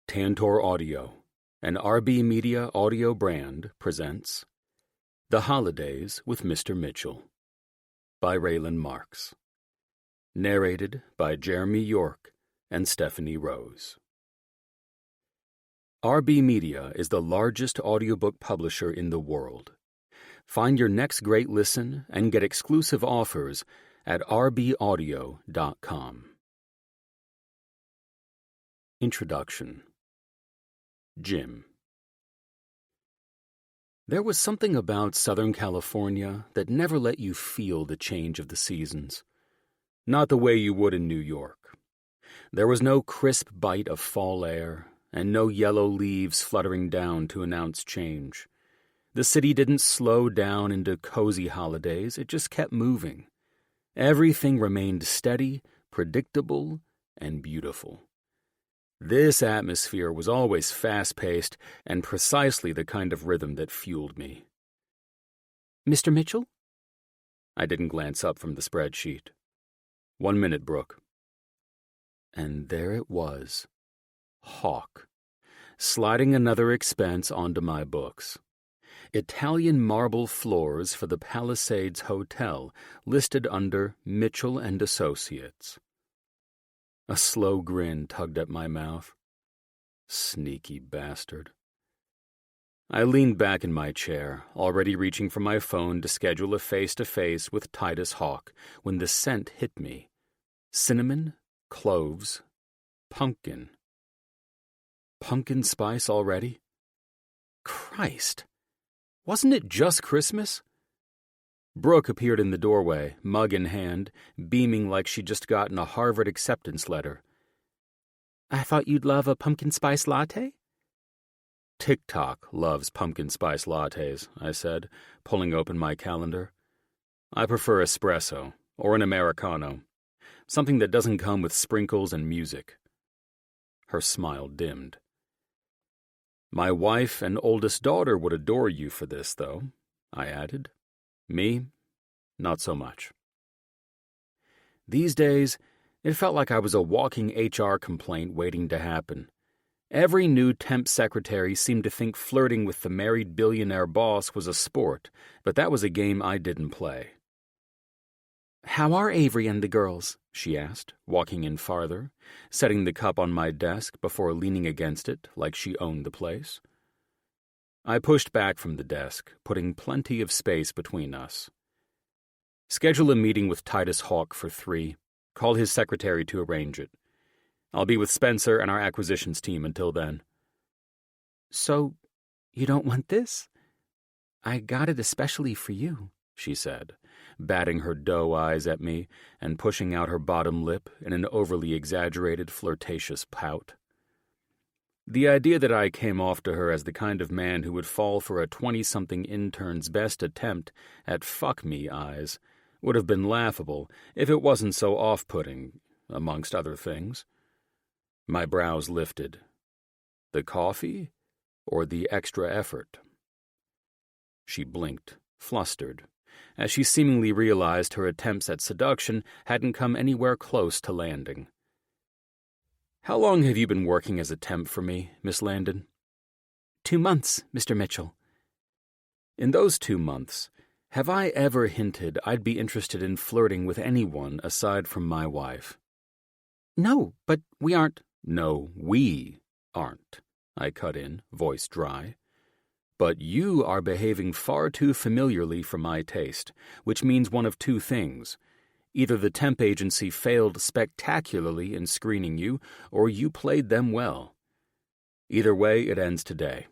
Tantor Audio, an RB Media audio brand, presents The Holidays with Mr. Mitchell by Raylin Marks. Narrated by Jeremy York and Stephanie Rose. RB Media is the largest audiobook publisher in the world. Find your next great listen and get exclusive offers at rbaudio.com. Introduction. Jim. There was something about Southern California that never let you feel the change of the seasons. Not the way you would in New York. There was no crisp bite of fall air, and no yellow leaves fluttering down to announce change. The city didn't slow down into cozy holidays, it just kept moving. Everything remained steady, predictable, and beautiful. This atmosphere was always fast-paced and precisely the kind of rhythm that fueled me. "Mr. Mitchell?" I didn't glance up from the spreadsheet. "1 minute, Brooke." And there it was. Hawk. Sliding another expense onto my books. Italian marble floors for the Palisades Hotel, listed under Mitchell and Associates. A slow grin tugged at my mouth. Sneaky bastard. I leaned back in my chair, already reaching for my phone to schedule a face-to-face with Titus Hawk, when the scent hit me. Cinnamon, cloves, pumpkin. Pumpkin spice already? Christ! Wasn't it just Christmas? Brooke appeared in the doorway, mug in hand, beaming like she'd just gotten a Harvard acceptance letter. "I thought you'd love a pumpkin spice latte?" "TikTok loves pumpkin spice lattes," I said, pulling open my calendar. "I prefer espresso, or an Americano. Something that doesn't come with sprinkles and music." Her smile dimmed. "My wife and oldest daughter would adore you for this, though," I added. "Me, not so much." These days, it felt like I was a walking HR complaint waiting to happen. Every new temp secretary seemed to think flirting with the married billionaire boss was a sport, but that was a game I didn't play. "How are Avery and the girls?" she asked, walking in farther, setting the cup on my desk before leaning against it like she owned the place. I pushed back from the desk, putting plenty of space between us. "Schedule a meeting with Titus Hawk for 3. Call his secretary to arrange it. I'll be with Spencer and our acquisitions team until then." "So, you don't want this? I got it especially for you," she said, batting her doe eyes at me and pushing out her bottom lip in an overly exaggerated flirtatious pout. The idea that I came off to her as the kind of man who would fall for a 20-something intern's best attempt at fuck-me eyes would have been laughable if it wasn't so off-putting, amongst other things. My brows lifted. The coffee or the extra effort? She blinked, flustered, as she seemingly realized her attempts at seduction hadn't come anywhere close to landing. "How long have you been working as a temp for me, Miss Landon?" 2 months, Mr. Mitchell." "In those 2 months, have I ever hinted I'd be interested in flirting with anyone aside from my wife?" "No, but we aren't—" "No, we aren't," I cut in, voice dry. "But you are behaving far too familiarly for my taste, which means one of 2 things. Either the temp agency failed spectacularly in screening you, or you played them well. Either way, it ends today."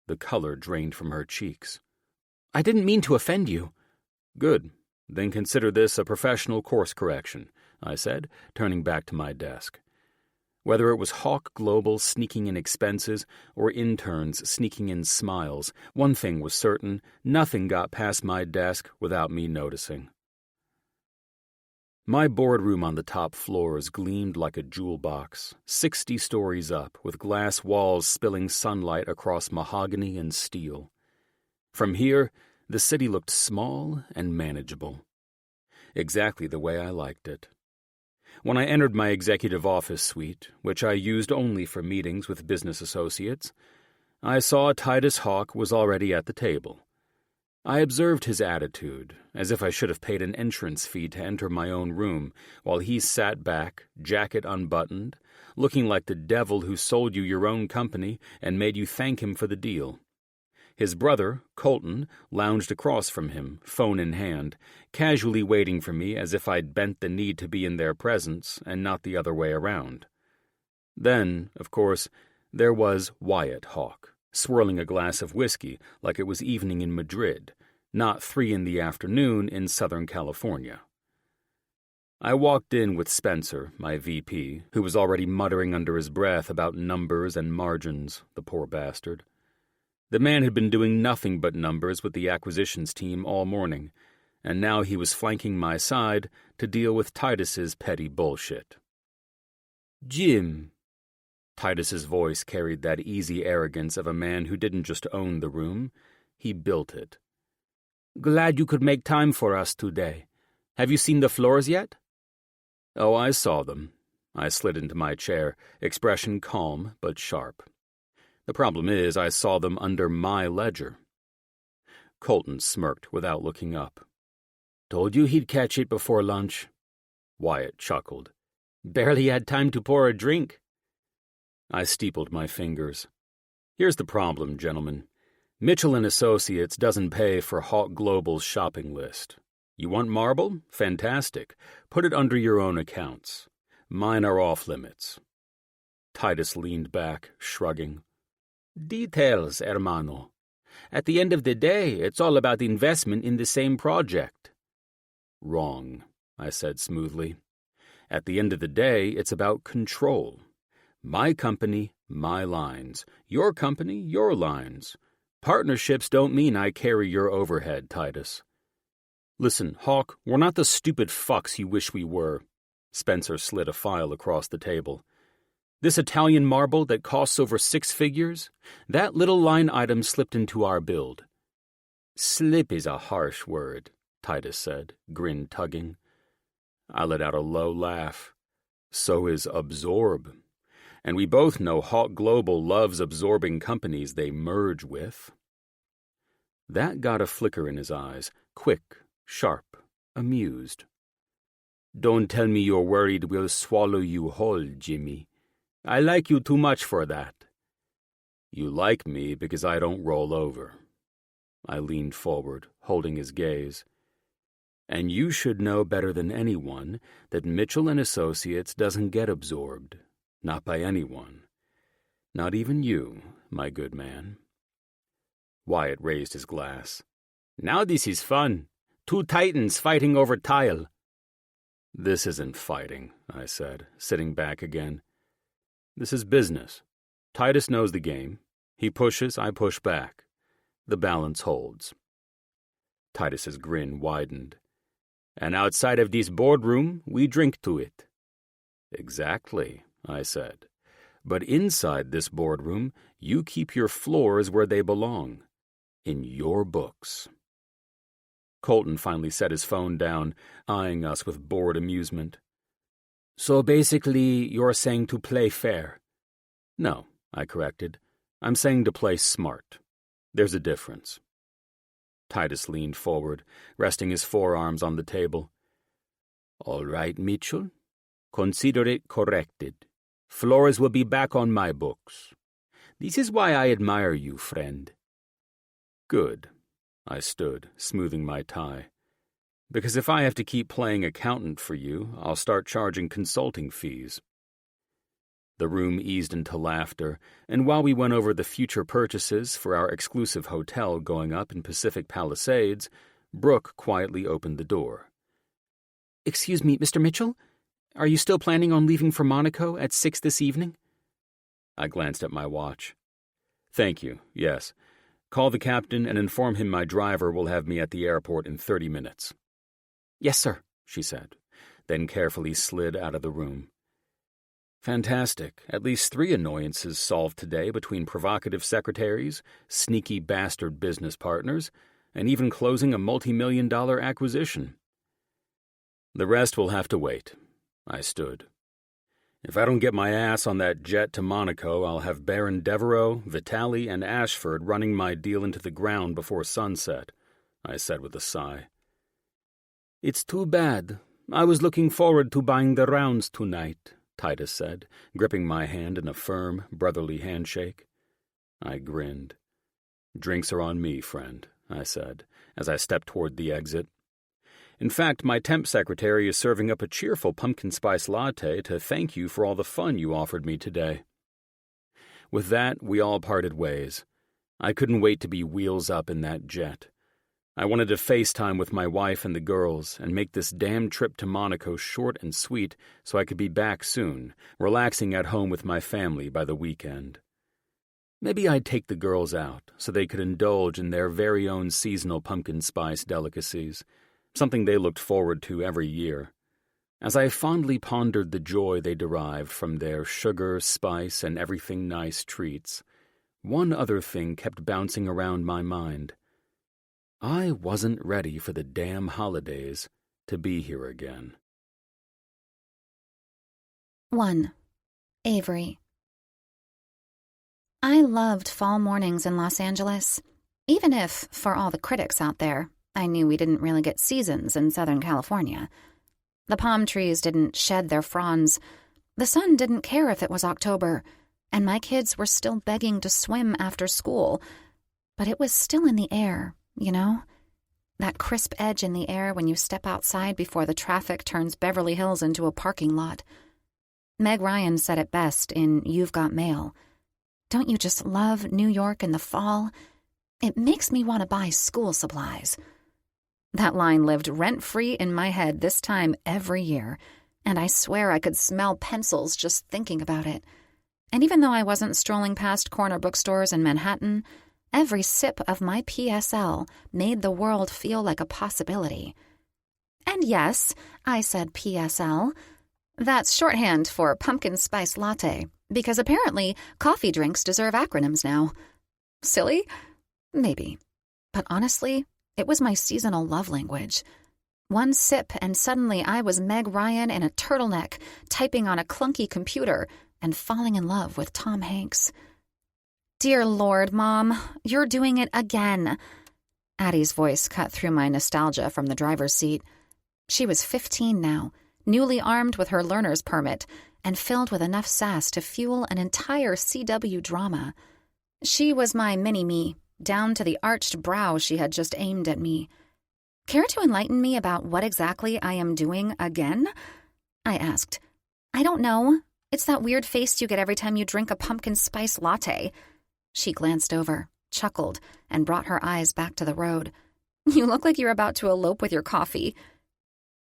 The color drained from her cheeks. "I didn't mean to offend you." "Good. Then consider this a professional course correction," I said, turning back to my desk. Whether it was Hawk Global sneaking in expenses or interns sneaking in smiles, one thing was certain: nothing got past my desk without me noticing. My boardroom on the top floors gleamed like a jewel box, 60 stories up, with glass walls spilling sunlight across mahogany and steel. From here, the city looked small and manageable. Exactly the way I liked it. When I entered my executive office suite, which I used only for meetings with business associates, I saw Titus Hawk was already at the table. I observed his attitude, as if I should have paid an entrance fee to enter my own room, while he sat back, jacket unbuttoned, looking like the devil who sold you your own company and made you thank him for the deal. His brother, Colton, lounged across from him, phone in hand, casually waiting for me as if I'd bent the need to be in their presence and not the other way around. Then, of course, there was Wyatt Hawk, swirling a glass of whiskey like it was evening in Madrid, not 3 p.m. in Southern California. I walked in with Spencer, my VP, who was already muttering under his breath about numbers and margins, the poor bastard. The man had been doing nothing but numbers with the acquisitions team all morning, and now he was flanking my side to deal with Titus's petty bullshit. "Jim." Titus's voice carried that easy arrogance of a man who didn't just own the room, he built it. "Glad you could make time for us today. Have you seen the floors yet?" "Oh, I saw them." I slid into my chair, expression calm but sharp. "The problem is I saw them under my ledger." Colton smirked without looking up. "Told you he'd catch it before lunch." Wyatt chuckled. "Barely had time to pour a drink." I steepled my fingers. "Here's the problem, gentlemen. Mitchell & Associates doesn't pay for Hawk Global's shopping list. You want marble? Fantastic. Put it under your own accounts. Mine are off limits." Titus leaned back, shrugging. "Details, hermano. At the end of the day, it's all about investment in the same project." "Wrong," I said smoothly. "At the end of the day, it's about control. My company, my lines. Your company, your lines. Partnerships don't mean I carry your overhead, Titus." "Listen, Hawk, we're not the stupid fucks you wish we were." Spencer slid a file across the table. "This Italian marble that costs over 6 figures, that little line item slipped into our build." "Slip is a harsh word," Titus said, grin tugging. I let out a low laugh. "So is absorb. And we both know Hawk Global loves absorbing companies they merge with." That got a flicker in his eyes, quick, sharp, amused. "Don't tell me you're worried we'll swallow you whole, Jimmy. I like you too much for that." "You like me because I don't roll over." I leaned forward, holding his gaze. "And you should know better than anyone that Mitchell & Associates doesn't get absorbed. Not by anyone. Not even you, my good man." Wyatt raised his glass. "Now this is fun. 2 titans fighting over tile." "This isn't fighting," I said, sitting back again. "This is business. Titus knows the game. He pushes, I push back. The balance holds." Titus's grin widened. "And outside of this boardroom, we drink to it." "Exactly," I said. "But inside this boardroom, you keep your floors where they belong. In your books." Colton finally set his phone down, eyeing us with bored amusement. "So basically, you're saying to play fair?" "No," I corrected. "I'm saying to play smart. There's a difference." Titus leaned forward, resting his forearms on the table. "All right, Mitchell. Consider it corrected. Floors will be back on my books. This is why I admire you, friend." "Good." I stood, smoothing my tie. "Because if I have to keep playing accountant for you, I'll start charging consulting fees." The room eased into laughter, and while we went over the future purchases for our exclusive hotel going up in Pacific Palisades, Brooke quietly opened the door. "Excuse me, Mr. Mitchell? Are you still planning on leaving for Monaco at 6 this evening?" I glanced at my watch. "Thank you, yes. Call the captain and inform him my driver will have me at the airport in 30 minutes. "Yes, sir," she said, then carefully slid out of the room. Fantastic. At least 3 annoyances solved today between provocative secretaries, sneaky bastard business partners, and even closing a multi-million-dollar acquisition. The rest will have to wait. I stood. If I don't get my ass on that jet to Monaco, I'll have Baron Devereaux, Vitali, and Ashford running my deal into the ground before sunset, I said with a sigh. It's too bad. I was looking forward to buying the rounds tonight, Titus said, gripping my hand in a firm, brotherly handshake. I grinned. Drinks are on me, friend, I said, as I stepped toward the exit. In fact, my temp secretary is serving up a cheerful pumpkin spice latte to thank you for all the fun you offered me today. With that, we all parted ways. I couldn't wait to be wheels up in that jet. I wanted to FaceTime with my wife and the girls and make this damn trip to Monaco short and sweet so I could be back soon, relaxing at home with my family by the weekend. Maybe I'd take the girls out so they could indulge in their very own seasonal pumpkin spice delicacies, something they looked forward to every year. As I fondly pondered the joy they derived from their sugar, spice, and everything nice treats, one other thing kept bouncing around my mind. I wasn't ready for the damn holidays to be here again. 1. Avery. I loved fall mornings in Los Angeles, even if, for all the critics out there, I knew we didn't really get seasons in Southern California. The palm trees didn't shed their fronds, the sun didn't care if it was October, and my kids were still begging to swim after school, but it was still in the air, you know? That crisp edge in the air when you step outside before the traffic turns Beverly Hills into a parking lot. Meg Ryan said it best in You've Got Mail. Don't you just love New York in the fall? It makes me want to buy school supplies. That line lived rent-free in my head this time every year, and I swear I could smell pencils just thinking about it. And even though I wasn't strolling past corner bookstores in Manhattan, every sip of my PSL made the world feel like a possibility. And yes, I said PSL. That's shorthand for pumpkin spice latte, because apparently coffee drinks deserve acronyms now. Silly? Maybe. But honestly, it was my seasonal love language. One sip and suddenly I was Meg Ryan in a turtleneck, typing on a clunky computer and falling in love with Tom Hanks. Dear Lord, Mom, you're doing it again. Addie's voice cut through my nostalgia from the driver's seat. She was 15 now, newly armed with her learner's permit and filled with enough sass to fuel an entire CW drama. She was my mini-me, down to the arched brow she had just aimed at me. Care to enlighten me about what exactly I am doing again? I asked. I don't know. It's that weird face you get every time you drink a pumpkin spice latte. She glanced over, chuckled, and brought her eyes back to the road. You look like you're about to elope with your coffee.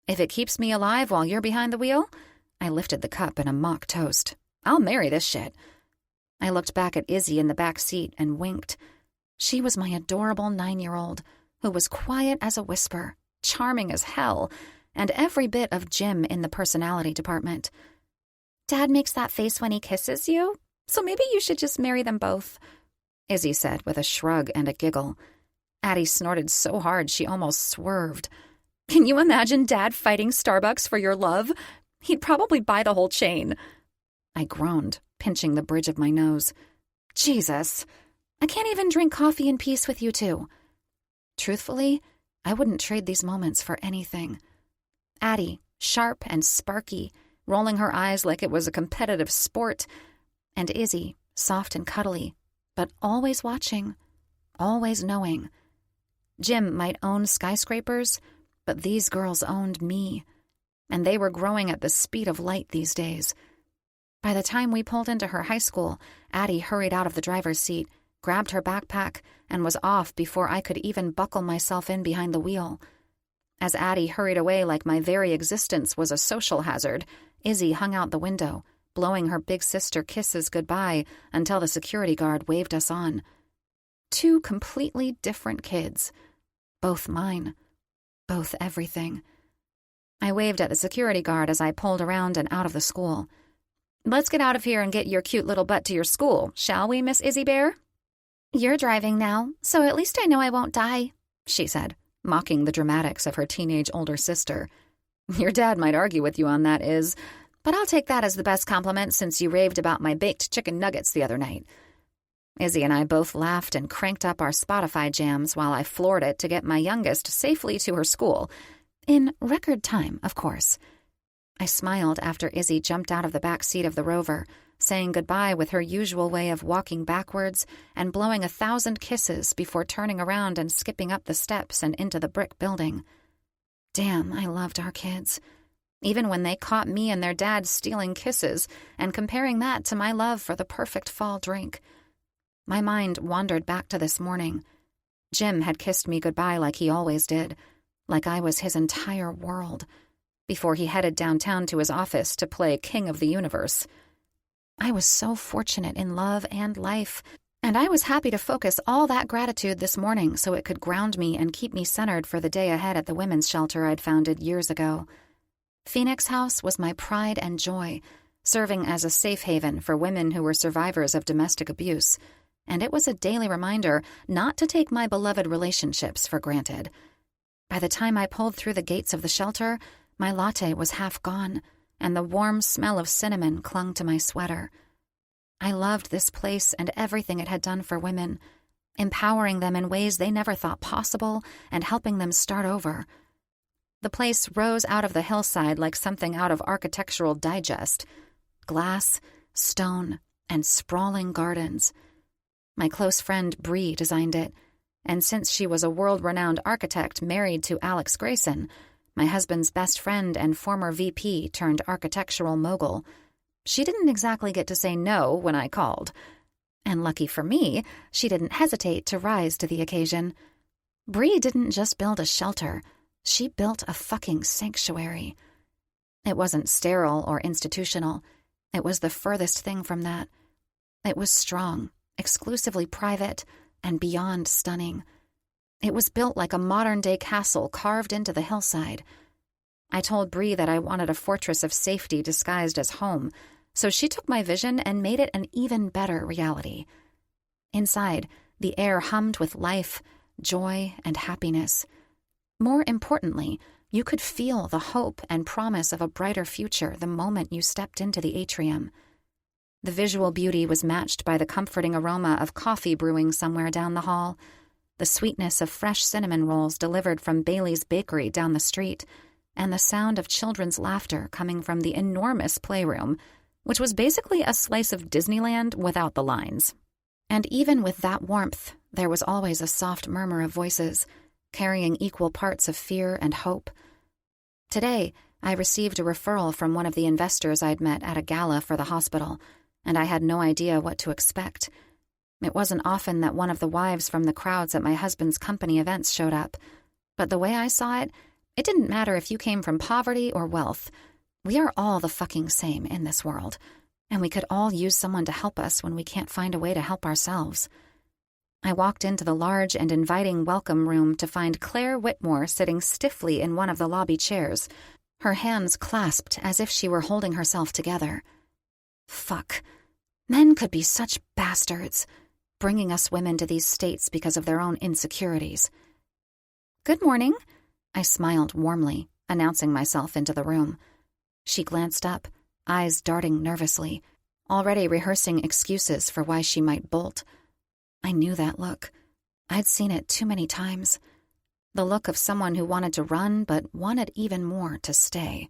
If it keeps me alive while you're behind the wheel, I lifted the cup in a mock toast. I'll marry this shit. I looked back at Izzy in the back seat and winked. She was my adorable 9-year-old, who was quiet as a whisper, charming as hell, and every bit of Jim in the personality department. Dad makes that face when he kisses you, so maybe you should just marry them both, Izzy said with a shrug and a giggle. Addie snorted so hard she almost swerved. Can you imagine Dad fighting Starbucks for your love? He'd probably buy the whole chain. I groaned, pinching the bridge of my nose. Jesus, I can't even drink coffee in peace with you two. Truthfully, I wouldn't trade these moments for anything. Addie, sharp and sparky, rolling her eyes like it was a competitive sport, and Izzy, soft and cuddly, but always watching, always knowing. Jim might own skyscrapers, but these girls owned me, and they were growing at the speed of light these days. By the time we pulled into her high school, Addie hurried out of the driver's seat, grabbed her backpack, and was off before I could even buckle myself in behind the wheel. As Addie hurried away like my very existence was a social hazard, Izzy hung out the window, blowing her big sister kisses goodbye until the security guard waved us on. 2 completely different kids. Both mine. Both everything. I waved at the security guard as I pulled around and out of the school. Let's get out of here and get your cute little butt to your school, shall we, Miss Izzy Bear? You're driving now, so at least I know I won't die, she said, mocking the dramatics of her teenage older sister. Your dad might argue with you on that, but I'll take that as the best compliment since you raved about my baked chicken nuggets the other night. Izzy and I both laughed and cranked up our Spotify jams while I floored it to get my youngest safely to her school. In record time, of course. I smiled after Izzy jumped out of the back seat of the Rover, saying goodbye with her usual way of walking backwards and blowing 1,000 kisses before turning around and skipping up the steps and into the brick building. Damn, I loved our kids. Even when they caught me and their dad stealing kisses and comparing that to my love for the perfect fall drink. My mind wandered back to this morning. Jim had kissed me goodbye like he always did, like I was his entire world, before he headed downtown to his office to play King of the Universe. I was so fortunate in love and life, and I was happy to focus all that gratitude this morning so it could ground me and keep me centered for the day ahead at the women's shelter I'd founded years ago. Phoenix House was my pride and joy, serving as a safe haven for women who were survivors of domestic abuse, and it was a daily reminder not to take my beloved relationships for granted. By the time I pulled through the gates of the shelter, my latte was half gone, and the warm smell of cinnamon clung to my sweater. I loved this place and everything it had done for women, empowering them in ways they never thought possible and helping them start over. The place rose out of the hillside like something out of Architectural Digest. Glass, stone, and sprawling gardens. My close friend Bree designed it, and since she was a world-renowned architect married to Alex Grayson, my husband's best friend and former VP turned architectural mogul, she didn't exactly get to say no when I called. And lucky for me, she didn't hesitate to rise to the occasion. Bree didn't just build a shelter. She built a fucking sanctuary. It wasn't sterile or institutional. It was the furthest thing from that. It was strong, exclusively private, and beyond stunning. It was built like a modern-day castle carved into the hillside. I told Bree that I wanted a fortress of safety disguised as home, so she took my vision and made it an even better reality. Inside, the air hummed with life, joy, and happiness. More importantly, you could feel the hope and promise of a brighter future the moment you stepped into the atrium. The visual beauty was matched by the comforting aroma of coffee brewing somewhere down the hall, the sweetness of fresh cinnamon rolls delivered from Bailey's Bakery down the street, and the sound of children's laughter coming from the enormous playroom, which was basically a slice of Disneyland without the lines. And even with that warmth, there was always a soft murmur of voices, carrying equal parts of fear and hope. Today, I received a referral from one of the investors I'd met at a gala for the hospital, and I had no idea what to expect. It wasn't often that one of the wives from the crowds at my husband's company events showed up, but the way I saw it, it didn't matter if you came from poverty or wealth. We are all the fucking same in this world, and we could all use someone to help us when we can't find a way to help ourselves. I walked into the large and inviting welcome room to find Claire Whitmore sitting stiffly in one of the lobby chairs, her hands clasped as if she were holding herself together. Fuck. Men could be such bastards, bringing us women to these states because of their own insecurities. "Good morning," I smiled warmly, announcing myself into the room. She glanced up, eyes darting nervously, already rehearsing excuses for why she might bolt. I knew that look. I'd seen it too many times. The look of someone who wanted to run but wanted even more to stay.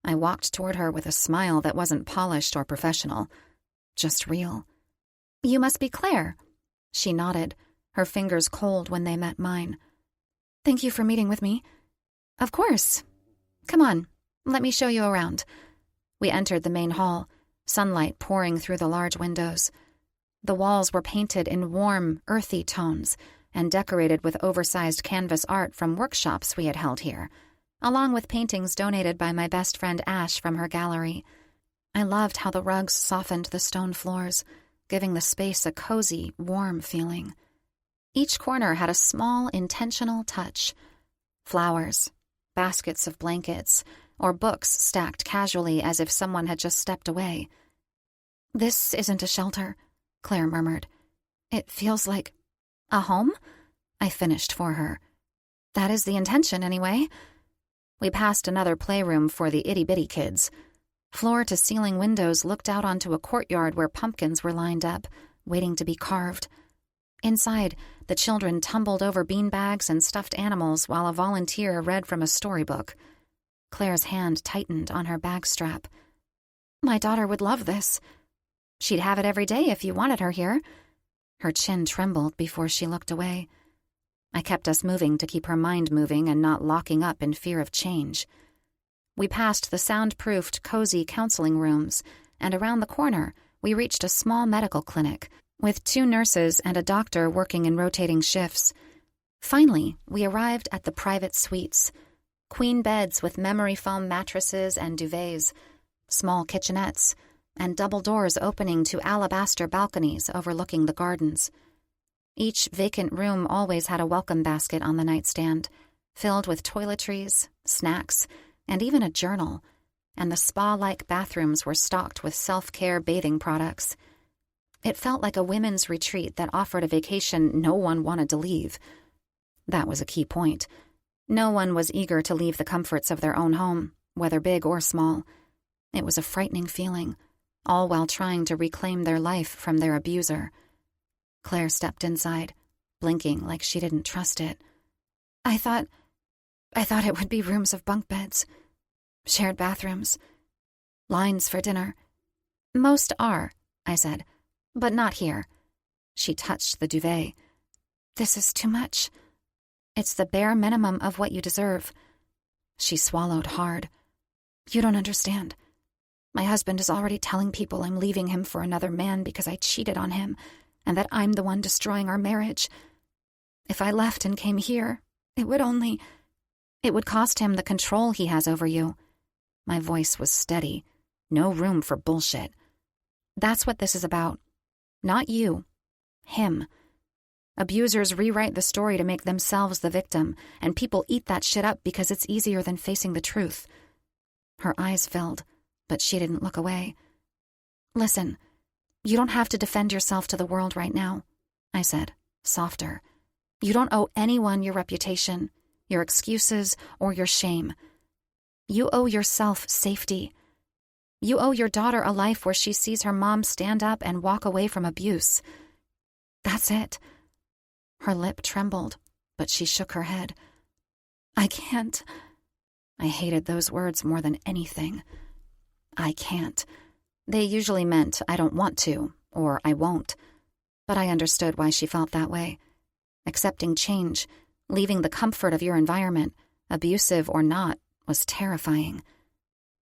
I walked toward her with a smile that wasn't polished or professional, just real. "You must be Claire." She nodded, her fingers cold when they met mine. "Thank you for meeting with me." "Of course. Come on, let me show you around." We entered the main hall, sunlight pouring through the large windows. The walls were painted in warm, earthy tones and decorated with oversized canvas art from workshops we had held here, along with paintings donated by my best friend Ash from her gallery. I loved how the rugs softened the stone floors, giving the space a cozy, warm feeling. Each corner had a small, intentional touch. Flowers, baskets of blankets, or books stacked casually as if someone had just stepped away. "This isn't a shelter," Claire murmured. "It feels like a home?" I finished for her. "That is the intention, anyway." We passed another playroom for the itty-bitty kids. Floor-to-ceiling windows looked out onto a courtyard where pumpkins were lined up, waiting to be carved. Inside, the children tumbled over beanbags and stuffed animals while a volunteer read from a storybook. Claire's hand tightened on her bag strap. "My daughter would love this. She'd have it every day if you wanted her here." Her chin trembled before she looked away. I kept us moving to keep her mind moving and not locking up in fear of change. We passed the soundproofed, cozy counseling rooms, and around the corner, we reached a small medical clinic with 2 nurses and a doctor working in rotating shifts. Finally, we arrived at the private suites. Queen beds with memory foam mattresses and duvets, small kitchenettes, and double doors opening to alabaster balconies overlooking the gardens. Each vacant room always had a welcome basket on the nightstand, filled with toiletries, snacks, and even a journal, and the spa-like bathrooms were stocked with self-care bathing products. It felt like a women's retreat that offered a vacation no one wanted to leave. That was a key point. No one was eager to leave the comforts of their own home, whether big or small. It was a frightening feeling, all while trying to reclaim their life from their abuser. Claire stepped inside, blinking like she didn't trust it. I thought it would be rooms of bunk beds, shared bathrooms, lines for dinner." "Most are," I said, "but not here." She touched the duvet. "This is too much. It's the bare minimum of what you deserve." She swallowed hard. "You don't understand. My husband is already telling people I'm leaving him for another man because I cheated on him, and that I'm the one destroying our marriage. If I left and came here, it would cost him the control he has over you." My voice was steady. No room for bullshit. "That's what this is about. Not you. Him. Abusers rewrite the story to make themselves the victim, and people eat that shit up because it's easier than facing the truth." Her eyes filled, but she didn't look away. "Listen, you don't have to defend yourself to the world right now," I said, softer. "You don't owe anyone your reputation, your excuses, or your shame. You owe yourself safety. You owe your daughter a life where she sees her mom stand up and walk away from abuse. That's it." Her lip trembled, but she shook her head. "I can't." I hated those words more than anything. I can't. They usually meant I don't want to, or I won't. But I understood why she felt that way. Accepting change, leaving the comfort of your environment, abusive or not, was terrifying.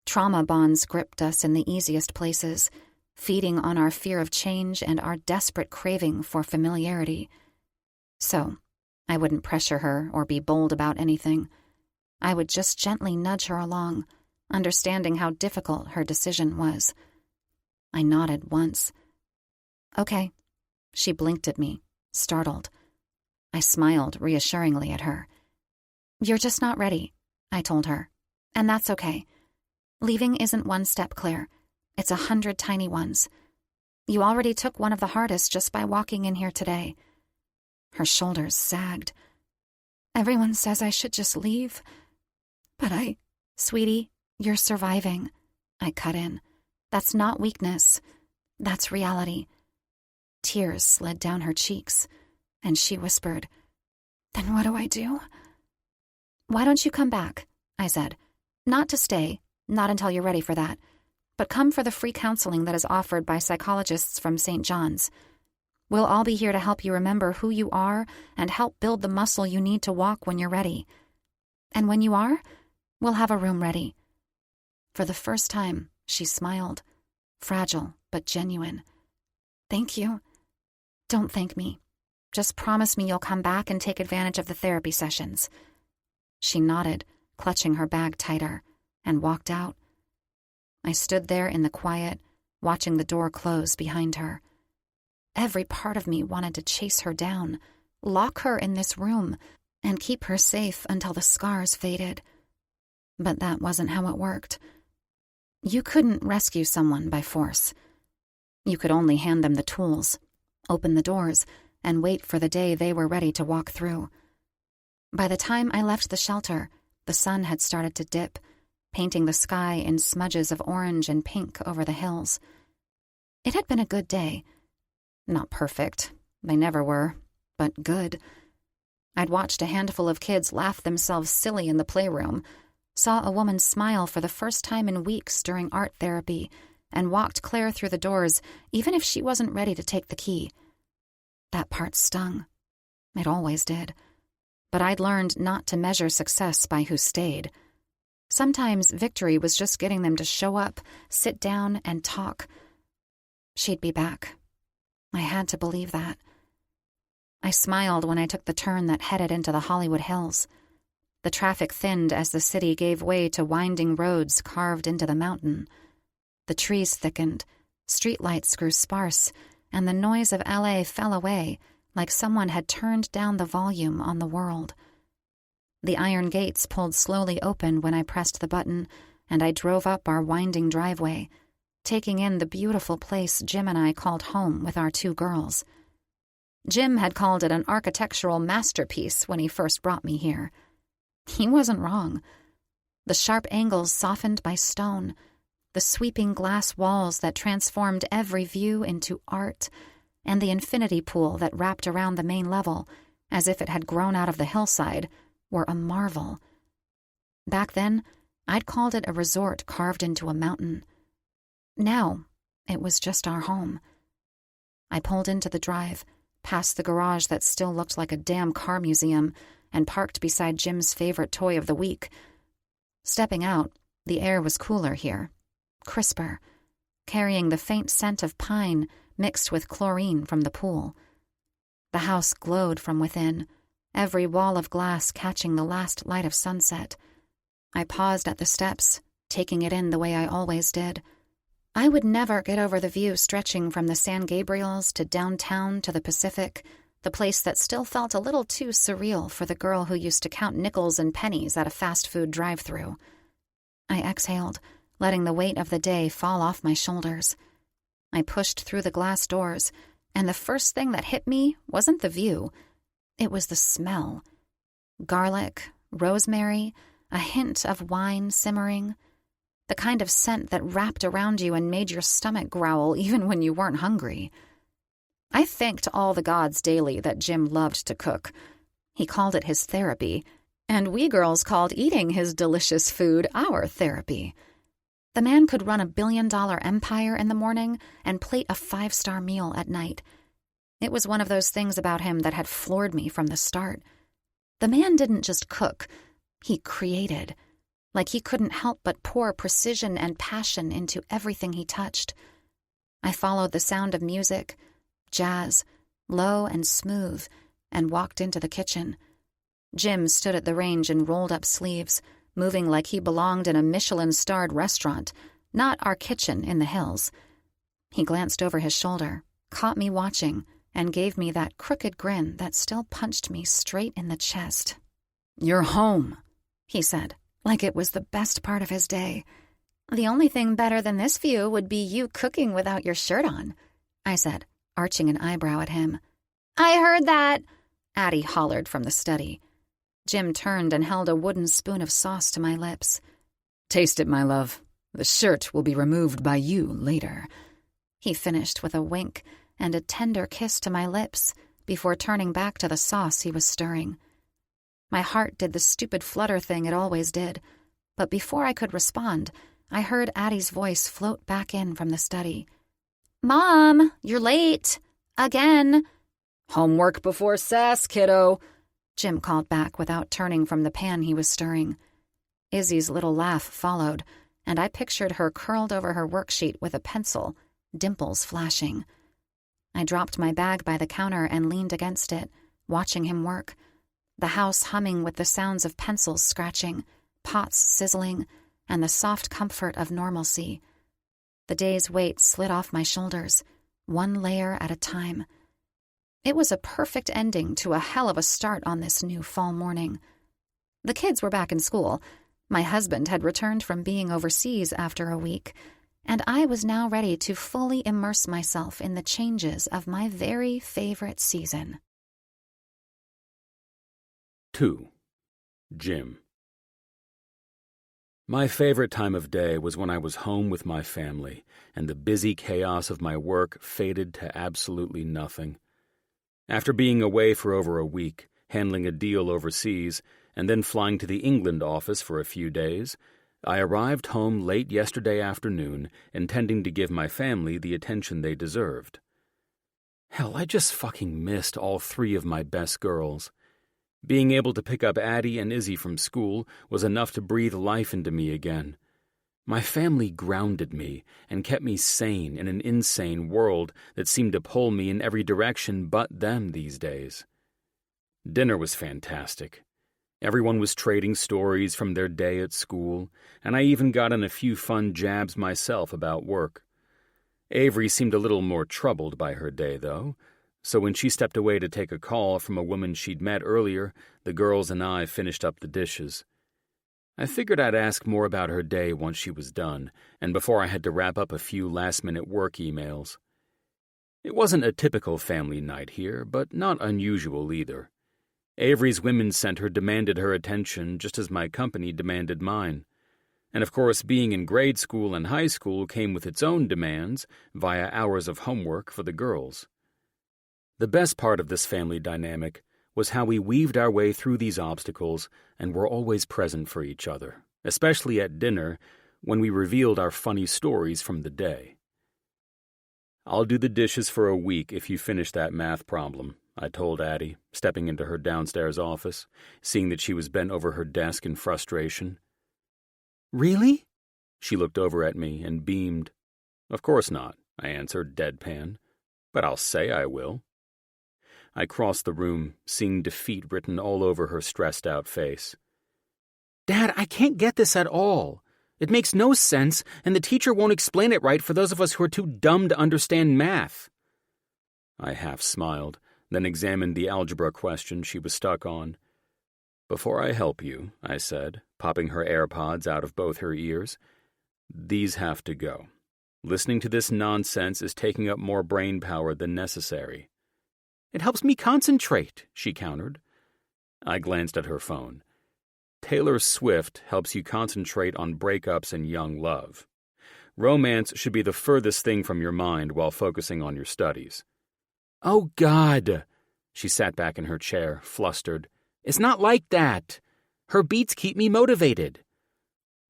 Trauma bonds gripped us in the easiest places, feeding on our fear of change and our desperate craving for familiarity. So, I wouldn't pressure her or be bold about anything. I would just gently nudge her along, understanding how difficult her decision was. I nodded once. "Okay." She blinked at me, startled. I smiled reassuringly at her. "You're just not ready," I told her. "And that's okay. Leaving isn't one step, Claire. It's 100 tiny ones. You already took one of the hardest just by walking in here today." Her shoulders sagged. "Everyone says I should just leave. But Sweetie, you're surviving," I cut in. "That's not weakness. That's reality." Tears slid down her cheeks, and she whispered, "Then what do I do?" "Why don't you come back?" I said. "Not to stay, not until you're ready for that, but come for the free counseling that is offered by psychologists from St. John's. We'll all be here to help you remember who you are and help build the muscle you need to walk when you're ready. And when you are, we'll have a room ready." For the first time, she smiled, fragile but genuine. "Thank you." "Don't thank me. Just promise me you'll come back and take advantage of the therapy sessions." She nodded, clutching her bag tighter, and walked out. I stood there in the quiet, watching the door close behind her. Every part of me wanted to chase her down, lock her in this room, and keep her safe until the scars faded. But that wasn't how it worked. You couldn't rescue someone by force. You could only hand them the tools, open the doors, and wait for the day they were ready to walk through. By the time I left the shelter, The sun had started to dip, painting the sky in smudges of orange and pink over the hills. It had been a good day. Not perfect. They never were, but good. I'd watched a handful of kids laugh themselves silly in the playroom, saw a woman smile for the first time in weeks during art therapy, and walked Claire through the doors even if she wasn't ready to take the key. That part stung. It always did. But I'd learned not to measure success by who stayed. Sometimes victory was just getting them to show up, sit down, and talk. She'd be back. I had to believe that. I smiled when I took the turn that headed into the Hollywood Hills. The traffic thinned as the city gave way to winding roads carved into the mountain. The trees thickened, streetlights grew sparse, and the noise of LA fell away like someone had turned down the volume on the world. The iron gates pulled slowly open when I pressed the button, and I drove up our winding driveway, taking in the beautiful place Jim and I called home with our 2 girls. Jim had called it an architectural masterpiece when he first brought me here. He wasn't wrong. The sharp angles softened by stone, the sweeping glass walls that transformed every view into art, and the infinity pool that wrapped around the main level, as if it had grown out of the hillside, were a marvel. Back then, I'd called it a resort carved into a mountain. Now, it was just our home. I pulled into the drive, past the garage that still looked like a damn car museum, and parked beside Jim's favorite toy of the week. Stepping out, the air was cooler here, crisper, carrying the faint scent of pine mixed with chlorine from the pool. The house glowed from within, every wall of glass catching the last light of sunset. I paused at the steps, taking it in the way I always did. I would never get over the view stretching from the San Gabriels to downtown to the Pacific, the place that still felt a little too surreal for the girl who used to count nickels and pennies at a fast food drive-thru. I exhaled, letting the weight of the day fall off my shoulders. I pushed through the glass doors, and the first thing that hit me wasn't the view. It was the smell. Garlic, rosemary, a hint of wine simmering. The kind of scent that wrapped around you and made your stomach growl even when you weren't hungry. I thanked all the gods daily that Jim loved to cook. He called it his therapy, and we girls called eating his delicious food our therapy. The man could run $1 billion empire in the morning and plate a 5-star meal at night. It was one of those things about him that had floored me from the start. The man didn't just cook, he created. Like he couldn't help but pour precision and passion into everything he touched. I followed the sound of music, jazz, low and smooth, and walked into the kitchen. Jim stood at the range in rolled-up sleeves, moving like he belonged in a Michelin-starred restaurant, not our kitchen in the hills. He glanced over his shoulder, caught me watching, and gave me that crooked grin that still punched me straight in the chest. "You're home," he said, like it was the best part of his day. "The only thing better than this view would be you cooking without your shirt on," I said, arching an eyebrow at him. "I heard that," Addie hollered from the study. Jim turned and held a wooden spoon of sauce to my lips. "Taste it, my love. The shirt will be removed by you later." He finished with a wink and a tender kiss to my lips before turning back to the sauce he was stirring. My heart did the stupid flutter thing it always did, but before I could respond, I heard Addie's voice float back in from the study. "Mom, you're late. Again." "Homework before sass, kiddo," Jim called back without turning from the pan he was stirring. Izzy's little laugh followed, and I pictured her curled over her worksheet with a pencil, dimples flashing. I dropped my bag by the counter and leaned against it, watching him work, the house humming with the sounds of pencils scratching, pots sizzling, and the soft comfort of normalcy. The day's weight slid off my shoulders, one layer at a time. It was a perfect ending to a hell of a start on this new fall morning. The kids were back in school. My husband had returned from being overseas after a week, and I was now ready to fully immerse myself in the changes of my very favorite season. 2. Jim. My favorite time of day was when I was home with my family, and the busy chaos of my work faded to absolutely nothing. After being away for over a week, handling a deal overseas, and then flying to the England office for a few days, I arrived home late yesterday afternoon, intending to give my family the attention they deserved. Hell, I just fucking missed all 3 of my best girls. Being able to pick up Addie and Izzy from school was enough to breathe life into me again. My family grounded me and kept me sane in an insane world that seemed to pull me in every direction but them these days. Dinner was fantastic. Everyone was trading stories from their day at school, and I even got in a few fun jabs myself about work. Avery seemed a little more troubled by her day, though, so when she stepped away to take a call from a woman she'd met earlier, the girls and I finished up the dishes. I figured I'd ask more about her day once she was done, and before I had to wrap up a few last-minute work emails. It wasn't a typical family night here, but not unusual either. Avery's women's center demanded her attention just as my company demanded mine. And of course, being in grade school and high school came with its own demands via hours of homework for the girls. The best part of this family dynamic was how we weaved our way through these obstacles and were always present for each other, especially at dinner when we revealed our funny stories from the day. "I'll do the dishes for a week if you finish that math problem," I told Addie, stepping into her downstairs office, seeing that she was bent over her desk in frustration. "Really?" She looked over at me and beamed. "Of course not," I answered deadpan, "but I'll say I will." I crossed the room, seeing defeat written all over her stressed-out face. "Dad, I can't get this at all. It makes no sense, and the teacher won't explain it right for those of us who are too dumb to understand math." I half smiled, then examined the algebra question she was stuck on. "Before I help you," I said, popping her AirPods out of both her ears, "these have to go. Listening to this nonsense is taking up more brain power than necessary." "It helps me concentrate," she countered. I glanced at her phone. "Taylor Swift helps you concentrate on breakups and young love. Romance should be the furthest thing from your mind while focusing on your studies." "Oh, God!" She sat back in her chair, flustered. "It's not like that. Her beats keep me motivated."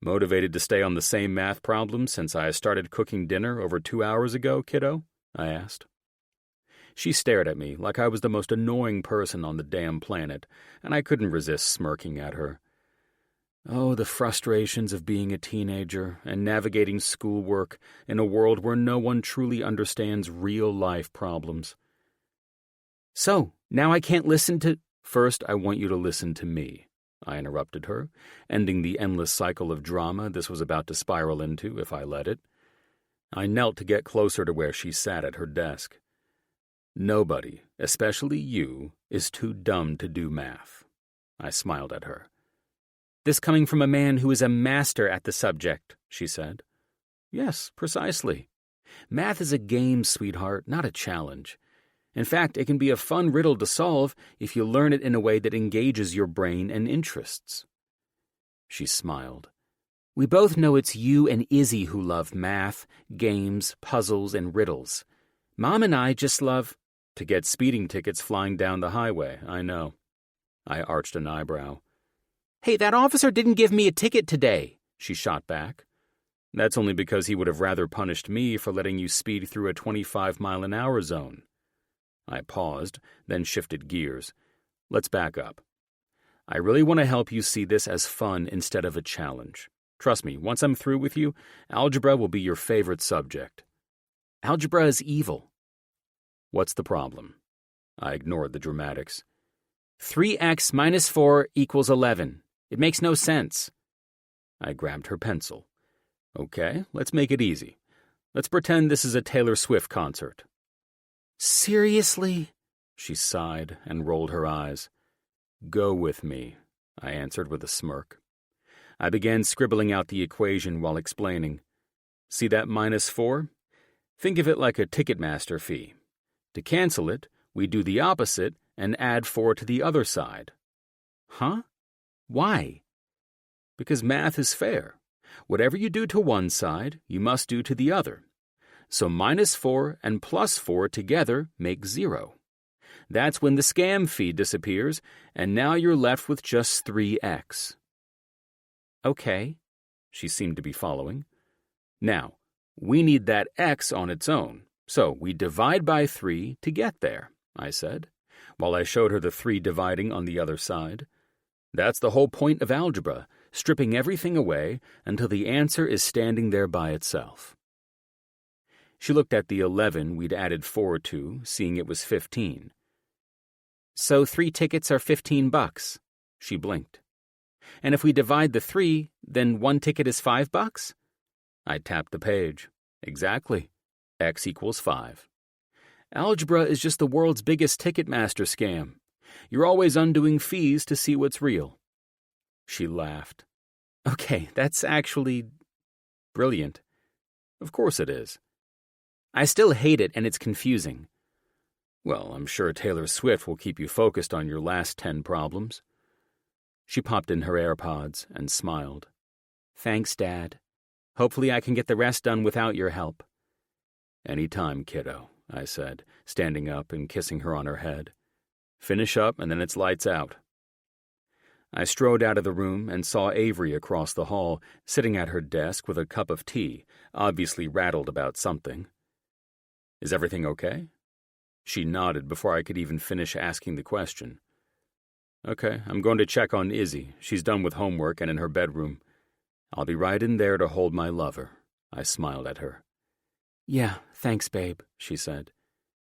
"Motivated to stay on the same math problem since I started cooking dinner over 2 hours ago, kiddo?" I asked. She stared at me like I was the most annoying person on the damn planet, and I couldn't resist smirking at her. Oh, the frustrations of being a teenager and navigating schoolwork in a world where no one truly understands real-life problems. "So, now I can't listen to—" "First, I want you to listen to me," I interrupted her, ending the endless cycle of drama this was about to spiral into if I let it. I knelt to get closer to where she sat at her desk. "Nobody, especially you, is too dumb to do math." I smiled at her. "This coming from a man who is a master at the subject," she said. "Yes, precisely. Math is a game, sweetheart, not a challenge. In fact, it can be a fun riddle to solve if you learn it in a way that engages your brain and interests." She smiled. "We both know it's you and Izzy who love math, games, puzzles, and riddles. Mom and I just love—" "To get speeding tickets flying down the highway, I know." I arched an eyebrow. "Hey, that officer didn't give me a ticket today," she shot back. "That's only because he would have rather punished me for letting you speed through a 25-mile-an-hour zone." I paused, then shifted gears. "Let's back up. I really want to help you see this as fun instead of a challenge. Trust me, once I'm through with you, algebra will be your favorite subject." "Algebra is evil." "What's the problem?" I ignored the dramatics. 3x minus 4 equals 11. It makes no sense." I grabbed her pencil. "Okay, let's make it easy. Let's pretend this is a Taylor Swift concert." "Seriously?" She sighed and rolled her eyes. "Go with me," I answered with a smirk. I began scribbling out the equation while explaining. "See that minus 4? Think of it like a Ticketmaster fee. To cancel it, we do the opposite and add 4 to the other side." "Huh? Why?" "Because math is fair. Whatever you do to one side, you must do to the other. So -4 and +4 together make 0. That's when the scam fee disappears, and now you're left with just 3x. Okay, she seemed to be following. Now, we need that x on its own, so we divide by 3 to get there, I said, while I showed her the 3 dividing on the other side. That's the whole point of algebra, stripping everything away until the answer is standing there by itself. She looked at the 11 we'd added 4 to, seeing it was 15. So 3 tickets are $15, she blinked. And if we divide the 3, then 1 ticket is $5? I tapped the page. Exactly. X equals 5. Algebra is just the world's biggest Ticketmaster scam. You're always undoing fees to see what's real. She laughed. Okay, that's actually brilliant. Of course it is. I still hate it, and it's confusing. Well, I'm sure Taylor Swift will keep you focused on your last 10 problems. She popped in her AirPods and smiled. Thanks, Dad. Hopefully I can get the rest done without your help. Any time, kiddo, I said, standing up and kissing her on her head. Finish up, and then it's lights out. I strode out of the room and saw Avery across the hall, sitting at her desk with a cup of tea, obviously rattled about something. Is everything okay? She nodded before I could even finish asking the question. Okay, I'm going to check on Izzy. She's done with homework and in her bedroom. I'll be right in there to hold my lover. I smiled at her. Yeah, thanks, babe, she said.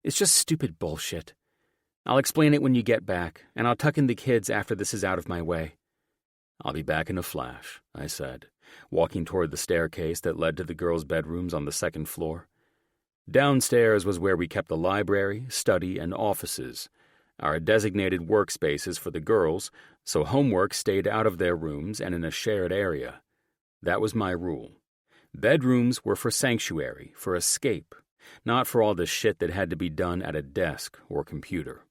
It's just stupid bullshit. I'll explain it when you get back, and I'll tuck in the kids after this is out of my way. I'll be back in a flash, I said, walking toward the staircase that led to the girls' bedrooms on the 2nd floor. Downstairs was where we kept the library, study, and offices, our designated workspaces for the girls, so homework stayed out of their rooms and in a shared area. That was my rule. Bedrooms were for sanctuary, for escape, not for all the shit that had to be done at a desk or computer.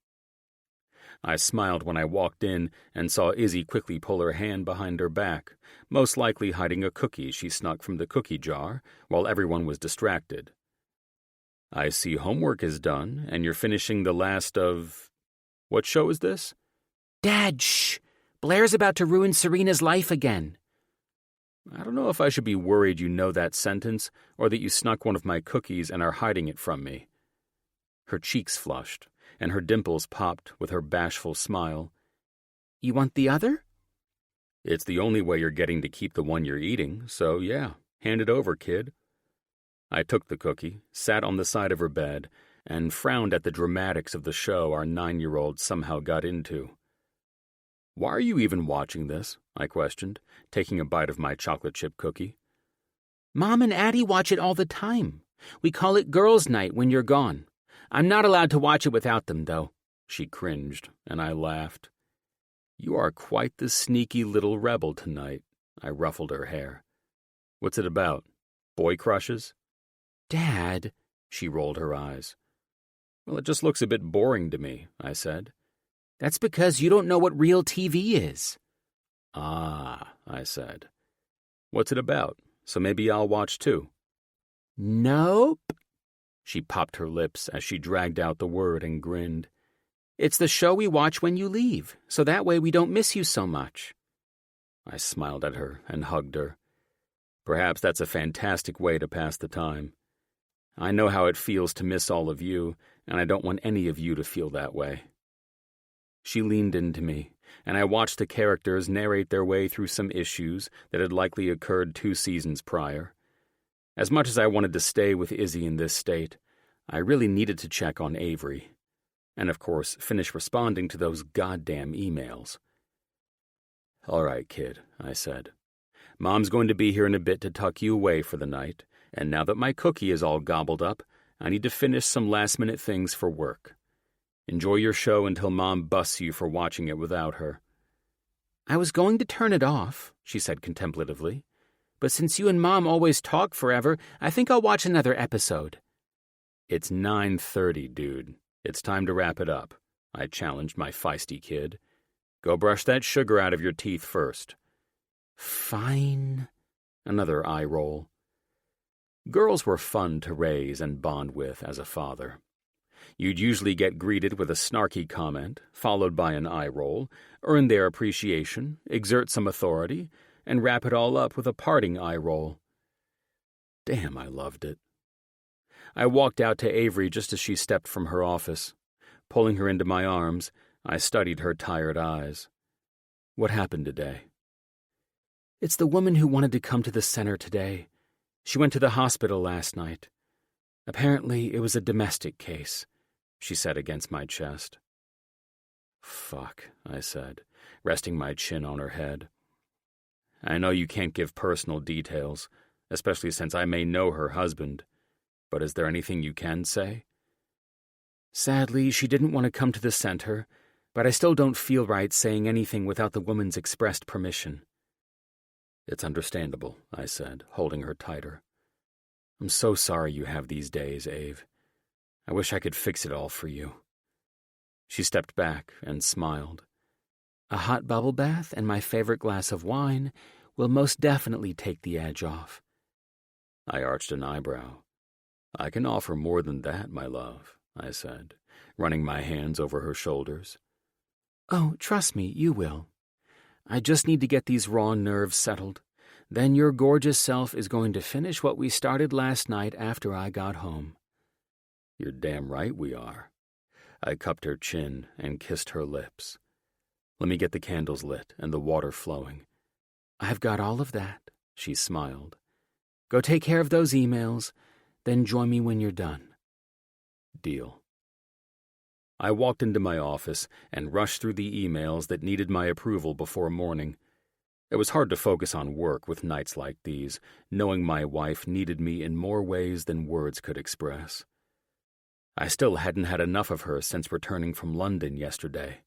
I smiled when I walked in and saw Izzy quickly pull her hand behind her back, most likely hiding a cookie she snuck from the cookie jar while everyone was distracted. I see homework is done, and you're finishing the last of... What show is this? Dad, shh! Blair's about to ruin Serena's life again. I don't know if I should be worried you know that sentence, or that you snuck one of my cookies and are hiding it from me. Her cheeks flushed, and her dimples popped with her bashful smile. You want the other? It's the only way you're getting to keep the one you're eating, so yeah, hand it over, kid. I took the cookie, sat on the side of her bed, and frowned at the dramatics of the show our 9-year-old somehow got into. Why are you even watching this? I questioned, taking a bite of my chocolate chip cookie. Mom and Addie watch it all the time. We call it girls' night when you're gone. I'm not allowed to watch it without them, though. She cringed, and I laughed. You are quite the sneaky little rebel tonight. I ruffled her hair. What's it about? Boy crushes? Dad, she rolled her eyes. Well, it just looks a bit boring to me, I said. That's because you don't know what real TV is. Ah, I said. What's it about? So maybe I'll watch too. Nope. She popped her lips as she dragged out the word and grinned. It's the show we watch when you leave, so that way we don't miss you so much. I smiled at her and hugged her. Perhaps that's a fantastic way to pass the time. I know how it feels to miss all of you, and I don't want any of you to feel that way. She leaned into me, and I watched the characters narrate their way through some issues that had likely occurred 2 seasons prior. As much as I wanted to stay with Izzy in this state, I really needed to check on Avery. And of course, finish responding to those goddamn emails. All right, kid, I said. Mom's going to be here in a bit to tuck you away for the night, and now that my cookie is all gobbled up, I need to finish some last-minute things for work. Enjoy your show until Mom busts you for watching it without her. I was going to turn it off, she said contemplatively. But since you and Mom always talk forever, I think I'll watch another episode. It's 9:30, dude. It's time to wrap it up, I challenged my feisty kid. Go brush that sugar out of your teeth first. Fine, Another eye roll. Girls were fun to raise and bond with as a father. You'd usually get greeted with a snarky comment, followed by an eye roll, earn their appreciation, exert some authority, and wrap it all up with a parting eye roll. Damn, I loved it. I walked out to Avery just as she stepped from her office. Pulling her into my arms, I studied her tired eyes. What happened today? It's the woman who wanted to come to the center today. She went to the hospital last night. Apparently, it was a domestic case, she said against my chest. Fuck, I said, resting my chin on her head. I know you can't give personal details, especially since I may know her husband, but is there anything you can say? Sadly, she didn't want to come to the center, but I still don't feel right saying anything without the woman's expressed permission. It's understandable, I said, holding her tighter. I'm so sorry you have these days, Ave. I wish I could fix it all for you. She stepped back and smiled. A hot bubble bath and my favorite glass of wine will most definitely take the edge off. I arched an eyebrow. I can offer more than that, my love, I said, running my hands over her shoulders. Oh, trust me, you will. I just need to get these raw nerves settled. Then your gorgeous self is going to finish what we started last night after I got home. You're damn right we are. I cupped her chin and kissed her lips. Let me get the candles lit and the water flowing. I've got all of that, she smiled. Go take care of those emails, then join me when you're done. Deal. I walked into my office and rushed through the emails that needed my approval before morning. It was hard to focus on work with nights like these, knowing my wife needed me in more ways than words could express. I still hadn't had enough of her since returning from London yesterday.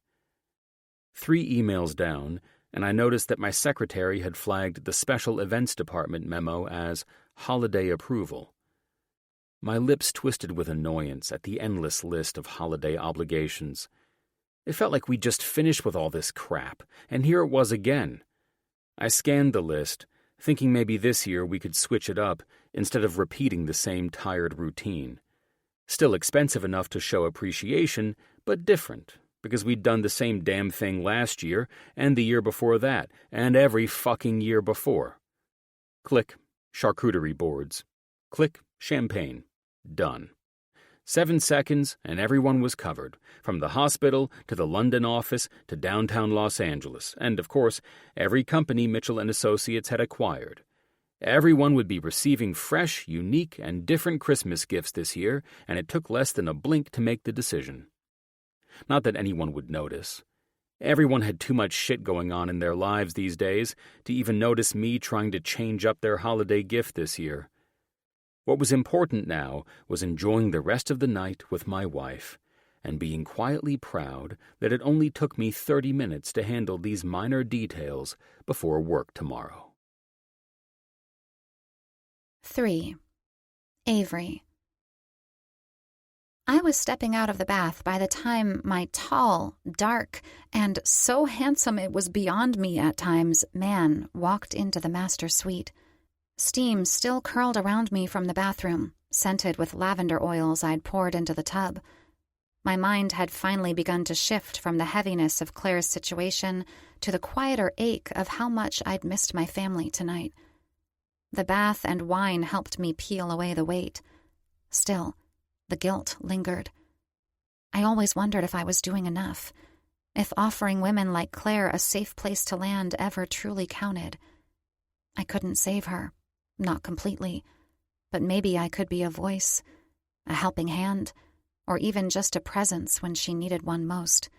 3 emails down, and I noticed that my secretary had flagged the Special Events Department memo as holiday approval. My lips twisted with annoyance at the endless list of holiday obligations. It felt like we'd just finished with all this crap, and here it was again. I scanned the list, thinking maybe this year we could switch it up instead of repeating the same tired routine. Still expensive enough to show appreciation, but different, because we'd done the same damn thing last year, and the year before that, and every fucking year before. Click, charcuterie boards. Click, champagne. Done. 7 seconds, and everyone was covered, from the hospital to the London office to downtown Los Angeles, and, of course, every company Mitchell & Associates had acquired. Everyone would be receiving fresh, unique, and different Christmas gifts this year, and it took less than a blink to make the decision. Not that anyone would notice. Everyone had too much shit going on in their lives these days to even notice me trying to change up their holiday gift this year. What was important now was enjoying the rest of the night with my wife, and being quietly proud that it only took me 30 minutes to handle these minor details before work tomorrow. 3. Avery. I was stepping out of the bath by the time my tall, dark, and so handsome it was beyond me at times man walked into the master suite. Steam still curled around me from the bathroom, scented with lavender oils I'd poured into the tub. My mind had finally begun to shift from the heaviness of Claire's situation to the quieter ache of how much I'd missed my family tonight. The bath and wine helped me peel away the weight. Still, the guilt lingered. I always wondered if I was doing enough, if offering women like Claire a safe place to land ever truly counted. I couldn't save her. Not completely, but maybe I could be a voice, a helping hand, or even just a presence when she needed one most.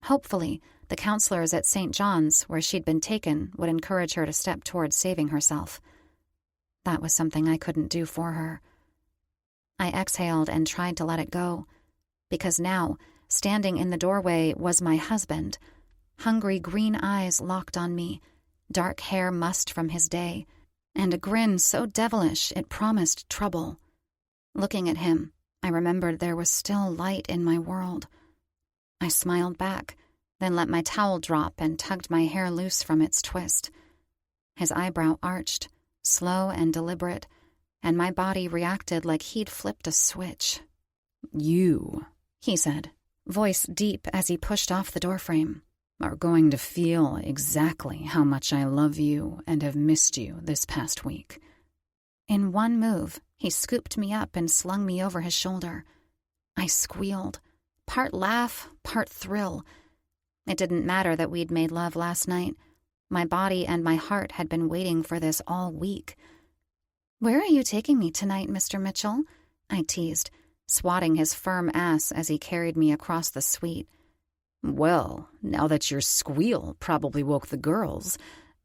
Hopefully, the counselors at St. John's, where she'd been taken, would encourage her to step towards saving herself. That was something I couldn't do for her. I exhaled and tried to let it go, because now, standing in the doorway, was my husband. Hungry green eyes locked on me, dark hair mussed from his day, and a grin so devilish it promised trouble. Looking at him, I remembered there was still light in my world. I smiled back, then let my towel drop and tugged my hair loose from its twist. His eyebrow arched, slow and deliberate, and my body reacted like he'd flipped a switch. You, he said, voice deep as he pushed off the doorframe, are going to feel exactly how much I love you and have missed you this past week. In one move, he scooped me up and slung me over his shoulder. I squealed, part laugh, part thrill. It didn't matter that we'd made love last night. My body and my heart had been waiting for this all week. "Where are you taking me tonight, Mr. Mitchell?" I teased, swatting his firm ass as he carried me across the suite. "Well, now that your squeal probably woke the girls,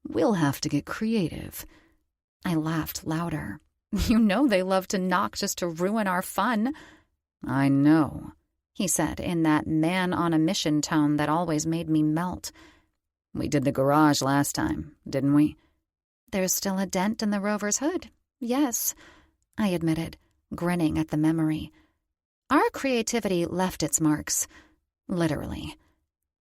we'll have to get creative." I laughed louder. "You know they love to knock just to ruin our fun." "I know," he said in that man-on-a-mission tone that always made me melt. "We did the garage last time, didn't we?" "There's still a dent in the Rover's hood, yes," I admitted, grinning at the memory. Our creativity left its marks, literally.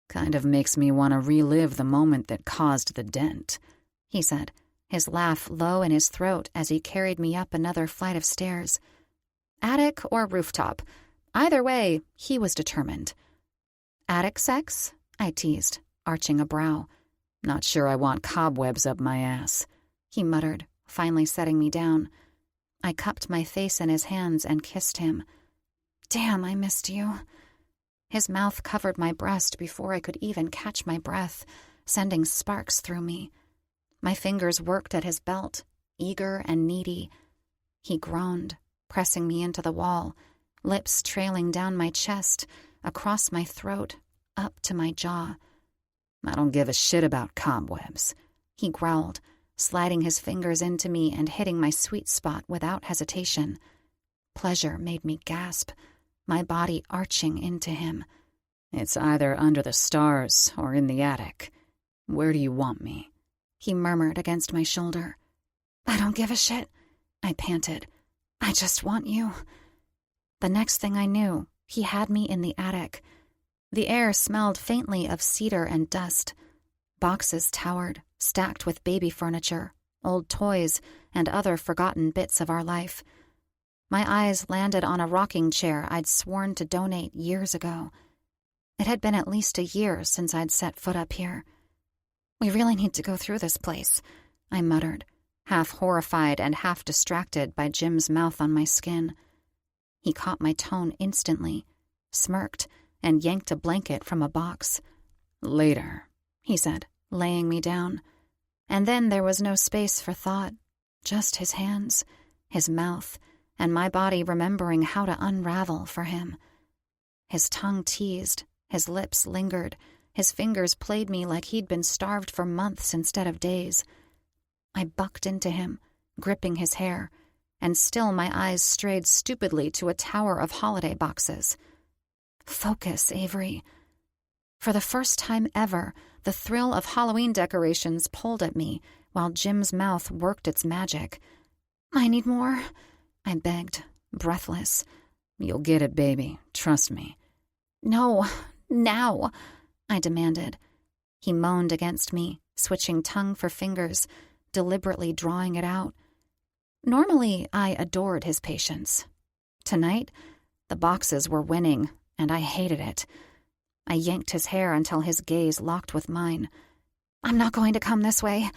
"Kind of makes me want to relive the moment that caused the dent," he said, his laugh low in his throat as he carried me up another flight of stairs. Attic or rooftop, either way, he was determined. "Attic sex?" I teased, arching a brow. "Not sure I want cobwebs up my ass," he muttered, finally setting me down. I cupped my face in his hands and kissed him. "Damn, I missed you." His mouth covered my breast before I could even catch my breath, sending sparks through me. My fingers worked at his belt, eager and needy. He groaned, pressing me into the wall, lips trailing down my chest, across my throat, up to my jaw. "I don't give a shit about cobwebs," he growled, sliding his fingers into me and hitting my sweet spot without hesitation. Pleasure made me gasp, my body arching into him. "It's either under the stars or in the attic. Where do you want me?" he murmured against my shoulder. "I don't give a shit," I panted. "I just want you." The next thing I knew, he had me in the attic. The air smelled faintly of cedar and dust. Boxes towered, stacked with baby furniture, old toys, and other forgotten bits of our life. My eyes landed on a rocking chair I'd sworn to donate years ago. It had been at least a year since I'd set foot up here. "We really need to go through this place," I muttered, half horrified and half distracted by Jim's mouth on my skin. He caught my tone instantly, smirked, and yanked a blanket from a box. "Later," he said, laying me down. And then there was no space for thought, just his hands, his mouth, and my body remembering how to unravel for him. His tongue teased, his lips lingered, his fingers played me like he'd been starved for months instead of days. I bucked into him, gripping his hair, and still my eyes strayed stupidly to a tower of holiday boxes. "Focus, Avery." For the first time ever, the thrill of Halloween decorations pulled at me while Jim's mouth worked its magic. "I need more," I begged, breathless. "You'll get it, baby. Trust me." "No, now," I demanded. He moaned against me, switching tongue for fingers, deliberately drawing it out. Normally, I adored his patience. Tonight, the boxes were winning, and I hated it. I yanked his hair until his gaze locked with mine. "I'm not going to come this way.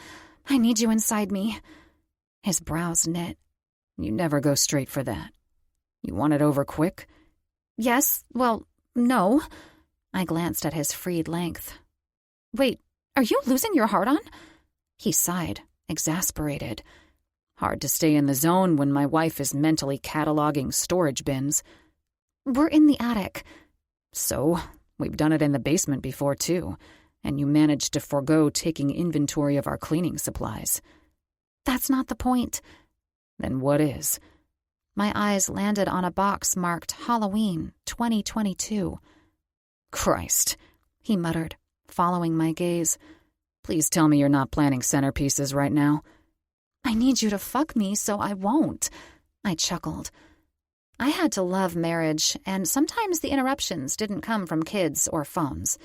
I need you inside me." His brows knit. "You never go straight for that. You want it over quick?" "Yes, well, no." I glanced at his freed length. "Wait, are you losing your heart on?" He sighed, exasperated. "Hard to stay in the zone when my wife is mentally cataloging storage bins." "We're in the attic." "So, we've done it in the basement before, too, and you managed to forego taking inventory of our cleaning supplies." "That's not the point." "Then what is?" My eyes landed on a box marked Halloween 2022. "Christ," he muttered, following my gaze. "Please tell me you're not planning centerpieces right now." "I need you to fuck me so I won't," I chuckled. I had to love marriage, and sometimes the interruptions didn't come from kids or phones.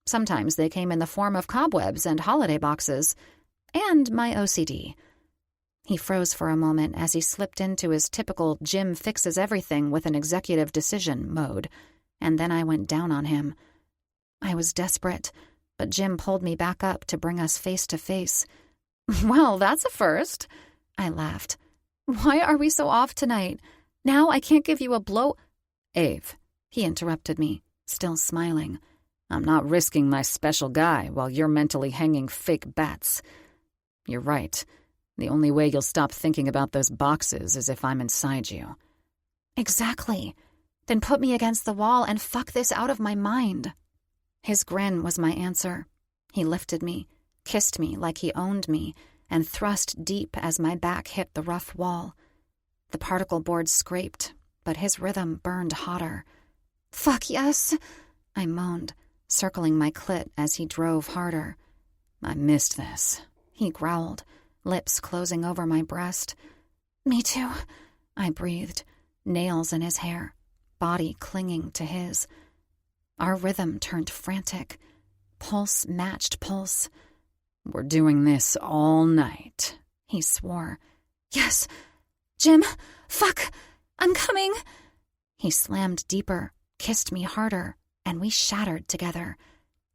Sometimes they came in the form of cobwebs and holiday boxes, and my OCD. He froze for a moment as he slipped into his typical Jim fixes everything with an executive decision mode, and then I went down on him. I was desperate, but Jim pulled me back up to bring us face to face. "Well, that's a first," I laughed. "Why are we so off tonight? Now I can't give you a blow—" "Ave," he interrupted me, still smiling. "I'm not risking my special guy while you're mentally hanging fake bats. You're right. The only way you'll stop thinking about those boxes is if I'm inside you." "Exactly. Then put me against the wall and fuck this out of my mind." His grin was my answer. He lifted me, kissed me like he owned me, and thrust deep as my back hit the rough wall. The particle board scraped, but his rhythm burned hotter. "Fuck yes," I moaned, circling my clit as he drove harder. "I missed this," he growled, lips closing over my breast. "Me too," I breathed, nails in his hair, body clinging to his. Our rhythm turned frantic. Pulse matched pulse. "We're doing this all night," he swore. "Yes. Jim, fuck, I'm coming." He slammed deeper, kissed me harder, and we shattered together.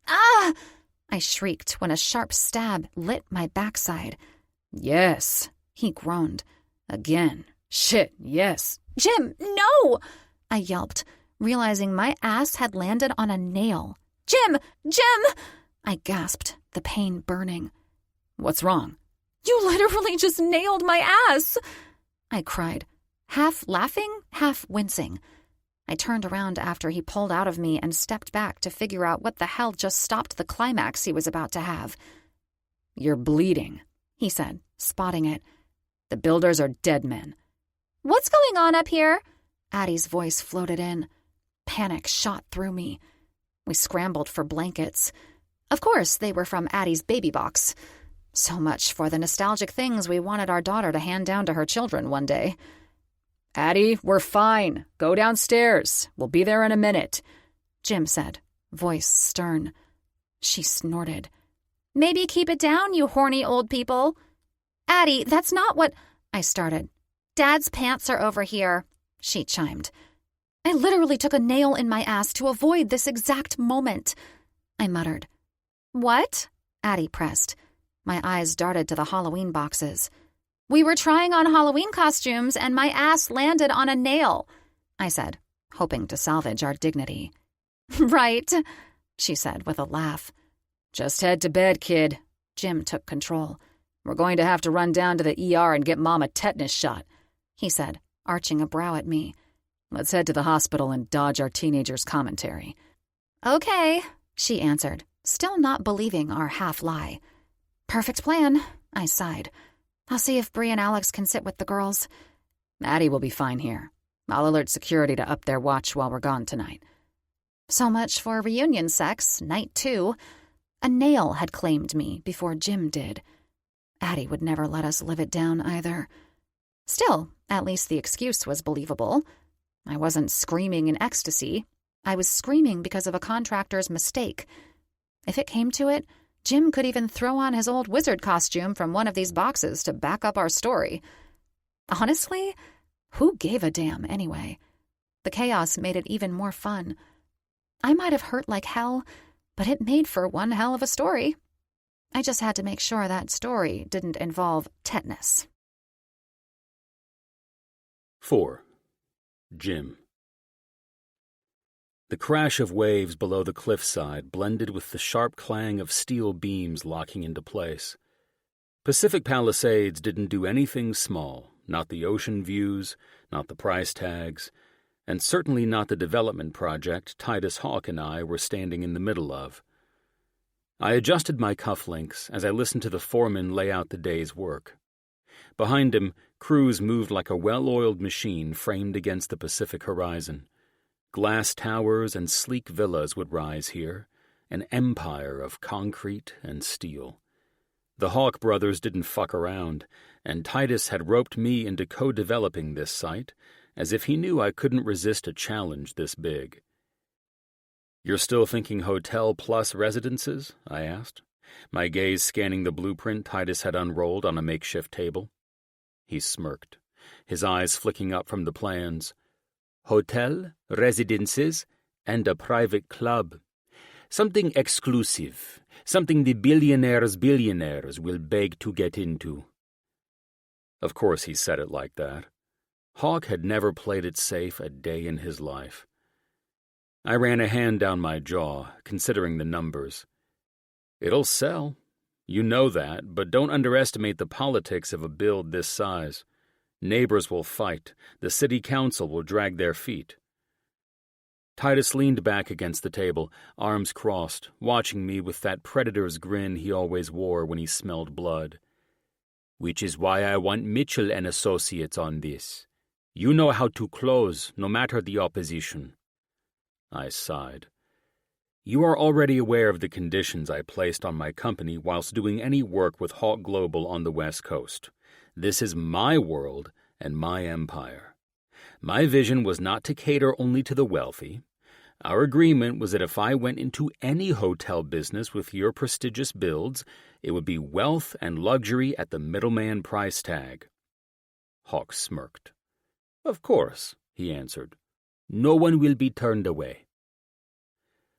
"Ah!" I shrieked when a sharp stab lit my backside. "Yes," he groaned. "Again. Shit, yes." "Jim, no!" I yelped, realizing my ass had landed on a nail. "Jim! Jim!" I gasped, the pain burning. "What's wrong?" "You literally just nailed my ass!" I cried, half laughing, half wincing. I turned around after he pulled out of me and stepped back to figure out what the hell just stopped the climax he was about to have. "You're bleeding," he said, spotting it. "The builders are dead men." "What's going on up here?" Addie's voice floated in. Panic shot through me. We scrambled for blankets. Of course, they were from Addie's baby box. So much for the nostalgic things we wanted our daughter to hand down to her children one day. "Addie, we're fine. Go downstairs. We'll be there in a minute," Jim said, voice stern. She snorted. "Maybe keep it down, you horny old people." "Addie, that's not what—" I started. "Dad's pants are over here," she chimed. "I literally took a nail in my ass to avoid this exact moment," I muttered. "What?" Addie pressed. My eyes darted to the Halloween boxes. "We were trying on Halloween costumes and my ass landed on a nail," I said, hoping to salvage our dignity. "Right," she said with a laugh. "Just head to bed, kid." Jim took control. "We're going to have to run down to the ER and get Mom a tetanus shot," he said, arching a brow at me. "Let's head to the hospital and dodge our teenager's commentary." "Okay," she answered, still not believing our half-lie. "Perfect plan," I sighed. "I'll see if Bree and Alex can sit with the girls." "Addie will be fine here. I'll alert security to up their watch while we're gone tonight." So much for reunion sex, night 2. A nail had claimed me before Jim did. Addie would never let us live it down either. Still, at least the excuse was believable. I wasn't screaming in ecstasy. I was screaming because of a contractor's mistake. If it came to it, Jim could even throw on his old wizard costume from one of these boxes to back up our story. Honestly, who gave a damn anyway? The chaos made it even more fun. I might have hurt like hell, but it made for one hell of a story. I just had to make sure that story didn't involve tetanus. 4. Jim. The crash of waves below the cliffside blended with the sharp clang of steel beams locking into place. Pacific Palisades didn't do anything small, not the ocean views, not the price tags, and certainly not the development project Titus Hawk and I were standing in the middle of. I adjusted my cufflinks as I listened to the foreman lay out the day's work. Behind him, crews moved like a well-oiled machine framed against the Pacific horizon. Glass towers and sleek villas would rise here, an empire of concrete and steel. The Hawk brothers didn't fuck around, and Titus had roped me into co-developing this site, as if he knew I couldn't resist a challenge this big. "You're still thinking hotel plus residences?" I asked, my gaze scanning the blueprint Titus had unrolled on a makeshift table. he smirked, his eyes flicking up from the plans. Hotel, residences, and a private club. Something exclusive, something the billionaires will beg to get into. Of course he said it like that. Hawk had never played it safe a day in his life. I ran a hand down my jaw, considering the numbers. It'll sell. You know that, but don't underestimate the politics of a build this size. Neighbors will fight. The city council will drag their feet. Titus leaned back against the table, arms crossed, watching me with that predator's grin he always wore when he smelled blood. Which is why I want Mitchell and Associates on this. You know how to close, no matter the opposition. I sighed. You are already aware of the conditions I placed on my company whilst doing any work with Hawk Global on the West Coast. This is my world and my empire. My vision was not to cater only to the wealthy. Our agreement was that if I went into any hotel business with your prestigious builds, it would be wealth and luxury at the middleman price tag. Hawk smirked. Of course, he answered. No one will be turned away.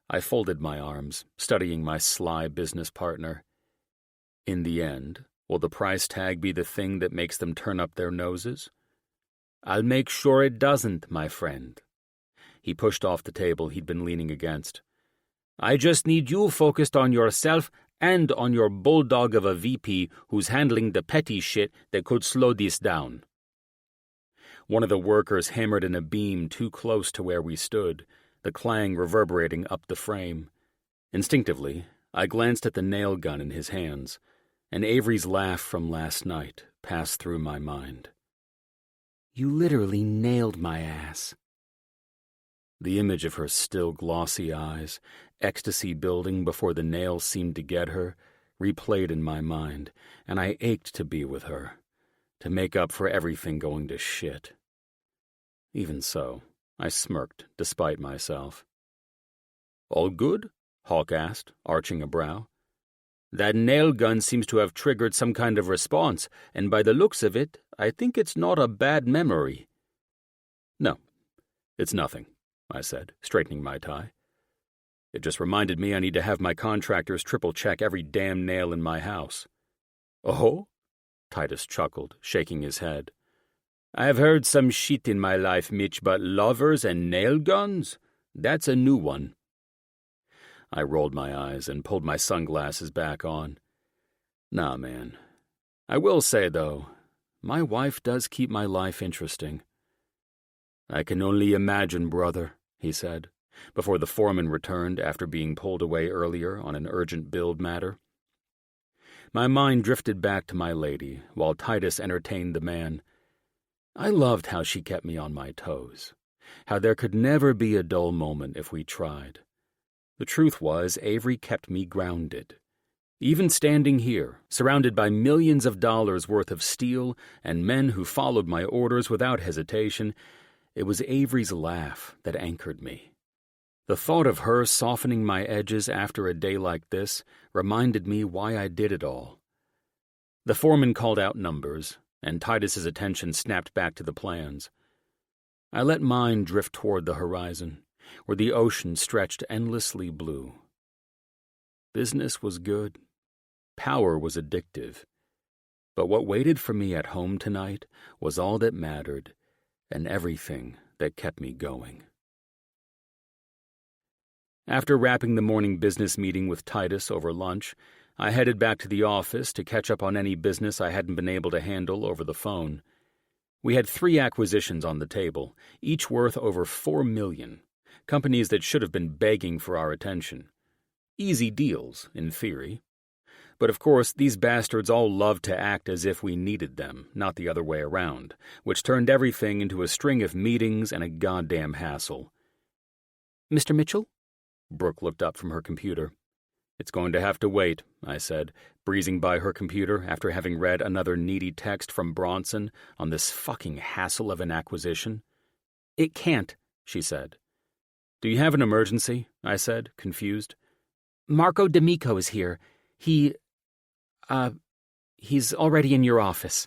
I folded my arms, studying my sly business partner. In the end, will the price tag be the thing that makes them turn up their noses? I'll make sure it doesn't, my friend. He pushed off the table he'd been leaning against. I just need you focused on yourself and on your bulldog of a VP who's handling the petty shit that could slow this down. One of the workers hammered in a beam too close to where we stood, the clang reverberating up the frame. Instinctively, I glanced at the nail gun in his hands, and Avery's laugh from last night passed through my mind. You literally nailed my ass. The image of her still glossy eyes, ecstasy building before the nail seemed to get her, replayed in my mind, and I ached to be with her, to make up for everything going to shit. Even so, I smirked, despite myself. All good? Hawk asked, arching a brow. That nail gun seems to have triggered some kind of response, and by the looks of it, I think it's not a bad memory. No, it's nothing, I said, straightening my tie. It just reminded me I need to have my contractors triple-check every damn nail in my house. Oh? Titus chuckled, shaking his head. I've heard some shit in my life, Mitch, but lovers and nail guns? That's a new one. I rolled my eyes and pulled my sunglasses back on. Nah, man. I will say, though, my wife does keep my life interesting. I can only imagine, brother, he said, before the foreman returned after being pulled away earlier on an urgent build matter. My mind drifted back to my lady, while Titus entertained the man. I loved how she kept me on my toes, how there could never be a dull moment if we tried. The truth was, Avery kept me grounded. Even standing here, surrounded by millions of dollars worth of steel and men who followed my orders without hesitation, it was Avery's laugh that anchored me. The thought of her softening my edges after a day like this reminded me why I did it all. The foreman called out numbers, and Titus's attention snapped back to the plans. I let mine drift toward the horizon, where the ocean stretched endlessly blue. Business was good. Power was addictive. But what waited for me at home tonight was all that mattered, and everything that kept me going. After wrapping the morning business meeting with Titus over lunch, I headed back to the office to catch up on any business I hadn't been able to handle over the phone. We had 3 acquisitions on the table, each worth over $4 million, companies that should have been begging for our attention. Easy deals, in theory. But of course, these bastards all loved to act as if we needed them, not the other way around, which turned everything into a string of meetings and a goddamn hassle. Mr. Mitchell? Brooke looked up from her computer. It's going to have to wait, I said, breezing by her computer after having read another needy text from Bronson on this fucking hassle of an acquisition. It can't, she said. Do you have an emergency? I said, confused. Marco D'Amico is here. He's already in your office.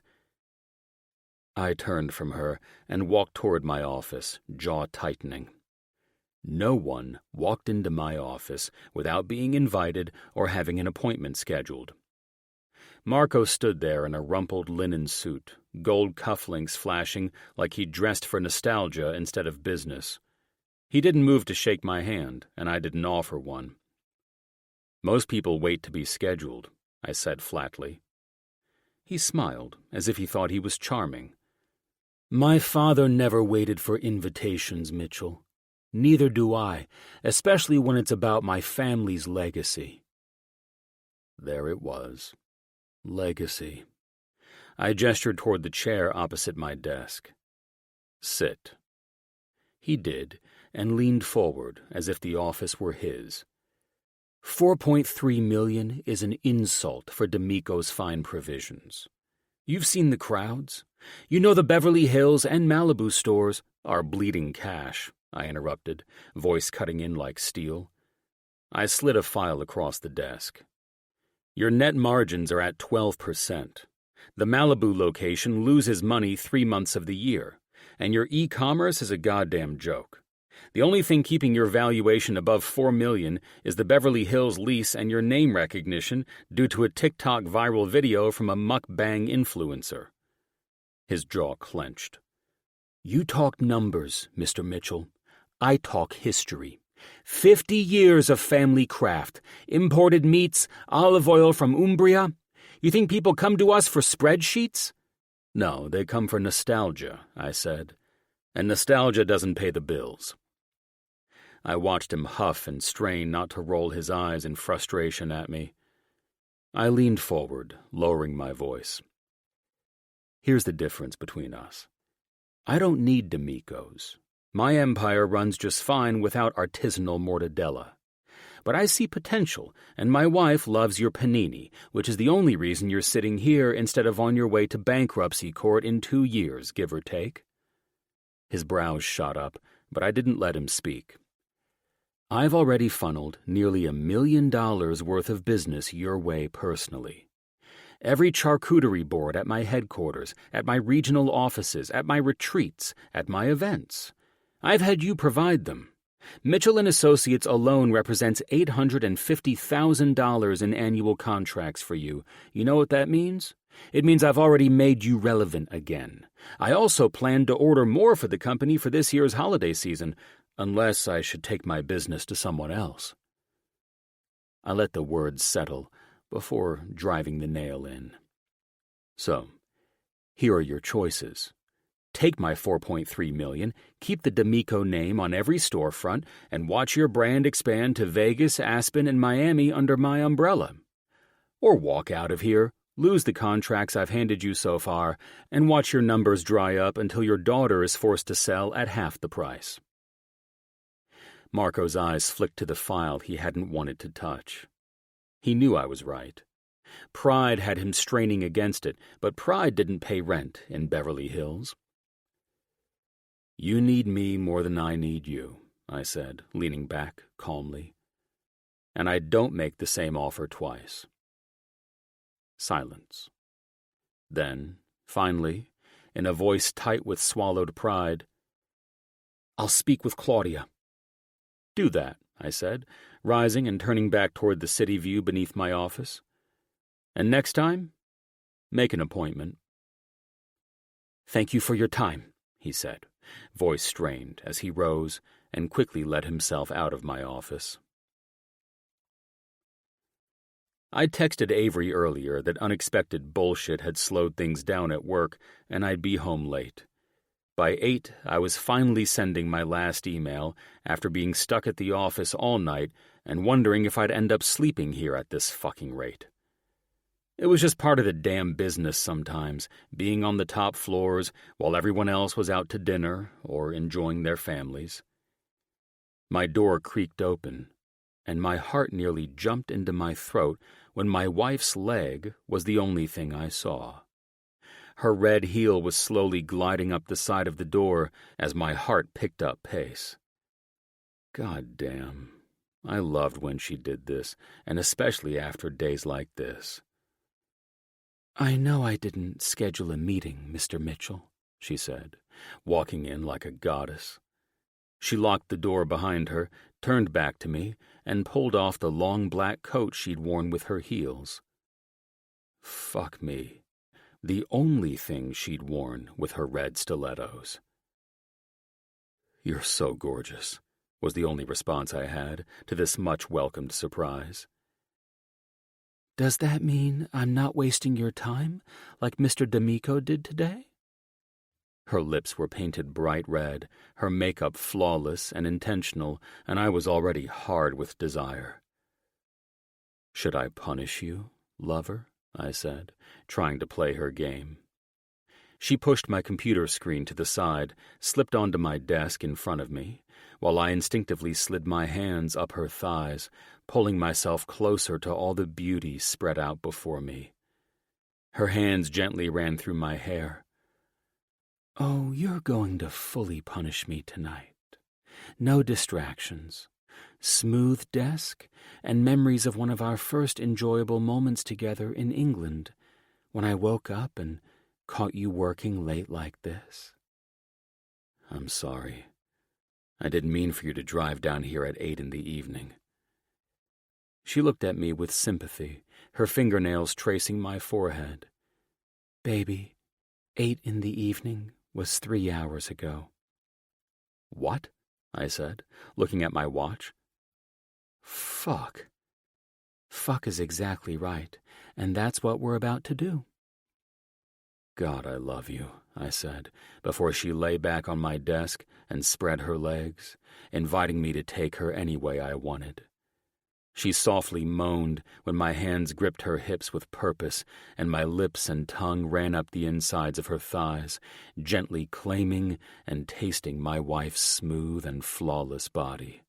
I turned from her and walked toward my office, jaw tightening. No one walked into my office without being invited or having an appointment scheduled. Marco stood there in a rumpled linen suit, gold cufflinks flashing like he'd dressed for nostalgia instead of business. He didn't move to shake my hand, and I didn't offer one. "Most people wait to be scheduled," I said flatly. He smiled, as if he thought he was charming. "My father never waited for invitations, Mitchell. Neither do I, especially when it's about my family's legacy." There it was. Legacy. I gestured toward the chair opposite my desk. "Sit." He did, and leaned forward as if the office were his. $4.3 million is an insult for D'Amico's fine provisions. You've seen the crowds. You know the Beverly Hills and Malibu stores are bleeding cash, I interrupted, voice cutting in like steel. I slid a file across the desk. Your net margins are at 12%. The Malibu location loses money 3 months of the year, and your e-commerce is a goddamn joke. The only thing keeping your valuation above $4 million is the Beverly Hills lease and your name recognition due to a TikTok viral video from a mukbang influencer. His jaw clenched. You talk numbers, Mr. Mitchell. I talk history. 50 years of family craft, imported meats, olive oil from Umbria. You think people come to us for spreadsheets? No, they come for nostalgia, I said. And nostalgia doesn't pay the bills. I watched him huff and strain not to roll his eyes in frustration at me. I leaned forward, lowering my voice. Here's the difference between us. I don't need D'Amico's. My empire runs just fine without artisanal mortadella. But I see potential, and my wife loves your panini, which is the only reason you're sitting here instead of on your way to bankruptcy court in 2 years, give or take. His brows shot up, but I didn't let him speak. I've already funneled nearly $1 million worth of business your way personally. Every charcuterie board at my headquarters, at my regional offices, at my retreats, at my events. I've had you provide them. Mitchell & Associates alone represents $850,000 in annual contracts for you. You know what that means? It means I've already made you relevant again. I also plan to order more for the company for this year's holiday season, unless I should take my business to someone else. I let the words settle before driving the nail in. So, here are your choices. Take my $4.3 million, keep the D'Amico name on every storefront, and watch your brand expand to Vegas, Aspen, and Miami under my umbrella. Or walk out of here, lose the contracts I've handed you so far, and watch your numbers dry up until your daughter is forced to sell at half the price. Marco's eyes flicked to the file he hadn't wanted to touch. He knew I was right. Pride had him straining against it, but pride didn't pay rent in Beverly Hills. You need me more than I need you, I said, leaning back calmly. And I don't make the same offer twice. Silence. Then, finally, in a voice tight with swallowed pride, I'll speak with Claudia. Do that, I said, rising and turning back toward the city view beneath my office. And next time, make an appointment. Thank you for your time, he said, voice strained as he rose and quickly let himself out of my office. I texted Avery earlier that unexpected bullshit had slowed things down at work and I'd be home late. By 8, I was finally sending my last email after being stuck at the office all night and wondering if I'd end up sleeping here at this fucking rate. It was just part of the damn business sometimes, being on the top floors while everyone else was out to dinner or enjoying their families. My door creaked open, and my heart nearly jumped into my throat when my wife's leg was the only thing I saw. Her red heel was slowly gliding up the side of the door as my heart picked up pace. God damn, I loved when she did this, and especially after days like this. I know I didn't schedule a meeting, Mr. Mitchell, she said, walking in like a goddess. She locked the door behind her, turned back to me, and pulled off the long black coat she'd worn with her heels. Fuck me. The only thing she'd worn with her red stilettos. "You're so gorgeous," was the only response I had to this much-welcomed surprise. "Does that mean I'm not wasting your time, like Mr. D'Amico did today?" Her lips were painted bright red, her makeup flawless and intentional, and I was already hard with desire. "Should I punish you, lover?" I said, trying to play her game. She pushed my computer screen to the side, slipped onto my desk in front of me, while I instinctively slid my hands up her thighs, pulling myself closer to all the beauty spread out before me. Her hands gently ran through my hair. "Oh, you're going to fully punish me tonight. No distractions. Smooth desk, and memories of one of our first enjoyable moments together in England, when I woke up and caught you working late like this." "I'm sorry. I didn't mean for you to drive down here at 8 in the evening." She looked at me with sympathy, her fingernails tracing my forehead. "Baby, 8 in the evening was 3 hours ago." "What?" I said, looking at my watch. "Fuck." "Fuck is exactly right, and that's what we're about to do." "God, I love you," I said, before she lay back on my desk and spread her legs, inviting me to take her any way I wanted. She softly moaned when my hands gripped her hips with purpose, and my lips and tongue ran up the insides of her thighs, gently claiming and tasting my wife's smooth and flawless body.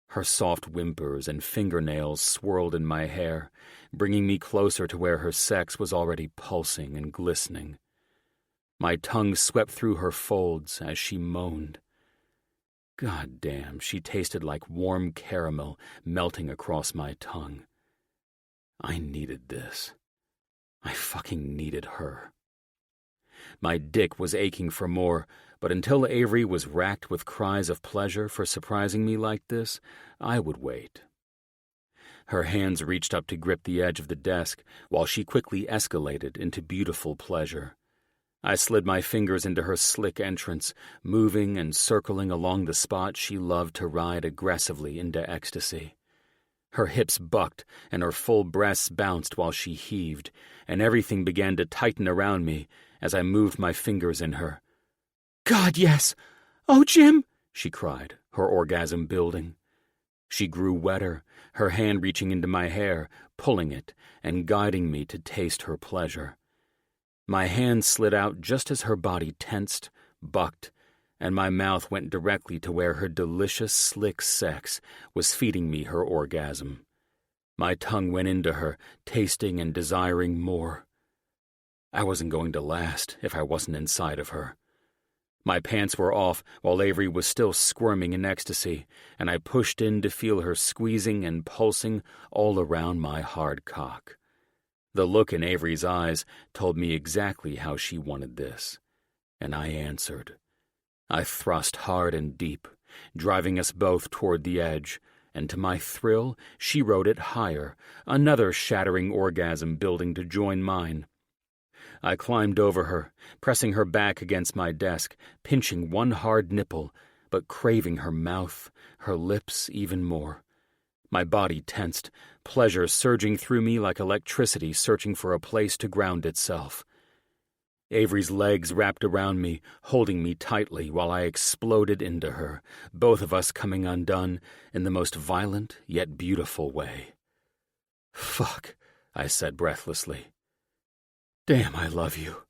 Her soft whimpers and fingernails swirled in my hair, bringing me closer to where her sex was already pulsing and glistening. My tongue swept through her folds as she moaned. God damn, she tasted like warm caramel melting across my tongue. I needed this. I fucking needed her. My dick was aching for more, but until Avery was racked with cries of pleasure for surprising me like this, I would wait. Her hands reached up to grip the edge of the desk, while she quickly escalated into beautiful pleasure. I slid my fingers into her slick entrance, moving and circling along the spot she loved to ride aggressively into ecstasy. Her hips bucked and her full breasts bounced while she heaved, and everything began to tighten around me as I moved my fingers in her. "God, yes! Oh, Jim!" she cried, her orgasm building. She grew wetter, her hand reaching into my hair, pulling it, and guiding me to taste her pleasure. My hand slid out just as her body tensed, bucked, and my mouth went directly to where her delicious, slick sex was feeding me her orgasm. My tongue went into her, tasting and desiring more. I wasn't going to last if I wasn't inside of her. My pants were off while Avery was still squirming in ecstasy, and I pushed in to feel her squeezing and pulsing all around my hard cock. The look in Avery's eyes told me exactly how she wanted this, and I answered. I thrust hard and deep, driving us both toward the edge, and to my thrill, she rode it higher, another shattering orgasm building to join mine. I climbed over her, pressing her back against my desk, pinching one hard nipple, but craving her mouth, her lips even more. My body tensed, pleasure surging through me like electricity searching for a place to ground itself. Avery's legs wrapped around me, holding me tightly while I exploded into her, both of us coming undone in the most violent yet beautiful way. "Fuck," I said breathlessly. "Damn, I love you."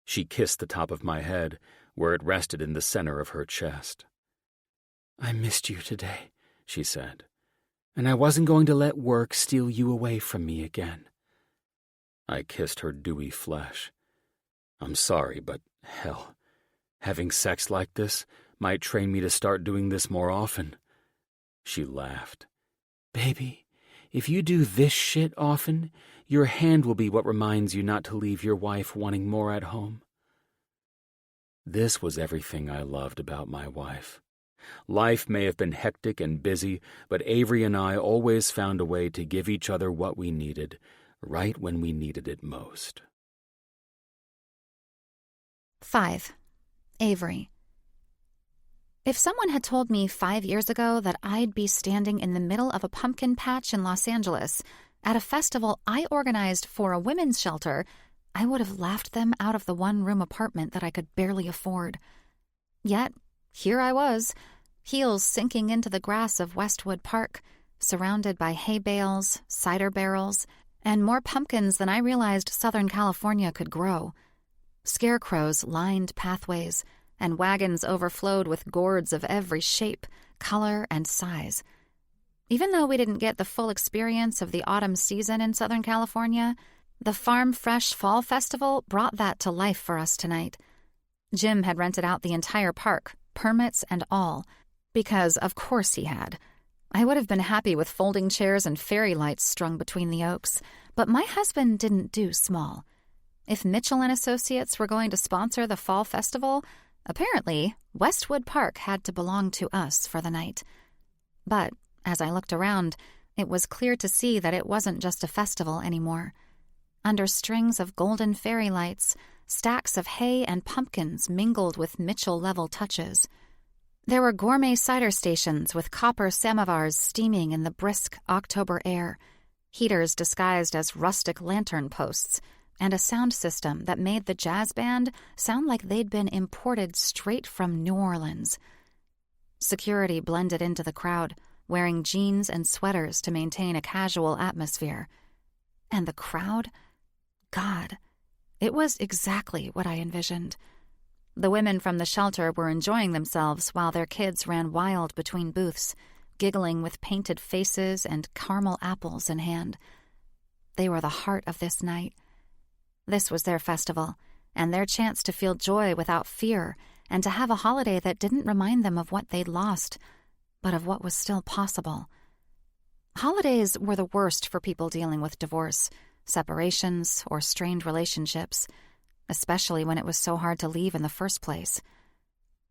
She kissed the top of my head, where it rested in the center of her chest. "I missed you today," she said, "and I wasn't going to let work steal you away from me again." I kissed her dewy flesh. "I'm sorry, but hell, having sex like this might train me to start doing this more often." She laughed. "Baby, if you do this shit often, your hand will be what reminds you not to leave your wife wanting more at home." This was everything I loved about my wife. Life may have been hectic and busy, but Avery and I always found a way to give each other what we needed, right when we needed it most. 5. Avery. If someone had told me 5 years ago that I'd be standing in the middle of a pumpkin patch in Los Angeles at a festival I organized for a women's shelter, I would have laughed them out of the one-room apartment that I could barely afford. Yet, here I was, heels sinking into the grass of Westwood Park, surrounded by hay bales, cider barrels, and more pumpkins than I realized Southern California could grow. Scarecrows lined pathways, and wagons overflowed with gourds of every shape, color, and size. Even though we didn't get the full experience of the autumn season in Southern California, the Farm Fresh Fall Festival brought that to life for us tonight. Jim had rented out the entire park, permits and all, because of course he had. I would have been happy with folding chairs and fairy lights strung between the oaks, but my husband didn't do small. If Mitchell and Associates were going to sponsor the fall festival, apparently Westwood Park had to belong to us for the night. But as I looked around, it was clear to see that it wasn't just a festival anymore. Under strings of golden fairy lights, stacks of hay and pumpkins mingled with Mitchell-level touches. There were gourmet cider stations with copper samovars steaming in the brisk October air, heaters disguised as rustic lantern posts, and a sound system that made the jazz band sound like they'd been imported straight from New Orleans. Security blended into the crowd, wearing jeans and sweaters to maintain a casual atmosphere. And the crowd? God, it was exactly what I envisioned. The women from the shelter were enjoying themselves while their kids ran wild between booths, giggling with painted faces and caramel apples in hand. They were the heart of this night. This was their festival, and their chance to feel joy without fear and to have a holiday that didn't remind them of what they'd lost, but of what was still possible. Holidays were the worst for people dealing with divorce, separations, or strained relationships, especially when it was so hard to leave in the first place.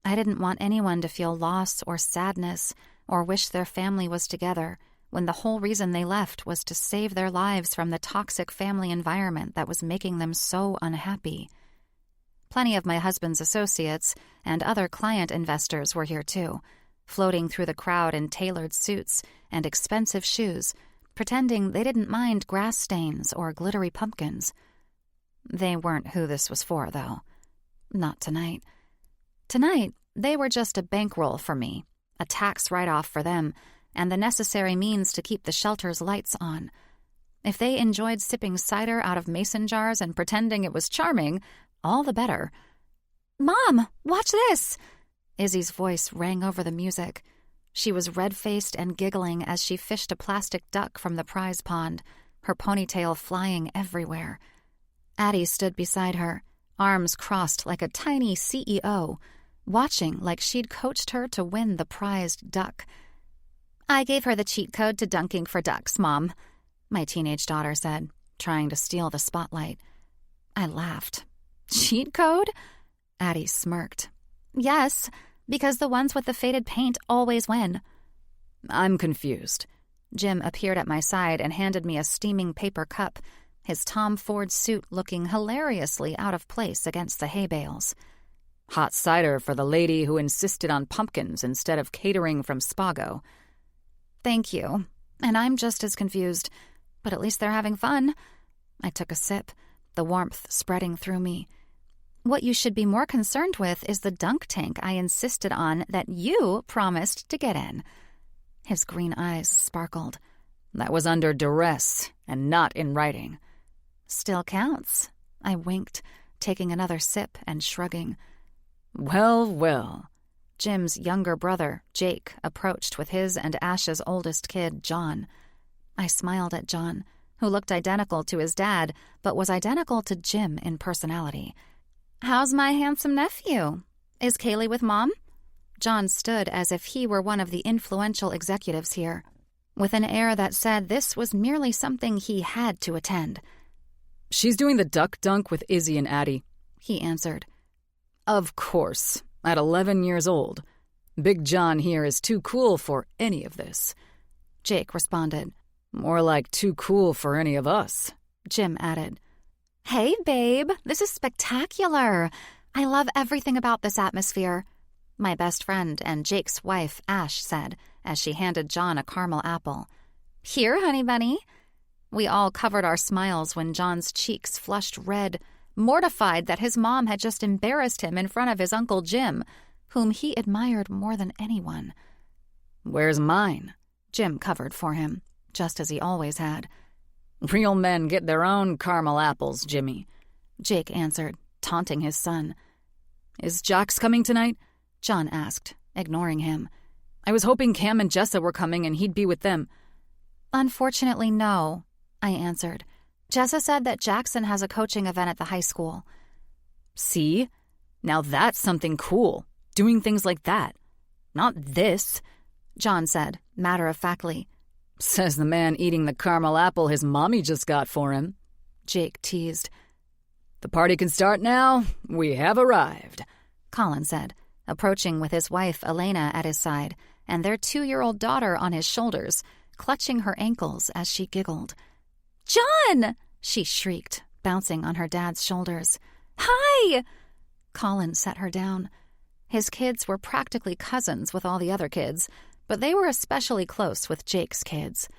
I didn't want anyone to feel loss or sadness or wish their family was together when the whole reason they left was to save their lives from the toxic family environment that was making them so unhappy. Plenty of my husband's associates and other client investors were here too, floating through the crowd in tailored suits and expensive shoes, pretending they didn't mind grass stains or glittery pumpkins. They weren't who this was for, though. Not tonight. Tonight, they were just a bankroll for me, a tax write-off for them, and the necessary means to keep the shelter's lights on. If they enjoyed sipping cider out of mason jars and pretending it was charming, all the better. "Mom, watch this!" Izzy's voice rang over the music. She was red-faced and giggling as she fished a plastic duck from the prize pond, her ponytail flying everywhere. Addie stood beside her, arms crossed like a tiny CEO, watching like she'd coached her to win the prized duck. "I gave her the cheat code to dunking for ducks, Mom," my teenage daughter said, trying to steal the spotlight. I laughed. "Cheat code?" Addie smirked. "Yes, because the ones with the faded paint always win." "I'm confused." Jim appeared at my side and handed me a steaming paper cup, his Tom Ford suit looking hilariously out of place against the hay bales. "Hot cider for the lady who insisted on pumpkins instead of catering from Spago." "Thank you. And I'm just as confused, but at least they're having fun." I took a sip, the warmth spreading through me. "What you should be more concerned with is the dunk tank I insisted on that you promised to get in." His green eyes sparkled. "That was under duress and not in writing." "Still counts." I winked, taking another sip and shrugging. Well, well. Jim's younger brother, Jake, approached with his and Ash's oldest kid, John. I smiled at John, who looked identical to his dad, but was identical to Jim in personality. "How's my handsome nephew? Is Kaylee with Mom?" John stood as if he were one of the influential executives here, with an air that said this was merely something he had to attend. "She's doing the duck dunk with Izzy and Addie," he answered. Of course, at 11 years old. Big John here is too cool for any of this. Jake responded. More like too cool for any of us, Jim added. Hey, babe, this is spectacular. I love everything about this atmosphere, my best friend and Jake's wife, Ash, said as she handed John a caramel apple. Here, honey bunny. We all covered our smiles when John's cheeks flushed red, mortified that his mom had just embarrassed him in front of his Uncle Jim, whom he admired more than anyone. Where's mine? Jim covered for him, just as he always had. Real men get their own caramel apples, Jimmy, Jake answered, taunting his son. Is Jax coming tonight? John asked, ignoring him. I was hoping Cam and Jessa were coming and he'd be with them. Unfortunately, no, I answered. Jessa said that Jackson has a coaching event at the high school. See? Now that's something cool, doing things like that. Not this, John said, matter-of-factly. Says the man eating the caramel apple his mommy just got for him, Jake teased. The party can start now. We have arrived, Colin said, approaching with his wife Elena at his side and their 2-year-old daughter on his shoulders, clutching her ankles as she giggled. John! She shrieked, bouncing on her dad's shoulders. Hi! Colin set her down. His kids were practically cousins with all the other kids, but they were especially close with Jake's kids.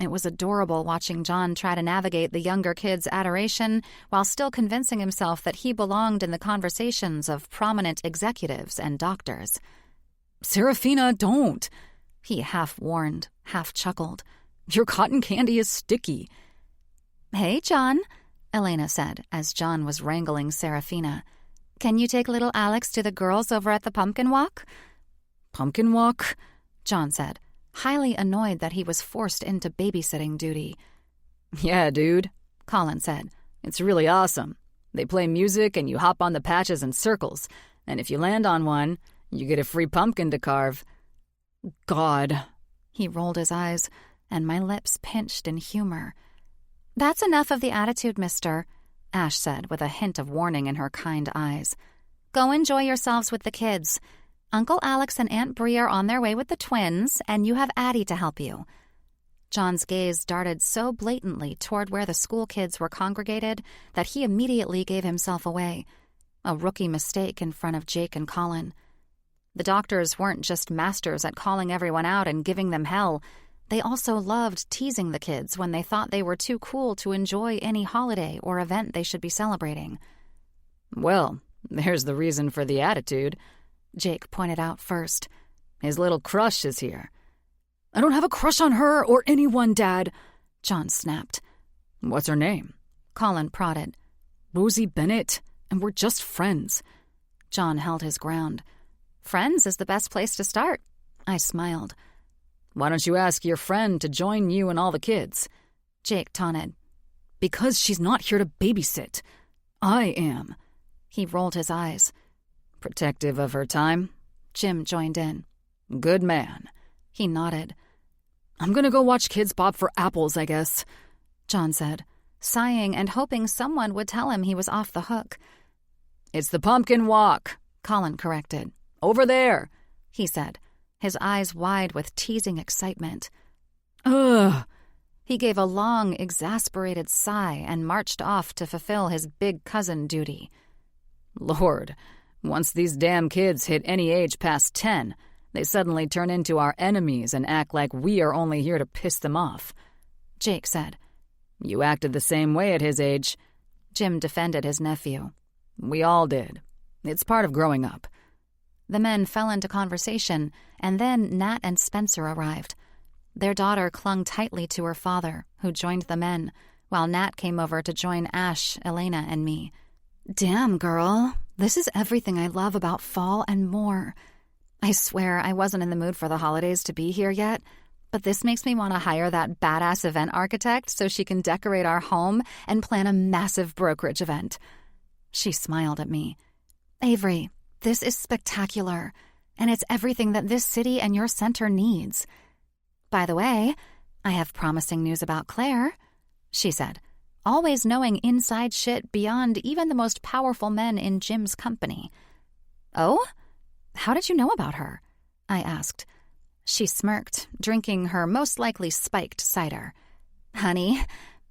It was adorable watching John try to navigate the younger kids' adoration while still convincing himself that he belonged in the conversations of prominent executives and doctors. Serafina, don't, he half warned, half chuckled. Your cotton candy is sticky. Hey, John, Elena said as John was wrangling Serafina. Can you take little Alex to the girls over at the pumpkin walk? Pumpkin walk? John said, highly annoyed that he was forced into babysitting duty. Yeah, dude, Colin said. It's really awesome. They play music and you hop on the patches in circles, and if you land on one, you get a free pumpkin to carve. God. He rolled his eyes, and my lips pinched in humor. That's enough of the attitude, mister, Ash said with a hint of warning in her kind eyes. Go enjoy yourselves with the kids. Uncle Alex and Aunt Bree are on their way with the twins, and you have Addie to help you. John's gaze darted so blatantly toward where the school kids were congregated that he immediately gave himself away, a rookie mistake in front of Jake and Colin. The doctors weren't just masters at calling everyone out and giving them hell. They also loved teasing the kids when they thought they were too cool to enjoy any holiday or event they should be celebrating. Well, there's the reason for the attitude, Jake pointed out first. His little crush is here. I don't have a crush on her or anyone, Dad, John snapped. What's her name? Colin prodded. Rosie Bennett, and we're just friends. John held his ground. Friends is the best place to start, I smiled. Why don't you ask your friend to join you and all the kids? Jake taunted. Because she's not here to babysit. I am. He rolled his eyes. Protective of her time? Jim joined in. Good man. He nodded. I'm gonna go watch Kids Pop for apples, I guess, John said, sighing and hoping someone would tell him he was off the hook. It's the pumpkin walk, Colin corrected. Over there, he said, his eyes wide with teasing excitement. Ugh. He gave a long, exasperated sigh and marched off to fulfill his big cousin duty. Lord, once these damn kids hit any age past 10, they suddenly turn into our enemies and act like we are only here to piss them off, Jake said. You acted the same way at his age. Jim defended his nephew. We all did. It's part of growing up. The men fell into conversation, and then Nat and Spencer arrived. Their daughter clung tightly to her father, who joined the men, while Nat came over to join Ash, Elena, and me. Damn, girl. This is everything I love about fall and more. I swear I wasn't in the mood for the holidays to be here yet, but this makes me want to hire that badass event architect so she can decorate our home and plan a massive brokerage event. She smiled at me. Avery, this is spectacular, and it's everything that this city and your center needs. By the way, I have promising news about Claire, she said, always knowing inside shit beyond even the most powerful men in Jim's company. Oh? How did you know about her? I asked. She smirked, drinking her most likely spiked cider. Honey,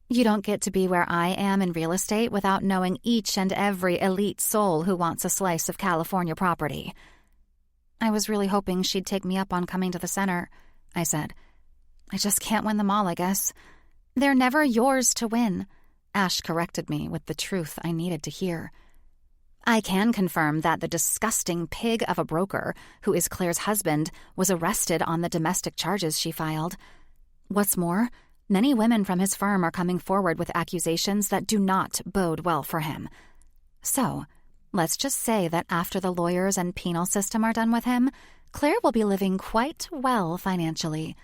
you don't get to be where I am in real estate without knowing each and every elite soul who wants a slice of California property. I was really hoping she'd take me up on coming to the center, I said. I just can't win them all, I guess. They're never yours to win, Ash corrected me with the truth I needed to hear. I can confirm that the disgusting pig of a broker, who is Claire's husband, was arrested on the domestic charges she filed. What's more, many women from his firm are coming forward with accusations that do not bode well for him. So, let's just say that after the lawyers and penal system are done with him, Claire will be living quite well financially.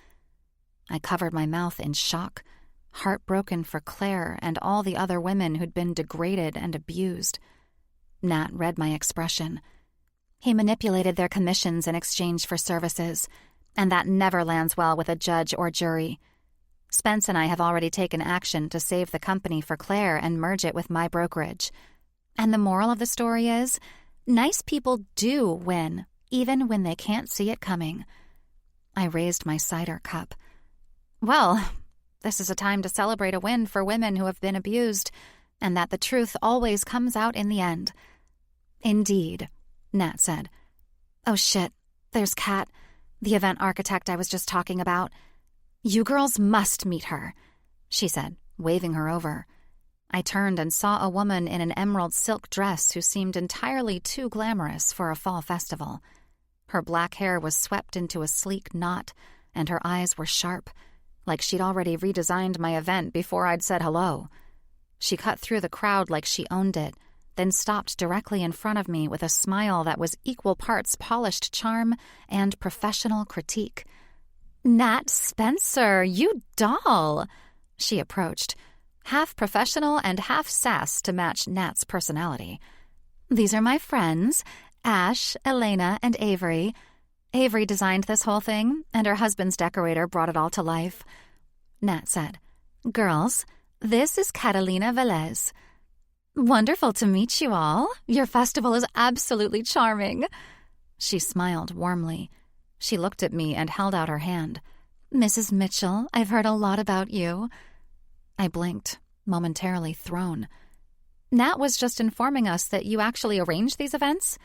I covered my mouth in shock, heartbroken for Claire and all the other women who'd been degraded and abused. Nat read my expression. He manipulated their commissions in exchange for services, and that never lands well with a judge or jury. Spence and I have already taken action to save the company for Claire and merge it with my brokerage. And the moral of the story is, nice people do win, even when they can't see it coming. I raised my cider cup. Well, this is a time to celebrate a win for women who have been abused, and that the truth always comes out in the end. Indeed, Nat said. Oh shit, there's Kat, the event architect I was just talking about. You girls must meet her, she said, waving her over. I turned and saw a woman in an emerald silk dress who seemed entirely too glamorous for a fall festival. Her black hair was swept into a sleek knot, and her eyes were sharp, like she'd already redesigned my event before I'd said hello. She cut through the crowd like she owned it, then stopped directly in front of me with a smile that was equal parts polished charm and professional critique. Nat Spencer, you doll! She approached, half professional and half sass to match Nat's personality. These are my friends, Ash, Elena, and Avery. Avery designed this whole thing, and her husband's decorator brought it all to life. Nat said, Girls, this is Catalina Velez. Wonderful to meet you all. Your festival is absolutely charming. She smiled warmly. She looked at me and held out her hand. Mrs. Mitchell, I've heard a lot about you. I blinked, momentarily thrown. Nat was just informing us that you actually arrange these events?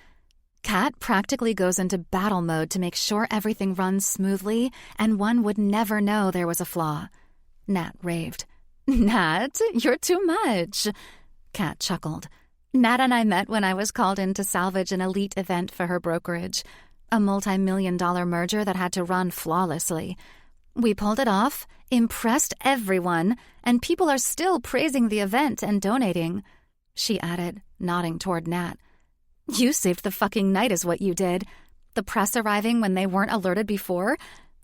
Kat practically goes into battle mode to make sure everything runs smoothly, and one would never know there was a flaw. Nat raved. Nat, you're too much. Kat chuckled. Nat and I met when I was called in to salvage an elite event for her brokerage, a multi-million-dollar merger that had to run flawlessly. We pulled it off, impressed everyone, and people are still praising the event and donating, she added, nodding toward Nat. You saved the fucking night is what you did. The press arriving when they weren't alerted before.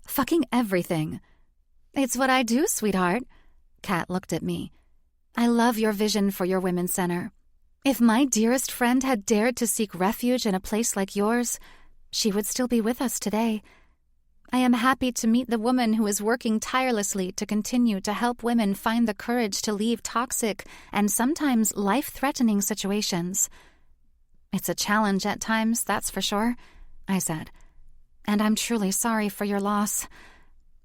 Fucking everything. It's what I do, sweetheart. Kat looked at me. I love your vision for your women's center. If my dearest friend had dared to seek refuge in a place like yours, she would still be with us today. I am happy to meet the woman who is working tirelessly to continue to help women find the courage to leave toxic and sometimes life-threatening situations. It's a challenge at times, that's for sure, I said. And I'm truly sorry for your loss.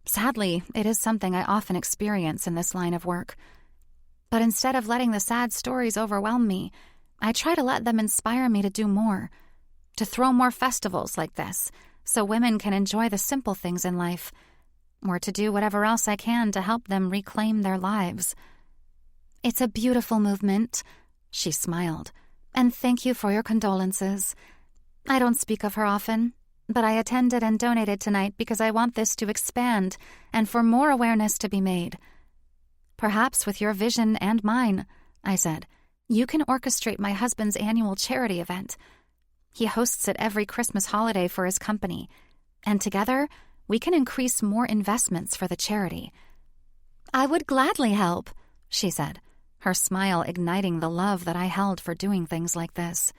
Sadly, it is something I often experience in this line of work. But instead of letting the sad stories overwhelm me, I try to let them inspire me to do more, to throw more festivals like this, so women can enjoy the simple things in life, or to do whatever else I can to help them reclaim their lives. It's a beautiful movement, she smiled, and thank you for your condolences. I don't speak of her often, but I attended and donated tonight because I want this to expand and for more awareness to be made. Perhaps with your vision and mine, I said, you can orchestrate my husband's annual charity event. He hosts it every Christmas holiday for his company, and together we can increase more investments for the charity. I would gladly help, she said, her smile igniting the love that I held for doing things like this.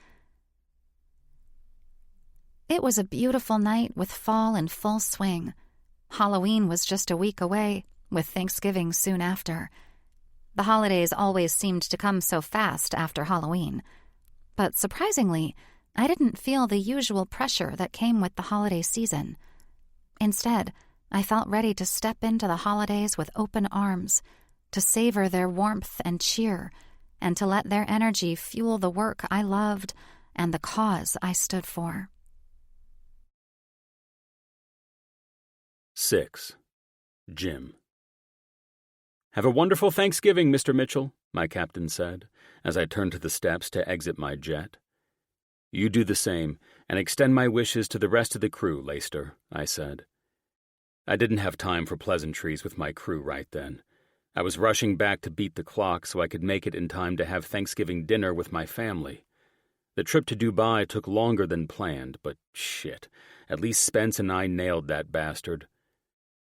It was a beautiful night with fall in full swing. Halloween was just a week away, with Thanksgiving soon after. The holidays always seemed to come so fast after Halloween. But surprisingly, I didn't feel the usual pressure that came with the holiday season. Instead, I felt ready to step into the holidays with open arms, to savor their warmth and cheer, and to let their energy fuel the work I loved and the cause I stood for. 6. Jim. "Have a wonderful Thanksgiving, Mr. Mitchell," my captain said, as I turned to the steps to exit my jet. "You do the same, and extend my wishes to the rest of the crew, Laister," I said. I didn't have time for pleasantries with my crew right then. I was rushing back to beat the clock so I could make it in time to have Thanksgiving dinner with my family. The trip to Dubai took longer than planned, but shit, at least Spence and I nailed that bastard.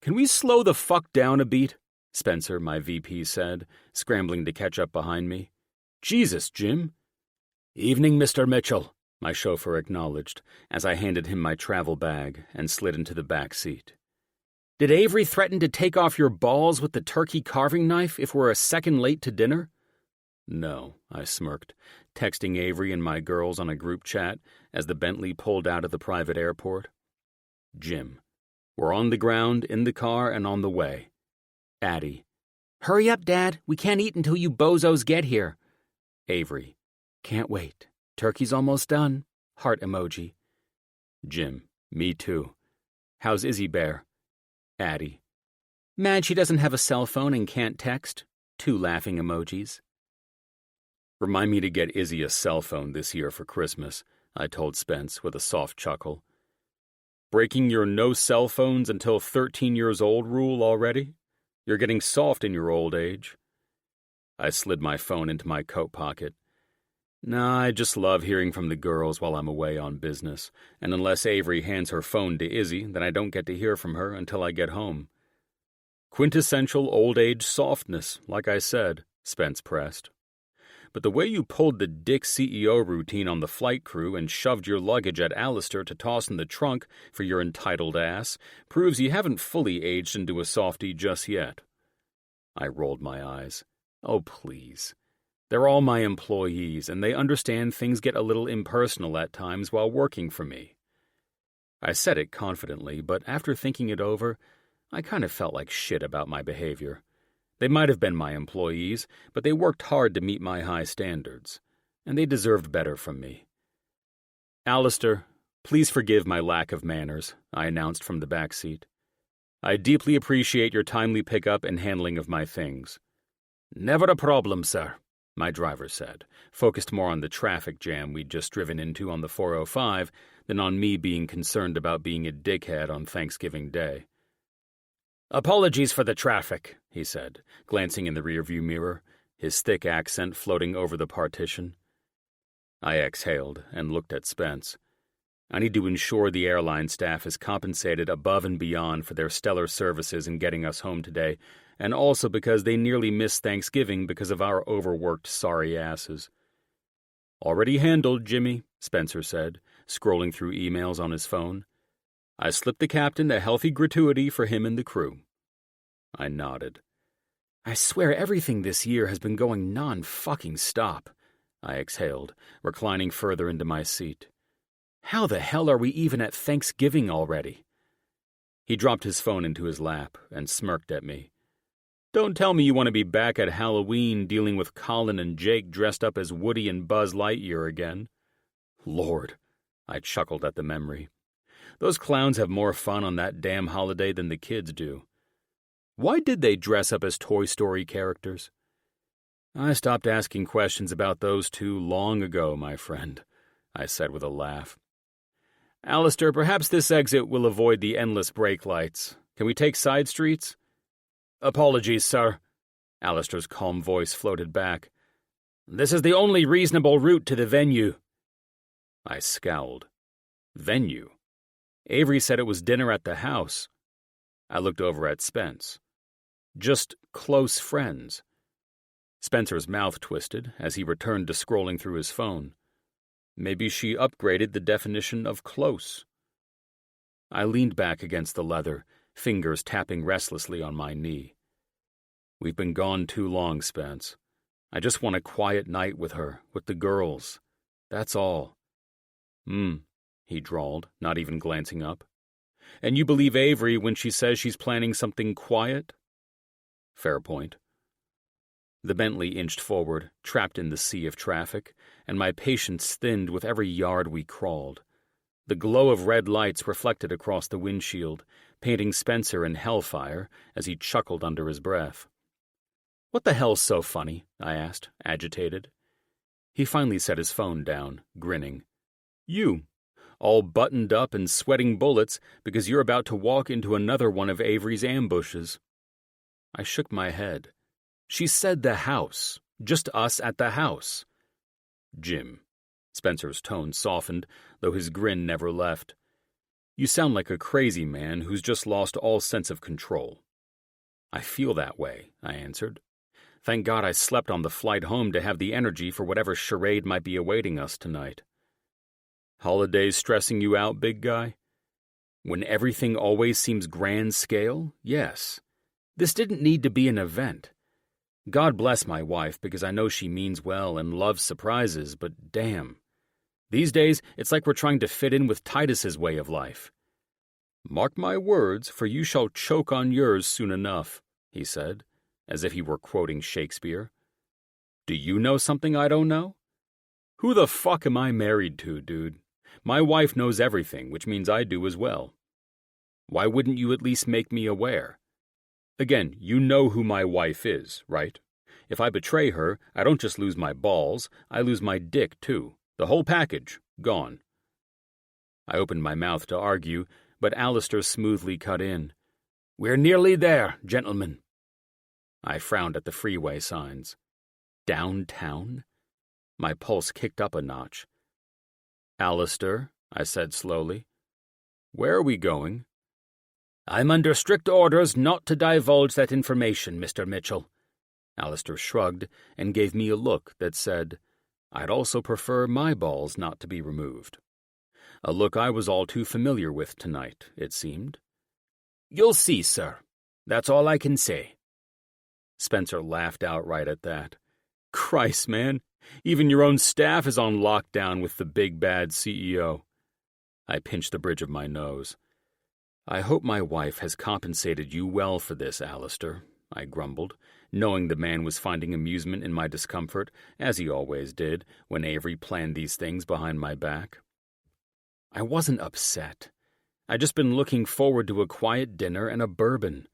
"Can we slow the fuck down a beat?" Spencer, my VP, said, scrambling to catch up behind me. "Jesus, Jim." "Evening, Mr. Mitchell," my chauffeur acknowledged, as I handed him my travel bag and slid into the back seat. "Did Avery threaten to take off your balls with the turkey carving knife if we're a second late to dinner?" "No," I smirked, texting Avery and my girls on a group chat as the Bentley pulled out of the private airport. "Jim, we're on the ground, in the car, and on the way." Addie, "Hurry up, Dad. We can't eat until you bozos get here." Avery, "Can't wait. Turkey's almost done." Heart emoji. Jim, "Me too. How's Izzy Bear?" Addie, "Mad she doesn't have a cell phone and can't text." 2 laughing emojis. "Remind me to get Izzy a cell phone this year for Christmas," I told Spence with a soft chuckle. "Breaking your no cell phones until 13 years old rule already? You're getting soft in your old age." I slid my phone into my coat pocket. Nah, I just love hearing from the girls while I'm away on business, and unless Avery hands her phone to Izzy, then I don't get to hear from her until I get home. "Quintessential old-age softness, like I said," Spence pressed. "But the way you pulled the dick CEO routine on the flight crew and shoved your luggage at Alistair to toss in the trunk for your entitled ass proves you haven't fully aged into a softie just yet." I rolled my eyes. "Oh, please. They're all my employees, and they understand things get a little impersonal at times while working for me." I said it confidently, but after thinking it over, I kind of felt like shit about my behavior. They might have been my employees, but they worked hard to meet my high standards, and they deserved better from me. "Alistair, please forgive my lack of manners," I announced from the back seat. "I deeply appreciate your timely pickup and handling of my things." "Never a problem, sir," my driver said, focused more on the traffic jam we'd just driven into on the 405 than on me being concerned about being a dickhead on Thanksgiving Day. "Apologies for the traffic," he said, glancing in the rearview mirror, his thick accent floating over the partition. I exhaled and looked at Spence. I need to ensure the airline staff is compensated above and beyond for their stellar services in getting us home today, and also because they nearly missed Thanksgiving because of our overworked sorry asses. "Already handled, Jimmy," Spencer said, scrolling through emails on his phone. "I slipped the captain a healthy gratuity for him and the crew." I nodded. "I swear everything this year has been going non-fucking stop," I exhaled, reclining further into my seat. "How the hell are we even at Thanksgiving already?" He dropped his phone into his lap and smirked at me. "Don't tell me you want to be back at Halloween dealing with Colin and Jake dressed up as Woody and Buzz Lightyear again." Lord, I chuckled at the memory. Those clowns have more fun on that damn holiday than the kids do. Why did they dress up as Toy Story characters? I stopped asking questions about those two long ago, my friend, I said with a laugh. "Alistair, perhaps this exit will avoid the endless brake lights. Can we take side streets?" "Apologies, sir," Alistair's calm voice floated back. "This is the only reasonable route to the venue." I scowled. Venue? Avery said it was dinner at the house. I looked over at Spence. Just close friends. Spencer's mouth twisted as he returned to scrolling through his phone. Maybe she upgraded the definition of close. I leaned back against the leather, fingers tapping restlessly on my knee. We've been gone too long, Spence. I just want a quiet night with her, with the girls. That's all. He drawled, not even glancing up. And you believe Avery when she says she's planning something quiet? Fair point. The Bentley inched forward, trapped in the sea of traffic, and my patience thinned with every yard we crawled. The glow of red lights reflected across the windshield, painting Spencer in hellfire as he chuckled under his breath. "What the hell's so funny?" I asked, agitated. He finally set his phone down, grinning. "You, all buttoned up and sweating bullets because you're about to walk into another one of Avery's ambushes." I shook my head. "She said the house. Just us at the house." "Jim." Spencer's tone softened, though his grin never left. "You sound like a crazy man who's just lost all sense of control." "I feel that way," I answered. "Thank God I slept on the flight home to have the energy for whatever charade might be awaiting us tonight." "Holidays stressing you out, big guy?" "When everything always seems grand scale, yes. This didn't need to be an event. God bless my wife, because I know she means well and loves surprises, but damn. These days, it's like we're trying to fit in with Titus's way of life." "Mark my words, for you shall choke on yours soon enough," he said, as if he were quoting Shakespeare. "Do you know something I don't know? Who the fuck am I married to, dude? My wife knows everything, which means I do as well. Why wouldn't you at least make me aware? Again, you know who my wife is, right? If I betray her, I don't just lose my balls, I lose my dick too. The whole package, gone." I opened my mouth to argue, but Alistair smoothly cut in. "We're nearly there, gentlemen." I frowned at the freeway signs. Downtown? My pulse kicked up a notch. "Alistair," I said slowly, "where are we going?" "I'm under strict orders not to divulge that information, Mr. Mitchell." Alistair shrugged and gave me a look that said, "I'd also prefer my balls not to be removed." A look I was all too familiar with tonight, it seemed. "You'll see, sir. That's all I can say." Spencer laughed outright at that. "Christ, man, even your own staff is on lockdown with the big bad CEO." I pinched the bridge of my nose. "I hope my wife has compensated you well for this, Alistair," I grumbled, knowing the man was finding amusement in my discomfort, as he always did when Avery planned these things behind my back. I wasn't upset. I'd just been looking forward to a quiet dinner and a bourbon.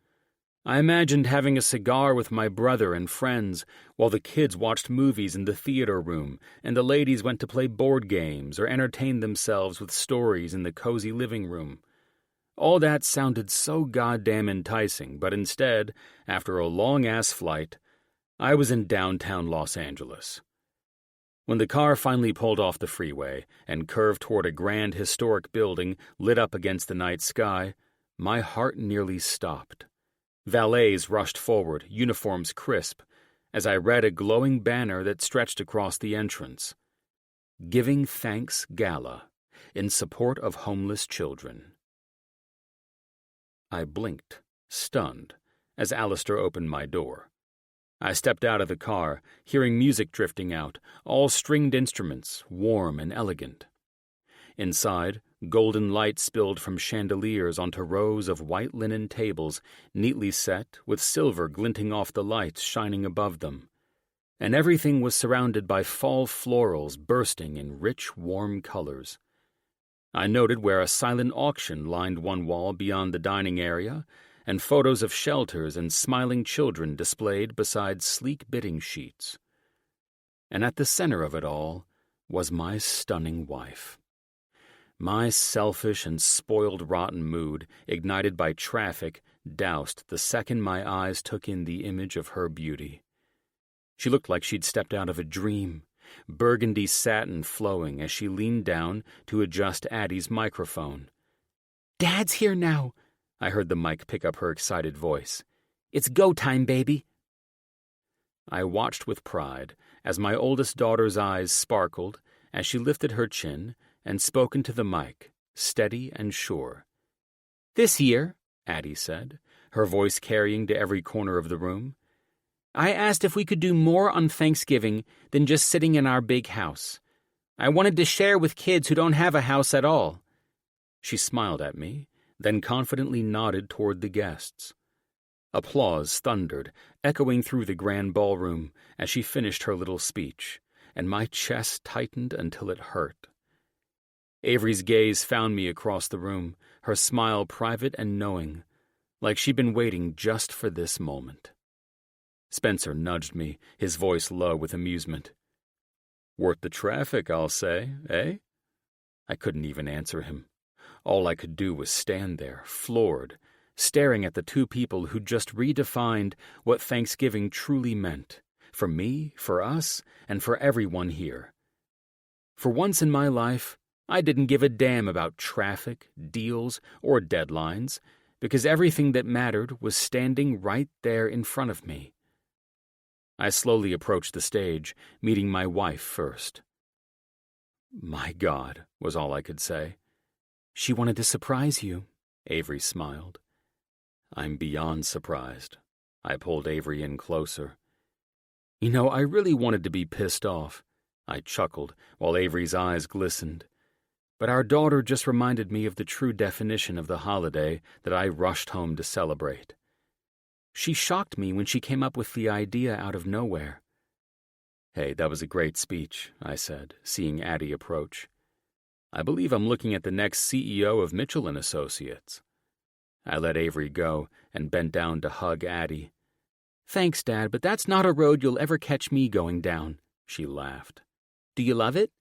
I imagined having a cigar with my brother and friends while the kids watched movies in the theater room and the ladies went to play board games or entertained themselves with stories in the cozy living room. All that sounded so goddamn enticing, but instead, after a long-ass flight, I was in downtown Los Angeles. When the car finally pulled off the freeway and curved toward a grand historic building lit up against the night sky, my heart nearly stopped. Valets rushed forward, uniforms crisp, as I read a glowing banner that stretched across the entrance. "Giving Thanks Gala, in support of homeless children." I blinked, stunned, as Alistair opened my door. I stepped out of the car, hearing music drifting out, all stringed instruments, warm and elegant. Inside, golden light spilled from chandeliers onto rows of white linen tables, neatly set, with silver glinting off the lights shining above them. And everything was surrounded by fall florals bursting in rich, warm colors. I noted where a silent auction lined one wall beyond the dining area, and photos of shelters and smiling children displayed beside sleek bidding sheets. And at the center of it all was my stunning wife. My selfish and spoiled rotten mood, ignited by traffic, doused the second my eyes took in the image of her beauty. She looked like she'd stepped out of a dream, burgundy satin flowing as she leaned down to adjust Addie's microphone. "Dad's here now," I heard the mic pick up her excited voice. "It's go time, baby." I watched with pride as my oldest daughter's eyes sparkled as she lifted her chin and spoke into the mic, steady and sure. "This year," Addie said, her voice carrying to every corner of the room, "I asked if we could do more on Thanksgiving than just sitting in our big house. I wanted to share with kids who don't have a house at all." She smiled at me, then confidently nodded toward the guests. Applause thundered, echoing through the grand ballroom as she finished her little speech, and my chest tightened until it hurt. Avery's gaze found me across the room, her smile private and knowing, like she'd been waiting just for this moment. Spencer nudged me, his voice low with amusement. "Worth the traffic, I'll say, eh?" I couldn't even answer him. All I could do was stand there, floored, staring at the two people who'd just redefined what Thanksgiving truly meant, for me, for us, and for everyone here. For once in my life, I didn't give a damn about traffic, deals, or deadlines, because everything that mattered was standing right there in front of me. I slowly approached the stage, meeting my wife first. "My God," was all I could say. "She wanted to surprise you," Avery smiled. "I'm beyond surprised." I pulled Avery in closer. "You know, I really wanted to be pissed off," I chuckled, while Avery's eyes glistened. But our daughter just reminded me of the true definition of the holiday that I rushed home to celebrate. She shocked me when she came up with the idea out of nowhere. "Hey, that was a great speech," I said, seeing Addie approach. "I believe I'm looking at the next CEO of Mitchell & Associates." I let Avery go and bent down to hug Addie. "Thanks, Dad, but that's not a road you'll ever catch me going down," she laughed. "Do you love it?"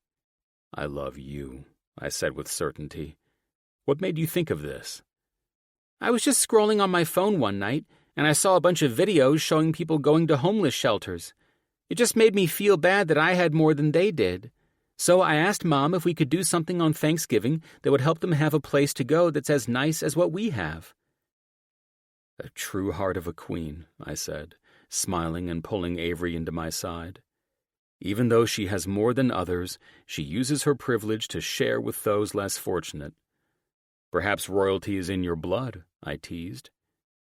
"I love you," I said with certainty. "What made you think of this?" "I was just scrolling on my phone one night, and I saw a bunch of videos showing people going to homeless shelters. It just made me feel bad that I had more than they did. So I asked Mom if we could do something on Thanksgiving that would help them have a place to go that's as nice as what we have." "A true heart of a queen," I said, smiling and pulling Avery into my side. "Even though she has more than others, she uses her privilege to share with those less fortunate." "Perhaps royalty is in your blood," I teased.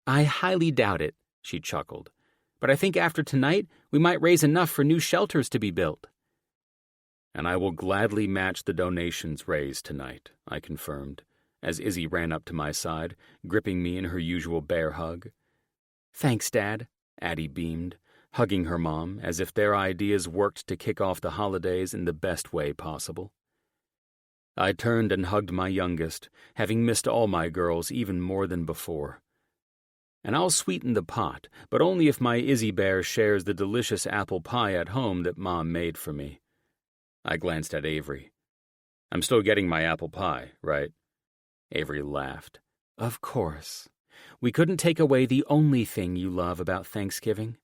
"I highly doubt it," she chuckled. "But I think after tonight, we might raise enough for new shelters to be built." "And I will gladly match the donations raised tonight," I confirmed, as Izzy ran up to my side, gripping me in her usual bear hug. "Thanks, Dad," Addie beamed, hugging her mom as if their ideas worked to kick off the holidays in the best way possible. I turned and hugged my youngest, having missed all my girls even more than before. "And I'll sweeten the pot, but only if my Izzy Bear shares the delicious apple pie at home that Mom made for me." I glanced at Avery. "I'm still getting my apple pie, right?" Avery laughed. "Of course. We couldn't take away the only thing you love about Thanksgiving."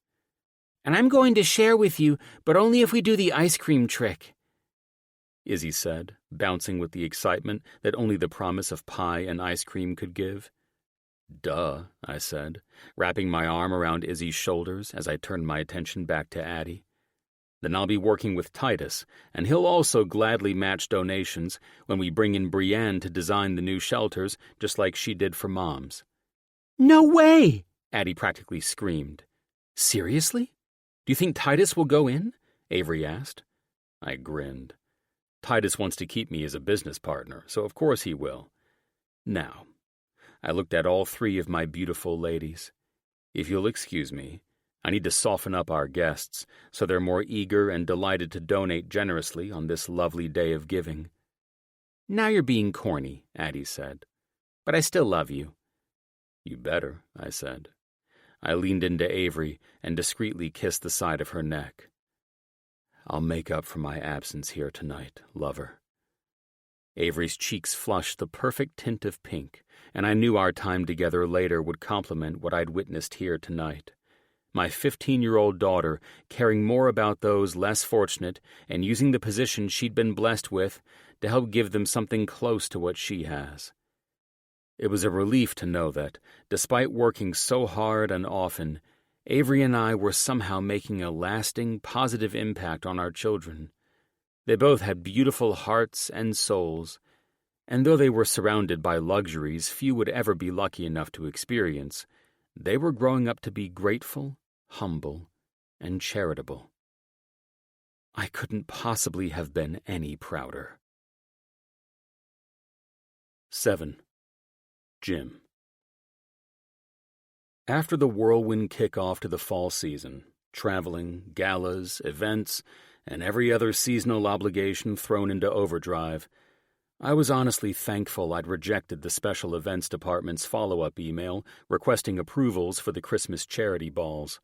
"And I'm going to share with you, but only if we do the ice cream trick," Izzy said, bouncing with the excitement that only the promise of pie and ice cream could give. "Duh," I said, wrapping my arm around Izzy's shoulders as I turned my attention back to Addie. "Then I'll be working with Titus, and he'll also gladly match donations when we bring in Brienne to design the new shelters just like she did for Mom's." "No way!" Addie practically screamed. "Seriously? Do you think Titus will go in?" Avery asked. I grinned. "Titus wants to keep me as a business partner, so of course he will. Now," I looked at all three of my beautiful ladies. "If you'll excuse me, I need to soften up our guests so they're more eager and delighted to donate generously on this lovely day of giving." "Now you're being corny," Addie said. "But I still love you." "You better," I said. I leaned into Avery and discreetly kissed the side of her neck. "I'll make up for my absence here tonight, lover." Avery's cheeks flushed the perfect tint of pink, and I knew our time together later would complement what I'd witnessed here tonight. My 15-year-old daughter caring more about those less fortunate and using the position she'd been blessed with to help give them something close to what she has. It was a relief to know that, despite working so hard and often, Avery and I were somehow making a lasting, positive impact on our children. They both had beautiful hearts and souls, and though they were surrounded by luxuries few would ever be lucky enough to experience, they were growing up to be grateful, humble, and charitable. I couldn't possibly have been any prouder. 7. Jim. After the whirlwind kickoff to the fall season, traveling, galas, events, and every other seasonal obligation thrown into overdrive, I was honestly thankful I'd rejected the special events department's follow-up email requesting approvals for the Christmas charity balls.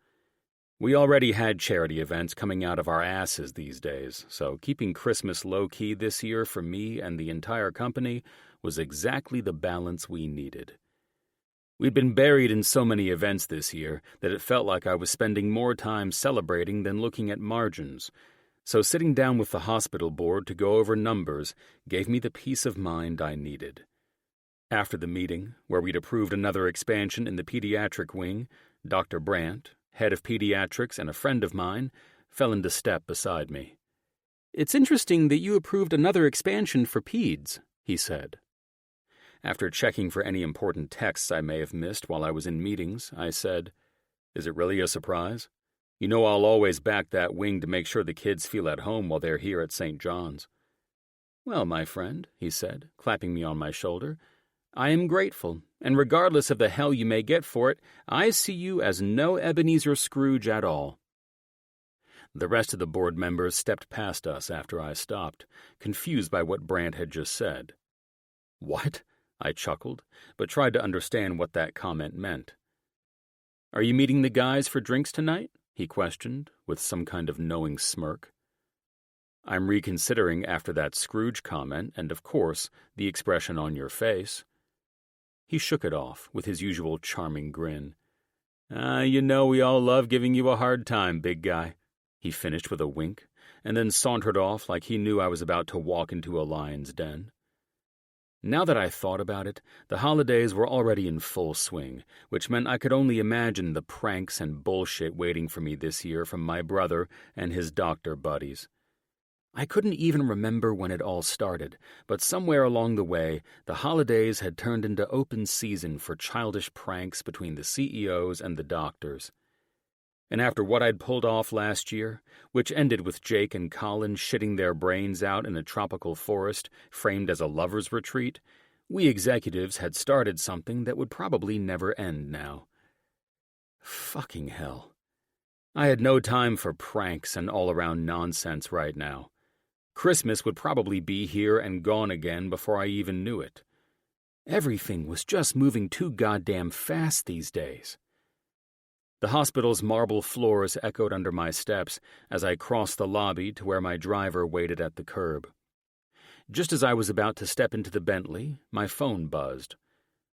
We already had charity events coming out of our asses these days, so keeping Christmas low-key this year for me and the entire company was exactly the balance we needed. We'd been buried in so many events this year that it felt like I was spending more time celebrating than looking at margins, so sitting down with the hospital board to go over numbers gave me the peace of mind I needed. After the meeting, where we'd approved another expansion in the pediatric wing, Dr. Brandt, head of pediatrics and a friend of mine, fell into step beside me. "It's interesting that you approved another expansion for peds," he said. After checking for any important texts I may have missed while I was in meetings, I said, "Is it really a surprise? You know I'll always back that wing to make sure the kids feel at home while they're here at St. John's." "Well, my friend," he said, clapping me on my shoulder, "I am grateful, and regardless of the hell you may get for it, I see you as no Ebenezer Scrooge at all." The rest of the board members stepped past us after I stopped, confused by what Brandt had just said. "What?" I chuckled, but tried to understand what that comment meant. "Are you meeting the guys for drinks tonight?" he questioned, with some kind of knowing smirk. "I'm reconsidering after that Scrooge comment and, of course, the expression on your face." He shook it off with his usual charming grin. You know we all love giving you a hard time, big guy," he finished with a wink, and then sauntered off like he knew I was about to walk into a lion's den. Now that I thought about it, the holidays were already in full swing, which meant I could only imagine the pranks and bullshit waiting for me this year from my brother and his doctor buddies. I couldn't even remember when it all started, but somewhere along the way, the holidays had turned into open season for childish pranks between the CEOs and the doctors. And after what I'd pulled off last year, which ended with Jake and Colin shitting their brains out in a tropical forest framed as a lover's retreat, we executives had started something that would probably never end now. Fucking hell. I had no time for pranks and all-around nonsense right now. Christmas would probably be here and gone again before I even knew it. Everything was just moving too goddamn fast these days. The hospital's marble floors echoed under my steps as I crossed the lobby to where my driver waited at the curb. Just as I was about to step into the Bentley, my phone buzzed.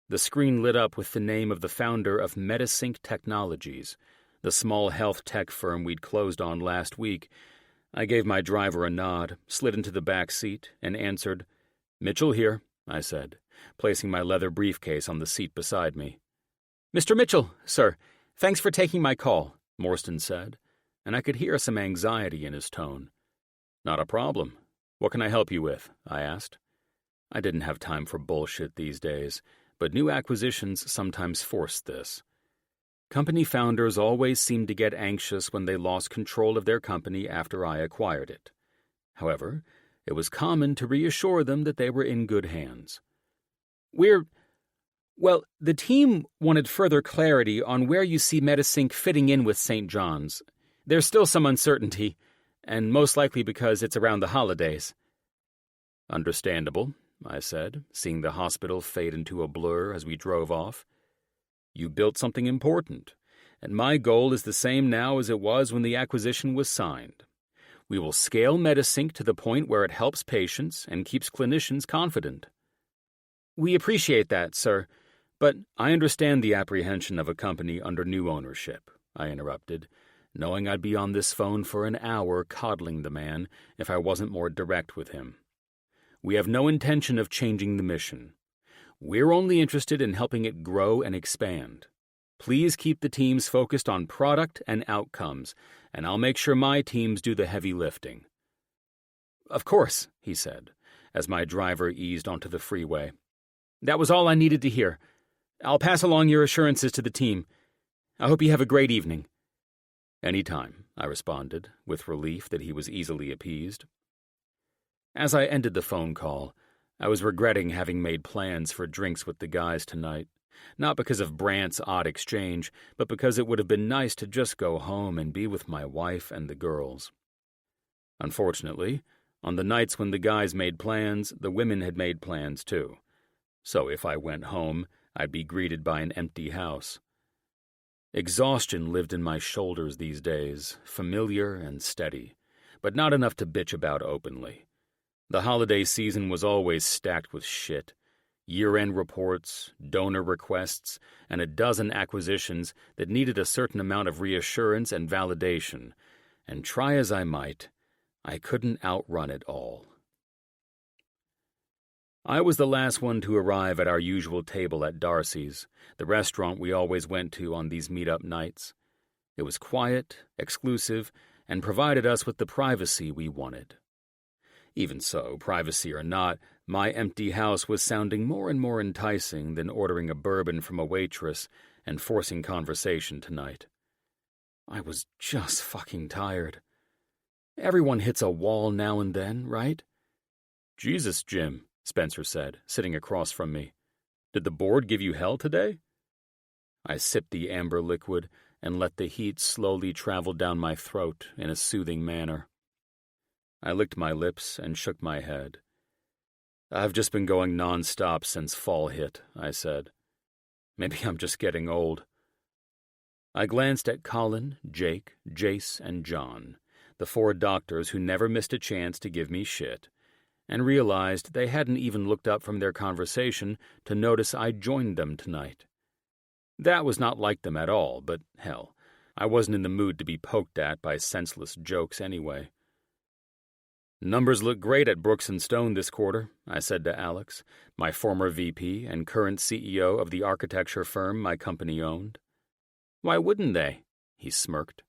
The screen lit up with the name of the founder of Metasync Technologies, the small health tech firm we'd closed on last week. I gave my driver a nod, slid into the back seat, and answered. "Mitchell here," I said, placing my leather briefcase on the seat beside me. "Mr. Mitchell, sir. Thanks for taking my call," Morstan said, and I could hear some anxiety in his tone. "Not a problem. What can I help you with?" I asked. I didn't have time for bullshit these days, but new acquisitions sometimes forced this. Company founders always seemed to get anxious when they lost control of their company after I acquired it. However, it was common to reassure them that they were in good hands. Well, the team wanted further clarity on where you see Metasync fitting in with St. John's. There's still some uncertainty, and most likely because it's around the holidays." "Understandable," I said, seeing the hospital fade into a blur as we drove off. "You built something important, and my goal is the same now as it was when the acquisition was signed. We will scale Metasync to the point where it helps patients and keeps clinicians confident." "We appreciate that, sir. But I understand the apprehension of a company under new ownership," I interrupted, knowing I'd be on this phone for an hour coddling the man if I wasn't more direct with him. "We have no intention of changing the mission. We're only interested in helping it grow and expand. Please keep the teams focused on product and outcomes, and I'll make sure my teams do the heavy lifting." "Of course," he said, as my driver eased onto the freeway. "That was all I needed to hear. I'll pass along your assurances to the team. I hope you have a great evening." "Any time," I responded, with relief that he was easily appeased. As I ended the phone call, I was regretting having made plans for drinks with the guys tonight, not because of Brant's odd exchange, but because it would have been nice to just go home and be with my wife and the girls. Unfortunately, on the nights when the guys made plans, the women had made plans too. So if I went home, I'd be greeted by an empty house. Exhaustion lived in my shoulders these days, familiar and steady, but not enough to bitch about openly. The holiday season was always stacked with shit. Year-end reports, donor requests, and a dozen acquisitions that needed a certain amount of reassurance and validation, and try as I might, I couldn't outrun it all. I was the last one to arrive at our usual table at Darcy's, the restaurant we always went to on these meet-up nights. It was quiet, exclusive, and provided us with the privacy we wanted. Even so, privacy or not, my empty house was sounding more and more enticing than ordering a bourbon from a waitress and forcing conversation tonight. I was just fucking tired. Everyone hits a wall now and then, right? "Jesus, Jim," Spencer said, sitting across from me. "Did the board give you hell today?" I sipped the amber liquid and let the heat slowly travel down my throat in a soothing manner. I licked my lips and shook my head. "I've just been going non-stop since fall hit," I said. "Maybe I'm just getting old." I glanced at Colin, Jake, Jace, and John, the 4 doctors who never missed a chance to give me shit, and realized they hadn't even looked up from their conversation to notice I'd joined them tonight. That was not like them at all, but hell, I wasn't in the mood to be poked at by senseless jokes anyway. "Numbers look great at Brooks & Stone this quarter," I said to Alex, my former VP and current CEO of the architecture firm my company owned. "Why wouldn't they?" he smirked.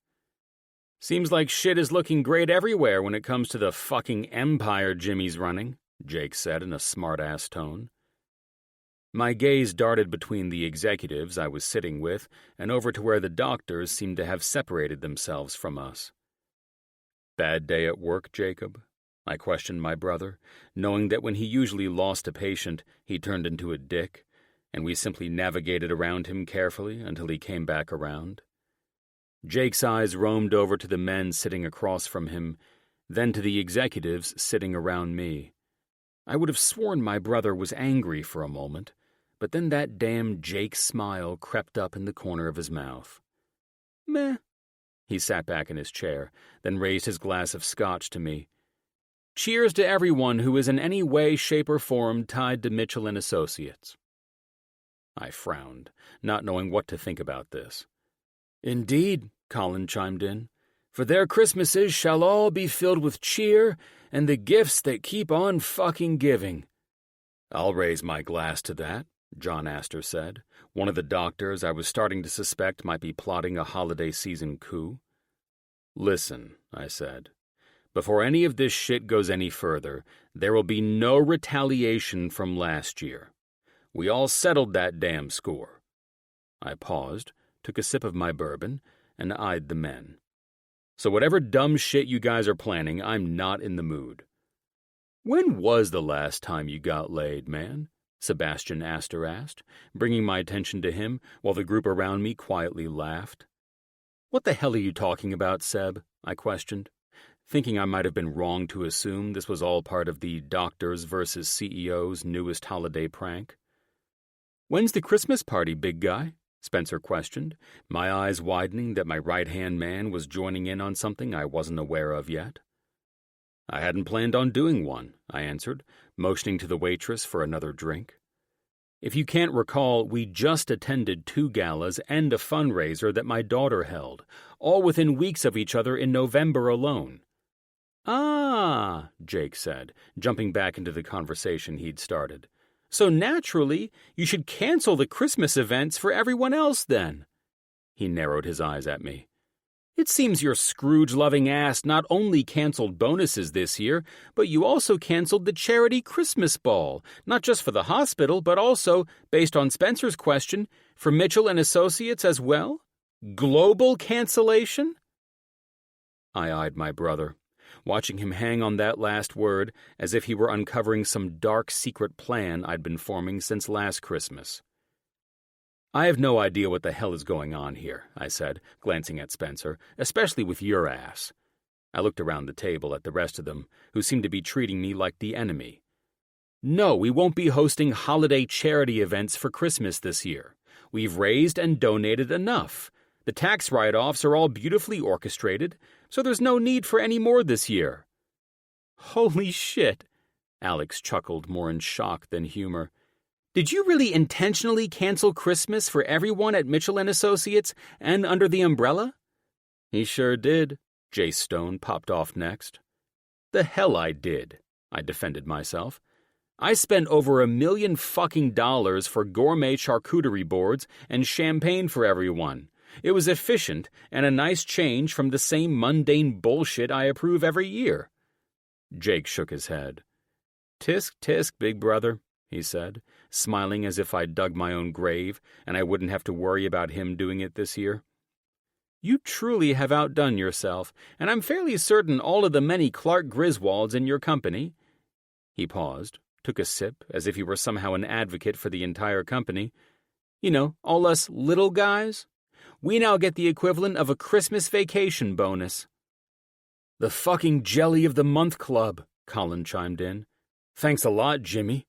"Seems like shit is looking great everywhere when it comes to the fucking empire Jimmy's running," Jake said in a smart-ass tone. My gaze darted between the executives I was sitting with and over to where the doctors seemed to have separated themselves from us. "Bad day at work, Jacob?" I questioned my brother, knowing that when he usually lost a patient, he turned into a dick, and we simply navigated around him carefully until he came back around. Jake's eyes roamed over to the men sitting across from him, then to the executives sitting around me. I would have sworn my brother was angry for a moment, but then that damn Jake smile crept up in the corner of his mouth. "Meh." He sat back in his chair, then raised his glass of scotch to me. "Cheers to everyone who is in any way, shape, or form tied to Mitchell & Associates." I frowned, not knowing what to think about this. "Indeed," Colin chimed in, "for their Christmases shall all be filled with cheer and the gifts that keep on fucking giving." "I'll raise my glass to that," John Astor said, one of the doctors I was starting to suspect might be plotting a holiday season coup. "Listen," I said. "Before any of this shit goes any further, there will be no retaliation from last year. We all settled that damn score." I paused, took a sip of my bourbon, and eyed the men. "So whatever dumb shit you guys are planning, I'm not in the mood." "When was the last time you got laid, man?" Sebastian Astor asked, bringing my attention to him while the group around me quietly laughed. "What the hell are you talking about, Seb?" I questioned, thinking I might have been wrong to assume this was all part of the Doctors versus CEOs' newest holiday prank. "When's the Christmas party, big guy?" Spencer questioned, my eyes widening that my right-hand man was joining in on something I wasn't aware of yet. "I hadn't planned on doing one," I answered, motioning to the waitress for another drink. "If you can't recall, we just attended 2 galas and a fundraiser that my daughter held, all within weeks of each other in November alone." "Ah," Jake said, jumping back into the conversation he'd started. "So naturally, you should cancel the Christmas events for everyone else then." He narrowed his eyes at me. "It seems your Scrooge-loving ass not only canceled bonuses this year, but you also canceled the charity Christmas ball, not just for the hospital, but also, based on Spencer's question, for Mitchell & Associates as well? Global cancellation?" I eyed my brother, watching him hang on that last word as if he were uncovering some dark secret plan I'd been forming since last Christmas. I have no idea what the hell is going on here, I said, glancing at Spencer, especially with your ass. I looked around the table at the rest of them, who seemed to be treating me like the enemy. No, we won't be hosting holiday charity events for Christmas this year. We've raised and donated enough. The tax write-offs are all beautifully orchestrated, so there's no need for any more this year. Holy shit, Alex chuckled more in shock than humor. Did you really intentionally cancel Christmas for everyone at Mitchell & Associates and under the umbrella? He sure did, Jace Stone popped off next. The hell I did, I defended myself. I spent over $1 million fucking dollars for gourmet charcuterie boards and champagne for everyone. It was efficient and a nice change from the same mundane bullshit I approve every year. Jake shook his head. Tisk, tisk, big brother, he said, smiling as if I'd dug my own grave and I wouldn't have to worry about him doing it this year. You truly have outdone yourself, and I'm fairly certain all of the many Clark Griswolds in your company. He paused, took a sip as if he were somehow an advocate for the entire company. You know, all us little guys. We now get the equivalent of a Christmas vacation bonus. The fucking Jelly of the Month Club, Colin chimed in. Thanks a lot, Jimmy.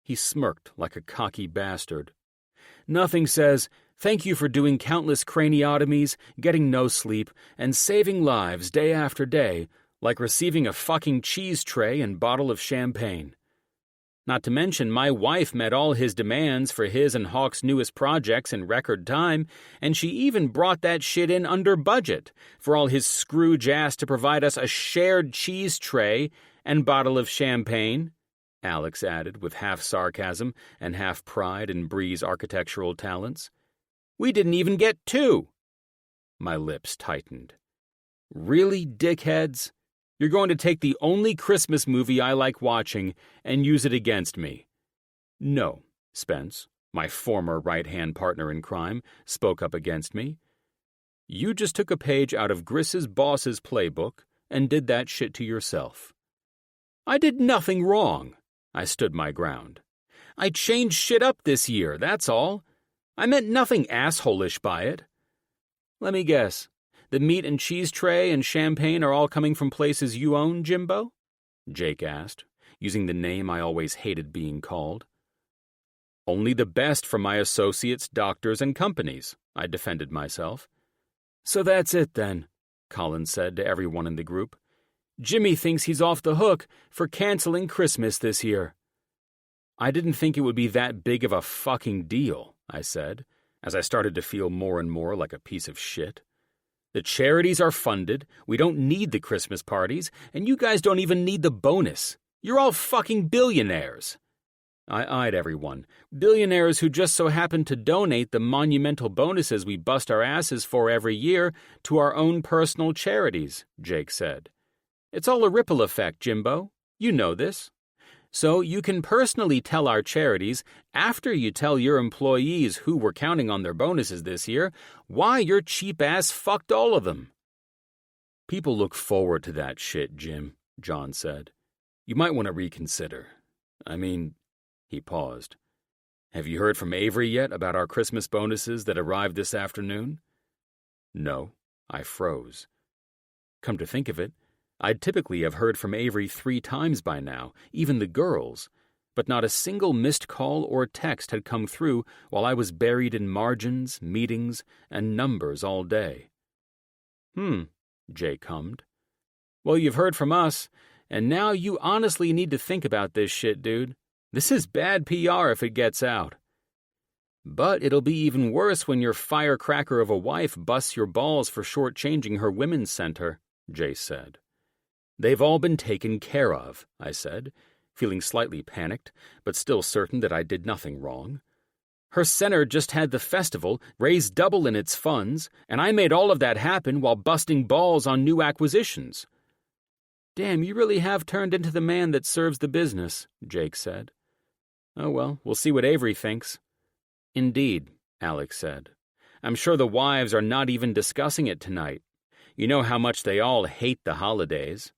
He smirked like a cocky bastard. Nothing says, thank you for doing countless craniotomies, getting no sleep, and saving lives day after day, like receiving a fucking cheese tray and bottle of champagne. Not to mention my wife met all his demands for his and Hawk's newest projects in record time, and she even brought that shit in under budget for all his Scrooge ass to provide us a shared cheese tray and bottle of champagne, Alex added with half sarcasm and half pride in Bree's architectural talents. We didn't even get 2. My lips tightened. Really, dickheads? You're going to take the only Christmas movie I like watching and use it against me. No, Spence, my former right-hand partner in crime, spoke up against me. You just took a page out of Griss's boss's playbook and did that shit to yourself. I did nothing wrong. I stood my ground. I changed shit up this year, that's all. I meant nothing asshole-ish by it. Let me guess. The meat and cheese tray and champagne are all coming from places you own, Jimbo? Jake asked, using the name I always hated being called. Only the best from my associates, doctors, and companies, I defended myself. So that's it then, Colin said to everyone in the group. Jimmy thinks he's off the hook for canceling Christmas this year. I didn't think it would be that big of a fucking deal, I said, as I started to feel more and more like a piece of shit. The charities are funded, we don't need the Christmas parties, and you guys don't even need the bonus. You're all fucking billionaires. I eyed everyone, billionaires who just so happen to donate the monumental bonuses we bust our asses for every year to our own personal charities, Jake said. It's all a ripple effect, Jimbo. You know this. So you can personally tell our charities, after you tell your employees who were counting on their bonuses this year, why your cheap ass fucked all of them. People look forward to that shit, Jim, John said. You might want to reconsider. I mean, he paused. Have you heard from Avery yet about our Christmas bonuses that arrived this afternoon? No, I froze. Come to think of it, I'd typically have heard from Avery 3 times by now, even the girls, but not a single missed call or text had come through while I was buried in margins, meetings, and numbers all day. Jake hummed. Well, you've heard from us, and now you honestly need to think about this shit, dude. This is bad PR if it gets out. But it'll be even worse when your firecracker of a wife busts your balls for shortchanging her women's center, Jace said. They've all been taken care of, I said, feeling slightly panicked, but still certain that I did nothing wrong. Her center just had the festival, raised double in its funds, and I made all of that happen while busting balls on new acquisitions. Damn, you really have turned into the man that serves the business, Jake said. Oh well, we'll see what Avery thinks. Indeed, Alex said. I'm sure the wives are not even discussing it tonight. You know how much they all hate the holidays."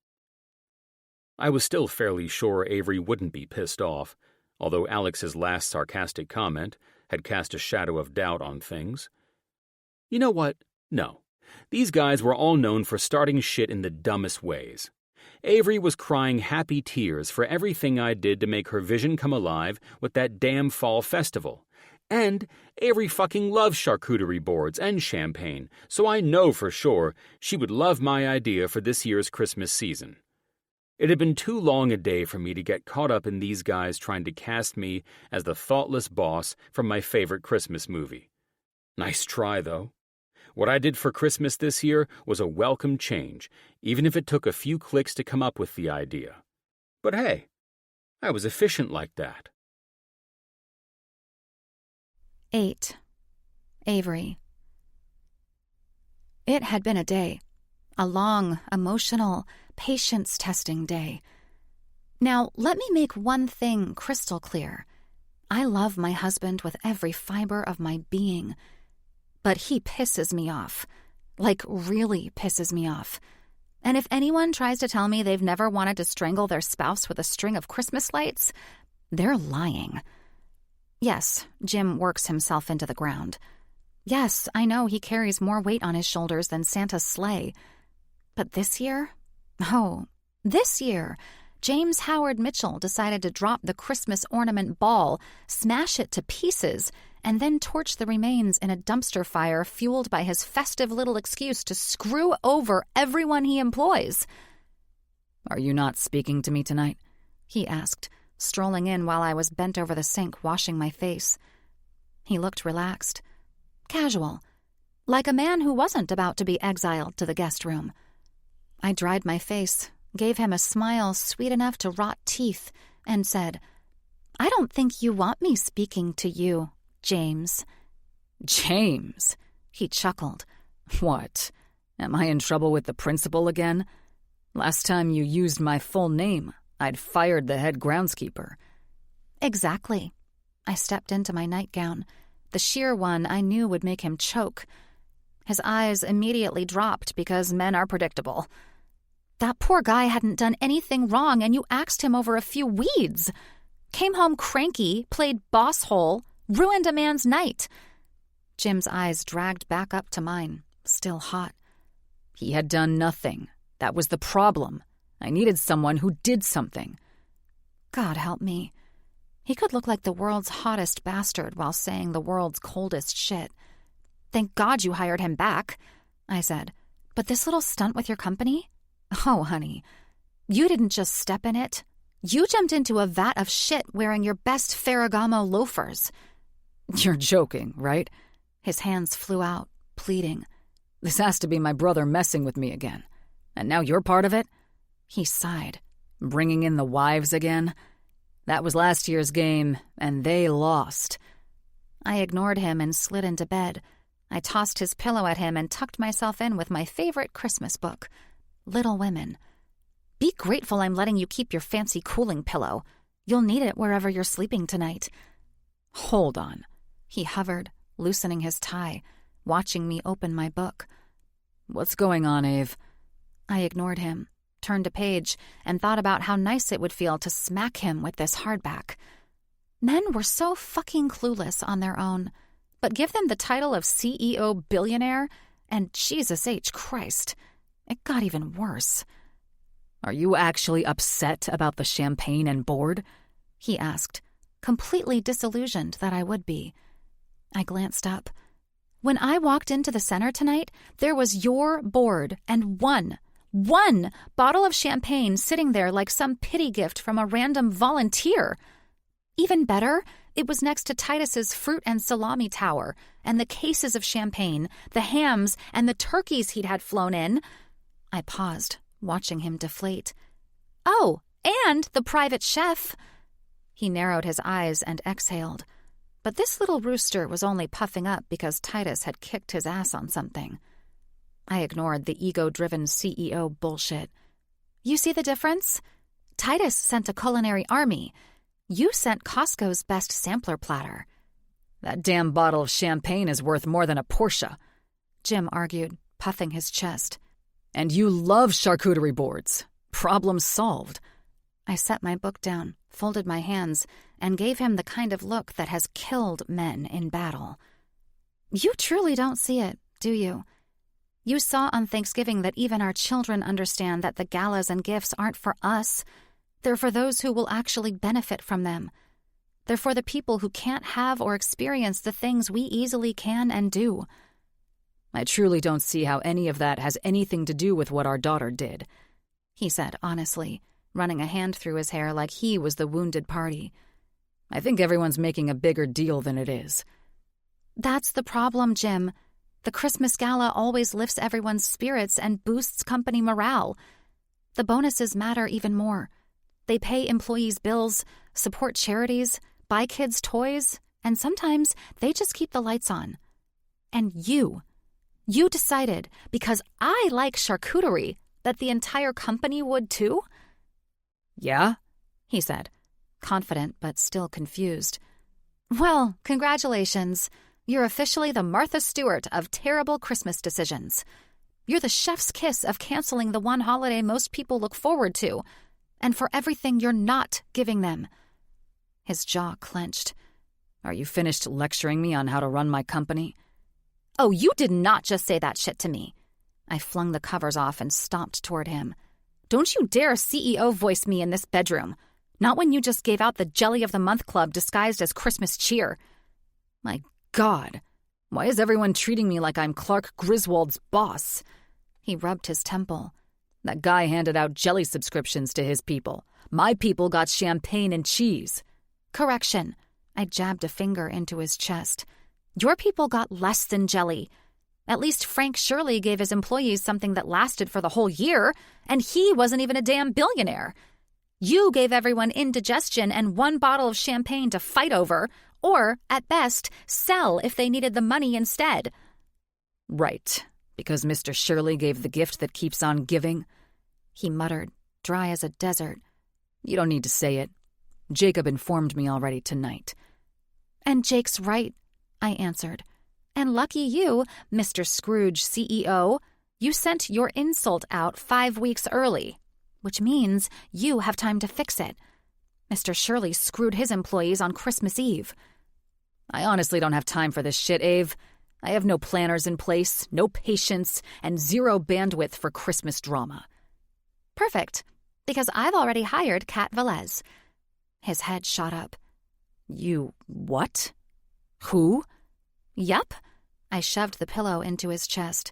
I was still fairly sure Avery wouldn't be pissed off, although Alex's last sarcastic comment had cast a shadow of doubt on things. You know what? No. These guys were all known for starting shit in the dumbest ways. Avery was crying happy tears for everything I did to make her vision come alive with that damn fall festival. And Avery fucking loves charcuterie boards and champagne, so I know for sure she would love my idea for this year's Christmas season. It had been too long a day for me to get caught up in these guys trying to cast me as the thoughtless boss from my favorite Christmas movie. Nice try, though. What I did for Christmas this year was a welcome change, even if it took a few clicks to come up with the idea. But hey, I was efficient like that. 8. Avery. It had been a day. A long, emotional, patience-testing day. Now, let me make one thing crystal clear. I love my husband with every fiber of my being. But he pisses me off. Like, really pisses me off. And if anyone tries to tell me they've never wanted to strangle their spouse with a string of Christmas lights, they're lying. Yes, Jim works himself into the ground. Yes, I know he carries more weight on his shoulders than Santa's sleigh. But this year? Oh, this year, James Howard Mitchell decided to drop the Christmas ornament ball, smash it to pieces, and then torch the remains in a dumpster fire fueled by his festive little excuse to screw over everyone he employs. "Are you not speaking to me tonight?" he asked, strolling in while I was bent over the sink washing my face. He looked relaxed, casual, like a man who wasn't about to be exiled to the guest room. I dried my face, gave him a smile sweet enough to rot teeth, and said, "I don't think you want me speaking to you, James." "James?" he chuckled. "What? Am I in trouble with the principal again? Last time you used my full name, I'd fired the head groundskeeper." Exactly. I stepped into my nightgown, the sheer one I knew would make him choke. His eyes immediately dropped because men are predictable. That poor guy hadn't done anything wrong, and you axed him over a few weeds. Came home cranky, played boss hole, ruined a man's night. Jim's eyes dragged back up to mine, still hot. He had done nothing. That was the problem. I needed someone who did something. God help me. He could look like the world's hottest bastard while saying the world's coldest shit. "Thank God you hired him back," I said. "But this little stunt with your company? Oh, honey, you didn't just step in it. You jumped into a vat of shit wearing your best Ferragamo loafers." "You're joking, right?" His hands flew out, pleading. "This has to be my brother messing with me again. And now you're part of it?" He sighed. "Bringing in the wives again? That was last year's game, and they lost." I ignored him and slid into bed. I tossed his pillow at him and tucked myself in with my favorite Christmas book, Little Women. Be grateful I'm letting you keep your fancy cooling pillow. You'll need it wherever you're sleeping tonight. "Hold on." He hovered, loosening his tie, watching me open my book. "What's going on, Ave?" I ignored him, turned a page, and thought about how nice it would feel to smack him with this hardback. Men were so fucking clueless on their own, but give them the title of CEO Billionaire, and Jesus H. Christ, it got even worse. "Are you actually upset about the champagne and board?" he asked, completely disillusioned that I would be. I glanced up. When I walked into the center tonight, there was your board and one bottle of champagne sitting there like some pity gift from a random volunteer. Even better, it was next to Titus's fruit and salami tower, and the cases of champagne, the hams, and the turkeys he'd had flown in. I paused, watching him deflate. "Oh, and the private chef." He narrowed his eyes and exhaled. But this little rooster was only puffing up because Titus had kicked his ass on something. I ignored the ego-driven CEO bullshit. "You see the difference? Titus sent a culinary army. You sent Costco's best sampler platter." "That damn bottle of champagne is worth more than a Porsche," Jim argued, puffing his chest. And you love charcuterie boards. Problem solved. I set my book down, folded my hands, and gave him the kind of look that has killed men in battle. You truly don't see it, do you? You saw on Thanksgiving that even our children understand that the galas and gifts aren't for us. They're for those who will actually benefit from them. They're for the people who can't have or experience the things we easily can and do. I truly don't see how any of that has anything to do with what our daughter did, he said honestly, running a hand through his hair like he was the wounded party. I think everyone's making a bigger deal than it is. That's the problem, Jim. The Christmas Gala always lifts everyone's spirits and boosts company morale. The bonuses matter even more. They pay employees' bills, support charities, buy kids toys, and sometimes they just keep the lights on. And you decided, because I like charcuterie, that the entire company would too? Yeah, he said, confident but still confused. Well, congratulations. You're officially the Martha Stewart of terrible Christmas decisions. You're the chef's kiss of canceling the one holiday most people look forward to, and for everything you're not giving them. His jaw clenched. Are you finished lecturing me on how to run my company? Oh, you did not just say that shit to me. I flung the covers off and stomped toward him. Don't you dare CEO voice me in this bedroom. Not when you just gave out the Jelly of the Month Club disguised as Christmas cheer. My God, why is everyone treating me like I'm Clark Griswold's boss? He rubbed his temple. That guy handed out jelly subscriptions to his people. My people got champagne and cheese. Correction. I jabbed a finger into his chest. Your people got less than jelly. At least Frank Shirley gave his employees something that lasted for the whole year, and he wasn't even a damn billionaire. You gave everyone indigestion and one bottle of champagne to fight over, or, at best, sell if they needed the money instead. Right, because Mr. Shirley gave the gift that keeps on giving, he muttered, dry as a desert. You don't need to say it. Jacob informed me already tonight. And Jake's right, I answered. And lucky you, Mr. Scrooge CEO, you sent your insult out 5 weeks early, which means you have time to fix it. Mr. Shirley screwed his employees on Christmas Eve. I honestly don't have time for this shit, Ave. I have no planners in place, no patience, and zero bandwidth for Christmas drama. Perfect, because I've already hired Kat Velez. His head shot up. You what? Who? Yup. I shoved the pillow into his chest.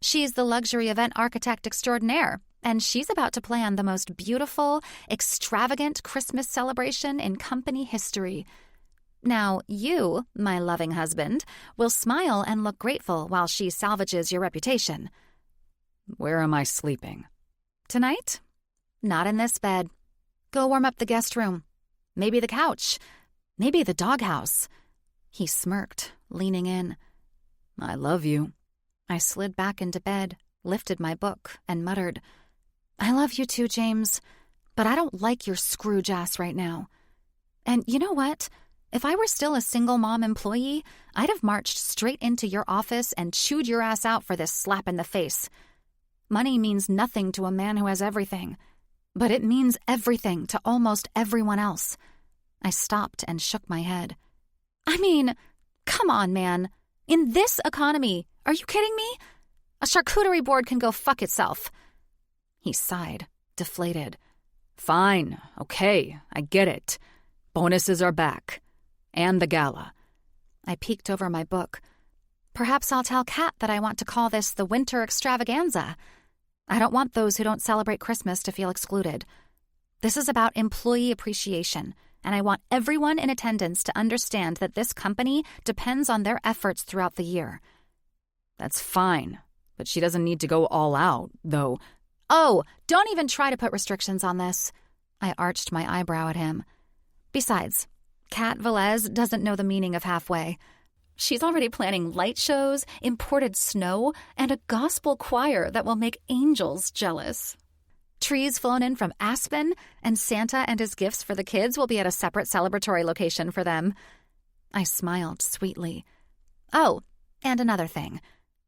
She's the luxury event architect extraordinaire, and she's about to plan the most beautiful, extravagant Christmas celebration in company history. Now, you, my loving husband, will smile and look grateful while she salvages your reputation. Where am I sleeping? Tonight? Not in this bed. Go warm up the guest room. Maybe the couch. Maybe the doghouse. He smirked, leaning in. I love you. I slid back into bed, lifted my book, and muttered, I love you too, James, but I don't like your Scrooge ass right now. And you know what? If I were still a single mom employee, I'd have marched straight into your office and chewed your ass out for this slap in the face. Money means nothing to a man who has everything, but it means everything to almost everyone else. I stopped and shook my head. I mean, come on, man. In this economy, are you kidding me? A charcuterie board can go fuck itself. He sighed, deflated. Fine, okay, I get it. Bonuses are back. And the gala. I peeked over my book. Perhaps I'll tell Kat that I want to call this the Winter Extravaganza. I don't want those who don't celebrate Christmas to feel excluded. This is about employee appreciation, and I want everyone in attendance to understand that this company depends on their efforts throughout the year. That's fine, but she doesn't need to go all out, though. Oh, don't even try to put restrictions on this. I arched my eyebrow at him. Besides, Kat Velez doesn't know the meaning of halfway. She's already planning light shows, imported snow, and a gospel choir that will make angels jealous. Trees flown in from Aspen, and Santa and his gifts for the kids will be at a separate celebratory location for them. I smiled sweetly. Oh, and another thing.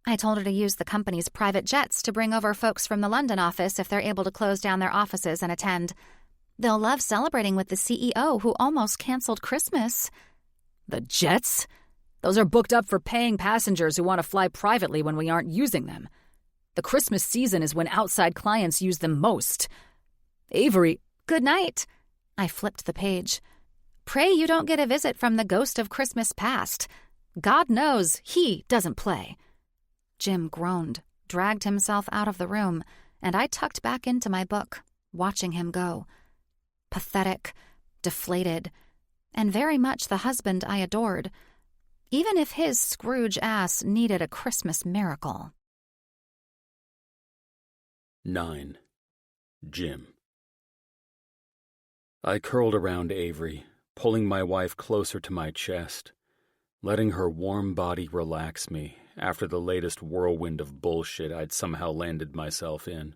I told her to use the company's private jets to bring over folks from the London office if they're able to close down their offices and attend. They'll love celebrating with the CEO who almost canceled Christmas. The jets? Those are booked up for paying passengers who want to fly privately when we aren't using them. The Christmas season is when outside clients use them most. Avery... Good night. I flipped the page. Pray you don't get a visit from the ghost of Christmas past. God knows he doesn't play. Jim groaned, dragged himself out of the room, and I tucked back into my book, watching him go. Pathetic, deflated, and very much the husband I adored, even if his Scrooge ass needed a Christmas miracle. 9. Jim. I curled around Avery, pulling my wife closer to my chest, letting her warm body relax me after the latest whirlwind of bullshit I'd somehow landed myself in.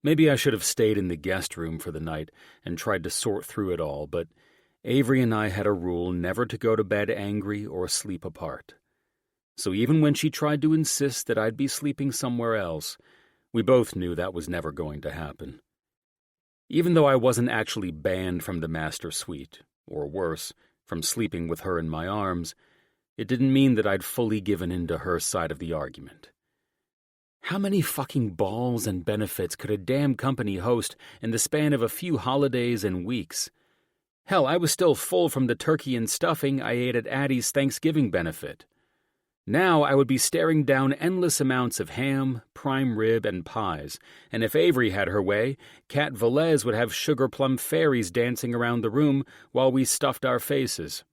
Maybe I should have stayed in the guest room for the night and tried to sort through it all, but Avery and I had a rule never to go to bed angry or sleep apart. So even when she tried to insist that I'd be sleeping somewhere else, we both knew that was never going to happen. Even though I wasn't actually banned from the master suite, or worse, from sleeping with her in my arms, it didn't mean that I'd fully given in to her side of the argument. How many fucking balls and benefits could a damn company host in the span of a few holidays and weeks? Hell, I was still full from the turkey and stuffing I ate at Addie's Thanksgiving benefit. Now I would be staring down endless amounts of ham, prime rib, and pies, and if Avery had her way, Cat Velez would have sugar plum fairies dancing around the room while we stuffed our faces.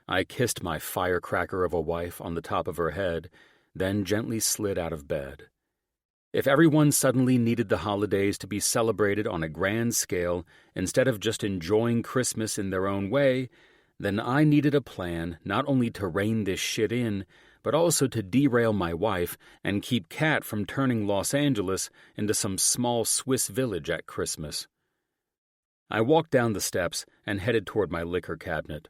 I kissed my firecracker of a wife on the top of her head, then gently slid out of bed. If everyone suddenly needed the holidays to be celebrated on a grand scale instead of just enjoying Christmas in their own way, then I needed a plan not only to rein this shit in, but also to derail my wife and keep Kat from turning Los Angeles into some small Swiss village at Christmas. I walked down the steps and headed toward my liquor cabinet.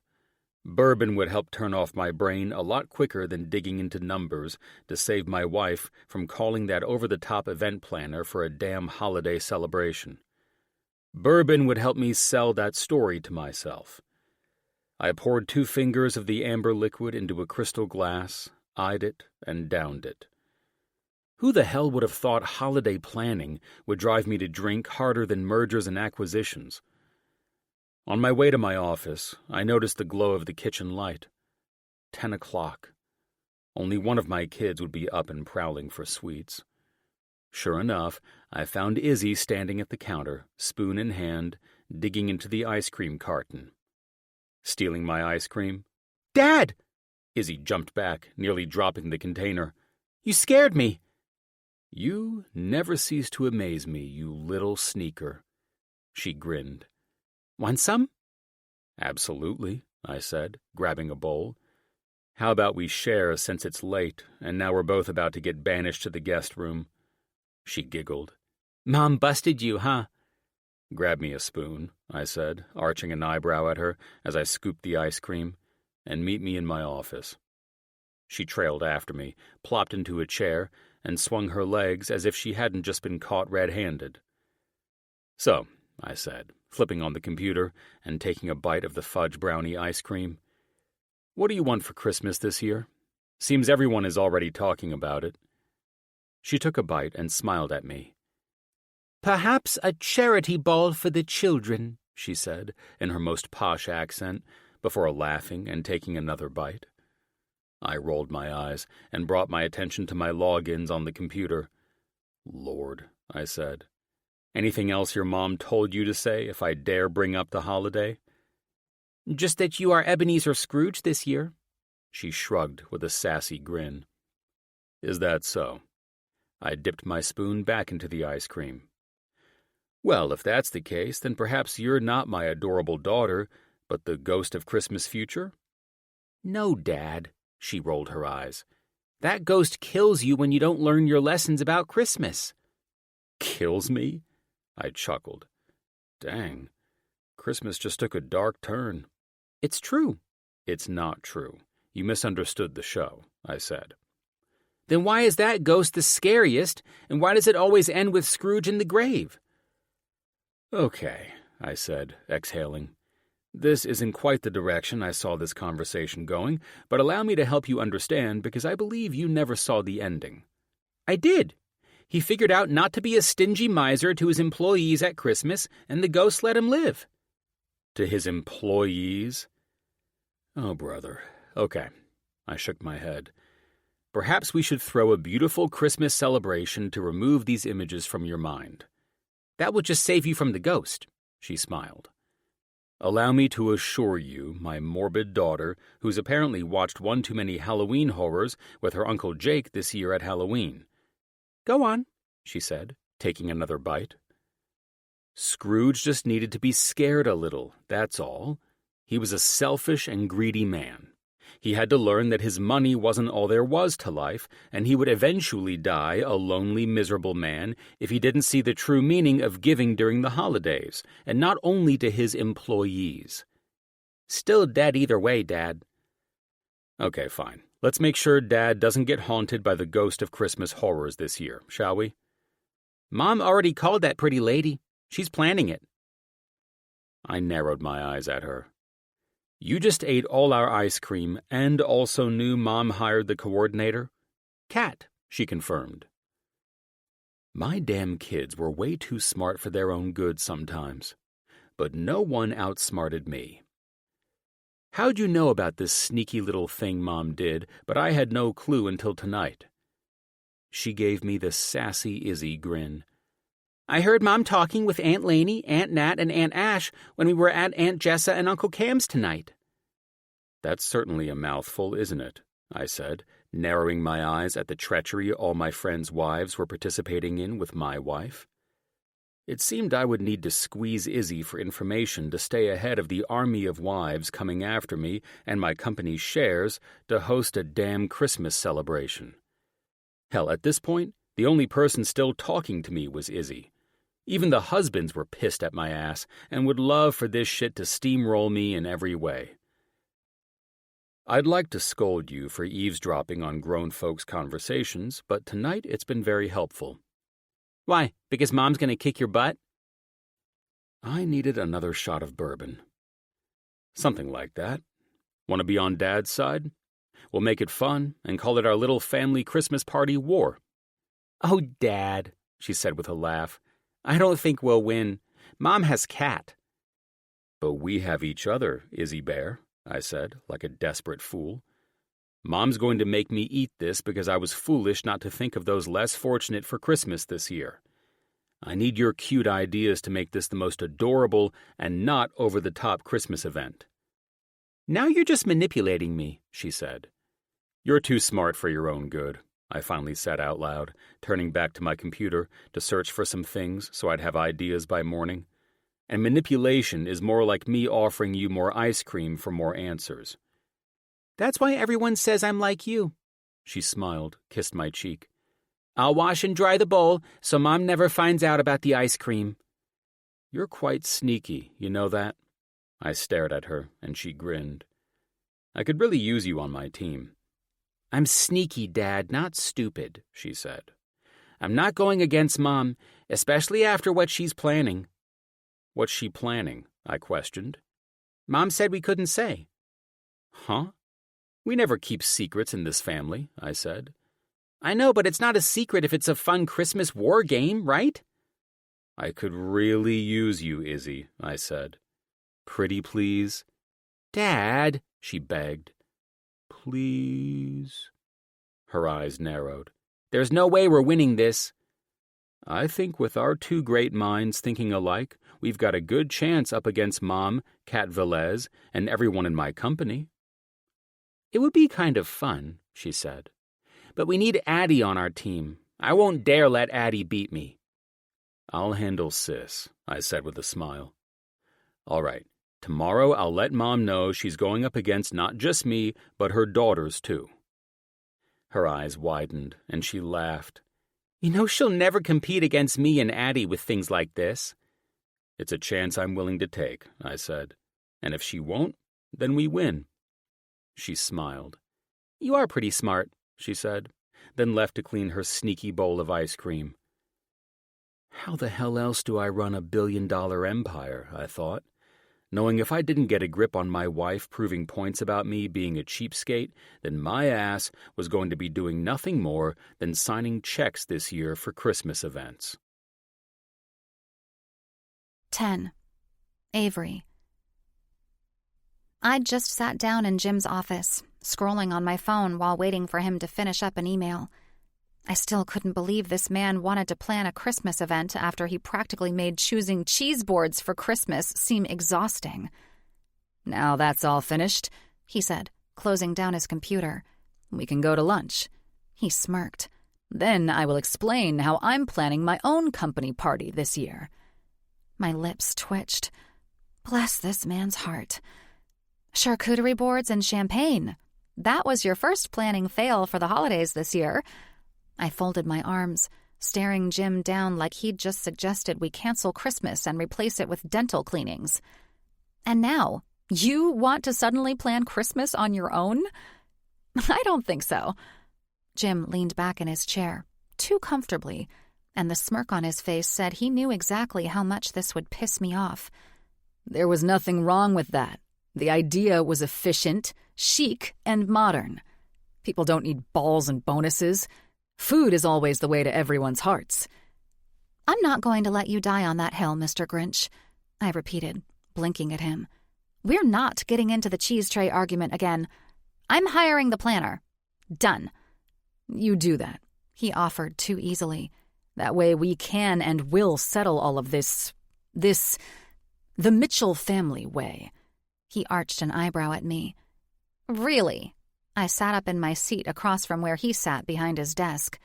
Bourbon would help turn off my brain a lot quicker than digging into numbers to save my wife from calling that over-the-top event planner for a damn holiday celebration. Bourbon would help me sell that story to myself. I poured 2 fingers of the amber liquid into a crystal glass, eyed it, and downed it. Who the hell would have thought holiday planning would drive me to drink harder than mergers and acquisitions? On my way to my office, I noticed the glow of the kitchen light. 10 o'clock. Only one of my kids would be up and prowling for sweets. Sure enough, I found Izzy standing at the counter, spoon in hand, digging into the ice cream carton. Stealing my ice cream? "Dad!" Izzy jumped back, nearly dropping the container. "You scared me." You never cease to amaze me, you little sneaker. She grinned. "Want some?" Absolutely, I said, grabbing a bowl. How about we share since it's late, and now we're both about to get banished to the guest room? She giggled. "Mom busted you, huh?" Grab me a spoon, I said, arching an eyebrow at her as I scooped the ice cream, and meet me in my office. She trailed after me, plopped into a chair, and swung her legs as if she hadn't just been caught red-handed. "So," I said, flipping on the computer and taking a bite of the fudge brownie ice cream, "what do you want for Christmas this year? Seems everyone is already talking about it." She took a bite and smiled at me. "Perhaps a charity ball for the children," she said, in her most posh accent, before laughing and taking another bite. I rolled my eyes and brought my attention to my logins on the computer. "Lord," I said. "Anything else your mom told you to say if I dare bring up the holiday?" "Just that you are Ebenezer Scrooge this year." She shrugged with a sassy grin. "Is that so?" I dipped my spoon back into the ice cream. "Well, if that's the case, then perhaps you're not my adorable daughter, but the ghost of Christmas future?" "No, Dad," she rolled her eyes. "That ghost kills you when you don't learn your lessons about Christmas." "Kills me?" I chuckled. Dang, Christmas just took a dark turn. "It's true." "It's not true. You misunderstood the show," I said. Then why is that ghost the scariest, and why does it always end with Scrooge in the grave? Okay, I said, exhaling. This isn't quite the direction I saw this conversation going, but allow me to help you understand because I believe you never saw the ending. I did. He figured out not to be a stingy miser to his employees at Christmas, and the ghost let him live. To his employees? Oh, brother. Okay. I shook my head. Perhaps we should throw a beautiful Christmas celebration to remove these images from your mind. That would just save you from the ghost, she smiled. Allow me to assure you, my morbid daughter, who's apparently watched one too many Halloween horrors with her Uncle Jake this year at Halloween. Go on, she said, taking another bite. Scrooge just needed to be scared a little, that's all. He was a selfish and greedy man. He had to learn that his money wasn't all there was to life, and he would eventually die a lonely, miserable man if he didn't see the true meaning of giving during the holidays, and not only to his employees. Still dead either way, Dad. Okay, fine. Let's make sure Dad doesn't get haunted by the ghost of Christmas horrors this year, shall we? Mom already called that pretty lady. She's planning it. I narrowed my eyes at her. You just ate all our ice cream and also knew Mom hired the coordinator? Cat, she confirmed. My damn kids were way too smart for their own good sometimes. But no one outsmarted me. How'd you know about this sneaky little thing Mom did, but I had no clue until tonight? She gave me the sassy Izzy grin. I heard Mom talking with Aunt Lainey, Aunt Nat, and Aunt Ash when we were at Aunt Jessa and Uncle Cam's tonight. That's certainly a mouthful, isn't it? I said, narrowing my eyes at the treachery all my friends' wives were participating in with my wife. It seemed I would need to squeeze Izzy for information to stay ahead of the army of wives coming after me and my company's shares to host a damn Christmas celebration. Hell, at this point, the only person still talking to me was Izzy. Even the husbands were pissed at my ass and would love for this shit to steamroll me in every way. I'd like to scold you for eavesdropping on grown folks' conversations, but tonight it's been very helpful. Why, because Mom's gonna kick your butt? I needed another shot of bourbon. Something like that. Want to be on Dad's side? We'll make it fun and call it our little family Christmas party war. Oh, Dad, she said with a laugh. I don't think we'll win. Mom has Cat. But we have each other, Izzy Bear, I said, like a desperate fool. Mom's going to make me eat this because I was foolish not to think of those less fortunate for Christmas this year. I need your cute ideas to make this the most adorable and not over-the-top Christmas event. Now you're just manipulating me, she said. You're too smart for your own good, I finally said out loud, turning back to my computer to search for some things so I'd have ideas by morning. And manipulation is more like me offering you more ice cream for more answers. That's why everyone says I'm like you. She smiled, kissed my cheek. I'll wash and dry the bowl so Mom never finds out about the ice cream. You're quite sneaky, you know that? I stared at her, and she grinned. I could really use you on my team. I'm sneaky, Dad, not stupid, she said. I'm not going against Mom, especially after what she's planning. What's she planning? I questioned. Mom said we couldn't say. Huh? We never keep secrets in this family, I said. I know, but it's not a secret if it's a fun Christmas war game, right? I could really use you, Izzy, I said. Pretty please? Dad, she begged. Please? Her eyes narrowed. There's no way we're winning this. I think with our two great minds thinking alike, we've got a good chance up against Mom, Cat Velez, and everyone in my company. It would be kind of fun, she said. But we need Addie on our team. I won't dare let Addie beat me. I'll handle Sis, I said with a smile. All right, tomorrow I'll let Mom know she's going up against not just me, but her daughters too. Her eyes widened, and she laughed. You know she'll never compete against me and Addie with things like this. It's a chance I'm willing to take, I said. And if she won't, then we win. She smiled. You are pretty smart, she said. then left to clean her sneaky bowl of ice cream. How the hell else do I run a billion-dollar empire, I thought, knowing if I didn't get a grip on my wife proving points about me being a cheapskate, then my ass was going to be doing nothing more than signing checks this year for Christmas events. 10. Avery. I'd just sat down in Jim's office, scrolling on my phone while waiting for him to finish up an email. I still couldn't believe this man wanted to plan a Christmas event after he practically made choosing cheese boards for Christmas seem exhausting. "Now that's all finished," he said, closing down his computer. "We can go to lunch." He smirked. "Then I will explain how I'm planning my own company party this year." My lips twitched. Bless this man's heart. Charcuterie boards and champagne. That was your first planning fail for the holidays this year. I folded my arms, staring Jim down like he'd just suggested we cancel Christmas and replace it with dental cleanings. "And now, you want to suddenly plan Christmas on your own?" "I don't think so." Jim leaned back in his chair, too comfortably, and the smirk on his face said he knew exactly how much this would piss me off. "There was nothing wrong with that. The idea was efficient, chic, and modern. People don't need balls and bonuses. Food is always the way to everyone's hearts." "I'm not going to let you die on that hill, Mr. Grinch," I repeated, blinking at him. "We're not getting into the cheese tray argument again. I'm hiring the planner. Done." "You do that," he offered too easily. "That way we can and will settle all of this, the Mitchell family way." He arched an eyebrow at me. "Really?" I sat up in my seat across from where he sat behind his desk.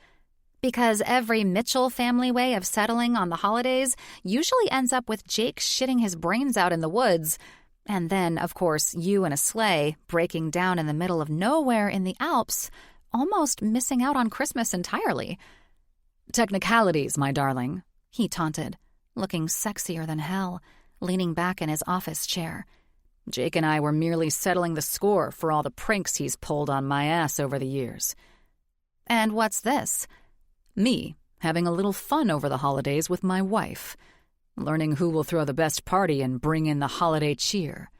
"Because every Mitchell family way of settling on the holidays usually ends up with Jake shitting his brains out in the woods, and then, of course, you in a sleigh breaking down in the middle of nowhere in the Alps, almost missing out on Christmas entirely." "Technicalities, my darling," he taunted, looking sexier than hell, leaning back in his office chair. "Jake and I were merely settling the score for all the pranks he's pulled on my ass over the years." "And what's this?" "Me having a little fun over the holidays with my wife, learning who will throw the best party and bring in the holiday cheer."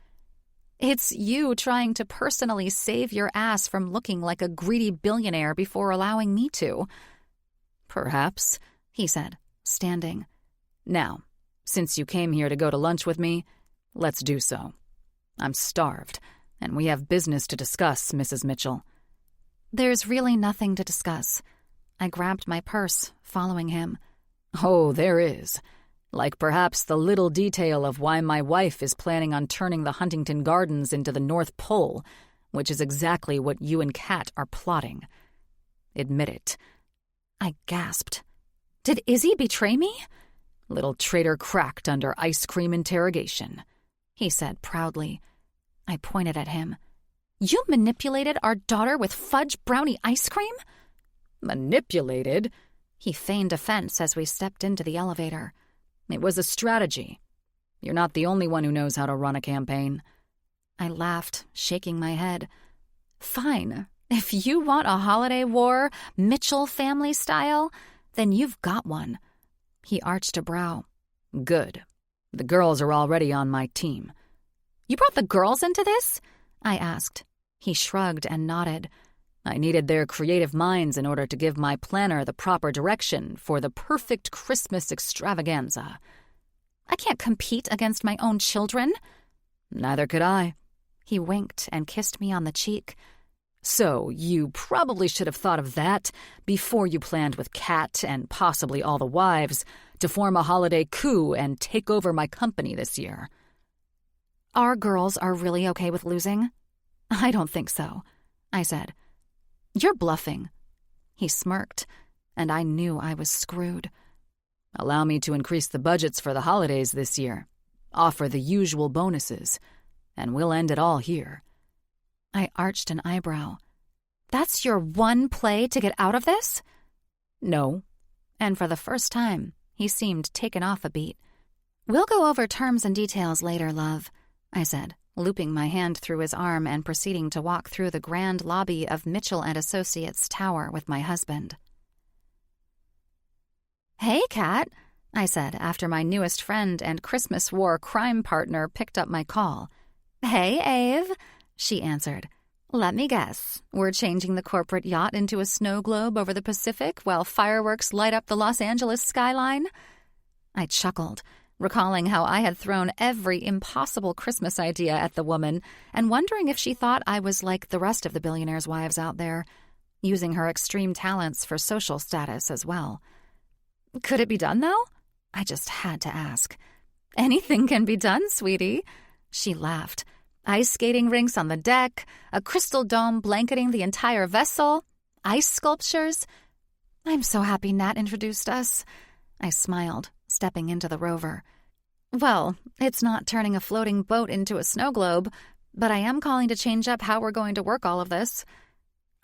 "It's you trying to personally save your ass from looking like a greedy billionaire before allowing me to." "Perhaps," he said, standing. "Now, since you came here to go to lunch with me, let's do so. I'm starved, and we have business to discuss, Mrs. Mitchell." "There's really nothing to discuss." I grabbed my purse, following him. "Oh, there is. Like perhaps the little detail of why my wife is planning on turning the Huntington Gardens into the North Pole, which is exactly what you and Kat are plotting. Admit it." I gasped. "Did Izzy betray me?" "Little traitor cracked under ice cream interrogation," he said proudly. I pointed at him. "You manipulated our daughter with fudge brownie ice cream?" "Manipulated?" He feigned offense as we stepped into the elevator. "It was a strategy. You're not the only one who knows how to run a campaign." I laughed, shaking my head. "Fine. If you want a holiday war, Mitchell family style, then you've got one." He arched a brow. "Good. The girls are already on my team." "You brought the girls into this?" I asked. He shrugged and nodded. "I needed their creative minds in order to give my planner the proper direction for the perfect Christmas extravaganza." "I can't compete against my own children." "Neither could I." He winked and kissed me on the cheek. "So you probably should have thought of that before you planned with Kat and possibly all the wives to form a holiday coup and take over my company this year." "Our girls are really okay with losing?" "I don't think so," I said. "You're bluffing." He smirked, and I knew I was screwed. "Allow me to increase the budgets for the holidays this year, offer the usual bonuses, and we'll end it all here." I arched an eyebrow. "That's your one play to get out of this?" "No." And for the first time, he seemed taken off a beat. "We'll go over terms and details later, love," I said, looping my hand through his arm and proceeding to walk through the grand lobby of Mitchell & Associates Tower with my husband. "Hey, Kat," I said after my newest friend and Christmas War crime partner picked up my call. "Hey, Ave," she answered. "Let me guess. We're changing the corporate yacht into a snow globe over the Pacific while fireworks light up the Los Angeles skyline?" I chuckled, recalling how I had thrown every impossible Christmas idea at the woman and wondering if she thought I was like the rest of the billionaires' wives out there, using her extreme talents for social status as well. "Could it be done, though?" I just had to ask. "Anything can be done, sweetie," she laughed. "Ice skating rinks on the deck, a crystal dome blanketing the entire vessel, ice sculptures." "I'm so happy Nat introduced us," I smiled, stepping into the rover. "Well, it's not turning a floating boat into a snow globe, but I am calling to change up how we're going to work all of this."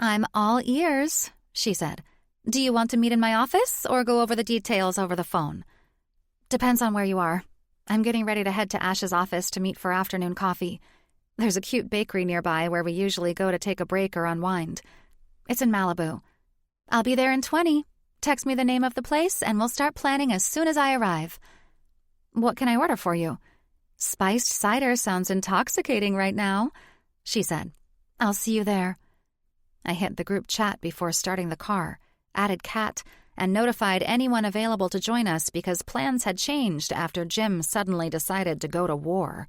"I'm all ears," she said. "Do you want to meet in my office or go over the details over the phone?" "Depends on where you are. I'm getting ready to head to Ash's office to meet for afternoon coffee. There's a cute bakery nearby where we usually go to take a break or unwind. It's in Malibu. I'll be there in 20. Text me the name of the place and we'll start planning as soon as I arrive." "What can I order for you?" "Spiced cider sounds intoxicating right now," she said. "I'll see you there." I hit the group chat before starting the car, added Kat, and notified anyone available to join us because plans had changed after Jim suddenly decided to go to war.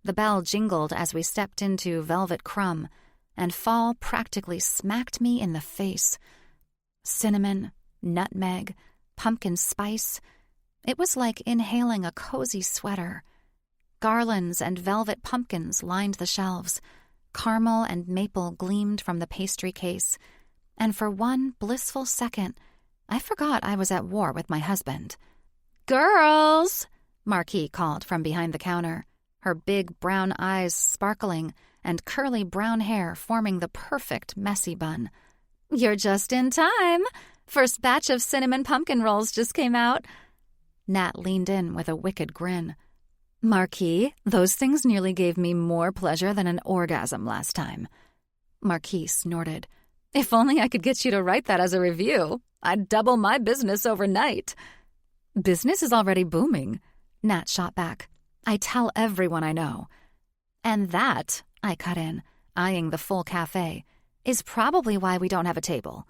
The bell jingled as we stepped into Velvet Crumb, and fall practically smacked me in the face. Cinnamon, nutmeg, pumpkin spice. It was like inhaling a cozy sweater. Garlands and velvet pumpkins lined the shelves. Caramel and maple gleamed from the pastry case. And for one blissful second, I forgot I was at war with my husband. "Girls!" Marquis called from behind the counter, her big brown eyes sparkling and curly brown hair forming the perfect messy bun. "You're just in time. First batch of cinnamon pumpkin rolls just came out." Nat leaned in with a wicked grin. "Marquis, those things nearly gave me more pleasure than an orgasm last time." Marquis snorted. "If only I could get you to write that as a review. I'd double my business overnight." "Business is already booming," Nat shot back. "I tell everyone I know." "And that," I cut in, eyeing the full cafe, "is probably why we don't have a table."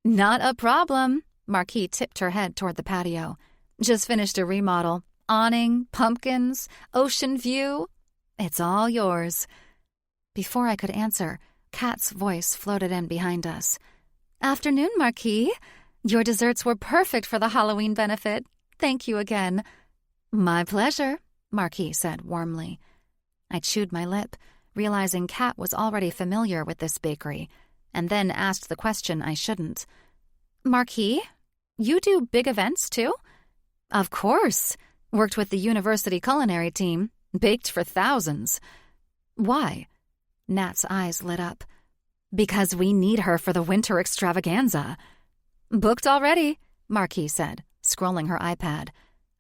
"Not a problem." Marquis tipped her head toward the patio. "Just finished a remodel. Awning, pumpkins, ocean view. It's all yours." Before I could answer, Kat's voice floated in behind us. "Afternoon, Marquis. Your desserts were perfect for the Halloween benefit. Thank you again." "My pleasure," Marquis said warmly. I chewed my lip, realizing Kat was already familiar with this bakery, and then asked the question I shouldn't. "Marquis, you do big events too?" "Of course. Worked with the university culinary team. Baked for thousands." "Why?" Nat's eyes lit up. "Because we need her for the winter extravaganza." "Booked already," Marquis said, scrolling her iPad.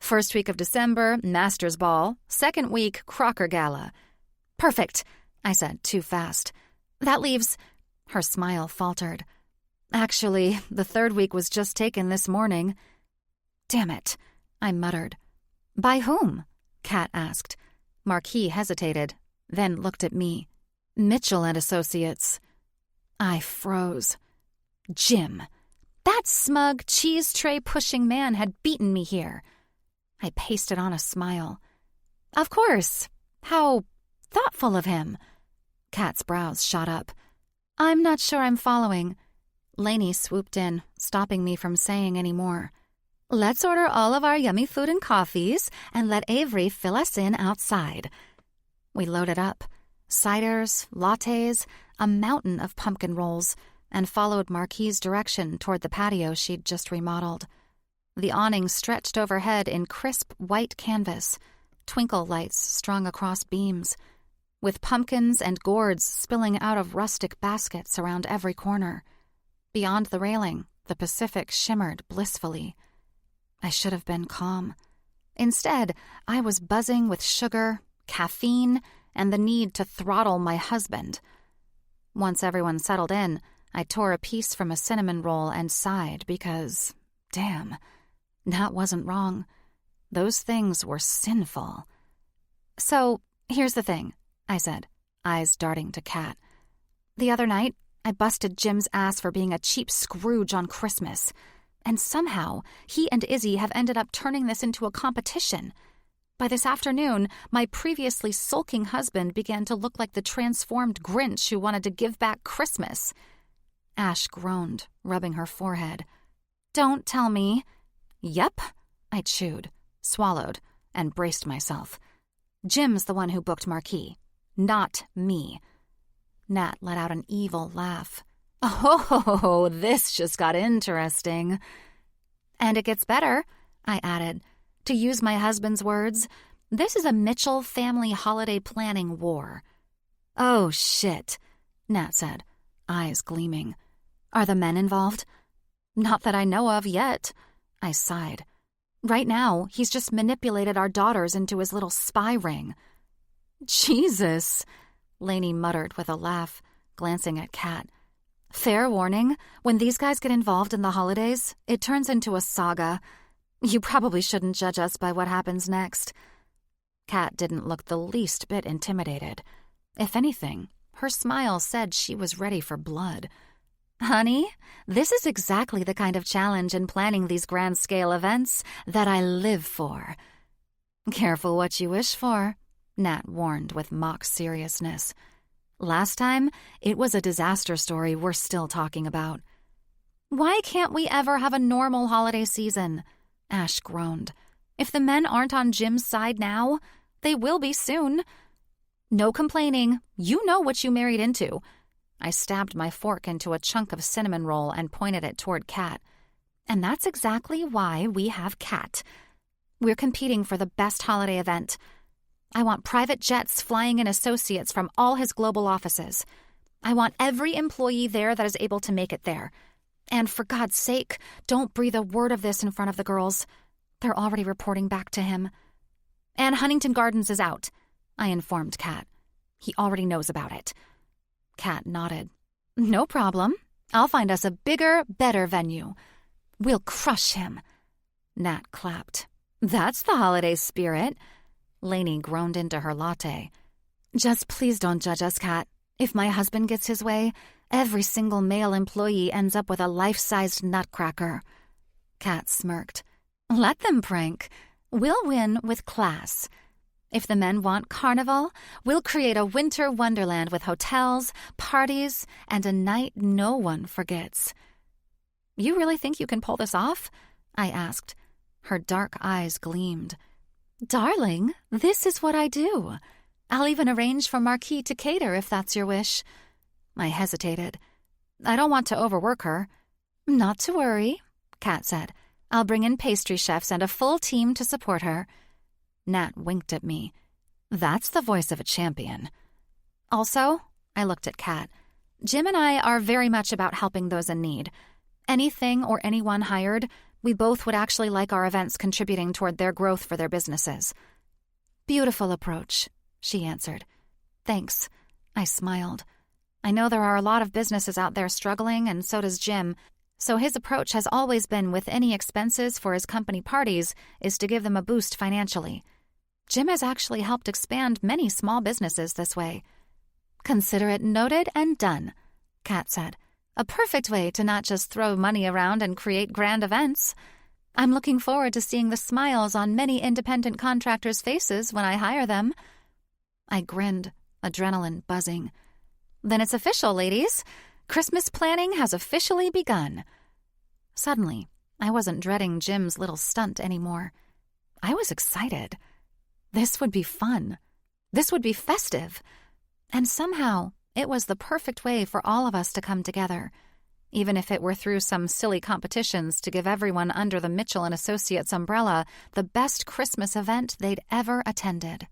"First week of December, Master's Ball. Second week, Crocker Gala." "Perfect," I said too fast. "That leaves—" Her smile faltered. "Actually, the third week was just taken this morning." "Damn it," I muttered. "By whom?" Kat asked. Marquis hesitated, then looked at me. "Mitchell & Associates." I froze. Jim. That smug, cheese tray-pushing man had beaten me here. I pasted on a smile. "Of course. How thoughtful of him." Kat's brows shot up. "I'm not sure I'm following." Lainey swooped in, stopping me from saying any more. "Let's order all of our yummy food and coffees and let Avery fill us in outside." We loaded up. Ciders, lattes, a mountain of pumpkin rolls, and followed Marquis' direction toward the patio she'd just remodeled. The awning stretched overhead in crisp white canvas, twinkle lights strung across beams, with pumpkins and gourds spilling out of rustic baskets around every corner. Beyond the railing, the Pacific shimmered blissfully. I should have been calm. Instead, I was buzzing with sugar, caffeine, and the need to throttle my husband. Once everyone settled in, I tore a piece from a cinnamon roll and sighed because, damn, Nat wasn't wrong. Those things were sinful. So, here's the thing, I said, eyes darting to Kat. The other night, I busted Jim's ass for being a cheap Scrooge on Christmas. And somehow, he and Izzy have ended up turning this into a competition. By this afternoon, my previously sulking husband began to look like the transformed Grinch who wanted to give back Christmas. Ash groaned, rubbing her forehead. Don't tell me. Yep, I chewed, swallowed, and braced myself. Jim's the one who booked Marquis, not me. Nat let out an evil laugh. Oh, this just got interesting. And it gets better, I added. To use my husband's words, this is a Mitchell family holiday planning war. Oh, shit, Nat said, eyes gleaming. Are the men involved? Not that I know of yet, I sighed. Right now, he's just manipulated our daughters into his little spy ring. Jesus, Lainey muttered with a laugh, glancing at Kat. Fair warning, when these guys get involved in the holidays, it turns into a saga. You probably shouldn't judge us by what happens next. Kat didn't look the least bit intimidated. If anything, her smile said she was ready for blood. Honey, this is exactly the kind of challenge in planning these grand-scale events that I live for. Careful what you wish for, Nat warned with mock seriousness. Last time, it was a disaster story we're still talking about. Why can't we ever have a normal holiday season? Ash groaned. If the men aren't on Jim's side now, they will be soon. No complaining. You know what you married into. I stabbed my fork into a chunk of cinnamon roll and pointed it toward Kat. And that's exactly why we have Kat. We're competing for the best holiday event. I want private jets flying in associates from all his global offices. I want every employee there that is able to make it there. And for God's sake, don't breathe a word of this in front of the girls. They're already reporting back to him. And Huntington Gardens is out, I informed Kat. He already knows about it. Kat nodded. No problem. I'll find us a bigger, better venue. We'll crush him. Nat clapped. That's the holiday spirit. Lainey groaned into her latte. Just please don't judge us, Kat. If my husband gets his way, every single male employee ends up with a life-sized nutcracker. Kat smirked. Let them prank. We'll win with class. If the men want carnival, we'll create a winter wonderland with hotels, parties, and a night no one forgets. You really think you can pull this off? I asked. Her dark eyes gleamed. Darling, this is what I do. I'll even arrange for Marquis to cater if that's your wish. I hesitated. I don't want to overwork her. Not to worry, Kat said. I'll bring in pastry chefs and a full team to support her. Nat winked at me. That's the voice of a champion. Also, I looked at Kat. Jim and I are very much about helping those in need. Anything or anyone hired, we both would actually like our events contributing toward their growth for their businesses. Beautiful approach, she answered. Thanks, I smiled. I know there are a lot of businesses out there struggling, and so does Jim, so his approach has always been with any expenses for his company parties is to give them a boost financially. Jim has actually helped expand many small businesses this way. Consider it noted and done, Kat said. A perfect way to not just throw money around and create grand events. I'm looking forward to seeing the smiles on many independent contractors' faces when I hire them. I grinned, adrenaline buzzing. Then it's official, ladies. Christmas planning has officially begun. Suddenly, I wasn't dreading Jim's little stunt anymore. I was excited. This would be fun. This would be festive. And somehow, it was the perfect way for all of us to come together, even if it were through some silly competitions to give everyone under the Mitchell & Associates umbrella the best Christmas event they'd ever attended.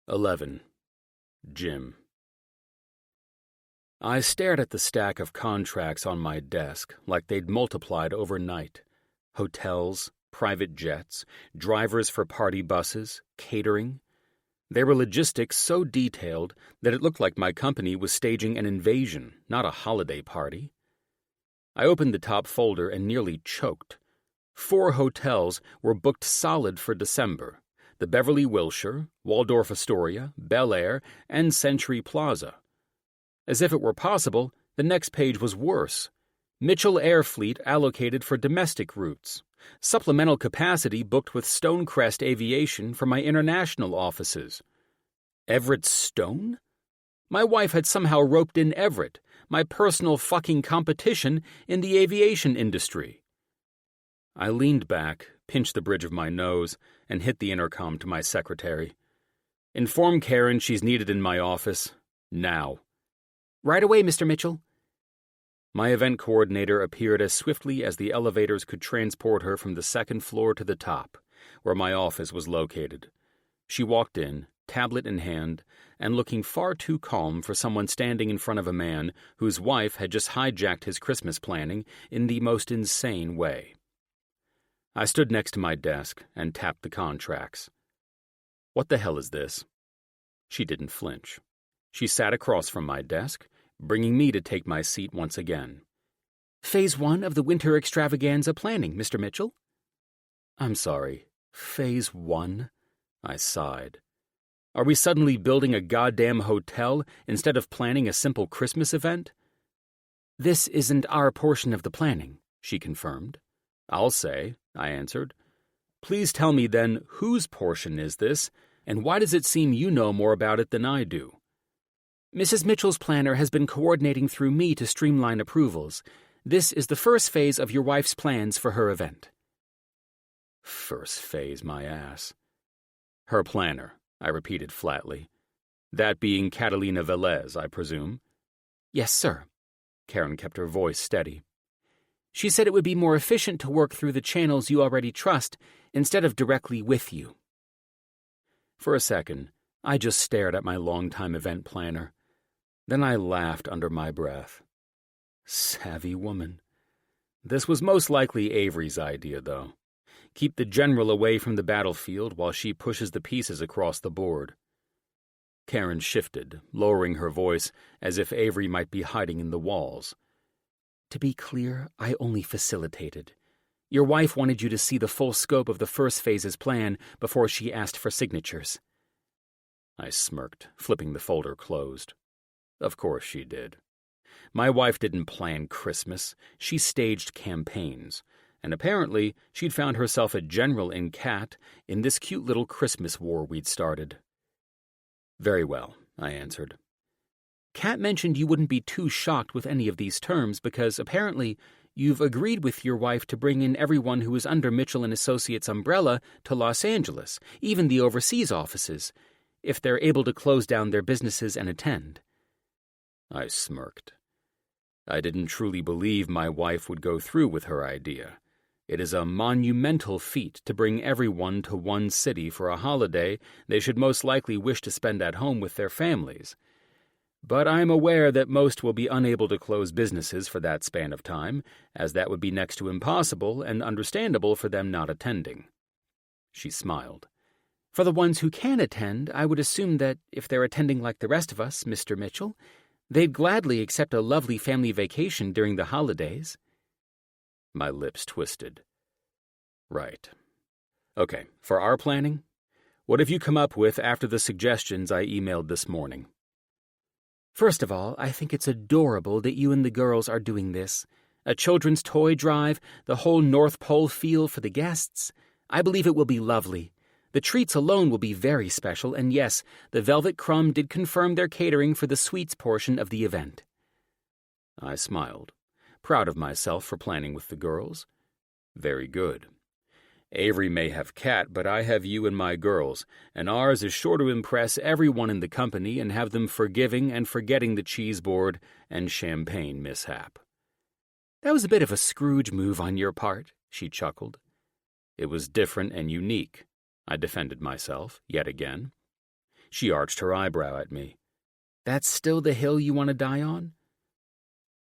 11. Jim. I stared at the stack of contracts on my desk like they'd multiplied overnight. Hotels, private jets, drivers for party buses, catering, They were logistics so detailed that it looked like my company was staging an invasion, not a holiday party. I opened the top folder and nearly choked. 4 hotels were booked solid for December: the Beverly Wilshire, Waldorf Astoria, Bel Air, and Century Plaza. As if it were possible, the next page was worse. Mitchell Air Fleet allocated for domestic routes. Supplemental capacity booked with Stonecrest Aviation for my international offices. Everett Stone? My wife had somehow roped in Everett, my personal fucking competition in the aviation industry. I leaned back, pinched the bridge of my nose, and hit the intercom to my secretary. Inform Karen she's needed in my office. Now. Right away, Mr. Mitchell. My event coordinator appeared as swiftly as the elevators could transport her from the 2nd floor to the top, where my office was located. She walked in, tablet in hand, and looking far too calm for someone standing in front of a man whose wife had just hijacked his Christmas planning in the most insane way. I stood next to my desk and tapped the contracts. What the hell is this? She didn't flinch. She sat across from my desk, bringing me to take my seat once again. Phase 1 of the winter extravaganza planning, Mr. Mitchell. I'm sorry, Phase 1? I sighed. Are we suddenly building a goddamn hotel instead of planning a simple Christmas event? This isn't our portion of the planning, she confirmed. I'll say, I answered. Please tell me then, whose portion is this, and why does it seem you know more about it than I do? Mrs. Mitchell's planner has been coordinating through me to streamline approvals. This is the first phase of your wife's plans for her event. First phase, my ass. Her planner, I repeated flatly. That being Catalina Velez, I presume? Yes, sir. Karen kept her voice steady. She said it would be more efficient to work through the channels you already trust instead of directly with you. For a second, I just stared at my longtime event planner. Then I laughed under my breath. Savvy woman. This was most likely Avery's idea, though. Keep the general away from the battlefield while she pushes the pieces across the board. Karen shifted, lowering her voice as if Avery might be hiding in the walls. To be clear, I only facilitated. Your wife wanted you to see the full scope of the first phase's plan before she asked for signatures. I smirked, flipping the folder closed. Of course she did. My wife didn't plan Christmas. She staged campaigns. And apparently she'd found herself a general in Cat in this cute little Christmas war we'd started. Very well, I answered. Kat mentioned you wouldn't be too shocked with any of these terms because apparently you've agreed with your wife to bring in everyone who is under Mitchell & Associates' umbrella to Los Angeles, even the overseas offices, if they're able to close down their businesses and attend. I smirked. I didn't truly believe my wife would go through with her idea. It is a monumental feat to bring everyone to one city for a holiday they should most likely wish to spend at home with their families. But I'm aware that most will be unable to close businesses for that span of time, as that would be next to impossible and understandable for them not attending. She smiled. For the ones who can attend, I would assume that if they're attending like the rest of us, Mr. Mitchell, they'd gladly accept a lovely family vacation during the holidays. My lips twisted. Right. Okay, for our planning, what have you come up with after the suggestions I emailed this morning? First of all, I think it's adorable that you and the girls are doing this. A children's toy drive, the whole North Pole feel for the guests. I believe it will be lovely. The treats alone will be very special, and yes, the Velvet Crumb did confirm their catering for the sweets portion of the event. I smiled, proud of myself for planning with the girls. Very good. Avery may have Cat, but I have you and my girls, and ours is sure to impress everyone in the company and have them forgiving and forgetting the cheese board and champagne mishap. That was a bit of a Scrooge move on your part, she chuckled. It was different and unique. I defended myself, yet again. She arched her eyebrow at me. That's still the hill you want to die on?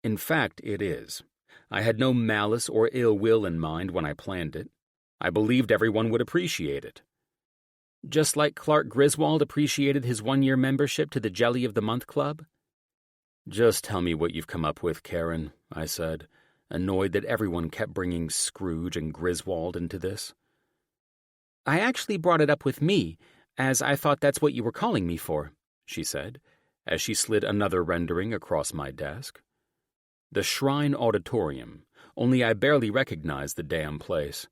In fact, it is. I had no malice or ill will in mind when I planned it. I believed everyone would appreciate it. Just like Clark Griswold appreciated his 1-year membership to the Jelly of the Month Club? Just tell me what you've come up with, Karen, I said, annoyed that everyone kept bringing Scrooge and Griswold into this. I actually brought it up with me, as I thought that's what you were calling me for, she said, as she slid another rendering across my desk. The Shrine Auditorium, only I barely recognized the damn place.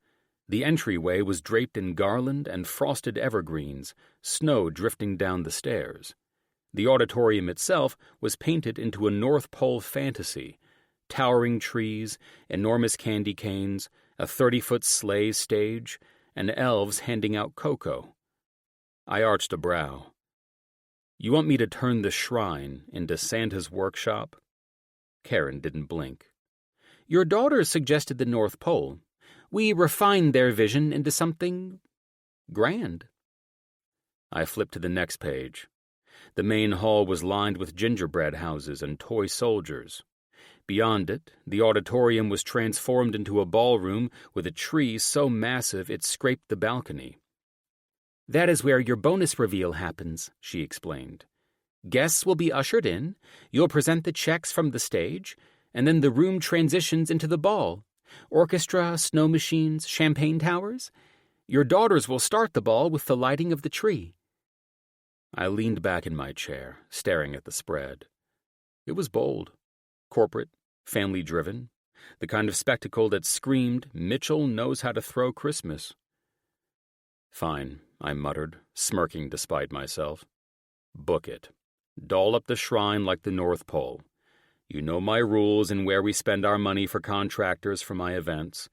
The entryway was draped in garland and frosted evergreens, snow drifting down the stairs. The auditorium itself was painted into a North Pole fantasy: towering trees, enormous candy canes, a 30-foot sleigh stage, and elves handing out cocoa. I arched a brow. You want me to turn the shrine into Santa's workshop? Karen didn't blink. Your daughters suggested the North Pole. We refined their vision into something grand. I flipped to the next page. The main hall was lined with gingerbread houses and toy soldiers. Beyond it, the auditorium was transformed into a ballroom with a tree so massive it scraped the balcony. That is where your bonus reveal happens, she explained. Guests will be ushered in, you'll present the checks from the stage, and then the room transitions into the ball. Orchestra, snow machines, champagne towers. Your daughters will start the ball with the lighting of the tree. I leaned back in my chair, staring at the spread. It was bold, corporate, family-driven, the kind of spectacle that screamed, Mitchell knows how to throw Christmas. Fine, I muttered, smirking despite myself. Book it. Doll up the shrine like the North Pole. You know my rules and where we spend our money for contractors for my events.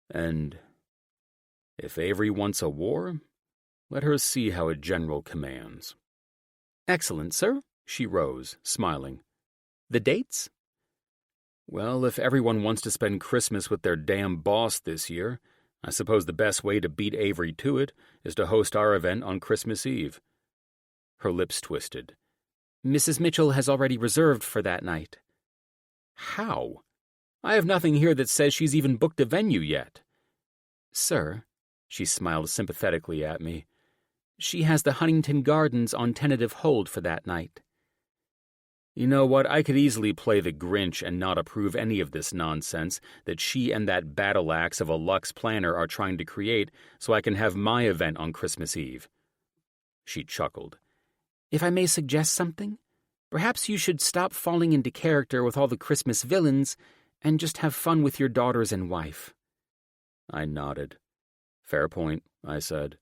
And if Avery wants a war, let her see how a general commands. Excellent, sir. She rose, smiling. The dates? Well, if everyone wants to spend Christmas with their damn boss this year, I suppose the best way to beat Avery to it is to host our event on Christmas Eve. Her lips twisted. Mrs. Mitchell has already reserved for that night. How? I have nothing here that says she's even booked a venue yet. Sir, she smiled sympathetically at me, she has the Huntington Gardens on tentative hold for that night. You know what, I could easily play the Grinch and not approve any of this nonsense that she and that battle axe of a Lux planner are trying to create so I can have my event on Christmas Eve. She chuckled. If I may suggest something, perhaps you should stop falling into character with all the Christmas villains and just have fun with your daughters and wife. I nodded. Fair point, I said.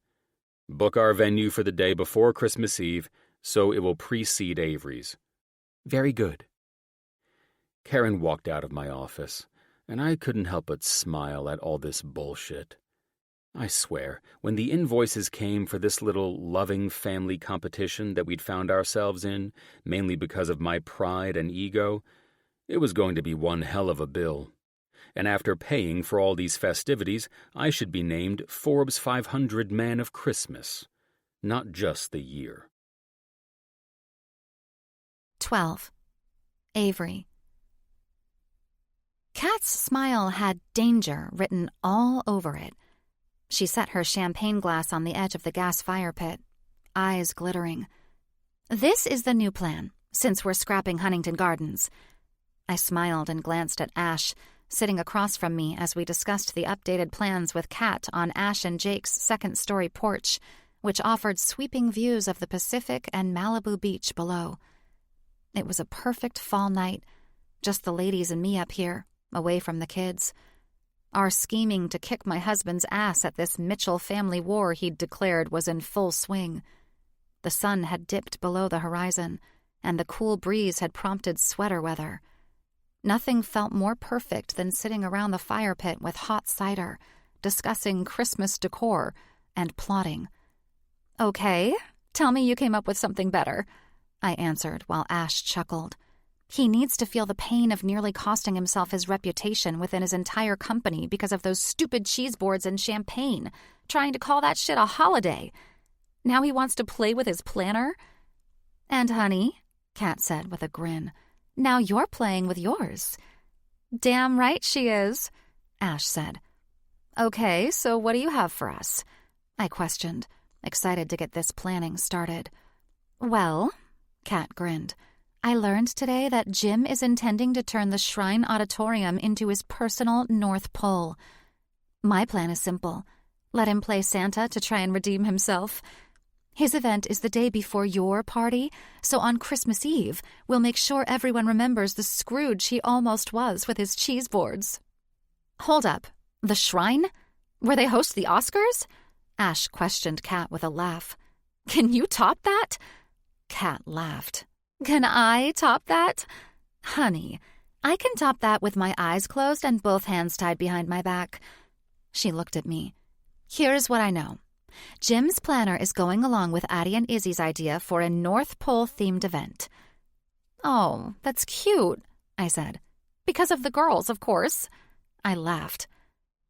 Book our venue for the day before Christmas Eve so it will precede Avery's. Very good. Karen walked out of my office, and I couldn't help but smile at all this bullshit. I swear, when the invoices came for this little loving family competition that we'd found ourselves in, mainly because of my pride and ego, it was going to be one hell of a bill. And after paying for all these festivities, I should be named Forbes 500 Man of Christmas, not just the year. 12. Avery. Kat's smile had danger written all over it. She set her champagne glass on the edge of the gas fire pit, eyes glittering. This is the new plan, since we're scrapping Huntington Gardens. I smiled and glanced at Ash, sitting across from me as we discussed the updated plans with Kat on Ash and Jake's second-story porch, which offered sweeping views of the Pacific and Malibu Beach below. It was a perfect fall night, just the ladies and me up here, away from the kids. Our scheming to kick my husband's ass at this Mitchell family war he'd declared was in full swing. The sun had dipped below the horizon, and the cool breeze had prompted sweater weather. Nothing felt more perfect than sitting around the fire pit with hot cider, discussing Christmas decor, and plotting. Okay, tell me you came up with something better, I answered while Ash chuckled. He needs to feel the pain of nearly costing himself his reputation within his entire company because of those stupid cheese boards and champagne, trying to call that shit a holiday. Now he wants to play with his planner? And honey, Kat said with a grin, now you're playing with yours. Damn right she is, Ash said. Okay, so what do you have for us? I questioned, excited to get this planning started. "Well," Kat grinned, "I learned today that Jim is intending to turn the Shrine Auditorium into his personal North Pole. My plan is simple. Let him play Santa to try and redeem himself. His event is the day before your party, so on Christmas Eve, we'll make sure everyone remembers the Scrooge he almost was with his cheese boards." "Hold up. The Shrine? Where they host the Oscars?" Ash questioned Kat with a laugh. "Can you top that?" Kat laughed. "Can I top that? Honey, I can top that with my eyes closed and both hands tied behind my back." She looked at me. "Here's what I know. Jim's planner is going along with Addie and Izzy's idea for a North Pole-themed event." "Oh, that's cute," I said. "Because of the girls, of course." I laughed.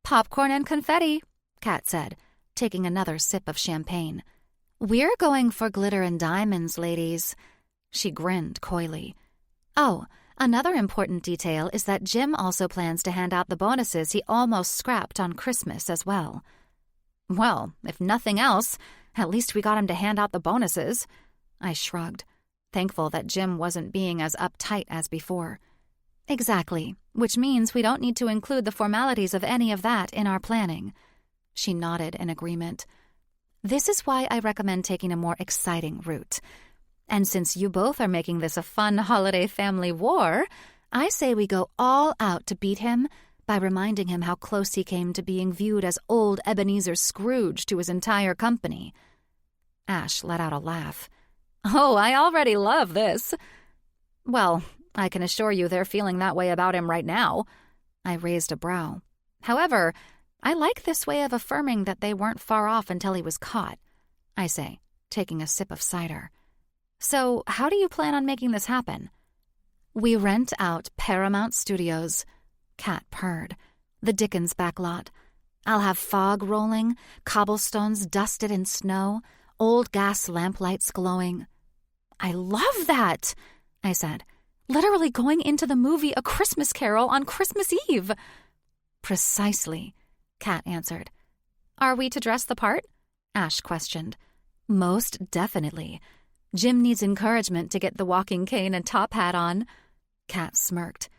"Popcorn and confetti," Kat said, taking another sip of champagne. "We're going for glitter and diamonds, ladies." She grinned coyly. "Oh, another important detail is that Jim also plans to hand out the bonuses he almost scrapped on Christmas as well." "Well, if nothing else, at least we got him to hand out the bonuses." I shrugged, thankful that Jim wasn't being as uptight as before. "Exactly, which means we don't need to include the formalities of any of that in our planning." She nodded in agreement. "This is why I recommend taking a more exciting route. And since you both are making this a fun holiday family war, I say we go all out to beat him by reminding him how close he came to being viewed as old Ebenezer Scrooge to his entire company." Ash let out a laugh. "Oh, I already love this." "Well, I can assure you they're feeling that way about him right now." I raised a brow. "However, I like this way of affirming that they weren't far off until he was caught," I say, taking a sip of cider. "So, how do you plan on making this happen?" "We rent out Paramount Studios," Kat purred, "the Dickens backlot. I'll have fog rolling, cobblestones dusted in snow, old gas lamplights glowing." "I love that," I said. "Literally going into the movie A Christmas Carol on Christmas Eve." "Precisely," Kat answered. "Are we to dress the part?" Ash questioned. "Most definitely. Jim needs encouragement to get the walking cane and top hat on." Kat smirked.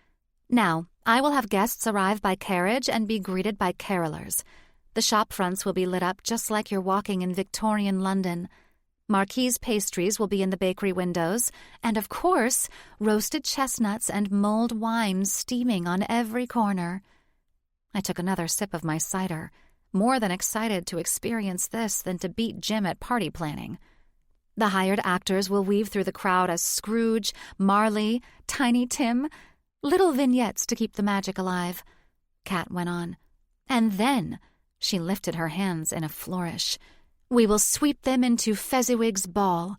"Now, I will have guests arrive by carriage and be greeted by carolers. The shop fronts will be lit up just like you're walking in Victorian London. Marquise pastries will be in the bakery windows, and of course, roasted chestnuts and mulled wine steaming on every corner." I took another sip of my cider, more than excited to experience this than to beat Jim at party planning. "The hired actors will weave through the crowd as Scrooge, Marley, Tiny Tim, little vignettes to keep the magic alive," Kat went on. "And then," she lifted her hands in a flourish, "we will sweep them into Fezziwig's ball.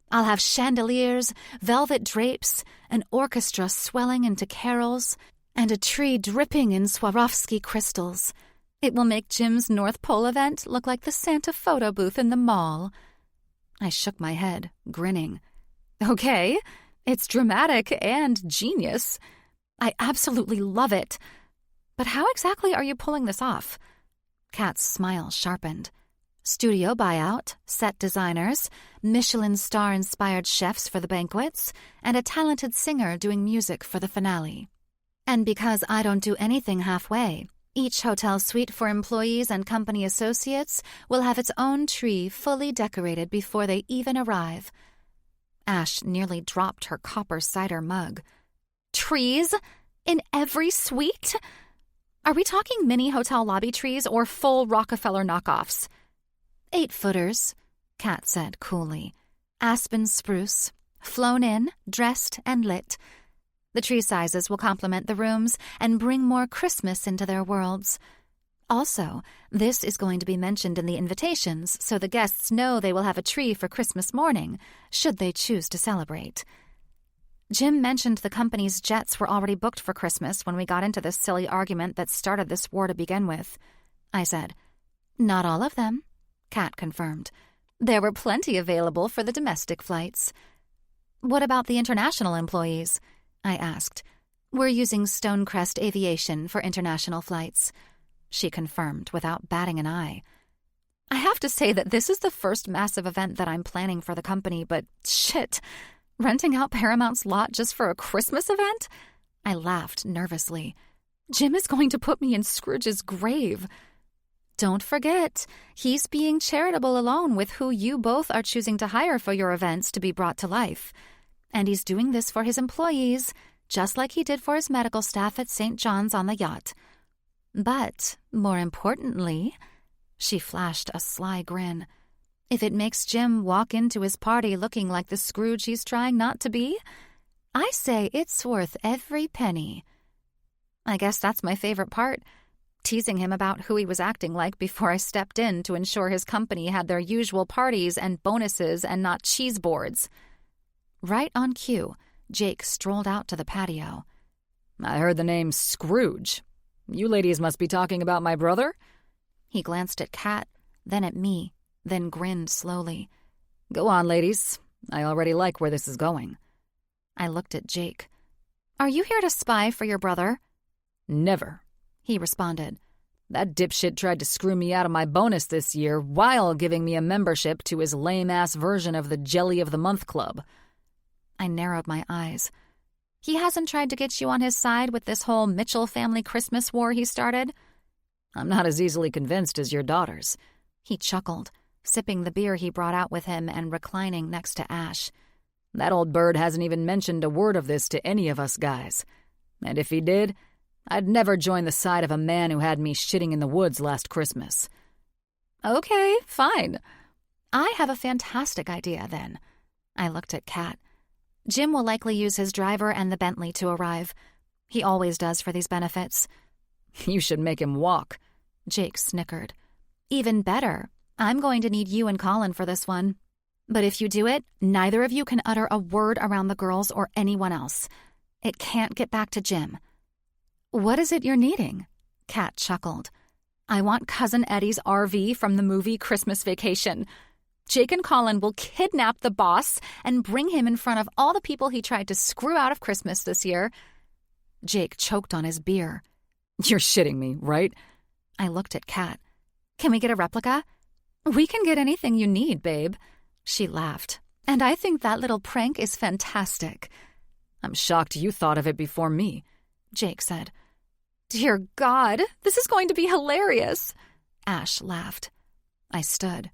I'll have chandeliers, velvet drapes, an orchestra swelling into carols, and a tree dripping in Swarovski crystals. It will make Jim's North Pole event look like the Santa photo booth in the mall." I shook my head, grinning. "Okay, it's dramatic and genius. I absolutely love it. But how exactly are you pulling this off?" Kat's smile sharpened. "Studio buyout, set designers, Michelin star-inspired chefs for the banquets, and a talented singer doing music for the finale. And because I don't do anything halfway, each hotel suite for employees and company associates will have its own tree fully decorated before they even arrive." Ash nearly dropped her copper cider mug. "Trees? In every suite? Are we talking mini hotel lobby trees or full Rockefeller knockoffs?" 8-footers, Kat said coolly. "Aspen spruce, flown in, dressed, and lit. The tree sizes will complement the rooms and bring more Christmas into their worlds. Also, this is going to be mentioned in the invitations so the guests know they will have a tree for Christmas morning, should they choose to celebrate." "Jim mentioned the company's jets were already booked for Christmas when we got into this silly argument that started this war to begin with," I said. "Not all of them," Kat confirmed. "There were plenty available for the domestic flights." "What about the international employees?" I asked. "We're using Stonecrest Aviation for international flights," she confirmed without batting an eye. I have to say that this is the first massive event that I'm planning for the company, but shit, renting out Paramount's lot just for a Christmas event? I laughed nervously. Jim is going to put me in Scrooge's grave. Don't forget, he's being charitable alone with who you both are choosing to hire for your events to be brought to life. And he's doing this for his employees, just like he did for his medical staff at St. John's on the yacht. But, more importantly, she flashed a sly grin, if it makes Jim walk into his party looking like the Scrooge he's trying not to be, I say it's worth every penny. I guess that's my favorite part, teasing him about who he was acting like before I stepped in to ensure his company had their usual parties and bonuses and not cheese boards. Right on cue, Jake strolled out to the patio. I heard the name Scrooge. You ladies must be talking about my brother? He glanced at Kat, then at me, then grinned slowly. Go on, ladies. I already like where this is going. I looked at Jake. Are you here to spy for your brother? Never, he responded. That dipshit tried to screw me out of my bonus this year while giving me a membership to his lame-ass version of the Jelly of the Month Club. I narrowed my eyes. He hasn't tried to get you on his side with this whole Mitchell family Christmas war he started? I'm not as easily convinced as your daughters. He chuckled, sipping the beer he brought out with him and reclining next to Ash. That old bird hasn't even mentioned a word of this to any of us guys. And if he did, I'd never join the side of a man who had me shitting in the woods last Christmas. Okay, fine. I have a fantastic idea, then. I looked at Kat. Jim will likely use his driver and the Bentley to arrive. He always does for these benefits. You should make him walk. Jake snickered. Even better. I'm going to need you and Colin for this one. But if you do it, neither of you can utter a word around the girls or anyone else. It can't get back to Jim. What is it you're needing? Kat chuckled. I want Cousin Eddie's RV from the movie Christmas Vacation. Jake and Colin will kidnap the boss and bring him in front of all the people he tried to screw out of Christmas this year. Jake choked on his beer. You're shitting me, right? I looked at Kat. Can we get a replica? We can get anything you need, babe. She laughed. And I think that little prank is fantastic. I'm shocked you thought of it before me, Jake said. Dear God, this is going to be hilarious. Ash laughed. I stood.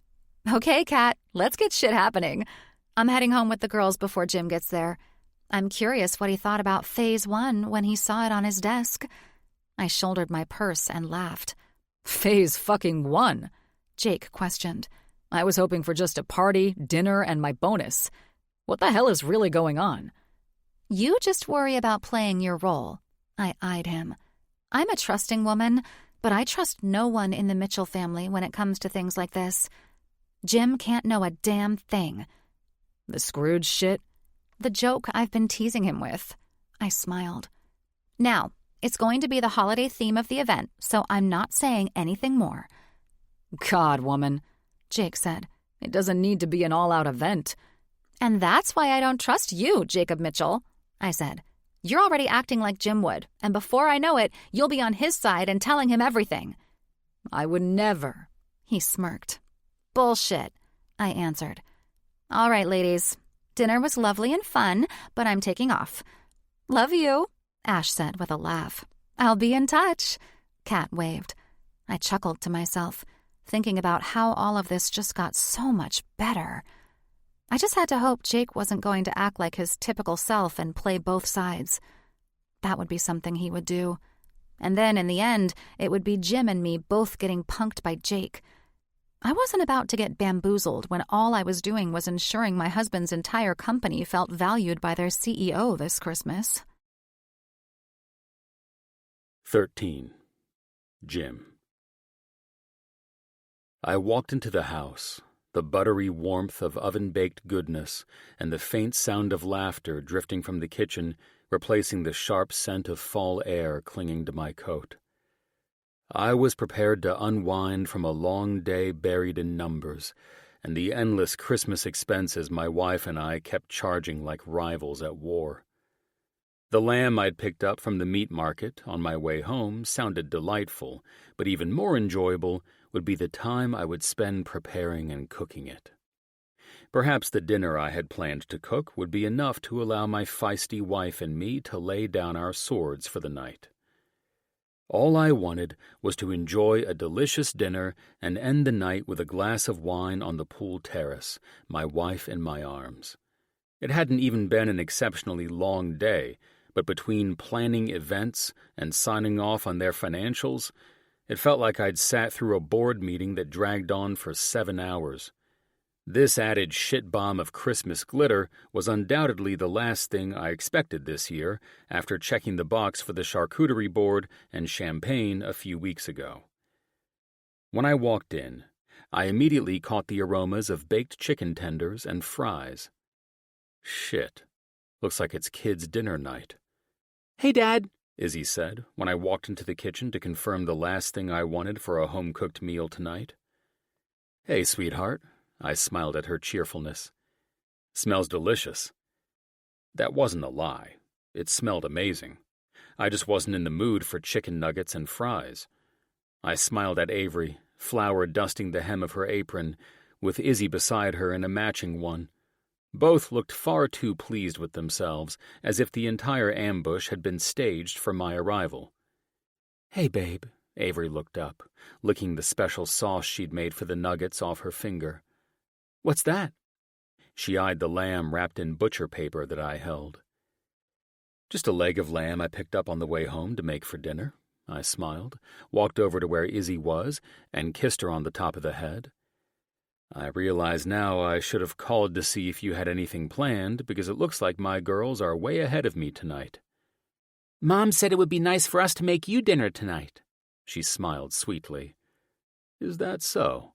Okay, Kat, let's get shit happening. I'm heading home with the girls before Jim gets there. I'm curious what he thought about Phase 1 when he saw it on his desk. I shouldered my purse and laughed. Phase fucking 1? Jake questioned. I was hoping for just a party, dinner, and my bonus. What the hell is really going on? You just worry about playing your role. I eyed him. I'm a trusting woman, but I trust no one in the Mitchell family when it comes to things like this. Jim can't know a damn thing. The Scrooge shit? The joke I've been teasing him with. I smiled. Now, it's going to be the holiday theme of the event, so I'm not saying anything more. God, woman, Jake said. It doesn't need to be an all-out event. And that's why I don't trust you, Jacob Mitchell, I said. You're already acting like Jim would, and before I know it, you'll be on his side and telling him everything. I would never, he smirked. Bullshit, I answered. All right, ladies. Dinner was lovely and fun, but I'm taking off. Love you, Ash said with a laugh. I'll be in touch. Kat waved. I chuckled to myself, thinking about how all of this just got so much better. I just had to hope Jake wasn't going to act like his typical self and play both sides. That would be something he would do. And then, in the end, it would be Jim and me both getting punked by Jake. I wasn't about to get bamboozled when all I was doing was ensuring my husband's entire company felt valued by their CEO this Christmas. 13. Jim. I walked into the house, the buttery warmth of oven-baked goodness and the faint sound of laughter drifting from the kitchen, replacing the sharp scent of fall air clinging to my coat. I was prepared to unwind from a long day buried in numbers and the endless Christmas expenses my wife and I kept charging like rivals at war. The lamb I'd picked up from the meat market on my way home sounded delightful, but even more enjoyable would be the time I would spend preparing and cooking it. Perhaps the dinner I had planned to cook would be enough to allow my feisty wife and me to lay down our swords for the night. All I wanted was to enjoy a delicious dinner and end the night with a glass of wine on the pool terrace, my wife in my arms. It hadn't even been an exceptionally long day, but between planning events and signing off on their financials, it felt like I'd sat through a board meeting that dragged on for 7 hours. This added shit bomb of Christmas glitter was undoubtedly the last thing I expected this year after checking the box for the charcuterie board and champagne a few weeks ago. When I walked in, I immediately caught the aromas of baked chicken tenders and fries. Shit. Looks like it's kids' dinner night. "Hey, Dad," Izzy said when I walked into the kitchen to confirm the last thing I wanted for a home-cooked meal tonight. "Hey, sweetheart." I smiled at her cheerfulness. "Smells delicious." That wasn't a lie. It smelled amazing. I just wasn't in the mood for chicken nuggets and fries. I smiled at Avery, flour dusting the hem of her apron, with Izzy beside her in a matching one. Both looked far too pleased with themselves, as if the entire ambush had been staged for my arrival. "Hey, babe," Avery looked up, licking the special sauce she'd made for the nuggets off her finger. "What's that?" She eyed the lamb wrapped in butcher paper that I held. "Just a leg of lamb I picked up on the way home to make for dinner," I smiled, walked over to where Izzy was, and kissed her on the top of the head. I realize now I should have called to see if you had anything planned, because it looks like my girls are way ahead of me tonight. "Mom said it would be nice for us to make you dinner tonight." She smiled sweetly. "Is that so?"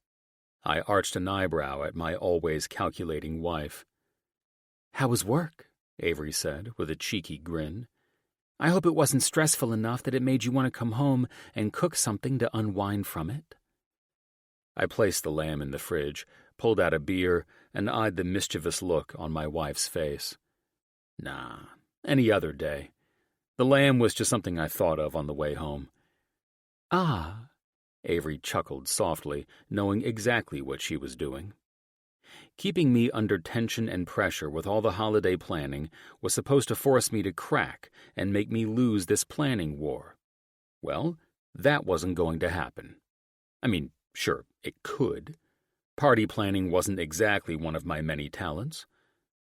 I arched an eyebrow at my always calculating wife. "How was work?" Avery said with a cheeky grin. "I hope it wasn't stressful enough that it made you want to come home and cook something to unwind from it." I placed the lamb in the fridge, pulled out a beer, and eyed the mischievous look on my wife's face. Nah, any other day. The lamb was just something I thought of on the way home. "Ah," Avery chuckled softly, knowing exactly what she was doing. Keeping me under tension and pressure with all the holiday planning was supposed to force me to crack and make me lose this planning war. Well, that wasn't going to happen. I mean, sure, it could. Party planning wasn't exactly one of my many talents.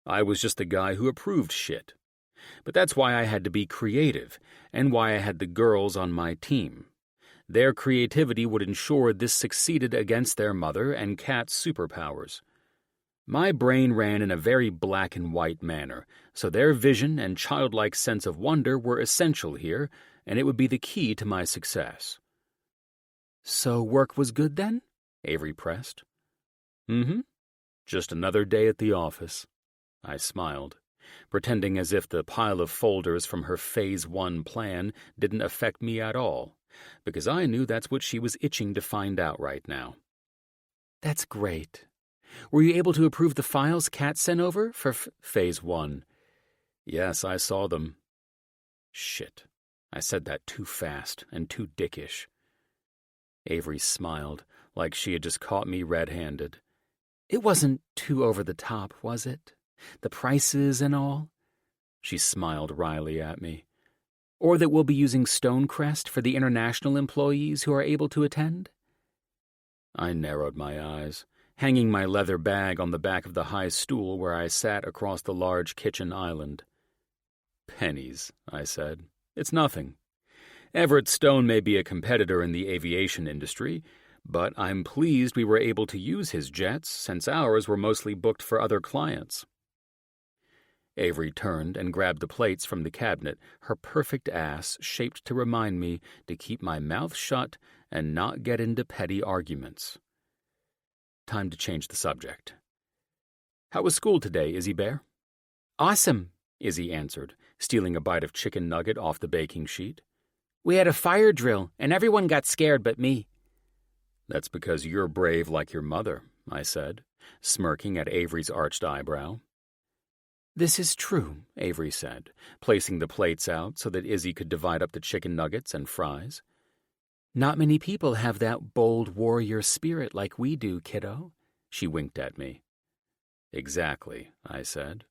I was just a guy who approved shit. But that's why I had to be creative, and why I had the girls on my team. Their creativity would ensure this succeeded against their mother and Kat's superpowers. My brain ran in a very black and white manner, so their vision and childlike sense of wonder were essential here, and it would be the key to my success. "So work was good then?" Avery pressed. "Mm-hmm. Just another day at the office." I smiled, pretending as if the pile of folders from her Phase 1 plan didn't affect me at all, because I knew that's what she was itching to find out right now. "That's great. Were you able to approve the files Kat sent over for Phase 1? Yes, I saw them. Shit, I said that too fast and too dickish. Avery smiled, like she had just caught me red-handed. "It wasn't too over the top, was it? The prices and all?" She smiled wryly at me. "Or that we'll be using Stonecrest for the international employees who are able to attend?" I narrowed my eyes, hanging my leather bag on the back of the high stool where I sat across the large kitchen island. "Pennies," I said. "It's nothing. Everett Stone may be a competitor in the aviation industry, but I'm pleased we were able to use his jets since ours were mostly booked for other clients." Avery turned and grabbed the plates from the cabinet, her perfect ass shaped to remind me to keep my mouth shut and not get into petty arguments. Time to change the subject. "How was school today, Izzy Bear?" "Awesome," Izzy answered, stealing a bite of chicken nugget off the baking sheet. "We had a fire drill, and everyone got scared but me." "That's because you're brave like your mother," I said, smirking at Avery's arched eyebrow. "This is true," Avery said, placing the plates out so that Izzy could divide up the chicken nuggets and fries. "Not many people have that bold warrior spirit like we do, kiddo." She winked at me. "Exactly," I said.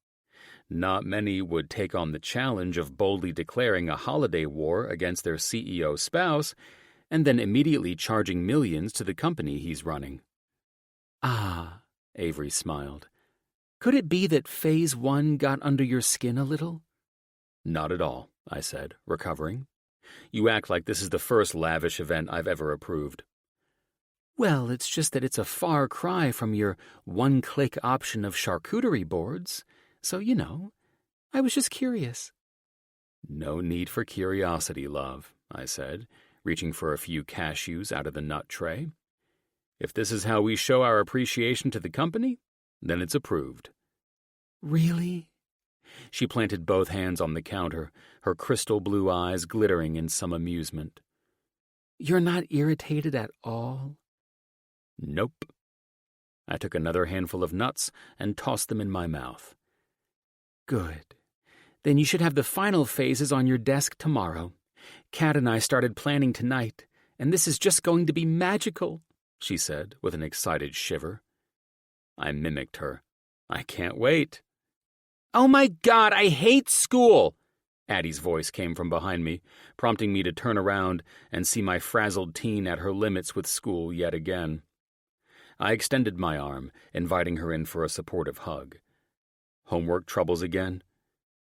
"Not many would take on the challenge of boldly declaring a holiday war against their CEO spouse and then immediately charging millions to the company he's running." "Ah," Avery smiled. "Could it be that Phase 1 got under your skin a little?" "Not at all," I said, recovering. "You act like this is the first lavish event I've ever approved." "Well, it's just that it's a far cry from your one-click option of charcuterie boards. So, I was just curious." "No need for curiosity, love," I said, reaching for a few cashews out of the nut tray. "If this is how we show our appreciation to the company, then it's approved." "Really?" She planted both hands on the counter, her crystal blue eyes glittering in some amusement. "You're not irritated at all?" "Nope." I took another handful of nuts and tossed them in my mouth. "Good. Then you should have the final phases on your desk tomorrow. Kat and I started planning tonight, and this is just going to be magical," she said with an excited shiver. I mimicked her. "I can't wait." "Oh my God, I hate school!" Addie's voice came from behind me, prompting me to turn around and see my frazzled teen at her limits with school yet again. I extended my arm, inviting her in for a supportive hug. "Homework troubles again?"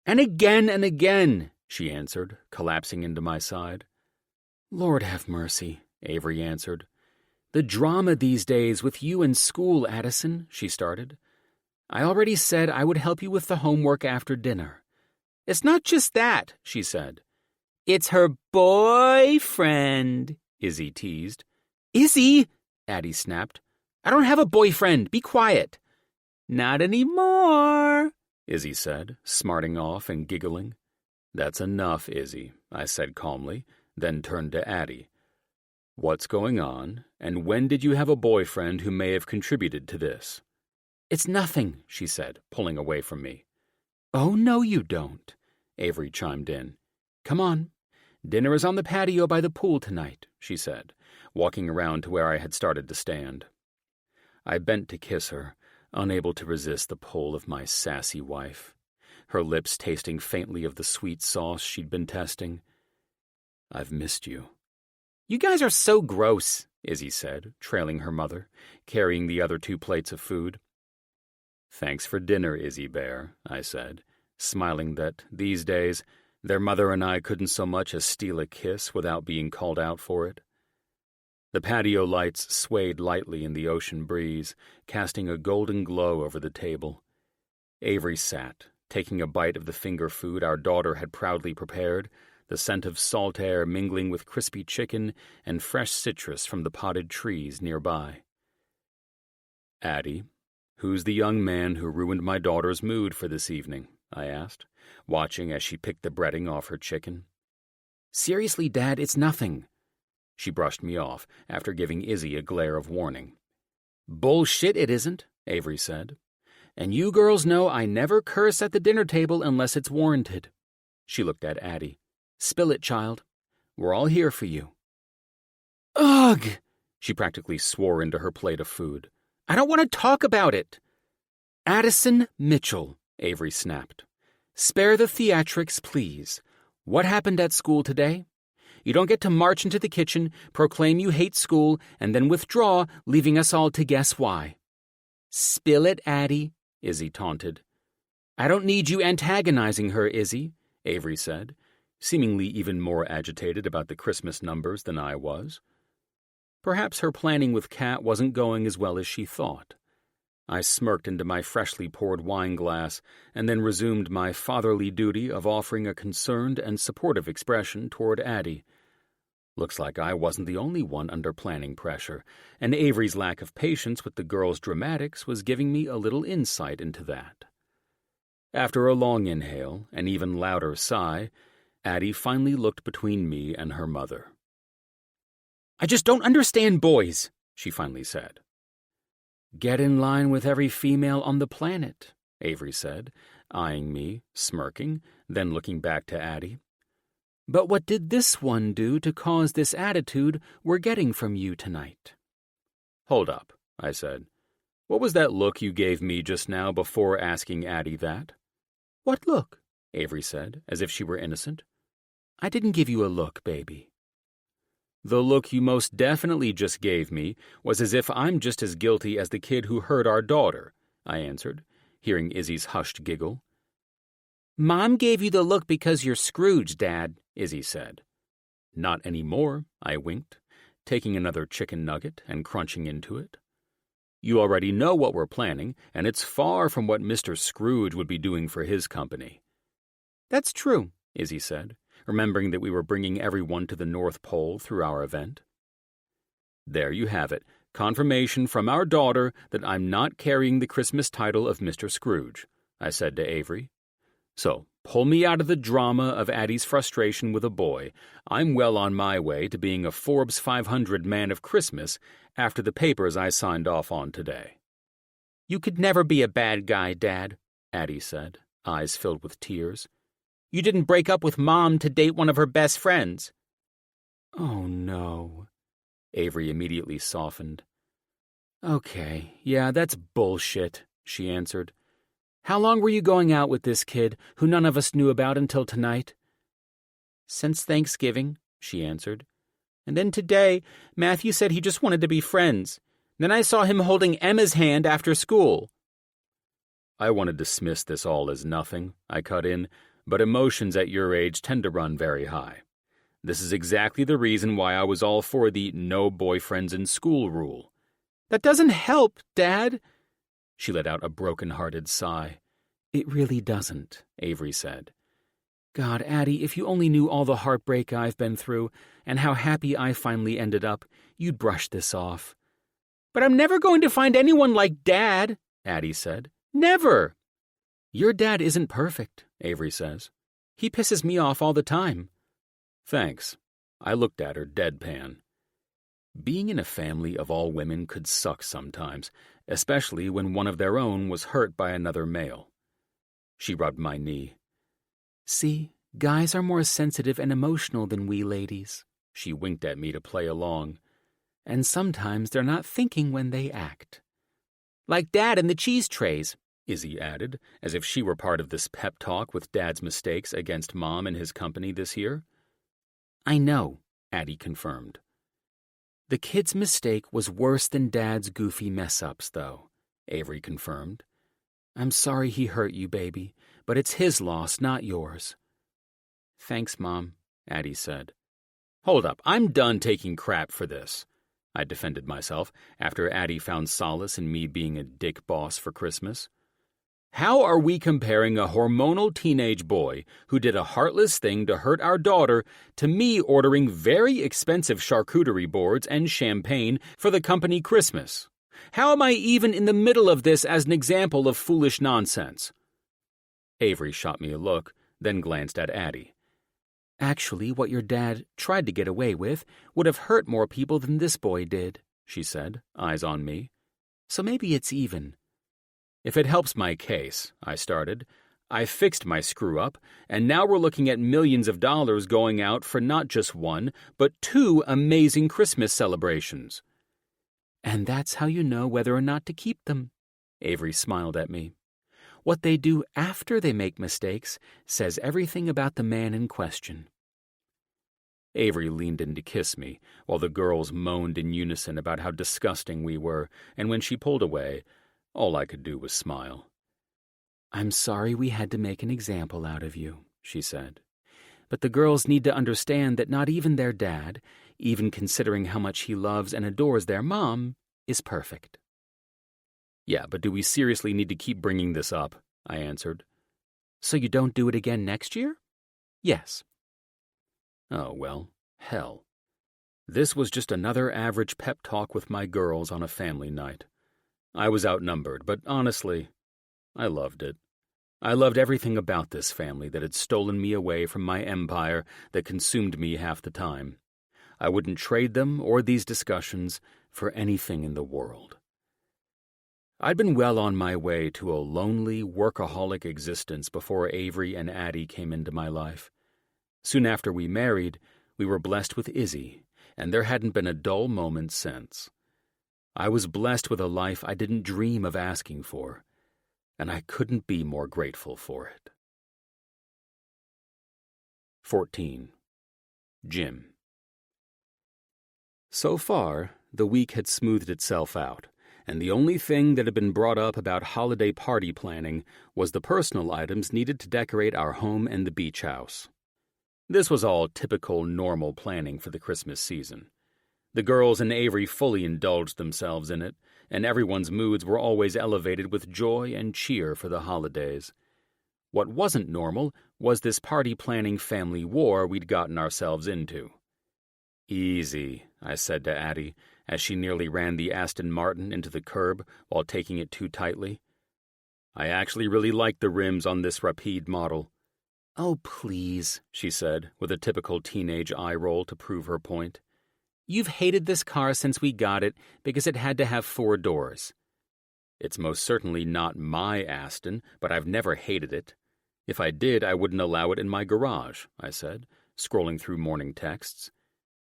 And again, she answered, collapsing into my side. "Lord have mercy," Avery answered. "The drama these days with you and school, Addison," she started. "I already said I would help you with the homework after dinner." "It's not just that," she said. "It's her boyfriend," Izzy teased. "Izzy," Addie snapped. "I don't have a boyfriend. Be quiet." "Not anymore," Izzy said, smarting off and giggling. "That's enough, Izzy," I said calmly, then turned to Addie. "What's going on, and when did you have a boyfriend who may have contributed to this?" "It's nothing," she said, pulling away from me. "Oh, no, you don't," Avery chimed in. "Come on. Dinner is on the patio by the pool tonight," she said, walking around to where I had started to stand. I bent to kiss her, unable to resist the pull of my sassy wife, her lips tasting faintly of the sweet sauce she'd been testing. "I've missed you." "You guys are so gross," Izzy said, trailing her mother, carrying the other 2 plates of food. "Thanks for dinner, Izzy Bear," I said, smiling that, these days, their mother and I couldn't so much as steal a kiss without being called out for it. The patio lights swayed lightly in the ocean breeze, casting a golden glow over the table. Avery sat, taking a bite of the finger food our daughter had proudly prepared, the scent of salt air mingling with crispy chicken and fresh citrus from the potted trees nearby. "Addie, who's the young man who ruined my daughter's mood for this evening?" I asked, watching as she picked the breading off her chicken. "Seriously, Dad, it's nothing." She brushed me off after giving Izzy a glare of warning. "Bullshit it isn't," Avery said. "And you girls know I never curse at the dinner table unless it's warranted." She looked at Addie. "Spill it, child. We're all here for you." "Ugh!" She practically swore into her plate of food. "I don't want to talk about it." "Addison Mitchell," Avery snapped. "Spare the theatrics, please. What happened at school today? You don't get to march into the kitchen, proclaim you hate school, and then withdraw, leaving us all to guess why." "Spill it, Addie," Izzy taunted. "I don't need you antagonizing her, Izzy," Avery said, seemingly even more agitated about the Christmas numbers than I was. Perhaps her planning with Kat wasn't going as well as she thought. I smirked into my freshly poured wine glass and then resumed my fatherly duty of offering a concerned and supportive expression toward Addie. Looks like I wasn't the only one under planning pressure, and Avery's lack of patience with the girls' dramatics was giving me a little insight into that. After a long inhale, an even louder sigh, Addie finally looked between me and her mother. "I just don't understand boys," she finally said. "Get in line with every female on the planet," Avery said, eyeing me, smirking, then looking back to Addie. "But what did this one do to cause this attitude we're getting from you tonight?" "Hold up," I said. "What was that look you gave me just now before asking Addie that?" "What look?" Avery said, as if she were innocent. "I didn't give you a look, baby." "The look you most definitely just gave me was as if I'm just as guilty as the kid who hurt our daughter," I answered, hearing Izzy's hushed giggle. "Mom gave you the look because you're Scrooge, Dad," Izzy said. "Not anymore," I winked, taking another chicken nugget and crunching into it. "You already know what we're planning, and it's far from what Mr. Scrooge would be doing for his company." "That's true," Izzy said, remembering that we were bringing everyone to the North Pole through our event. "There you have it, confirmation from our daughter that I'm not carrying the Christmas title of Mr. Scrooge," I said to Avery. "So, pull me out of the drama of Addie's frustration with a boy. I'm well on my way to being a Forbes 500 man of Christmas after the papers I signed off on today." "You could never be a bad guy, Dad," Addie said, eyes filled with tears. "You didn't break up with Mom to date one of her best friends." "Oh, no." Avery immediately softened. "Okay, yeah, that's bullshit," she answered. "How long were you going out with this kid, who none of us knew about until tonight?" "Since Thanksgiving," she answered. "And then today, Matthew said he just wanted to be friends. Then I saw him holding Emma's hand after school." "I want to dismiss this all as nothing," I cut in, "but emotions at your age tend to run very high. This is exactly the reason why I was all for the no boyfriends in school rule." "That doesn't help, Dad." She let out a broken-hearted sigh. "It really doesn't," Avery said. "God, Addie, if you only knew all the heartbreak I've been through and how happy I finally ended up, you'd brush this off." "But I'm never going to find anyone like Dad," Addie said. "Never." "Your dad isn't perfect," Avery says. "He pisses me off all the time." "Thanks." I looked at her deadpan. Being in a family of all women could suck sometimes, especially when one of their own was hurt by another male. She rubbed my knee. "See, guys are more sensitive and emotional than we ladies." She winked at me to play along. "And sometimes they're not thinking when they act." "Like Dad and the cheese trays," Izzy added, as if she were part of this pep talk with Dad's mistakes against Mom and his company this year. "I know," Addie confirmed. "The kid's mistake was worse than Dad's goofy mess-ups, though," Avery confirmed. "I'm sorry he hurt you, baby, but it's his loss, not yours." "Thanks, Mom," Addie said. "Hold up, I'm done taking crap for this," I defended myself after Addie found solace in me being a dick boss for Christmas. "How are we comparing a hormonal teenage boy who did a heartless thing to hurt our daughter to me ordering very expensive charcuterie boards and champagne for the company Christmas? How am I even in the middle of this as an example of foolish nonsense?" Avery shot me a look, then glanced at Addie. "Actually, what your dad tried to get away with would have hurt more people than this boy did," she said, eyes on me. "So maybe it's even." "If it helps my case," I started, "I fixed my screw-up, and now we're looking at millions of dollars going out for not just one, but 2 amazing Christmas celebrations." "And that's how you know whether or not to keep them," Avery smiled at me. "What they do after they make mistakes says everything about the man in question." Avery leaned in to kiss me, while the girls moaned in unison about how disgusting we were, and when she pulled away, all I could do was smile. "I'm sorry we had to make an example out of you," she said. "But the girls need to understand that not even their dad, even considering how much he loves and adores their mom, is perfect." "Yeah, but do we seriously need to keep bringing this up?" I answered. "So you don't do it again next year?" "Yes." Oh, well, hell. This was just another average pep talk with my girls on a family night. I was outnumbered, but honestly, I loved it. I loved everything about this family that had stolen me away from my empire that consumed me half the time. I wouldn't trade them or these discussions for anything in the world. I'd been well on my way to a lonely, workaholic existence before Avery and Addie came into my life. Soon after we married, we were blessed with Izzy, and there hadn't been a dull moment since. I was blessed with a life I didn't dream of asking for, and I couldn't be more grateful for it. 14. Jim. So far, the week had smoothed itself out, and the only thing that had been brought up about holiday party planning was the personal items needed to decorate our home and the beach house. This was all typical, normal planning for the Christmas season. The girls and Avery fully indulged themselves in it, and everyone's moods were always elevated with joy and cheer for the holidays. What wasn't normal was this party planning family war we'd gotten ourselves into. "Easy," I said to Addie, as she nearly ran the Aston Martin into the curb while taking it too tightly. "I actually really like the rims on this Rapide model." "Oh, please," she said, with a typical teenage eye roll to prove her point. "You've hated this car since we got it because it had to have 4 doors. It's most certainly not my Aston, but I've never hated it. If I did, I wouldn't allow it in my garage," I said, scrolling through morning texts.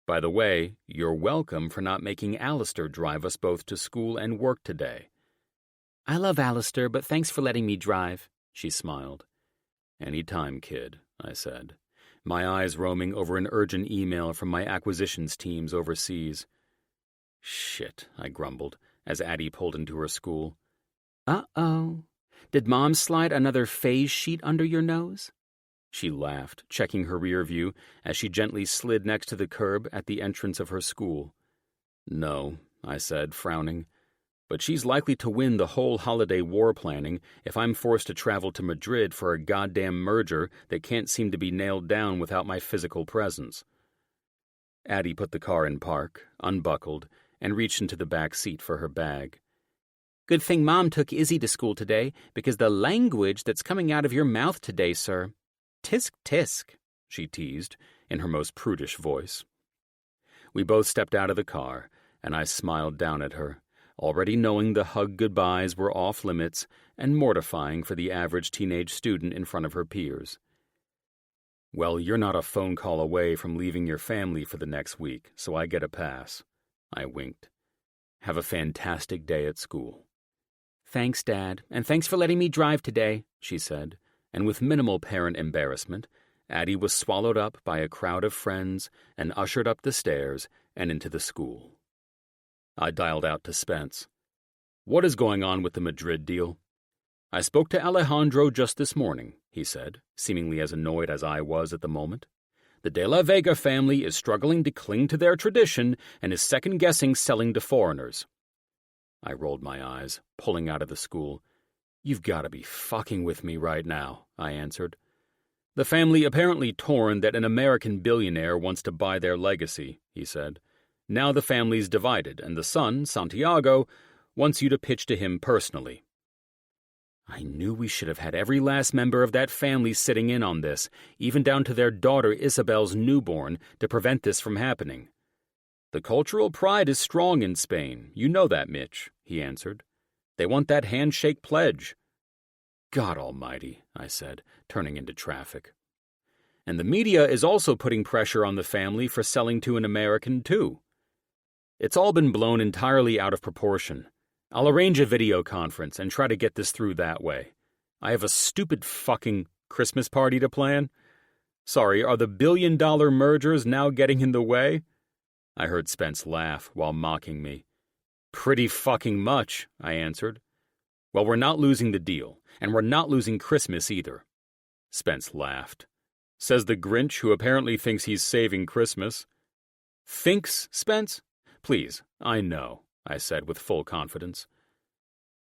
"By the way, you're welcome for not making Alistair drive us both to school and work today." "I love Alistair, but thanks for letting me drive," she smiled. "Any time, kid," I said, my eyes roaming over an urgent email from my acquisitions teams overseas. "Shit," I grumbled, as Addie pulled into her school. "Uh-oh. Did Mom slide another phase sheet under your nose?" She laughed, checking her rear view as she gently slid next to the curb at the entrance of her school. "No," I said, frowning. "But she's likely to win the whole holiday war planning if I'm forced to travel to Madrid for a goddamn merger that can't seem to be nailed down without my physical presence." Addie put the car in park, unbuckled, and reached into the back seat for her bag. "Good thing Mom took Izzy to school today, because the language that's coming out of your mouth today, sir. Tisk tisk," she teased, in her most prudish voice. We both stepped out of the car, and I smiled down at her, already knowing the hug goodbyes were off limits and mortifying for the average teenage student in front of her peers. "Well, you're not a phone call away from leaving your family for the next week, so I get a pass." I winked. "Have a fantastic day at school." "Thanks, Dad, and thanks for letting me drive today," she said, and with minimal parent embarrassment, Addie was swallowed up by a crowd of friends and ushered up the stairs and into the school. I dialed out to Spence. "What is going on with the Madrid deal?" "I spoke to Alejandro just this morning," he said, seemingly as annoyed as I was at the moment. "The De La Vega family is struggling to cling to their tradition and is second-guessing selling to foreigners." I rolled my eyes, pulling out of the school. "You've got to be fucking with me right now," I answered. "The family apparently torn that an American billionaire wants to buy their legacy," he said. "Now the family's divided, and the son, Santiago, wants you to pitch to him personally." I knew we should have had every last member of that family sitting in on this, even down to their daughter Isabel's newborn, to prevent this from happening. "The cultural pride is strong in Spain. You know that, Mitch," he answered. "They want that handshake pledge." "God almighty," I said, turning into traffic. "And the media is also putting pressure on the family for selling to an American, too. It's all been blown entirely out of proportion. I'll arrange a video conference and try to get this through that way. I have a stupid fucking Christmas party to plan. Sorry, are the billion-dollar mergers now getting in the way?" I heard Spence laugh while mocking me. "Pretty fucking much," I answered. "Well, we're not losing the deal, and we're not losing Christmas either." Spence laughed. Says the Grinch, who apparently thinks he's saving Christmas. "Thinks, Spence? Please, I know," I said with full confidence.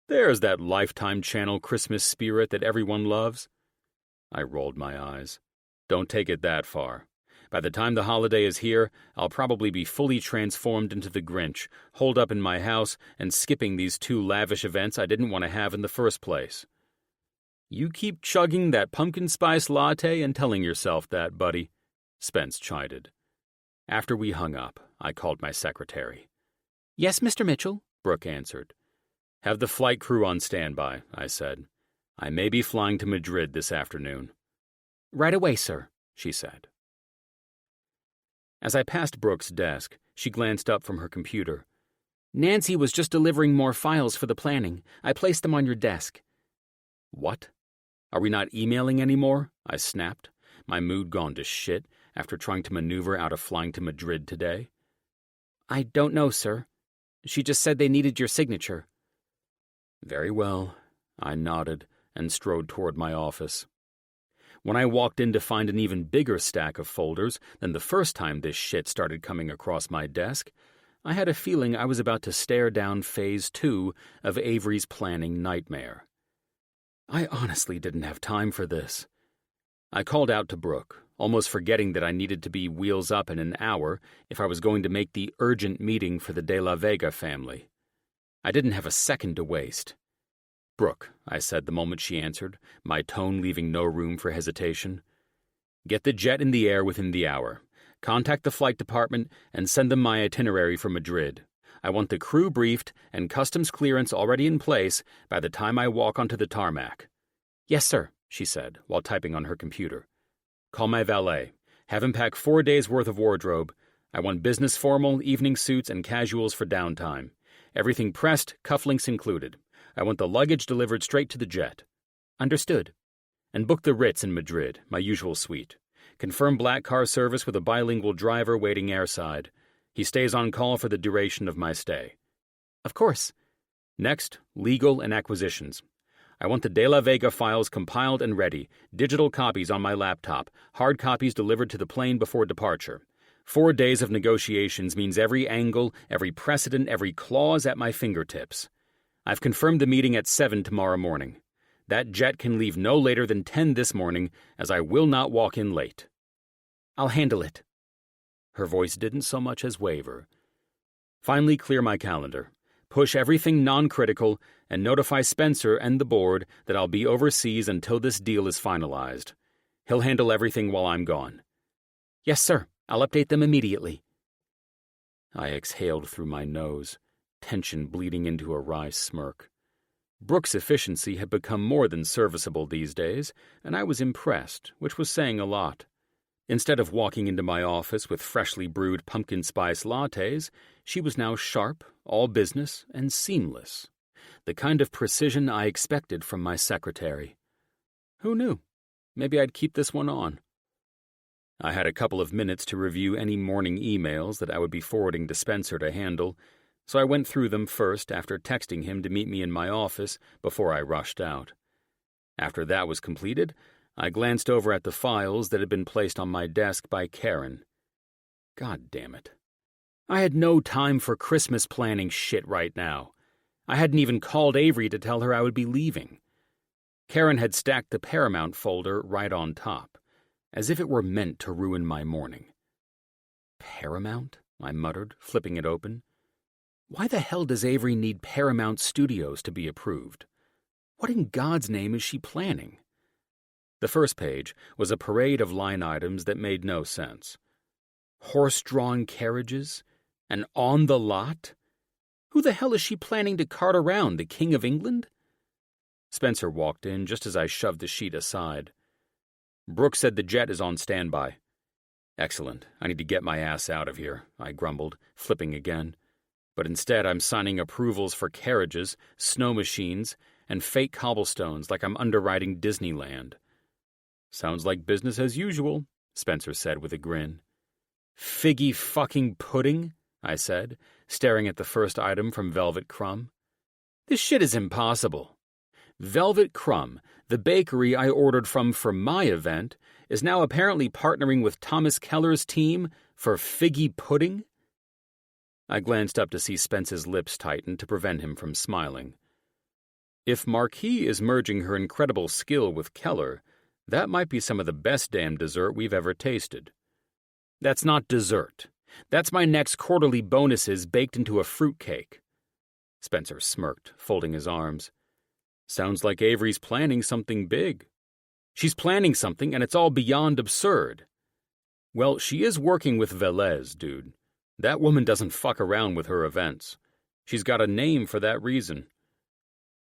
"There's that Lifetime channel Christmas spirit that everyone loves." I rolled my eyes. "Don't take it that far. By the time the holiday is here, I'll probably be fully transformed into the Grinch, holed up in my house and skipping these 2 lavish events I didn't want to have in the first place." "You keep chugging that pumpkin spice latte and telling yourself that, buddy," Spence chided. After we hung up, I called my secretary. "Yes, Mr. Mitchell," Brooke answered. Have the flight crew on standby, I said. I may be flying to Madrid this afternoon. Right away, sir, she said. As I passed Brooke's desk, she glanced up from her computer. Nancy was just delivering more files for the planning. I placed them on your desk. What? Are we not emailing anymore? I snapped, my mood gone to shit after trying to maneuver out of flying to Madrid today. I don't know, sir. She just said they needed your signature. Very well, I nodded and strode toward my office. When I walked in to find an even bigger stack of folders than the first time this shit started coming across my desk, I had a feeling I was about to stare down Phase 2 of Avery's planning nightmare. I honestly didn't have time for this. I called out to Brooke, almost forgetting that I needed to be wheels up in an hour if I was going to make the urgent meeting for the De La Vega family. I didn't have a second to waste. Brooke, I said the moment she answered, my tone leaving no room for hesitation. Get the jet in the air within the hour. Contact the flight department and send them my itinerary for Madrid. I want the crew briefed and customs clearance already in place by the time I walk onto the tarmac. Yes, sir, she said, while typing on her computer. Call my valet. Have him pack 4 days' worth of wardrobe. I want business formal, evening suits, and casuals for downtime. Everything pressed, cufflinks included. I want the luggage delivered straight to the jet. Understood. And book the Ritz in Madrid, my usual suite. Confirm black car service with a bilingual driver waiting airside. He stays on call for the duration of my stay. Of course. Next, legal and acquisitions. I want the De La Vega files compiled and ready, digital copies on my laptop, hard copies delivered to the plane before departure. 4 days of negotiations means every angle, every precedent, every clause at my fingertips. I've confirmed the meeting at 7 tomorrow morning. That jet can leave no later than 10 this morning, as I will not walk in late. I'll handle it. Her voice didn't so much as waver. Finally, clear my calendar. Push everything non-critical and notify Spencer and the board that I'll be overseas until this deal is finalized. He'll handle everything while I'm gone. Yes, sir. I'll update them immediately. I exhaled through my nose, tension bleeding into a wry smirk. Brooke's efficiency had become more than serviceable these days, and I was impressed, which was saying a lot. Instead of walking into my office with freshly brewed pumpkin spice lattes, she was now sharp, all business, and seamless. The kind of precision I expected from my secretary. Who knew? Maybe I'd keep this one on. I had a couple of minutes to review any morning emails that I would be forwarding to Spencer to handle, so I went through them first after texting him to meet me in my office before I rushed out. After that was completed, I glanced over at the files that had been placed on my desk by Karen. God damn it. I had no time for Christmas planning shit right now. I hadn't even called Avery to tell her I would be leaving. Karen had stacked the Paramount folder right on top, as if it were meant to ruin my morning. Paramount? I muttered, flipping it open. Why the hell does Avery need Paramount Studios to be approved? What in God's name is she planning? The first page was a parade of line items that made no sense. Horse-drawn carriages? And on the lot? Who the hell is she planning to cart around, the King of England? Spencer walked in just as I shoved the sheet aside. Brooke said the jet is on standby. Excellent. I need to get my ass out of here, I grumbled, flipping again. But instead I'm signing approvals for carriages, snow machines, and fake cobblestones like I'm underwriting Disneyland. Sounds like business as usual, Spencer said with a grin. Figgy fucking pudding, I said, staring at the first item from Velvet Crumb. This shit is impossible. Velvet Crumb, the bakery I ordered from for my event, is now apparently partnering with Thomas Keller's team for figgy pudding? I glanced up to see Spence's lips tighten to prevent him from smiling. If Marquis is merging her incredible skill with Keller, that might be some of the best damn dessert we've ever tasted. That's not dessert. That's my next quarterly bonuses baked into a fruitcake. Spencer smirked, folding his arms. Sounds like Avery's planning something big. She's planning something, and it's all beyond absurd. Well, she is working with Velez, dude. That woman doesn't fuck around with her events. She's got a name for that reason.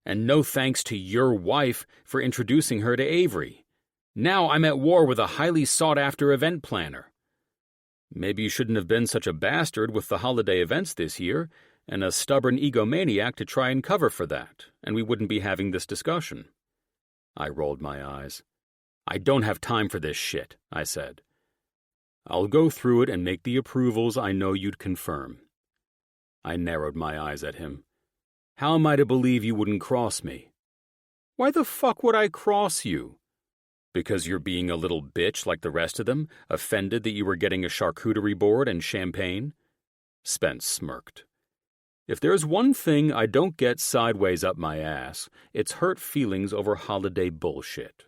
And no thanks to your wife for introducing her to Avery. Now I'm at war with a highly sought-after event planner. Maybe you shouldn't have been such a bastard with the holiday events this year, and a stubborn egomaniac to try and cover for that, and we wouldn't be having this discussion. I rolled my eyes. I don't have time for this shit, I said. I'll go through it and make the approvals I know you'd confirm. I narrowed my eyes at him. How am I to believe you wouldn't cross me? Why the fuck would I cross you? Because you're being a little bitch like the rest of them, offended that you were getting a charcuterie board and champagne? Spence smirked. If there's one thing I don't get sideways up my ass, it's hurt feelings over holiday bullshit.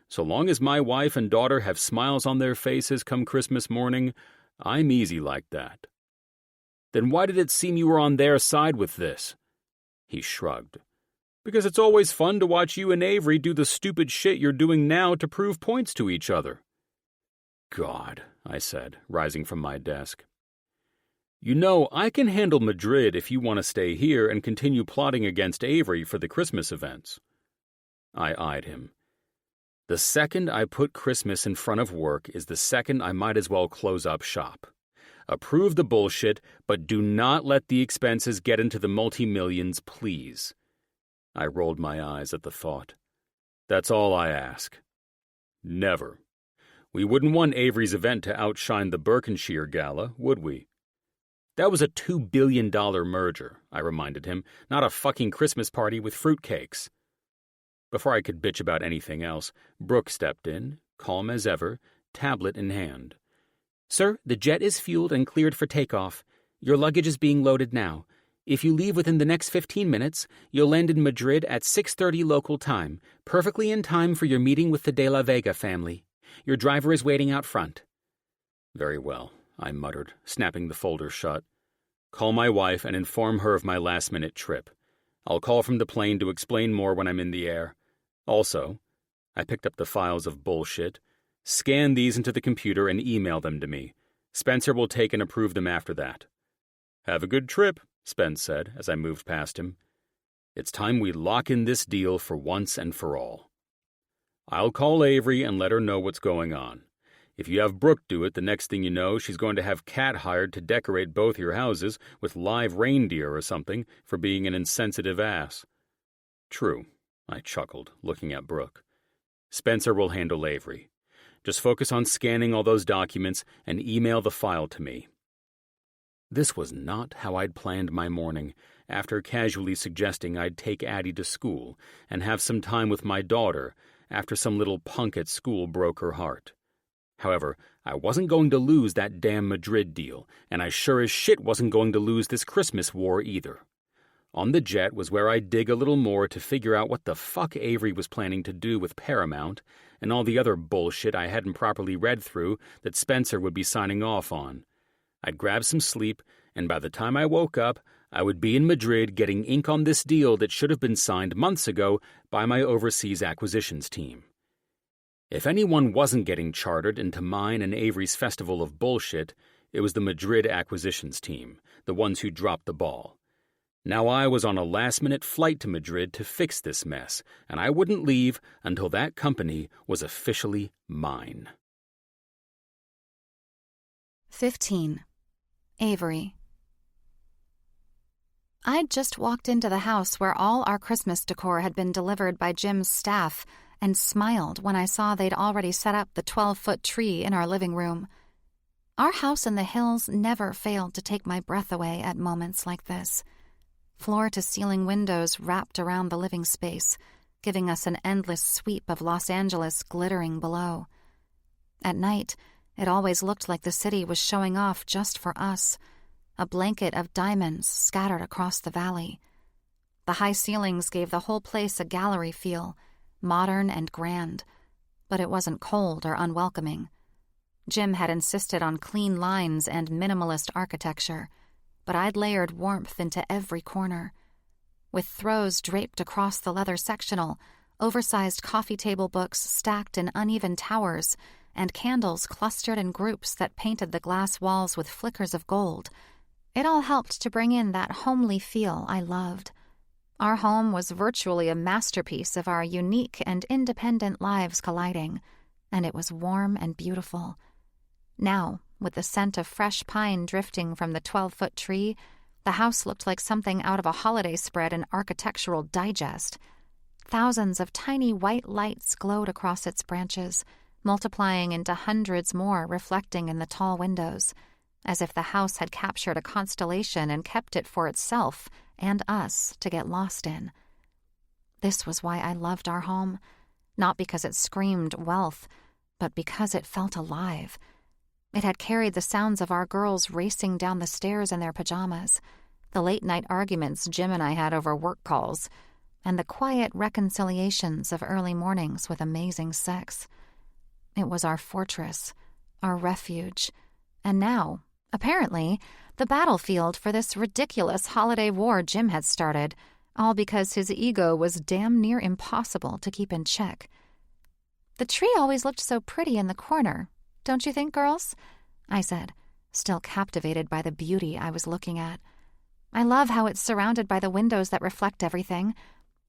So long as my wife and daughter have smiles on their faces come Christmas morning, I'm easy like that. Then why did it seem you were on their side with this? He shrugged. Because it's always fun to watch you and Avery do the stupid shit you're doing now to prove points to each other. God, I said, rising from my desk. You know, I can handle Madrid if you want to stay here and continue plotting against Avery for the Christmas events. I eyed him. The second I put Christmas in front of work is the second I might as well close up shop. Approve the bullshit, but do not let the expenses get into the multi-millions, please. I rolled my eyes at the thought. That's all I ask. Never. We wouldn't want Avery's event to outshine the Berkshire Gala, would we? That was a $2 billion merger, I reminded him, not a fucking Christmas party with fruitcakes. Before I could bitch about anything else, Brooke stepped in, calm as ever, tablet in hand. Sir, the jet is fueled and cleared for takeoff. Your luggage is being loaded now. If you leave within the next 15 minutes, you'll land in Madrid at 6:30 local time, perfectly in time for your meeting with the De La Vega family. Your driver is waiting out front. Very well, I muttered, snapping the folder shut. Call my wife and inform her of my last-minute trip. I'll call from the plane to explain more when I'm in the air. Also, I picked up the files of bullshit. Scan these into the computer and email them to me. Spencer will take and approve them after that. Have a good trip, Spence said as I moved past him. It's time we lock in this deal for once and for all. I'll call Avery and let her know what's going on. If you have Brooke do it, the next thing you know, she's going to have Kat hired to decorate both your houses with live reindeer or something for being an insensitive ass. True, I chuckled, looking at Brooke. Spencer will handle Avery. Just focus on scanning all those documents and email the file to me. This was not how I'd planned my morning, after casually suggesting I'd take Addie to school and have some time with my daughter after some little punk at school broke her heart. However, I wasn't going to lose that damn Madrid deal, and I sure as shit wasn't going to lose this Christmas war either. On the jet was where I'd dig a little more to figure out what the fuck Avery was planning to do with Paramount and all the other bullshit I hadn't properly read through that Spencer would be signing off on. I'd grab some sleep, and by the time I woke up, I would be in Madrid getting ink on this deal that should have been signed months ago by my overseas acquisitions team. If anyone wasn't getting chartered into mine and Avery's festival of bullshit, it was the Madrid acquisitions team, the ones who dropped the ball. Now I was on a last-minute flight to Madrid to fix this mess, and I wouldn't leave until that company was officially mine. 15. Avery. I'd just walked into the house where all our Christmas decor had been delivered by Jim's staff and smiled when I saw they'd already set up the 12-foot tree in our living room. Our house in the hills never failed to take my breath away at moments like this. Floor-to-ceiling windows wrapped around the living space, giving us an endless sweep of Los Angeles glittering below. At night, it always looked like the city was showing off just for us, a blanket of diamonds scattered across the valley. The high ceilings gave the whole place a gallery feel, modern and grand, but it wasn't cold or unwelcoming. Jim had insisted on clean lines and minimalist architecture, but I'd layered warmth into every corner. With throws draped across the leather sectional, oversized coffee table books stacked in uneven towers, and candles clustered in groups that painted the glass walls with flickers of gold, it all helped to bring in that homely feel I loved. Our home was virtually a masterpiece of our unique and independent lives colliding, and it was warm and beautiful. Now, with the scent of fresh pine drifting from the 12-foot tree, the house looked like something out of a holiday spread in Architectural Digest. Thousands of tiny white lights glowed across its branches, multiplying into hundreds more reflecting in the tall windows, as if the house had captured a constellation and kept it for itself and us to get lost in. This was why I loved our home, not because it screamed wealth, but because it felt alive. It had carried the sounds of our girls racing down the stairs in their pajamas, the late-night arguments Jim and I had over work calls, and the quiet reconciliations of early mornings with amazing sex. It was our fortress, our refuge, and now, apparently, the battlefield for this ridiculous holiday war Jim had started, all because his ego was damn near impossible to keep in check. The tree always looked so pretty in the corner, don't you think, girls? I said, still captivated by the beauty I was looking at. I love how it's surrounded by the windows that reflect everything.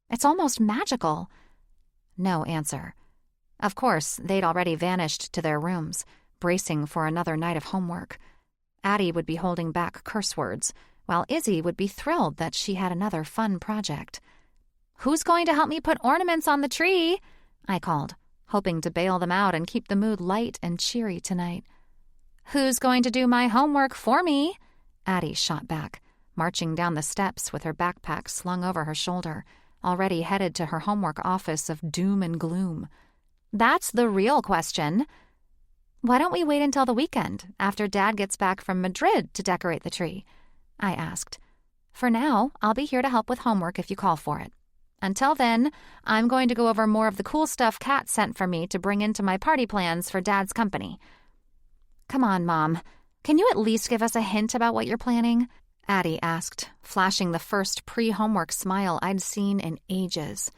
It's almost magical. No answer. Of course, they'd already vanished to their rooms, bracing for another night of homework. Addie would be holding back curse words, while Izzy would be thrilled that she had another fun project. "Who's going to help me put ornaments on the tree?" I called, hoping to bail them out and keep the mood light and cheery tonight. "Who's going to do my homework for me?" Addie shot back, marching down the steps with her backpack slung over her shoulder, already headed to her homework office of doom and gloom. "That's the real question." "Why don't we wait until the weekend, after Dad gets back from Madrid, to decorate the tree?" I asked. "For now, I'll be here to help with homework if you call for it. Until then, I'm going to go over more of the cool stuff Kat sent for me to bring into my party plans for Dad's company." "Come on, Mom. Can you at least give us a hint about what you're planning?" Addie asked, flashing the first pre-homework smile I'd seen in ages.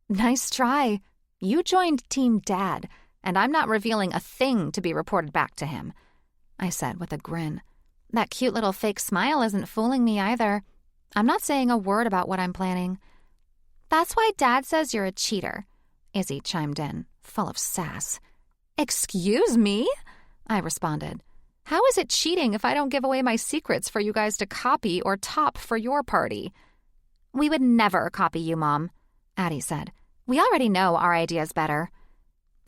"Nice try. You joined Team Dad, and I'm not revealing a thing to be reported back to him," I said with a grin. "That cute little fake smile isn't fooling me either. I'm not saying a word about what I'm planning." "That's why Dad says you're a cheater," Izzy chimed in, full of sass. "Excuse me?" I responded. "How is it cheating if I don't give away my secrets for you guys to copy or top for your party?" "We would never copy you, Mom," Addie said. "We already know our idea's better."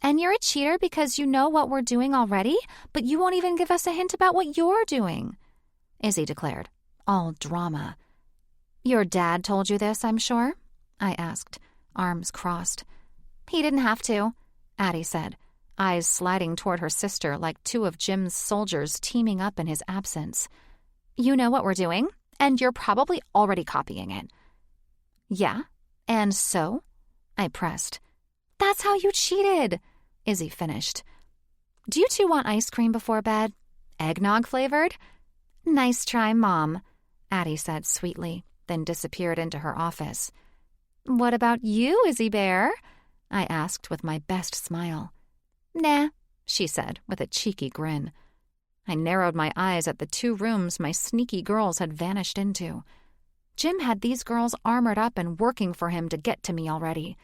"And you're a cheater because you know what we're doing already, but you won't even give us a hint about what you're doing," Izzy declared, all drama. "Your dad told you this, I'm sure?" I asked, arms crossed. "He didn't have to," Addie said, eyes sliding toward her sister like two of Jim's soldiers teaming up in his absence. "You know what we're doing, and you're probably already copying it." "Yeah, and so?" I pressed. "That's how you cheated," Izzy finished. "Do you two want ice cream before bed? Eggnog flavored?" "Nice try, Mom," Addie said sweetly, then disappeared into her office. "What about you, Izzy Bear?" I asked with my best smile. "Nah," she said with a cheeky grin. I narrowed my eyes at the 2 rooms my sneaky girls had vanished into. Jim had these girls armored up and working for him to get to me already.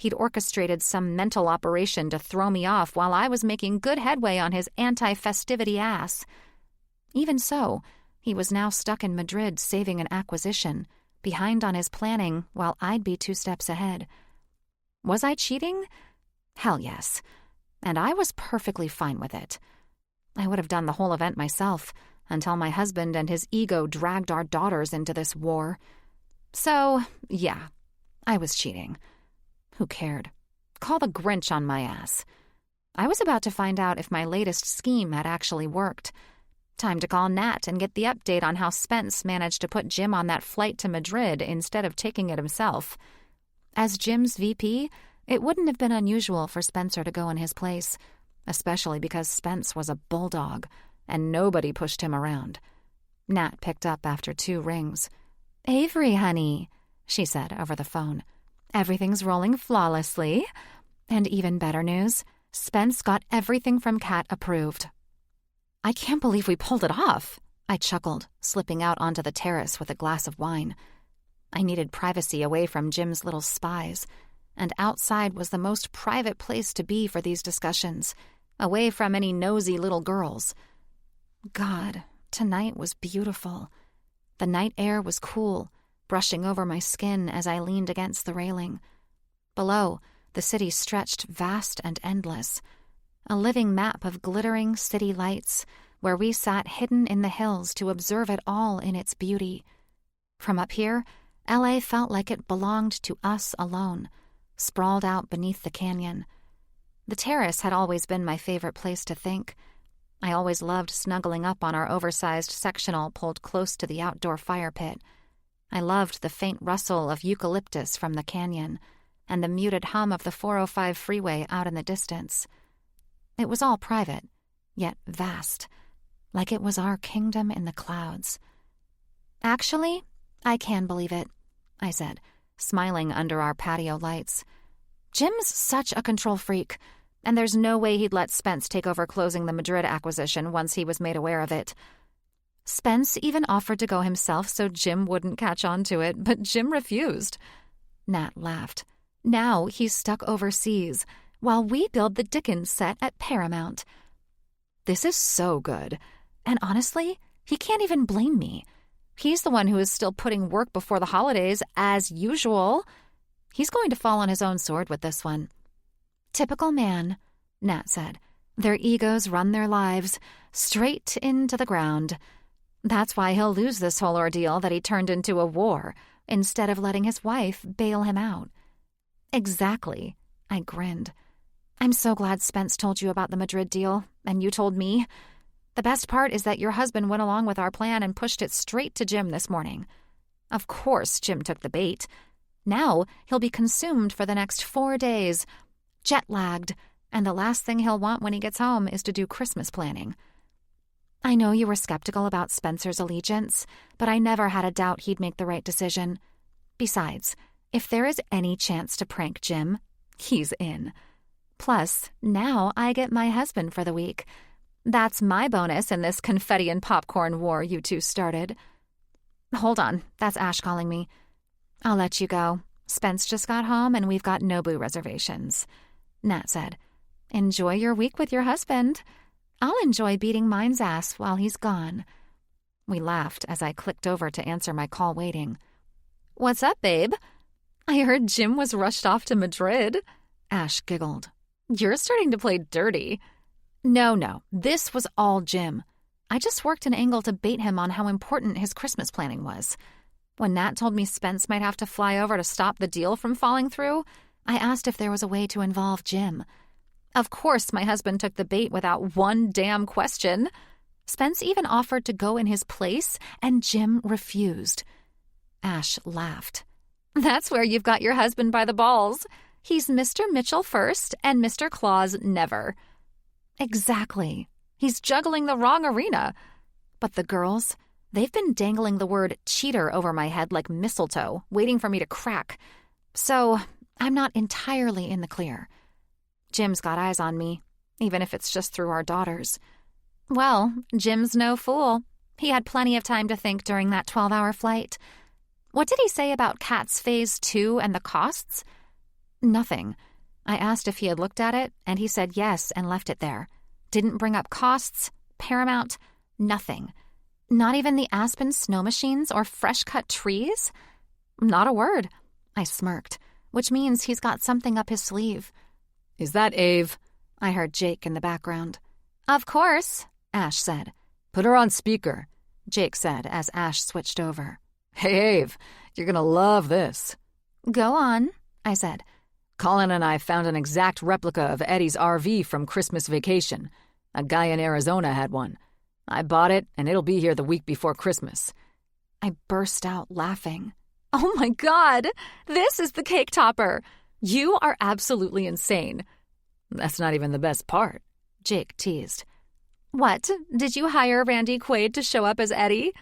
He'd orchestrated some mental operation to throw me off while I was making good headway on his anti-festivity ass. Even so, he was now stuck in Madrid saving an acquisition, behind on his planning while I'd be 2 steps ahead. Was I cheating? Hell yes. And I was perfectly fine with it. I would have done the whole event myself, until my husband and his ego dragged our daughters into this war. So, yeah, I was cheating. Who cared? Call the Grinch on my ass. I was about to find out if my latest scheme had actually worked. Time to call Nat and get the update on how Spence managed to put Jim on that flight to Madrid instead of taking it himself. As Jim's VP, it wouldn't have been unusual for Spencer to go in his place, especially because Spence was a bulldog, and nobody pushed him around. Nat picked up after 2 rings. "Avery, honey," she said over the phone. "Everything's rolling flawlessly. And even better news, Spence got everything from Kat approved." "I can't believe we pulled it off," I chuckled, slipping out onto the terrace with a glass of wine. I needed privacy away from Jim's little spies, and outside was the most private place to be for these discussions, away from any nosy little girls. God, tonight was beautiful. The night air was cool, brushing over my skin as I leaned against the railing. Below, the city stretched vast and endless, a living map of glittering city lights where we sat hidden in the hills to observe it all in its beauty. From up here, LA felt like it belonged to us alone, sprawled out beneath the canyon. The terrace had always been my favorite place to think. I always loved snuggling up on our oversized sectional pulled close to the outdoor fire pit. I loved the faint rustle of eucalyptus from the canyon and the muted hum of the 405 freeway out in the distance. It was all private, yet vast, like it was our kingdom in the clouds. Actually, I can believe it, I said, smiling under our patio lights. Jim's such a control freak, and there's no way he'd let Spence take over closing the Madrid acquisition once he was made aware of it. Spence even offered to go himself so Jim wouldn't catch on to it, but Jim refused. Nat laughed. Now he's stuck overseas, while we build the Dickens set at Paramount. This is so good. And honestly, he can't even blame me. He's the one who is still putting work before the holidays, as usual. He's going to fall on his own sword with this one. Typical man, Nat said. Their egos run their lives straight into the ground. That's why he'll lose this whole ordeal that he turned into a war, instead of letting his wife bail him out. Exactly, I grinned. I'm so glad Spence told you about the Madrid deal, and you told me. The best part is that your husband went along with our plan and pushed it straight to Jim this morning. Of course Jim took the bait. Now he'll be consumed for the next 4 days, jet-lagged, and the last thing he'll want when he gets home is to do Christmas planning. I know you were skeptical about Spencer's allegiance, but I never had a doubt he'd make the right decision. Besides, if there is any chance to prank Jim, he's in. Plus, now I get my husband for the week. That's my bonus in this confetti and popcorn war you two started. Hold on, that's Ash calling me. I'll let you go. Spence just got home and we've got Nobu reservations. Nat said, enjoy your week with your husband. I'll enjoy beating mine's ass while he's gone. We laughed as I clicked over to answer my call waiting. What's up, babe? I heard Jim was rushed off to Madrid. Ash giggled. You're starting to play dirty. No, this was all Jim. I just worked an angle to bait him on how important his Christmas planning was. When Nat told me Spence might have to fly over to stop the deal from falling through, I asked if there was a way to involve Jim. Of course, my husband took the bait without one damn question. Spence even offered to go in his place, and Jim refused. Ash laughed. That's where you've got your husband by the balls. He's Mr. Mitchell first and Mr. Claus never. Exactly. He's juggling the wrong arena. But the girls, they've been dangling the word cheater over my head like mistletoe, waiting for me to crack. So I'm not entirely in the clear. Jim's got eyes on me, even if it's just through our daughters. Well, Jim's no fool. He had plenty of time to think during that 12-hour flight. What did he say about Cat's Phase 2 and the costs? Nothing. I asked if he had looked at it, and he said yes and left it there. Didn't bring up costs, Paramount, nothing. Not even the Aspen snow machines or fresh-cut trees? Not a word. I smirked, which means he's got something up his sleeve. Is that Ave? I heard Jake in the background. Of course, Ash said. Put her on speaker, Jake said as Ash switched over. Hey, Ave, you're gonna love this. Go on, I said. Colin and I found an exact replica of Eddie's RV from Christmas Vacation. A guy in Arizona had one. I bought it, and it'll be here the week before Christmas. I burst out laughing. Oh my God! This is the cake topper! You are absolutely insane. That's not even the best part, Jake teased. What? Did you hire Randy Quaid to show up as Eddie?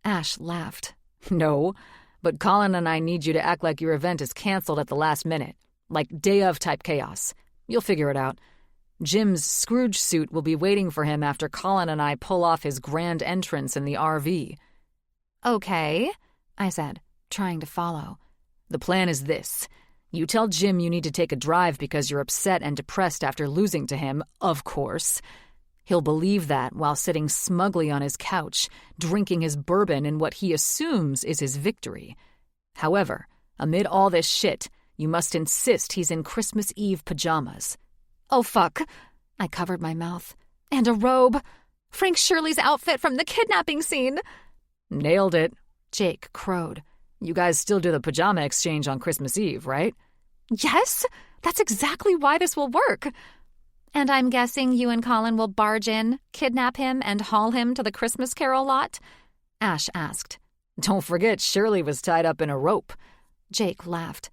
Ash laughed. No, but Colin and I need you to act like your event is canceled at the last minute. Like day of type chaos. You'll figure it out. Jim's Scrooge suit will be waiting for him after Colin and I pull off his grand entrance in the RV. Okay, I said. trying to follow. "The plan is this. You tell Jim you need to take a drive because you're upset and depressed after losing to him, of course. He'll believe that while sitting smugly on his couch, drinking his bourbon in what he assumes is his victory. However, amid all this shit, you must insist he's in Christmas Eve pajamas." "Oh, fuck." I covered my mouth. "And a robe. Frank Shirley's outfit from the kidnapping scene." "Nailed it," Jake crowed. "You guys still do the pajama exchange on Christmas Eve, right?" "Yes, that's exactly why this will work." "And I'm guessing you and Colin will barge in, kidnap him, and haul him to the Christmas Carol lot?" Ash asked. "Don't forget Shirley was tied up in a rope." Jake laughed.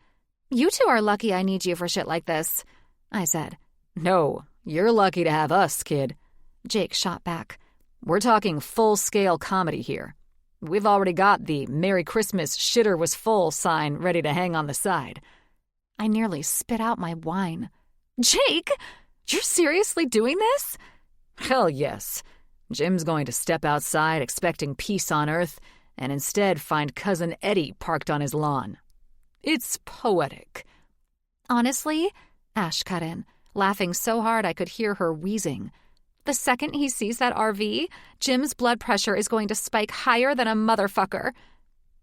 "You two are lucky I need you for shit like this," I said. "No, you're lucky to have us, kid," Jake shot back. "We're talking full-scale comedy here. We've already got the Merry Christmas shitter was full sign ready to hang on the side." I nearly spit out my wine. "Jake, you're seriously doing this?" "Hell yes. Jim's going to step outside expecting peace on Earth and instead find Cousin Eddie parked on his lawn. It's poetic." "Honestly," Ash cut in, laughing so hard I could hear her wheezing, "the second he sees that RV, Jim's blood pressure is going to spike higher than a motherfucker."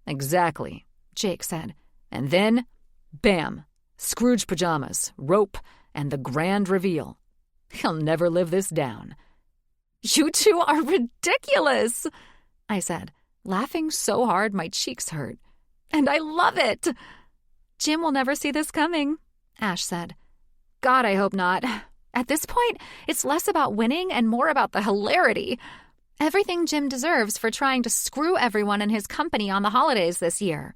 "Exactly," Jake said. "And then, bam, Scrooge pajamas, rope, and the grand reveal. He'll never live this down." "You two are ridiculous," I said, laughing so hard my cheeks hurt. "And I love it." "Jim will never see this coming," Ash said. "God, I hope not. At this point, it's less about winning and more about the hilarity. Everything Jim deserves for trying to screw everyone in his company on the holidays this year."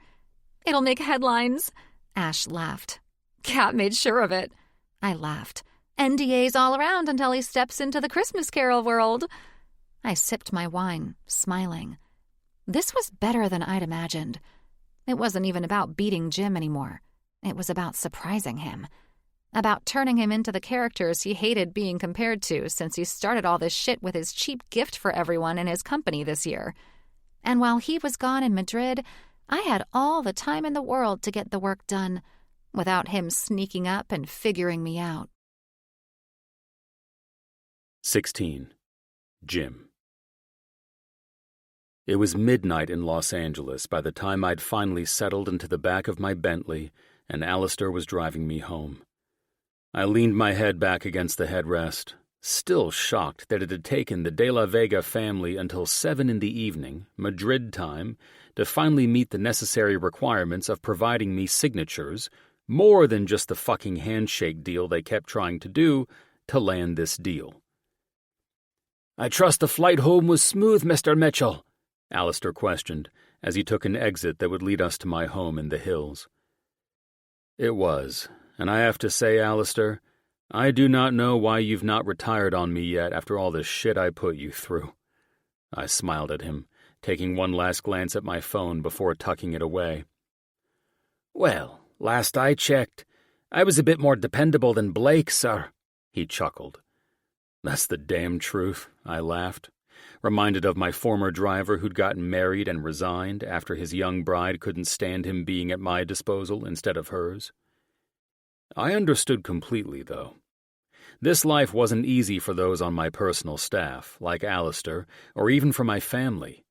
"It'll make headlines," Ash laughed. "Cat made sure of it." I laughed. "NDAs all around until he steps into the Christmas Carol world." I sipped my wine, smiling. This was better than I'd imagined. It wasn't even about beating Jim anymore. It was about surprising him. About turning him into the characters he hated being compared to since he started all this shit with his cheap gift for everyone in his company this year. And while he was gone in Madrid, I had all the time in the world to get the work done, without him sneaking up and figuring me out. 16. Jim. It was midnight in Los Angeles by the time I'd finally settled into the back of my Bentley and Alistair was driving me home. I leaned my head back against the headrest, still shocked that it had taken the De La Vega family until 7 in the evening, Madrid time, to finally meet the necessary requirements of providing me signatures, more than just the fucking handshake deal they kept trying to do, to land this deal. "I trust the flight home was smooth, Mr. Mitchell?" Alistair questioned, as he took an exit that would lead us to my home in the hills. "It was, and I have to say, Alistair, I do not know why you've not retired on me yet after all the shit I put you through." I smiled at him, taking one last glance at my phone before tucking it away. "Well, last I checked, I was a bit more dependable than Blake, sir," he chuckled. "That's the damn truth," I laughed, reminded of my former driver who'd gotten married and resigned after his young bride couldn't stand him being at my disposal instead of hers. I understood completely, though. This life wasn't easy for those on my personal staff, like Alistair, or even for my family.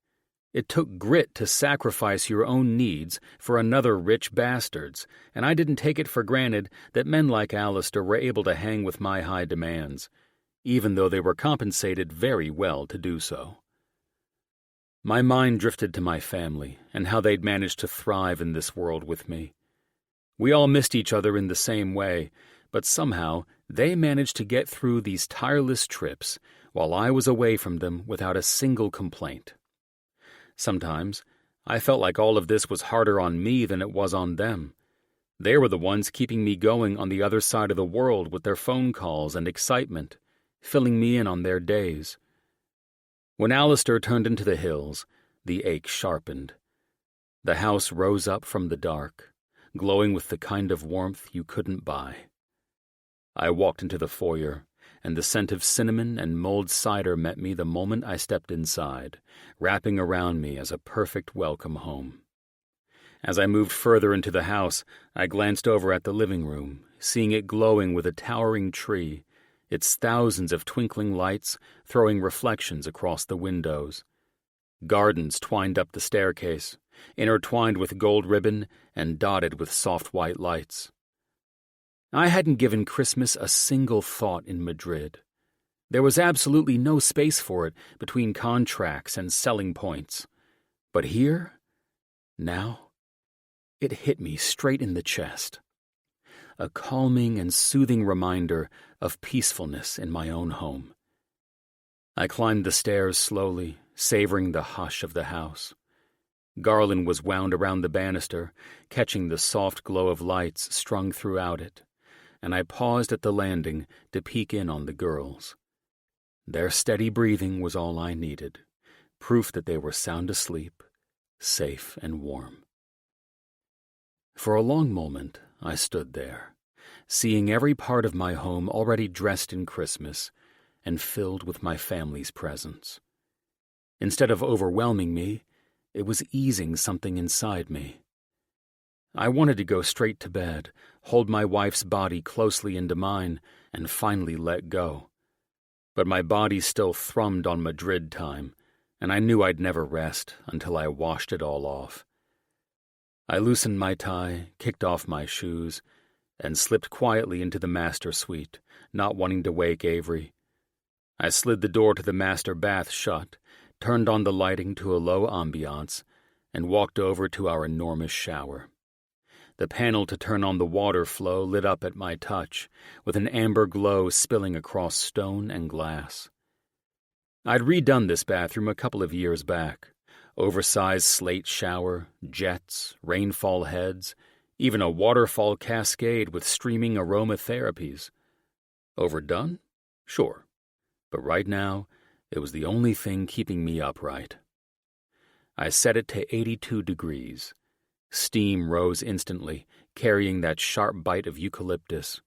It took grit to sacrifice your own needs for another rich bastard's, and I didn't take it for granted that men like Alistair were able to hang with my high demands, even though they were compensated very well to do so. My mind drifted to my family and how they'd managed to thrive in this world with me. We all missed each other in the same way, but somehow they managed to get through these tireless trips while I was away from them without a single complaint. Sometimes I felt like all of this was harder on me than it was on them. They were the ones keeping me going on the other side of the world with their phone calls and excitement, filling me in on their days. When Alistair turned into the hills, the ache sharpened. The house rose up from the dark, glowing with the kind of warmth you couldn't buy. I walked into the foyer, and the scent of cinnamon and mulled cider met me the moment I stepped inside, wrapping around me as a perfect welcome home. As I moved further into the house, I glanced over at the living room, seeing it glowing with a towering tree, its thousands of twinkling lights throwing reflections across the windows. Gardens twined up the staircase, intertwined with gold ribbon and dotted with soft white lights. I hadn't given Christmas a single thought in Madrid. There was absolutely no space for it between contracts and selling points. But here, now, it hit me straight in the chest. A calming and soothing reminder of peacefulness in my own home. I climbed the stairs slowly, savoring the hush of the house. Garland was wound around the banister, catching the soft glow of lights strung throughout it, and I paused at the landing to peek in on the girls. Their steady breathing was all I needed, proof that they were sound asleep, safe and warm. For a long moment, I stood there, seeing every part of my home already dressed in Christmas and filled with my family's presence. Instead of overwhelming me, it was easing something inside me. I wanted to go straight to bed, hold my wife's body closely into mine, and finally let go. But my body still thrummed on Madrid time, and I knew I'd never rest until I washed it all off. I loosened my tie, kicked off my shoes, and slipped quietly into the master suite, not wanting to wake Avery. I slid the door to the master bath shut, turned on the lighting to a low ambiance, and walked over to our enormous shower. The panel to turn on the water flow lit up at my touch, with an amber glow spilling across stone and glass. I'd redone this bathroom a couple of years back. Oversized slate shower, jets, rainfall heads, even a waterfall cascade with streaming aromatherapies. Overdone? Sure. But right now, it was the only thing keeping me upright. I set it to 82 degrees. Steam rose instantly, carrying that sharp bite of eucalyptus.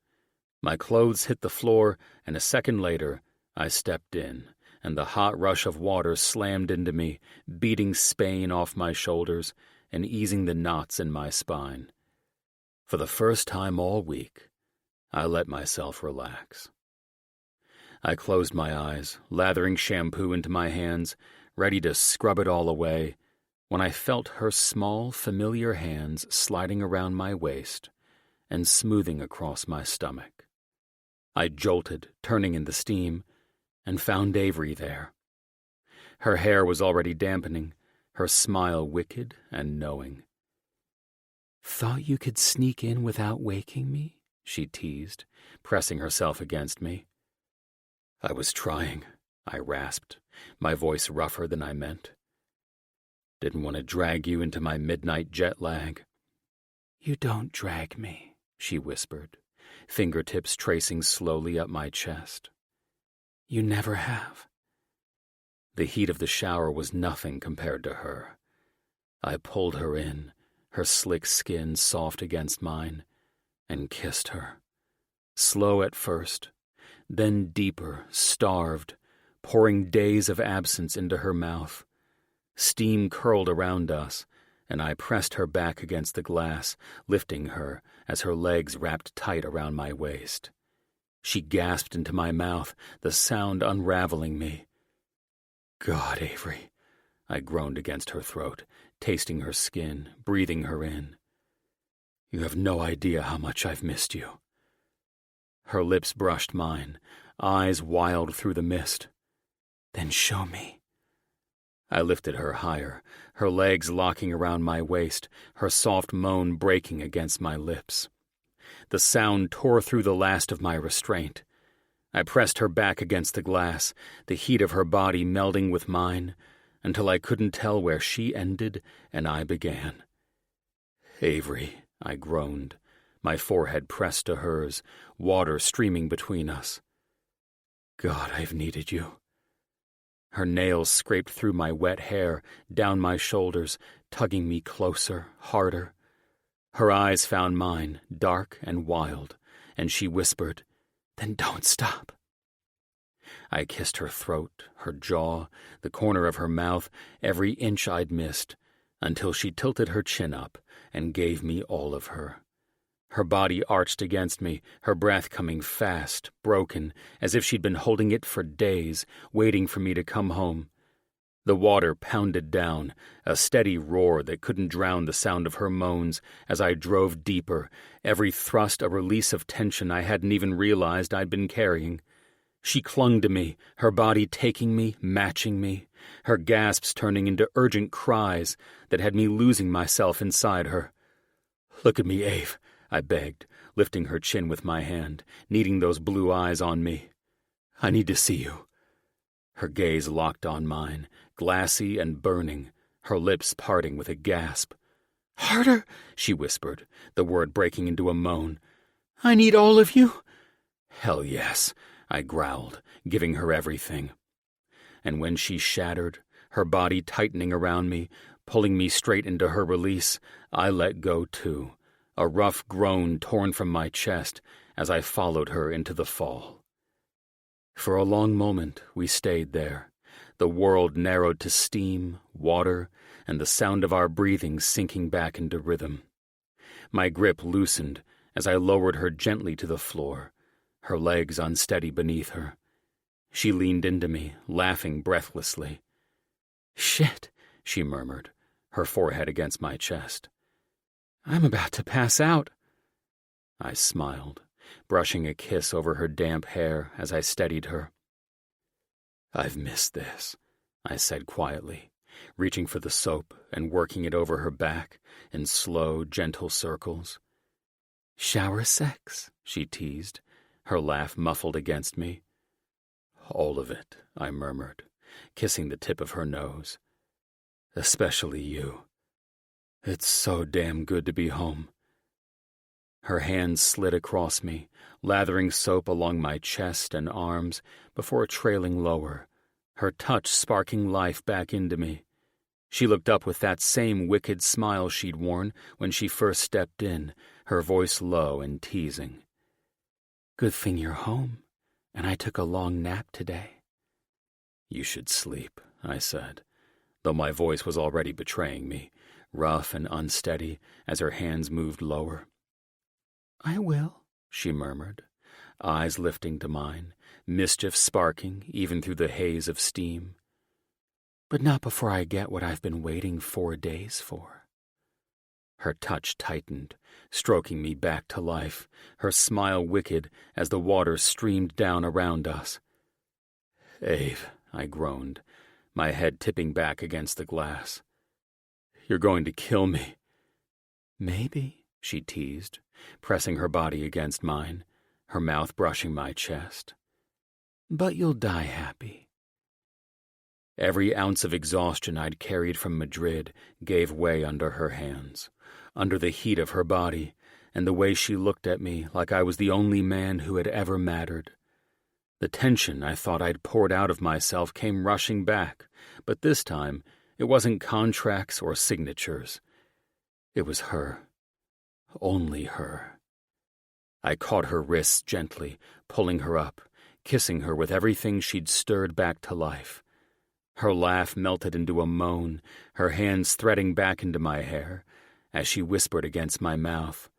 My clothes hit the floor, and a second later, I stepped in, and the hot rush of water slammed into me, beating Spain off my shoulders and easing the knots in my spine. For the first time all week, I let myself relax. I closed my eyes, lathering shampoo into my hands, ready to scrub it all away, when I felt her small, familiar hands sliding around my waist and smoothing across my stomach. I jolted, turning in the steam, and found Avery there. Her hair was already dampening, her smile wicked and knowing. "Thought you could sneak in without waking me?" she teased, pressing herself against me. "I was trying," I rasped, my voice rougher than I meant. "Didn't want to drag you into my midnight jet lag." "You don't drag me," she whispered, fingertips tracing slowly up my chest. "You never have." The heat of the shower was nothing compared to her. I pulled her in, her slick skin soft against mine, and kissed her. Slow at first, then deeper, starved, pouring days of absence into her mouth. Steam curled around us, and I pressed her back against the glass, lifting her as her legs wrapped tight around my waist. She gasped into my mouth, the sound unraveling me. "God, Avery," I groaned against her throat, tasting her skin, breathing her in. "You have no idea how much I've missed you." Her lips brushed mine, eyes wild through the mist. "Then show me." I lifted her higher, her legs locking around my waist, her soft moan breaking against my lips. The sound tore through the last of my restraint. I pressed her back against the glass, the heat of her body melding with mine, until I couldn't tell where she ended and I began. "Avery," I groaned, my forehead pressed to hers, water streaming between us. "God, I've needed you." Her nails scraped through my wet hair, down my shoulders, tugging me closer, harder. Her eyes found mine, dark and wild, and she whispered, "Then don't stop." I kissed her throat, her jaw, the corner of her mouth, every inch I'd missed, until she tilted her chin up and gave me all of her. Her body arched against me, her breath coming fast, broken, as if she'd been holding it for days, waiting for me to come home. The water pounded down, a steady roar that couldn't drown the sound of her moans as I drove deeper, every thrust a release of tension I hadn't even realized I'd been carrying. She clung to me, her body taking me, matching me, her gasps turning into urgent cries that had me losing myself inside her. "Look at me, Ave," I begged, lifting her chin with my hand, needing those blue eyes on me. "I need to see you." Her gaze locked on mine, glassy and burning, her lips parting with a gasp. "Harder," she whispered, the word breaking into a moan. "I need all of you." "Hell yes," I growled, giving her everything. And when she shattered, her body tightening around me, pulling me straight into her release, I let go too, a rough groan torn from my chest as I followed her into the fall. For a long moment we stayed there, the world narrowed to steam, water, and the sound of our breathing sinking back into rhythm. My grip loosened as I lowered her gently to the floor, her legs unsteady beneath her. She leaned into me, laughing breathlessly. "Shit," she murmured, her forehead against my chest. "I'm about to pass out." I smiled, brushing a kiss over her damp hair as I steadied her. "I've missed this," I said quietly, reaching for the soap and working it over her back in slow, gentle circles. "Shower sex," she teased, her laugh muffled against me. "All of it," I murmured, kissing the tip of her nose. "Especially you. It's so damn good to be home." Her hands slid across me, lathering soap along my chest and arms before trailing lower, her touch sparking life back into me. She looked up with that same wicked smile she'd worn when she first stepped in, her voice low and teasing. "Good thing you're home, and I took a long nap today." "You should sleep," I said, though my voice was already betraying me, rough and unsteady as her hands moved lower. "I will," she murmured, eyes lifting to mine, mischief sparking even through the haze of steam. "But not before I get what I've been waiting 4 days for." Her touch tightened, stroking me back to life, her smile wicked as the water streamed down around us. "Ave," I groaned, my head tipping back against the glass. "You're going to kill me." "Maybe," she teased, pressing her body against mine, her mouth brushing my chest. "But you'll die happy." Every ounce of exhaustion I'd carried from Madrid gave way under her hands, under the heat of her body, and the way she looked at me like I was the only man who had ever mattered. The tension I thought I'd poured out of myself came rushing back, but this time it wasn't contracts or signatures. It was her. Only her. I caught her wrists gently, pulling her up, kissing her with everything she'd stirred back to life. Her laugh melted into a moan, her hands threading back into my hair, as she whispered against my mouth,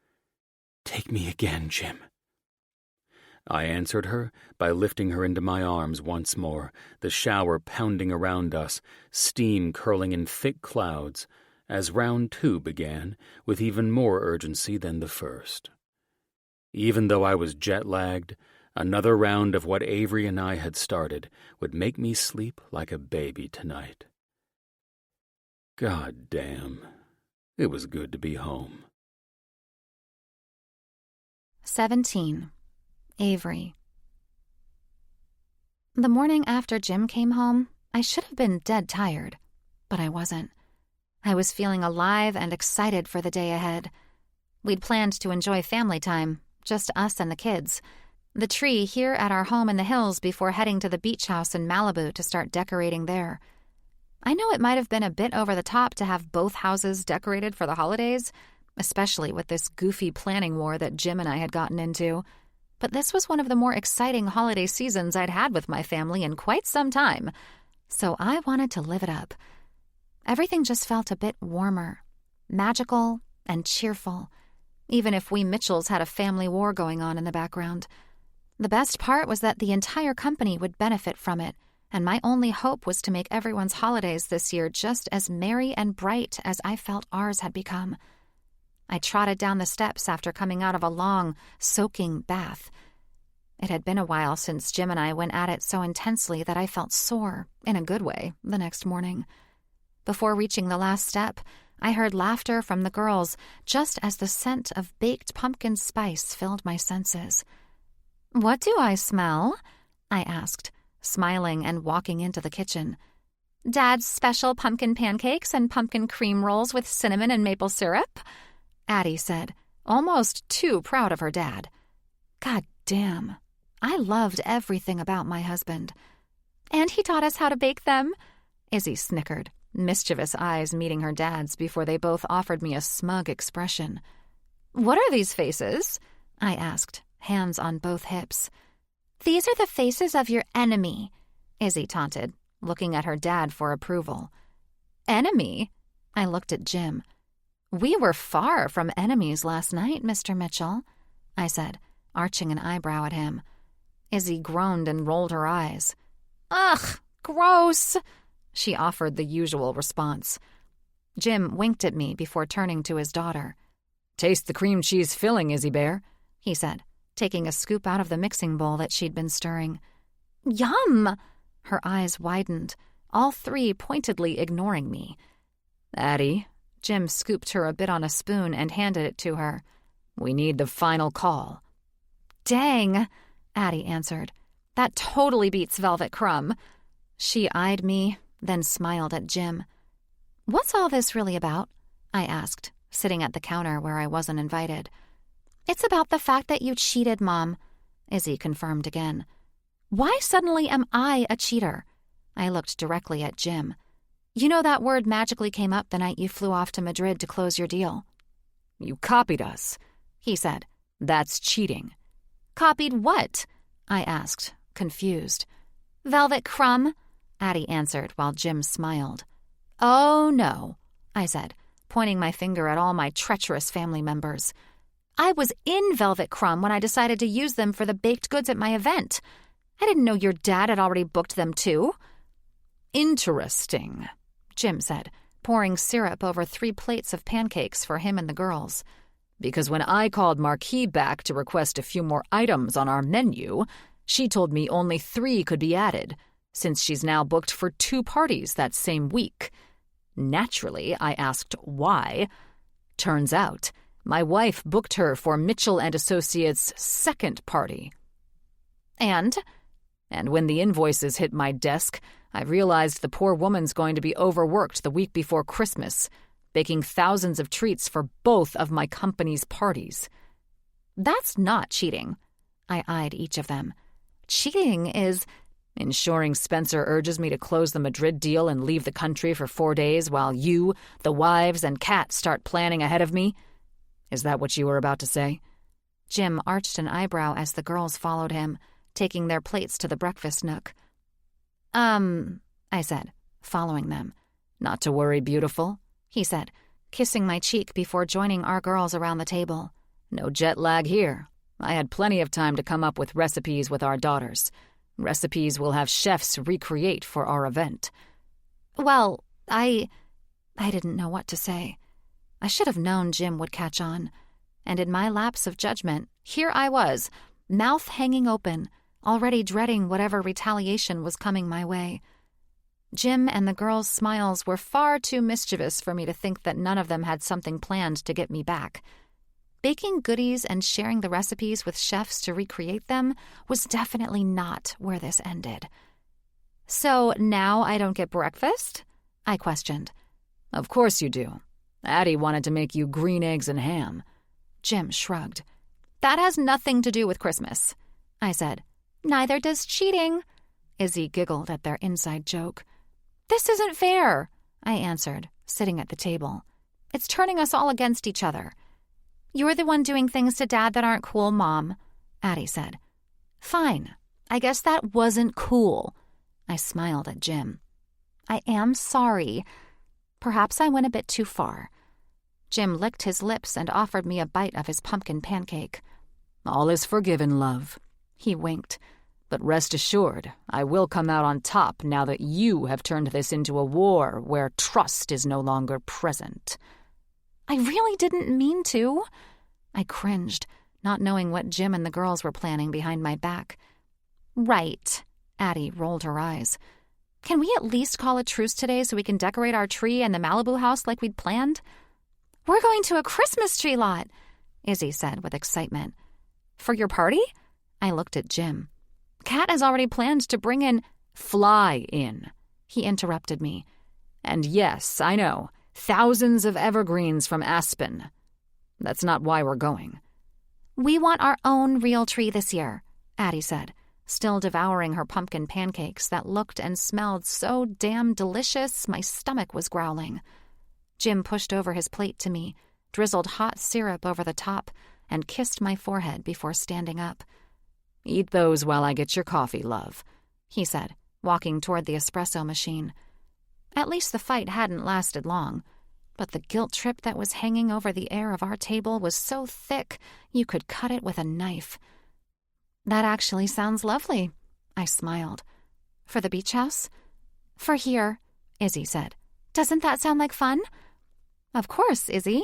"Take me again, Jim." I answered her by lifting her into my arms once more, the shower pounding around us, steam curling in thick clouds, as round 2 began with even more urgency than the first. Even though I was jet-lagged, another round of what Avery and I had started would make me sleep like a baby tonight. God damn, it was good to be home. 17. Avery. The morning after Jim came home, I should have been dead tired, but I wasn't. I was feeling alive and excited for the day ahead. We'd planned to enjoy family time, just us and the kids. The tree here at our home in the hills before heading to the beach house in Malibu to start decorating there. I know it might have been a bit over the top to have both houses decorated for the holidays, especially with this goofy planning war that Jim and I had gotten into. But this was one of the more exciting holiday seasons I'd had with my family in quite some time, so I wanted to live it up. everything just felt a bit warmer, magical and cheerful, even if we Mitchells had a family war going on in the background. The best part was that the entire company would benefit from it, and my only hope was to make everyone's holidays this year just as merry and bright as I felt ours had become. I trotted down the steps after coming out of a long, soaking bath. It had been a while since Jim and I went at it so intensely that I felt sore, in a good way, the next morning. Before reaching the last step, I heard laughter from the girls just as the scent of baked pumpkin spice filled my senses. "What do I smell?" I asked, smiling and walking into the kitchen. "Dad's special pumpkin pancakes and pumpkin cream rolls with cinnamon and maple syrup," Addie said, almost too proud of her dad. God damn, I loved everything about my husband. "And he taught us how to bake them," Izzy snickered, mischievous eyes meeting her dad's before they both offered me a smug expression. "What are these faces?" I asked, hands on both hips. "These are the faces of your enemy," Izzy taunted, looking at her dad for approval. "Enemy?" I looked at Jim. "We were far from enemies last night, Mr. Mitchell," I said, arching an eyebrow at him. Izzy groaned and rolled her eyes. "Ugh, gross," she offered the usual response. Jim winked at me before turning to his daughter. "Taste the cream cheese filling, Izzy Bear," he said, taking a scoop out of the mixing bowl that she'd been stirring. "Yum!" Her eyes widened, all three pointedly ignoring me. "Addie," Jim scooped her a bit on a spoon and handed it to her. "We need the final call." "Dang," Addie answered. "That totally beats Velvet Crumb." She eyed me, then smiled at Jim. "What's all this really about?" I asked, sitting at the counter where I wasn't invited. "It's about the fact that you cheated, Mom," Izzy confirmed again. "Why suddenly am I a cheater?" I looked directly at Jim. "You know that word magically came up the night you flew off to Madrid to close your deal." "You copied us," he said. "That's cheating." "Copied what?" I asked, confused. "Velvet Crumb," Addie answered while Jim smiled. "Oh, no," I said, pointing my finger at all my treacherous family members. "I was in Velvet Crumb when I decided to use them for the baked goods at my event. I didn't know your dad had already booked them, too." "Interesting," Jim said, pouring syrup over 3 plates of pancakes for him and the girls. "Because when I called Marquis back to request a few more items on our menu, she told me only 3 could be added, since she's now booked for 2 parties that same week. Naturally, I asked why. Turns out, my wife booked her for Mitchell & Associates' 2nd party. And when the invoices hit my desk, I realized the poor woman's going to be overworked the week before Christmas, baking thousands of treats for both of my company's parties." "That's not cheating." I eyed each of them. "Cheating is—" "Ensuring Spencer urges me to close the Madrid deal and leave the country for 4 days while you, the wives, and Kat start planning ahead of me? Is that what you were about to say?" Jim arched an eyebrow as the girls followed him, taking their plates to the breakfast nook. I said, following them. "Not to worry, beautiful," he said, kissing my cheek before joining our girls around the table. "No jet lag here. I had plenty of time to come up with recipes with our daughters. Recipes we'll have chefs recreate for our event." "Well, I didn't know what to say. I should have known Jim would catch on. And in my lapse of judgment, here I was, mouth hanging open, already dreading whatever retaliation was coming my way. Jim and the girls' smiles were far too mischievous for me to think that none of them had something planned to get me back. Baking goodies and sharing the recipes with chefs to recreate them was definitely not where this ended. "So now I don't get breakfast?" I questioned. "Of course you do. Addie wanted to make you green eggs and ham." Jim shrugged. "That has nothing to do with Christmas," I said. "Neither does cheating." Izzy giggled at their inside joke. "This isn't fair," I answered, sitting at the table. "It's turning us all against each other." "You're the one doing things to Dad that aren't cool, Mom," Addie said. "Fine. I guess that wasn't cool." I smiled at Jim. "I am sorry." Perhaps I went a bit too far. Jim licked his lips and offered me a bite of his pumpkin pancake. All is forgiven, love. He winked. But rest assured, I will come out on top now that you have turned this into a war where trust is no longer present. I really didn't mean to. I cringed, not knowing what Jim and the girls were planning behind my back. Right. Addie rolled her eyes. Can we at least call a truce today so we can decorate our tree and the Malibu house like we'd planned? We're going to a Christmas tree lot, Izzy said with excitement. For your party? I looked at Jim. Kat has already planned to bring in— Fly in, he interrupted me. And yes, I know, thousands of evergreens from Aspen. That's not why we're going. We want our own real tree this year, Addie said, still devouring her pumpkin pancakes that looked and smelled so damn delicious my stomach was growling. Jim pushed over his plate to me, drizzled hot syrup over the top, and kissed my forehead before standing up. Eat those while I get your coffee, love, he said, walking toward the espresso machine. At least the fight hadn't lasted long, but the guilt trip that was hanging over the air of our table was so thick you could cut it with a knife. That actually sounds lovely, I smiled. For the beach house? For here, Izzy said. Doesn't that sound like fun? Of course, Izzy,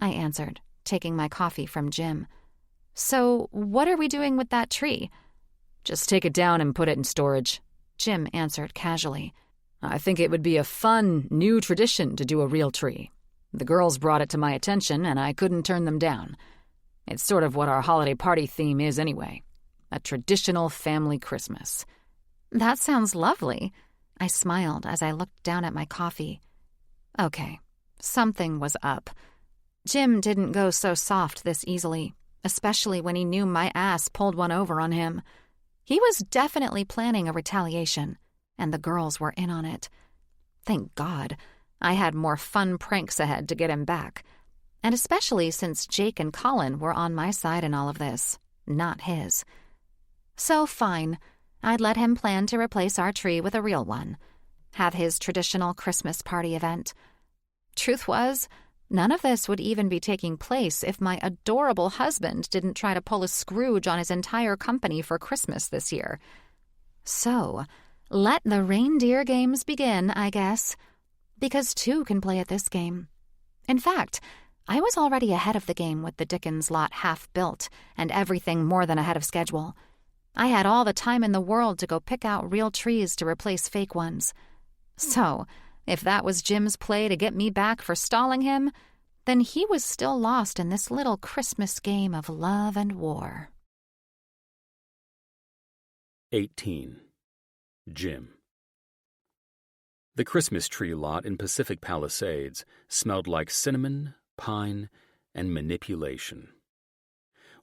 I answered, taking my coffee from Jim. So, what are we doing with that tree? Just take it down and put it in storage, Jim answered casually. I think it would be a fun, new tradition to do a real tree. The girls brought it to my attention, and I couldn't turn them down. It's sort of what our holiday party theme is anyway. A traditional family Christmas. That sounds lovely, I smiled as I looked down at my coffee. Okay, something was up. Jim didn't go so soft this easily, especially when he knew my ass pulled one over on him. He was definitely planning a retaliation, and the girls were in on it. Thank God, I had more fun pranks ahead to get him back, and especially since Jake and Colin were on my side in all of this, not his. So fine, I'd let him plan to replace our tree with a real one, have his traditional Christmas party event. Truth was, none of this would even be taking place if my adorable husband didn't try to pull a Scrooge on his entire company for Christmas this year. So, let the reindeer games begin, I guess, because two can play at this game. In fact, I was already ahead of the game with the Dickens lot half built and everything more than ahead of schedule. I had all the time in the world to go pick out real trees to replace fake ones. So, if that was Jim's play to get me back for stalling him, then he was still lost in this little Christmas game of love and war. 18. Jim. The Christmas tree lot in Pacific Palisades smelled like cinnamon, pine, and manipulation.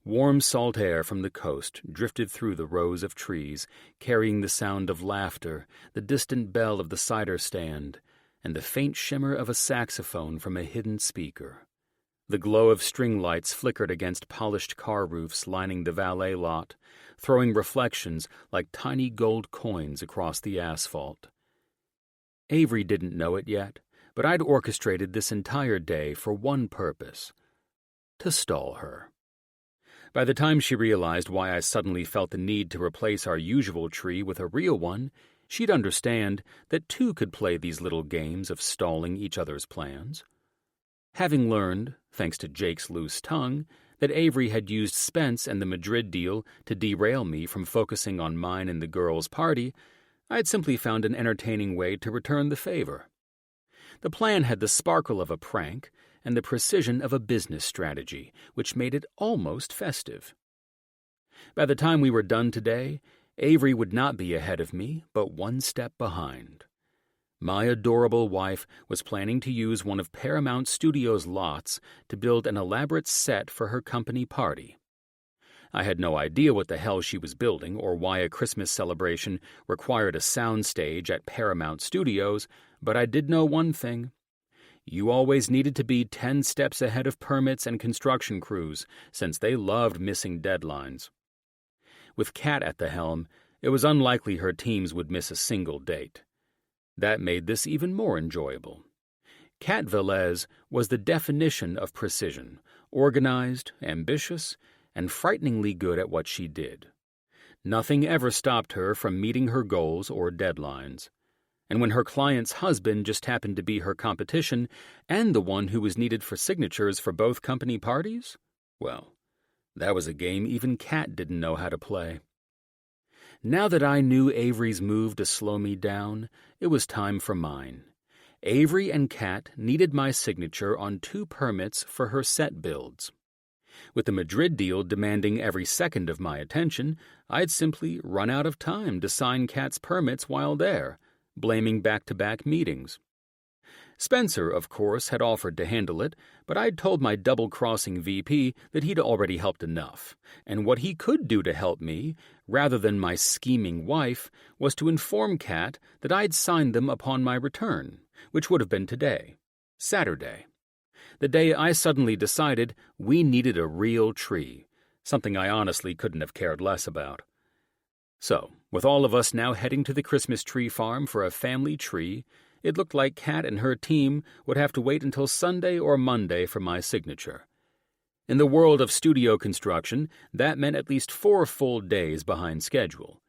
Warm salt air from the coast drifted through the rows of trees, carrying the sound of laughter, the distant bell of the cider stand, and the faint shimmer of a saxophone from a hidden speaker. The glow of string lights flickered against polished car roofs lining the valet lot, throwing reflections like tiny gold coins across the asphalt. Avery didn't know it yet, but I'd orchestrated this entire day for one purpose: to stall her. By the time she realized why I suddenly felt the need to replace our usual tree with a real one, she'd understand that two could play these little games of stalling each other's plans. Having learned, thanks to Jake's loose tongue, that Avery had used Spence and the Madrid deal to derail me from focusing on mine and the girls' party, I'd simply found an entertaining way to return the favor. The plan had the sparkle of a prank and the precision of a business strategy, which made it almost festive. By the time we were done today, Avery would not be ahead of me, but one step behind. My adorable wife was planning to use one of Paramount Studios' lots to build an elaborate set for her company party. I had no idea what the hell she was building or why a Christmas celebration required a soundstage at Paramount Studios, but I did know one thing. You always needed to be 10 steps ahead of permits and construction crews, since they loved missing deadlines. With Kat at the helm, it was unlikely her teams would miss a single date. That made this even more enjoyable. Kat Velez was the definition of precision, organized, ambitious, and frighteningly good at what she did. Nothing ever stopped her from meeting her goals or deadlines. And when her client's husband just happened to be her competition and the one who was needed for signatures for both company parties, well, that was a game even Kat didn't know how to play. Now that I knew Avery's move to slow me down, it was time for mine. Avery and Kat needed my signature on 2 permits for her set builds. With the Madrid deal demanding every second of my attention, I'd simply run out of time to sign Kat's permits while there, blaming back-to-back meetings. Spencer, of course, had offered to handle it, but I'd told my double-crossing VP that he'd already helped enough, and what he could do to help me, rather than my scheming wife, was to inform Kat that I'd signed them upon my return, which would have been today, Saturday. The day I suddenly decided we needed a real tree, something I honestly couldn't have cared less about. So, with all of us now heading to the Christmas tree farm for a family tree, it looked like Kat and her team would have to wait until Sunday or Monday for my signature. In the world of studio construction, that meant at least 4 full days behind schedule.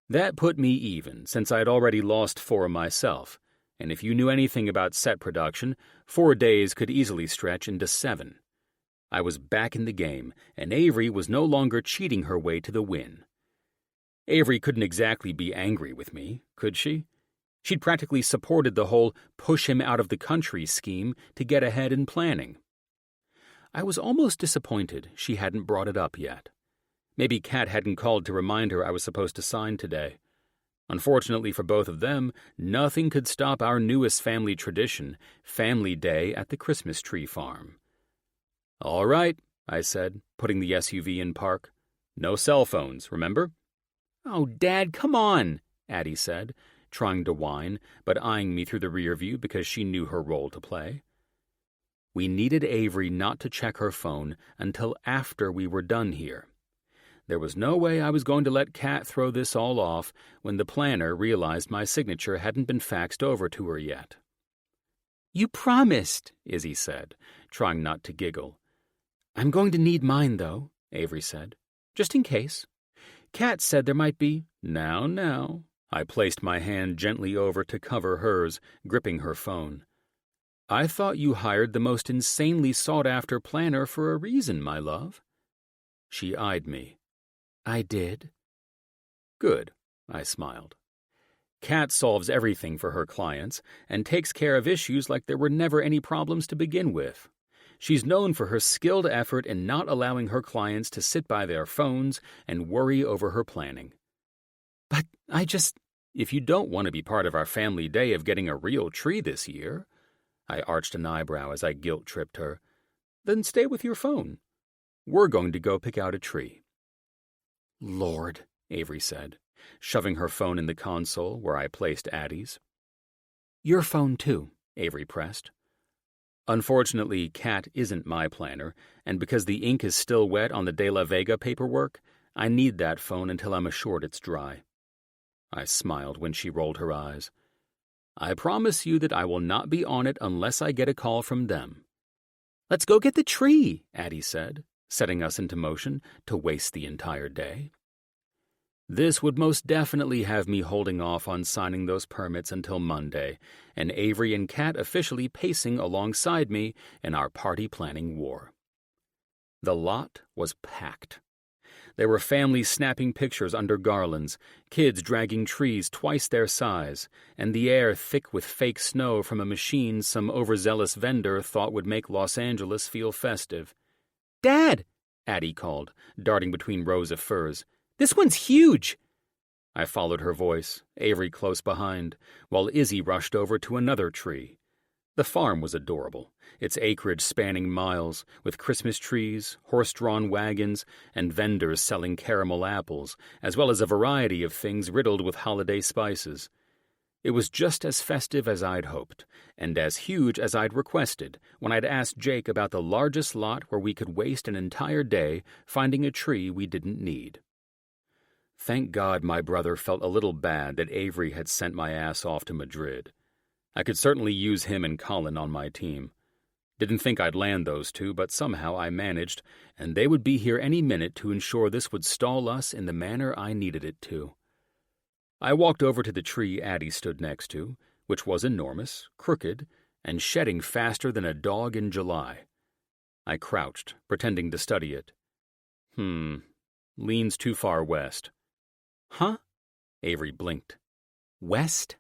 That put me even, since I'd already lost 4 myself, and if you knew anything about set production, 4 days could easily stretch into 7. I was back in the game, and Avery was no longer cheating her way to the win. Avery couldn't exactly be angry with me, could she? She'd practically supported the whole push-him-out-of-the-country scheme to get ahead in planning. I was almost disappointed she hadn't brought it up yet. Maybe Kat hadn't called to remind her I was supposed to sign today. Unfortunately for both of them, nothing could stop our newest family tradition, Family Day at the Christmas tree farm. "All right," I said, putting the SUV in park. "No cell phones, remember?" "Oh, Dad, come on," Addie said, trying to whine, but eyeing me through the rear view because she knew her role to play. We needed Avery not to check her phone until after we were done here. There was no way I was going to let Kat throw this all off when the planner realized my signature hadn't been faxed over to her yet. "You promised," Izzy said, trying not to giggle. "I'm going to need mine, though," Avery said, "just in case. Kat said there might be—" Now. I placed my hand gently over to cover hers, gripping her phone. "I thought you hired the most insanely sought-after planner for a reason, my love." She eyed me. "I did." "Good," I smiled. Kat solves everything for her clients and takes care of issues like there were never any problems to begin with. She's known for her skilled effort in not allowing her clients to sit by their phones and worry over her planning. "But if you don't want to be part of our family day of getting a real tree this year," I arched an eyebrow as I guilt-tripped her, "then stay with your phone. We're going to go pick out a tree." "Lord," Avery said, shoving her phone in the console where I placed Addie's. "Your phone, too," Avery pressed. Unfortunately, Kat isn't my planner, and because the ink is still wet on the De La Vega paperwork, I need that phone until I'm assured it's dry. I smiled when she rolled her eyes. "I promise you that I will not be on it unless I get a call from them." "Let's go get the tree," Addie said, setting us into motion to waste the entire day. This would most definitely have me holding off on signing those permits until Monday, and Avery and Kat officially pacing alongside me in our party planning war. The lot was packed. There were families snapping pictures under garlands, kids dragging trees twice their size, and the air thick with fake snow from a machine some overzealous vendor thought would make Los Angeles feel festive. "Dad!" Addie called, darting between rows of firs. "This one's huge!" I followed her voice, Avery close behind, while Izzy rushed over to another tree. The farm was adorable, its acreage spanning miles, with Christmas trees, horse-drawn wagons, and vendors selling caramel apples, as well as a variety of things riddled with holiday spices. It was just as festive as I'd hoped, and as huge as I'd requested when I'd asked Jake about the largest lot where we could waste an entire day finding a tree we didn't need. Thank God my brother felt a little bad that Avery had sent my ass off to Madrid. I could certainly use him and Colin on my team. Didn't think I'd land those two, but somehow I managed, and they would be here any minute to ensure this would stall us in the manner I needed it to. I walked over to the tree Addie stood next to, which was enormous, crooked, and shedding faster than a dog in July. I crouched, pretending to study it. Leans too far west. Huh? Avery blinked. West?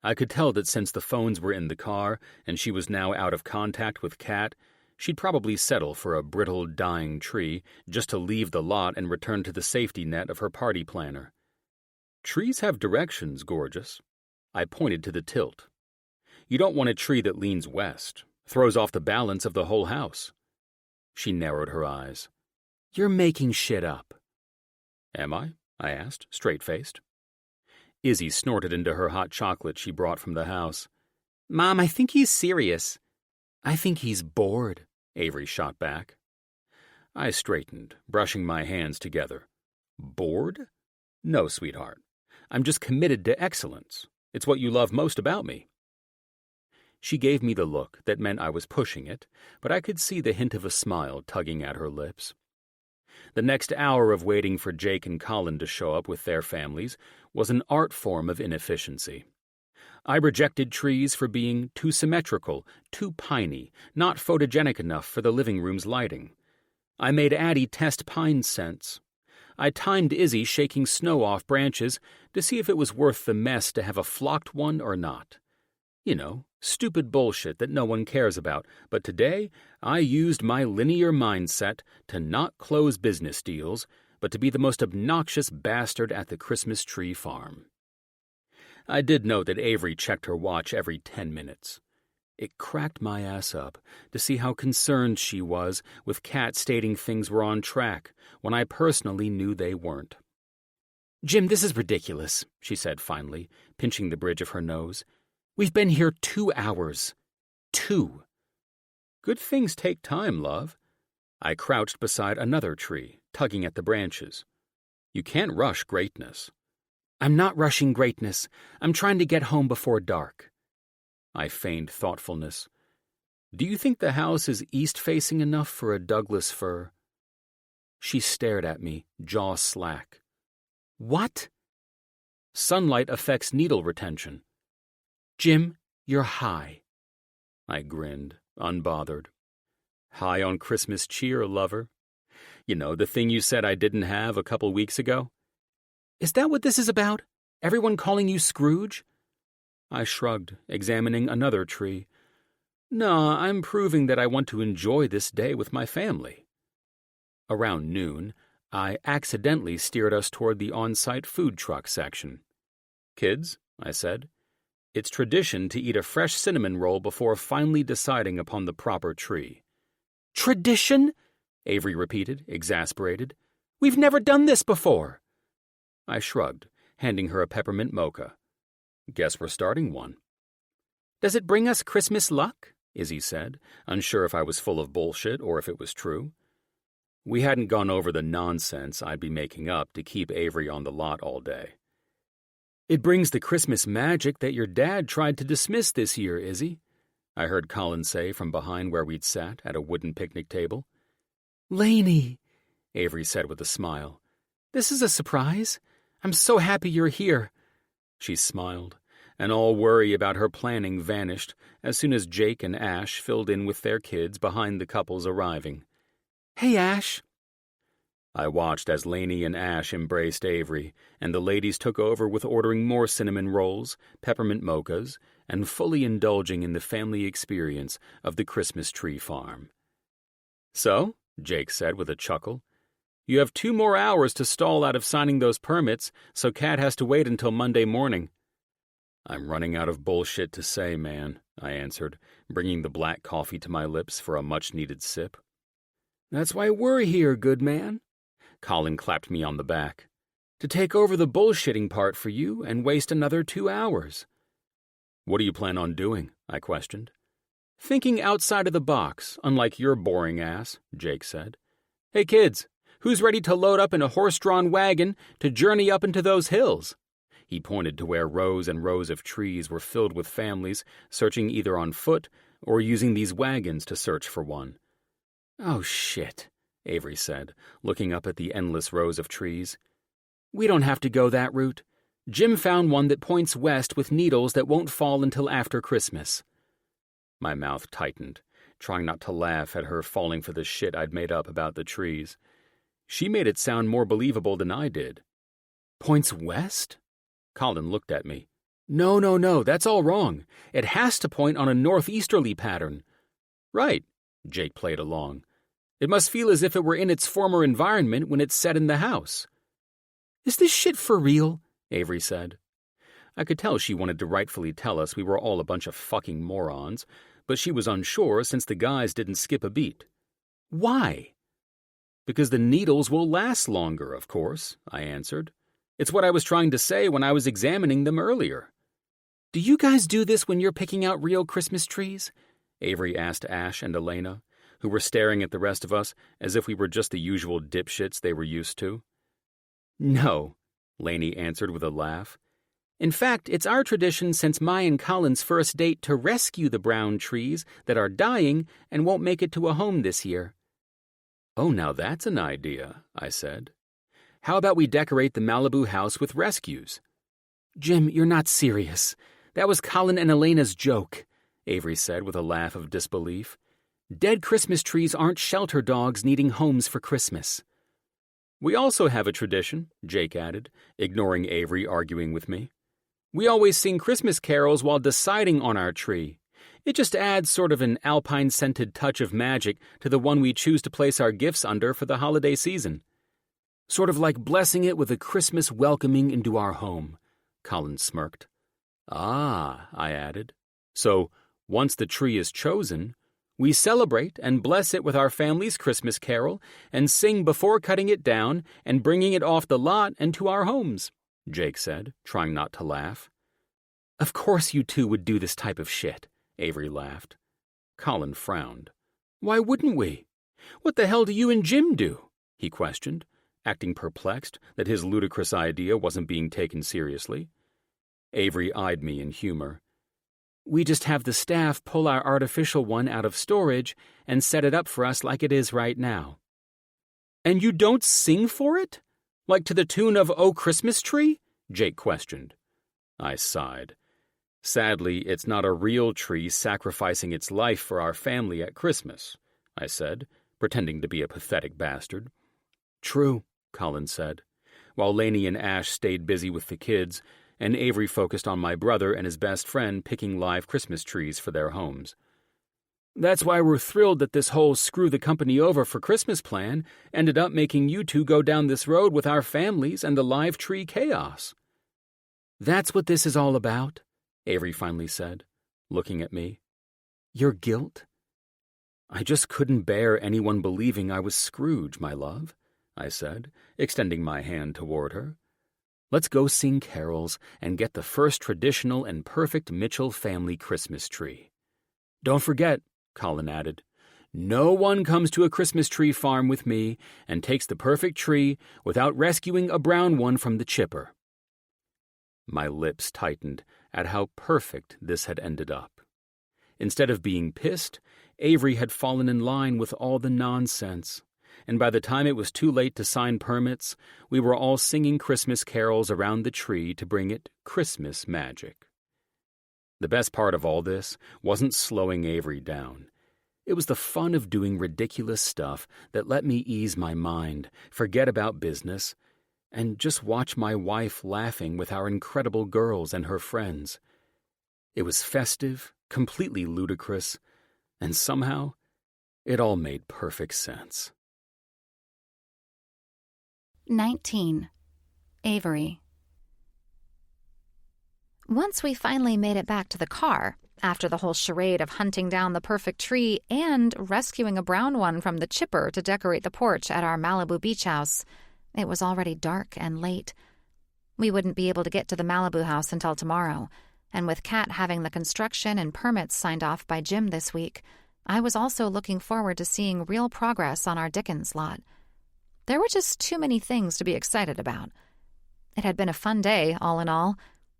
I could tell that since the phones were in the car and she was now out of contact with Kat, she'd probably settle for a brittle, dying tree just to leave the lot and return to the safety net of her party planner. Trees have directions, gorgeous. I pointed to the tilt. You don't want a tree that leans west. Throws off the balance of the whole house. She narrowed her eyes. You're making shit up. Am I? I asked, straight-faced. Izzy snorted into her hot chocolate she brought from the house. Mom, I think he's serious. I think he's bored, Avery shot back. I straightened, brushing my hands together. Bored? No, sweetheart. I'm just committed to excellence. It's what you love most about me. She gave me the look that meant I was pushing it, but I could see the hint of a smile tugging at her lips. The next hour of waiting for Jake and Colin to show up with their families was an art form of inefficiency. I rejected trees for being too symmetrical, too piney, not photogenic enough for the living room's lighting. I made Addie test pine scents. I timed Izzy shaking snow off branches to see if it was worth the mess to have a flocked one or not. You know, stupid bullshit that no one cares about, but today I used my linear mindset to not close business deals, but to be the most obnoxious bastard at the Christmas tree farm. I did note that Avery checked her watch every 10 minutes. It cracked my ass up to see how concerned she was with Kat stating things were on track when I personally knew they weren't. Jim, this is ridiculous, she said finally, pinching the bridge of her nose. We've been here 2 hours. 2. Good things take time, love. I crouched beside another tree, tugging at the branches. You can't rush greatness. I'm not rushing greatness. I'm trying to get home before dark. I feigned thoughtfulness. Do you think the house is east-facing enough for a Douglas fir? She stared at me, jaw slack. What? Sunlight affects needle retention. Jim, you're high. I grinned, unbothered. High on Christmas cheer, lover. You know, the thing you said I didn't have a couple weeks ago? Is that what this is about? Everyone calling you Scrooge? I shrugged, examining another tree. No, I'm proving that I want to enjoy this day with my family. Around noon, I accidentally steered us toward the on-site food truck section. Kids, I said, it's tradition to eat a fresh cinnamon roll before finally deciding upon the proper tree. Tradition? Avery repeated, exasperated. We've never done this before. I shrugged, handing her a peppermint mocha. Guess we're starting one. Does it bring us Christmas luck? Izzy said, unsure if I was full of bullshit or if it was true. We hadn't gone over the nonsense I'd be making up to keep Avery on the lot all day. It brings the Christmas magic that your dad tried to dismiss this year, Izzy, I heard Colin say from behind where we'd sat at a wooden picnic table. Laney, Avery said with a smile. This is a surprise. I'm so happy you're here. She smiled, and all worry about her planning vanished as soon as Jake and Ash filled in with their kids behind the couples arriving. Hey, Ash. I watched as Laney and Ash embraced Avery, and the ladies took over with ordering more cinnamon rolls, peppermint mochas, and fully indulging in the family experience of the Christmas tree farm. So, Jake said with a chuckle, you have 2 more hours to stall out of signing those permits, so Kat has to wait until Monday morning. I'm running out of bullshit to say, man, I answered, bringing the black coffee to my lips for a much-needed sip. That's why we're here, good man. Colin clapped me on the back. To take over the bullshitting part for you and waste another 2 hours. What do you plan on doing? I questioned. Thinking outside of the box, unlike your boring ass, Jake said. Hey kids, who's ready to load up in a horse-drawn wagon to journey up into those hills? He pointed to where rows and rows of trees were filled with families searching either on foot or using these wagons to search for one. "Oh, shit," Avery said, looking up at the endless rows of trees. "We don't have to go that route. Jim found one that points west with needles that won't fall until after Christmas." My mouth tightened, trying not to laugh at her falling for the shit I'd made up about the trees. She made it sound more believable than I did. "Points west?" Colin looked at me. No, that's all wrong. It has to point on a northeasterly pattern." "Right," Jake played along. "It must feel as if it were in its former environment when it's set in the house." "Is this shit for real?" Avery said. I could tell she wanted to rightfully tell us we were all a bunch of fucking morons, but she was unsure since the guys didn't skip a beat. "Why?" "Because the needles will last longer, of course," I answered. "It's what I was trying to say when I was examining them earlier." "Do you guys do this when you're picking out real Christmas trees?" Avery asked Ash and Elena, who were staring at the rest of us as if we were just the usual dipshits they were used to. "No," Lainey answered with a laugh. "In fact, it's our tradition since my and Colin's first date to rescue the brown trees that are dying and won't make it to a home this year." "Oh, now that's an idea," I said. "How about we decorate the Malibu house with rescues?" "Jim, you're not serious. That was Colin and Elena's joke," Avery said with a laugh of disbelief. "Dead Christmas trees aren't shelter dogs needing homes for Christmas." "We also have a tradition," Jake added, ignoring Avery arguing with me. "We always sing Christmas carols while deciding on our tree. It just adds sort of an alpine-scented touch of magic to the one we choose to place our gifts under for the holiday season. Sort of like blessing it with a Christmas welcoming into our home," Colin smirked. "Ah," I added. "So, once the tree is chosen, we celebrate and bless it with our family's Christmas carol and sing before cutting it down and bringing it off the lot and to our homes," Jake said, trying not to laugh. "Of course you two would do this type of shit," Avery laughed. Colin frowned. "Why wouldn't we? What the hell do you and Jim do?" he questioned, acting perplexed that his ludicrous idea wasn't being taken seriously. Avery eyed me in humor. "We just have the staff pull our artificial one out of storage and set it up for us like it is right now." "And you don't sing for it? Like to the tune of O Christmas Tree?" Jake questioned. I sighed. "Sadly, it's not a real tree sacrificing its life for our family at Christmas," I said, pretending to be a pathetic bastard. "True," Colin said, while Lainey and Ash stayed busy with the kids, and Avery focused on my brother and his best friend picking live Christmas trees for their homes. "That's why we're thrilled that this whole screw the company over for Christmas plan ended up making you two go down this road with our families and the live tree chaos." "That's what this is all about," Avery finally said, looking at me. "Your guilt?" "I just couldn't bear anyone believing I was Scrooge, my love," I said, extending my hand toward her. "Let's go sing carols and get the first traditional and perfect Mitchell family Christmas tree. Don't forget," Colin added, "no one comes to a Christmas tree farm with me and takes the perfect tree without rescuing a brown one from the chipper." My lips tightened at how perfect this had ended up. Instead of being pissed, Avery had fallen in line with all the nonsense, and by the time it was too late to sign permits, we were all singing Christmas carols around the tree to bring it Christmas magic. The best part of all this wasn't slowing Avery down. It was the fun of doing ridiculous stuff that let me ease my mind, forget about business, and just watch my wife laughing with our incredible girls and her friends. It was festive, completely ludicrous, and somehow it all made perfect sense. 19. Avery. Once we finally made it back to the car, after the whole charade of hunting down the perfect tree and rescuing a brown one from the chipper to decorate the porch at our Malibu beach house, it was already dark and late. We wouldn't be able to get to the Malibu house until tomorrow, and with Kat having the construction and permits signed off by Jim this week, I was also looking forward to seeing real progress on our Dickens lot. There were just too many things to be excited about. It had been a fun day, all in all,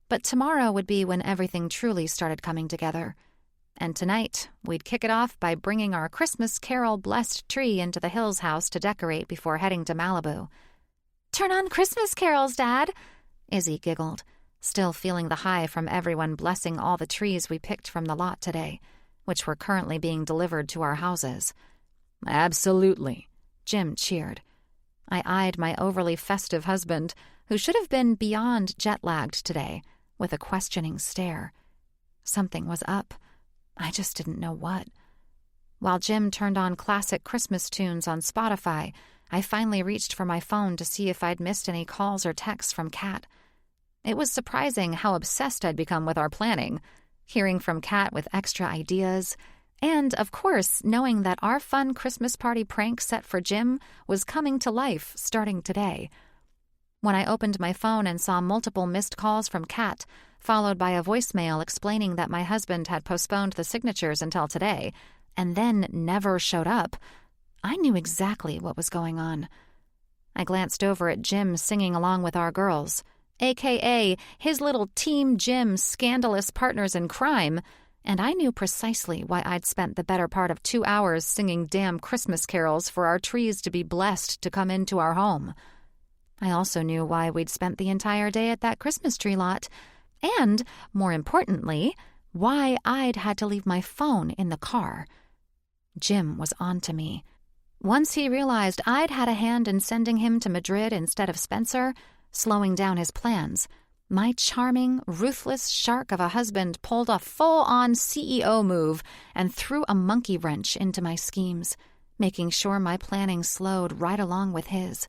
but tomorrow would be when everything truly started coming together. And tonight, we'd kick it off by bringing our Christmas Carol-blessed tree into the Hills house to decorate before heading to Malibu. "Turn on Christmas carols, Dad," Izzy giggled, still feeling the high from everyone blessing all the trees we picked from the lot today, which were currently being delivered to our houses. "Absolutely," Jim cheered. I eyed my overly festive husband, who should have been beyond jet-lagged today, with a questioning stare. Something was up. I just didn't know what. While Jim turned on classic Christmas tunes on Spotify, I finally reached for my phone to see if I'd missed any calls or texts from Kat. It was surprising how obsessed I'd become with our planning, hearing from Kat with extra ideas, and, of course, knowing that our fun Christmas party prank set for Jim was coming to life starting today. When I opened my phone and saw multiple missed calls from Kat, followed by a voicemail explaining that my husband had postponed the signatures until today, and then never showed up, I knew exactly what was going on. I glanced over at Jim singing along with our girls, a.k.a. his little Team Jim scandalous partners in crime, and I knew precisely why I'd spent the better part of 2 hours singing damn Christmas carols for our trees to be blessed to come into our home. I also knew why we'd spent the entire day at that Christmas tree lot, and, more importantly, why I'd had to leave my phone in the car. Jim was on to me. Once he realized I'd had a hand in sending him to Madrid instead of Spencer, slowing down his plans, my charming, ruthless shark of a husband pulled a full-on CEO move and threw a monkey wrench into my schemes, making sure my planning slowed right along with his.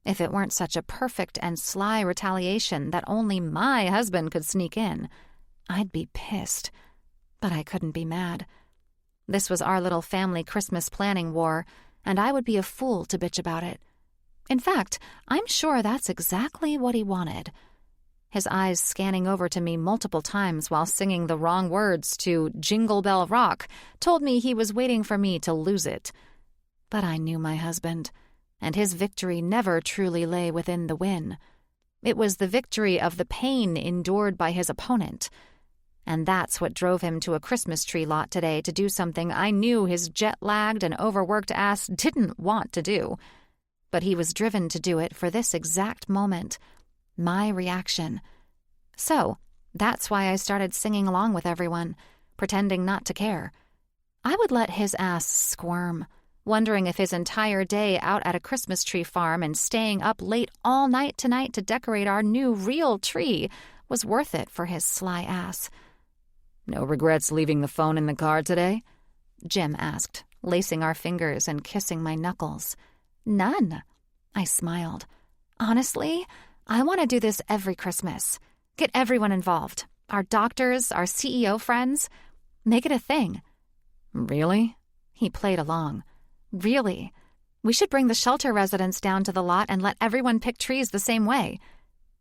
If it weren't such a perfect and sly retaliation that only my husband could sneak in, I'd be pissed. But I couldn't be mad. This was our little family Christmas planning war, and I would be a fool to bitch about it. In fact, I'm sure that's exactly what he wanted. His eyes scanning over to me multiple times while singing the wrong words to Jingle Bell Rock told me he was waiting for me to lose it. But I knew my husband, and his victory never truly lay within the win. It was the victory of the pain endured by his opponent. And that's what drove him to a Christmas tree lot today to do something I knew his jet-lagged and overworked ass didn't want to do. But he was driven to do it for this exact moment, my reaction. So, that's why I started singing along with everyone, pretending not to care. I would let his ass squirm, wondering if his entire day out at a Christmas tree farm and staying up late all night tonight to decorate our new real tree was worth it for his sly ass. "No regrets leaving the phone in the car today?" Jim asked, lacing our fingers and kissing my knuckles. "None," I smiled. "Honestly, I want to do this every Christmas. Get everyone involved. Our doctors, our CEO friends. Make it a thing." "Really?" He played along. "Really. We should bring the shelter residents down to the lot and let everyone pick trees the same way."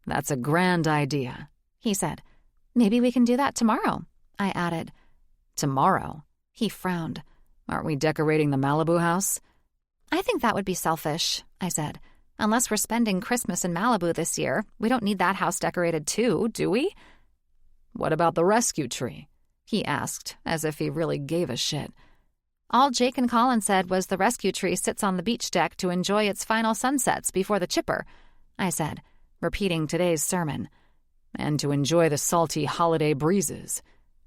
"That's a grand idea," he said. "Maybe we can do that tomorrow," I added. "Tomorrow?" He frowned. "Aren't we decorating the Malibu house?" "I think that would be selfish," I said. "Unless we're spending Christmas in Malibu this year, we don't need that house decorated too, do we?" "What about the rescue tree?" he asked, as if he really gave a shit. "All Jake and Colin said was the rescue tree sits on the beach deck to enjoy its final sunsets before the chipper," I said, repeating today's sermon. "And to enjoy the salty holiday breezes,"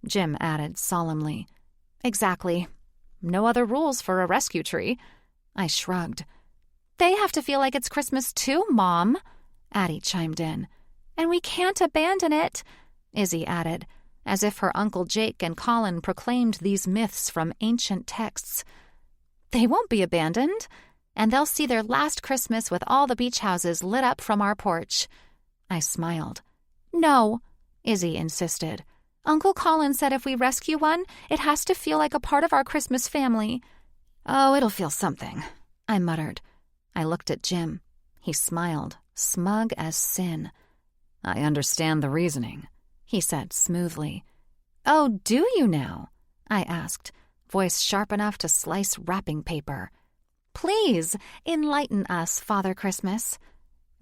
Jim added solemnly. "Exactly. No other rules for a rescue tree." I shrugged. "They have to feel like it's Christmas too, Mom," Addie chimed in. "And we can't abandon it," Izzy added, as if her Uncle Jake and Colin proclaimed these myths from ancient texts. "They won't be abandoned, and they'll see their last Christmas with all the beach houses lit up from our porch." I smiled. "No," Izzy insisted. "Uncle Colin said if we rescue one, it has to feel like a part of our Christmas family." "Oh, it'll feel something," I muttered. I looked at Jim. He smiled, smug as sin. "I understand the reasoning," he said smoothly. "Oh, do you now?" I asked, voice sharp enough to slice wrapping paper. "Please, enlighten us, Father Christmas."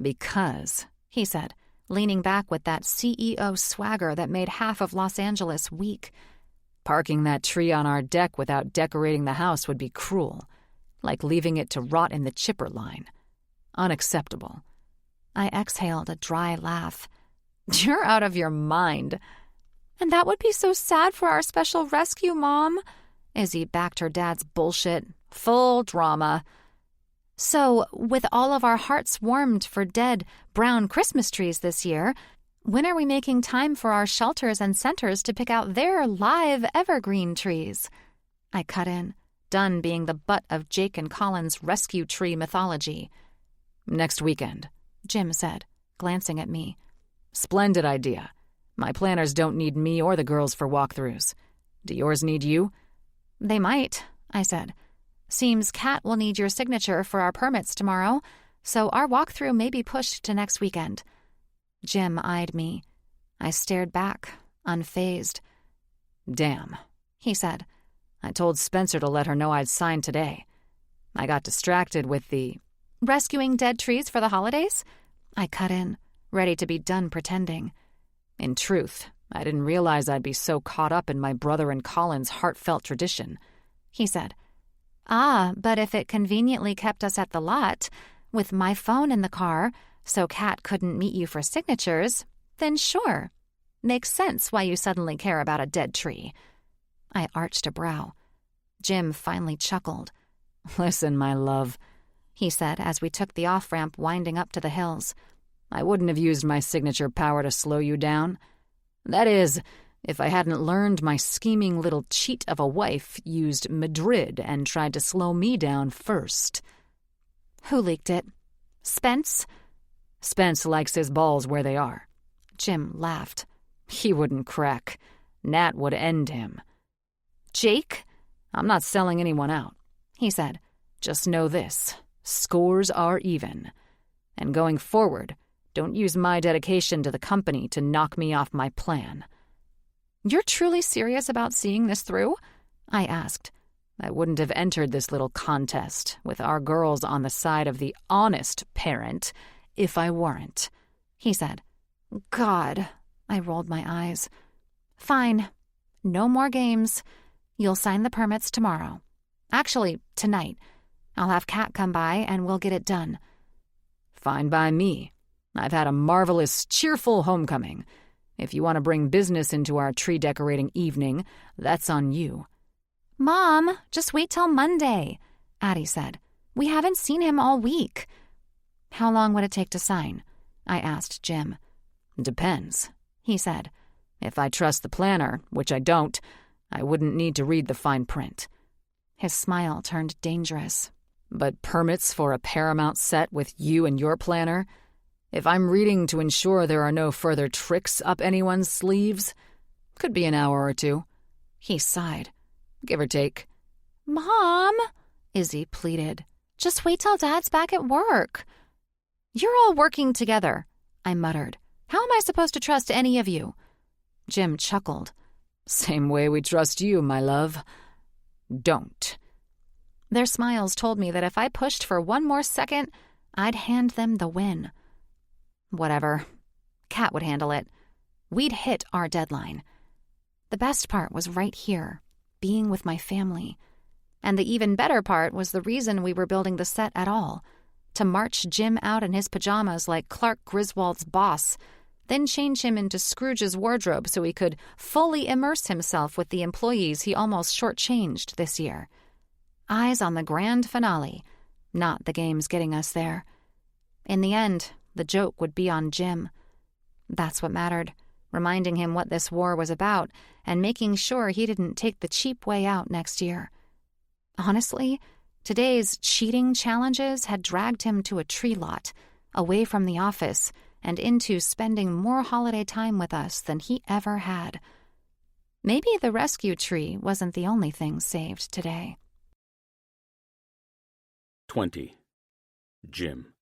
"Because," he said, leaning back with that CEO swagger that made half of Los Angeles weak. Parking that tree on our deck without decorating the house would be cruel, like leaving it to rot in the chipper line. Unacceptable. I exhaled a dry laugh. You're out of your mind. And that would be so sad for our special rescue, Mom. Izzy backed her dad's bullshit. Full drama. So, with all of our hearts warmed for dead, brown Christmas trees this year, when are we making time for our shelters and centers to pick out their live evergreen trees? I cut in, done being the butt of Jake and Colin's rescue tree mythology. Next weekend, Jim said, glancing at me. Splendid idea. My planners don't need me or the girls for walkthroughs. Do yours need you? They might, I said. Seems Kat will need your signature for our permits tomorrow, so our walkthrough may be pushed to next weekend. Jim eyed me. I stared back, unfazed. Damn, he said. I told Spencer to let her know I'd signed today. I got distracted with the rescuing dead trees for the holidays? I cut in, ready to be done pretending. In truth, I didn't realize I'd be so caught up in my brother and Colin's heartfelt tradition, he said. Ah, but if it conveniently kept us at the lot, with my phone in the car, so Kat couldn't meet you for signatures, then sure. Makes sense why you suddenly care about a dead tree. I arched a brow. Jim finally chuckled. Listen, my love, he said as we took the off-ramp winding up to the hills. I wouldn't have used my signature power to slow you down. That is, if I hadn't learned my scheming little cheat of a wife used Madrid and tried to slow me down first. Who leaked it? Spence? Spence likes his balls where they are. Jim laughed. He wouldn't crack. Nat would end him. Jake? I'm not selling anyone out, he said. Just know this. Scores are even. And going forward, don't use my dedication to the company to knock me off my plan. You're truly serious about seeing this through? I asked. I wouldn't have entered this little contest with our girls on the side of the honest parent if I weren't, he said. God, I rolled my eyes. Fine. No more games. You'll sign the permits tomorrow. Actually, tonight. I'll have Kat come by and we'll get it done. Fine by me. I've had a marvelous, cheerful homecoming. If you want to bring business into our tree decorating evening, that's on you. Mom, just wait till Monday, Addie said. We haven't seen him all week. How long would it take to sign? I asked Jim. Depends, he said. If I trust the planner, which I don't, I wouldn't need to read the fine print. His smile turned dangerous. But permits for a Paramount set with you and your planner? If I'm reading to ensure there are no further tricks up anyone's sleeves, could be an hour or two. He sighed. Give or take. Mom, Izzy pleaded. Just wait till Dad's back at work. You're all working together, I muttered. How am I supposed to trust any of you? Jim chuckled. Same way we trust you, my love. Don't. Their smiles told me that if I pushed for one more second, I'd hand them the win. Whatever. Kat would handle it. We'd hit our deadline. The best part was right here, being with my family. And the even better part was the reason we were building the set at all. To march Jim out in his pajamas like Clark Griswold's boss, then change him into Scrooge's wardrobe so he could fully immerse himself with the employees he almost shortchanged this year. Eyes on the grand finale, not the games getting us there. In the end, the joke would be on Jim. That's what mattered, reminding him what this war was about and making sure he didn't take the cheap way out next year. Honestly, today's cheating challenges had dragged him to a tree lot, away from the office, and into spending more holiday time with us than he ever had. Maybe the rescue tree wasn't the only thing saved today. 20. Jim.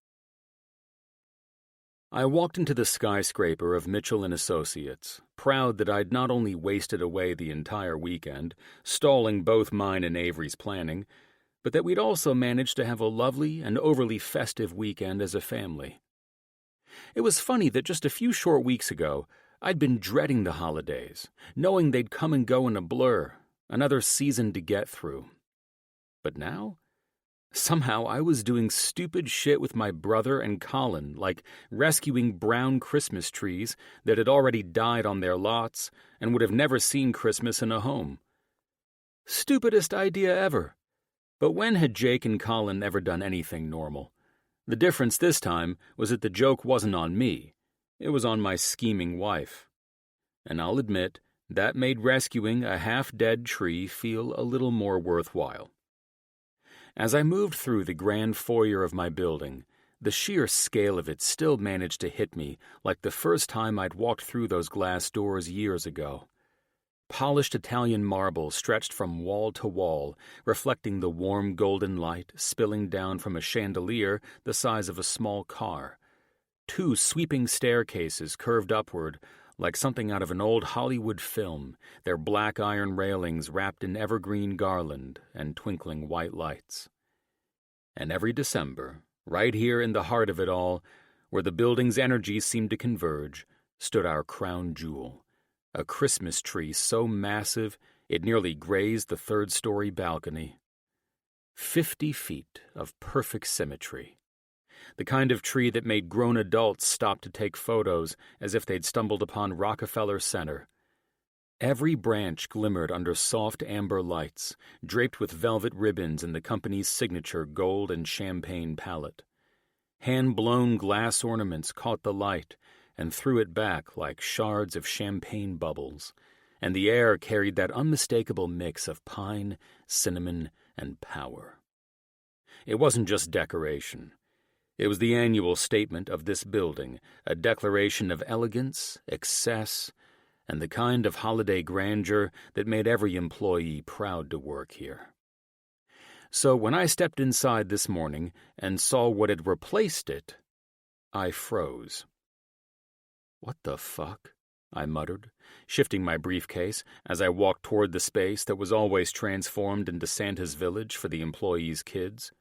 I walked into the skyscraper of Mitchell & Associates, proud that I'd not only wasted away the entire weekend, stalling both mine and Avery's planning, but that we'd also managed to have a lovely and overly festive weekend as a family. It was funny that just a few short weeks ago, I'd been dreading the holidays, knowing they'd come and go in a blur, another season to get through. But now, somehow I was doing stupid shit with my brother and Colin, like rescuing brown Christmas trees that had already died on their lots and would have never seen Christmas in a home. Stupidest idea ever. But when had Jake and Colin ever done anything normal? The difference this time was that the joke wasn't on me. It was on my scheming wife. And I'll admit, that made rescuing a half-dead tree feel a little more worthwhile. As I moved through the grand foyer of my building, the sheer scale of it still managed to hit me like the first time I'd walked through those glass doors years ago. Polished Italian marble stretched from wall to wall, reflecting the warm golden light spilling down from a chandelier the size of a small car. 2 sweeping staircases curved upward like something out of an old Hollywood film, their black iron railings wrapped in evergreen garland and twinkling white lights. And every December, right here in the heart of it all, where the building's energies seemed to converge, stood our crown jewel. A Christmas tree so massive it nearly grazed the 3rd-story balcony. 50 feet of perfect symmetry. The kind of tree that made grown adults stop to take photos as if they'd stumbled upon Rockefeller Center. Every branch glimmered under soft amber lights, draped with velvet ribbons in the company's signature gold and champagne palette. Hand-blown glass ornaments caught the light and threw it back like shards of champagne bubbles, and the air carried that unmistakable mix of pine, cinnamon, and power. It wasn't just decoration. It was the annual statement of this building, a declaration of elegance, excess, and the kind of holiday grandeur that made every employee proud to work here. So when I stepped inside this morning and saw what had replaced it, I froze. "What the fuck?" I muttered, shifting my briefcase as I walked toward the space that was always transformed into Santa's village for the employees' kids.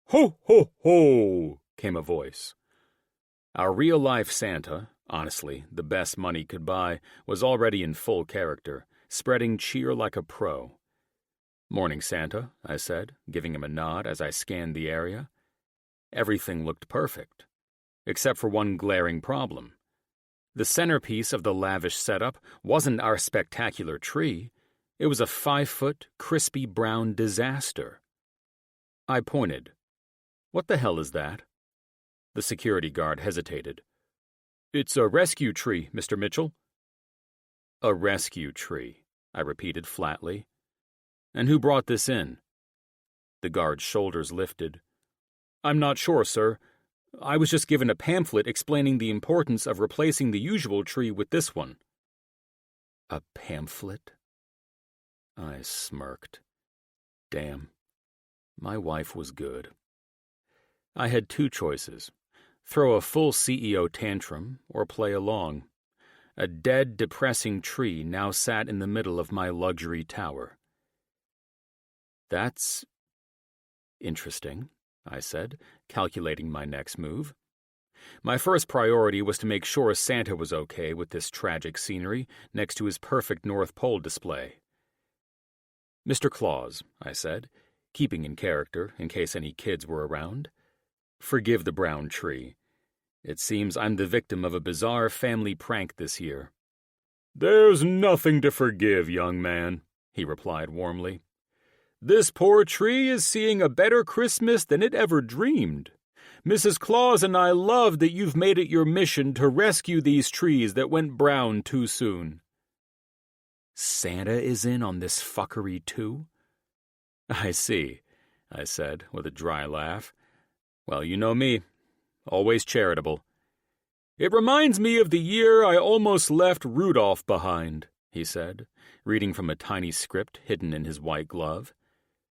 "Ho, ho, ho!" came a voice. Our real-life Santa, honestly, the best money could buy, was already in full character, spreading cheer like a pro. "Morning, Santa," I said, giving him a nod as I scanned the area. Everything looked perfect, except for one glaring problem. The centerpiece of the lavish setup wasn't our spectacular tree. It was a 5-foot, crispy brown disaster. I pointed. "What the hell is that?" The security guard hesitated. "It's a rescue tree, Mr. Mitchell." "A rescue tree," I repeated flatly. "And who brought this in?" The guard's shoulders lifted. "I'm not sure, sir. I was just given a pamphlet explaining the importance of replacing the usual tree with this one." A pamphlet? I smirked. Damn. My wife was good. I had 2 choices. Throw a full CEO tantrum or play along. A dead, depressing tree now sat in the middle of my luxury tower. "That's interesting," I said, calculating my next move. My first priority was to make sure Santa was okay with this tragic scenery next to his perfect North Pole display. "Mr. Claus," I said, keeping in character in case any kids were around, "forgive the brown tree. It seems I'm the victim of a bizarre family prank this year." "There's nothing to forgive, young man," he replied warmly. "This poor tree is seeing a better Christmas than it ever dreamed. Mrs. Claus and I love that you've made it your mission to rescue these trees that went brown too soon." "Santa is in on this fuckery too?" "I see," I said with a dry laugh. "Well, you know me. Always charitable." "It reminds me of the year I almost left Rudolph behind," he said, reading from a tiny script hidden in his white glove.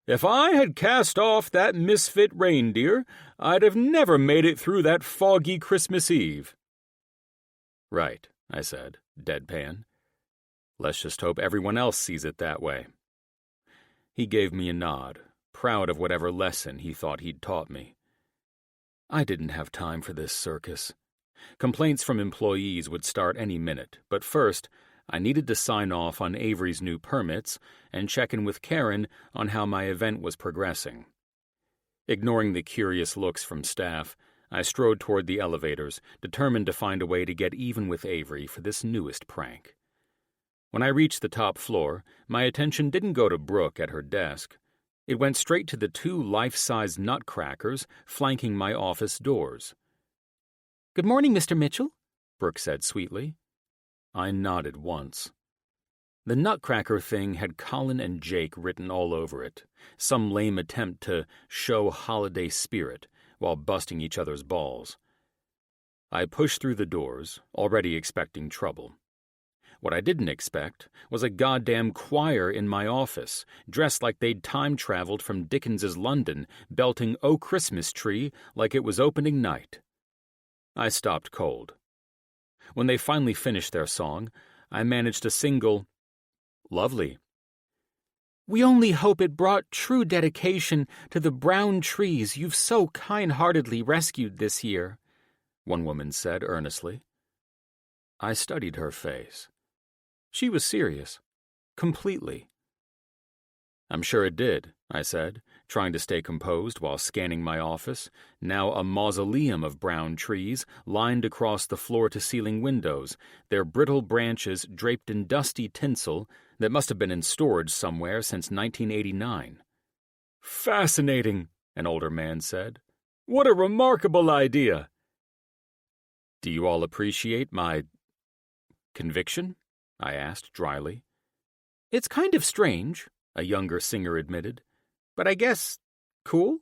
"If I had cast off that misfit reindeer, I'd have never made it through that foggy Christmas Eve." "Right," I said, deadpan. "Let's just hope everyone else sees it that way." He gave me a nod, proud of whatever lesson he thought he'd taught me. I didn't have time for this circus. Complaints from employees would start any minute, but first, I needed to sign off on Avery's new permits and check in with Karen on how my event was progressing. Ignoring the curious looks from staff, I strode toward the elevators, determined to find a way to get even with Avery for this newest prank. When I reached the top floor, my attention didn't go to Brooke at her desk. It went straight to the 2 life-size nutcrackers flanking my office doors. "Good morning, Mr. Mitchell," Brooke said sweetly. I nodded once. The nutcracker thing had Colin and Jake written all over it, some lame attempt to show holiday spirit while busting each other's balls. I pushed through the doors, already expecting trouble. What I didn't expect was a goddamn choir in my office, dressed like they'd time-traveled from Dickens's London, belting "Oh Christmas Tree" like it was opening night. I stopped cold. When they finally finished their song, I managed a single, "Lovely." "We only hope it brought true dedication to the brown trees you've so kind-heartedly rescued this year," one woman said earnestly. I studied her face. She was serious. Completely. "I'm sure it did," I said, trying to stay composed while scanning my office, now a mausoleum of brown trees lined across the floor-to-ceiling windows, their brittle branches draped in dusty tinsel that must have been in storage somewhere since 1989. "Fascinating," an older man said. "What a remarkable idea." "Do you all appreciate my conviction?" I asked dryly. "It's kind of strange," a younger singer admitted, "but I guess cool."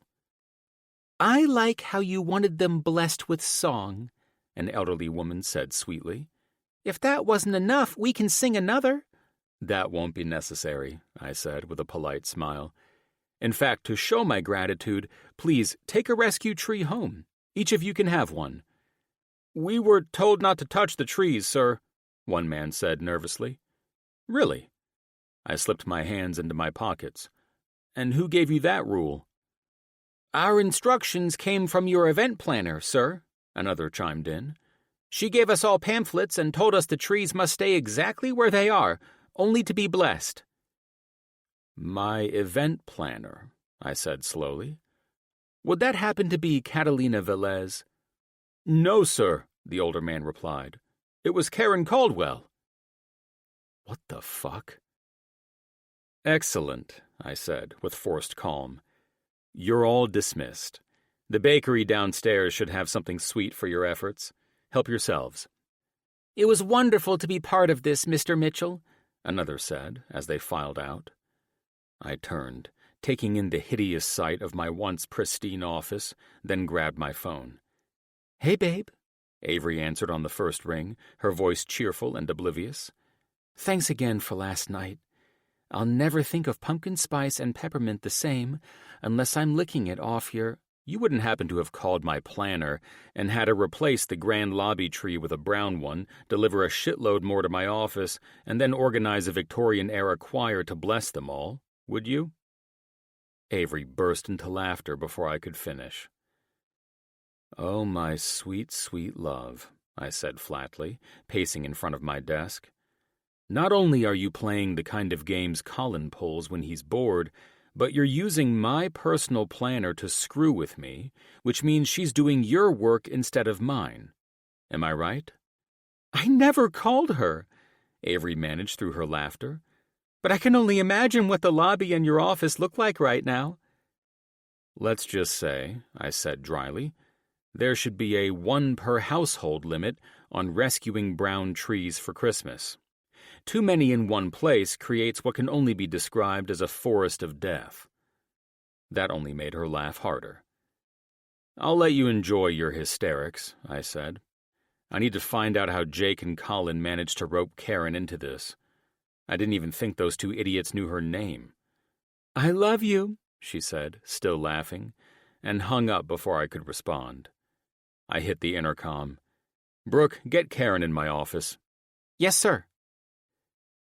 "I like how you wanted them blessed with song," an elderly woman said sweetly. "If that wasn't enough, we can sing another." "That won't be necessary," I said with a polite smile. "In fact, to show my gratitude, please take a rescue tree home. Each of you can have one." "We were told not to touch the trees, sir," one man said nervously. "Really?" I slipped my hands into my pockets. "And who gave you that rule?" "Our instructions came from your event planner, sir," another chimed in. "She gave us all pamphlets and told us the trees must stay exactly where they are, only to be blessed." "My event planner," I said slowly. "Would that happen to be Catalina Velez?" "No, sir," the older man replied. "It was Karen Caldwell." What the fuck? "Excellent," I said, with forced calm. "You're all dismissed. The bakery downstairs should have something sweet for your efforts. Help yourselves." "It was wonderful to be part of this, Mr. Mitchell," another said as they filed out. I turned, taking in the hideous sight of my once pristine office, then grabbed my phone. "Hey, babe," Avery answered on the first ring, her voice cheerful and oblivious. "Thanks again for last night. I'll never think of pumpkin spice and peppermint the same unless I'm licking it off your—" "You wouldn't happen to have called my planner and had her replace the grand lobby tree with a brown one, deliver a shitload more to my office, and then organize a Victorian-era choir to bless them all, would you?" Avery burst into laughter before I could finish. "Oh, my sweet, sweet love," I said flatly, pacing in front of my desk. "Not only are you playing the kind of games Colin pulls when he's bored, but you're using my personal planner to screw with me, which means she's doing your work instead of mine. Am I right?" "I never called her," Avery managed through her laughter. "But I can only imagine what the lobby and your office look like right now." "Let's just say," I said dryly, "there should be a 1-per-household limit on rescuing brown trees for Christmas. Too many in one place creates what can only be described as a forest of death." That only made her laugh harder. "I'll let you enjoy your hysterics," I said. "I need to find out how Jake and Colin managed to rope Karen into this. I didn't even think those 2 idiots knew her name." "I love you," she said, still laughing, and hung up before I could respond. I hit the intercom. "Brooke, get Karen in my office." "Yes, sir."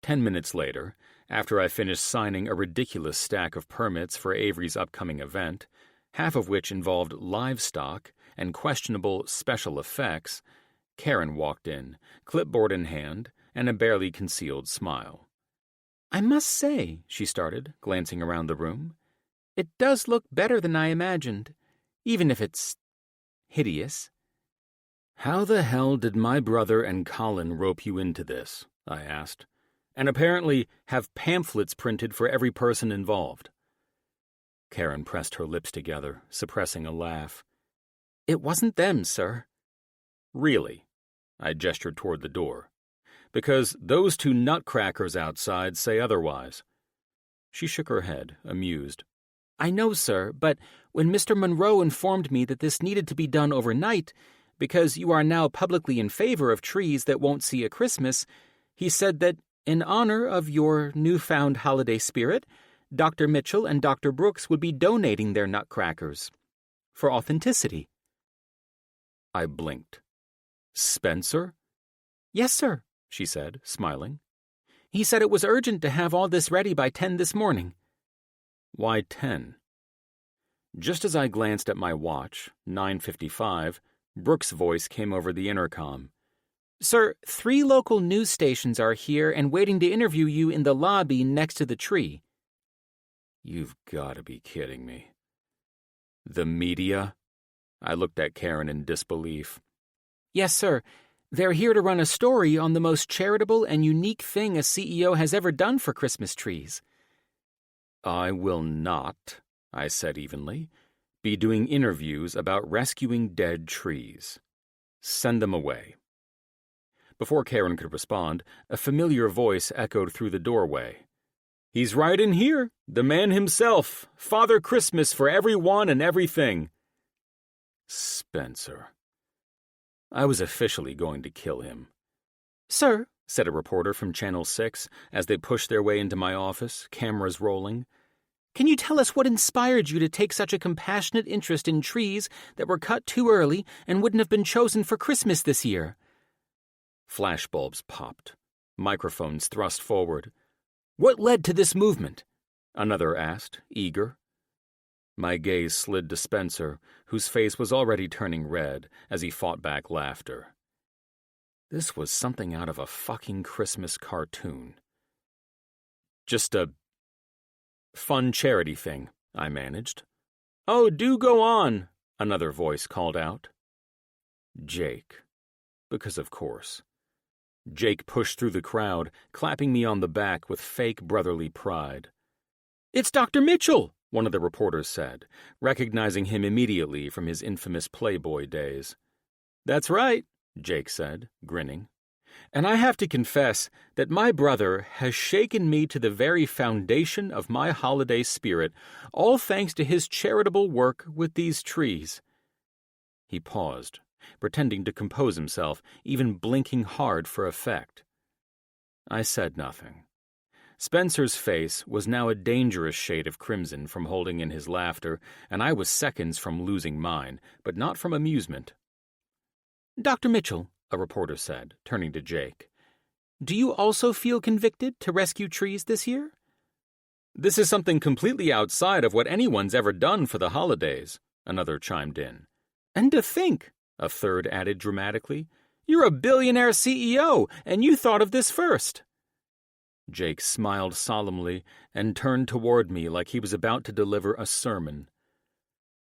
10 minutes later, after I finished signing a ridiculous stack of permits for Avery's upcoming event, half of which involved livestock and questionable special effects, Karen walked in, clipboard in hand, and a barely concealed smile. "I must say," she started, glancing around the room, "it does look better than I imagined, even if it's hideous." "How the hell did my brother and Colin rope you into this?" I asked, "and apparently have pamphlets printed for every person involved?" Karen pressed her lips together, suppressing a laugh. "It wasn't them, sir." "Really?" I gestured toward the door. "Because those two nutcrackers outside say otherwise." She shook her head, amused. "I know, sir, but when Mr. Monroe informed me that this needed to be done overnight, because you are now publicly in favor of trees that won't see a Christmas, he said that, in honor of your newfound holiday spirit, Dr. Mitchell and Dr. Brooks would be donating their nutcrackers. For authenticity." I blinked. "Spencer?" "Yes, sir," she said, smiling. "He said it was urgent to have all this ready by 10 this morning." "Why 10? Just as I glanced at my watch, 9:55, Brooks' voice came over the intercom. "Sir, 3 local news stations are here and waiting to interview you in the lobby next to the tree." You've got to be kidding me. "The media?" I looked at Karen in disbelief. "Yes, sir. They're here to run a story on the most charitable and unique thing a CEO has ever done for Christmas trees." "I will not," I said evenly, "be doing interviews about rescuing dead trees. Send them away." Before Karen could respond, a familiar voice echoed through the doorway. "He's right in here, the man himself, Father Christmas for everyone and everything." Spencer. I was officially going to kill him. "Sir," said a reporter from Channel 6 as they pushed their way into my office, cameras rolling, "can you tell us what inspired you to take such a compassionate interest in trees that were cut too early and wouldn't have been chosen for Christmas this year?" Flashbulbs popped. Microphones thrust forward. "What led to this movement?" another asked, eager. My gaze slid to Spencer, whose face was already turning red as he fought back laughter. This was something out of a fucking Christmas cartoon. "Just a fun charity thing," I managed. "Oh, do go on," another voice called out. Jake. Because of course. Jake pushed through the crowd, clapping me on the back with fake brotherly pride. "It's Dr. Mitchell," one of the reporters said, recognizing him immediately from his infamous Playboy days. "That's right," Jake said, grinning. "And I have to confess that my brother has shaken me to the very foundation of my holiday spirit, all thanks to his charitable work with these trees." He paused, pretending to compose himself, even blinking hard for effect. I said nothing. Spencer's face was now a dangerous shade of crimson from holding in his laughter, and I was seconds from losing mine, but not from amusement. "Dr. Mitchell," a reporter said, turning to Jake, "do you also feel convicted to rescue trees this year?" "This is something completely outside of what anyone's ever done for the holidays," another chimed in. "And to think," a third added dramatically, "you're a billionaire CEO, and you thought of this first." Jake smiled solemnly and turned toward me like he was about to deliver a sermon.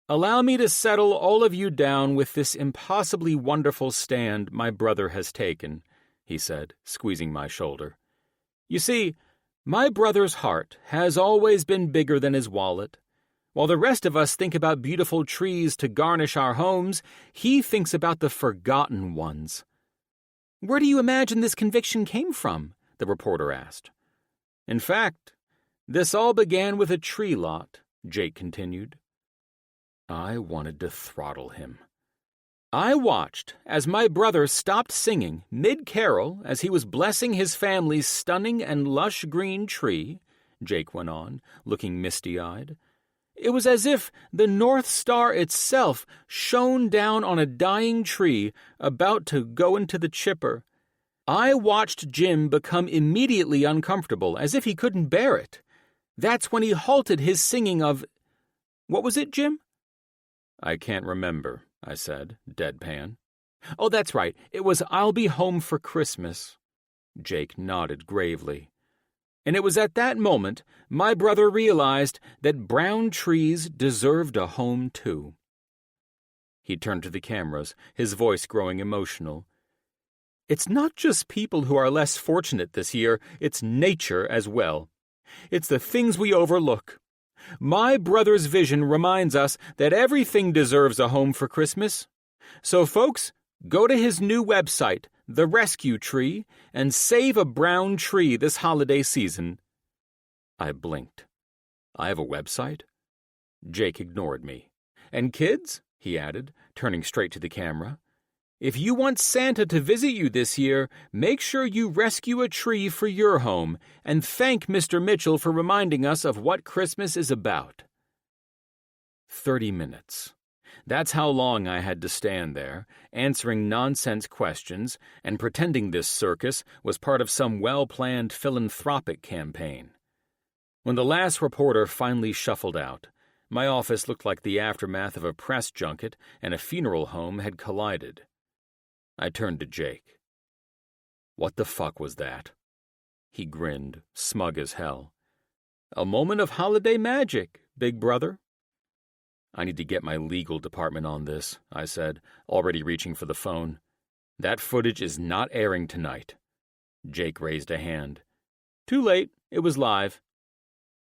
"Allow me to settle all of you down with this impossibly wonderful stand my brother has taken," he said, squeezing my shoulder. "You see, my brother's heart has always been bigger than his wallet. While the rest of us think about beautiful trees to garnish our homes, he thinks about the forgotten ones." "Where do you imagine this conviction came from?" the reporter asked. "In fact, this all began with a tree lot," Jake continued. I wanted to throttle him. "I watched as my brother stopped singing mid-carol as he was blessing his family's stunning and lush green tree," Jake went on, looking misty-eyed. "It was as if the North Star itself shone down on a dying tree about to go into the chipper. I watched Jim become immediately uncomfortable, as if he couldn't bear it. That's when he halted his singing of... What was it, Jim?" "I can't remember," I said, deadpan. Oh, that's right. It was I'll be home for Christmas. Jake nodded gravely. And it was at that moment my brother realized that brown trees deserved a home too. He turned to the cameras, his voice growing emotional. It's not just people who are less fortunate this year, it's nature as well. It's the things we overlook. My brother's vision reminds us that everything deserves a home for Christmas. So, folks, go to his new website, The Rescue Tree, and save a brown tree this holiday season. I blinked. I have a website? Jake ignored me. And kids, he added, turning straight to the camera, if you want Santa to visit you this year, make sure you rescue a tree for your home and thank Mr. Mitchell for reminding us of what Christmas is about. 30 minutes. That's how long I had to stand there, answering nonsense questions and pretending this circus was part of some well-planned philanthropic campaign. When the last reporter finally shuffled out, my office looked like the aftermath of a press junket and a funeral home had collided. I turned to Jake. What the fuck was that? He grinned, smug as hell. A moment of holiday magic, big brother. I need to get my legal department on this, I said, already reaching for the phone. That footage is not airing tonight. Jake raised a hand. Too late, it was live.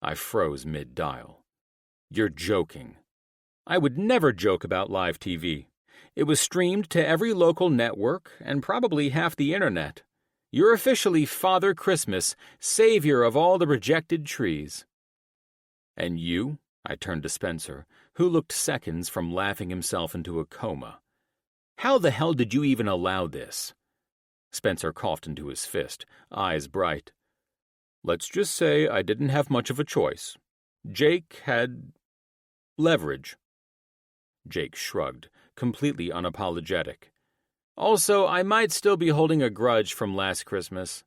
I froze mid-dial. You're joking. I would never joke about live TV. It was streamed to every local network and probably half the internet. You're officially Father Christmas, savior of all the rejected trees. And you? I turned to Spencer, who looked seconds from laughing himself into a coma. How the hell did you even allow this? Spencer coughed into his fist, eyes bright. Let's just say I didn't have much of a choice. Jake had leverage. Jake shrugged, completely unapologetic. Also, I might still be holding a grudge from last Christmas.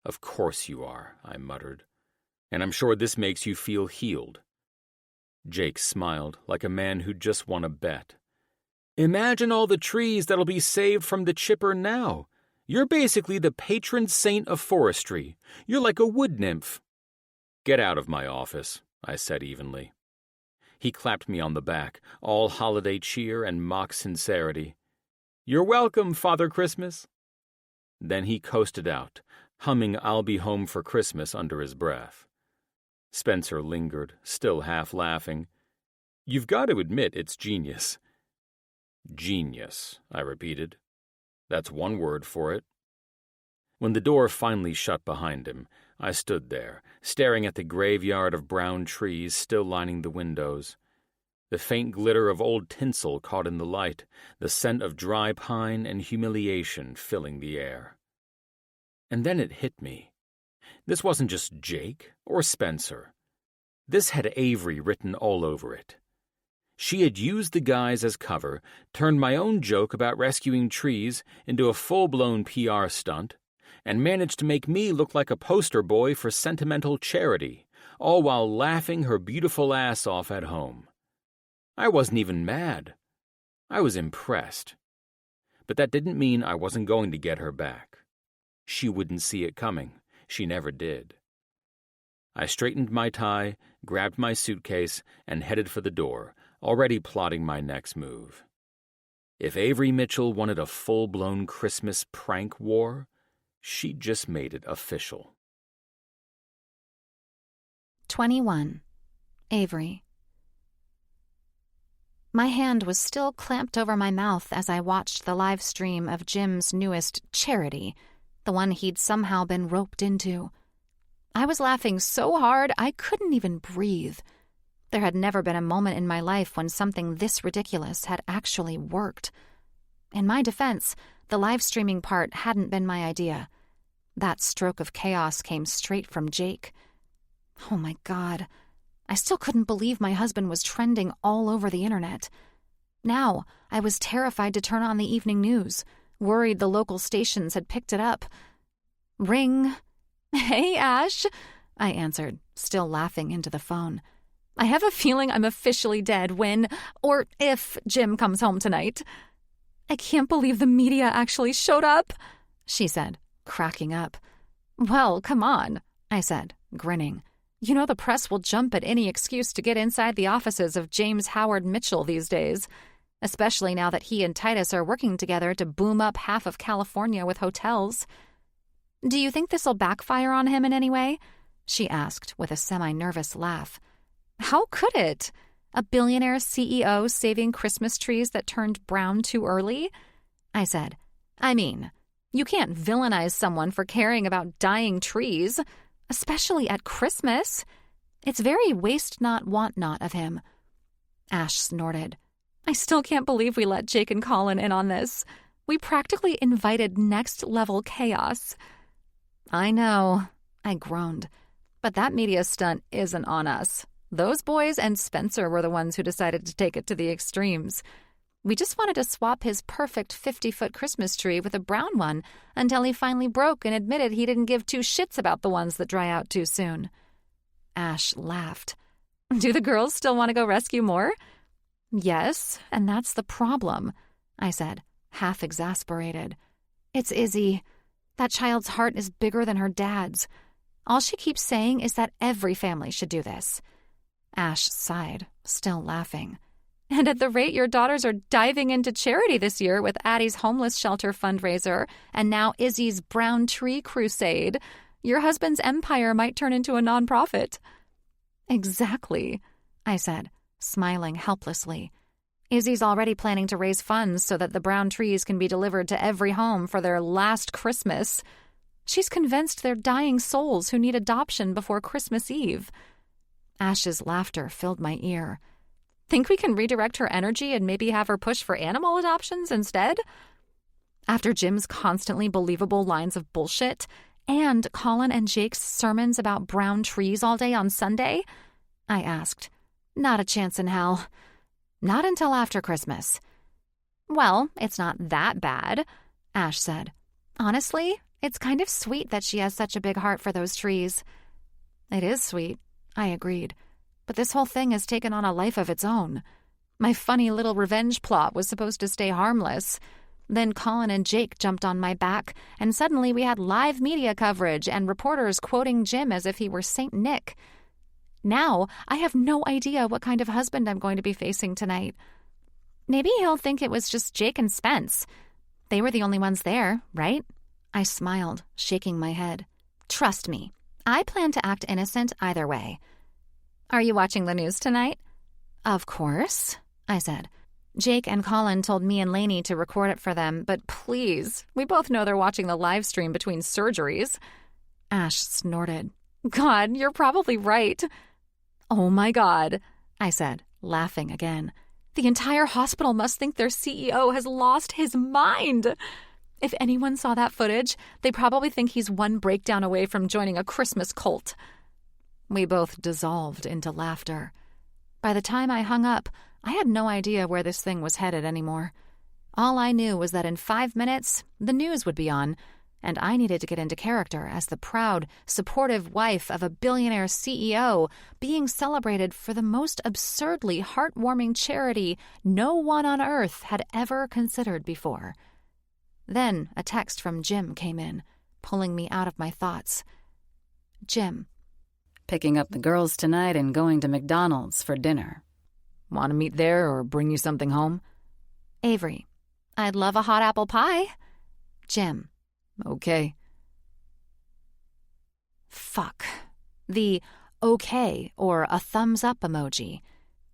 Of course you are, I muttered. And I'm sure this makes you feel healed. Jake smiled like a man who'd just won a bet. Imagine all the trees that'll be saved from the chipper now. You're basically the patron saint of forestry. You're like a wood nymph. Get out of my office, I said evenly. He clapped me on the back, all holiday cheer and mock sincerity. You're welcome, Father Christmas. Then he coasted out, humming I'll Be Home for Christmas under his breath. Spencer lingered, still half laughing. You've got to admit it's genius. Genius, I repeated. That's one word for it. When the door finally shut behind him, I stood there, staring at the graveyard of brown trees still lining the windows. The faint glitter of old tinsel caught in the light, the scent of dry pine and humiliation filling the air. And then it hit me. This wasn't just Jake or Spencer. This had Avery written all over it. She had used the guys as cover, turned my own joke about rescuing trees into a full-blown PR stunt, and managed to make me look like a poster boy for sentimental charity, all while laughing her beautiful ass off at home. I wasn't even mad. I was impressed. But that didn't mean I wasn't going to get her back. She wouldn't see it coming. She never did. I straightened my tie, grabbed my suitcase, and headed for the door, already plotting my next move. If Avery Mitchell wanted a full-blown Christmas prank war, she just made it official. 21. Avery. My hand was still clamped over my mouth as I watched the live stream of Jim's newest charity, the one he'd somehow been roped into. I was laughing so hard I couldn't even breathe. There had never been a moment in my life when something this ridiculous had actually worked. In my defense, the live streaming part hadn't been my idea. That stroke of chaos came straight from Jake. Oh my God. I still couldn't believe my husband was trending all over the internet. Now, I was terrified to turn on the evening news, worried the local stations had picked it up. Ring. Hey, Ash, I answered, still laughing into the phone. I have a feeling I'm officially dead when, or if, Jim comes home tonight. I can't believe the media actually showed up, she said, cracking up. Well, come on, I said, grinning. You know the press will jump at any excuse to get inside the offices of James Howard Mitchell these days, especially now that he and Titus are working together to boom up half of California with hotels. Do you think this'll backfire on him in any way? She asked with a semi-nervous laugh. How could it? A billionaire CEO saving Christmas trees that turned brown too early? I said, I mean, you can't villainize someone for caring about dying trees, especially at Christmas. It's very waste not, want not of him. Ash snorted. I still can't believe we let Jake and Colin in on this. We practically invited next-level chaos. I know, I groaned. But that media stunt isn't on us. Those boys and Spencer were the ones who decided to take it to the extremes. We just wanted to swap his perfect 50-foot Christmas tree with a brown one until he finally broke and admitted he didn't give two shits about the ones that dry out too soon. Ash laughed. Do the girls still want to go rescue more? Yes, and that's the problem, I said, half exasperated. It's Izzy. That child's heart is bigger than her dad's. All she keeps saying is that every family should do this. Ash sighed, still laughing. And at the rate your daughters are diving into charity this year with Addie's homeless shelter fundraiser and now Izzy's brown tree crusade, your husband's empire might turn into a nonprofit. Exactly, I said, smiling helplessly. Izzy's already planning to raise funds so that the brown trees can be delivered to every home for their last Christmas. She's convinced they're dying souls who need adoption before Christmas Eve. Ash's laughter filled my ear. Think we can redirect her energy and maybe have her push for animal adoptions instead? After Jim's constantly believable lines of bullshit and Colin and Jake's sermons about brown trees all day on Sunday? I asked. Not a chance in hell. Not until after Christmas. Well, it's not that bad, Ash said. Honestly, it's kind of sweet that she has such a big heart for those trees. It is sweet, I agreed. But this whole thing has taken on a life of its own. My funny little revenge plot was supposed to stay harmless. Then Colin and Jake jumped on my back, and suddenly we had live media coverage and reporters quoting Jim as if he were Saint Nick. Now, I have no idea what kind of husband I'm going to be facing tonight. Maybe he'll think it was just Jake and Spence. They were the only ones there, right? I smiled, shaking my head. Trust me, I plan to act innocent either way. Are you watching the news tonight? Of course, I said. Jake and Colin told me and Lainey to record it for them, but please, we both know they're watching the live stream between surgeries. Ash snorted. God, you're probably right. Oh my God, I said, laughing again. The entire hospital must think their CEO has lost his mind. If anyone saw that footage, they probably think he's one breakdown away from joining a Christmas cult. We both dissolved into laughter. By the time I hung up, I had no idea where this thing was headed anymore. All I knew was that in 5 minutes, the news would be on, and I needed to get into character as the proud, supportive wife of a billionaire CEO being celebrated for the most absurdly heartwarming charity no one on earth had ever considered before. Then a text from Jim came in, pulling me out of my thoughts. Jim. Picking up the girls tonight and going to McDonald's for dinner. Want to meet there or bring you something home? Avery. I'd love a hot apple pie. Jim. Okay. Fuck. The okay or a thumbs up emoji.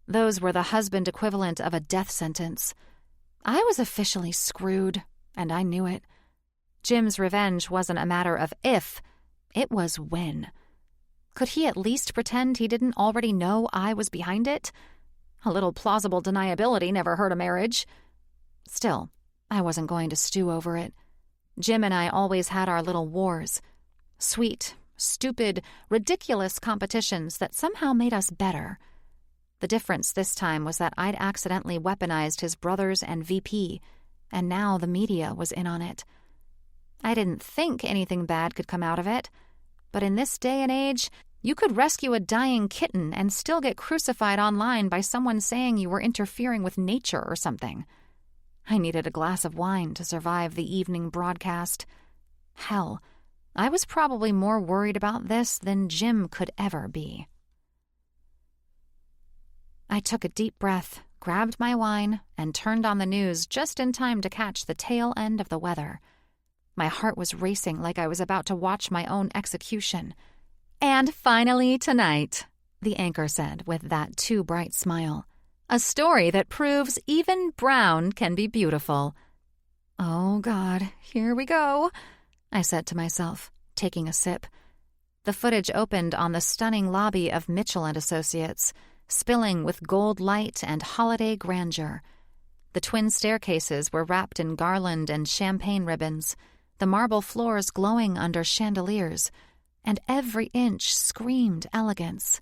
Those were the husband equivalent of a death sentence. I was officially screwed, and I knew it. Jim's revenge wasn't a matter of if, it was when. Could he at least pretend he didn't already know I was behind it? A little plausible deniability never hurt a marriage. Still, I wasn't going to stew over it. Jim and I always had our little wars. Sweet, stupid, ridiculous competitions that somehow made us better. The difference this time was that I'd accidentally weaponized his brothers and VP, and now the media was in on it. I didn't think anything bad could come out of it, but in this day and age, you could rescue a dying kitten and still get crucified online by someone saying you were interfering with nature or something. I needed a glass of wine to survive the evening broadcast. Hell, I was probably more worried about this than Jim could ever be. I took a deep breath, grabbed my wine, and turned on the news just in time to catch the tail end of the weather. My heart was racing like I was about to watch my own execution. "And finally tonight," the anchor said with that too bright smile. "A story that proves even brown can be beautiful." "Oh, God, here we go," I said to myself, taking a sip. The footage opened on the stunning lobby of Mitchell & Associates, spilling with gold light and holiday grandeur. The twin staircases were wrapped in garland and champagne ribbons, the marble floors glowing under chandeliers, and every inch screamed elegance.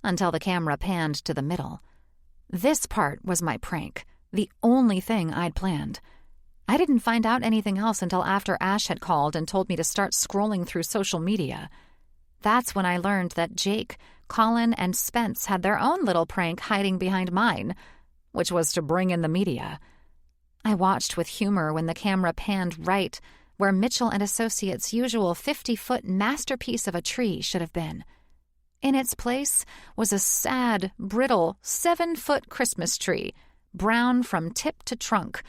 Until the camera panned to the middle. This part was my prank, the only thing I'd planned. I didn't find out anything else until after Ash had called and told me to start scrolling through social media. That's when I learned that Jake, Colin, and Spence had their own little prank hiding behind mine, which was to bring in the media. I watched with humor when the camera panned right where Mitchell & Associates' usual 50-foot masterpiece of a tree should have been. In its place was a sad, brittle, 7-foot Christmas tree, brown from tip to trunk,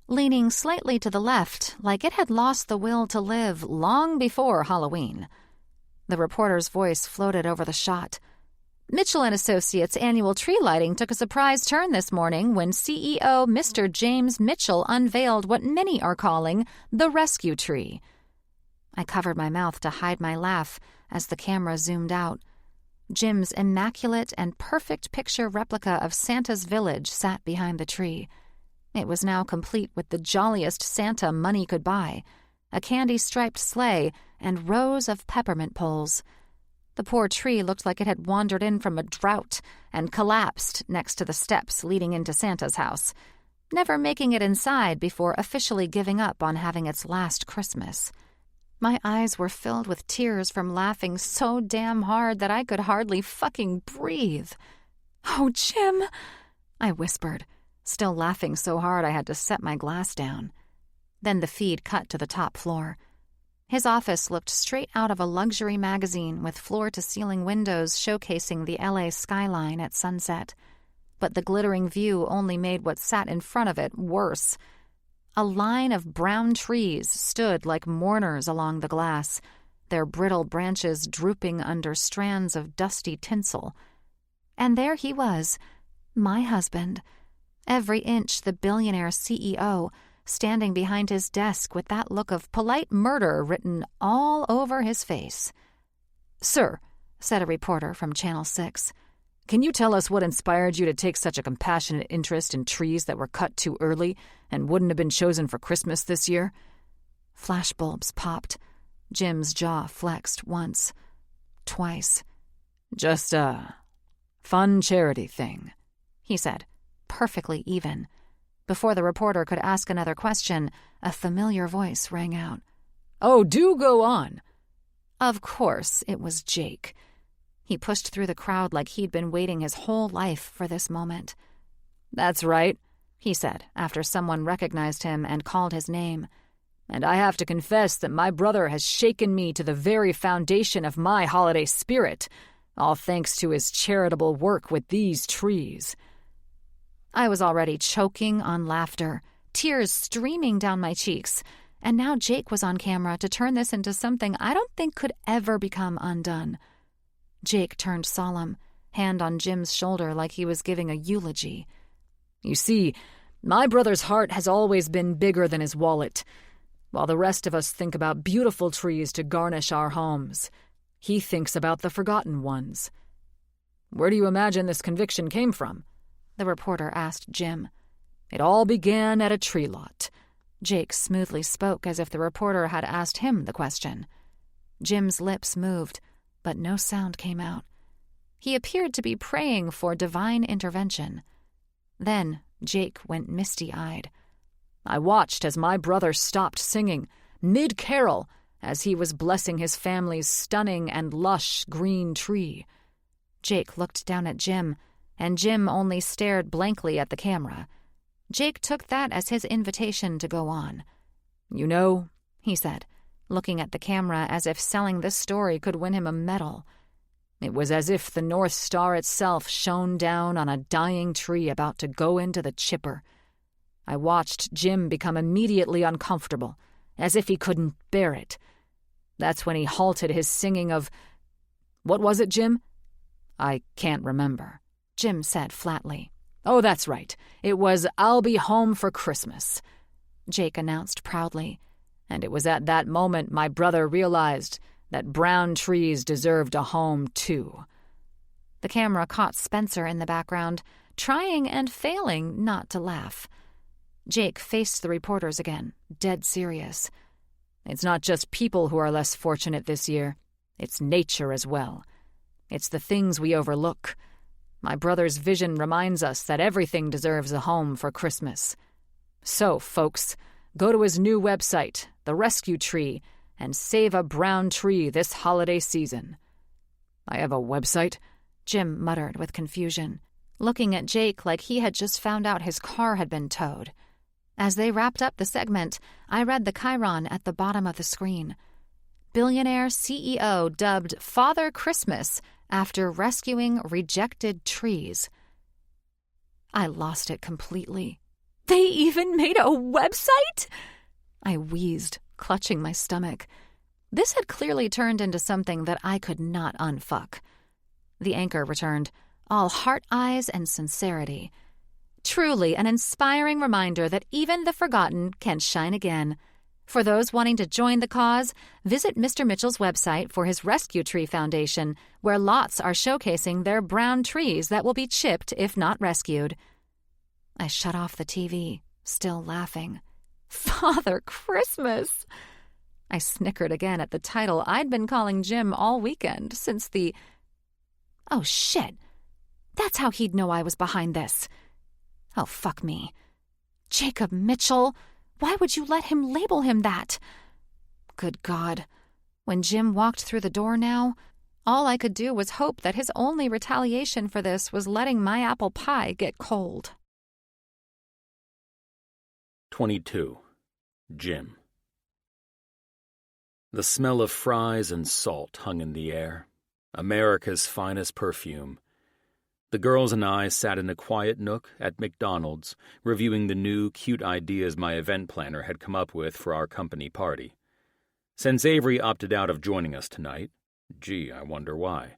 leaning slightly to the left like it had lost the will to live long before Halloween. The reporter's voice floated over the shot. "Mitchell & Associates' annual tree lighting took a surprise turn this morning when CEO Mr. James Mitchell unveiled what many are calling the rescue tree." I covered my mouth to hide my laugh as the camera zoomed out. Jim's immaculate and perfect picture replica of Santa's village sat behind the tree. It was now complete with the jolliest Santa money could buy, a candy-striped sleigh, and rows of peppermint poles. The poor tree looked like it had wandered in from a drought and collapsed next to the steps leading into Santa's house, never making it inside before officially giving up on having its last Christmas. My eyes were filled with tears from laughing so damn hard that I could hardly fucking breathe. "Oh, Jim," I whispered, still laughing so hard I had to set my glass down. Then the feed cut to the top floor. His office looked straight out of a luxury magazine with floor-to-ceiling windows showcasing the LA skyline at sunset. But the glittering view only made what sat in front of it worse. A line of brown trees stood like mourners along the glass, their brittle branches drooping under strands of dusty tinsel. And there he was, my husband, every inch the billionaire CEO, standing behind his desk with that look of polite murder written all over his face. "Sir," said a reporter from Channel 6, "can you tell us what inspired you to take such a compassionate interest in trees that were cut too early and wouldn't have been chosen for Christmas this year?" Flashbulbs popped. Jim's jaw flexed once, twice. "Just a fun charity thing," he said, perfectly even. Before the reporter could ask another question, a familiar voice rang out. "Oh, do go on." Of course, it was Jake. He pushed through the crowd like he'd been waiting his whole life for this moment. "That's right," he said, after someone recognized him and called his name. "And I have to confess that my brother has shaken me to the very foundation of my holiday spirit, all thanks to his charitable work with these trees." I was already choking on laughter, tears streaming down my cheeks, and now Jake was on camera to turn this into something I don't think could ever become undone. Jake turned solemn, hand on Jim's shoulder like he was giving a eulogy. "You see, my brother's heart has always been bigger than his wallet. While the rest of us think about beautiful trees to garnish our homes, he thinks about the forgotten ones." "Where do you imagine this conviction came from?" the reporter asked Jim. "It all began at a tree lot." Jake smoothly spoke as if the reporter had asked him the question. Jim's lips moved, but no sound came out. He appeared to be praying for divine intervention. Then Jake went misty-eyed. "I watched as my brother stopped singing, mid-carol, as he was blessing his family's stunning and lush green tree." Jake looked down at Jim, and Jim only stared blankly at the camera. Jake took that as his invitation to go on. "You know," he said, looking at the camera as if selling this story could win him a medal. "It was as if the North Star itself shone down on a dying tree about to go into the chipper. I watched Jim become immediately uncomfortable, as if he couldn't bear it. That's when he halted his singing of— What was it, Jim?" "I can't remember," Jim said flatly. "Oh, that's right. It was 'I'll be home for Christmas,'" Jake announced proudly. "And it was at that moment my brother realized that brown trees deserved a home, too." The camera caught Spencer in the background, trying and failing not to laugh. Jake faced the reporters again, dead serious. "It's not just people who are less fortunate this year. It's nature as well. It's the things we overlook. My brother's vision reminds us that everything deserves a home for Christmas. So, folks, go to his new website, The Rescue Tree, and save a brown tree this holiday season." "I have a website?" Jim muttered with confusion, looking at Jake like he had just found out his car had been towed. As they wrapped up the segment, I read the chyron at the bottom of the screen. Billionaire CEO dubbed Father Christmas after rescuing rejected trees. I lost it completely. They even made a website? I wheezed, clutching my stomach. This had clearly turned into something that I could not unfuck. The anchor returned, all heart eyes and sincerity. Truly an inspiring reminder that even the forgotten can shine again. For those wanting to join the cause, visit Mr. Mitchell's website for his Rescue Tree Foundation, where lots are showcasing their brown trees that will be chipped if not rescued. I shut off the TV, still laughing. Father Christmas! I snickered again at the title I'd been calling Jim all weekend since the— Oh, shit! That's how he'd know I was behind this. Oh, fuck me. Jacob Mitchell? Why would you let him label him that? Good God. When Jim walked through the door now, all I could do was hope that his only retaliation for this was letting my apple pie get cold. 22. Jim. The smell of fries and salt hung in the air, America's finest perfume. The girls and I sat in a quiet nook at McDonald's, reviewing the new, cute ideas my event planner had come up with for our company party. Since Avery opted out of joining us tonight, gee, I wonder why,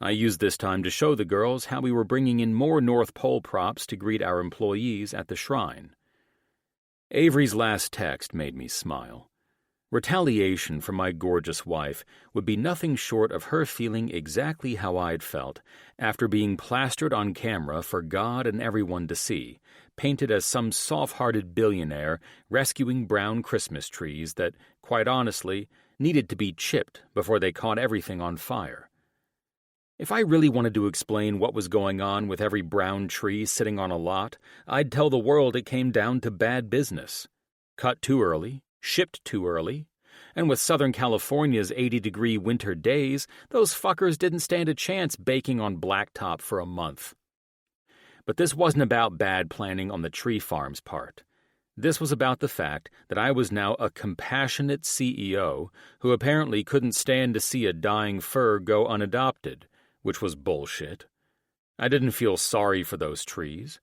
I used this time to show the girls how we were bringing in more North Pole props to greet our employees at the shrine. Avery's last text made me smile. Retaliation from my gorgeous wife would be nothing short of her feeling exactly how I'd felt after being plastered on camera for God and everyone to see, painted as some soft-hearted billionaire rescuing brown Christmas trees that, quite honestly, needed to be chipped before they caught everything on fire. If I really wanted to explain what was going on with every brown tree sitting on a lot, I'd tell the world it came down to bad business. Cut too early, shipped too early, and with Southern California's 80-degree winter days, those fuckers didn't stand a chance baking on blacktop for a month. But this wasn't about bad planning on the tree farm's part. This was about the fact that I was now a compassionate CEO who apparently couldn't stand to see a dying fir go unadopted, which was bullshit. I didn't feel sorry for those trees.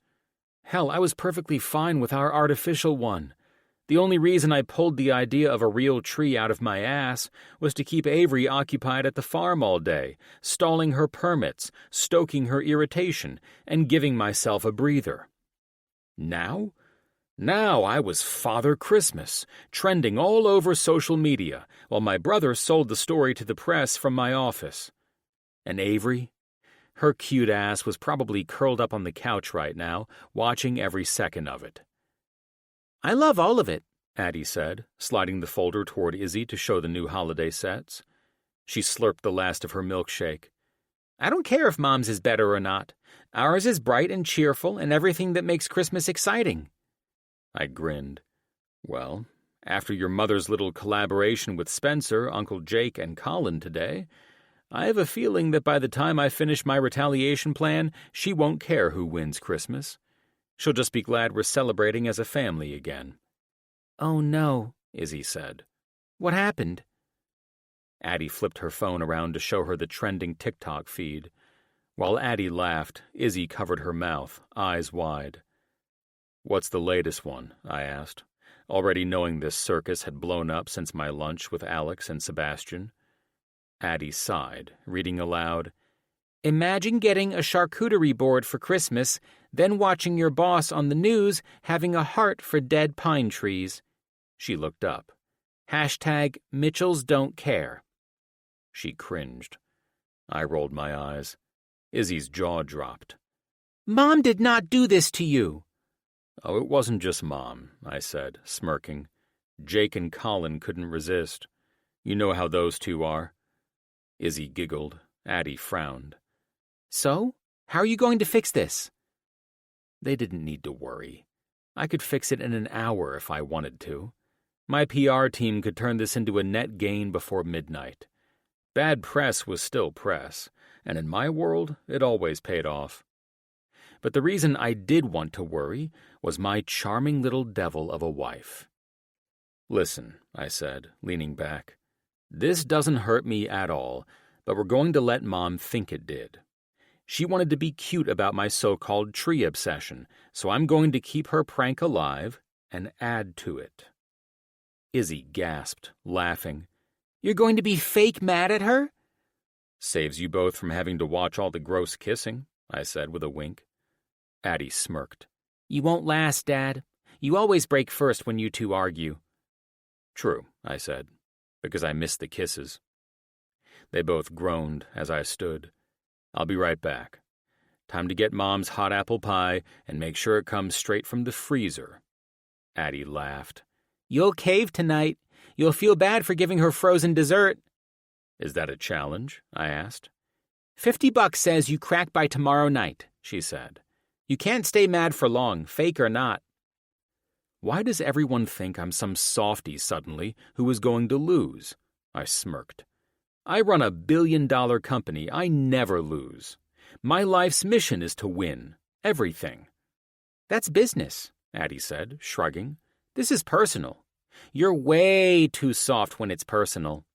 Hell, I was perfectly fine with our artificial one. The only reason I pulled the idea of a real tree out of my ass was to keep Avery occupied at the farm all day, stalling her permits, stoking her irritation, and giving myself a breather. Now I was Father Christmas, trending all over social media, while my brother sold the story to the press from my office. And Avery? Her cute ass was probably curled up on the couch right now, watching every second of it. "I love all of it," Addie said, sliding the folder toward Izzy to show the new holiday sets. She slurped the last of her milkshake. "I don't care if Mom's is better or not. Ours is bright and cheerful and everything that makes Christmas exciting." I grinned. "Well, after your mother's little collaboration with Spencer, Uncle Jake, and Colin today, I have a feeling that by the time I finish my retaliation plan, she won't care who wins Christmas. She'll just be glad we're celebrating as a family again." "Oh no," Izzy said. "What happened?" Addie flipped her phone around to show her the trending TikTok feed. While Addie laughed, Izzy covered her mouth, eyes wide. "What's the latest one?" I asked, already knowing this circus had blown up since my lunch with Alex and Sebastian. Addie sighed, reading aloud, "Imagine getting a charcuterie board for Christmas, then watching your boss on the news having a heart for dead pine trees." She looked up. Hashtag Mitchells don't care. She cringed. I rolled my eyes. Izzy's jaw dropped. "Mom did not do this to you." "Oh, it wasn't just Mom," I said, smirking. "Jake and Colin couldn't resist. You know how those two are." Izzy giggled. Addie frowned. "So? How are you going to fix this?" They didn't need to worry. I could fix it in an hour if I wanted to. My PR team could turn this into a net gain before midnight. Bad press was still press, and in my world, it always paid off. But the reason I did want to worry was my charming little devil of a wife. "Listen," I said, leaning back. "This doesn't hurt me at all, but we're going to let Mom think it did. She wanted to be cute about my so-called tree obsession, so I'm going to keep her prank alive and add to it." Izzy gasped, laughing. "You're going to be fake mad at her?" "Saves you both from having to watch all the gross kissing," I said with a wink. Addie smirked. "You won't last, Dad. You always break first when you two argue." "True," I said, because I missed the kisses. They both groaned as I stood. "I'll be right back. Time to get Mom's hot apple pie and make sure it comes straight from the freezer." Addie laughed. "You'll cave tonight. You'll feel bad for giving her frozen dessert." "Is that a challenge?" I asked. $50 says you crack by tomorrow night," she said. "You can't stay mad for long, fake or not." "Why does everyone think I'm some softy suddenly who is going to lose?" I smirked. "I run a billion-dollar company. I never lose. My life's mission is to win. Everything." "That's business," Addie said, shrugging. "This is personal. You're way too soft when it's personal."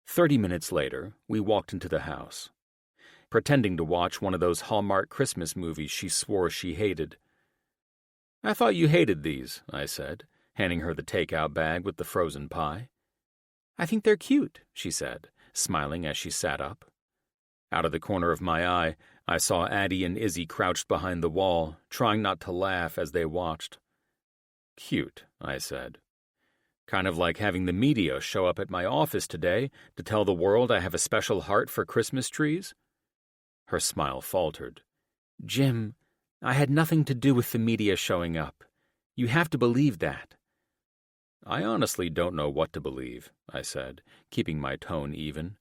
30 minutes later, we walked into the house, pretending to watch one of those Hallmark Christmas movies she swore she hated. "I thought you hated these," I said, handing her the takeout bag with the frozen pie. "I think they're cute," she said, smiling as she sat up. Out of the corner of my eye, I saw Addie and Izzy crouched behind the wall, trying not to laugh as they watched. "Cute," I said. "Kind of like having the media show up at my office today to tell the world I have a special heart for Christmas trees." Her smile faltered. "Jim, I had nothing to do with the media showing up. You have to believe that." "I honestly don't know what to believe," I said, keeping my tone even.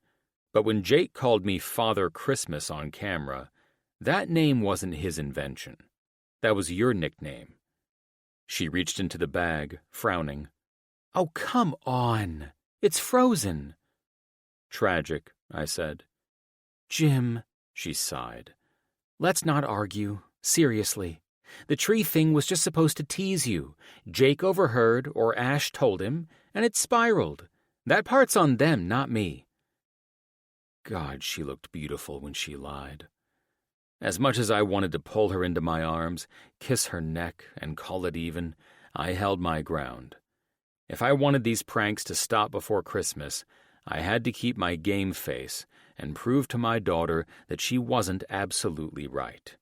"But when Jake called me Father Christmas on camera, that name wasn't his invention. That was your nickname." She reached into the bag, frowning. "Oh, come on. It's frozen." "Tragic," I said. "Jim," she sighed. "Let's not argue. Seriously. The tree thing was just supposed to tease you. Jake overheard, or Ash told him, and it spiraled. That part's on them, not me." God, she looked beautiful when she lied. As much as I wanted to pull her into my arms, kiss her neck, and call it even, I held my ground. If I wanted these pranks to stop before Christmas, I had to keep my game face and prove to my daughter that she wasn't absolutely right.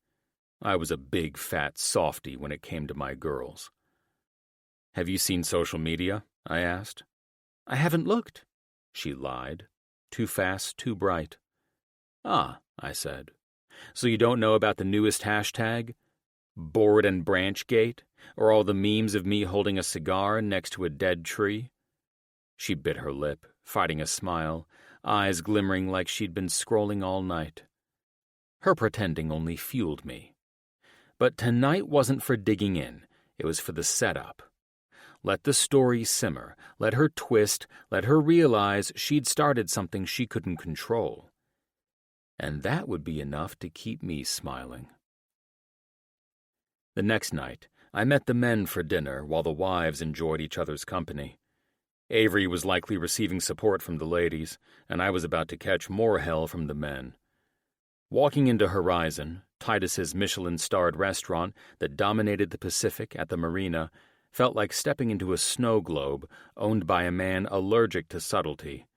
I was a big, fat softy when it came to my girls. "Have you seen social media?" I asked. "I haven't looked." She lied. Too fast, too bright. "Ah," I said. "So you don't know about the newest hashtag? Board and Branch Gate? Or all the memes of me holding a cigar next to a dead tree?" She bit her lip, fighting a smile, eyes glimmering like she'd been scrolling all night. Her pretending only fueled me. But tonight wasn't for digging in. It was for the setup. Let the story simmer. Let her twist. Let her realize she'd started something she couldn't control. And that would be enough to keep me smiling. The next night, I met the men for dinner while the wives enjoyed each other's company. Avery was likely receiving support from the ladies, and I was about to catch more hell from the men. Walking into Horizon, Titus's Michelin-starred restaurant that dominated the Pacific at the marina, felt like stepping into a snow globe owned by a man allergic to subtlety.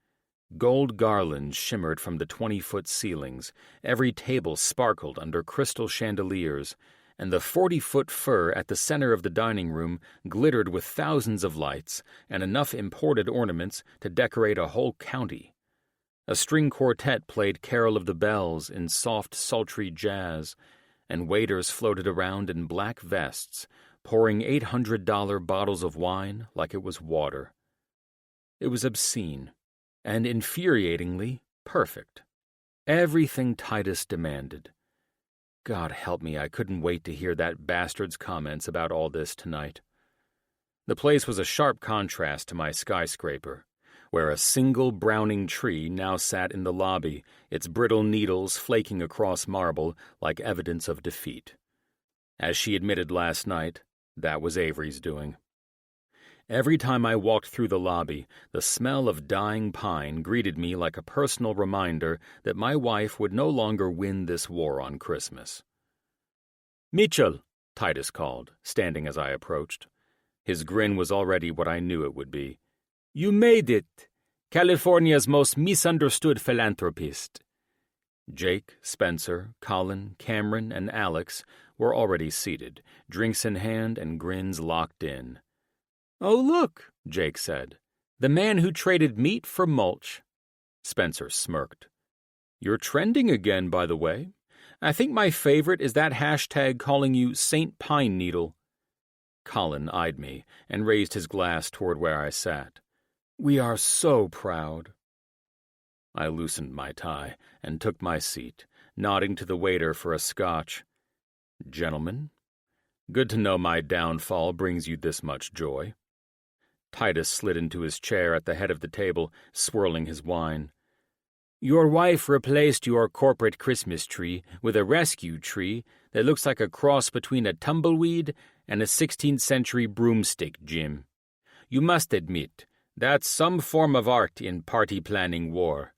Gold garlands shimmered from the 20-foot ceilings, every table sparkled under crystal chandeliers, and the 40-foot fur at the center of the dining room glittered with thousands of lights and enough imported ornaments to decorate a whole county. A string quartet played Carol of the Bells in soft, sultry jazz, and waiters floated around in black vests, pouring $800 bottles of wine like it was water. It was obscene, and infuriatingly perfect. Everything Titus demanded. God help me, I couldn't wait to hear that bastard's comments about all this tonight. The place was a sharp contrast to my skyscraper, where a single browning tree now sat in the lobby, its brittle needles flaking across marble like evidence of defeat. As she admitted last night, that was Avery's doing. Every time I walked through the lobby, the smell of dying pine greeted me like a personal reminder that my wife would no longer win this war on Christmas. "Mitchell," Titus called, standing as I approached. His grin was already what I knew it would be. "You made it! California's most misunderstood philanthropist." Jake, Spencer, Colin, Cameron, and Alex were already seated, drinks in hand and grins locked in. "Oh, look," Jake said. "The man who traded meat for mulch." Spencer smirked. "You're trending again, by the way. I think my favorite is that hashtag calling you Saint Pine Needle." Colin eyed me and raised his glass toward where I sat. "We are so proud." I loosened my tie and took my seat, nodding to the waiter for a scotch. "Gentlemen, good to know my downfall brings you this much joy." Titus slid into his chair at the head of the table, swirling his wine. "Your wife replaced your corporate Christmas tree with a rescue tree that looks like a cross between a tumbleweed and a 16th century broomstick, Jim. You must admit, that's some form of art in party planning war."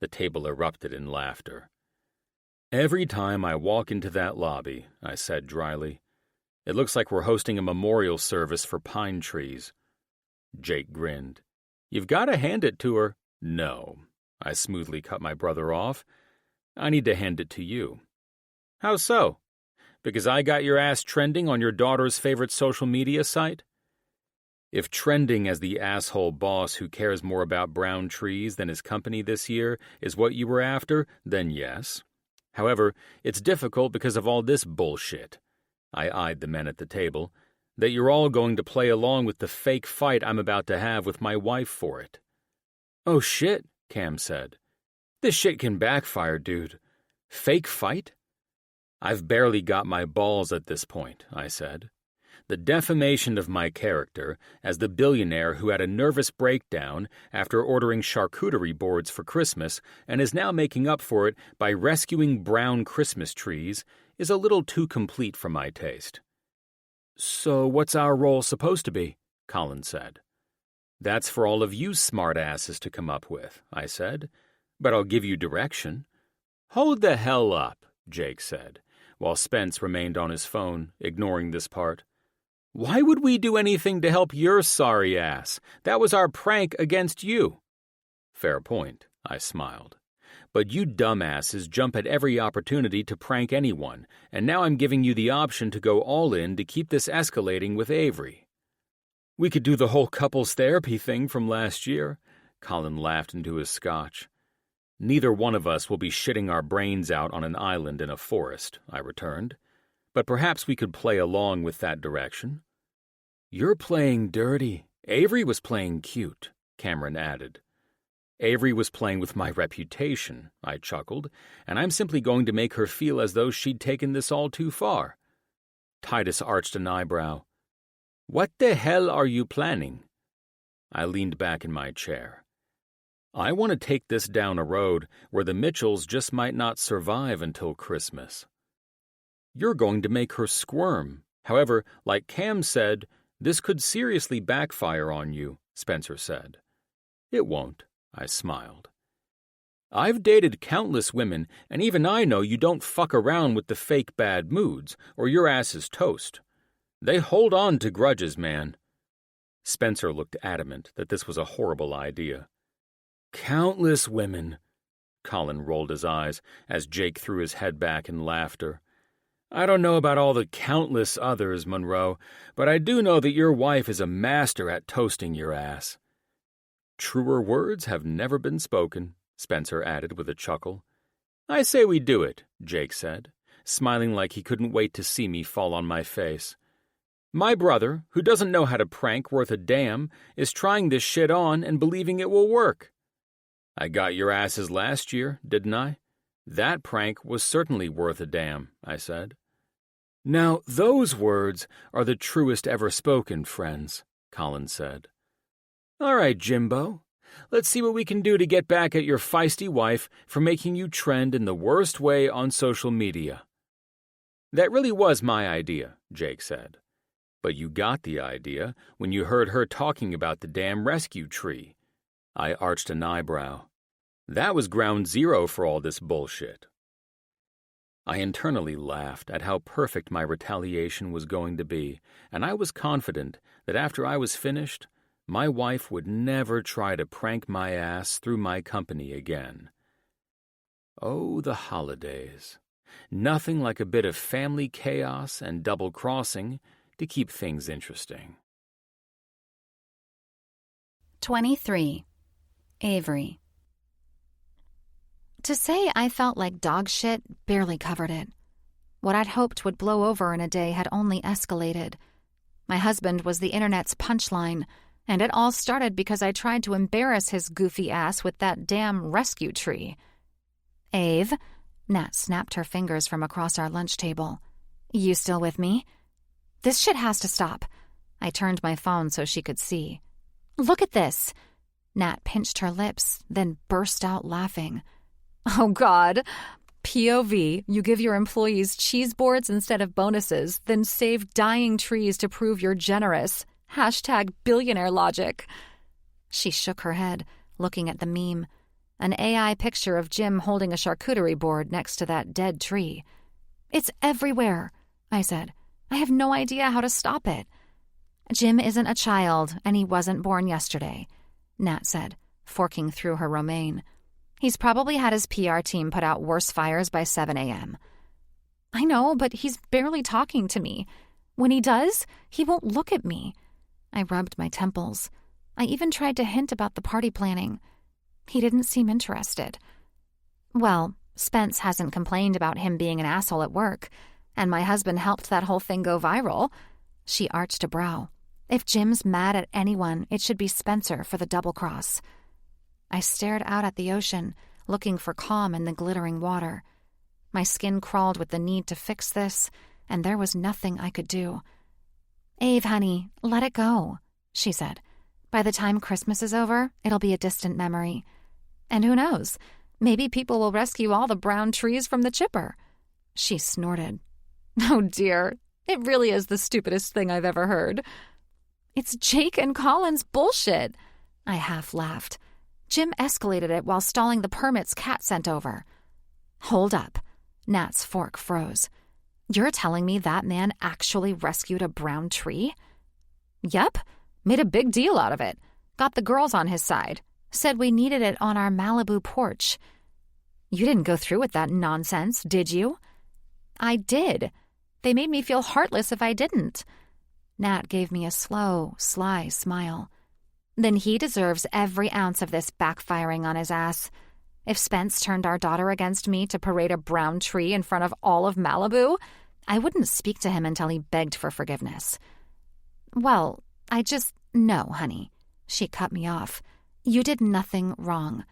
The table erupted in laughter. "Every time I walk into that lobby," I said dryly, "it looks like we're hosting a memorial service for pine trees." Jake grinned. "You've got to hand it to her." "No," I smoothly cut my brother off. "I need to hand it to you." "How so? Because I got your ass trending on your daughter's favorite social media site?" If trending as the asshole boss who cares more about brown trees than his company this year is what you were after, then yes. However, it's difficult because of all this bullshit. I eyed the men at the table. That you're all going to play along with the fake fight I'm about to have with my wife for it. "Oh shit," Cam said. "This shit can backfire, dude. Fake fight?" "I've barely got my balls at this point," I said. The defamation of my character as the billionaire who had a nervous breakdown after ordering charcuterie boards for Christmas and is now making up for it by rescuing brown Christmas trees is a little too complete for my taste. "So what's our role supposed to be?" Colin said. "That's for all of you smartasses to come up with," I said. "But I'll give you direction." "Hold the hell up," Jake said, while Spence remained on his phone, ignoring this part. "Why would we do anything to help your sorry ass? That was our prank against you." "Fair point," I smiled. "But you dumbasses jump at every opportunity to prank anyone, and now I'm giving you the option to go all in to keep this escalating with Avery." "We could do the whole couples therapy thing from last year," Colin laughed into his scotch. "Neither one of us will be shitting our brains out on an island in a forest," I returned. "But perhaps we could play along with that direction." "You're playing dirty. Avery was playing cute," Cameron added. "Avery was playing with my reputation," I chuckled, "and I'm simply going to make her feel as though she'd taken this all too far." Titus arched an eyebrow. "What the hell are you planning?" I leaned back in my chair. "I want to take this down a road where the Mitchells just might not survive until Christmas." You're going to make her squirm. However, like Cam said, this could seriously backfire on you, Spencer said. It won't, I smiled. I've dated countless women, and even I know you don't fuck around with the fake bad moods, or your ass is toast. They hold on to grudges, man. Spencer looked adamant that this was a horrible idea. Countless women. Colin rolled his eyes as Jake threw his head back in laughter. I don't know about all the countless others, Monroe, but I do know that your wife is a master at toasting your ass. Truer words have never been spoken, Spencer added with a chuckle. I say we do it, Jake said, smiling like he couldn't wait to see me fall on my face. My brother, who doesn't know how to prank worth a damn, is trying this shit on and believing it will work. I got your asses last year, didn't I? That prank was certainly worth a damn, I said. Now, those words are the truest ever spoken, friends, Colin said. All right, Jimbo. Let's see what we can do to get back at your feisty wife for making you trend in the worst way on social media. That really was my idea, Jake said. But you got the idea when you heard her talking about the damn rescue tree. I arched an eyebrow. That was ground zero for all this bullshit. I internally laughed at how perfect my retaliation was going to be, and I was confident that after I was finished, my wife would never try to prank my ass through my company again. Oh, the holidays. Nothing like a bit of family chaos and double-crossing to keep things interesting. 23. Avery. To say I felt like dog shit barely covered it. What I'd hoped would blow over in a day had only escalated. My husband was the internet's punchline, and it all started because I tried to embarrass his goofy ass with that damn rescue tree. Ave, Nat snapped her fingers from across our lunch table. You still with me? This shit has to stop. I turned my phone so she could see. Look at this. Nat pinched her lips, then burst out laughing. Oh, God. POV, you give your employees cheese boards instead of bonuses, then save dying trees to prove you're generous. Hashtag billionaire logic. She shook her head, looking at the meme. An AI picture of Jim holding a charcuterie board next to that dead tree. It's everywhere, I said. I have no idea how to stop it. Jim isn't a child, and he wasn't born yesterday, Nat said, forking through her romaine. He's probably had his PR team put out worse fires by 7 a.m. I know, but he's barely talking to me. When he does, he won't look at me. I rubbed my temples. I even tried to hint about the party planning. He didn't seem interested. Well, Spence hasn't complained about him being an asshole at work, and my husband helped that whole thing go viral. She arched a brow. If Jim's mad at anyone, it should be Spencer for the double cross. I stared out at the ocean, looking for calm in the glittering water. My skin crawled with the need to fix this, and there was nothing I could do. Ave, honey, let it go, she said. By the time Christmas is over, it'll be a distant memory. And who knows, maybe people will rescue all the brown trees from the chipper. She snorted. Oh dear, it really is the stupidest thing I've ever heard. It's Jake and Colin's bullshit. I half laughed. Jim escalated it while stalling the permits Kat sent over. Hold up. Nat's fork froze. You're telling me that man actually rescued a brown tree? Yep. Made a big deal out of it. Got the girls on his side. Said we needed it on our Malibu porch. You didn't go through with that nonsense, did you? I did. They made me feel heartless if I didn't. Nat gave me a slow, sly smile. Then he deserves every ounce of this backfiring on his ass. If Spence turned our daughter against me to parade a brown tree in front of all of Malibu, I wouldn't speak to him until he begged for forgiveness. Well, no, honey. She cut me off. You did nothing wrong.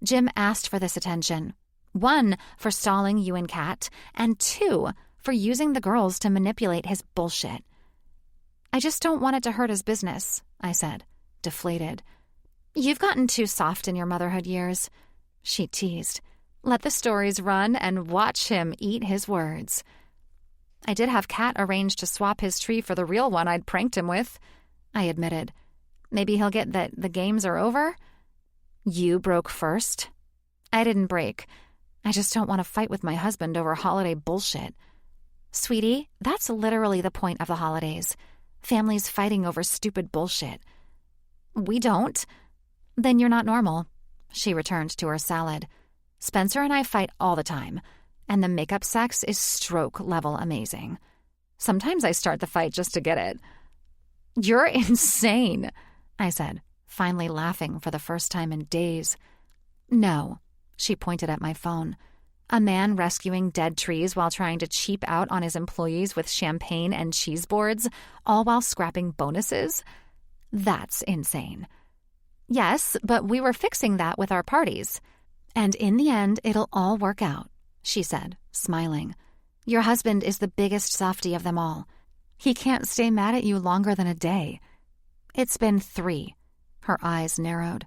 Jim asked for this attention. 1, for stalling you and Kat, and 2, for using the girls to manipulate his bullshit. I just don't want it to hurt his business, I said, deflated. You've gotten too soft in your motherhood years, she teased. Let the stories run and watch him eat his words. I did have Kat arrange to swap his tree for the real one I'd pranked him with, I admitted. Maybe he'll get that the games are over? You broke first? I didn't break. I just don't want to fight with my husband over holiday bullshit. Sweetie, that's literally the point of the holidays. Families fighting over stupid bullshit. We don't. Then you're not normal. She returned to her salad. Spencer and I fight all the time, and the makeup sex is stroke-level amazing. Sometimes I start the fight just to get it. You're insane, I said, finally laughing for the first time in days. No, she pointed at my phone. A man rescuing dead trees while trying to cheap out on his employees with champagne and cheese boards, all while scrapping bonuses? That's insane. Yes, but we were fixing that with our parties. And in the end, it'll all work out, she said, smiling. Your husband is the biggest softie of them all. He can't stay mad at you longer than a day. It's been 3. Her eyes narrowed.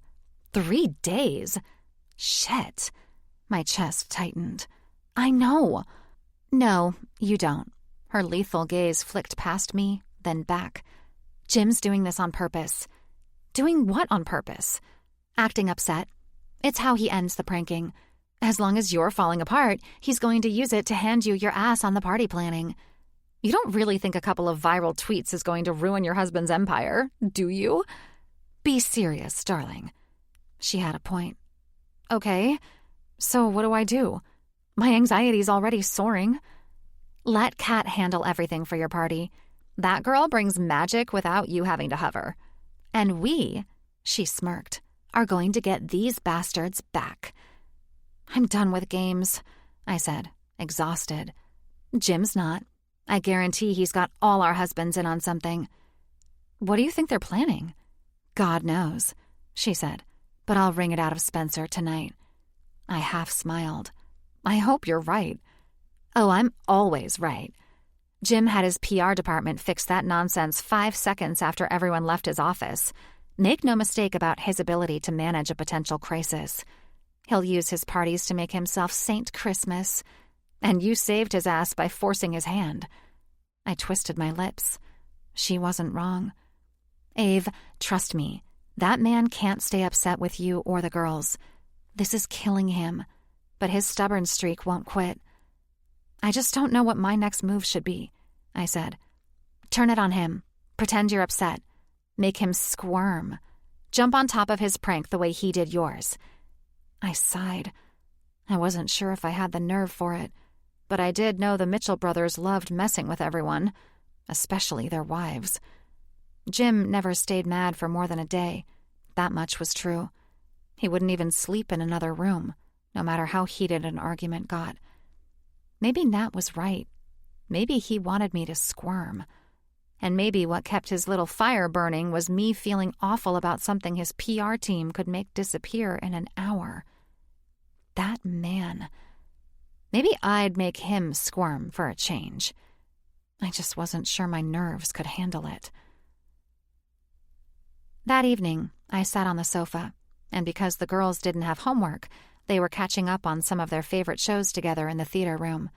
3 days? Shit. My chest tightened. I know. No, you don't. Her lethal gaze flicked past me, then back. Jim's doing this on purpose. Doing what on purpose? Acting upset. It's how he ends the pranking. As long as you're falling apart, he's going to use it to hand you your ass on the party planning. You don't really think a couple of viral tweets is going to ruin your husband's empire, do you? Be serious, darling. She had a point. Okay, so what do I do? My anxiety's already soaring. Let Kat handle everything for your party. That girl brings magic without you having to hover. And we, she smirked, are going to get these bastards back. I'm done with games, I said, exhausted. Jim's not. I guarantee he's got all our husbands in on something. What do you think they're planning? God knows, she said, but I'll wring it out of Spencer tonight. I half smiled. I hope you're right. Oh, I'm always right. Jim had his PR department fix that nonsense 5 seconds after everyone left his office. Make no mistake about his ability to manage a potential crisis. He'll use his parties to make himself Saint Christmas. And you saved his ass by forcing his hand. I twisted my lips. She wasn't wrong. Ave, trust me. That man can't stay upset with you or the girls. This is killing him. But his stubborn streak won't quit. I just don't know what my next move should be, I said. Turn it on him. Pretend you're upset. Make him squirm. Jump on top of his prank the way he did yours. I sighed. I wasn't sure if I had the nerve for it, but I did know the Mitchell brothers loved messing with everyone, especially their wives. Jim never stayed mad for more than a day. That much was true. He wouldn't even sleep in another room, no matter how heated an argument got. Maybe Nat was right. Maybe he wanted me to squirm. And maybe what kept his little fire burning was me feeling awful about something his PR team could make disappear in an hour. That man. Maybe I'd make him squirm for a change. I just wasn't sure my nerves could handle it. That evening, I sat on the sofa, and because the girls didn't have homework, they were catching up on some of their favorite shows together in the theater room.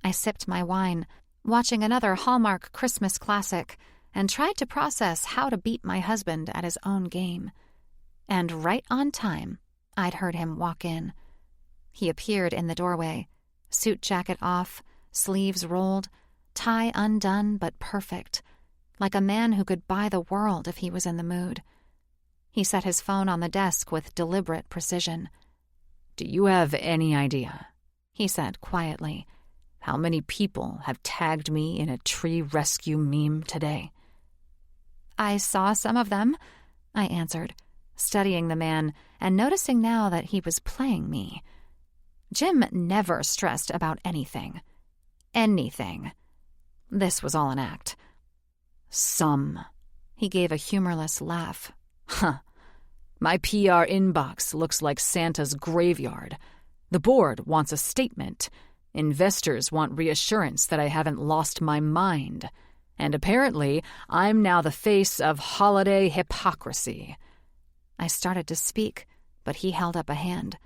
I sipped my wine, watching another Hallmark Christmas classic, and tried to process how to beat my husband at his own game. And right on time, I'd heard him walk in. He appeared in the doorway, suit jacket off, sleeves rolled, tie undone but perfect, like a man who could buy the world if he was in the mood. He set his phone on the desk with deliberate precision. "Do you have any idea," he said quietly, "how many people have tagged me in a tree rescue meme today?" I saw some of them, I answered, studying the man and noticing now that he was playing me. Jim never stressed about anything. Anything. This was all an act. Some. He gave a humorless laugh. Huh. My PR inbox looks like Santa's graveyard. The board wants a statement. Investors want reassurance that I haven't lost my mind. And apparently, I'm now the face of holiday hypocrisy. I started to speak, but he held up a hand.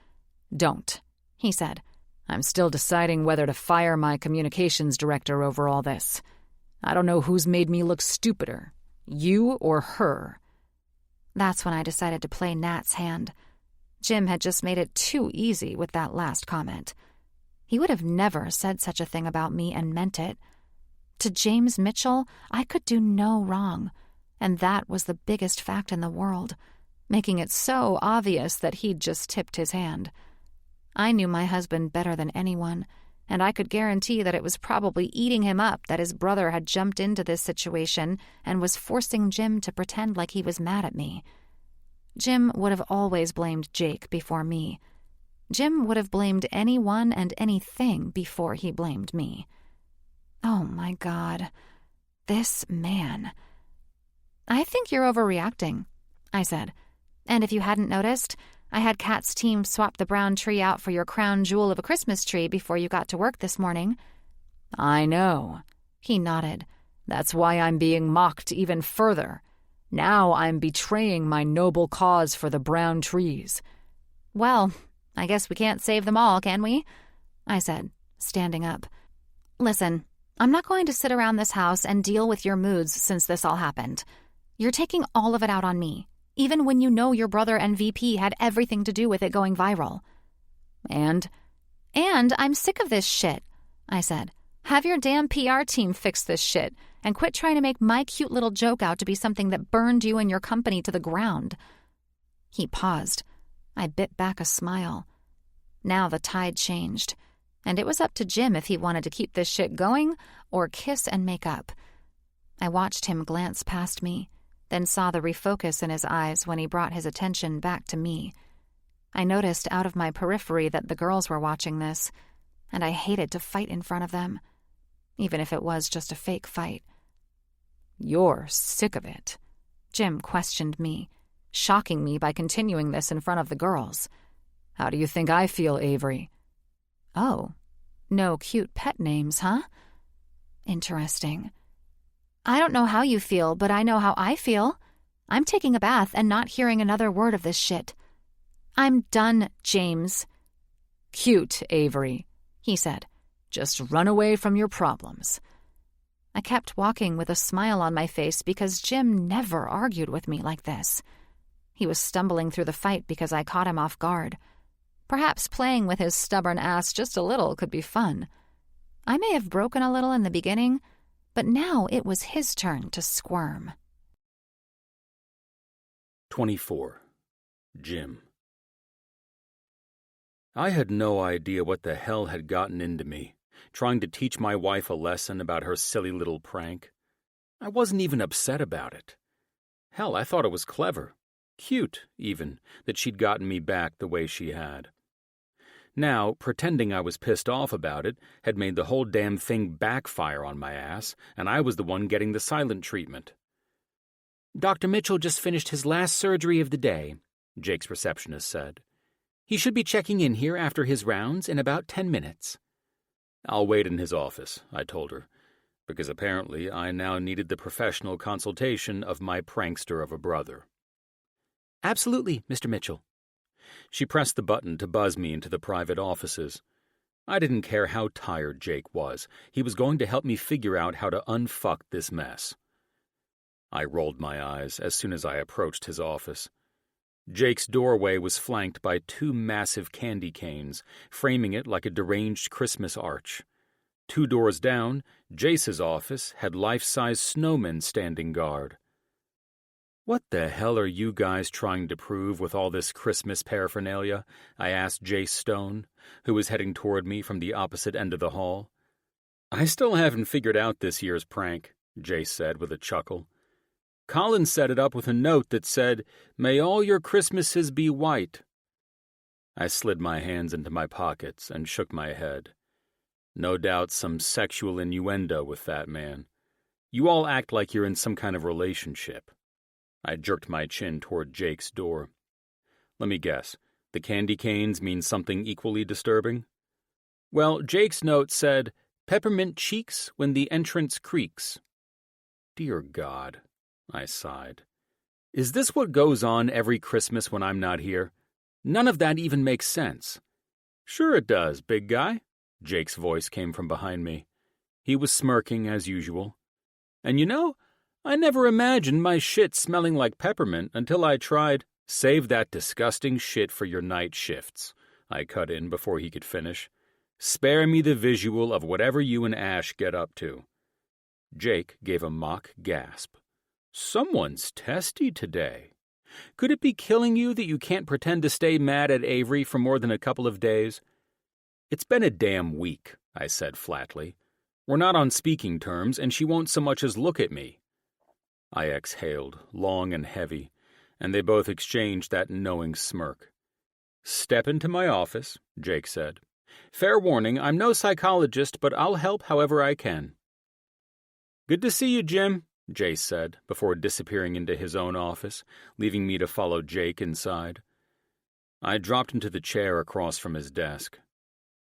Don't, he said. I'm still deciding whether to fire my communications director over all this. I don't know who's made me look stupider, you or her." That's when I decided to play Nat's hand. Jim had just made it too easy with that last comment. He would have never said such a thing about me and meant it. To James Mitchell, I could do no wrong, and that was the biggest fact in the world, making it so obvious that he'd just tipped his hand. I knew my husband better than anyone, and I could guarantee that it was probably eating him up that his brother had jumped into this situation and was forcing Jim to pretend like he was mad at me. Jim would have always blamed Jake before me. Jim would have blamed anyone and anything before he blamed me. Oh my God, this man. "I think you're overreacting," I said. "And if you hadn't noticed, I had Kat's team swap the brown tree out for your crown jewel of a Christmas tree before you got to work this morning." "I know," he nodded. "That's why I'm being mocked even further. Now I'm betraying my noble cause for the brown trees." "Well, I guess we can't save them all, can we?" I said, standing up. "Listen, I'm not going to sit around this house and deal with your moods since this all happened. You're taking all of it out on me, even when you know your brother and VP had everything to do with it going viral." And I'm sick of this shit," I said. "Have your damn PR team fix this shit and quit trying to make my cute little joke out to be something that burned you and your company to the ground." He paused. I bit back a smile. Now the tide changed, and it was up to Jim if he wanted to keep this shit going or kiss and make up. I watched him glance past me, then saw the refocus in his eyes when he brought his attention back to me. I noticed out of my periphery that the girls were watching this, and I hated to fight in front of them, even if it was just a fake fight. "You're sick of it?" Jim questioned me, shocking me by continuing this in front of the girls. "How do you think I feel, Avery?" "Oh, no cute pet names, huh? Interesting. I don't know how you feel, but I know how I feel. I'm taking a bath and not hearing another word of this shit. I'm done, James." "Cute, Avery," he said. "Just run away from your problems." I kept walking with a smile on my face because Jim never argued with me like this. He was stumbling through the fight because I caught him off guard. Perhaps playing with his stubborn ass just a little could be fun. I may have broken a little in the beginning, but now it was his turn to squirm. 24. Jim. I had no idea what the hell had gotten into me, trying to teach my wife a lesson about her silly little prank. I wasn't even upset about it. Hell, I thought it was clever. Cute, even, that she'd gotten me back the way she had. Now, pretending I was pissed off about it had made the whole damn thing backfire on my ass, and I was the one getting the silent treatment. "Dr. Mitchell just finished his last surgery of the day," Jake's receptionist said. "He should be checking in here after his rounds in about 10 minutes. "I'll wait in his office," I told her, because apparently I now needed the professional consultation of my prankster of a brother. "Absolutely, Mr. Mitchell." She pressed the button to buzz me into the private offices. I didn't care how tired Jake was. He was going to help me figure out how to unfuck this mess. I rolled my eyes as soon as I approached his office. Jake's doorway was flanked by 2 massive candy canes, framing it like a deranged Christmas arch. 2 doors down, Jace's office had life-size snowmen standing guard. "What the hell are you guys trying to prove with all this Christmas paraphernalia?" I asked Jace Stone, who was heading toward me from the opposite end of the hall. "I still haven't figured out this year's prank," Jace said with a chuckle. "Colin set it up with a note that said, 'May all your Christmases be white.'" I slid my hands into my pockets and shook my head. No doubt some sexual innuendo with that man. You all act like you're in some kind of relationship. I jerked my chin toward Jake's door. "Let me guess. The candy canes mean something equally disturbing?" "Well, Jake's note said, 'Peppermint cheeks when the entrance creaks.'" Dear God, I sighed. Is this what goes on every Christmas when I'm not here? None of that even makes sense. Sure it does, big guy. Jake's voice came from behind me. He was smirking as usual. And you know, I never imagined my shit smelling like peppermint until I tried. Save that disgusting shit for your night shifts, I cut in before he could finish. Spare me the visual of whatever you and Ash get up to. Jake gave a mock gasp. Someone's testy today. Could it be killing you that you can't pretend to stay mad at Avery for more than a couple of days? It's been a damn week, I said flatly. We're not on speaking terms, and she won't so much as look at me. I exhaled, long and heavy, and they both exchanged that knowing smirk. Step into my office, Jake said. Fair warning, I'm no psychologist, but I'll help however I can. Good to see you, Jim, Jace said, before disappearing into his own office, leaving me to follow Jake inside. I dropped into the chair across from his desk.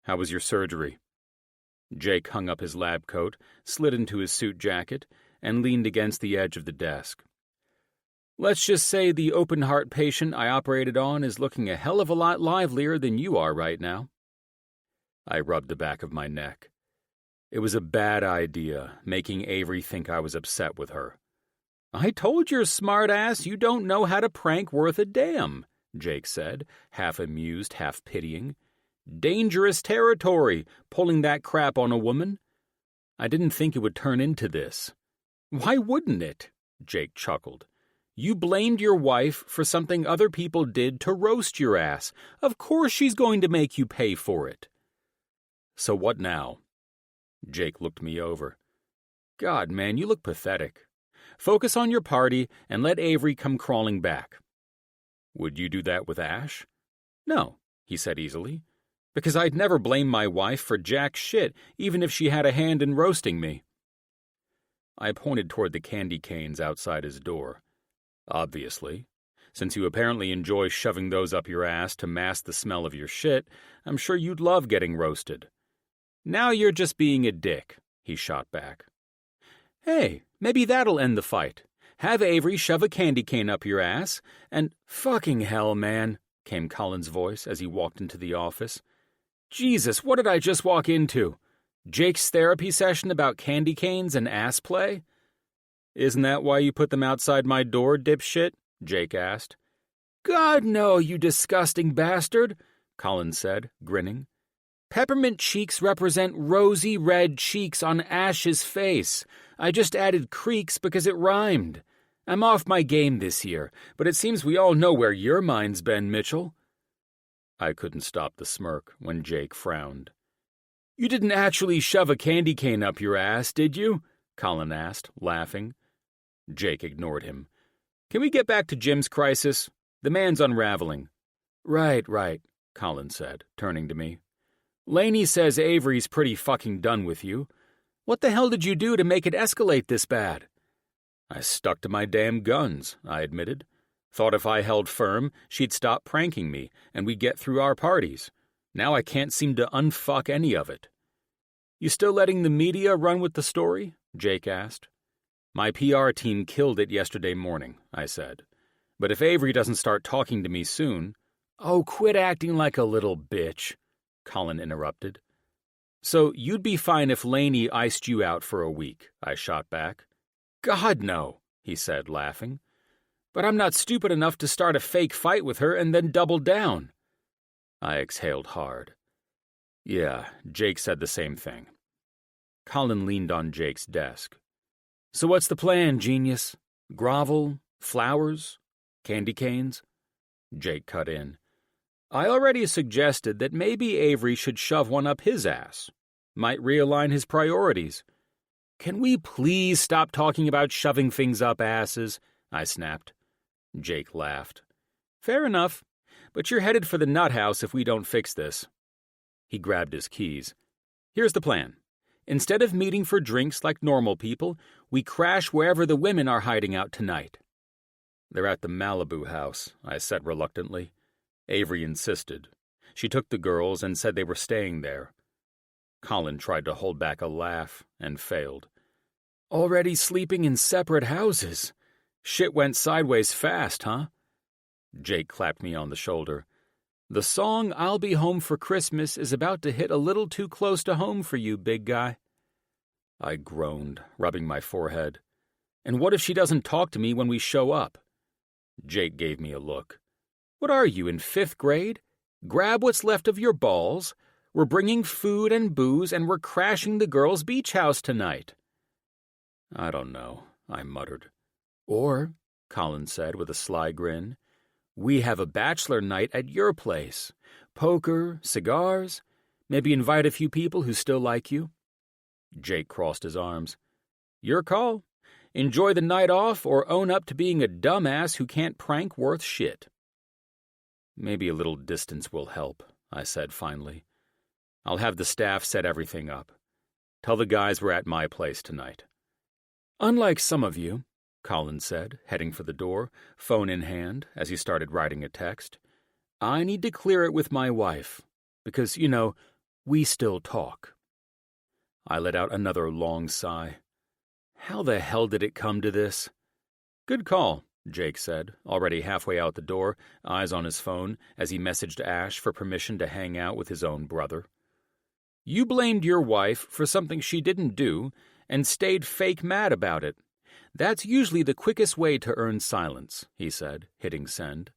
How was your surgery? Jake hung up his lab coat, slid into his suit jacket, and leaned against the edge of the desk. Let's just say the open-heart patient I operated on is looking a hell of a lot livelier than you are right now. I rubbed the back of my neck. It was a bad idea, making Avery think I was upset with her. I told your smart ass you don't know how to prank worth a damn, Jake said, half amused, half pitying. Dangerous territory, pulling that crap on a woman. I didn't think it would turn into this. Why wouldn't it? Jake chuckled. You blamed your wife for something other people did to roast your ass. Of course she's going to make you pay for it. So what now? Jake looked me over. God, man, you look pathetic. Focus on your party and let Avery come crawling back. Would you do that with Ash? No, he said easily, because I'd never blame my wife for jack shit, even if she had a hand in roasting me. I pointed toward the candy canes outside his door. Obviously. Since you apparently enjoy shoving those up your ass to mask the smell of your shit, I'm sure you'd love getting roasted. Now you're just being a dick, he shot back. Hey, maybe that'll end the fight. Have Avery shove a candy cane up your ass, and fucking hell, man, came Colin's voice as he walked into the office. Jesus, what did I just walk into? Jake's therapy session about candy canes and ass play? Isn't that why you put them outside my door, dipshit? Jake asked. God, no, you disgusting bastard, Colin said, grinning. Peppermint cheeks represent rosy red cheeks on Ash's face. I just added creaks because it rhymed. I'm off my game this year, but it seems we all know where your mind's been, Mitchell. I couldn't stop the smirk when Jake frowned. You didn't actually shove a candy cane up your ass, did you? Colin asked, laughing. Jake ignored him. Can we get back to Jim's crisis? The man's unraveling. Right, Colin said, turning to me. Laney says Avery's pretty fucking done with you. What the hell did you do to make it escalate this bad? I stuck to my damn guns, I admitted. Thought if I held firm, she'd stop pranking me, and we'd get through our parties. Now I can't seem to unfuck any of it. You still letting the media run with the story? Jake asked. My PR team killed it yesterday morning, I said. But if Avery doesn't start talking to me soon... Oh, quit acting like a little bitch, Colin interrupted. So you'd be fine if Laney iced you out for a week, I shot back. God, no, he said, laughing. But I'm not stupid enough to start a fake fight with her and then double down. I exhaled hard. Yeah, Jake said the same thing. Colin leaned on Jake's desk. So what's the plan, genius? Grovel? Flowers? Candy canes? Jake cut in. I already suggested that maybe Avery should shove one up his ass. Might realign his priorities. Can we please stop talking about shoving things up asses? I snapped. Jake laughed. Fair enough, but you're headed for the nut house if we don't fix this. He grabbed his keys. Here's the plan. Instead of meeting for drinks like normal people, we crash wherever the women are hiding out tonight. They're at the Malibu house, I said reluctantly. Avery insisted. She took the girls and said they were staying there. Colin tried to hold back a laugh and failed. Already sleeping in separate houses. Shit went sideways fast, huh? Jake clapped me on the shoulder. The song I'll Be Home for Christmas is about to hit a little too close to home for you, big guy. I groaned, rubbing my forehead. And what if she doesn't talk to me when we show up? Jake gave me a look. What are you, in 5th grade? Grab what's left of your balls. We're bringing food and booze, and we're crashing the girls' beach house tonight. I don't know, I muttered. Or, Colin said with a sly grin, we have a bachelor night at your place. Poker, cigars, maybe invite a few people who still like you. Jake crossed his arms. Your call. Enjoy the night off or own up to being a dumbass who can't prank worth shit. Maybe a little distance will help, I said finally. I'll have the staff set everything up. Tell the guys we're at my place tonight. Unlike some of you, Colin said, heading for the door, phone in hand, as he started writing a text, I need to clear it with my wife, because, we still talk. I let out another long sigh. How the hell did it come to this? Good call, Jake said, already halfway out the door, eyes on his phone, as he messaged Ash for permission to hang out with his own brother. You blamed your wife for something she didn't do and stayed fake mad about it. That's usually the quickest way to earn silence, he said, hitting send.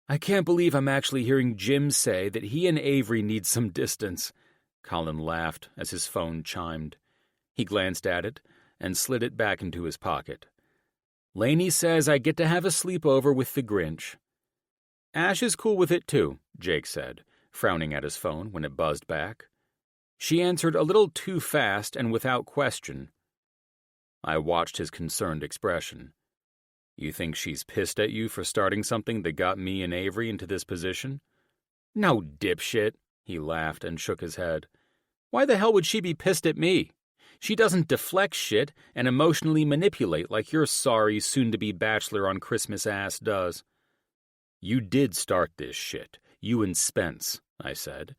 I can't believe I'm actually hearing Jim say that he and Avery need some distance. Colin laughed as his phone chimed. He glanced at it and slid it back into his pocket. Lainey says I get to have a sleepover with the Grinch. Ash is cool with it too, Jake said, frowning at his phone when it buzzed back. She answered a little too fast and without question. I watched his concerned expression. You think she's pissed at you for starting something that got me and Avery into this position? No, dipshit, he laughed and shook his head. Why the hell would she be pissed at me? She doesn't deflect shit and emotionally manipulate like your sorry, soon-to-be bachelor on Christmas ass does. You did start this shit, you and Spence, I said,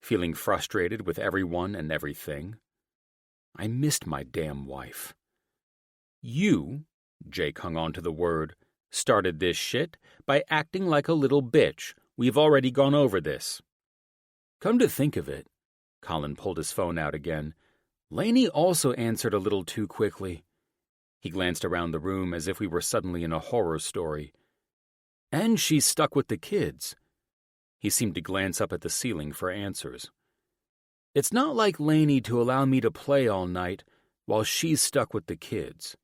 feeling frustrated with everyone and everything. I missed my damn wife. You, Jake hung on to the word, started this shit by acting like a little bitch. We've already gone over this. Come to think of it, Colin pulled his phone out again. Lainey also answered a little too quickly. He glanced around the room as if we were suddenly in a horror story. And she's stuck with the kids. He seemed to glance up at the ceiling for answers. It's not like Lainey to allow me to play all night while she's stuck with the kids.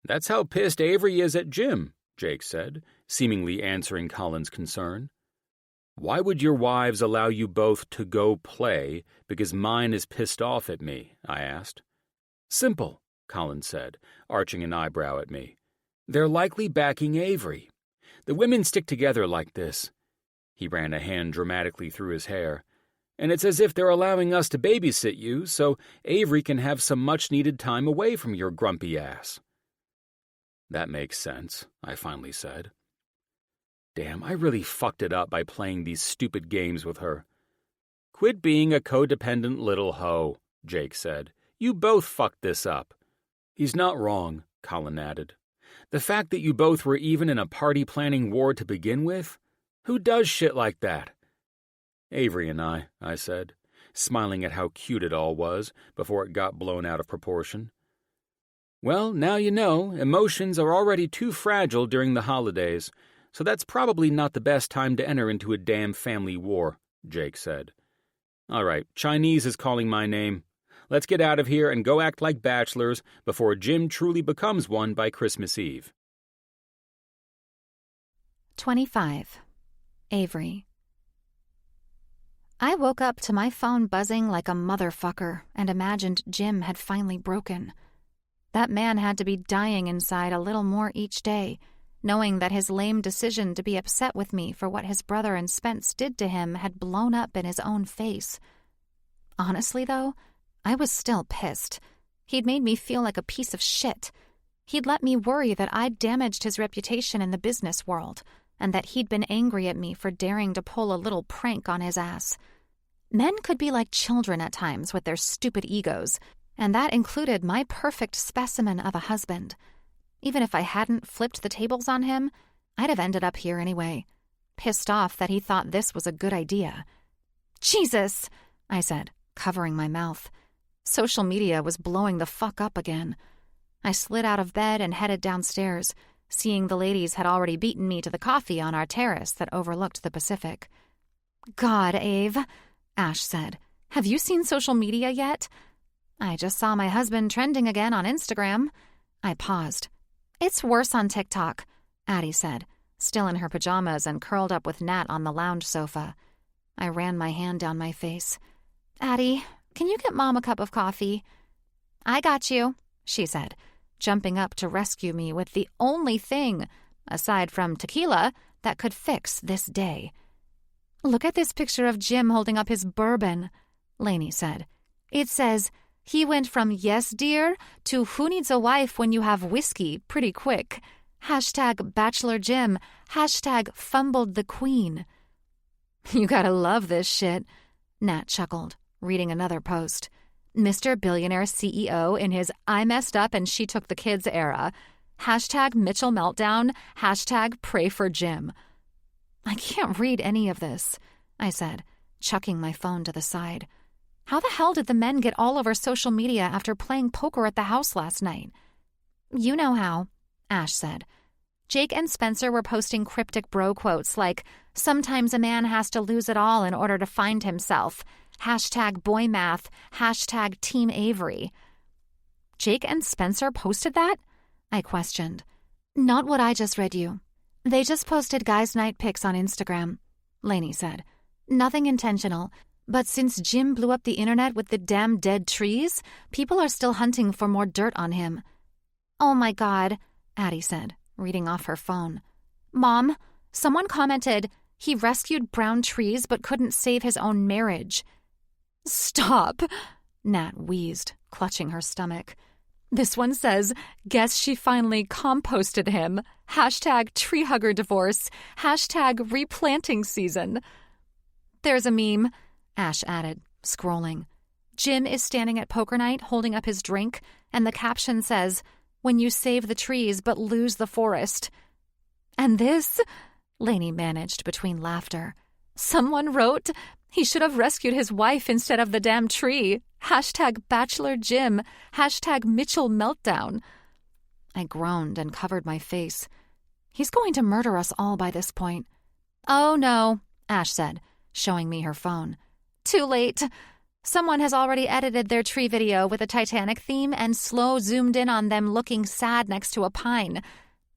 That's how pissed Avery is at Jim, Jake said, seemingly answering Colin's concern. Why would your wives allow you both to go play because mine is pissed off at me? I asked. Simple, Colin said, arching an eyebrow at me. They're likely backing Avery. The women stick together like this. He ran a hand dramatically through his hair. And it's as if they're allowing us to babysit you so Avery can have some much-needed time away from your grumpy ass. That makes sense, I finally said. Damn, I really fucked it up by playing these stupid games with her. Quit being a codependent little hoe, Jake said. You both fucked this up. He's not wrong, Colin added. The fact that you both were even in a party-planning war to begin with? Who does shit like that? Avery and I said, smiling at how cute it all was before it got blown out of proportion. Well, now you know, emotions are already too fragile during the holidays, so that's probably not the best time to enter into a damn family war, Jake said. All right, Chinese is calling my name. Let's get out of here and go act like bachelors before Jim truly becomes one by Christmas Eve. 25. Avery. I woke up to my phone buzzing like a motherfucker and imagined Jim had finally broken. That man had to be dying inside a little more each day, knowing that his lame decision to be upset with me for what his brother and Spence did to him had blown up in his own face. Honestly, though, I was still pissed. He'd made me feel like a piece of shit. He'd let me worry that I'd damaged his reputation in the business world, and that he'd been angry at me for daring to pull a little prank on his ass. Men could be like children at times with their stupid egos, and that included my perfect specimen of a husband. Even if I hadn't flipped the tables on him, I'd have ended up here anyway. pissed off that he thought this was a good idea. "Jesus," I said, covering my mouth. Social media was blowing the fuck up again. I slid out of bed and headed downstairs, seeing the ladies had already beaten me to the coffee on our terrace that overlooked the Pacific. "God, Ave," Ash said, "have you seen social media yet?" "I just saw my husband trending again on Instagram." I paused. "It's worse on TikTok," Addie said, still in her pajamas and curled up with Nat on the lounge sofa. I ran my hand down my face. "Addie, can you get Mom a cup of coffee?" "I got you," she said, jumping up to rescue me with the only thing, aside from tequila, that could fix this day. "Look at this picture of Jim holding up his bourbon," Lainey said. "It says, 'He went from yes, dear, to who needs a wife when you have whiskey pretty quick. Hashtag Bachelor Jim. Hashtag fumbled the queen.'" "You gotta love this shit," Nat chuckled, reading another post. "Mr. Billionaire CEO in his I messed up and she took the kids era. Hashtag Mitchell meltdown. Hashtag pray for Jim." "I can't read any of this," I said, chucking my phone to the side. "How the hell did the men get all over social media after playing poker at the house last night?" "You know how," Ash said. "Jake and Spencer were posting cryptic bro quotes like, 'Sometimes a man has to lose it all in order to find himself. Hashtag boy math. Hashtag Team Avery.'" "Jake and Spencer posted that?" I questioned. "Not what I just read you. They just posted guys' night pics on Instagram," Lainey said. "Nothing intentional. But since Jim blew up the internet with the damn dead trees, people are still hunting for more dirt on him." "Oh my God," Addie said, reading off her phone. "Mom, someone commented, 'He rescued brown trees but couldn't save his own marriage.'" "Stop," Nat wheezed, clutching her stomach. "This one says, 'Guess she finally composted him. Hashtag tree hugger divorce. Hashtag replanting season.'" "There's a meme," Ash added, scrolling. "Jim is standing at poker night holding up his drink, and the caption says, 'When you save the trees but lose the forest.'" "And this?" Lainey managed between laughter. "Someone wrote, 'He should have rescued his wife instead of the damn tree. Hashtag Bachelor Jim. Hashtag Mitchell meltdown.'" I groaned and covered my face. He's going to murder us all by this point. "Oh no," Ash said, showing me her phone. "Too late. Someone has already edited their tree video with a Titanic theme and slow zoomed in on them looking sad next to a pine.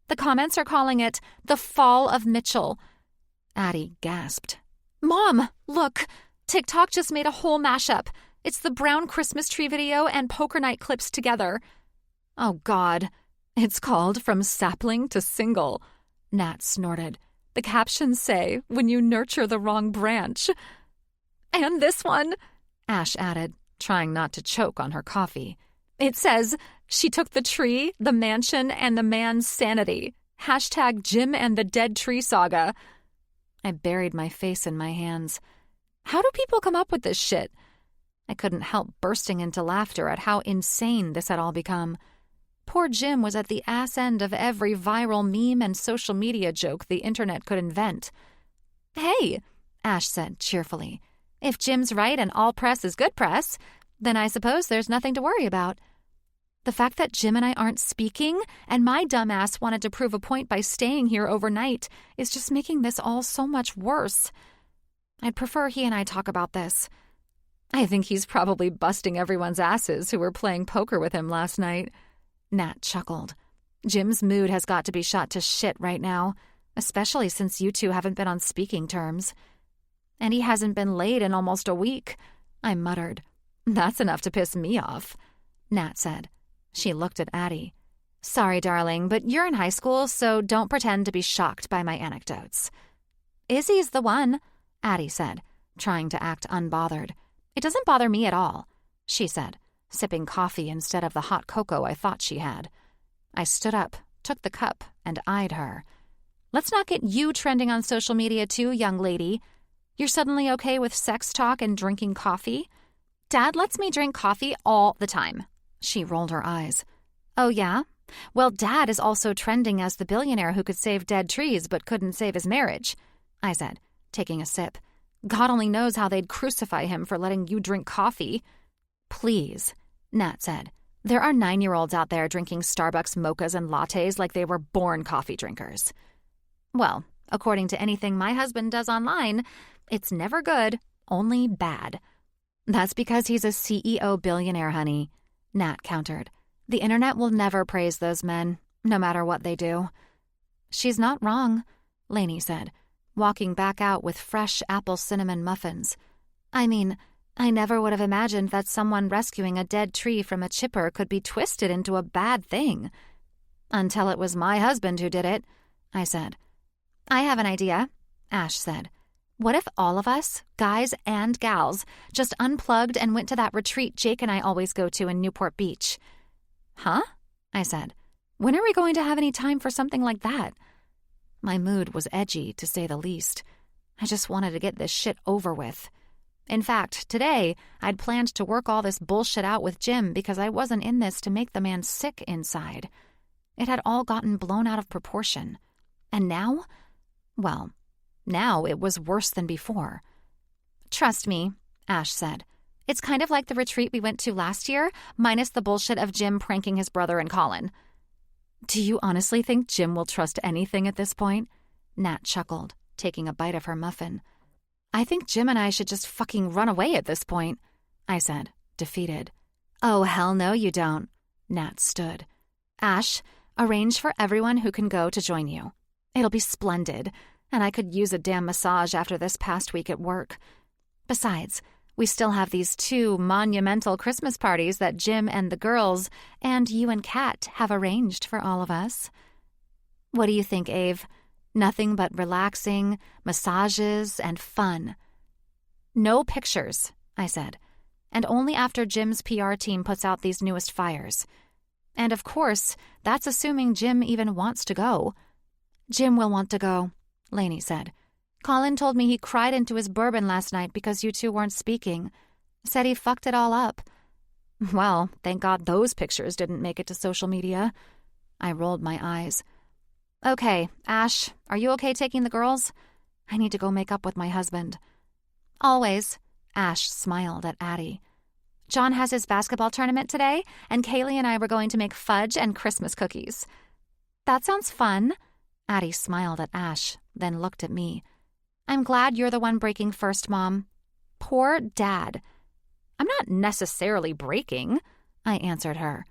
The comments are calling it the Fall of Mitchell." Addie gasped. "Mom, look! TikTok just made a whole mashup. It's the brown Christmas tree video and poker night clips together." "Oh, God. It's called From Sapling to Single," Nat snorted. "The captions say, 'When you nurture the wrong branch.'" "And this one," Ash added, trying not to choke on her coffee. "It says, 'She took the tree, the mansion, and the man's sanity. Hashtag Jim and the Dead Tree Saga.'" I buried my face in my hands. How do people come up with this shit? I couldn't help bursting into laughter at how insane this had all become. Poor Jim was at the ass end of every viral meme and social media joke the internet could invent. "Hey," Ash said cheerfully, "if Jim's right and all press is good press, then I suppose there's nothing to worry about. The fact that Jim and I aren't speaking, and my dumbass wanted to prove a point by staying here overnight, is just making this all so much worse. I'd prefer he and I talk about this. I think he's probably busting everyone's asses who were playing poker with him last night." Nat chuckled. "Jim's mood has got to be shot to shit right now, especially since you two haven't been on speaking terms." "And he hasn't been laid in almost a week," I muttered. "That's enough to piss me off," Nat said. She looked at Addie. "Sorry, darling, but you're in high school, so don't pretend to be shocked by my anecdotes." "Izzy's the one," Addie said, trying to act unbothered. "It doesn't bother me at all," she said, sipping coffee instead of the hot cocoa I thought she had. I stood up, took the cup, and eyed her. "Let's not get you trending on social media too, young lady. You're suddenly okay with sex talk and drinking coffee?" "Dad lets me drink coffee all the time." She rolled her eyes. "Oh, yeah? Well, Dad is also trending as the billionaire who could save dead trees but couldn't save his marriage. I said, taking a sip. God only knows how they'd crucify him for letting you drink coffee. Please, Nat said. There are 9-year-olds out there drinking Starbucks mochas and lattes like they were born coffee drinkers. Well, according to anything my husband does online, it's never good, only bad. That's because he's a CEO billionaire, honey, Nat countered. The internet will never praise those men, no matter what they do. She's not wrong, Lainey said, walking back out with fresh apple cinnamon muffins. I mean, I never would have imagined that someone rescuing a dead tree from a chipper could be twisted into a bad thing. Until it was my husband who did it, I said. I have an idea, Ash said. What if all of us, guys and gals, just unplugged and went to that retreat Jake and I always go to in Newport Beach? Huh? I said. When are we going to have any time for something like that? My mood was edgy, to say the least. I just wanted to get this shit over with. In fact, today, I'd planned to work all this bullshit out with Jim because I wasn't in this to make the man sick inside. It had all gotten blown out of proportion. And now? Well, now it was worse than before. Trust me, Ash said. It's kind of like the retreat we went to last year, minus the bullshit of Jim pranking his brother and Colin. Do you honestly think Jim will trust anything at this point? Nat chuckled, taking a bite of her muffin. I think Jim and I should just fucking run away at this point, I said, defeated. Oh, hell no you don't, Nat stood. Ash, arrange for everyone who can go to join you. It'll be splendid, and I could use a damn massage after this past week at work. Besides, we still have these 2 monumental Christmas parties that Jim and the girls and you and Kat have arranged for all of us. What do you think, Ave? Nothing but relaxing, massages, and fun. No pictures, I said, and only after Jim's PR team puts out these newest fires. And of course, that's assuming Jim even wants to go. Jim will want to go, Lainey said. Colin told me he cried into his bourbon last night because you 2 weren't speaking. Said he fucked it all up. Well, thank God those pictures didn't make it to social media. I rolled my eyes. Okay, Ash, are you okay taking the girls? I need to go make up with my husband. Always, Ash smiled at Addie. John has his basketball tournament today, and Kaylee and I were going to make fudge and Christmas cookies. That sounds fun. Addie smiled at Ash, then looked at me. I'm glad you're the one breaking first, Mom. Poor Dad. I'm not necessarily breaking, I answered her.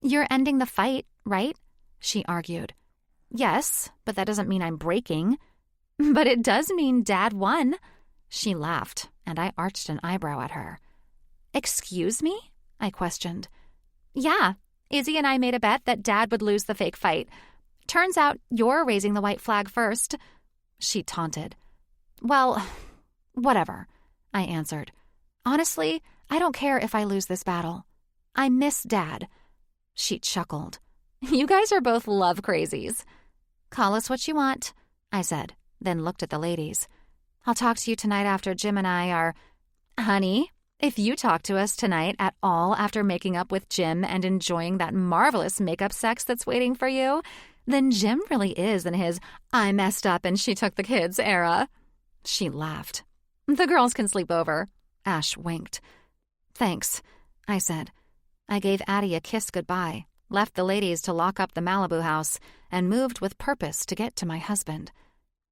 You're ending the fight, right? She argued. Yes, but that doesn't mean I'm breaking. But it does mean Dad won. She laughed, and I arched an eyebrow at her. Excuse me? I questioned. Yeah, Izzy and I made a bet that Dad would lose the fake fight. Turns out you're raising the white flag first. She taunted. Well, whatever, I answered. Honestly, I don't care if I lose this battle. I miss Dad. She chuckled. You guys are both love crazies. Call us what you want, I said, then looked at the ladies. I'll talk to you tonight after Jim and I are... Honey, if you talk to us tonight at all after making up with Jim and enjoying that marvelous makeup sex that's waiting for you, then Jim really is in his I messed up and she took the kids era. She laughed. The girls can sleep over. Ash winked. Thanks, I said. I gave Addie a kiss goodbye, left the ladies to lock up the Malibu house, and moved with purpose to get to my husband.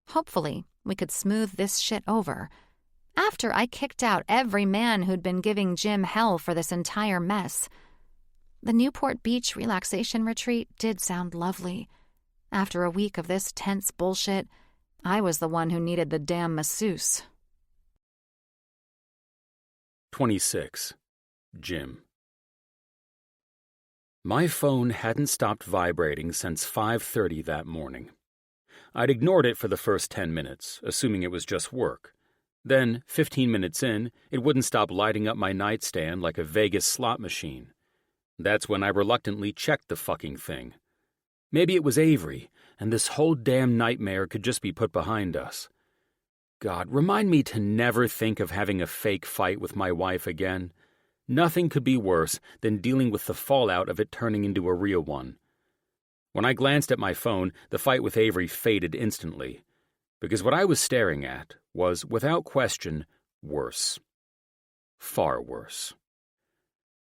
Hopefully, we could smooth this shit over. After I kicked out every man who'd been giving Jim hell for this entire mess. The Newport Beach relaxation retreat did sound lovely. After a week of this tense bullshit, I was the one who needed the damn masseuse. 26. Jim. My phone hadn't stopped vibrating since 5:30 that morning. I'd ignored it for the first 10 minutes, assuming it was just work. Then, 15 minutes in, it wouldn't stop lighting up my nightstand like a Vegas slot machine. That's when I reluctantly checked the fucking thing. Maybe it was Avery, and this whole damn nightmare could just be put behind us. God, remind me to never think of having a fake fight with my wife again. Nothing could be worse than dealing with the fallout of it turning into a real one. When I glanced at my phone, the fight with Avery faded instantly. because what I was staring at was, without question, worse. Far worse.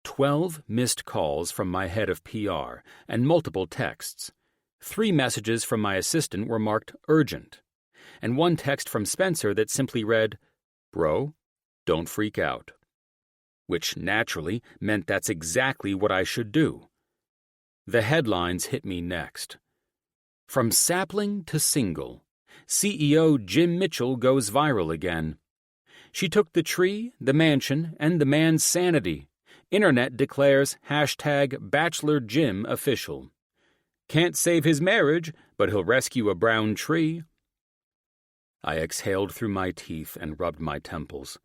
12 missed calls from my head of PR and multiple texts. 3 messages from my assistant were marked urgent, and 1 text from Spencer that simply read, "Bro, don't freak out." Which naturally meant that's exactly what I should do. The headlines hit me next. From sapling to single, CEO Jim Mitchell goes viral again. She took the tree, the mansion, and the man's sanity. Internet declares #BachelorJim official. Can't save his marriage, but he'll rescue a brown tree. I exhaled through my teeth and rubbed my temples.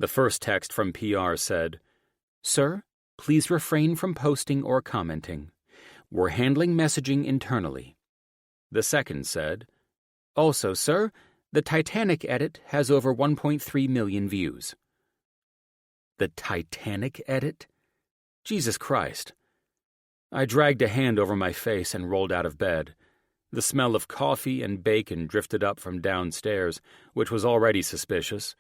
The first text from PR said, "Sir, please refrain from posting or commenting. We're handling messaging internally." The second said, "Also, sir, the Titanic edit has over 1.3 million views." The Titanic edit? Jesus Christ. I dragged a hand over my face and rolled out of bed. The smell of coffee and bacon drifted up from downstairs, which was already suspicious.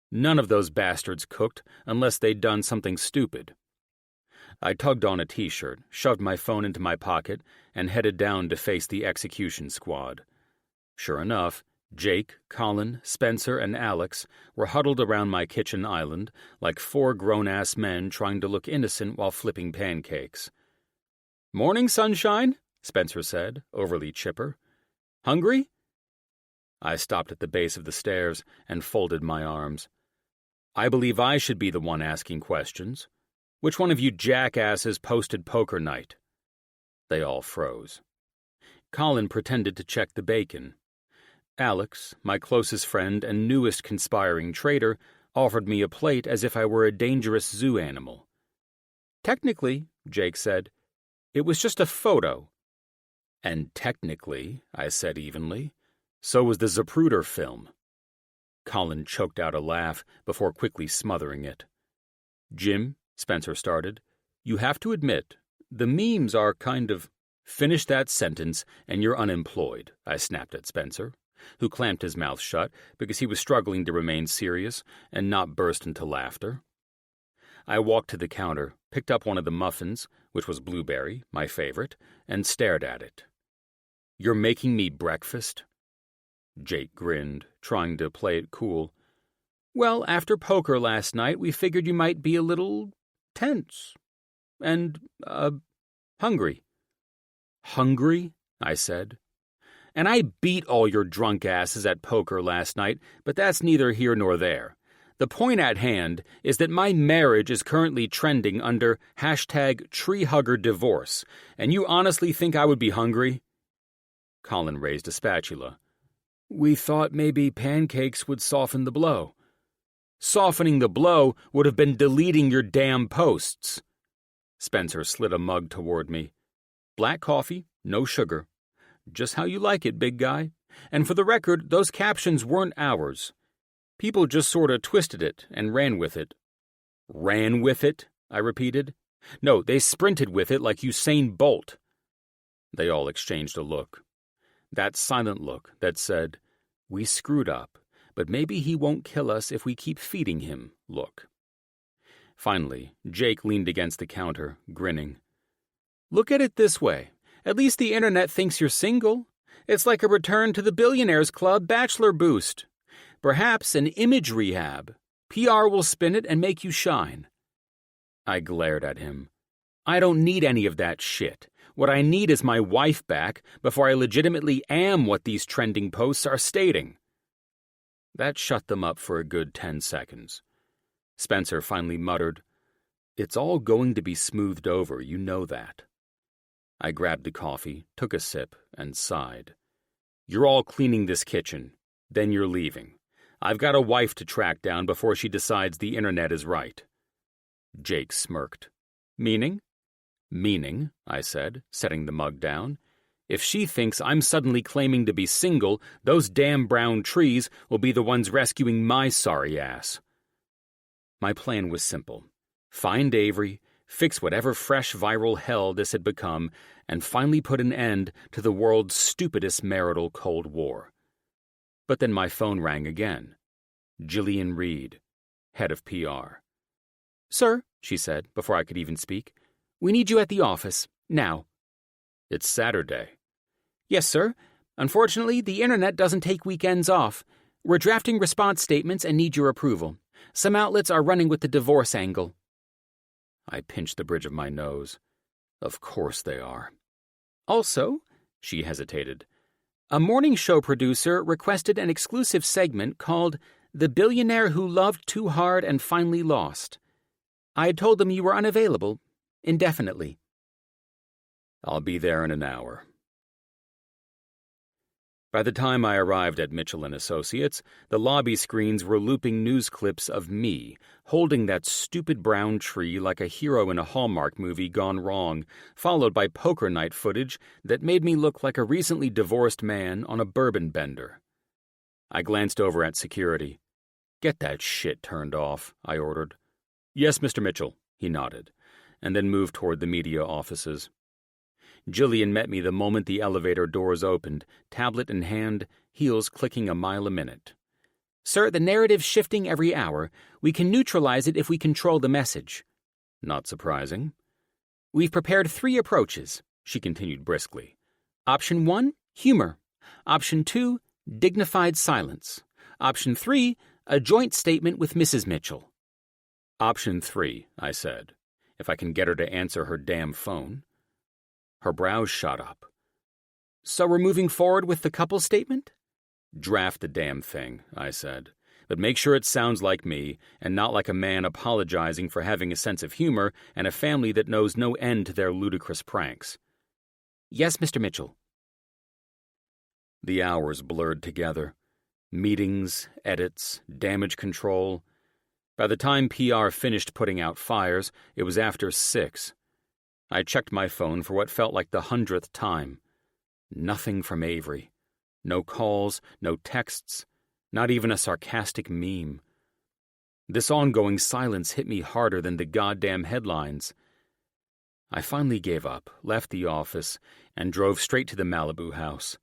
None of those bastards cooked unless they'd done something stupid. I tugged on a t-shirt, shoved my phone into my pocket, and headed down to face the execution squad. Sure enough, Jake, Colin, Spencer, and Alex were huddled around my kitchen island like 4 grown-ass men trying to look innocent while flipping pancakes. "Morning, sunshine," Spencer said, overly chipper. "Hungry?" I stopped at the base of the stairs and folded my arms. I believe I should be the one asking questions. Which one of you jackasses posted poker night? They all froze. Colin pretended to check the bacon. Alex, my closest friend and newest conspiring traitor, offered me a plate as if I were a dangerous zoo animal. "Technically," Jake said, "it was just a photo." "And technically," I said evenly, "so was the Zapruder film." Colin choked out a laugh before quickly smothering it. "Jim," Spencer started, "you have to admit, the memes are kind of—" "Finish that sentence and you're unemployed," I snapped at Spencer, who clamped his mouth shut because he was struggling to remain serious and not burst into laughter. I walked to the counter, picked up one of the muffins, which was blueberry, my favorite, and stared at it. "You're making me breakfast?" Jake grinned, trying to play it cool. "Well, after poker last night, we figured you might be a little tense and, hungry." "Hungry?" I said. "And I beat all your drunk asses at poker last night, but that's neither here nor there. The point at hand is that my marriage is currently trending under #TreeHuggerDivorce, and you honestly think I would be hungry?" Colin raised a spatula. "We thought maybe pancakes would soften the blow." "Softening the blow would have been deleting your damn posts." Spencer slid a mug toward me. "Black coffee, no sugar. Just how you like it, big guy. And for the record, those captions weren't ours. People just sorta twisted it and ran with it." "Ran with it?" I repeated. "No, they sprinted with it like Usain Bolt." They all exchanged a look. That silent look that said, "We screwed up, but maybe he won't kill us if we keep feeding him," look. Finally, Jake leaned against the counter, grinning. "Look at it this way. At least the internet thinks you're single. It's like a return to the Billionaires Club bachelor boost. Perhaps an image rehab. PR will spin it and make you shine." I glared at him. "I don't need any of that shit. What I need is my wife back before I legitimately am what these trending posts are stating." That shut them up for a good 10 seconds. Spencer finally muttered, "It's all going to be smoothed over, you know that." I grabbed the coffee, took a sip, and sighed. "You're all cleaning this kitchen. Then you're leaving. I've got a wife to track down before she decides the internet is right." Jake smirked. "Meaning?" "Meaning," I said, setting the mug down. "If she thinks I'm suddenly claiming to be single, those damn brown trees will be the ones rescuing my sorry ass." My plan was simple. Find Avery, fix whatever fresh viral hell this had become, and finally put an end to the world's stupidest marital Cold War. But then my phone rang again. Jillian Reed, head of PR. "Sir," she said, before I could even speak, "we need you at the office, now." It's Saturday. "Yes, sir. Unfortunately, the internet doesn't take weekends off. We're drafting response statements and need your approval. Some outlets are running with the divorce angle." I pinched the bridge of my nose. Of course they are. "Also," she hesitated, "a morning show producer requested an exclusive segment called The Billionaire Who Loved Too Hard and Finally Lost. I had told them you were unavailable, indefinitely." I'll be there in an hour. By the time I arrived at Mitchell & Associates, the lobby screens were looping news clips of me, holding that stupid brown tree like a hero in a Hallmark movie gone wrong, followed by poker night footage that made me look like a recently divorced man on a bourbon bender. I glanced over at security. "Get that shit turned off," I ordered. "Yes, Mr. Mitchell," he nodded, and then moved toward the media offices. Jillian met me the moment the elevator doors opened, tablet in hand, heels clicking a mile a minute. "Sir, the narrative's shifting every hour. We can neutralize it if we control the message." Not surprising. "We've prepared 3 approaches," she continued briskly. "Option 1, humor. Option 2, dignified silence. Option 3, a joint statement with Mrs. Mitchell." "Option 3, I said, if I can get her to answer her damn phone." Her brows shot up. "So we're moving forward with the couple statement?" "Draft the damn thing," I said, "but make sure it sounds like me and not like a man apologizing for having a sense of humor and a family that knows no end to their ludicrous pranks." "Yes, Mr. Mitchell." The hours blurred together. Meetings, edits, damage control. By the time PR finished putting out fires, it was after 6. I checked my phone for what felt like the 100th time. Nothing from Avery. No calls, no texts, not even a sarcastic meme. This ongoing silence hit me harder than the goddamn headlines. I finally gave up, left the office, and drove straight to the Malibu house.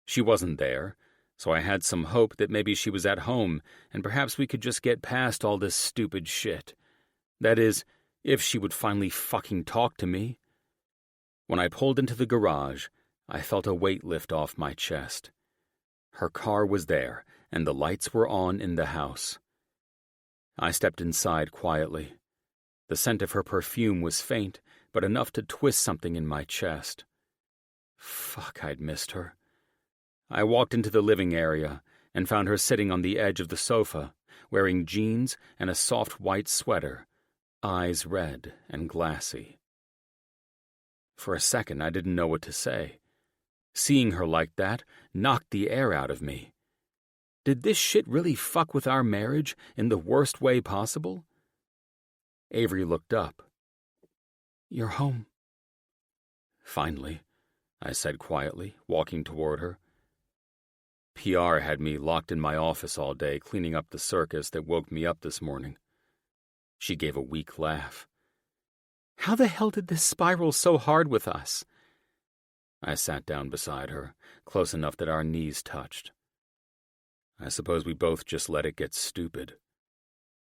She wasn't there, so I had some hope that maybe she was at home and perhaps we could just get past all this stupid shit. That is, if she would finally fucking talk to me. When I pulled into the garage, I felt a weight lift off my chest. Her car was there, and the lights were on in the house. I stepped inside quietly. The scent of her perfume was faint, but enough to twist something in my chest. Fuck, I'd missed her. I walked into the living area and found her sitting on the edge of the sofa, wearing jeans and a soft white sweater, eyes red and glassy. For a second, I didn't know what to say. Seeing her like that knocked the air out of me. Did this shit really fuck with our marriage in the worst way possible? Avery looked up. "You're home." "Finally," I said quietly, walking toward her. PR had me locked in my office all day cleaning up the circus that woke me up this morning. She gave a weak laugh. "How the hell did this spiral so hard with us?" I sat down beside her, close enough that our knees touched. "I suppose we both just let it get stupid."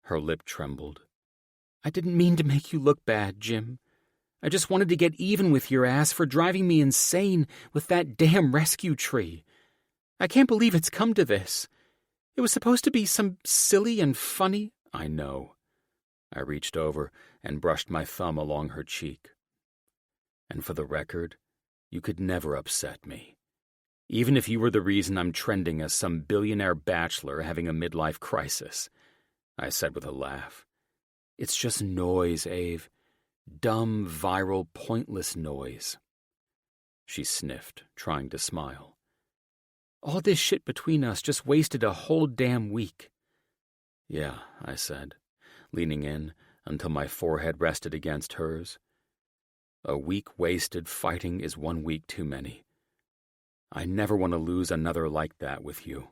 Her lip trembled. "I didn't mean to make you look bad, Jim. I just wanted to get even with your ass for driving me insane with that damn rescue tree. I can't believe it's come to this. It was supposed to be some silly and funny—" "I know." I reached over and brushed my thumb along her cheek. "And for the record, you could never upset me. Even if you were the reason I'm trending as some billionaire bachelor having a midlife crisis," I said with a laugh. "It's just noise, Ave. Dumb, viral, pointless noise." She sniffed, trying to smile. "All this shit between us just wasted a whole damn week." "Yeah," I said, leaning in until my forehead rested against hers. "A week wasted fighting is 1 week too many. I never want to lose another like that with you."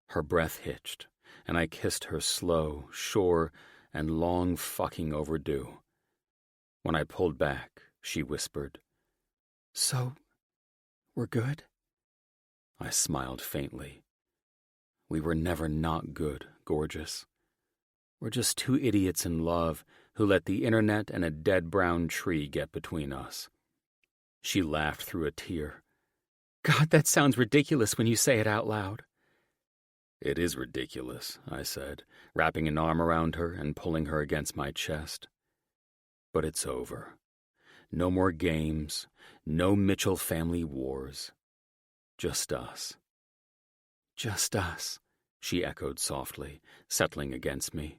Her breath hitched, and I kissed her slow, sure, and long fucking overdue. When I pulled back, she whispered, "So, we're good?" I smiled faintly. We were never not good, gorgeous. We're just two idiots in love who let the internet and a dead brown tree get between us. She laughed through a tear. God, that sounds ridiculous when you say it out loud. It is ridiculous, I said, wrapping an arm around her and pulling her against my chest. But it's over. No more games, no Mitchell family wars. Just us. Just us, she echoed softly, settling against me.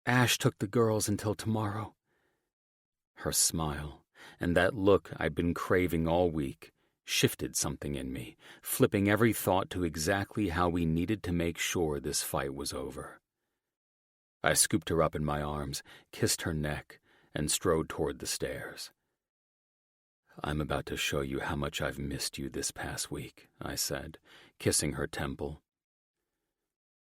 Ash took the girls until tomorrow. Her smile, and that look I'd been craving all week, shifted something in me, flipping every thought to exactly how we needed to make sure this fight was over. I scooped her up in my arms, kissed her neck, and strode toward the stairs. I'm about to show you how much I've missed you this past week, I said, kissing her temple.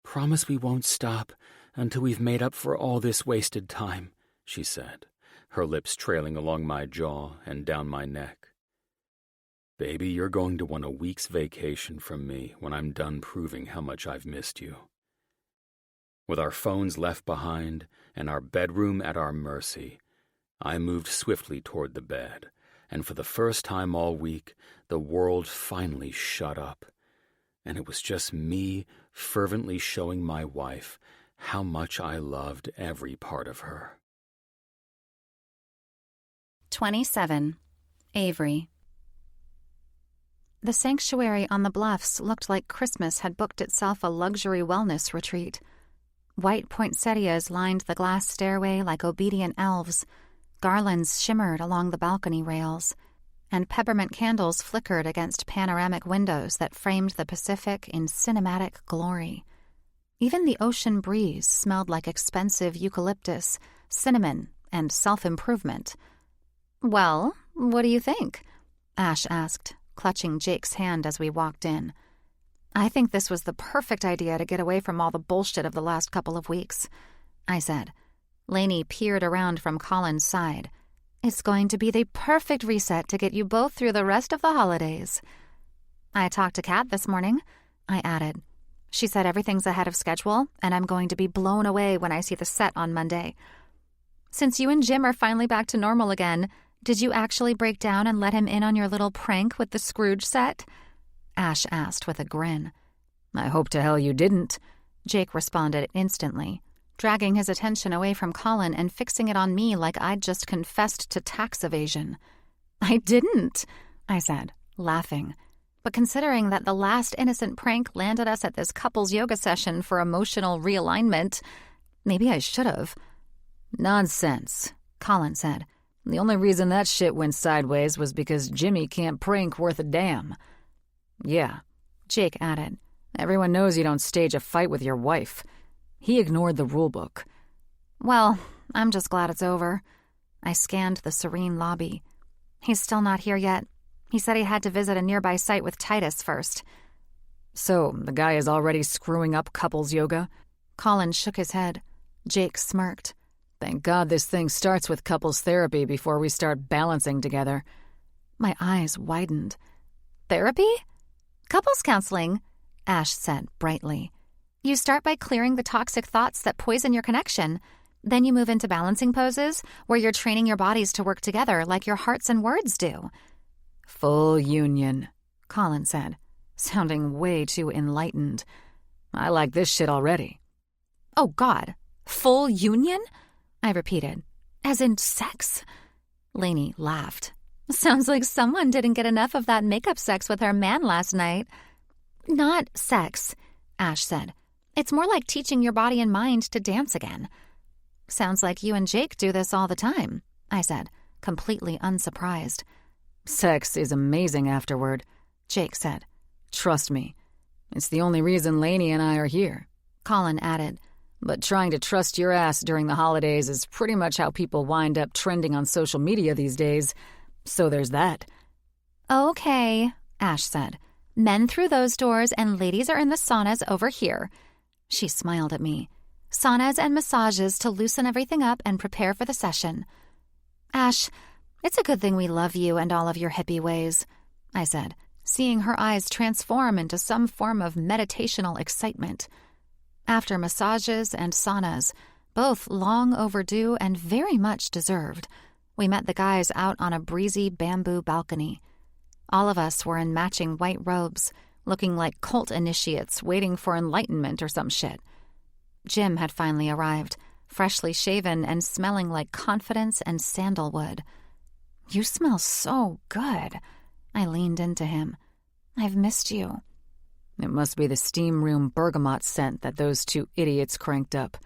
Promise we won't stop until we've made up for all this wasted time, she said, her lips trailing along my jaw and down my neck. Baby, you're going to want a week's vacation from me when I'm done proving how much I've missed you. With our phones left behind and our bedroom at our mercy, I moved swiftly toward the bed, and for the first time all week, the world finally shut up, and it was just me fervently showing my wife how much I loved every part of her. 27. Avery. The sanctuary on the bluffs looked like Christmas had booked itself a luxury wellness retreat. White poinsettias lined the glass stairway like obedient elves, garlands shimmered along the balcony rails, and peppermint candles flickered against panoramic windows that framed the Pacific in cinematic glory. Even the ocean breeze smelled like expensive eucalyptus, cinnamon, and self-improvement. "Well, what do you think?" Ash asked, clutching Jake's hand as we walked in. "I think this was the perfect idea to get away from all the bullshit of the last couple of weeks," I said. Lainey peered around from Colin's side. "It's going to be the perfect reset to get you both through the rest of the holidays." "I talked to Kat this morning," I added. "She said everything's ahead of schedule, and I'm going to be blown away when I see the set on Monday. Since you and Jim are finally back to normal again, did you actually break down and let him in on your little prank with the Scrooge set?" Ash asked with a grin. "I hope to hell you didn't," Jake responded instantly, dragging his attention away from Colin and fixing it on me like I'd just confessed to tax evasion. "I didn't," I said, laughing. "But considering that the last innocent prank landed us at this couples yoga session for emotional realignment, maybe I should have." "Nonsense," Colin said. "The only reason that shit went sideways was because Jimmy can't prank worth a damn." "Yeah," Jake added. "Everyone knows you don't stage a fight with your wife. He ignored the rulebook." "Well, I'm just glad it's over." I scanned the serene lobby. "He's still not here yet. He said he had to visit a nearby site with Titus first." "So, the guy is already screwing up couples yoga?" Colin shook his head. Jake smirked. "Thank God this thing starts with couples therapy before we start balancing together." My eyes widened. "Therapy?" "Couples counseling," Ash said brightly. "You start by clearing the toxic thoughts that poison your connection. Then you move into balancing poses, where you're training your bodies to work together like your hearts and words do." "Full union," Colin said, sounding way too enlightened. "I like this shit already." "Oh, God. Full union?" I repeated. "As in sex?" Lainey laughed. "Sounds like someone didn't get enough of that makeup sex with her man last night." "Not sex," Ash said. "It's more like teaching your body and mind to dance again." "Sounds like you and Jake do this all the time," I said, completely unsurprised. "Sex is amazing afterward," Jake said. "Trust me. It's the only reason Lainey and I are here," Colin added. "But trying to trust your ass during the holidays is pretty much how people wind up trending on social media these days. So there's that." "Okay," Ash said. "Men through those doors and ladies are in the saunas over here." She smiled at me. "Saunas and massages to loosen everything up and prepare for the session." "Ash, it's a good thing we love you and all of your hippie ways," I said, seeing her eyes transform into some form of meditational excitement. After massages and saunas, both long overdue and very much deserved, we met the guys out on a breezy bamboo balcony. All of us were in matching white robes, looking like cult initiates waiting for enlightenment or some shit. Jim had finally arrived, freshly shaven and smelling like confidence and sandalwood. "You smell so good." I leaned into him. "I've missed you." "It must be the steam room bergamot scent that those two idiots cranked up,"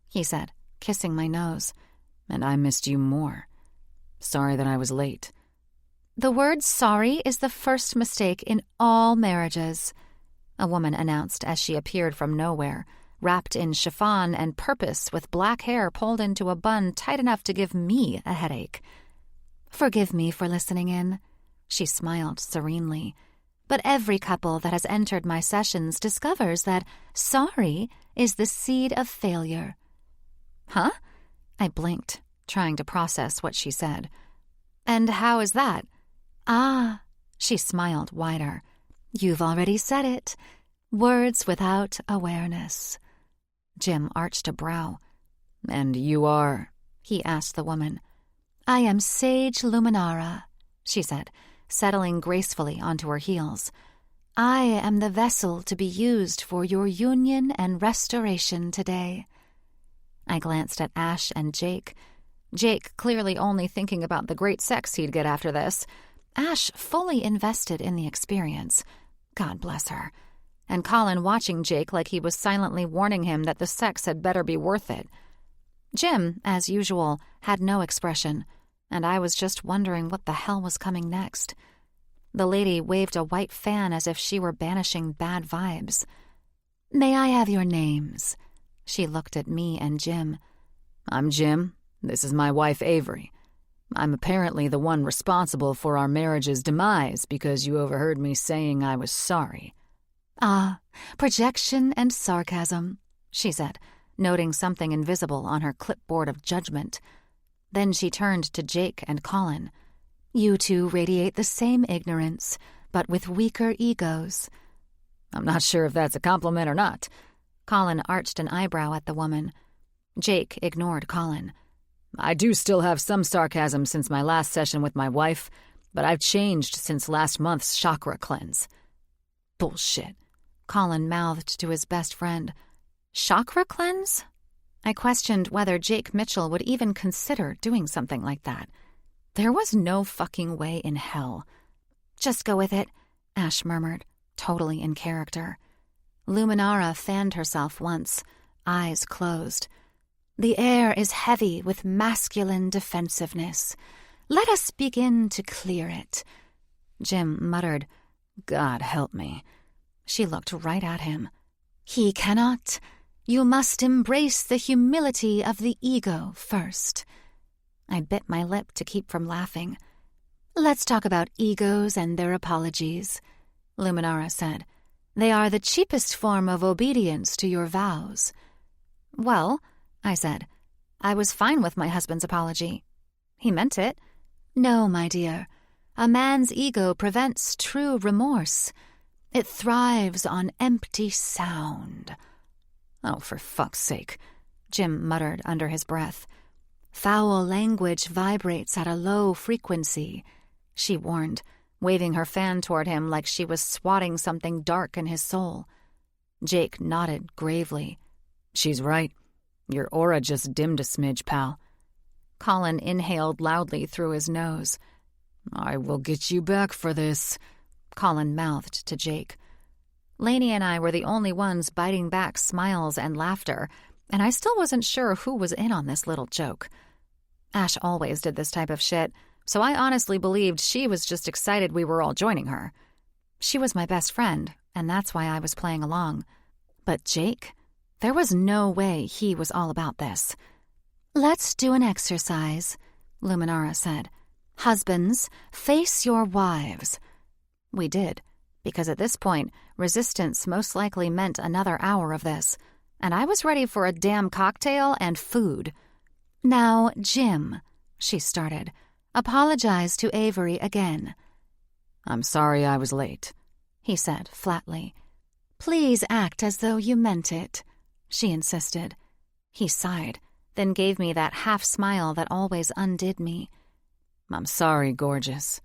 he said, kissing my nose. "And I missed you more. Sorry that I was late." "The word sorry is the first mistake in all marriages," a woman announced as she appeared from nowhere, wrapped in chiffon and purpose with black hair pulled into a bun tight enough to give me a headache. "Forgive me for listening in," she smiled serenely. "But every couple that has entered my sessions discovers that sorry is the seed of failure." "Huh?" I blinked, trying to process what she said. "And how is that?" "Ah," she smiled wider. "You've already said it. Words without awareness." Jim arched a brow. "And you are?" he asked the woman. "I am Sage Luminara," she said, settling gracefully onto her heels. "I am the vessel to be used for your union and restoration today." I glanced at Ash and Jake. Jake clearly only thinking about the great sex he'd get after this. Ash fully invested in the experience. God bless her. And Colin watching Jake like he was silently warning him that the sex had better be worth it. Jim, as usual, had no expression, and I was just wondering what the hell was coming next. The lady waved a white fan as if she were banishing bad vibes. "May I have your names?" She looked at me and Jim. "I'm Jim. This is my wife, Avery. I'm apparently the one responsible for our marriage's demise because you overheard me saying I was sorry." "Ah, projection and sarcasm," she said, noting something invisible on her clipboard of judgment. Then she turned to Jake and Colin. "You two radiate the same ignorance, but with weaker egos." "I'm not sure if that's a compliment or not." Colin arched an eyebrow at the woman. Jake ignored Colin. "I do still have some sarcasm since my last session with my wife, but I've changed since last month's chakra cleanse." "Bullshit," Colin mouthed to his best friend. "Chakra cleanse?" I questioned whether Jake Mitchell would even consider doing something like that. There was no fucking way in hell. "Just go with it," Ash murmured, totally in character. Luminara fanned herself once, eyes closed. "The air is heavy with masculine defensiveness. Let us begin to clear it." Jim muttered, "God help me." She looked right at him. "He cannot. You must embrace the humility of the ego first." I bit my lip to keep from laughing. "Let's talk about egos and their apologies," Luminara said. "They are the cheapest form of obedience to your vows." "Well," I said, "I was fine with my husband's apology. He meant it." "No, my dear. A man's ego prevents true remorse. It thrives on empty sound." "Oh, for fuck's sake," Jim muttered under his breath. "Foul language vibrates at a low frequency," she warned, waving her fan toward him like she was swatting something dark in his soul. Jake nodded gravely. "She's right. Your aura just dimmed a smidge, pal." Colin inhaled loudly through his nose. "I will get you back for this," Colin mouthed to Jake. Lainey and I were the only ones biting back smiles and laughter, and I still wasn't sure who was in on this little joke. Ash always did this type of shit, so I honestly believed she was just excited we were all joining her. She was my best friend, and that's why I was playing along. But Jake? There was no way he was all about this. "Let's do an exercise," Luminara said. "Husbands, face your wives." We did, because at this point, resistance most likely meant another hour of this, and I was ready for a damn cocktail and food. "Now, Jim," she started, "apologize to Avery again." I'm sorry I was late, he said flatly. Please act as though you meant it, she insisted. He sighed, then gave me that half-smile that always undid me. I'm sorry, gorgeous.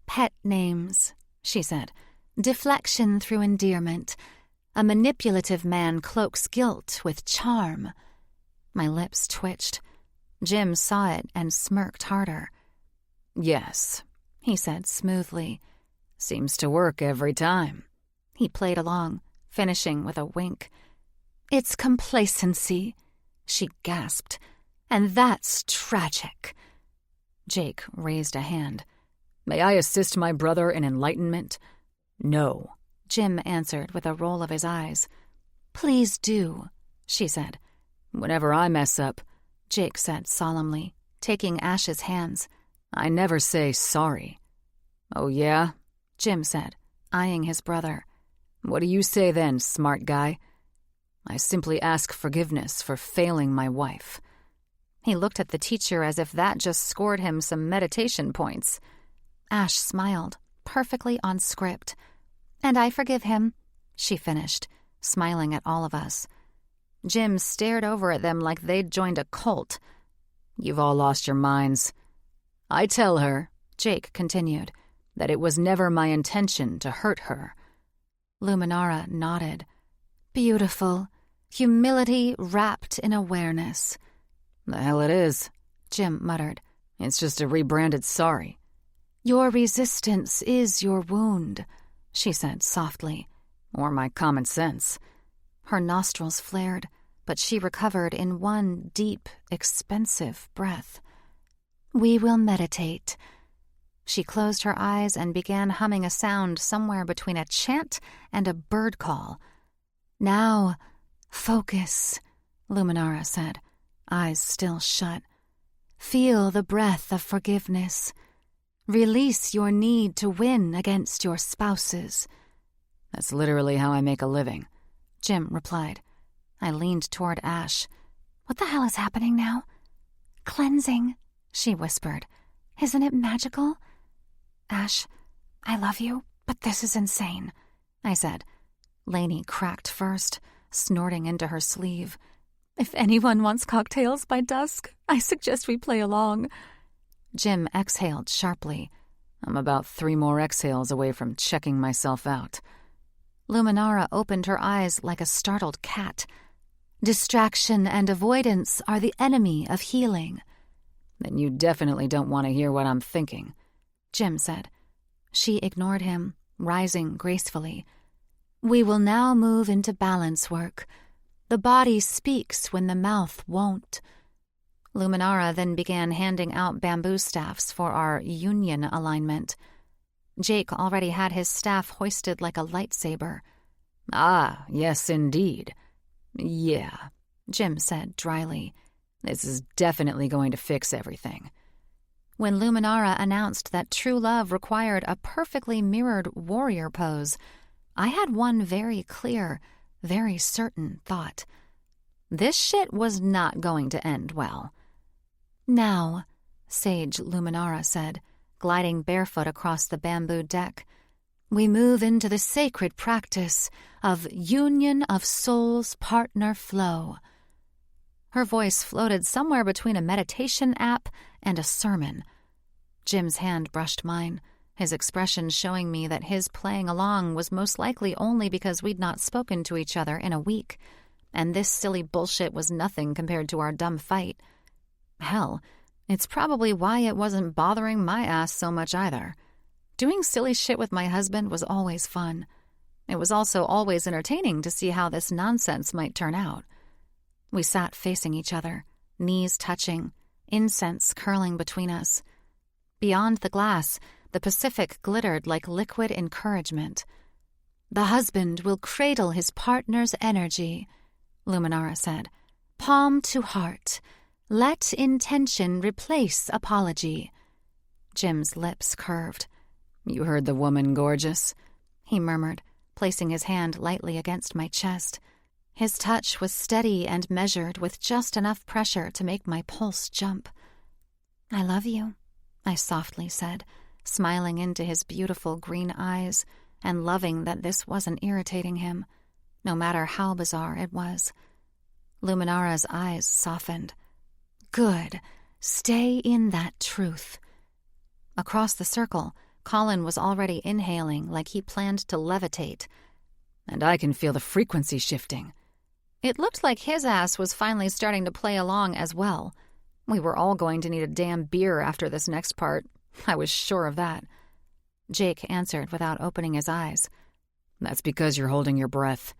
Pet names, she said. Deflection through endearment. A manipulative man cloaks guilt with charm. My lips twitched. Jim saw it and smirked harder. Yes, he said smoothly. Seems to work every time. He played along, finishing with a wink. It's complacency, she gasped. And that's tragic. Jake raised a hand. May I assist my brother in enlightenment? No, Jim answered with a roll of his eyes. Please do, she said. Whenever I mess up, Jake said solemnly, taking Ash's hands. I never say sorry. Oh, yeah? Jim said, eyeing his brother. What do you say then, smart guy? I simply ask forgiveness for failing my wife. He looked at the teacher as if that just scored him some meditation points. Ash smiled, perfectly on script. And I forgive him, she finished, smiling at all of us. Jim stared over at them like they'd joined a cult. You've all lost your minds. I tell her, Jake continued, that it was never my intention to hurt her. Luminara nodded. Beautiful. Humility wrapped in awareness. The hell it is, Jim muttered. It's just a rebranded sorry. Your resistance is your wound, she said softly. Or my common sense. Her nostrils flared, but she recovered in one deep, expensive breath. We will meditate. She closed her eyes and began humming a sound somewhere between a chant and a bird call. Now, focus, Luminara said, eyes still shut. Feel the breath of forgiveness. Release your need to win against your spouses. That's literally how I make a living, Jim replied. I leaned toward Ash. What the hell is happening now? Cleansing, she whispered. Isn't it magical? Ash, I love you, but this is insane, I said. Lainey cracked first, snorting into her sleeve. If anyone wants cocktails by dusk, I suggest we play along. Jim exhaled sharply. I'm about 3 more exhales away from checking myself out. Luminara opened her eyes like a startled cat. Distraction and avoidance are the enemy of healing. Then you definitely don't want to hear what I'm thinking, Jim said. She ignored him, rising gracefully. We will now move into balance work. The body speaks when the mouth won't. Luminara then began handing out bamboo staffs for our union alignment. Jake already had his staff hoisted like a lightsaber. Ah, yes, indeed. Yeah, Jim said dryly. This is definitely going to fix everything. When Luminara announced that true love required a perfectly mirrored warrior pose, I had one very clear, very certain thought. This shit was not going to end well. Now, Sage Luminara said, gliding barefoot across the bamboo deck, we move into the sacred practice of union of souls partner flow. Her voice floated somewhere between a meditation app and a sermon. Jim's hand brushed mine, his expression showing me that his playing along was most likely only because we'd not spoken to each other in a week, and this silly bullshit was nothing compared to our dumb fight. Hell, it's probably why it wasn't bothering my ass so much either. Doing silly shit with my husband was always fun. It was also always entertaining to see how this nonsense might turn out. We sat facing each other, knees touching, incense curling between us. Beyond the glass, the Pacific glittered like liquid encouragement. The husband will cradle his partner's energy, Luminara said. Palm to heart. Let intention replace apology. Jim's lips curved. You heard the woman, gorgeous, he murmured, placing his hand lightly against my chest. His touch was steady and measured with just enough pressure to make my pulse jump. I love you, I softly said, smiling into his beautiful green eyes and loving that this wasn't irritating him, no matter how bizarre it was. Luminara's eyes softened. Good. Stay in that truth. Across the circle, Colin was already inhaling like he planned to levitate. And I can feel the frequency shifting. It looked like his ass was finally starting to play along as well. We were all going to need a damn beer after this next part. I was sure of that. Jake answered without opening his eyes. That's because you're holding your breath.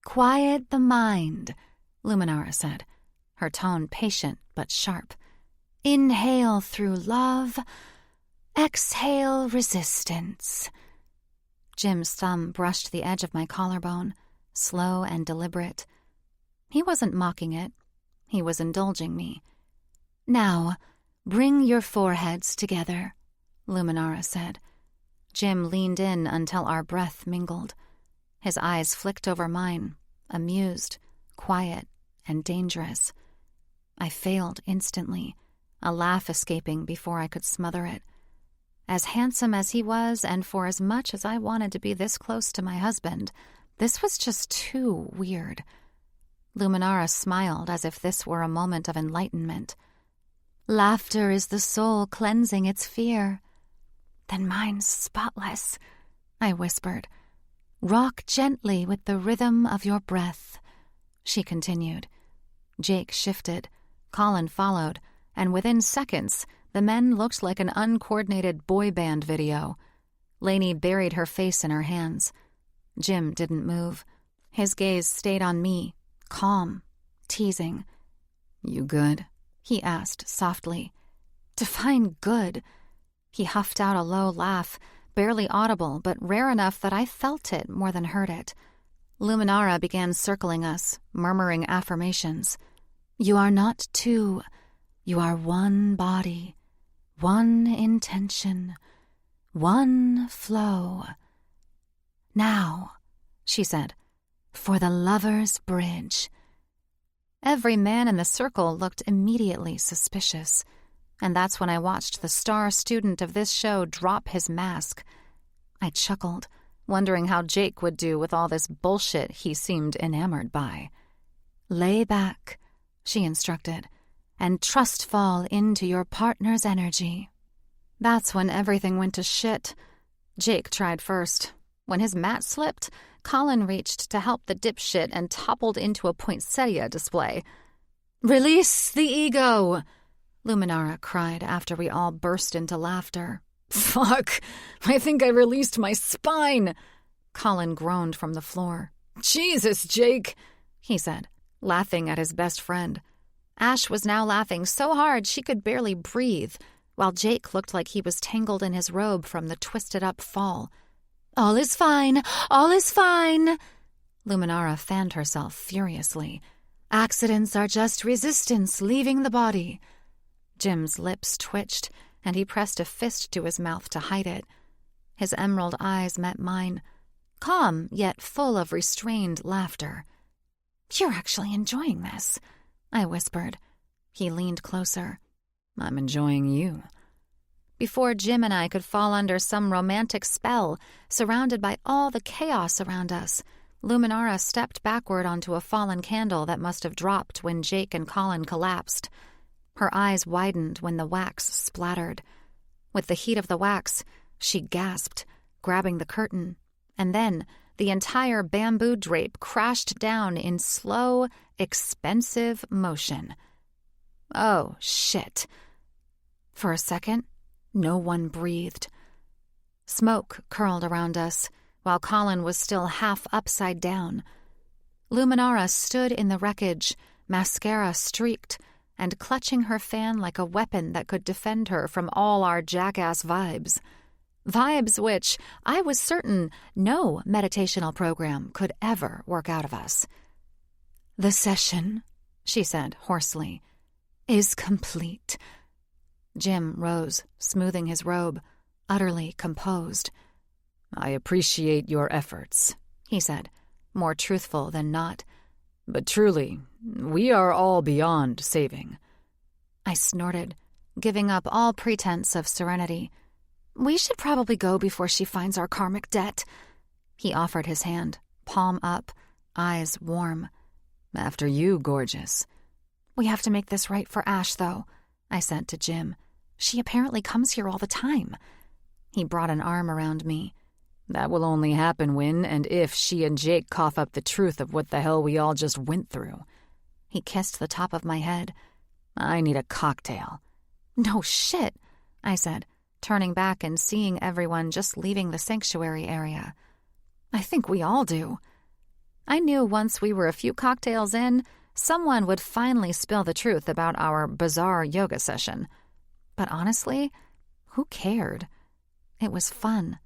Quiet the mind, Luminara said, her tone patient but sharp. Inhale through love. Exhale resistance. Jim's thumb brushed the edge of my collarbone, slow and deliberate. He wasn't mocking it. He was indulging me. Now, bring your foreheads together, Luminara said. Jim leaned in until our breath mingled. His eyes flicked over mine, amused, quiet, and dangerous. I failed instantly, a laugh escaping before I could smother it. As handsome as he was, and for as much as I wanted to be this close to my husband, this was just too weird. Luminara smiled as if this were a moment of enlightenment. Laughter is the soul cleansing its fear. Then mine's spotless, I whispered. Rock gently with the rhythm of your breath, she continued. Jake shifted, Colin followed, and within seconds, the men looked like an uncoordinated boy band video. Lainey buried her face in her hands. Jim didn't move. His gaze stayed on me, calm, teasing. You good? He asked softly. Define good. He huffed out a low laugh, barely audible, but rare enough that I felt it more than heard it. Luminara began circling us, murmuring affirmations. You are not two. You are one body, one intention, one flow. Now, she said, for the lover's bridge. Every man in the circle looked immediately suspicious, and that's when I watched the star student of this show drop his mask. I chuckled, wondering how Jake would do with all this bullshit he seemed enamored by. Lay back, she instructed, and trust fall into your partner's energy. That's when everything went to shit. Jake tried first. When his mat slipped, Colin reached to help the dipshit and toppled into a poinsettia display. Release the ego, Luminara cried after we all burst into laughter. Fuck, I think I released my spine, Colin groaned from the floor. Jesus, Jake, he said, laughing at his best friend. Ash was now laughing so hard she could barely breathe, while Jake looked like he was tangled in his robe from the twisted-up fall. All is fine, all is fine. Luminara fanned herself furiously. Accidents are just resistance leaving the body. Jim's lips twitched, and he pressed a fist to his mouth to hide it. His emerald eyes met mine, calm yet full of restrained laughter. You're actually enjoying this, I whispered. He leaned closer. I'm enjoying you. Before Jim and I could fall under some romantic spell, surrounded by all the chaos around us, Luminara stepped backward onto a fallen candle that must have dropped when Jake and Colin collapsed. Her eyes widened when the wax splattered. With the heat of the wax, she gasped, grabbing the curtain, and then the entire bamboo drape crashed down in slow, expensive motion. Oh, shit. For a second, no one breathed. Smoke curled around us, while Colin was still half upside down. Luminara stood in the wreckage, mascara streaked, and clutching her fan like a weapon that could defend her from all our jackass vibes. Vibes which, I was certain, no meditational program could ever work out of us. The session, she said hoarsely, is complete. Jim rose, smoothing his robe, utterly composed. I appreciate your efforts, he said, more truthful than not. But truly, we are all beyond saving. I snorted, giving up all pretense of serenity. We should probably go before she finds our karmic debt. He offered his hand, palm up, eyes warm. After you, gorgeous. We have to make this right for Ash, though, I said to Jim. She apparently comes here all the time. He brought an arm around me. That will only happen when and if she and Jake cough up the truth of what the hell we all just went through. He kissed the top of my head. I need a cocktail. No shit, I said, turning back and seeing everyone just leaving the sanctuary area. I think we all do. I knew once we were a few cocktails in, someone would finally spill the truth about our bizarre yoga session. But honestly, who cared? It was fun.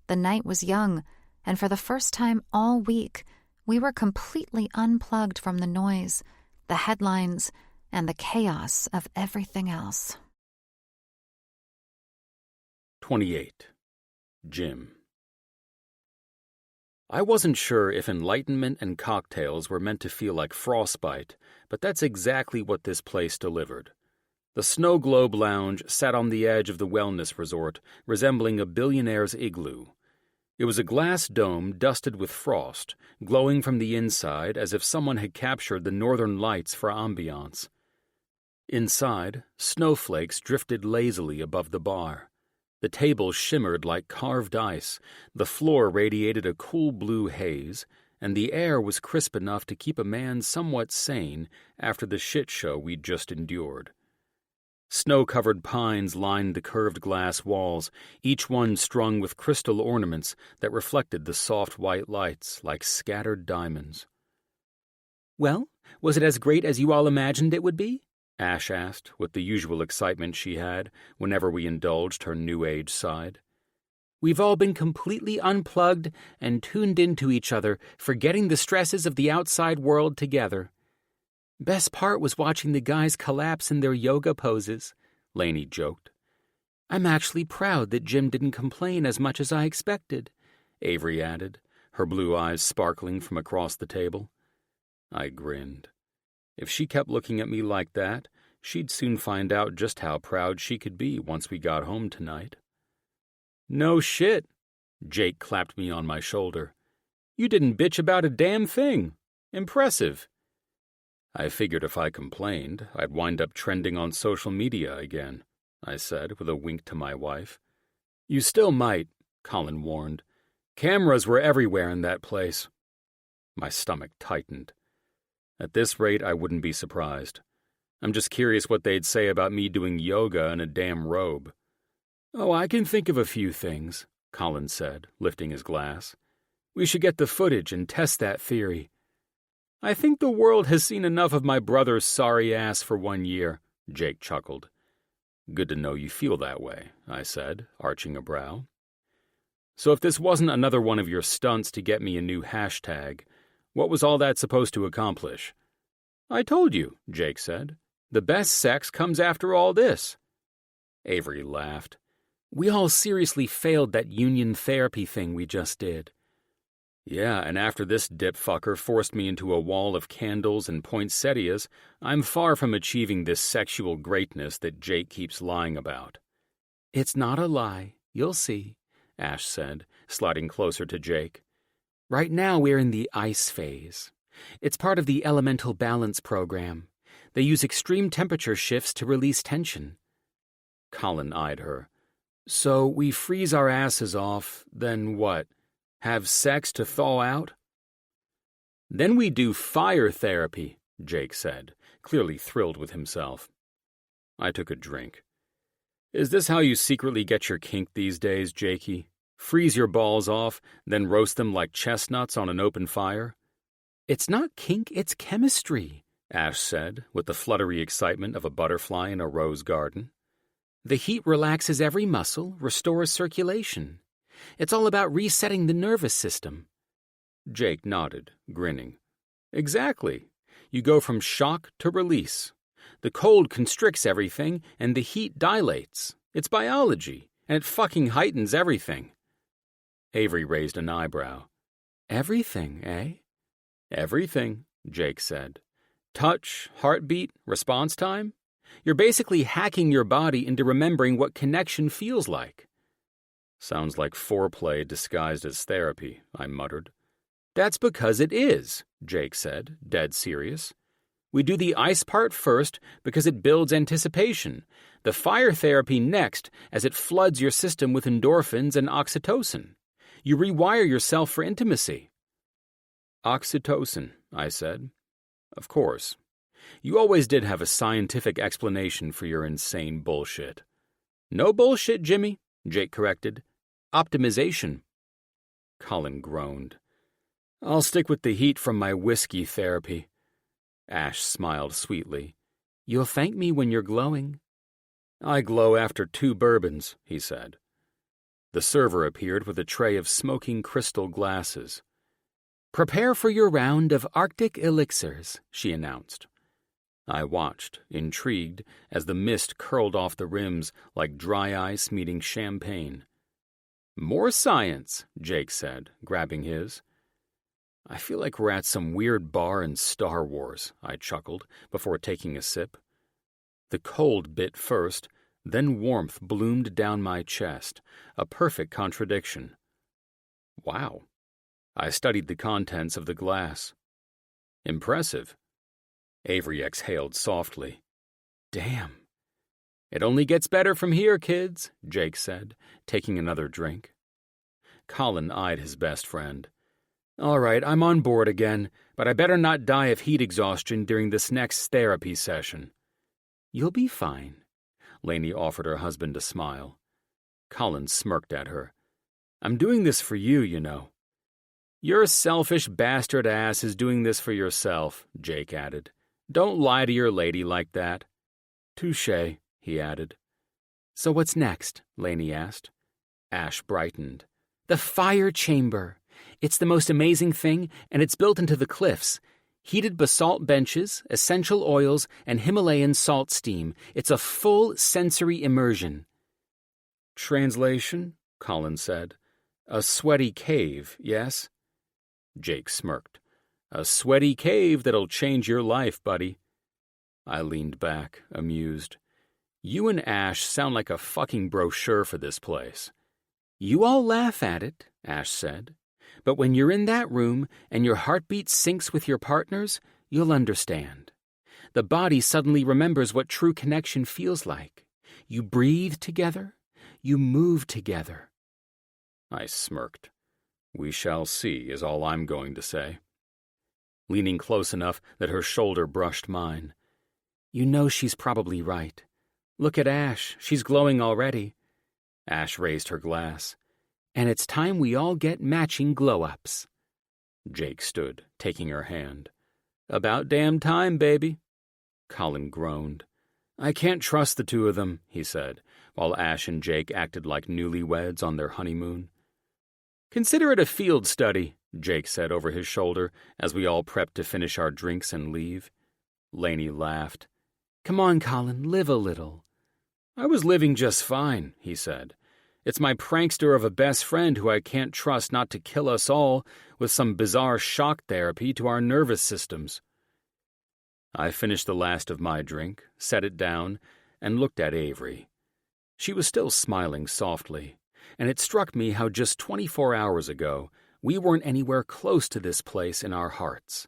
The night was young, and for the first time all week, we were completely unplugged from the noise, the headlines, and the chaos of everything else. 28. Jim. I wasn't sure if enlightenment and cocktails were meant to feel like frostbite, but that's exactly what this place delivered. The Snow Globe Lounge sat on the edge of the wellness resort, resembling a billionaire's igloo. It was a glass dome dusted with frost, glowing from the inside as if someone had captured the northern lights for ambiance. Inside, snowflakes drifted lazily above the bar. The tables shimmered like carved ice, the floor radiated a cool blue haze, and the air was crisp enough to keep a man somewhat sane after the shit show we'd just endured. Snow-covered pines lined the curved glass walls, each one strung with crystal ornaments that reflected the soft white lights like scattered diamonds. "Well, was it as great as you all imagined it would be?" Ash asked, with the usual excitement she had whenever we indulged her New Age side. "We've all been completely unplugged and tuned into each other, forgetting the stresses of the outside world together. Best part was watching the guys collapse in their yoga poses," Lainey joked. "I'm actually proud that Jim didn't complain as much as I expected," Avery added, her blue eyes sparkling from across the table. I grinned. If she kept looking at me like that, she'd soon find out just how proud she could be once we got home tonight. "No shit," Jake clapped me on my shoulder. "You didn't bitch about a damn thing. Impressive." I figured if I complained, I'd wind up trending on social media again, I said with a wink to my wife. "You still might," Colin warned. "Cameras were everywhere in that place." My stomach tightened. At this rate, I wouldn't be surprised. I'm just curious what they'd say about me doing yoga in a damn robe. "Oh, I can think of a few things," Colin said, lifting his glass. "We should get the footage and test that theory." "I think the world has seen enough of my brother's sorry ass for 1 year," Jake chuckled. "Good to know you feel that way," I said, arching a brow. "So if this wasn't another one of your stunts to get me a new hashtag, what was all that supposed to accomplish?" "I told you," Jake said. "The best sex comes after all this." Avery laughed. "We all seriously failed that union therapy thing we just did." "Yeah, and after this dip-fucker forced me into a wall of candles and poinsettias, I'm far from achieving this sexual greatness that Jake keeps lying about." "It's not a lie. You'll see," Ash said, sliding closer to Jake. "Right now we're in the ice phase. It's part of the elemental balance program. They use extreme temperature shifts to release tension." Colin eyed her. "So we freeze our asses off, then what? Have sex to thaw out?" "Then we do fire therapy," Jake said, clearly thrilled with himself. I took a drink. "Is this how you secretly get your kink these days, Jakey? Freeze your balls off, then roast them like chestnuts on an open fire?" "It's not kink, it's chemistry," Ash said, with the fluttery excitement of a butterfly in a rose garden. "The heat relaxes every muscle, restores circulation. It's all about resetting the nervous system." Jake nodded, grinning. "Exactly. You go from shock to release. The cold constricts everything, and the heat dilates. It's biology, and it fucking heightens everything." Avery raised an eyebrow. "Everything, eh?" "Everything," Jake said. "Touch, heartbeat, response time. You're basically hacking your body into remembering what connection feels like." Sounds like foreplay disguised as therapy, I muttered. That's because it is, Jake said, dead serious. We do the ice part first because it builds anticipation, the fire therapy next as it floods your system with endorphins and oxytocin. You rewire yourself for intimacy. Oxytocin, I said. Of course. You always did have a scientific explanation for your insane bullshit. No bullshit, Jimmy, Jake corrected. Optimization. Colin groaned. I'll stick with the heat from my whiskey therapy. Ash smiled sweetly. You'll thank me when you're glowing. I glow after 2 bourbons, he said. The server appeared with a tray of smoking crystal glasses. Prepare for your round of Arctic elixirs, she announced. I watched, intrigued, as the mist curled off the rims like dry ice meeting champagne. More science, Jake said, grabbing his. I feel like we're at some weird bar in Star Wars, I chuckled, before taking a sip. The cold bit first, then warmth bloomed down my chest, a perfect contradiction. Wow. I studied the contents of the glass. Impressive. Avery exhaled softly. Damn. It only gets better from here, kids, Jake said, taking another drink. Colin eyed his best friend. All right, I'm on board again, but I better not die of heat exhaustion during this next therapy session. You'll be fine. Lainey offered her husband a smile. Colin smirked at her. I'm doing this for you, you know. Your selfish bastard ass is doing this for yourself, Jake added. Don't lie to your lady like that. Touché, he added. So what's next? Lainey asked. Ash brightened. The fire chamber. It's the most amazing thing, and it's built into the cliffs. Heated basalt benches, essential oils, and Himalayan salt steam. It's a full sensory immersion. Translation, Colin said. A sweaty cave, yes? Jake smirked. A sweaty cave that'll change your life, buddy. I leaned back, amused. You and Ash sound like a fucking brochure for this place. You all laugh at it, Ash said. But when you're in that room and your heartbeat syncs with your partner's, you'll understand. The body suddenly remembers what true connection feels like. You breathe together. You move together. I smirked. We shall see, is all I'm going to say. Leaning close enough that her shoulder brushed mine. You know she's probably right. Look at Ash. She's glowing already. Ash raised her glass. And it's time we all get matching glow-ups. Jake stood, taking her hand. About damn time, baby. Colin groaned. I can't trust the two of them, he said, while Ash and Jake acted like newlyweds on their honeymoon. Consider it a field study, Jake said over his shoulder as we all prepped to finish our drinks and leave. Lainey laughed. Come on, Colin, live a little. I was living just fine, he said. It's my prankster of a best friend who I can't trust not to kill us all with some bizarre shock therapy to our nervous systems. I finished the last of my drink, set it down, and looked at Avery. She was still smiling softly, and it struck me how just 24 hours ago we weren't anywhere close to this place in our hearts.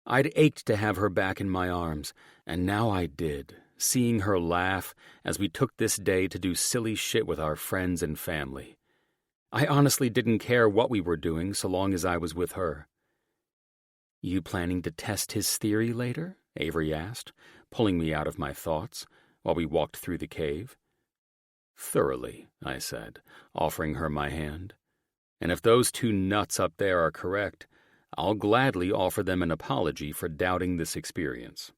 I'd ached to have her back in my arms, and now I did, seeing her laugh as we took this day to do silly shit with our friends and family. I honestly didn't care what we were doing so long as I was with her. You planning to test his theory later? Avery asked, pulling me out of my thoughts while we walked through the cave. Thoroughly, I said, offering her my hand. And if those two nuts up there are correct, I'll gladly offer them an apology for doubting this experience.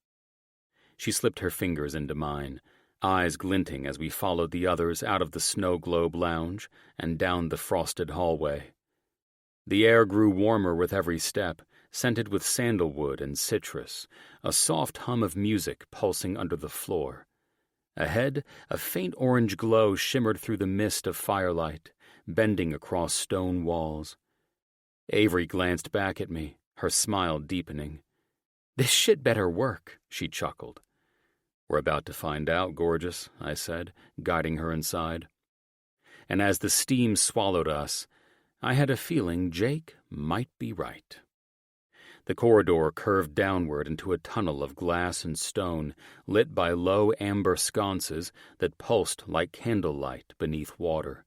She slipped her fingers into mine, eyes glinting as we followed the others out of the snow globe lounge and down the frosted hallway. The air grew warmer with every step, scented with sandalwood and citrus, a soft hum of music pulsing under the floor. Ahead, a faint orange glow shimmered through the mist of firelight, bending across stone walls. Avery glanced back at me, her smile deepening. This shit better work, she chuckled. We're about to find out, gorgeous, I said, guiding her inside. and as the steam swallowed us, I had a feeling Jake might be right. The corridor curved downward into a tunnel of glass and stone lit by low amber sconces that pulsed like candlelight beneath water.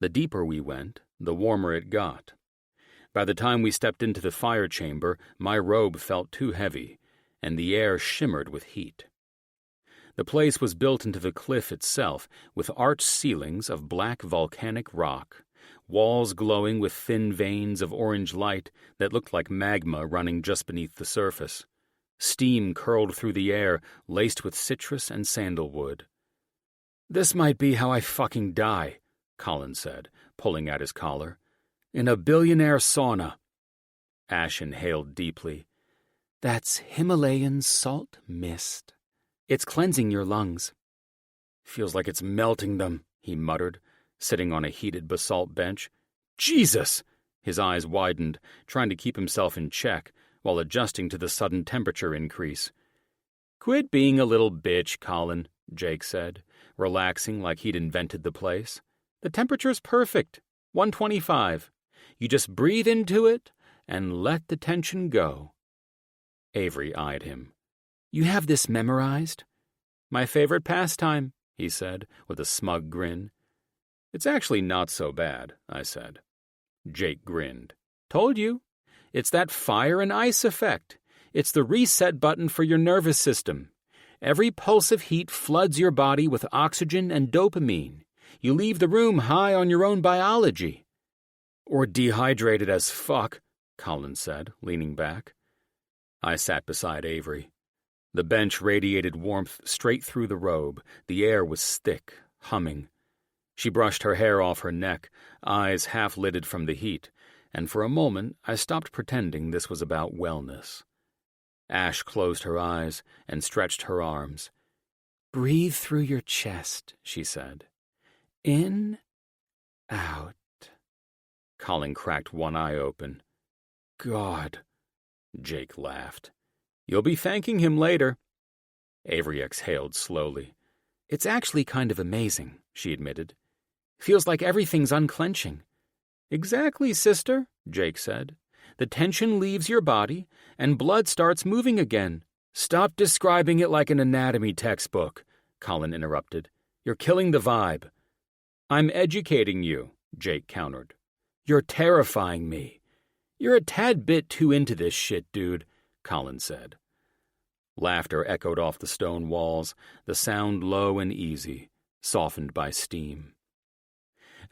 The deeper we went, the warmer it got. By the time we stepped into the fire chamber, my robe felt too heavy, and the air shimmered with heat. The place was built into the cliff itself, with arched ceilings of black volcanic rock, walls glowing with thin veins of orange light that looked like magma running just beneath the surface. Steam curled through the air, laced with citrus and sandalwood. "This might be how I fucking die," Colin said, pulling at his collar. "In a billionaire sauna." Ash inhaled deeply. "That's Himalayan salt mist. It's cleansing your lungs." "Feels like it's melting them," he muttered, sitting on a heated basalt bench. "Jesus!" His eyes widened, trying to keep himself in check while adjusting to the sudden temperature increase. "Quit being a little bitch, Colin," Jake said, relaxing like he'd invented the place. "The temperature's perfect, 125. You just breathe into it and let the tension go." Avery eyed him. "You have this memorized?" "My favorite pastime," he said, with a smug grin. "It's actually not so bad," I said. Jake grinned. "Told you. It's that fire and ice effect. It's the reset button for your nervous system. Every pulse of heat floods your body with oxygen and dopamine. You leave the room high on your own biology." "Or dehydrated as fuck," Colin said, leaning back. I sat beside Avery. The bench radiated warmth straight through the robe. The air was thick, humming. She brushed her hair off her neck, eyes half-lidded from the heat, and for a moment I stopped pretending this was about wellness. Ash closed her eyes and stretched her arms. "Breathe through your chest," she said. "In, out." Colin cracked one eye open. "God," Jake laughed. "You'll be thanking him later." Avery exhaled slowly. "It's actually kind of amazing," she admitted. "Feels like everything's unclenching." "Exactly, sister," Jake said. "The tension leaves your body, and blood starts moving again." "Stop describing it like an anatomy textbook," Colin interrupted. "You're killing the vibe." "I'm educating you," Jake countered. "You're terrifying me." "You're a tad bit too into this shit, dude," Colin said. Laughter echoed off the stone walls, the sound low and easy, softened by steam.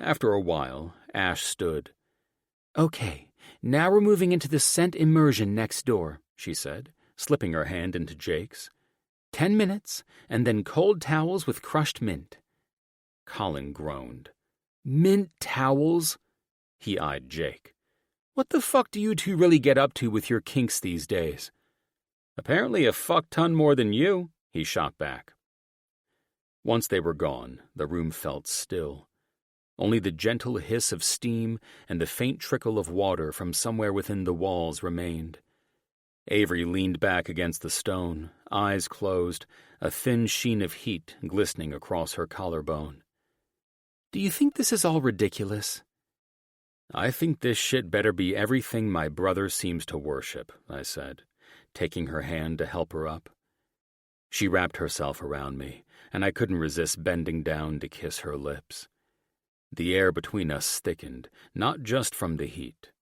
After a while, Ash stood. "Okay, now we're moving into the scent immersion next door," she said, slipping her hand into Jake's. 10 minutes, and then cold towels with crushed mint." Colin groaned. "Mint towels?" He eyed Jake. "What the fuck do you two really get up to with your kinks these days?" "Apparently a fuck-ton more than you," he shot back. Once they were gone, the room felt still. Only the gentle hiss of steam and the faint trickle of water from somewhere within the walls remained. Avery leaned back against the stone, eyes closed, a thin sheen of heat glistening across her collarbone. "Do you think this is all ridiculous?" "I think this shit better be everything my brother seems to worship," I said, taking her hand to help her up. She wrapped herself around me, and I couldn't resist bending down to kiss her lips. The air between us thickened, not just from the heat.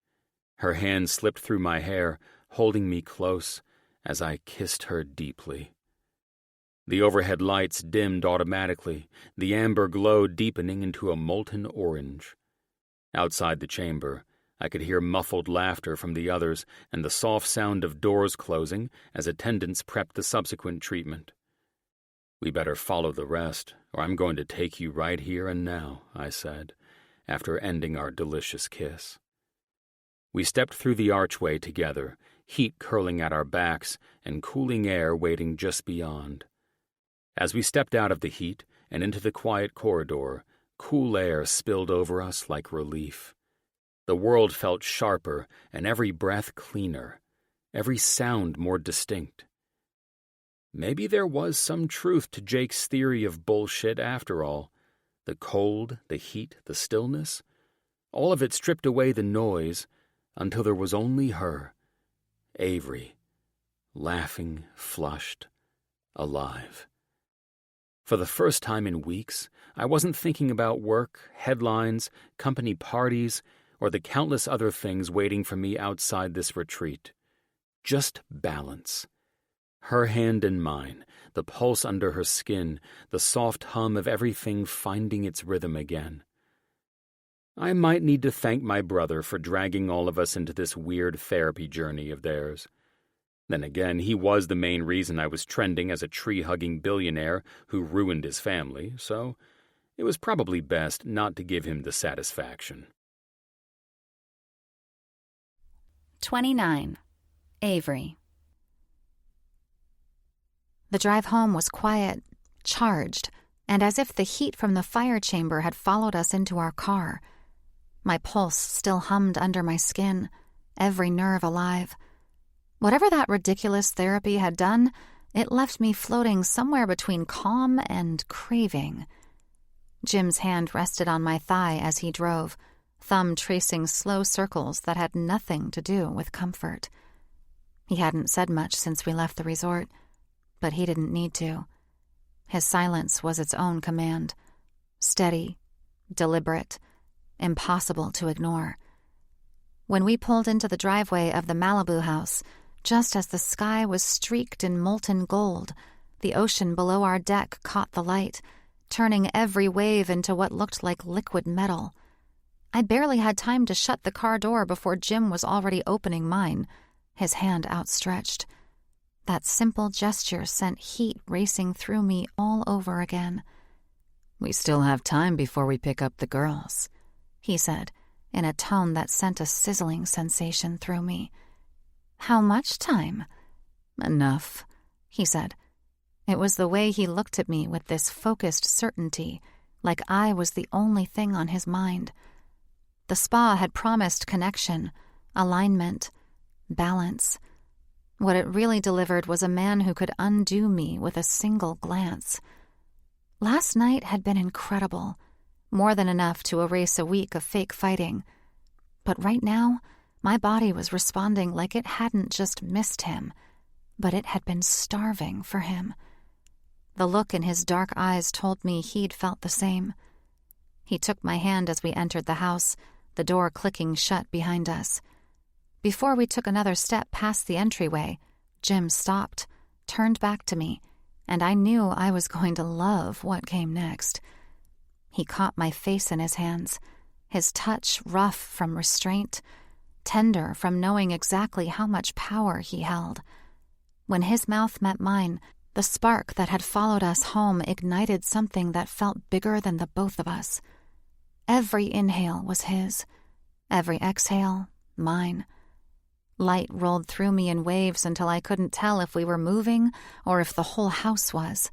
Her hand slipped through my hair, holding me close as I kissed her deeply. The overhead lights dimmed automatically, the amber glow deepening into a molten orange. Outside the chamber, I could hear muffled laughter from the others and the soft sound of doors closing as attendants prepped the subsequent treatment. "We better follow the rest, or I'm going to take you right here and now," I said, after ending our delicious kiss. We stepped through the archway together, heat curling at our backs and cooling air waiting just beyond. As we stepped out of the heat and into the quiet corridor, cool air spilled over us like relief. The world felt sharper and every breath cleaner, every sound more distinct. Maybe there was some truth to Jake's theory of bullshit after all. The cold, the heat, the stillness. All of it stripped away the noise until there was only her, Avery, laughing, flushed, alive. For the first time in weeks, I wasn't thinking about work, headlines, company parties, or the countless other things waiting for me outside this retreat. Just balance. Her hand in mine, the pulse under her skin, the soft hum of everything finding its rhythm again. I might need to thank my brother for dragging all of us into this weird therapy journey of theirs. Then again, he was the main reason I was trending as a tree-hugging billionaire who ruined his family, so it was probably best not to give him the satisfaction. 29. Avery. The drive home was quiet, charged, and as if the heat from the fire chamber had followed us into our car. My pulse still hummed under my skin, every nerve alive. Whatever that ridiculous therapy had done, it left me floating somewhere between calm and craving. Jim's hand rested on my thigh as he drove, thumb tracing slow circles that had nothing to do with comfort. He hadn't said much since we left the resort, but he didn't need to. His silence was its own command, steady, deliberate, impossible to ignore. When we pulled into the driveway of the Malibu house, just as the sky was streaked in molten gold, the ocean below our deck caught the light, turning every wave into what looked like liquid metal. I barely had time to shut the car door before Jim was already opening mine, his hand outstretched. That simple gesture sent heat racing through me all over again. "We still have time before we pick up the girls," he said, in a tone that sent a sizzling sensation through me. "How much time?" "Enough," he said. It was the way he looked at me with this focused certainty, like I was the only thing on his mind. The spa had promised connection, alignment, balance. What it really delivered was a man who could undo me with a single glance. Last night had been incredible, more than enough to erase a week of fake fighting. But right now, my body was responding like it hadn't just missed him, but it had been starving for him. The look in his dark eyes told me he'd felt the same. He took my hand as we entered the house, the door clicking shut behind us. Before we took another step past the entryway, Jim stopped, turned back to me, and I knew I was going to love what came next. He caught my face in his hands, his touch rough from restraint, tender from knowing exactly how much power he held. When his mouth met mine, the spark that had followed us home ignited something that felt bigger than the both of us. Every inhale was his, every exhale mine. Light rolled through me in waves until I couldn't tell if we were moving or if the whole house was.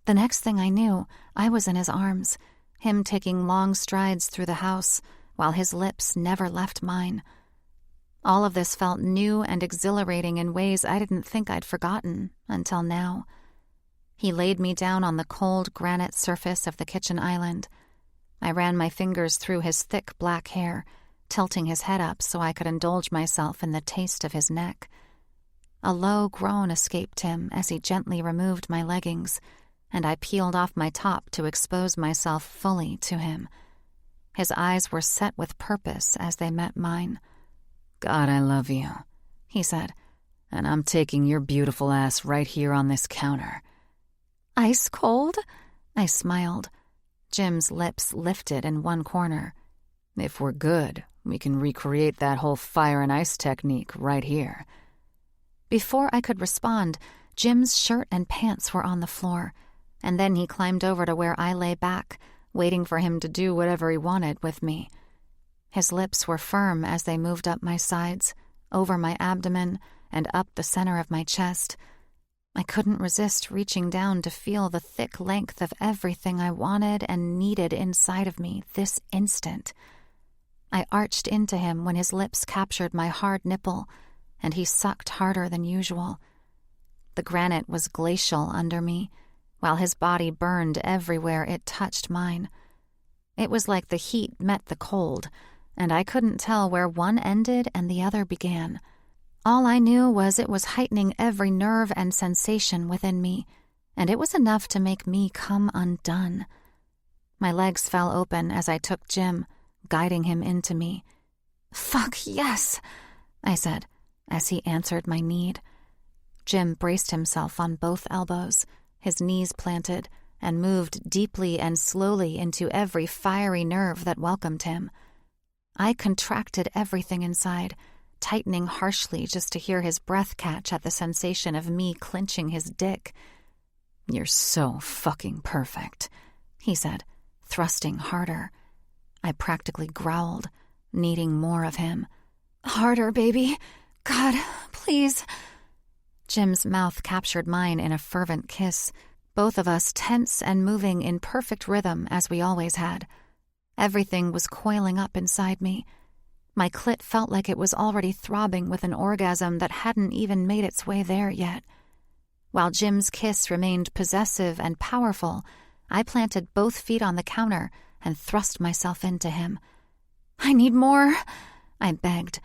The next thing I knew, I was in his arms, him taking long strides through the house, while his lips never left mine. All of this felt new and exhilarating in ways I didn't think I'd forgotten until now. He laid me down on the cold granite surface of the kitchen island. I ran my fingers through his thick black hair, tilting his head up so I could indulge myself in the taste of his neck. A low groan escaped him as he gently removed my leggings, and I peeled off my top to expose myself fully to him. His eyes were set with purpose as they met mine. "God, I love you," he said, "and I'm taking your beautiful ass right here on this counter." "Ice cold?" I smiled. Jim's lips lifted in one corner. "If we're good, we can recreate that whole fire and ice technique right here." Before I could respond, Jim's shirt and pants were on the floor, and then he climbed over to where I lay back, waiting for him to do whatever he wanted with me. His lips were firm as they moved up my sides, over my abdomen, and up the center of my chest. I couldn't resist reaching down to feel the thick length of everything I wanted and needed inside of me this instant. I arched into him when his lips captured my hard nipple, and he sucked harder than usual. The granite was glacial under me, while his body burned everywhere it touched mine. It was like the heat met the cold, and I couldn't tell where one ended and the other began. All I knew was it was heightening every nerve and sensation within me, and it was enough to make me come undone. My legs fell open as I took Jim, guiding him into me. "Fuck yes," I said, as he answered my need. Jim braced himself on both elbows, his knees planted, and moved deeply and slowly into every fiery nerve that welcomed him. I contracted everything inside, tightening harshly just to hear his breath catch at the sensation of me clenching his dick. "You're so fucking perfect," he said, thrusting harder. I practically growled, needing more of him. "Harder, baby. God, please." Jim's mouth captured mine in a fervent kiss, both of us tense and moving in perfect rhythm as we always had. Everything was coiling up inside me. My clit felt like it was already throbbing with an orgasm that hadn't even made its way there yet. While Jim's kiss remained possessive and powerful, I planted both feet on the counter and thrust myself into him. "I need more," I begged.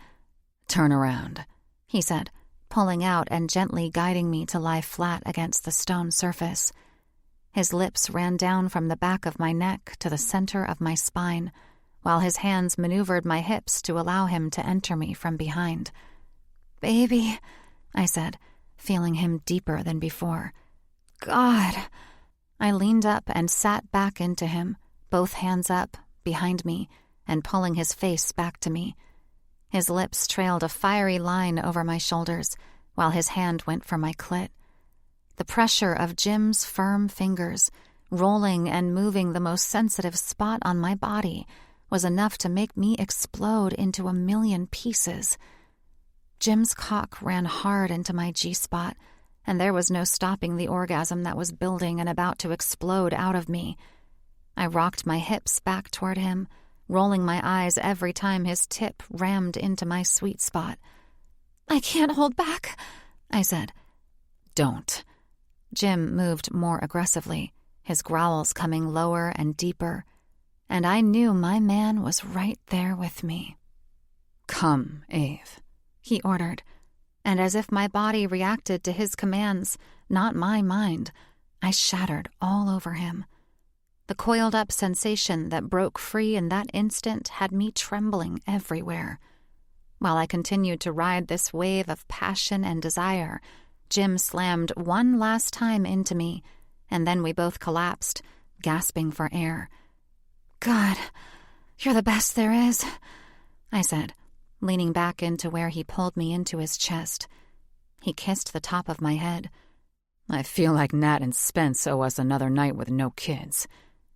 "Turn around," he said, pulling out and gently guiding me to lie flat against the stone surface. His lips ran down from the back of my neck to the center of my spine, while his hands maneuvered my hips to allow him to enter me from behind. "Baby," I said, feeling him deeper than before. "God." I leaned up and sat back into him, both hands up, behind me, and pulling his face back to me. His lips trailed a fiery line over my shoulders, while his hand went for my clit. The pressure of Jim's firm fingers, rolling and moving the most sensitive spot on my body, was enough to make me explode into a million pieces. Jim's cock ran hard into my G-spot, and there was no stopping the orgasm that was building and about to explode out of me. I rocked my hips back toward him, rolling my eyes every time his tip rammed into my sweet spot. "I can't hold back," I said. "Don't." Jim moved more aggressively, his growls coming lower and deeper, and I knew my man was right there with me. "Come, Ave," he ordered, and as if my body reacted to his commands, not my mind, I shattered all over him. The coiled-up sensation that broke free in that instant had me trembling everywhere. While I continued to ride this wave of passion and desire, Jim slammed one last time into me, and then we both collapsed, gasping for air. "God, you're the best there is," I said, leaning back into where he pulled me into his chest. He kissed the top of my head. "I feel like Nat and Spence owe us another night with no kids."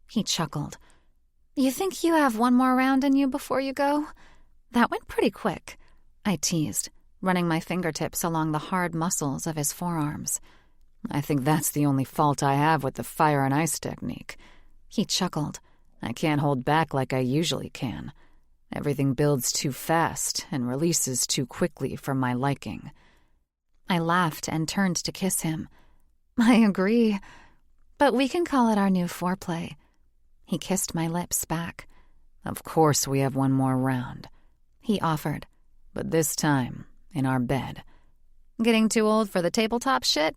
He chuckled. "You think you have one more round in you before you go? That went pretty quick," I teased, running my fingertips along the hard muscles of his forearms. "I think that's the only fault I have with the fire and ice technique." He chuckled. "I can't hold back like I usually can. Everything builds too fast and releases too quickly for my liking." I laughed and turned to kiss him. "I agree, but we can call it our new foreplay." He kissed my lips back. "Of course we have one more round," he offered, "but this time in our bed." "Getting too old for the tabletop shit?"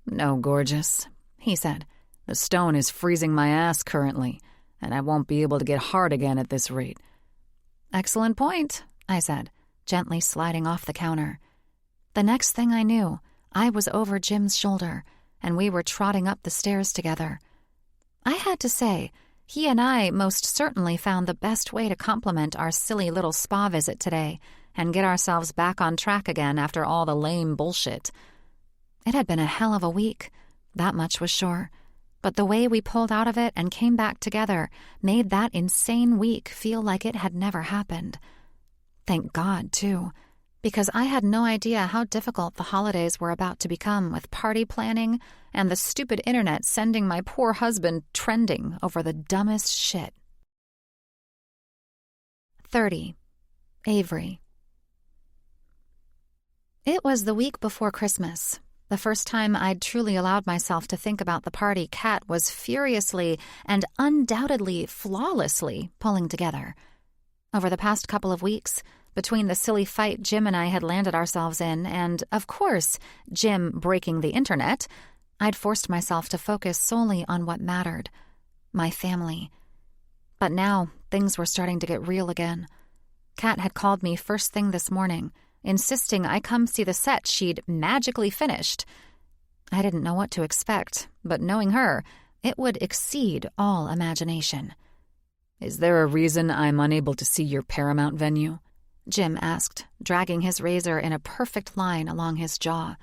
"No, gorgeous," he said. "The stone is freezing my ass currently, and I won't be able to get hard again at this rate." "Excellent point," I said, gently sliding off the counter. The next thing I knew, I was over Jim's shoulder, and we were trotting up the stairs together. I had to say, he and I most certainly found the best way to complement our silly little spa visit today and get ourselves back on track again after all the lame bullshit. It had been a hell of a week, that much was sure, but the way we pulled out of it and came back together made that insane week feel like it had never happened. Thank God, too, because I had no idea how difficult the holidays were about to become with party planning and the stupid internet sending my poor husband trending over the dumbest shit. 30. Avery. It was the week before Christmas, The first time I'd truly allowed myself to think about the party Kat was furiously and undoubtedly flawlessly pulling together. Over the past couple of weeks, between the silly fight Jim and I had landed ourselves in and, of course, Jim breaking the internet, I'd forced myself to focus solely on what mattered, my family. But now, things were starting to get real again. Kat had called me first thing this morning, insisting I come see the set she'd magically finished. I didn't know what to expect, but knowing her, it would exceed all imagination. "Is there a reason I'm unable to see your Paramount venue?" Jim asked, dragging his razor in a perfect line along his jaw.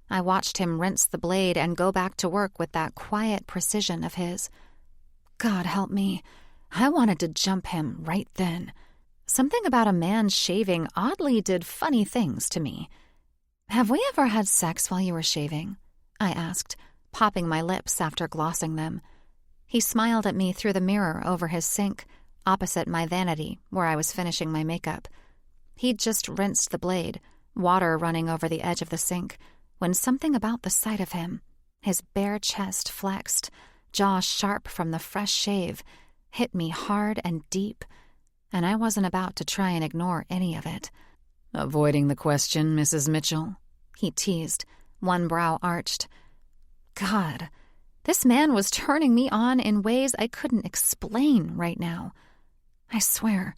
I watched him rinse the blade and go back to work with that quiet precision of his. God help me. I wanted to jump him right then. Something about a man shaving oddly did funny things to me. "Have we ever had sex while you were shaving?" I asked, popping my lips after glossing them. He smiled at me through the mirror over his sink, opposite my vanity where I was finishing my makeup. He'd just rinsed the blade, water running over the edge of the sink, when something about the sight of him, his bare chest flexed, jaw sharp from the fresh shave, hit me hard and deep, and I wasn't about to try and ignore any of it. "Avoiding the question, Mrs. Mitchell?" He teased, one brow arched. God, this man was turning me on in ways I couldn't explain right now. I swear,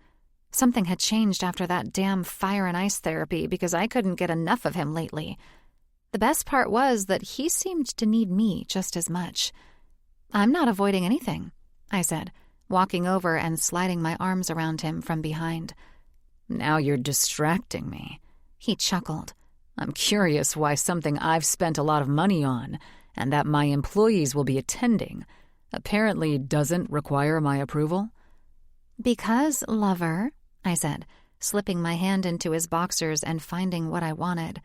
something had changed after that damn fire and ice therapy because I couldn't get enough of him lately. The best part was that he seemed to need me just as much. "I'm not avoiding anything," I said, walking over and sliding my arms around him from behind. "Now you're distracting me," he chuckled. "I'm curious why something I've spent a lot of money on and that my employees will be attending apparently doesn't require my approval." "Because, lover," I said, slipping my hand into his boxers and finding what I wanted,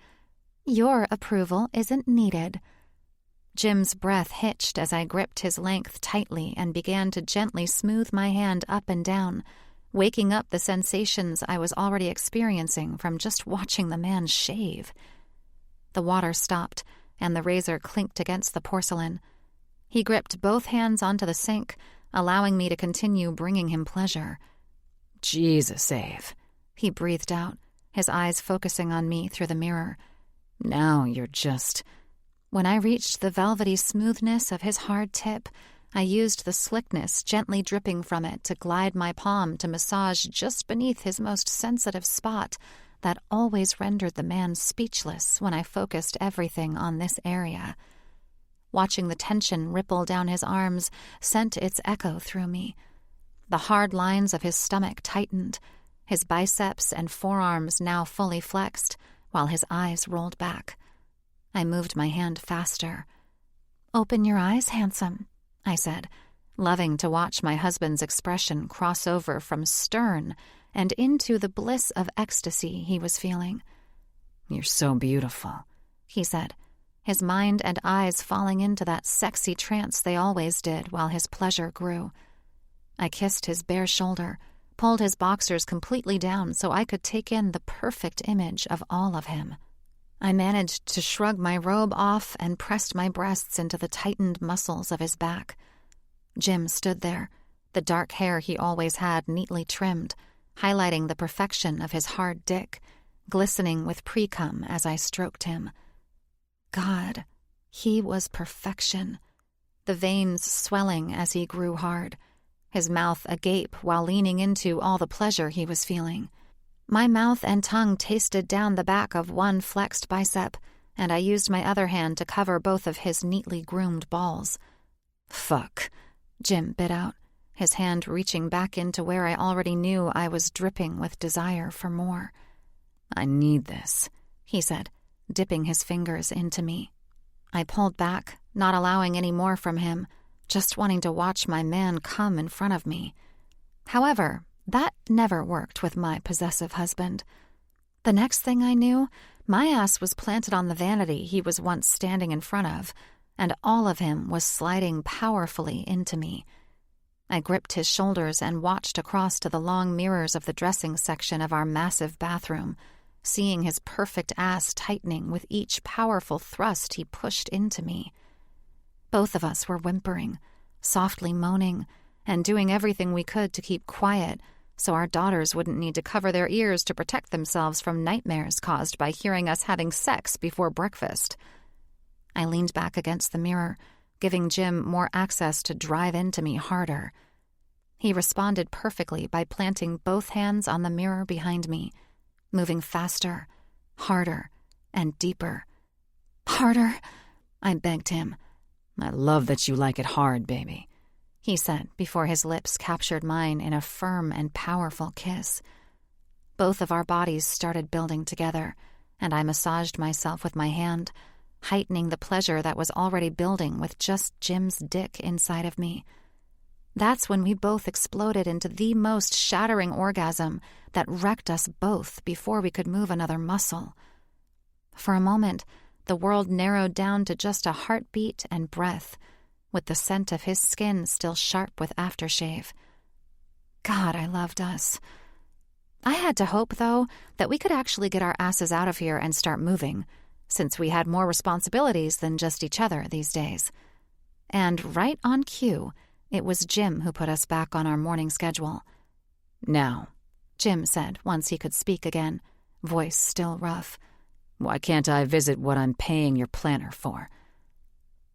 "your approval isn't needed." Jim's breath hitched as I gripped his length tightly and began to gently smooth my hand up and down, waking up the sensations I was already experiencing from just watching the man shave. The water stopped, and the razor clinked against the porcelain. He gripped both hands onto the sink, allowing me to continue bringing him pleasure. "Jesus, Ave," he breathed out, his eyes focusing on me through the mirror. "Now you're just—" When I reached the velvety smoothness of his hard tip, I used the slickness gently dripping from it to glide my palm to massage just beneath his most sensitive spot that always rendered the man speechless when I focused everything on this area. Watching the tension ripple down his arms sent its echo through me. The hard lines of his stomach tightened, his biceps and forearms now fully flexed, while his eyes rolled back. I moved my hand faster. "Open your eyes, handsome," I said, loving to watch my husband's expression cross over from stern and into the bliss of ecstasy he was feeling. "You're so beautiful," he said, his mind and eyes falling into that sexy trance they always did while his pleasure grew. I kissed his bare shoulder, pulled his boxers completely down so I could take in the perfect image of all of him. I managed to shrug my robe off and pressed my breasts into the tightened muscles of his back. Jim stood there, the dark hair he always had neatly trimmed, highlighting the perfection of his hard dick, glistening with pre-cum as I stroked him. God, he was perfection, the veins swelling as he grew hard, his mouth agape while leaning into all the pleasure he was feeling. My mouth and tongue tasted down the back of one flexed bicep, and I used my other hand to cover both of his neatly groomed balls. "Fuck," Jim bit out, his hand reaching back into where I already knew I was dripping with desire for more. "I need this," he said, dipping his fingers into me. I pulled back, not allowing any more from him, just wanting to watch my man come in front of me. However, that never worked with my possessive husband. The next thing I knew, my ass was planted on the vanity he was once standing in front of, and all of him was sliding powerfully into me. I gripped his shoulders and watched across to the long mirrors of the dressing section of our massive bathroom, seeing his perfect ass tightening with each powerful thrust he pushed into me. Both of us were whimpering, softly moaning, and doing everything we could to keep quiet so our daughters wouldn't need to cover their ears to protect themselves from nightmares caused by hearing us having sex before breakfast. I leaned back against the mirror, giving Jim more access to drive into me harder. He responded perfectly by planting both hands on the mirror behind me, moving faster, harder, and deeper. "Harder," I begged him. "I love that you like it hard, baby," he said before his lips captured mine in a firm and powerful kiss. Both of our bodies started building together, and I massaged myself with my hand, heightening the pleasure that was already building with just Jim's dick inside of me. That's when we both exploded into the most shattering orgasm that wrecked us both before we could move another muscle. For a moment, the world narrowed down to just a heartbeat and breath, with the scent of his skin still sharp with aftershave. God, I loved us. I had to hope, though, that we could actually get our asses out of here and start moving, since we had more responsibilities than just each other these days. And right on cue, it was Jim who put us back on our morning schedule. "Now," Jim said once he could speak again, voice still rough. "Why can't I visit what I'm paying your planner for?"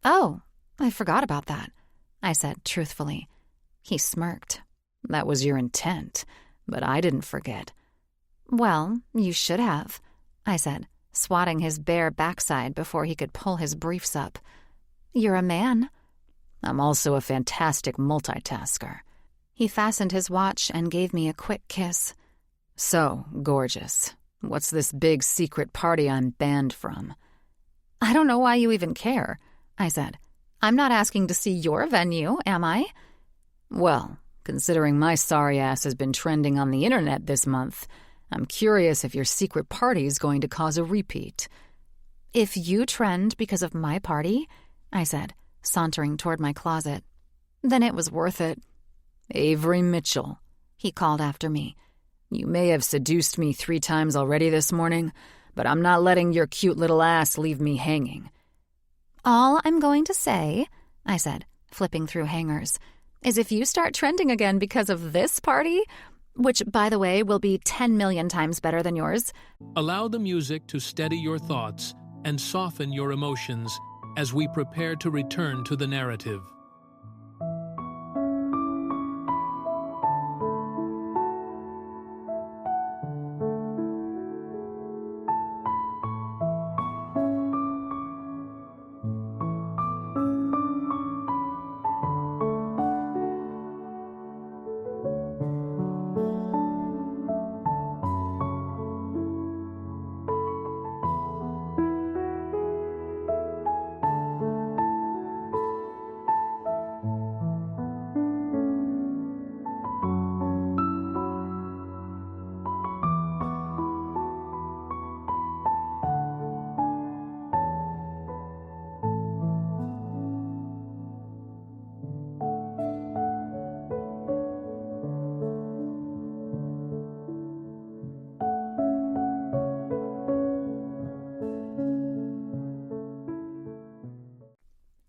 "Oh, I forgot about that," I said truthfully. He smirked. "That was your intent, but I didn't forget." "Well, you should have," I said, swatting his bare backside before he could pull his briefs up. "You're a man." "I'm also a fantastic multitasker." He fastened his watch and gave me a quick kiss. "So, gorgeous, what's this big secret party I'm banned from?" "I don't know why you even care," I said. "I'm not asking to see your venue, am I?" "Well, considering my sorry ass has been trending on the internet this month, I'm curious if your secret party is going to cause a repeat." "If you trend because of my party," I said, sauntering toward my closet, "then it was worth it." "Avery Mitchell," he called after me. "You may have seduced me 3 times already this morning, but I'm not letting your cute little ass leave me hanging." "All I'm going to say," I said, flipping through hangers, "is if you start trending again because of this party, which, by the way, will be 10 million times better than yours." Allow the music to steady your thoughts and soften your emotions as we prepare to return to the narrative.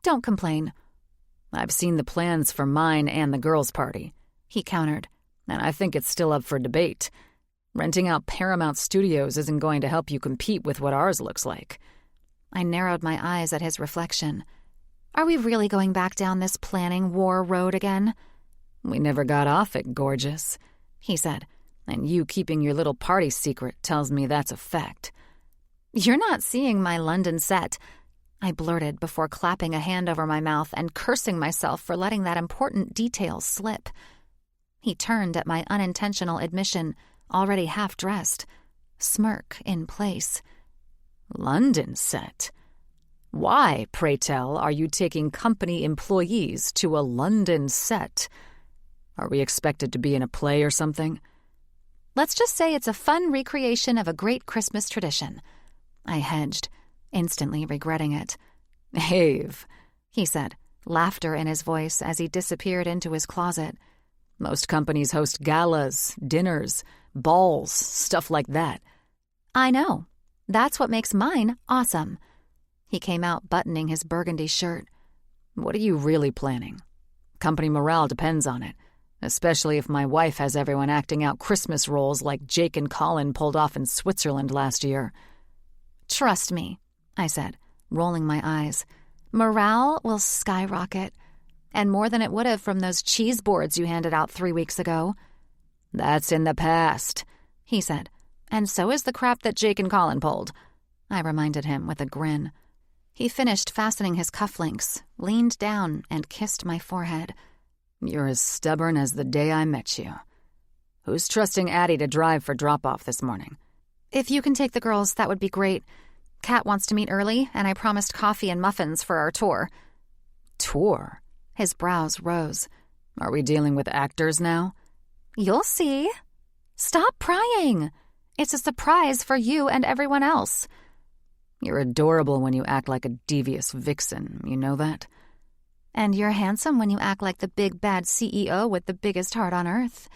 "Don't complain." "I've seen the plans for mine and the girls' party," he countered. "and I think it's still up for debate. Renting out Paramount Studios isn't going to help you compete with what ours looks like." I narrowed my eyes at his reflection. "Are we really going back down this planning war road again?" "We never got off it, gorgeous," he said, "and you keeping your little party secret tells me that's a fact." "You're not seeing my London set," I blurted before clapping a hand over my mouth and cursing myself for letting that important detail slip. He turned at my unintentional admission, already half-dressed, smirk in place. "London set? Why, pray tell, are you taking company employees to a London set? Are we expected to be in a play or something?" "Let's just say it's a fun recreation of a great Christmas tradition," I hedged, instantly regretting it. "Ave," he said, laughter in his voice as he disappeared into his closet. "Most companies host galas, dinners, balls, stuff like that." I know. That's what makes mine awesome. He came out buttoning his burgundy shirt. What are you really planning? Company morale depends on it, especially if my wife has everyone acting out Christmas roles like Jake and Colin pulled off in Switzerland last year. Trust me, I said, rolling my eyes. Morale will skyrocket, and more than it would have from those cheese boards you handed out 3 weeks ago. That's in the past, he said, and so is the crap that Jake and Colin pulled. I reminded him with a grin. He finished fastening his cufflinks, leaned down, and kissed my forehead. You're as stubborn as the day I met you. Who's trusting Addie to drive for drop-off this morning? If you can take the girls, that would be great. Kat wants to meet early, and I promised coffee and muffins for our tour. Tour? His brows rose. Are we dealing with actors now? You'll see. Stop prying. It's a surprise for you and everyone else. You're adorable when you act like a devious vixen, you know that? And you're handsome when you act like the big bad CEO with the biggest heart on earth,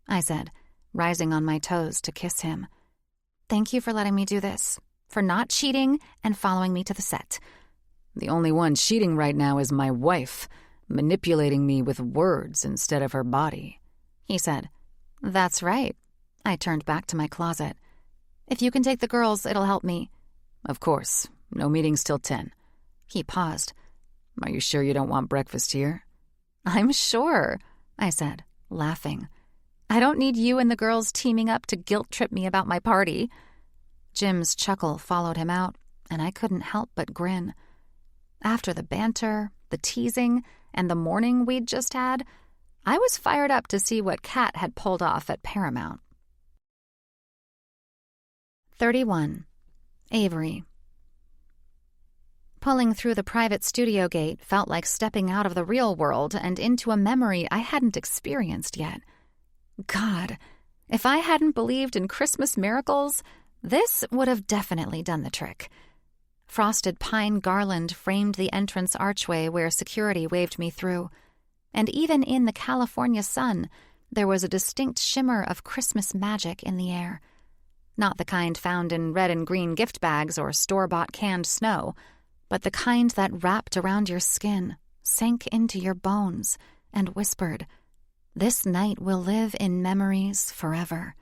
I said, rising on my toes to kiss him. Thank you for letting me do this, for not cheating and following me to the set. The only one cheating right now is my wife, manipulating me with words instead of her body, he said. That's right. I turned back to my closet. If you can take the girls, it'll help me. Of course. No meetings till 10. He paused. Are you sure you don't want breakfast here? I'm sure, I said, laughing. I don't need you and the girls teaming up to guilt-trip me about my party. Jim's chuckle followed him out, and I couldn't help but grin. After the banter, the teasing, and the morning we'd just had, I was fired up to see what Kat had pulled off at Paramount. 31. Avery. Pulling through the private studio gate felt like stepping out of the real world and into a memory I hadn't experienced yet. God, if I hadn't believed in Christmas miracles, this would have definitely done the trick. Frosted pine garland framed the entrance archway where security waved me through, and even in the California sun, there was a distinct shimmer of Christmas magic in the air. Not the kind found in red and green gift bags or store-bought canned snow, but the kind that wrapped around your skin, sank into your bones, and whispered, "This night will live in memories forever."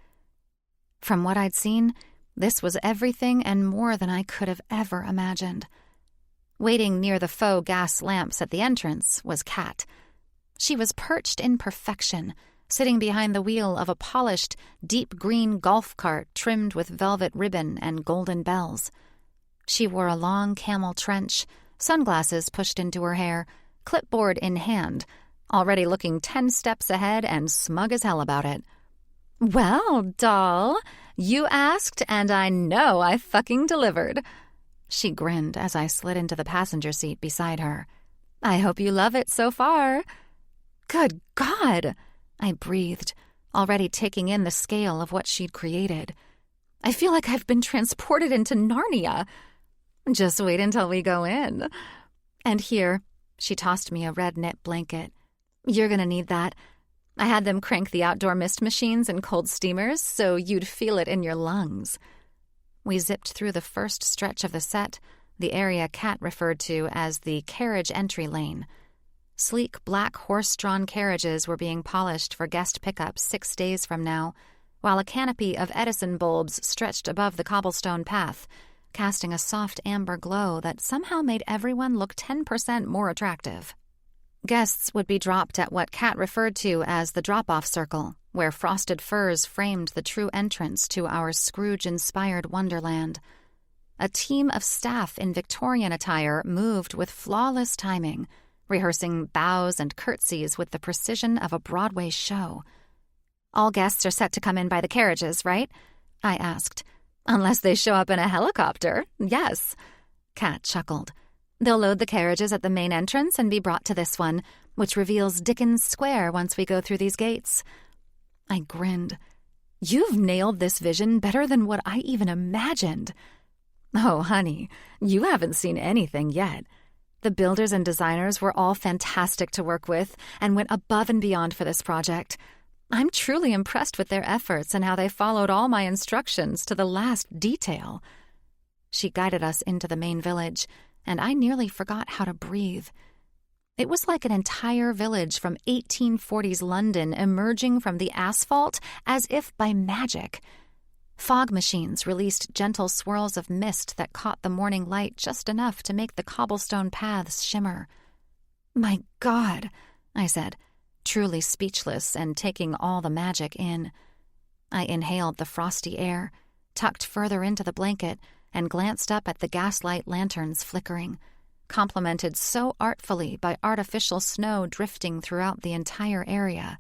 From what I'd seen, this was everything and more than I could have ever imagined. Waiting near the faux gas lamps at the entrance was Kat. She was perched in perfection, sitting behind the wheel of a polished, deep green golf cart trimmed with velvet ribbon and golden bells. She wore a long camel trench, sunglasses pushed into her hair, clipboard in hand, already looking 10 steps ahead and smug as hell about it. "Well, doll, you asked and I know I fucking delivered." She grinned as I slid into the passenger seat beside her. "I hope you love it so far." "Good God!" I breathed, already taking in the scale of what she'd created. "I feel like I've been transported into Narnia." "Just wait until we go in." "And here," she tossed me a red knit blanket. "You're gonna need that. I had them crank the outdoor mist machines and cold steamers so you'd feel it in your lungs." We zipped through the first stretch of the set, the area Kat referred to as the carriage entry lane. Sleek black horse-drawn carriages were being polished for guest pickups 6 days from now, while a canopy of Edison bulbs stretched above the cobblestone path, casting a soft amber glow that somehow made everyone look 10% more attractive. Guests would be dropped at what Kat referred to as the drop-off circle, where frosted firs framed the true entrance to our Scrooge-inspired wonderland. A team of staff in Victorian attire moved with flawless timing, rehearsing bows and curtsies with the precision of a Broadway show. "All guests are set to come in by the carriages, right?" I asked. "Unless they show up in a helicopter, yes." Kat chuckled. "They'll load the carriages at the main entrance and be brought to this one, which reveals Dickens Square once we go through these gates." I grinned. "You've nailed this vision better than what I even imagined." "Oh, honey, you haven't seen anything yet. The builders and designers were all fantastic to work with and went above and beyond for this project. I'm truly impressed with their efforts and how they followed all my instructions to the last detail. She guided us into the main village, and I nearly forgot how to breathe. It was like an entire village from 1840s London emerging from the asphalt as if by magic. Fog machines released gentle swirls of mist that caught the morning light just enough to make the cobblestone paths shimmer. "My God," I said, truly speechless and taking all the magic in. I inhaled the frosty air, tucked further into the blanket, and glanced up at the gaslight lanterns flickering, complemented so artfully by artificial snow drifting throughout the entire area.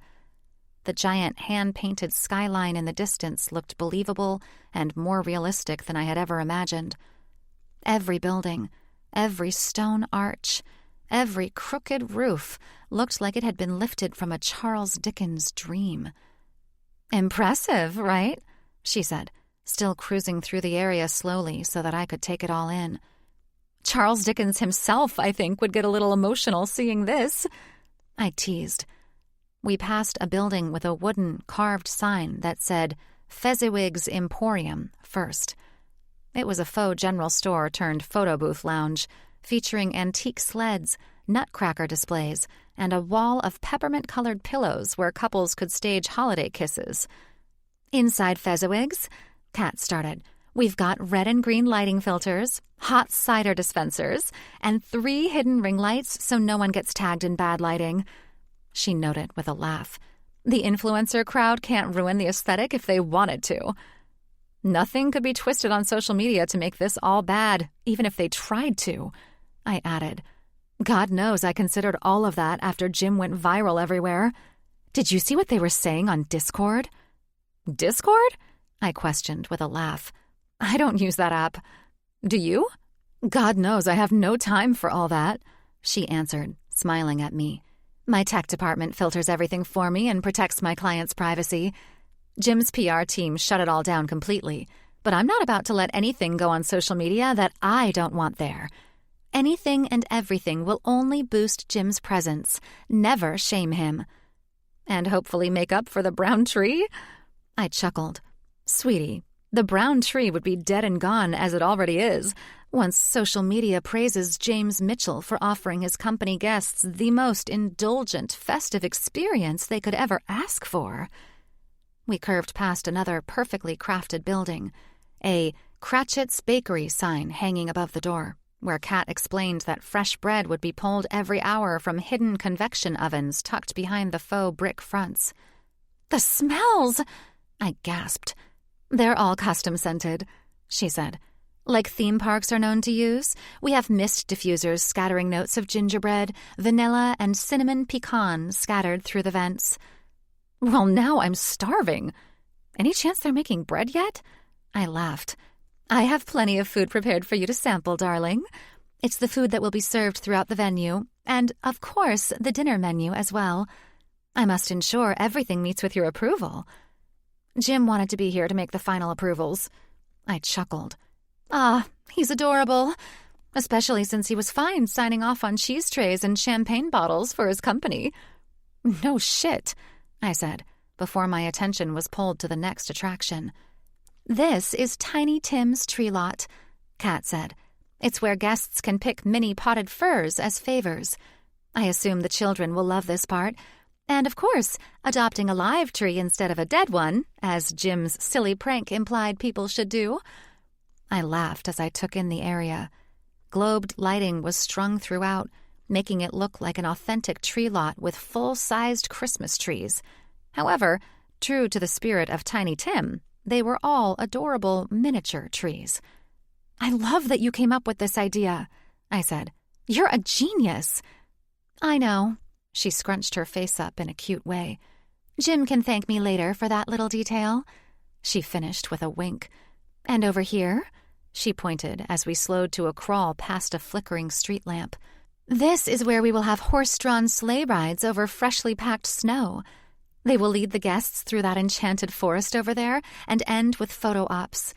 The giant hand-painted skyline in the distance looked believable and more realistic than I had ever imagined. Every building, every stone arch, every crooked roof looked like it had been lifted from a Charles Dickens dream. "Impressive, right?" she said, still cruising through the area slowly so that I could take it all in. "Charles Dickens himself, I think, would get a little emotional seeing this," I teased. We passed a building with a wooden, carved sign that said Fezziwig's Emporium first. It was a faux general store turned photo booth lounge, featuring antique sleds, nutcracker displays, and a wall of peppermint-colored pillows where couples could stage holiday kisses. "Inside Fezziwig's," Kat started, "we've got red and green lighting filters, hot cider dispensers, and 3 hidden ring lights so no one gets tagged in bad lighting." She noted with a laugh. "The influencer crowd can't ruin the aesthetic if they wanted to." "Nothing could be twisted on social media to make this all bad, even if they tried to," I added. "God knows I considered all of that after Jim went viral everywhere. Did you see what they were saying on Discord?" "Discord?" I questioned with a laugh. "I don't use that app. Do you?" "God knows I have no time for all that," she answered, smiling at me. "My tech department filters everything for me and protects my clients' privacy. Jim's PR team shut it all down completely, but I'm not about to let anything go on social media that I don't want there. Anything and everything will only boost Jim's presence, never shame him. And hopefully make up for the brown tree?" I chuckled. "Sweetie, the brown tree would be dead and gone as it already is, once social media praises James Mitchell for offering his company guests the most indulgent, festive experience they could ever ask for." We curved past another perfectly crafted building, a Cratchit's Bakery sign hanging above the door, where Kat explained that fresh bread would be pulled every hour from hidden convection ovens tucked behind the faux brick fronts. "The smells!" I gasped. "They're all custom-scented," she said. "Like theme parks are known to use, we have mist diffusers scattering notes of gingerbread, vanilla, and cinnamon pecan scattered through the vents." "Well, now I'm starving. Any chance they're making bread yet?" I laughed. "I have plenty of food prepared for you to sample, darling. It's the food that will be served throughout the venue, and, of course, the dinner menu as well. I must ensure everything meets with your approval." "Jim wanted to be here to make the final approvals." I chuckled. "Ah, he's adorable, especially since he was fine signing off on cheese trays and champagne bottles for his company." "No shit," I said, before my attention was pulled to the next attraction. "This is Tiny Tim's tree lot," Kat said. "It's where guests can pick mini potted furs as favors. I assume the children will love this part. And, of course, adopting a live tree instead of a dead one, as Jim's silly prank implied people should do." I laughed as I took in the area. Globed lighting was strung throughout, making it look like an authentic tree lot with full-sized Christmas trees. However, true to the spirit of Tiny Tim, they were all adorable miniature trees. "I love that you came up with this idea," I said. "You're a genius." "I know." She scrunched her face up in a cute way. "Jim can thank me later for that little detail," she finished with a wink. "And over here," she pointed as we slowed to a crawl past a flickering street lamp. "This is where we will have horse-drawn sleigh rides over freshly packed snow. They will lead the guests through that enchanted forest over there and end with photo ops.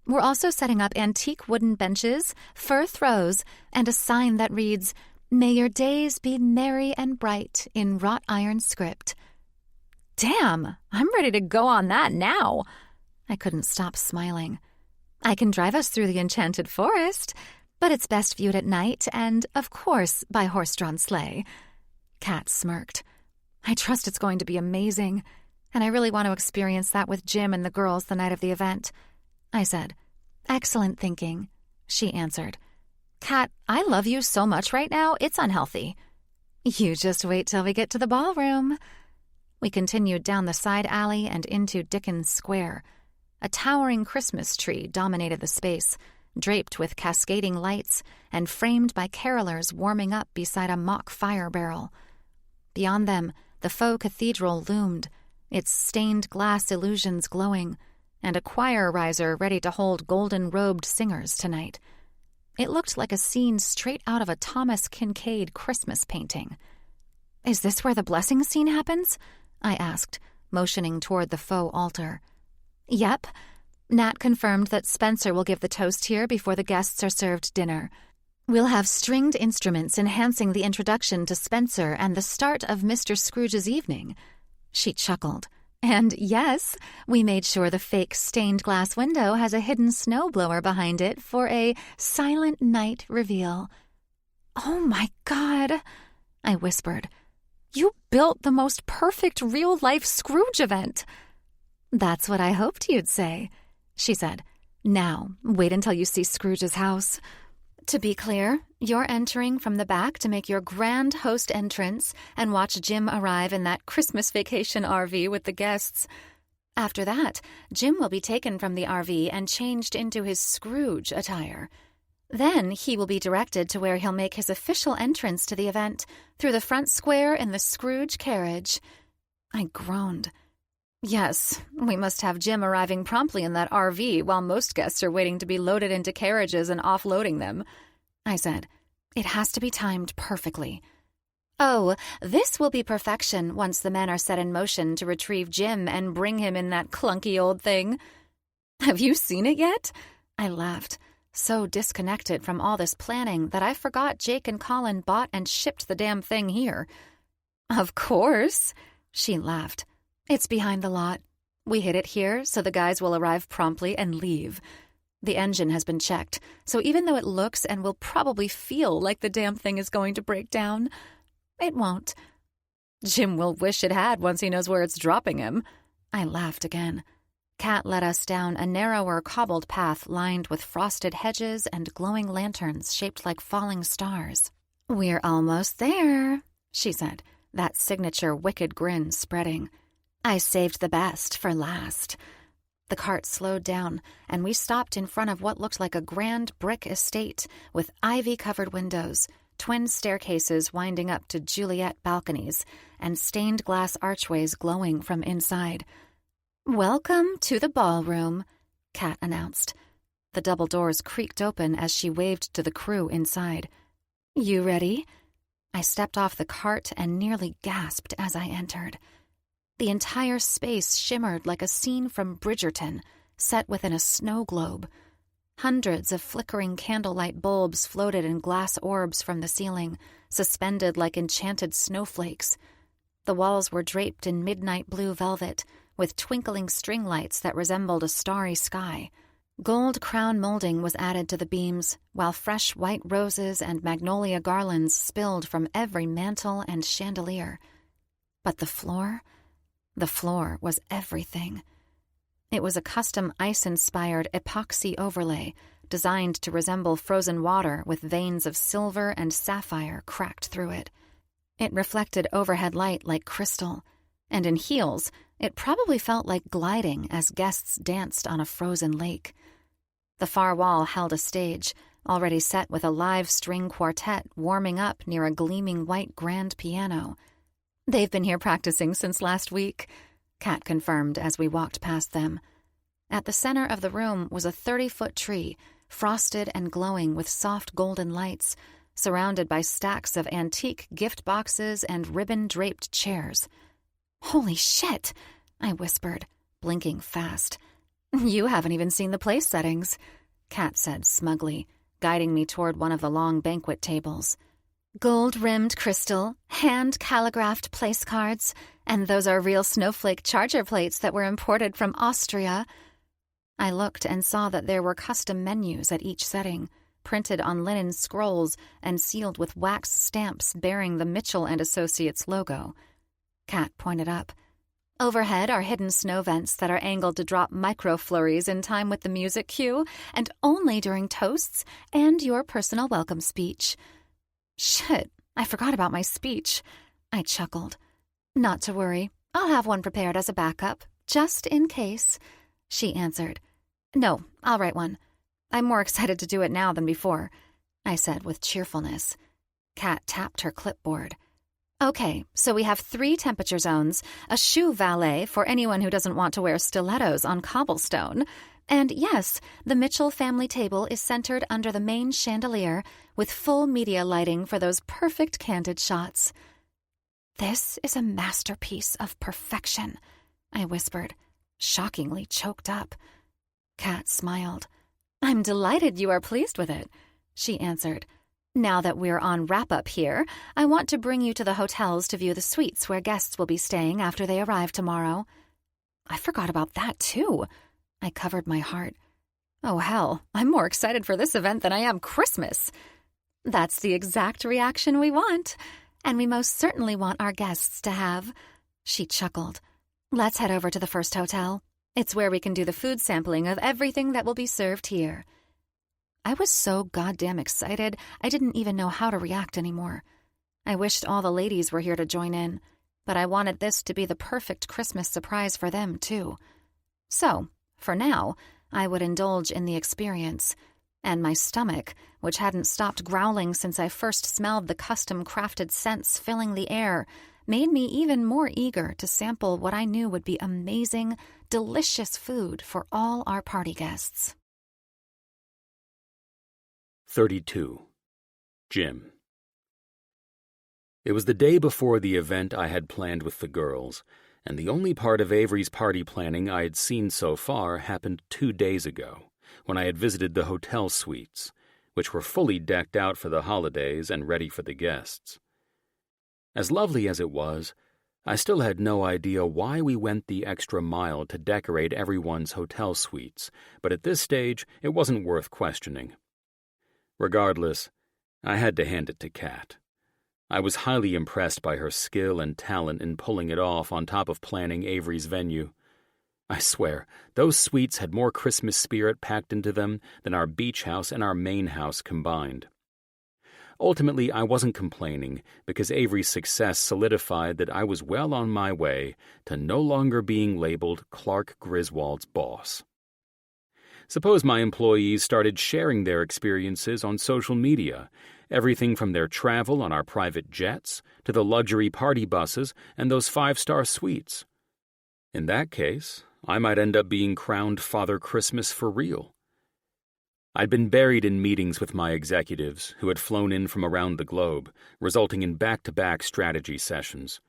We're also setting up antique wooden benches, fir throws, and a sign that reads, 'May your days be merry and bright' in wrought iron script." Damn, I'm ready to go on that now. I couldn't stop smiling. I can drive us through the enchanted forest, but it's best viewed at night and, of course, by horse-drawn sleigh. Kat smirked. I trust it's going to be amazing, and I really want to experience that with Jim and the girls the night of the event. I said, Excellent thinking, she answered. Kat, I love you so much right now, it's unhealthy. You just wait till we get to the ballroom. We continued down the side alley and into Dickens Square. A towering Christmas tree dominated the space, draped with cascading lights and framed by carolers warming up beside a mock fire barrel. Beyond them, the faux cathedral loomed, its stained glass illusions glowing, and a choir riser ready to hold golden-robed singers tonight. It looked like a scene straight out of a Thomas Kincaid Christmas painting. Is this where the blessing scene happens? I asked, motioning toward the faux altar. Yep. Nat confirmed that Spencer will give the toast here before the guests are served dinner. We'll have stringed instruments enhancing the introduction to Spencer and the start of Mr. Scrooge's evening. She chuckled. And yes, we made sure the fake stained glass window has a hidden snowblower behind it for a silent night reveal. Oh my God, I whispered. You built the most perfect real-life Scrooge event. That's what I hoped you'd say, she said. Now, wait until you see Scrooge's house. To be clear, you're entering from the back to make your grand host entrance and watch Jim arrive in that Christmas vacation RV with the guests. After that, Jim will be taken from the RV and changed into his Scrooge attire. Then he will be directed to where he'll make his official entrance to the event, through the front square in the Scrooge carriage. I groaned. Yes, we must have Jim arriving promptly in that RV while most guests are waiting to be loaded into carriages and offloading them, I said. It has to be timed perfectly. Oh, this will be perfection once the men are set in motion to retrieve Jim and bring him in that clunky old thing. Have you seen it yet? I laughed, so disconnected from all this planning that I forgot Jake and Colin bought and shipped the damn thing here. Of course, she laughed. It's behind the lot. We hid it here so the guys will arrive promptly and leave. The engine has been checked, so even though it looks and will probably feel like the damn thing is going to break down, it won't. Jim will wish it had once he knows where it's dropping him. I laughed again. Kat led us down a narrower cobbled path lined with frosted hedges and glowing lanterns shaped like falling stars. We're almost there, she said, that signature wicked grin spreading. I saved the best for last. The cart slowed down, and we stopped in front of what looked like a grand brick estate with ivy-covered windows, twin staircases winding up to Juliet balconies, and stained glass archways glowing from inside. Welcome to the ballroom, Kat announced. The double doors creaked open as she waved to the crew inside. You ready? I stepped off the cart and nearly gasped as I entered. The entire space shimmered like a scene from Bridgerton, set within a snow globe. Hundreds of flickering candlelight bulbs floated in glass orbs from the ceiling, suspended like enchanted snowflakes. The walls were draped in midnight blue velvet, with twinkling string lights that resembled a starry sky. Gold crown molding was added to the beams, while fresh white roses and magnolia garlands spilled from every mantel and chandelier. But the floor was everything. It was a custom ice-inspired epoxy overlay, designed to resemble frozen water with veins of silver and sapphire cracked through it. It reflected overhead light like crystal, and in heels, it probably felt like gliding as guests danced on a frozen lake. The far wall held a stage, already set with a live string quartet warming up near a gleaming white grand piano. They've been here practicing since last week, Kat confirmed as we walked past them. At the center of the room was a 30-foot tree, frosted and glowing with soft golden lights, surrounded by stacks of antique gift boxes and ribbon-draped chairs. Holy shit, I whispered, blinking fast. You haven't even seen the place settings, Kat said smugly, guiding me toward one of the long banquet tables. Gold-rimmed crystal, hand-calligraphed place cards, and those are real snowflake charger plates that were imported from Austria. I looked and saw that there were custom menus at each setting, printed on linen scrolls and sealed with wax stamps bearing the Mitchell & Associates logo. Kat pointed up. Overhead are hidden snow vents that are angled to drop micro-flurries in time with the music cue, and only during toasts and your personal welcome speech. Shit, I forgot about my speech. I chuckled. Not to worry. I'll have one prepared as a backup, just in case, she answered. No, I'll write one. I'm more excited to do it now than before, I said with cheerfulness. Kat tapped her clipboard. Okay, so we have 3 temperature zones, a shoe valet for anyone who doesn't want to wear stilettos on cobblestone. And yes, the Mitchell family table is centered under the main chandelier with full media lighting for those perfect candid shots. This is a masterpiece of perfection, I whispered, shockingly choked up. Kat smiled. I'm delighted you are pleased with it, she answered. Now that we're on wrap-up here, I want to bring you to the hotels to view the suites where guests will be staying after they arrive tomorrow. I forgot about that, too. I covered my heart. Oh, hell, I'm more excited for this event than I am Christmas. That's the exact reaction we want, and we most certainly want our guests to have. She chuckled. Let's head over to the first hotel. It's where we can do the food sampling of everything that will be served here. I was so goddamn excited, I didn't even know how to react anymore. I wished all the ladies were here to join in, but I wanted this to be the perfect Christmas surprise for them, too. So, for now, I would indulge in the experience, and my stomach, which hadn't stopped growling since I first smelled the custom-crafted scents filling the air, made me even more eager to sample what I knew would be amazing, delicious food for all our party guests. 32. Jim. It was the day before the event I had planned with the girls, and the only part of Avery's party planning I had seen so far happened 2 days ago, when I had visited the hotel suites, which were fully decked out for the holidays and ready for the guests. As lovely as it was, I still had no idea why we went the extra mile to decorate everyone's hotel suites, but at this stage it wasn't worth questioning. Regardless, I had to hand it to Kat. I was highly impressed by her skill and talent in pulling it off on top of planning Avery's venue. I swear, those suites had more Christmas spirit packed into them than our beach house and our main house combined. Ultimately, I wasn't complaining because Avery's success solidified that I was well on my way to no longer being labeled Clark Griswold's boss. Suppose my employees started sharing their experiences on social media, everything from their travel on our private jets to the luxury party buses and those 5-star suites. In that case, I might end up being crowned Father Christmas for real. I'd been buried in meetings with my executives who had flown in from around the globe, resulting in back-to-back strategy sessions.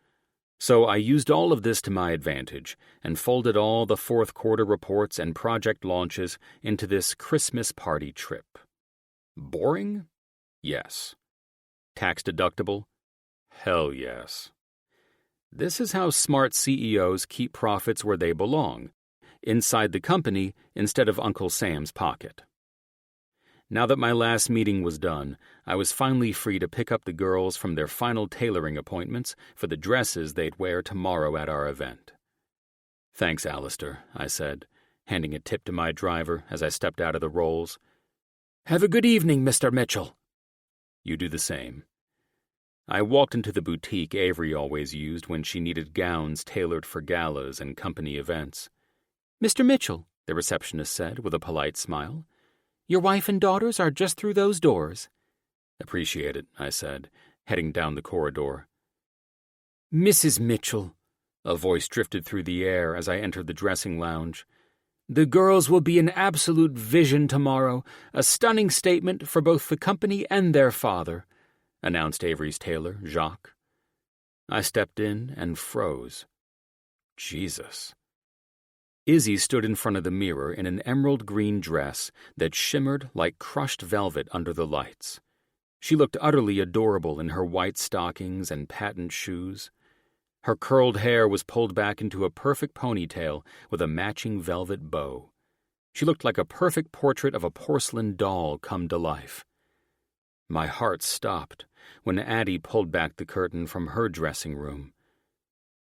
So I used all of this to my advantage and folded all the fourth quarter reports and project launches into this Christmas party trip. Boring? Yes. Tax deductible? Hell yes. This is how smart CEOs keep profits where they belong, inside the company instead of Uncle Sam's pocket. Now that my last meeting was done, I was finally free to pick up the girls from their final tailoring appointments for the dresses they'd wear tomorrow at our event. Thanks, Alistair, I said, handing a tip to my driver as I stepped out of the Rolls. Have a good evening, Mr. Mitchell. You do the same. I walked into the boutique Avery always used when she needed gowns tailored for galas and company events. Mr. Mitchell, the receptionist said with a polite smile. Your wife and daughters are just through those doors. Appreciate it, I said, heading down the corridor. Mrs. Mitchell, a voice drifted through the air as I entered the dressing lounge. The girls will be an absolute vision tomorrow, a stunning statement for both the company and their father, announced Avery's tailor, Jacques. I stepped in and froze. Jesus. Izzy stood in front of the mirror in an emerald green dress that shimmered like crushed velvet under the lights. She looked utterly adorable in her white stockings and patent shoes. Her curled hair was pulled back into a perfect ponytail with a matching velvet bow. She looked like a perfect portrait of a porcelain doll come to life. My heart stopped when Addie pulled back the curtain from her dressing room.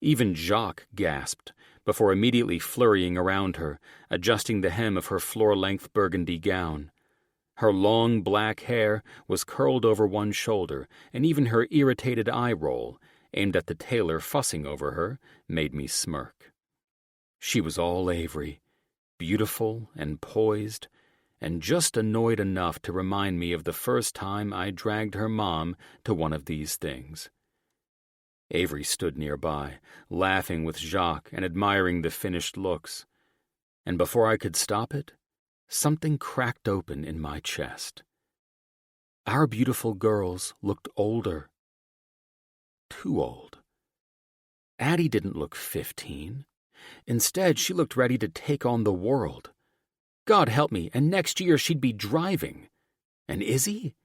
Even Jacques gasped before immediately flurrying around her, adjusting the hem of her floor-length burgundy gown. Her long black hair was curled over one shoulder, and even her irritated eye roll, aimed at the tailor fussing over her, made me smirk. She was all Avery, beautiful and poised, and just annoyed enough to remind me of the first time I dragged her mom to one of these things. Avery stood nearby, laughing with Jacques and admiring the finished looks. And before I could stop it, something cracked open in my chest. Our beautiful girls looked older. Too old. Addie didn't look 15. Instead, she looked ready to take on the world. God help me, and next year she'd be driving. And Izzy?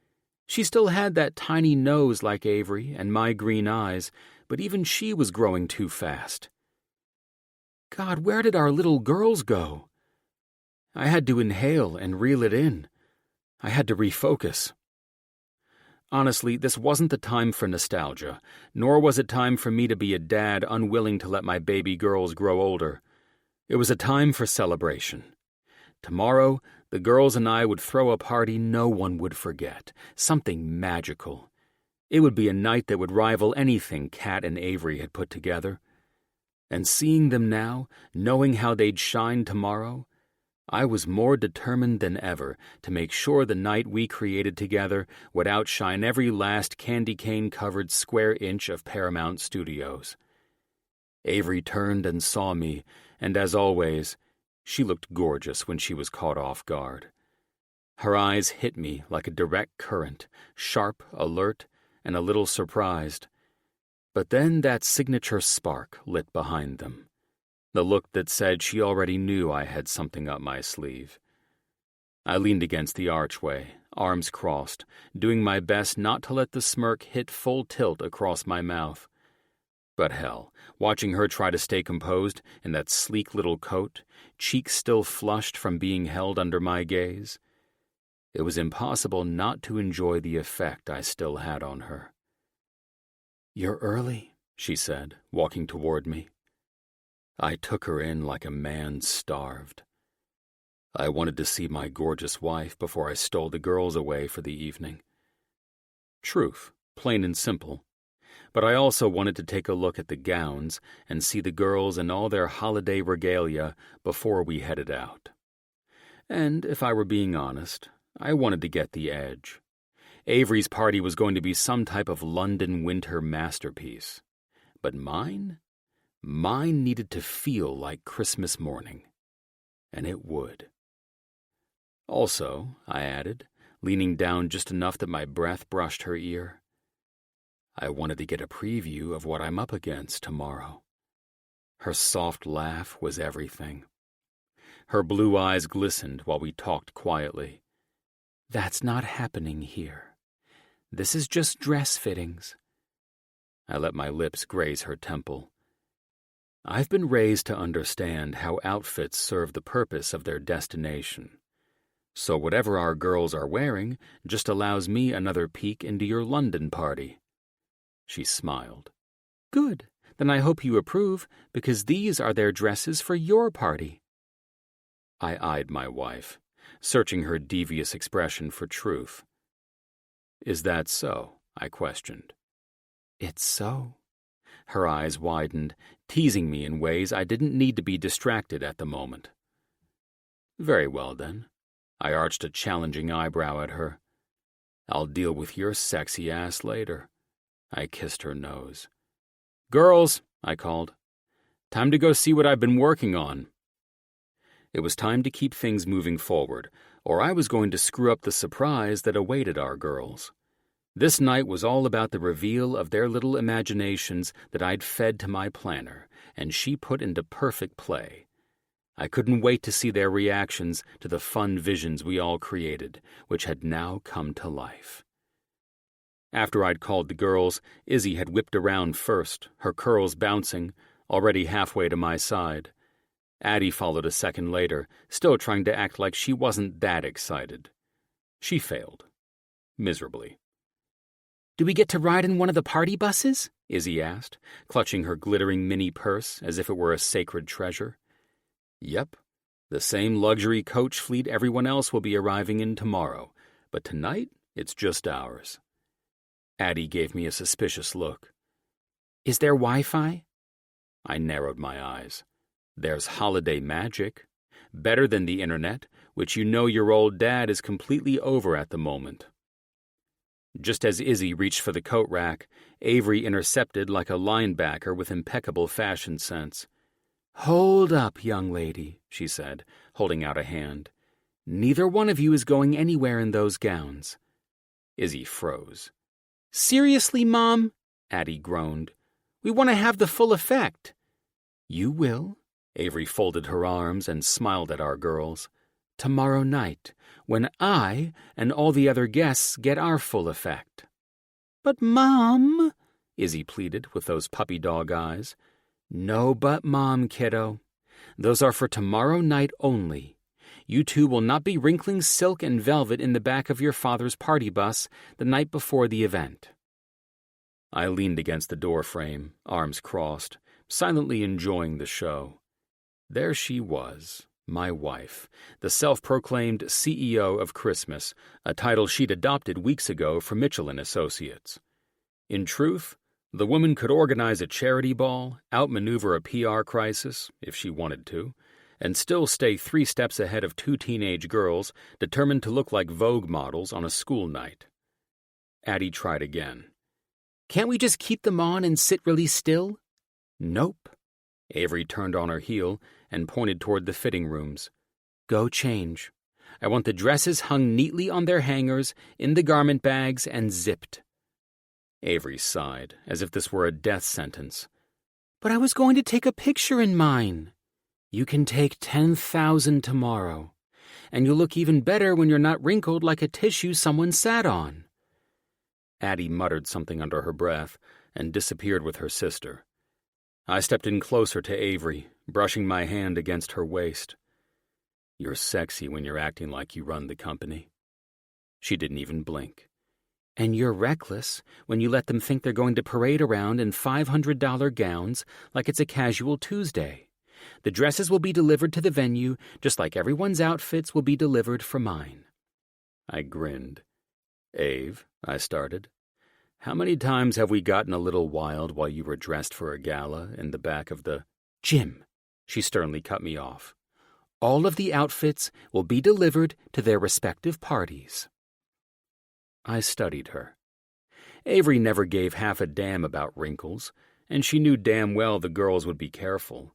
She still had that tiny nose like Avery and my green eyes, but even she was growing too fast. God, where did our little girls go? I had to inhale and reel it in. I had to refocus. Honestly, this wasn't the time for nostalgia, nor was it time for me to be a dad unwilling to let my baby girls grow older. It was a time for celebration. Tomorrow, the girls and I would throw a party no one would forget, something magical. It would be a night that would rival anything Kat and Avery had put together. And seeing them now, knowing how they'd shine tomorrow, I was more determined than ever to make sure the night we created together would outshine every last candy cane-covered square inch of Paramount Studios. Avery turned and saw me, and as always, she looked gorgeous when she was caught off guard. Her eyes hit me like a direct current, sharp, alert, and a little surprised. But then that signature spark lit behind them. The look that said she already knew I had something up my sleeve. I leaned against the archway, arms crossed, doing my best not to let the smirk hit full tilt across my mouth. But hell, watching her try to stay composed in that sleek little coat, cheeks still flushed from being held under my gaze, it was impossible not to enjoy the effect I still had on her. "You're early," she said, walking toward me. I took her in like a man starved. I wanted to see my gorgeous wife before I stole the girls away for the evening. Truth, plain and simple. But I also wanted to take a look at the gowns and see the girls in all their holiday regalia before we headed out. And if I were being honest, I wanted to get the edge. Avery's party was going to be some type of London winter masterpiece. But mine needed to feel like Christmas morning. And it would. Also, I added, leaning down just enough that my breath brushed her ear, I wanted to get a preview of what I'm up against tomorrow. Her soft laugh was everything. Her blue eyes glistened while we talked quietly. That's not happening here. This is just dress fittings. I let my lips graze her temple. I've been raised to understand how outfits serve the purpose of their destination. So whatever our girls are wearing just allows me another peek into your London party. She smiled. Good, then I hope you approve, because these are their dresses for your party. I eyed my wife, searching her devious expression for truth. Is that so? I questioned. It's so. Her eyes widened, teasing me in ways I didn't need to be distracted at the moment. Very well, then. I arched a challenging eyebrow at her. I'll deal with your sexy ass later. I kissed her nose. Girls, I called. Time to go see what I've been working on. It was time to keep things moving forward, or I was going to screw up the surprise that awaited our girls. This night was all about the reveal of their little imaginations that I'd fed to my planner, and she put into perfect play. I couldn't wait to see their reactions to the fun visions we all created, which had now come to life. After I'd called the girls, Izzy had whipped around first, her curls bouncing, already halfway to my side. Addie followed a second later, still trying to act like she wasn't that excited. She failed. Miserably. "Do we get to ride in one of the party buses?" Izzy asked, clutching her glittering mini purse as if it were a sacred treasure. Yep. The same luxury coach fleet everyone else will be arriving in tomorrow, but tonight it's just ours. Addie gave me a suspicious look. "Is there Wi-Fi?" I narrowed my eyes. There's holiday magic. Better than the internet, which you know your old dad is completely over at the moment. Just as Izzy reached for the coat rack, Avery intercepted like a linebacker with impeccable fashion sense. "Hold up, young lady," she said, holding out a hand. "Neither one of you is going anywhere in those gowns." Izzy froze. "Seriously, Mom?" Addie groaned. "We want to have the full effect." "You will?" Avery folded her arms and smiled at our girls. "Tomorrow night, when I and all the other guests get our full effect." "But, Mom," Izzy pleaded with those puppy dog eyes. "No but, Mom, kiddo. Those are for tomorrow night only. You two will not be wrinkling silk and velvet in the back of your father's party bus the night before the event." I leaned against the door frame, arms crossed, silently enjoying the show. There she was, my wife, the self-proclaimed CEO of Christmas, a title she'd adopted weeks ago from Mitchell & Associates. In truth, the woman could organize a charity ball, outmaneuver a PR crisis, if she wanted to, and still stay 3 steps ahead of 2 teenage girls determined to look like Vogue models on a school night. Addie tried again. "Can't we just keep them on and sit really still?" "Nope." Avery turned on her heel and pointed toward the fitting rooms. "Go change. I want the dresses hung neatly on their hangers, in the garment bags, and zipped." Avery sighed, as if this were a death sentence. "But I was going to take a picture in mine." "You can take 10,000 tomorrow, and you'll look even better when you're not wrinkled like a tissue someone sat on." Addie muttered something under her breath and disappeared with her sister. I stepped in closer to Avery, brushing my hand against her waist. "You're sexy when you're acting like you run the company." She didn't even blink. "And you're reckless when you let them think they're going to parade around in $500 gowns like it's a casual Tuesday. The dresses will be delivered to the venue just like everyone's outfits will be delivered for mine." I grinned. "Ave," I started, "how many times have we gotten a little wild while you were dressed for a gala in the back of the—" "Jim," she sternly cut me off. "All of the outfits will be delivered to their respective parties." I studied her. Avery never gave half a damn about wrinkles, and she knew damn well the girls would be careful.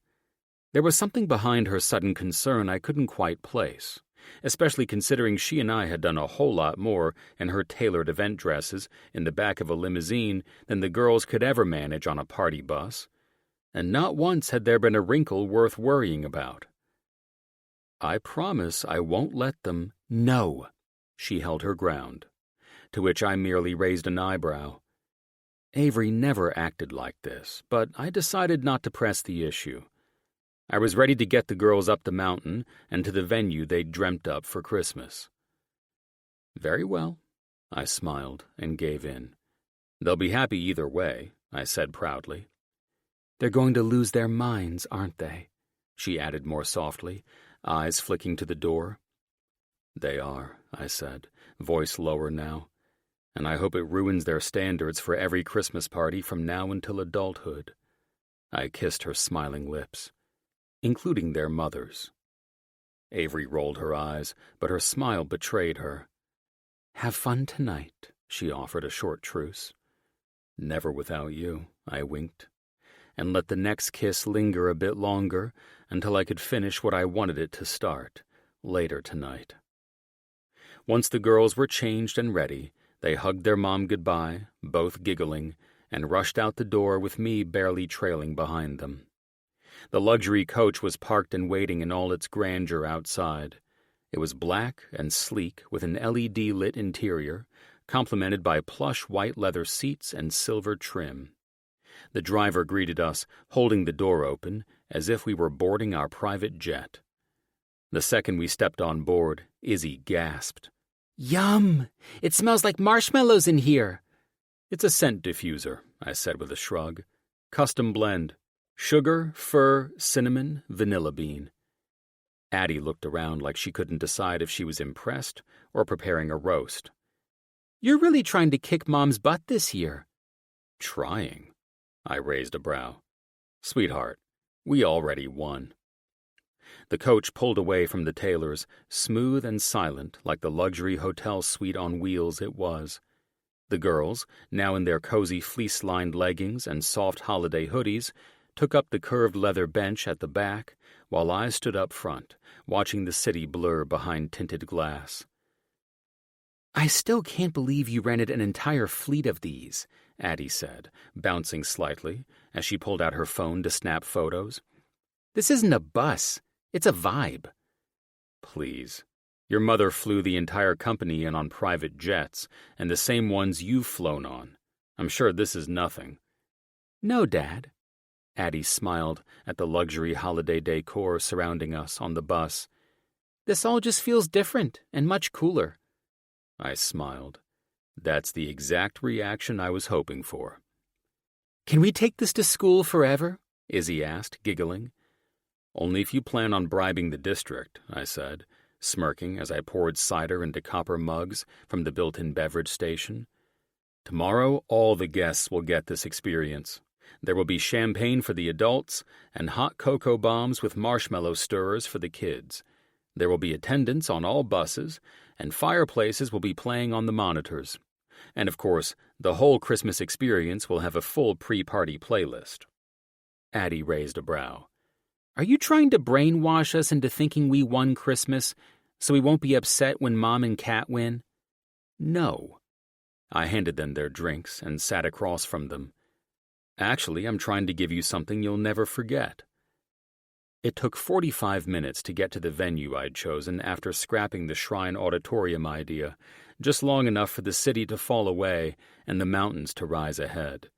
There was something behind her sudden concern I couldn't quite place, especially considering she and I had done a whole lot more in her tailored event dresses in the back of a limousine than the girls could ever manage on a party bus, and not once had there been a wrinkle worth worrying about. "I promise I won't let them—" "No." She held her ground, to which I merely raised an eyebrow. Avery never acted like this, but I decided not to press the issue. I was ready to get the girls up the mountain and to the venue they'd dreamt up for Christmas. "Very well," I smiled and gave in. "They'll be happy either way," I said proudly. "They're going to lose their minds, aren't they?" she added more softly, eyes flicking to the door. "They are," I said, voice lower now, "and I hope it ruins their standards for every Christmas party from now until adulthood." I kissed her smiling lips. "Including their mothers." Avery rolled her eyes, but her smile betrayed her. "Have fun tonight," she offered a short truce. "Never without you," I winked, and let the next kiss linger a bit longer until I could finish what I wanted it to start, later tonight. Once the girls were changed and ready, they hugged their mom goodbye, both giggling, and rushed out the door with me barely trailing behind them. The luxury coach was parked and waiting in all its grandeur outside. It was black and sleek with an LED-lit interior, complemented by plush white leather seats and silver trim. The driver greeted us, holding the door open, as if we were boarding our private jet. The second we stepped on board, Izzy gasped. Yum! It smells like marshmallows in here. It's a scent diffuser, I said with a shrug. Custom blend. Sugar, fir, cinnamon, vanilla bean. Addie looked around like she couldn't decide if she was impressed or preparing a roast. You're really trying to kick Mom's butt this year. Trying? I raised a brow. Sweetheart, we already won. The coach pulled away from the Taylors, smooth and silent like the luxury hotel suite on wheels it was. The girls, now in their cozy fleece-lined leggings and soft holiday hoodies, took up the curved leather bench at the back, while I stood up front, watching the city blur behind tinted glass. I still can't believe you rented an entire fleet of these, Addie said, bouncing slightly, as she pulled out her phone to snap photos. This isn't a bus. It's a vibe. Please. Your mother flew the entire company in on private jets, and the same ones you've flown on. I'm sure this is nothing. No, Dad. Addie smiled at the luxury holiday decor surrounding us on the bus. This all just feels different and much cooler. I smiled. That's the exact reaction I was hoping for. Can we take this to school forever? Izzy asked, giggling. Only if you plan on bribing the district, I said, smirking as I poured cider into copper mugs from the built-in beverage station. Tomorrow, all the guests will get this experience. There will be champagne for the adults and hot cocoa bombs with marshmallow stirrers for the kids. There will be attendants on all buses, and fireplaces will be playing on the monitors. And, of course, the whole Christmas experience will have a full pre-party playlist. Addie raised a brow. Are you trying to brainwash us into thinking we won Christmas so we won't be upset when Mom and Kat win? No. I handed them their drinks and sat across from them. Actually, I'm trying to give you something you'll never forget. It took 45 minutes to get to the venue I'd chosen after scrapping the Shrine Auditorium idea, just long enough for the city to fall away and the mountains to rise ahead.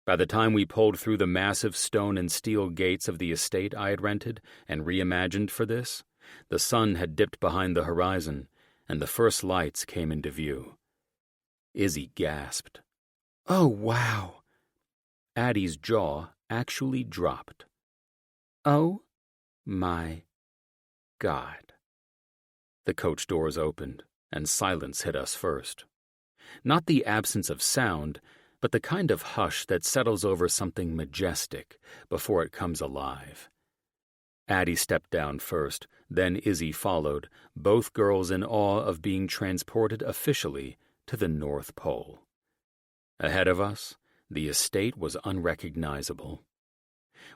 By the time we pulled through the massive stone and steel gates of the estate I had rented and reimagined for this, the sun had dipped behind the horizon, and the first lights came into view. Izzy gasped. Oh, wow. Addie's jaw actually dropped. Oh, my God. The coach doors opened, and silence hit us first. Not the absence of sound, but the kind of hush that settles over something majestic before it comes alive. Addie stepped down first, then Izzy followed, both girls in awe of being transported officially to the North Pole. Ahead of us, the estate was unrecognizable.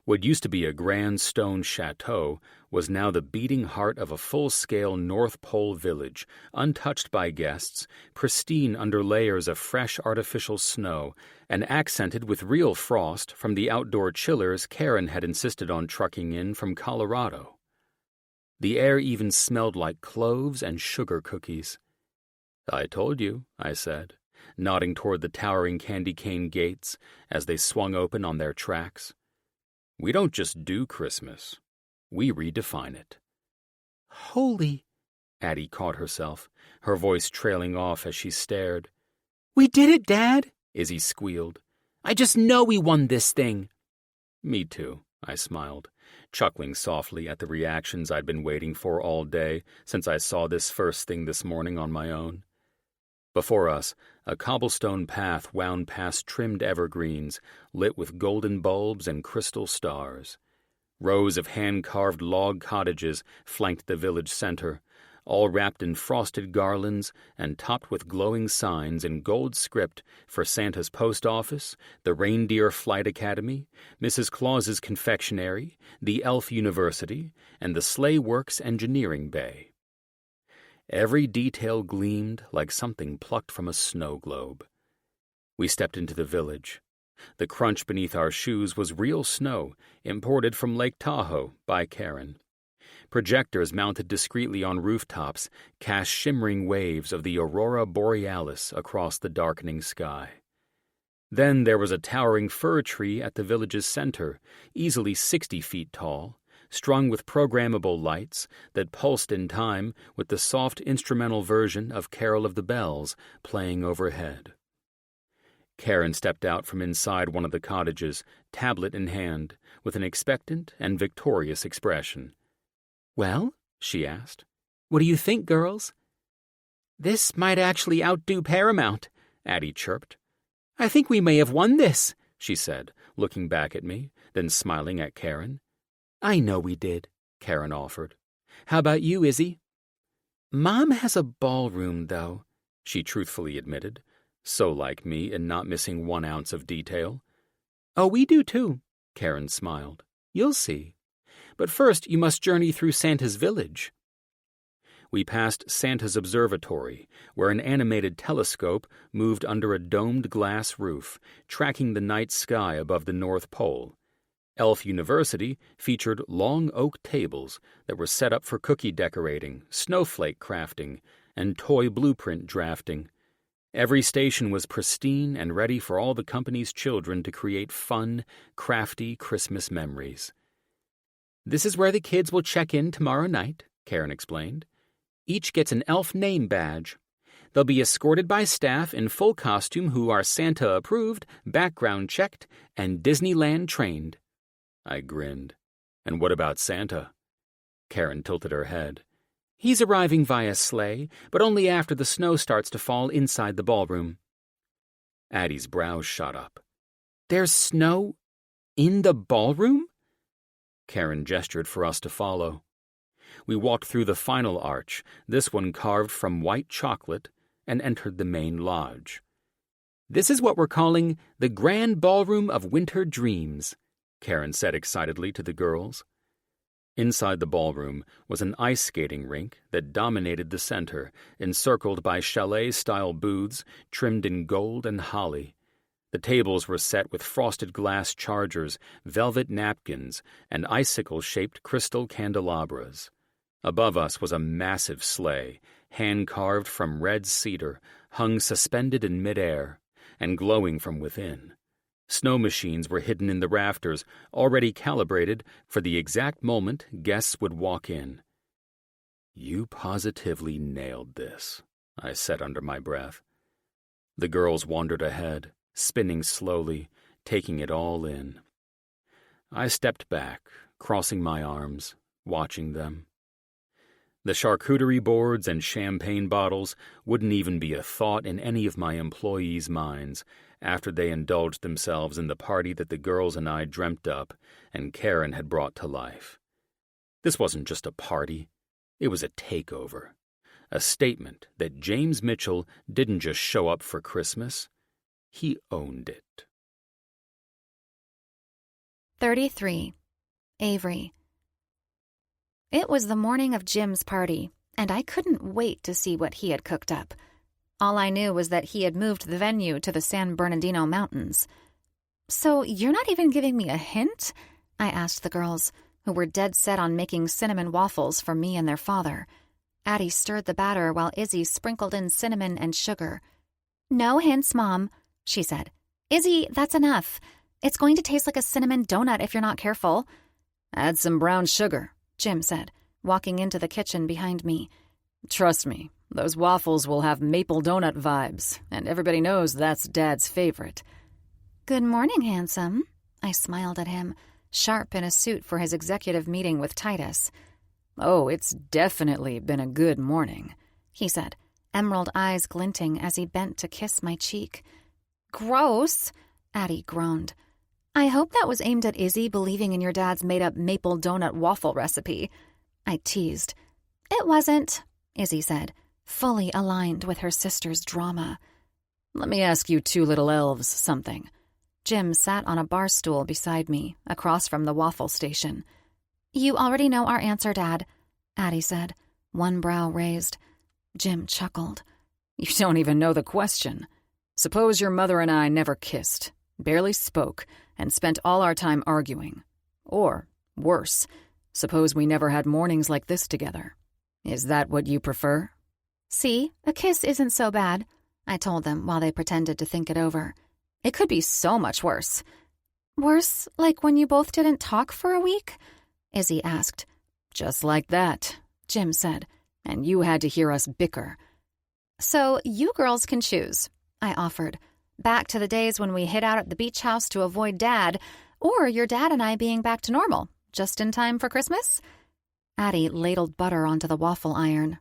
What used to be a grand stone chateau was now the beating heart of a full-scale North Pole village, untouched by guests, pristine under layers of fresh artificial snow, and accented with real frost from the outdoor chillers Karen had insisted on trucking in from Colorado. The air even smelled like cloves and sugar cookies. I told you, I said, nodding toward the towering candy cane gates as they swung open on their tracks. We don't just do Christmas. We redefine it. Holy! Addie caught herself, her voice trailing off as she stared. We did it, Dad! Izzy squealed. I just know we won this thing. Me too, I smiled, chuckling softly at the reactions I'd been waiting for all day since I saw this first thing this morning on my own. Before us, a cobblestone path wound past trimmed evergreens, lit with golden bulbs and crystal stars. Rows of hand-carved log cottages flanked the village center, all wrapped in frosted garlands and topped with glowing signs in gold script for Santa's post office, the Reindeer Flight Academy, Mrs. Claus's confectionery, the Elf University, and the Sleigh Works engineering bay. Every detail gleamed like something plucked from a snow globe. We stepped into the village. The crunch beneath our shoes was real snow, imported from Lake Tahoe by Karen. Projectors mounted discreetly on rooftops cast shimmering waves of the aurora borealis across the darkening sky. Then there was a towering fir tree at the village's center, easily 60 feet tall, strung with programmable lights that pulsed in time with the soft instrumental version of Carol of the Bells playing overhead. Karen stepped out from inside one of the cottages, tablet in hand, with an expectant and victorious expression. "Well?" she asked. "What do you think, girls?" "This might actually outdo Paramount," Addie chirped. "I think we may have won this," she said, looking back at me, then smiling at Karen. "I know we did," Karen offered. "How about you, Izzy?" "Mom has a ballroom, though," she truthfully admitted, so like me in not missing 1 ounce of detail. "Oh, we do too," Karen smiled. "You'll see. But first you must journey through Santa's village." We passed Santa's observatory, where an animated telescope moved under a domed glass roof, tracking the night sky above the North Pole. Elf University featured long oak tables that were set up for cookie decorating, snowflake crafting, and toy blueprint drafting. Every station was pristine and ready for all the company's children to create fun, crafty Christmas memories. "This is where the kids will check in tomorrow night," Karen explained. "Each gets an elf name badge. They'll be escorted by staff in full costume who are Santa-approved, background-checked, and Disneyland-trained." I grinned. "And what about Santa?" Karen tilted her head. "He's arriving via sleigh, but only after the snow starts to fall inside the ballroom." Addie's brows shot up. "There's snow in the ballroom?" Karen gestured for us to follow. We walked through the final arch, this one carved from white chocolate, and entered the main lodge. "This is what we're calling the Grand Ballroom of Winter Dreams," Karen said excitedly to the girls. Inside the ballroom was an ice skating rink that dominated the center, encircled by chalet-style booths trimmed in gold and holly. The tables were set with frosted glass chargers, velvet napkins, and icicle-shaped crystal candelabras. Above us was a massive sleigh, hand-carved from red cedar, hung suspended in midair, and glowing from within. Snow machines were hidden in the rafters, already calibrated for the exact moment guests would walk in. "You positively nailed this," I said under my breath. The girls wandered ahead, spinning slowly, taking it all in. I stepped back, crossing my arms, watching them. The charcuterie boards and champagne bottles wouldn't even be a thought in any of my employees' minds after they indulged themselves in the party that the girls and I dreamt up and Karen had brought to life. This wasn't just a party, it was a takeover, a statement that James Mitchell didn't just show up for Christmas, he owned it. 33. Avery. It was the morning of Jim's party, and I couldn't wait to see what he had cooked up. All I knew was that he had moved the venue to the San Bernardino Mountains. "So you're not even giving me a hint?" I asked the girls, who were dead set on making cinnamon waffles for me and their father. Addie stirred the batter while Izzy sprinkled in cinnamon and sugar. "No hints, Mom," she said. "Izzy, that's enough. It's going to taste like a cinnamon donut if you're not careful." "Add some brown sugar," Jim said, walking into the kitchen behind me. "Trust me, those waffles will have maple donut vibes, and everybody knows that's Dad's favorite." "Good morning, handsome." I smiled at him, sharp in a suit for his executive meeting with Titus. "Oh, it's definitely been a good morning," he said, emerald eyes glinting as he bent to kiss my cheek. "Gross," Addie groaned. "I hope that was aimed at Izzy believing in your dad's made-up maple donut waffle recipe," I teased. "It wasn't," Izzy said, fully aligned with her sister's drama. "Let me ask you two little elves something." Jim sat on a bar stool beside me, across from the waffle station. "You already know our answer, Dad," Addie said, one brow raised. Jim chuckled. "You don't even know the question. Suppose your mother and I never kissed, barely spoke, and spent all our time arguing. Or, worse, Suppose we never had mornings like this together. Is that what you prefer?" "See, a kiss isn't so bad," I told them while they pretended to think it over. "It could be so much worse." "Worse, like when you both didn't talk for a week?" Izzy asked. "Just like that," Jim said, "and you had to hear us bicker." "So you girls can choose," I offered. "Back to the days when we hid out at the beach house to avoid Dad, or your dad and I being back to normal, just in time for Christmas?" Addie ladled butter onto the waffle iron.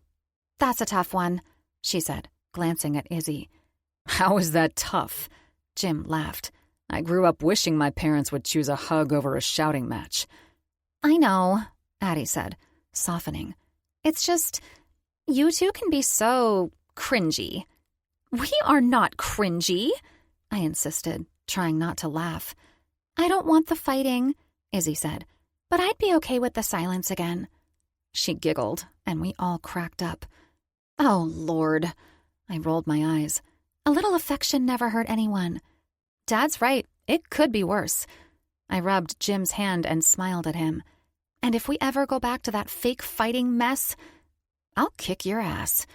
"That's a tough one," she said, glancing at Izzy. "How is that tough?" Jim laughed. "I grew up wishing my parents would choose a hug over a shouting match." "I know," Addie said, softening. "It's just, you two can be so cringy." "We are not cringy," I insisted, trying not to laugh. "I don't want the fighting," Izzy said, "but I'd be okay with the silence again." She giggled, and we all cracked up. "Oh, Lord," I rolled my eyes. "A little affection never hurt anyone." "Dad's right, it could be worse." I rubbed Jim's hand and smiled at him. "And if we ever go back to that fake fighting mess, I'll kick your ass."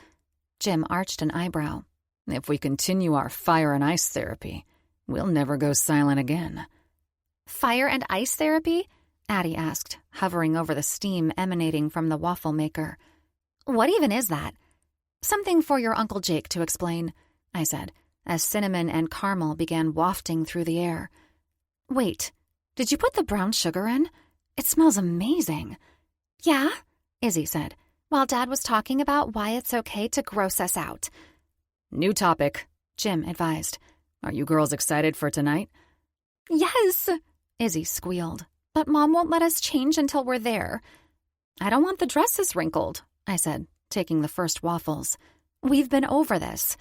Jim arched an eyebrow. "If we continue our fire and ice therapy, we'll never go silent again." "Fire and ice therapy?" Addie asked, hovering over the steam emanating from the waffle maker. "What even is that?" "Something for your Uncle Jake to explain," I said, as cinnamon and caramel began wafting through the air. "Wait, did you put the brown sugar in? It smells amazing." "Yeah," Izzy said, while Dad was talking about why it's okay to gross us out. "New topic," Jim advised. "Are you girls excited for tonight?" "Yes," Izzy squealed, "but Mom won't let us change until we're there." "I don't want the dresses wrinkled," I said, taking the first waffles. "We've been over this."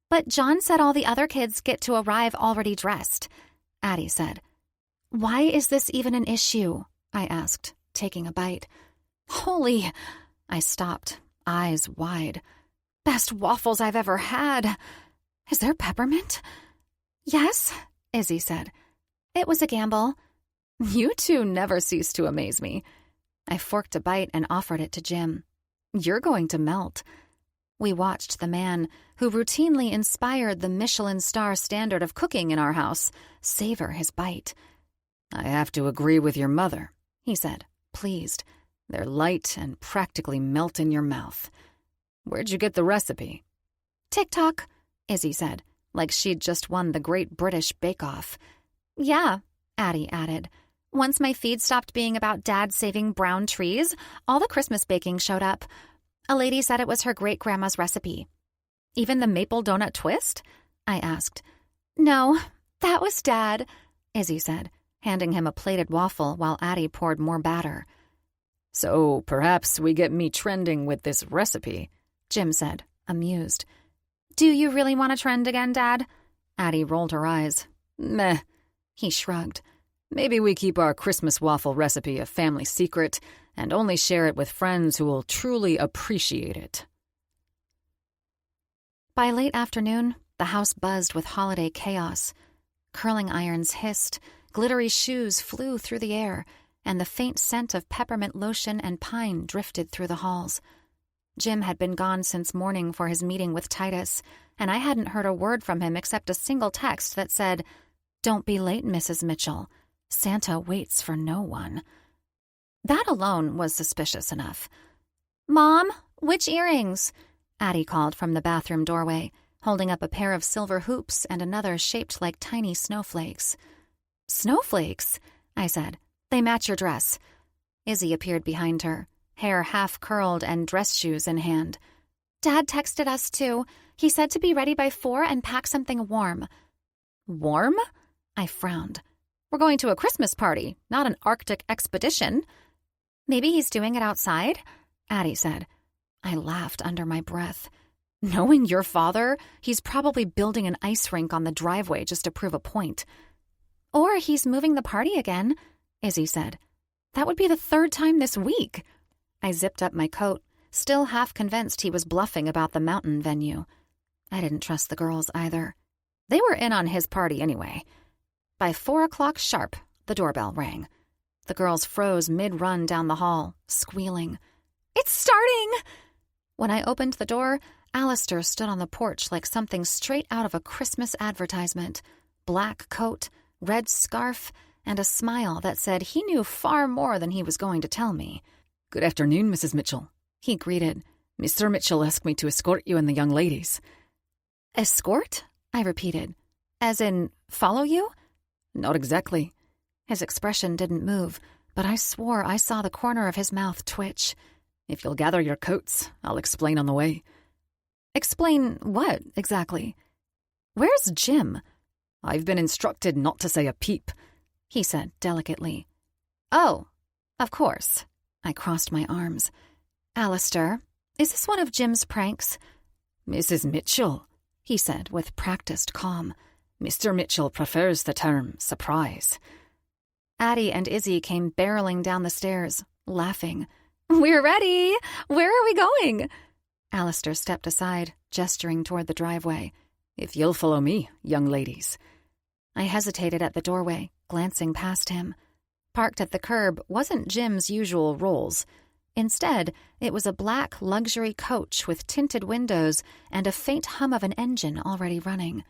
"But John said all the other kids get to arrive already dressed," Addie said. "Why is this even an issue?" I asked, taking a bite. "Holy," I stopped, eyes wide. "Best waffles I've ever had. Is there peppermint?" "Yes," Izzy said. "It was a gamble." "You two never cease to amaze me." I forked a bite and offered it to Jim. "You're going to melt." We watched the man, who routinely inspired the Michelin star standard of cooking in our house, savor his bite. "I have to agree with your mother," he said, pleased. "They're light and practically melt in your mouth. Where'd you get the recipe?" "TikTok," Izzy said, like she'd just won the Great British Bake Off. "Yeah," Addie added. "Once my feed stopped being about Dad saving brown trees, all the Christmas baking showed up. A lady said it was her great-grandma's recipe." "Even the maple donut twist?" I asked. "No, that was Dad," Izzy said, handing him a plated waffle while Addie poured more batter. "So perhaps we get me trending with this recipe," Jim said, amused. "Do you really want to trend again, Dad?" Addie rolled her eyes. "Meh," he shrugged. "Maybe we keep our Christmas waffle recipe a family secret and only share it with friends who will truly appreciate it." By late afternoon, the house buzzed with holiday chaos. Curling irons hissed, glittery shoes flew through the air, and the faint scent of peppermint lotion and pine drifted through the halls. Jim had been gone since morning for his meeting with Titus, and I hadn't heard a word from him except a single text that said, "Don't be late, Mrs. Mitchell. Santa waits for no one." That alone was suspicious enough. "Mom, which earrings?" Addie called from the bathroom doorway, holding up a pair of silver hoops and another shaped like tiny snowflakes. "Snowflakes?" I said. "They match your dress." Izzy appeared behind her, hair half curled and dress shoes in hand. "Dad texted us too. He said to be ready by 4 and pack something warm." "Warm?" I frowned. "We're going to a Christmas party, not an Arctic expedition." "Maybe he's doing it outside?" Addie said. I laughed under my breath. "Knowing your father, he's probably building an ice rink on the driveway just to prove a point." "Or he's moving the party again," Izzy said. "That would be the 3rd time this week." I zipped up my coat, still half convinced he was bluffing about the mountain venue. I didn't trust the girls either. They were in on his party anyway. By 4 o'clock sharp, the doorbell rang. The girls froze mid-run down the hall, squealing. "It's starting!" When I opened the door, Alistair stood on the porch like something straight out of a Christmas advertisement. Black coat, red scarf, and a smile that said he knew far more than he was going to tell me. "Good afternoon, Mrs. Mitchell," he greeted. "Mr. Mitchell asked me to escort you and the young ladies." "Escort?" I repeated. "As in, follow you?" "Not exactly." His expression didn't move, but I swore I saw the corner of his mouth twitch. "If you'll gather your coats, I'll explain on the way." "Explain what, exactly?" "Where's Jim?" "I've been instructed not to say a peep," he said delicately. "Oh, of course." I crossed my arms. "Alistair, is this one of Jim's pranks?" "Mrs. Mitchell," he said with practiced calm. "Mr. Mitchell prefers the term surprise." Addie and Izzy came barreling down the stairs, laughing. "We're ready! Where are we going?" Alistair stepped aside, gesturing toward the driveway. "If you'll follow me, young ladies." I hesitated at the doorway, glancing past him. Parked at the curb wasn't Jim's usual Rolls. Instead, it was a black luxury coach with tinted windows and a faint hum of an engine already running.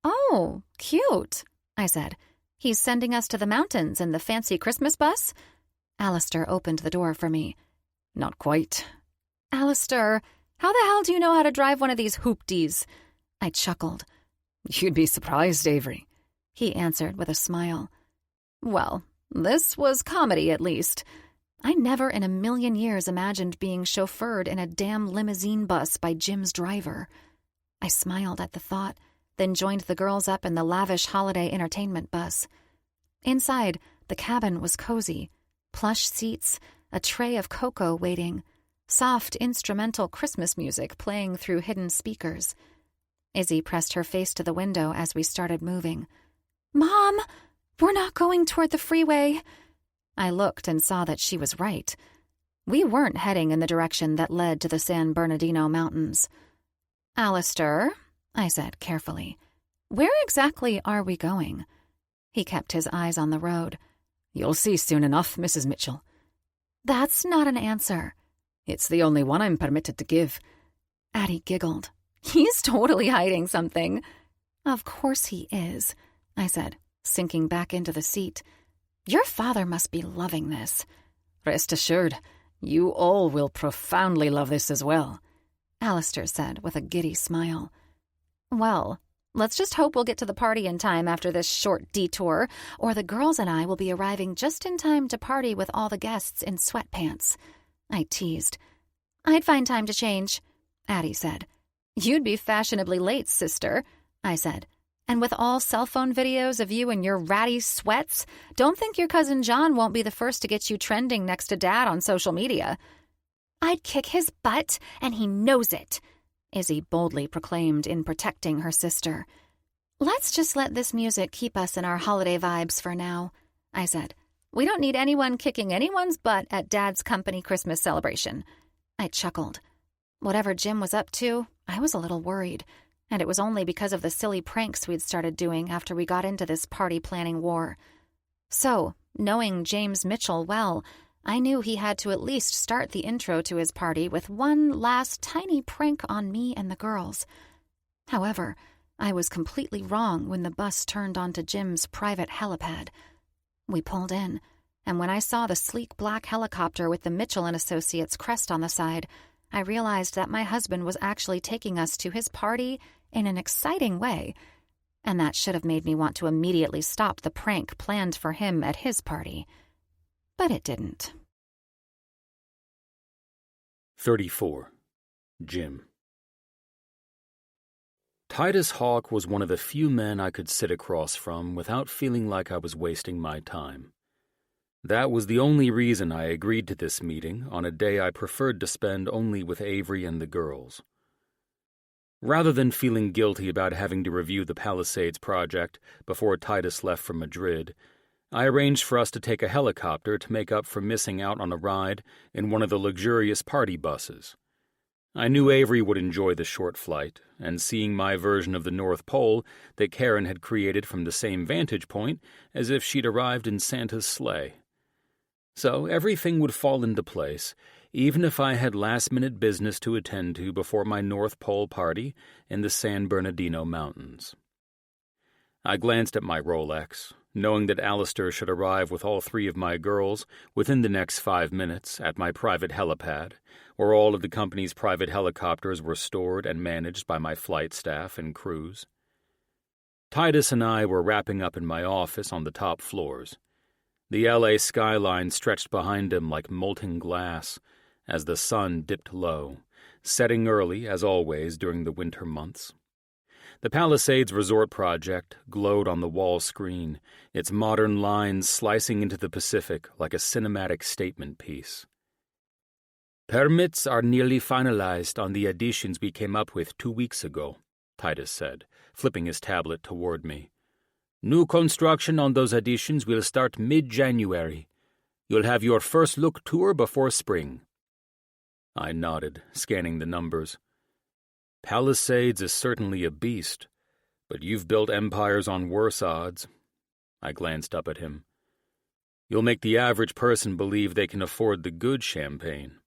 "Oh, cute," I said. "He's sending us to the mountains in the fancy Christmas bus?" Alistair opened the door for me. "Not quite." "Alistair, how the hell do you know how to drive one of these hoopties?" I chuckled. "You'd be surprised, Avery," he answered with a smile. Well, this was comedy at least. I never in a million years imagined being chauffeured in a damn limousine bus by Jim's driver. I smiled at the thought, then joined the girls up in the lavish holiday entertainment bus. Inside, the cabin was cozy. Plush seats, a tray of cocoa waiting, soft instrumental Christmas music playing through hidden speakers. Izzy pressed her face to the window as we started moving. "Mom, we're not going toward the freeway." I looked and saw that she was right. We weren't heading in the direction that led to the San Bernardino Mountains. "Alistair," I said carefully, "where exactly are we going?" He kept his eyes on the road. "You'll see soon enough, Mrs. Mitchell." "That's not an answer." "It's the only one I'm permitted to give." Addie giggled. "He's totally hiding something." "Of course he is," I said, sinking back into the seat. "Your father must be loving this." "Rest assured, you all will profoundly love this as well," Alistair said with a giddy smile. "Well, let's just hope we'll get to the party in time after this short detour, or the girls and I will be arriving just in time to party with all the guests in sweatpants." I teased. "I'd find time to change," Addie said. "You'd be fashionably late, sister," I said. "And with all cell phone videos of you in your ratty sweats, don't think your cousin John won't be the first to get you trending next to Dad on social media." "I'd kick his butt, and he knows it," Izzy boldly proclaimed in protecting her sister. "Let's just let this music keep us in our holiday vibes for now," I said. "We don't need anyone kicking anyone's butt at Dad's company Christmas celebration." I chuckled. Whatever Jim was up to, I was a little worried, and it was only because of the silly pranks we'd started doing after we got into this party-planning war. So, knowing James Mitchell well, I knew he had to at least start the intro to his party with one last tiny prank on me and the girls. However, I was completely wrong when the bus turned onto Jim's private helipad. We pulled in, and when I saw the sleek black helicopter with the Mitchell & Associates crest on the side, I realized that my husband was actually taking us to his party in an exciting way, and that should have made me want to immediately stop the prank planned for him at his party. But it didn't. 34. Jim. Titus Hawke was one of the few men I could sit across from without feeling like I was wasting my time. That was the only reason I agreed to this meeting on a day I preferred to spend only with Avery and the girls. Rather than feeling guilty about having to review the Palisades project before Titus left for Madrid, I arranged for us to take a helicopter to make up for missing out on a ride in one of the luxurious party buses. I knew Avery would enjoy the short flight, and seeing my version of the North Pole that Karen had created from the same vantage point as if she'd arrived in Santa's sleigh. So everything would fall into place, even if I had last-minute business to attend to before my North Pole party in the San Bernardino Mountains. I glanced at my Rolex, knowing that Alistair should arrive with all 3 of my girls within the next 5 minutes at my private helipad, where all of the company's private helicopters were stored and managed by my flight staff and crews. Titus and I were wrapping up in my office on the top floors. The LA skyline stretched behind him like molten glass as the sun dipped low, setting early as always during the winter months. The Palisades Resort project glowed on the wall screen, its modern lines slicing into the Pacific like a cinematic statement piece. "Permits are nearly finalized on the additions we came up with 2 weeks ago," Titus said, flipping his tablet toward me. "New construction on those additions will start mid-January. You'll have your first look tour before spring." I nodded, scanning the numbers. Palisades is certainly a beast, but you've built empires on worse odds. I glanced up at him. "You'll make the average person believe they can afford the good champagne."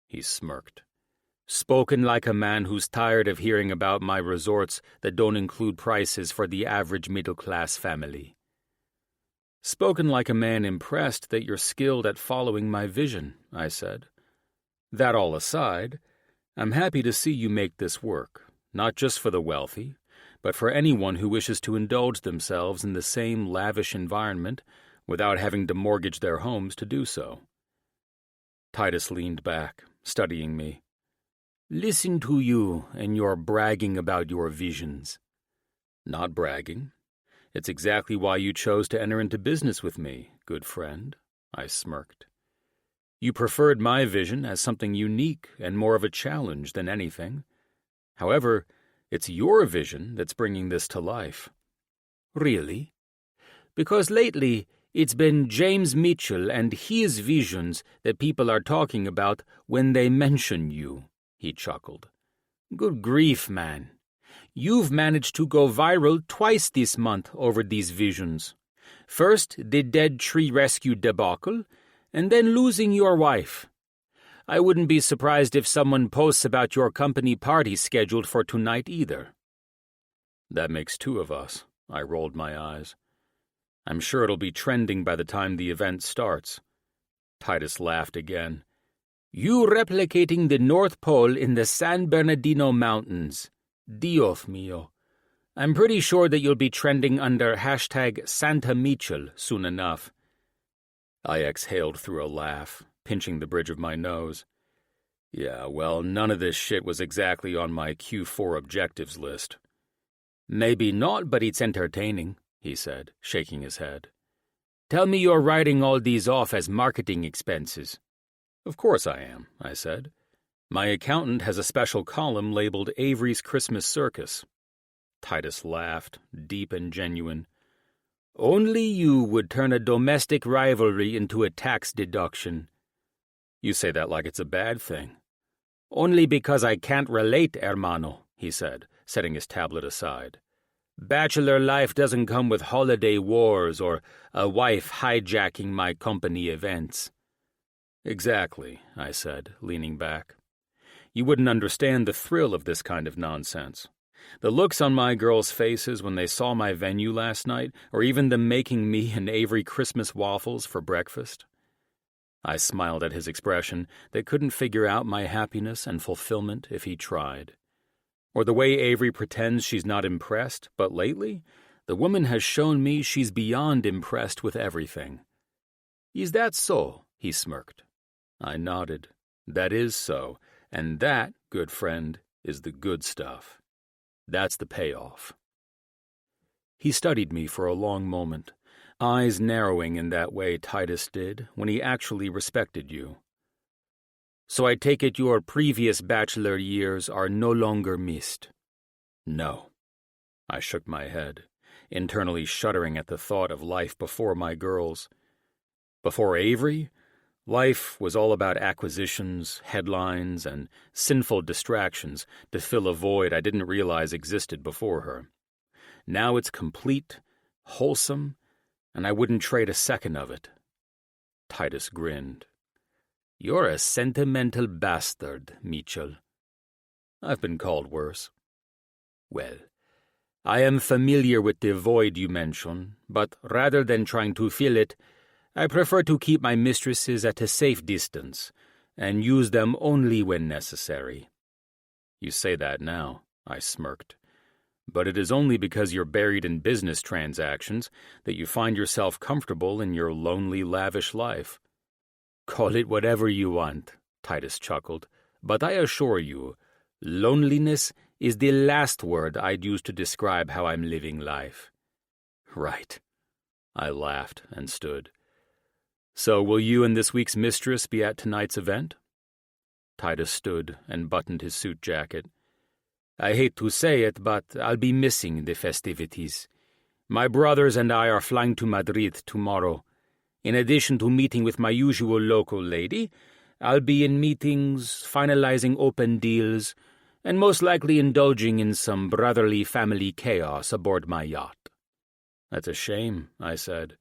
He smirked. "Spoken like a man who's tired of hearing about my resorts that don't include prices for the average middle-class family." "Spoken like a man impressed that you're skilled at following my vision," I said. "That all aside, I'm happy to see you make this work, not just for the wealthy, but for anyone who wishes to indulge themselves in the same lavish environment without having to mortgage their homes to do so." Titus leaned back, studying me. "Listen to you and your bragging about your visions." "Not bragging. It's exactly why you chose to enter into business with me, good friend," I smirked. "You preferred my vision as something unique and more of a challenge than anything. However, it's your vision that's bringing this to life." "Really?" "Because lately it's been James Mitchell and his visions that people are talking about when they mention you," he chuckled. "Good grief, man. You've managed to go viral twice this month over these visions. First, the dead tree rescue debacle, and then losing your wife. I wouldn't be surprised if someone posts about your company party scheduled for tonight either." "That makes 2 of us," I rolled my eyes. "I'm sure it'll be trending by the time the event starts." Titus laughed again. "You replicating the North Pole in the San Bernardino Mountains. Dios mío. I'm pretty sure that you'll be trending under hashtag Santa Mitchell soon enough." I exhaled through a laugh, pinching the bridge of my nose. "Yeah, well, none of this shit was exactly on my Q4 objectives list." "Maybe not, but it's entertaining," he said, shaking his head. "Tell me you're writing all these off as marketing expenses." "Of course I am," I said. "My accountant has a special column labeled Avery's Christmas Circus." Titus laughed, deep and genuine. "Only you would turn a domestic rivalry into a tax deduction." "You say that like it's a bad thing." "Only because I can't relate, hermano," he said, setting his tablet aside. "Bachelor life doesn't come with holiday wars or a wife hijacking my company events." "Exactly," I said, leaning back. "You wouldn't understand the thrill of this kind of nonsense. The looks on my girls' faces when they saw my venue last night, or even them making me and Avery Christmas waffles for breakfast." I smiled at his expression that couldn't figure out my happiness and fulfillment if he tried. Or the way Avery pretends she's not impressed, but lately, the woman has shown me she's beyond impressed with everything. "Is that so?" he smirked. I nodded. "That is so, and that, good friend, is the good stuff. That's the payoff." He studied me for a long moment, eyes narrowing in that way Titus did when he actually respected you. "So I take it your previous bachelor years are no longer missed?" "No." I shook my head, internally shuddering at the thought of life before my girls. Before Avery, life was all about acquisitions, headlines, and sinful distractions to fill a void I didn't realize existed before her. Now it's complete, wholesome, and I wouldn't trade a second of it. Titus grinned. You're a sentimental bastard, Mitchell. I've been called worse. Well, I am familiar with the void you mention, but rather than trying to fill it, I prefer to keep my mistresses at a safe distance and use them only when necessary. You say that now, I smirked. But it is only because you're buried in business transactions that you find yourself comfortable in your lonely, lavish life. Call it whatever you want, Titus chuckled, but I assure you, loneliness is the last word I'd use to describe how I'm living life. Right. I laughed and stood. So will you and this week's mistress be at tonight's event? Titus stood and buttoned his suit jacket. I hate to say it, but I'll be missing the festivities. My brothers and I are flying to Madrid tomorrow. In addition to meeting with my usual local lady, I'll be in meetings, finalizing open deals, and most likely indulging in some brotherly family chaos aboard my yacht. That's a shame, I said.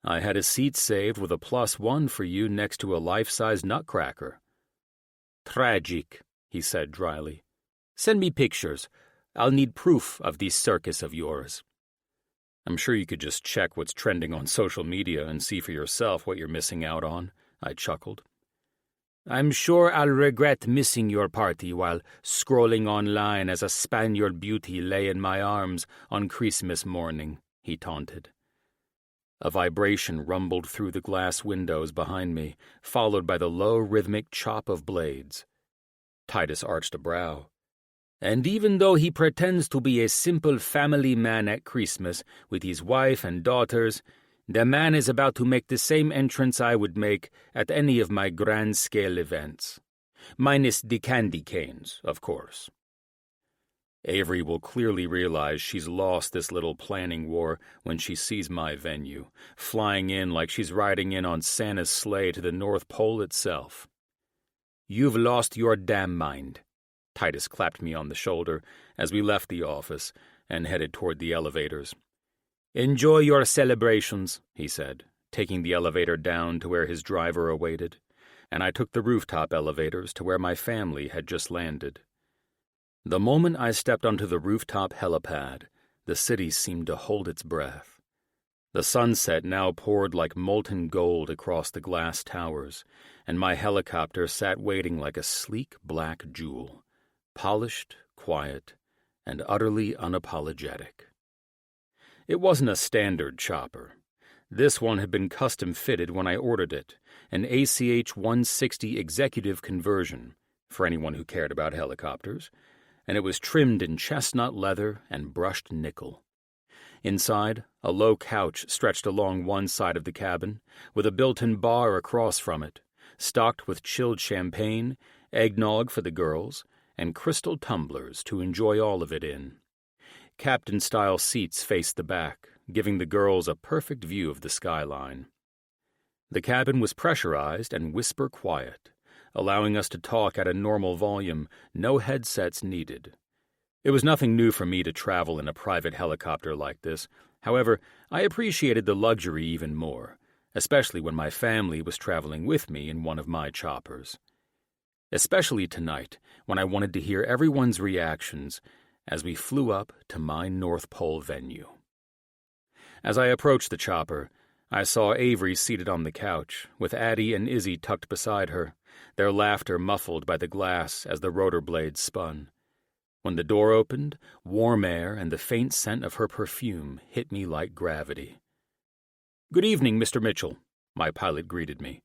I had a seat saved with a +1 for you next to a life-size nutcracker. Tragic, he said dryly. Send me pictures. I'll need proof of this circus of yours. I'm sure you could just check what's trending on social media and see for yourself what you're missing out on, I chuckled. I'm sure I'll regret missing your party while scrolling online as a Spaniard beauty lay in my arms on Christmas morning, he taunted. A vibration rumbled through the glass windows behind me, followed by the low rhythmic chop of blades. Titus arched a brow. And even though he pretends to be a simple family man at Christmas with his wife and daughters, the man is about to make the same entrance I would make at any of my grand-scale events. Minus the candy canes, of course. Avery will clearly realize she's lost this little planning war when she sees my venue, flying in like she's riding in on Santa's sleigh to the North Pole itself. You've lost your damn mind. Titus clapped me on the shoulder as we left the office and headed toward the elevators. Enjoy your celebrations, he said, taking the elevator down to where his driver awaited, and I took the rooftop elevators to where my family had just landed. The moment I stepped onto the rooftop helipad, the city seemed to hold its breath. The sunset now poured like molten gold across the glass towers, and my helicopter sat waiting like a sleek black jewel, polished, quiet, and utterly unapologetic. It wasn't a standard chopper. This one had been custom-fitted when I ordered it, an ACH 160 executive conversion, for anyone who cared about helicopters, and it was trimmed in chestnut leather and brushed nickel. Inside, a low couch stretched along one side of the cabin, with a built-in bar across from it, stocked with chilled champagne, eggnog for the girls, and crystal tumblers to enjoy all of it in. Captain-style seats faced the back, giving the girls a perfect view of the skyline. The cabin was pressurized and whisper-quiet, allowing us to talk at a normal volume, no headsets needed. It was nothing new for me to travel in a private helicopter like this. However, I appreciated the luxury even more, especially when my family was traveling with me in one of my choppers. Especially tonight, when I wanted to hear everyone's reactions as we flew up to my North Pole venue. As I approached the chopper, I saw Avery seated on the couch, with Addie and Izzy tucked beside her, their laughter muffled by the glass as the rotor blades spun. When the door opened, warm air and the faint scent of her perfume hit me like gravity. "Good evening, Mr. Mitchell," my pilot greeted me.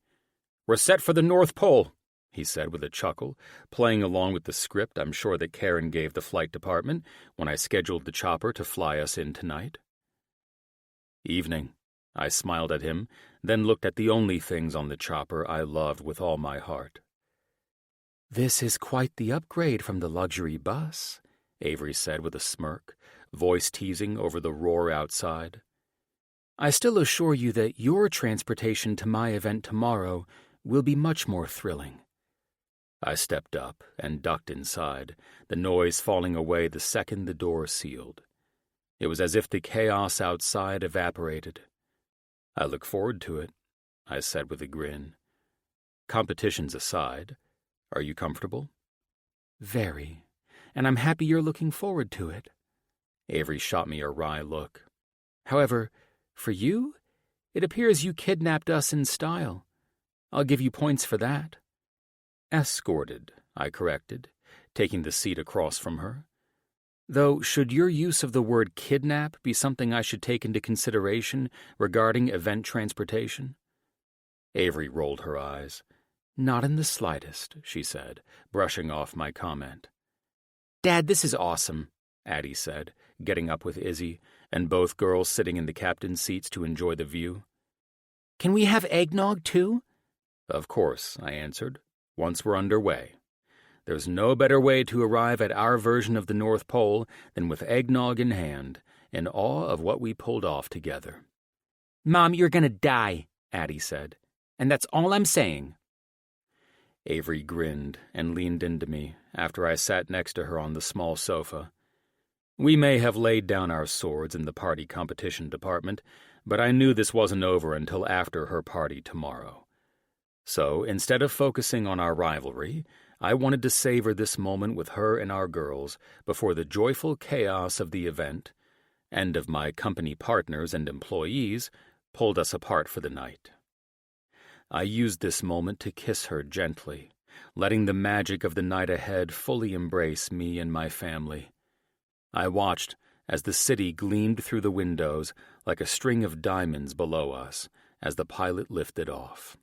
"We're set for the North Pole," he said with a chuckle, playing along with the script I'm sure that Karen gave the flight department when I scheduled the chopper to fly us in tonight. "Evening," I smiled at him, then looked at the only things on the chopper I loved with all my heart. "This is quite the upgrade from the luxury bus," Avery said with a smirk, voice teasing over the roar outside. "I still assure you that your transportation to my event tomorrow will be much more thrilling." I stepped up and ducked inside, the noise falling away the second the door sealed. It was as if the chaos outside evaporated. "I look forward to it," I said with a grin. Competitions aside, are you comfortable? Very. And I'm happy you're looking forward to it. Avery shot me a wry look. However, for you, it appears you kidnapped us in style. I'll give you points for that. Escorted, I corrected, taking the seat across from her. Though, should your use of the word kidnap be something I should take into consideration regarding event transportation? Avery rolled her eyes. Not in the slightest, she said, brushing off my comment. Dad, this is awesome, Addie said, getting up with Izzy, and both girls sitting in the captain's seats to enjoy the view. Can we have eggnog, too? Of course, I answered, once we're underway. There's no better way to arrive at our version of the North Pole than with eggnog in hand, in awe of what we pulled off together. Mom, you're gonna die, Addie said, and that's all I'm saying. Avery grinned and leaned into me after I sat next to her on the small sofa. We may have laid down our swords in the party competition department, but I knew this wasn't over until after her party tomorrow. So, instead of focusing on our rivalry, I wanted to savor this moment with her and our girls before the joyful chaos of the event, and of my company partners and employees, pulled us apart for the night. I used this moment to kiss her gently, letting the magic of the night ahead fully embrace me and my family. I watched as the city gleamed through the windows like a string of diamonds below us as the pilot lifted off.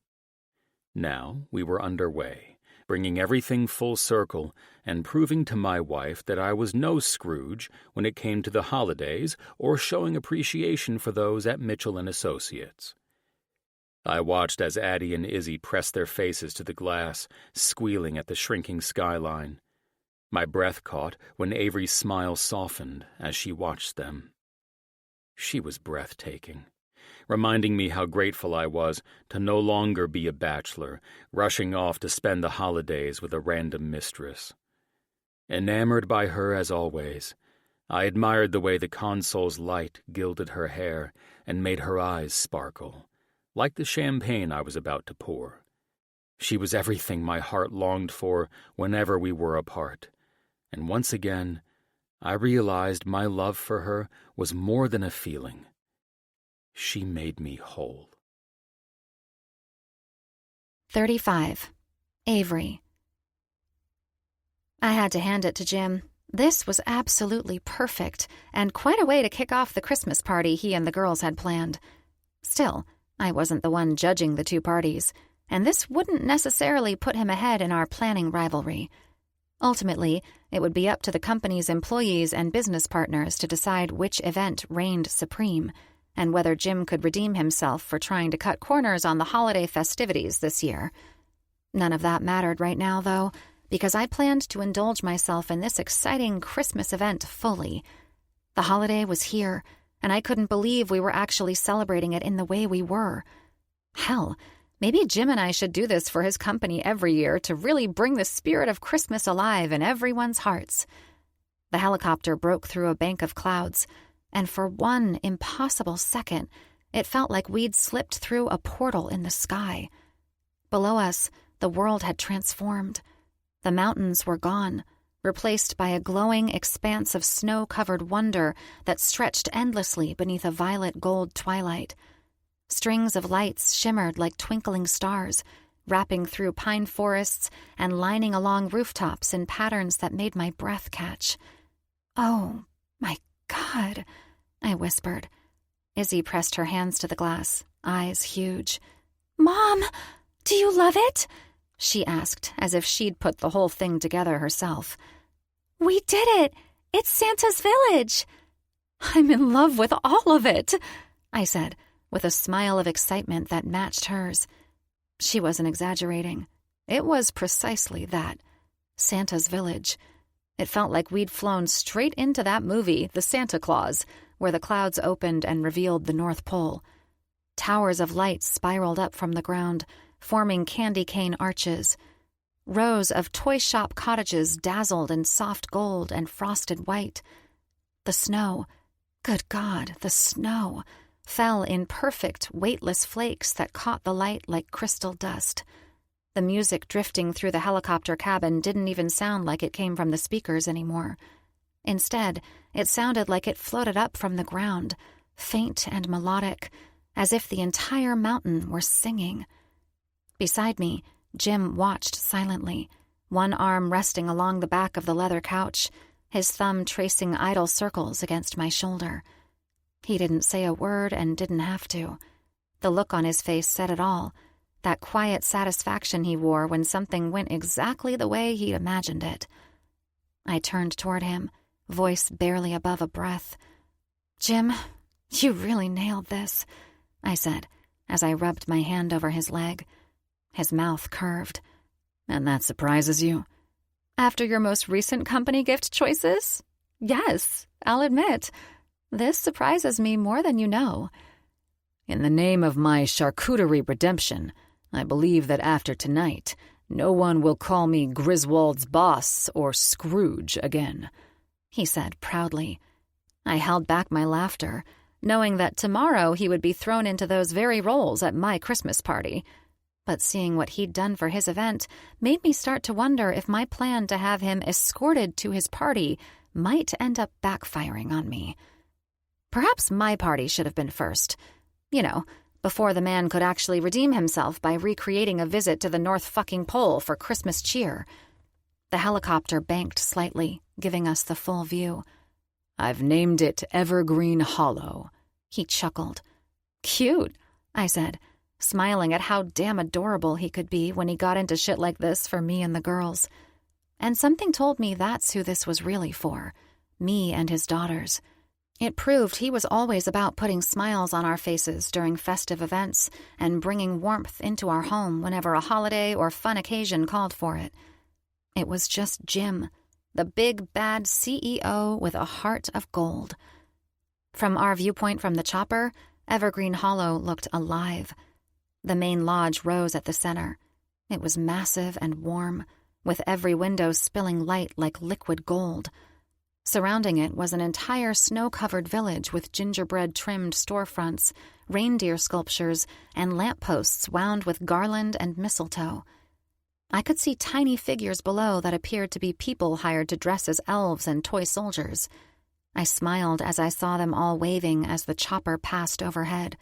Now we were underway, bringing everything full circle and proving to my wife that I was no Scrooge when it came to the holidays or showing appreciation for those at Mitchell & Associates. I watched as Addie and Izzy pressed their faces to the glass, squealing at the shrinking skyline. My breath caught when Avery's smile softened as she watched them. She was breathtaking, reminding me how grateful I was to no longer be a bachelor, rushing off to spend the holidays with a random mistress. Enamored by her as always, I admired the way the console's light gilded her hair and made her eyes sparkle, like the champagne I was about to pour. She was everything my heart longed for whenever we were apart, and once again, I realized my love for her was more than a feeling. She made me whole. 35. Avery. I had to hand it to Jim. This was absolutely perfect, and quite a way to kick off the Christmas party he and the girls had planned. Still, I wasn't the one judging the two parties, and this wouldn't necessarily put him ahead in our planning rivalry. Ultimately, it would be up to the company's employees and business partners to decide which event reigned supreme, and whether Jim could redeem himself for trying to cut corners on the holiday festivities this year. None of that mattered right now, though, because I planned to indulge myself in this exciting Christmas event fully. The holiday was here, and I couldn't believe we were actually celebrating it in the way we were. Hell, maybe Jim and I should do this for his company every year to really bring the spirit of Christmas alive in everyone's hearts. The helicopter broke through a bank of clouds, and for one impossible second, it felt like we'd slipped through a portal in the sky. Below us, the world had transformed. The mountains were gone, replaced by a glowing expanse of snow-covered wonder that stretched endlessly beneath a violet-gold twilight. Strings of lights shimmered like twinkling stars, wrapping through pine forests and lining along rooftops in patterns that made my breath catch. "Oh, my God," I whispered. Izzy pressed her hands to the glass, eyes huge. "Mom, do you love it?" she asked, as if she'd put the whole thing together herself. "We did it! It's Santa's village!" "I'm in love with all of it," I said, with a smile of excitement that matched hers. She wasn't exaggerating. It was precisely that. Santa's village. It felt like we'd flown straight into that movie, The Santa Claus, where the clouds opened and revealed the North Pole. Towers of light spiraled up from the ground, forming candy cane arches. Rows of toy shop cottages dazzled in soft gold and frosted white. The snow, good God, the snow, fell in perfect, weightless flakes that caught the light like crystal dust. The music drifting through the helicopter cabin didn't even sound like it came from the speakers anymore. Instead, it sounded like it floated up from the ground, faint and melodic, as if the entire mountain were singing. Beside me, Jim watched silently, one arm resting along the back of the leather couch, his thumb tracing idle circles against my shoulder. He didn't say a word and didn't have to. The look on his face said it all, that quiet satisfaction he wore when something went exactly the way he imagined it. I turned toward him, voice barely above a breath. "Jim, you really nailed this," I said, as I rubbed my hand over his leg. His mouth curved. "And that surprises you?" "After your most recent company gift choices? Yes, I'll admit. This surprises me more than you know." "In the name of my charcuterie redemption, I believe that after tonight, no one will call me Griswold's boss or Scrooge again," he said proudly. I held back my laughter, knowing that tomorrow he would be thrown into those very roles at my Christmas party. But seeing what he'd done for his event made me start to wonder if my plan to have him escorted to his party might end up backfiring on me. Perhaps my party should have been first. You know, before the man could actually redeem himself by recreating a visit to the North fucking Pole for Christmas cheer. The helicopter banked slightly, giving us the full view. "I've named it Evergreen Hollow," he chuckled. "Cute," I said, smiling at how damn adorable he could be when he got into shit like this for me and the girls. And something told me that's who this was really for, me and his daughters. It proved he was always about putting smiles on our faces during festive events and bringing warmth into our home whenever a holiday or fun occasion called for it. It was just Jim, the big bad CEO with a heart of gold. From our viewpoint from the chopper, Evergreen Hollow looked alive. The main lodge rose at the center. It was massive and warm, with every window spilling light like liquid gold. Surrounding it was an entire snow-covered village with gingerbread-trimmed storefronts, reindeer sculptures, and lampposts wound with garland and mistletoe. I could see tiny figures below that appeared to be people hired to dress as elves and toy soldiers. I smiled as I saw them all waving as the chopper passed overhead.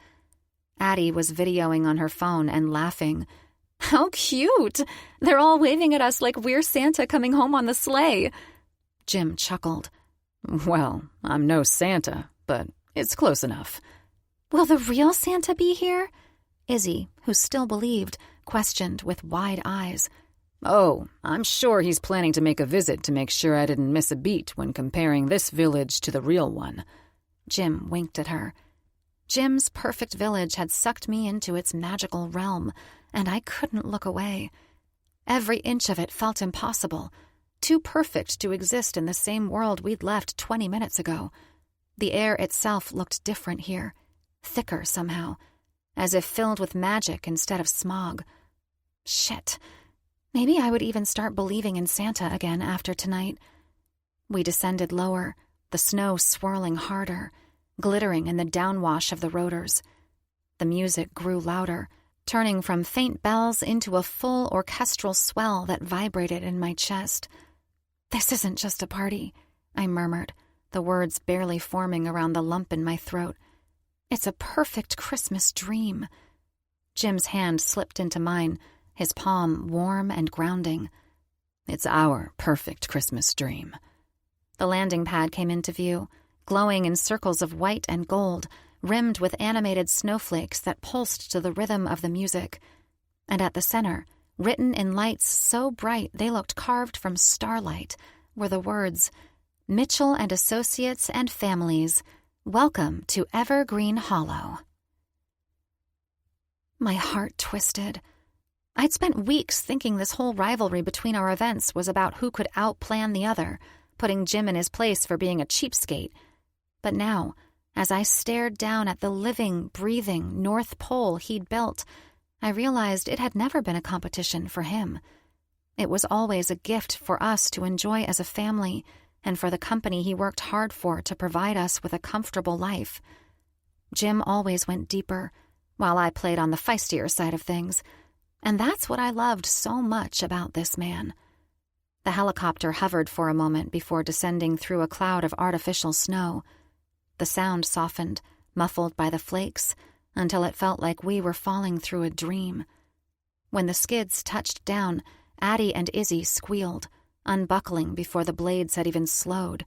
Addie was videoing on her phone and laughing. "How cute! They're all waving at us like we're Santa coming home on the sleigh." Jim chuckled. "Well, I'm no Santa, but it's close enough." "Will the real Santa be here?" Izzy, who still believed, questioned with wide eyes. "Oh, I'm sure he's planning to make a visit to make sure I didn't miss a beat when comparing this village to the real one." Jim winked at her. Jim's perfect village had sucked me into its magical realm, and I couldn't look away. Every inch of it felt impossible, too perfect to exist in the same world we'd left 20 minutes ago. The air itself looked different here, thicker somehow, as if filled with magic instead of smog. Shit. Maybe I would even start believing in Santa again after tonight. We descended lower, the snow swirling harder, glittering in the downwash of the rotors. The music grew louder, turning from faint bells into a full orchestral swell that vibrated in my chest. "This isn't just a party," I murmured, the words barely forming around the lump in my throat. "It's a perfect Christmas dream." Jim's hand slipped into mine, his palm warm and grounding. "It's our perfect Christmas dream." The landing pad came into view, glowing in circles of white and gold, rimmed with animated snowflakes that pulsed to the rhythm of the music. And at the center, written in lights so bright they looked carved from starlight, were the words, "Mitchell and Associates and Families, welcome to Evergreen Hollow." My heart twisted. I'd spent weeks thinking this whole rivalry between our events was about who could outplan the other, putting Jim in his place for being a cheapskate. But now, as I stared down at the living, breathing North Pole he'd built, I realized it had never been a competition for him. It was always a gift for us to enjoy as a family, and for the company he worked hard for to provide us with a comfortable life. Jim always went deeper, while I played on the feistier side of things, and that's what I loved so much about this man. The helicopter hovered for a moment before descending through a cloud of artificial snow. The sound softened, muffled by the flakes, until it felt like we were falling through a dream. When the skids touched down, Addie and Izzy squealed, unbuckling before the blades had even slowed.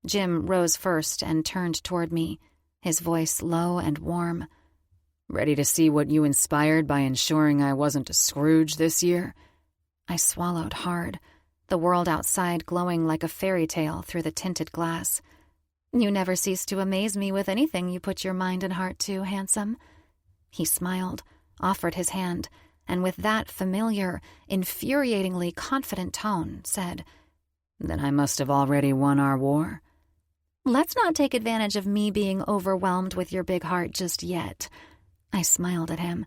Jim rose first and turned toward me, his voice low and warm. "Ready to see what you inspired by ensuring I wasn't a Scrooge this year?" I swallowed hard, the world outside glowing like a fairy tale through the tinted glass. "You never cease to amaze me with anything you put your mind and heart to, handsome." He smiled, offered his hand, and with that familiar, infuriatingly confident tone, said, "Then I must have already won our war." "Let's not take advantage of me being overwhelmed with your big heart just yet." I smiled at him.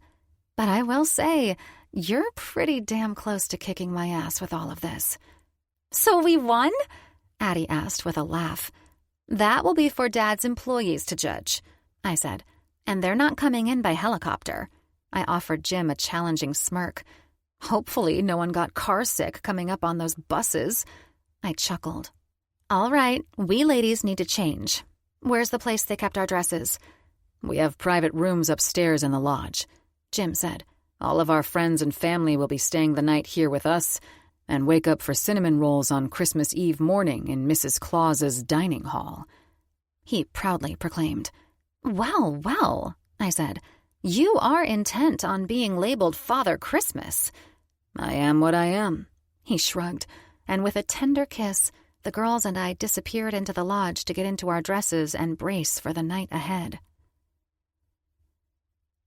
"But I will say, you're pretty damn close to kicking my ass with all of this." "So we won?" Addie asked with a laugh. "That will be for Dad's employees to judge," I said. "And they're not coming in by helicopter." I offered Jim a challenging smirk. "Hopefully no one got car sick coming up on those buses." I chuckled. "All right, we ladies need to change. Where's the place they kept our dresses?" "We have private rooms upstairs in the lodge," Jim said. "All of our friends and family will be staying the night here with us and wake up for cinnamon rolls on Christmas Eve morning in Mrs. Claus's dining hall." He proudly proclaimed. "Well, well," I said. "You are intent on being labeled Father Christmas." "I am what I am," he shrugged, and with a tender kiss, the girls and I disappeared into the lodge to get into our dresses and brace for the night ahead.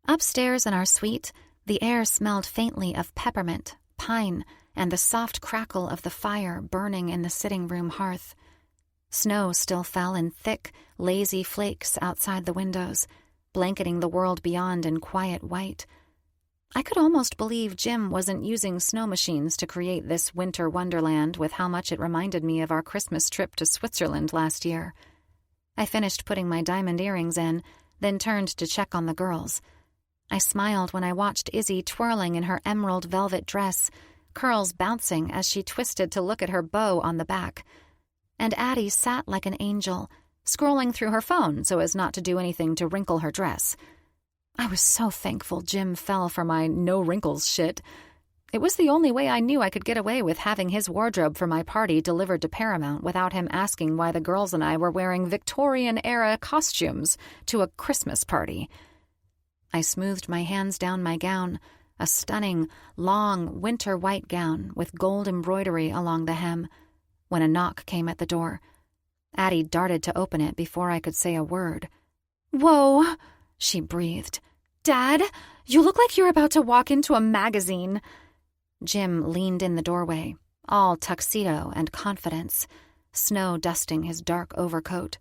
Upstairs in our suite, the air smelled faintly of peppermint, pine, and the soft crackle of the fire burning in the sitting room hearth. Snow still fell in thick, lazy flakes outside the windows, blanketing the world beyond in quiet white. I could almost believe Jim wasn't using snow machines to create this winter wonderland with how much it reminded me of our Christmas trip to Switzerland last year. I finished putting my diamond earrings in, then turned to check on the girls. I smiled when I watched Izzy twirling in her emerald velvet dress, curls bouncing as she twisted to look at her bow on the back. And Addie sat like an angel, scrolling through her phone so as not to do anything to wrinkle her dress. I was so thankful Jim fell for my no-wrinkles shit. It was the only way I knew I could get away with having his wardrobe for my party delivered to Paramount without him asking why the girls and I were wearing Victorian-era costumes to a Christmas party. I smoothed my hands down my gown, a stunning, long, winter-white gown with gold embroidery along the hem, when a knock came at the door. Addie darted to open it before I could say a word. "Whoa," she breathed. "Dad, you look like you're about to walk into a magazine." Jim leaned in the doorway, all tuxedo and confidence, snow dusting his dark overcoat.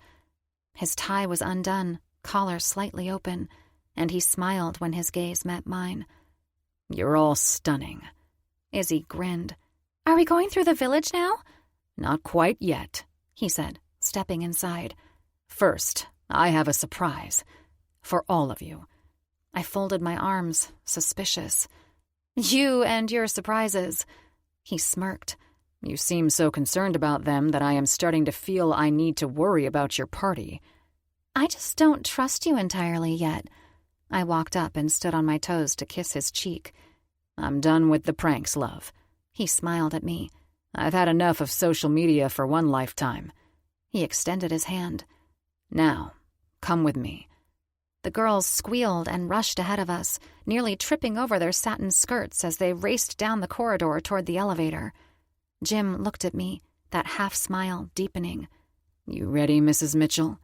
His tie was undone, collar slightly open, and he smiled when his gaze met mine. "You're all stunning." Izzy grinned. "Are we going through the village now?" "Not quite yet," he said, stepping inside. "First, I have a surprise. For all of you." I folded my arms, suspicious. "You and your surprises." He smirked. "You seem so concerned about them that I am starting to feel I need to worry about your party." "I just don't trust you entirely yet." I walked up and stood on my toes to kiss his cheek. "I'm done with the pranks, love." He smiled at me. "I've had enough of social media for one lifetime." He extended his hand. "Now, come with me." The girls squealed and rushed ahead of us, nearly tripping over their satin skirts as they raced down the corridor toward the elevator. Jim looked at me, that half-smile deepening. "You ready, Mrs. Mitchell?"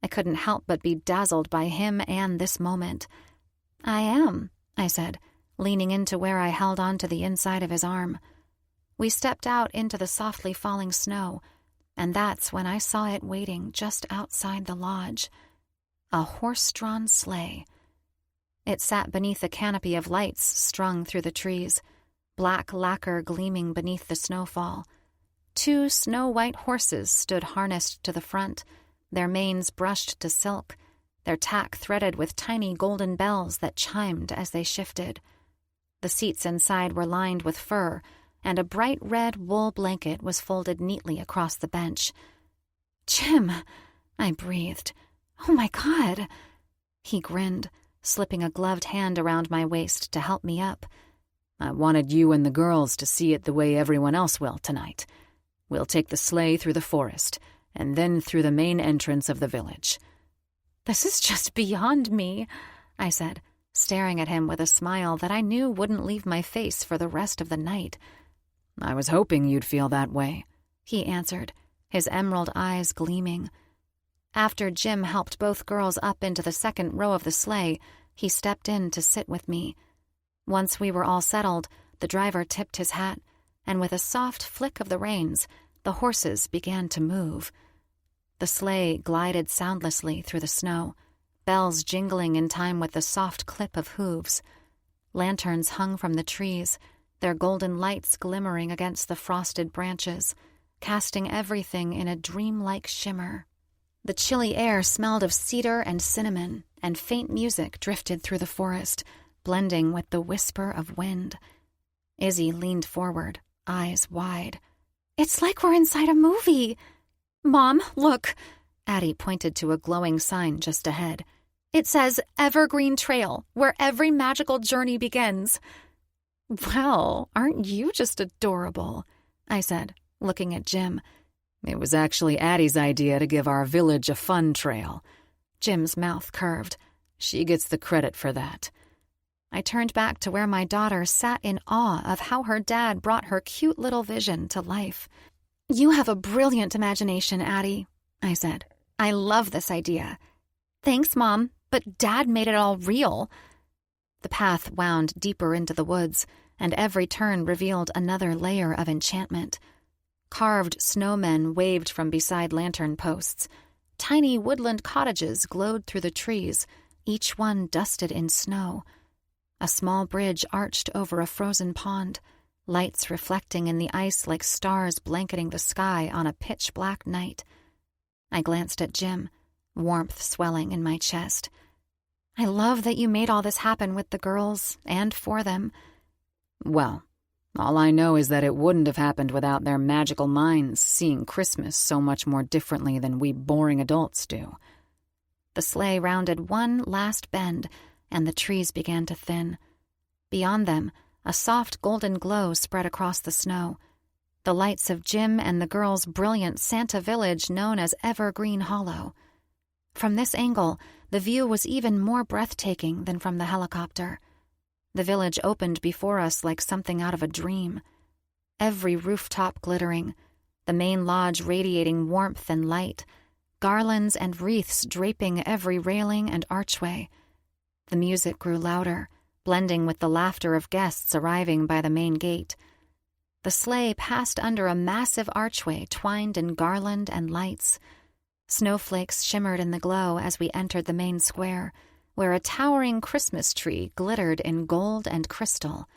I couldn't help but be dazzled by him and this moment. "I am," I said, leaning into where I held on to the inside of his arm. We stepped out into the softly falling snow, and that's when I saw it waiting just outside the lodge. A horse-drawn sleigh. It sat beneath a canopy of lights strung through the trees, black lacquer gleaming beneath the snowfall. 2 snow-white horses stood harnessed to the front, their manes brushed to silk, their tack threaded with tiny golden bells that chimed as they shifted. The seats inside were lined with fur, and a bright red wool blanket was folded neatly across the bench. "Jim," I breathed. "Oh my God." He grinned, slipping a gloved hand around my waist to help me up. "I wanted you and the girls to see it the way everyone else will tonight. We'll take the sleigh through the forest, and then through the main entrance of the village." "This is just beyond me," I said, staring at him with a smile that I knew wouldn't leave my face for the rest of the night. "I was hoping you'd feel that way," he answered, his emerald eyes gleaming. After Jim helped both girls up into the second row of the sleigh, he stepped in to sit with me. Once we were all settled, the driver tipped his hat, and with a soft flick of the reins, the horses began to move. The sleigh glided soundlessly through the snow, bells jingling in time with the soft clip of hooves. Lanterns hung from the trees, their golden lights glimmering against the frosted branches, casting everything in a dreamlike shimmer. The chilly air smelled of cedar and cinnamon, and faint music drifted through the forest, blending with the whisper of wind. Izzy leaned forward, eyes wide. "It's like we're inside a movie." "Mom, look." Addie pointed to a glowing sign just ahead. "It says Evergreen Trail, where every magical journey begins." "Well, aren't you just adorable?" I said, looking at Jim. "It was actually Addie's idea to give our village a fun trail." Jim's mouth curved. "She gets the credit for that." I turned back to where my daughter sat in awe of how her dad brought her cute little vision to life. "You have a brilliant imagination, Addie," I said. "I love this idea." "Thanks, Mom, but Dad made it all real." The path wound deeper into the woods, and every turn revealed another layer of enchantment. Carved snowmen waved from beside lantern posts. Tiny woodland cottages glowed through the trees, each one dusted in snow. A small bridge arched over a frozen pond, lights reflecting in the ice like stars blanketing the sky on a pitch-black night. I glanced at Jim, warmth swelling in my chest. "I love that you made all this happen with the girls, and for them." "Well, all I know is that it wouldn't have happened without their magical minds seeing Christmas so much more differently than we boring adults do." The sleigh rounded one last bend, and the trees began to thin. Beyond them, a soft golden glow spread across the snow. The lights of Jim and the girls' brilliant Santa village known as Evergreen Hollow. From this angle, the view was even more breathtaking than from the helicopter. The village opened before us like something out of a dream. Every rooftop glittering, the main lodge radiating warmth and light, garlands and wreaths draping every railing and archway. The music grew louder, blending with the laughter of guests arriving by the main gate. The sleigh passed under a massive archway twined in garland and lights. Snowflakes shimmered in the glow as we entered the main square, where a towering Christmas tree glittered in gold and crystal.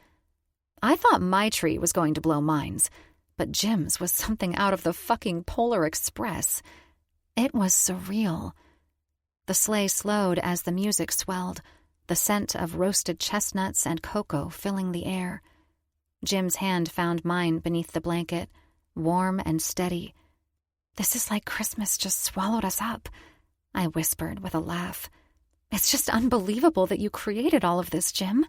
I thought my tree was going to blow minds, but Jim's was something out of the fucking Polar Express. It was surreal. The sleigh slowed as the music swelled, the scent of roasted chestnuts and cocoa filling the air. Jim's hand found mine beneath the blanket, warm and steady. "This is like Christmas just swallowed us up," I whispered with a laugh. "It's just unbelievable that you created all of this, Jim."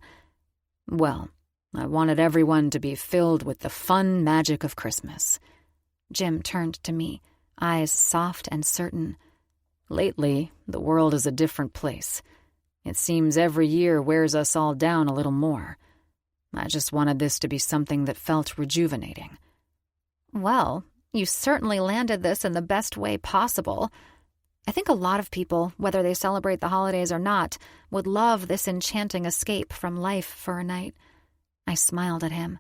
"Well, I wanted everyone to be filled with the fun magic of Christmas." Jim turned to me, eyes soft and certain. "Lately, the world is a different place. It seems every year wears us all down a little more. I just wanted this to be something that felt rejuvenating." "Well, you certainly landed this in the best way possible. I think a lot of people, whether they celebrate the holidays or not, would love this enchanting escape from life for a night." I smiled at him.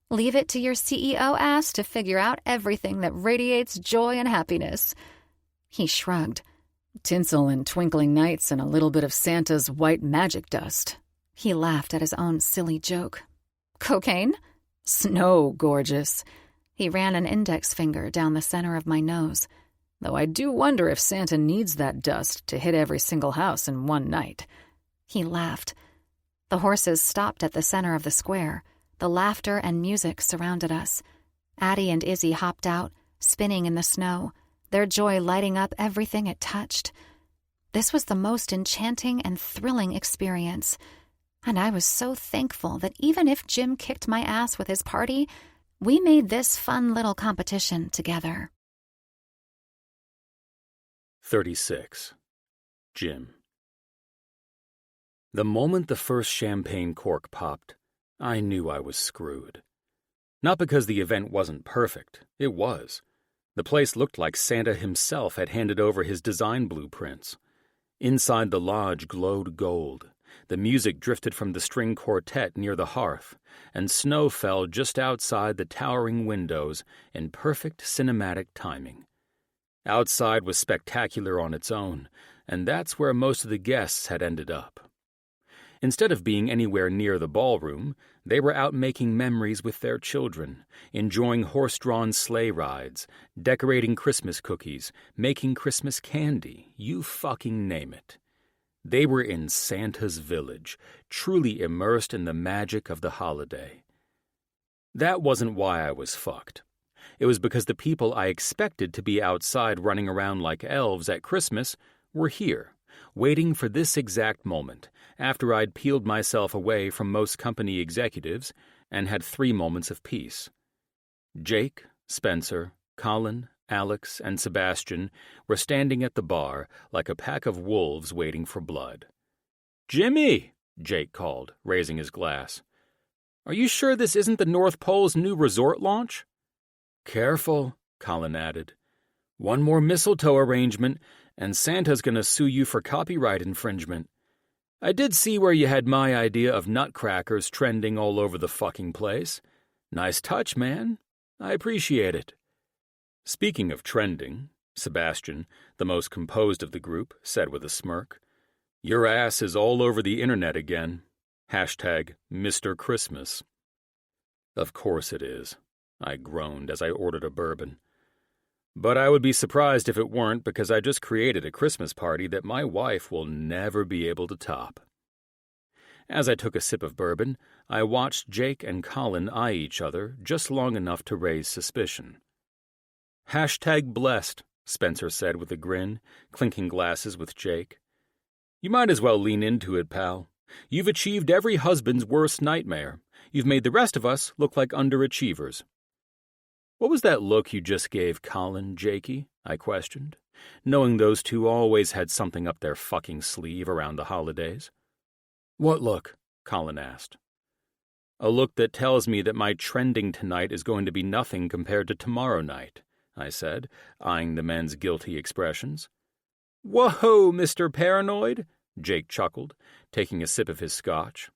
"Leave it to your CEO ass to figure out everything that radiates joy and happiness." He shrugged. "Tinsel and twinkling nights and a little bit of Santa's white magic dust." He laughed at his own silly joke. "Cocaine?" "Snow, gorgeous." He ran an index finger down the center of my nose. Though I do wonder if Santa needs that dust to hit every single house in one night. He laughed. The horses stopped at the center of the square. The laughter and music surrounded us. Addie and Izzy hopped out, spinning in the snow, their joy lighting up everything it touched. This was the most enchanting and thrilling experience, and I was so thankful that even if Jim kicked my ass with his party, we made this fun little competition together. 36. Jim. The moment the first champagne cork popped, I knew I was screwed. Not because the event wasn't perfect, it was. The place looked like Santa himself had handed over his design blueprints. Inside the lodge glowed gold. The music drifted from the string quartet near the hearth, and snow fell just outside the towering windows in perfect cinematic timing. Outside was spectacular on its own, and that's where most of the guests had ended up. Instead of being anywhere near the ballroom, they were out making memories with their children, enjoying horse-drawn sleigh rides, decorating Christmas cookies, making Christmas candy, you fucking name it. They were in Santa's village, truly immersed in the magic of the holiday. That wasn't why I was fucked. It was because the people I expected to be outside running around like elves at Christmas were here, waiting for this exact moment, after I'd peeled myself away from most company executives and had 3 moments of peace. Jake, Spencer, Colin, Alex, and Sebastian were standing at the bar like a pack of wolves waiting for blood. "Jimmy!" Jake called, raising his glass. "Are you sure this isn't the North Pole's new resort launch?" "Careful," Colin added. "One more mistletoe arrangement, and Santa's gonna sue you for copyright infringement. I did see where you had my idea of nutcrackers trending all over the fucking place. Nice touch, man. I appreciate it." Speaking of trending, Sebastian, the most composed of the group, said with a smirk, "Your ass is all over the internet again. Hashtag Mr. Christmas." "Of course it is," I groaned as I ordered a bourbon. "But I would be surprised if it weren't, because I just created a Christmas party that my wife will never be able to top." As I took a sip of bourbon, I watched Jake and Colin eye each other just long enough to raise suspicion. "Hashtag blessed," Spencer said with a grin, clinking glasses with Jake. "You might as well lean into it, pal. You've achieved every husband's worst nightmare. You've made the rest of us look like underachievers." "What was that look you just gave Colin, Jakey?" I questioned, knowing those two always had something up their fucking sleeve around the holidays. "What look?" Colin asked. "A look that tells me that my trending tonight is going to be nothing compared to tomorrow night," I said, eyeing the men's guilty expressions. "Whoa, Mr. Paranoid," Jake chuckled, taking a sip of his scotch.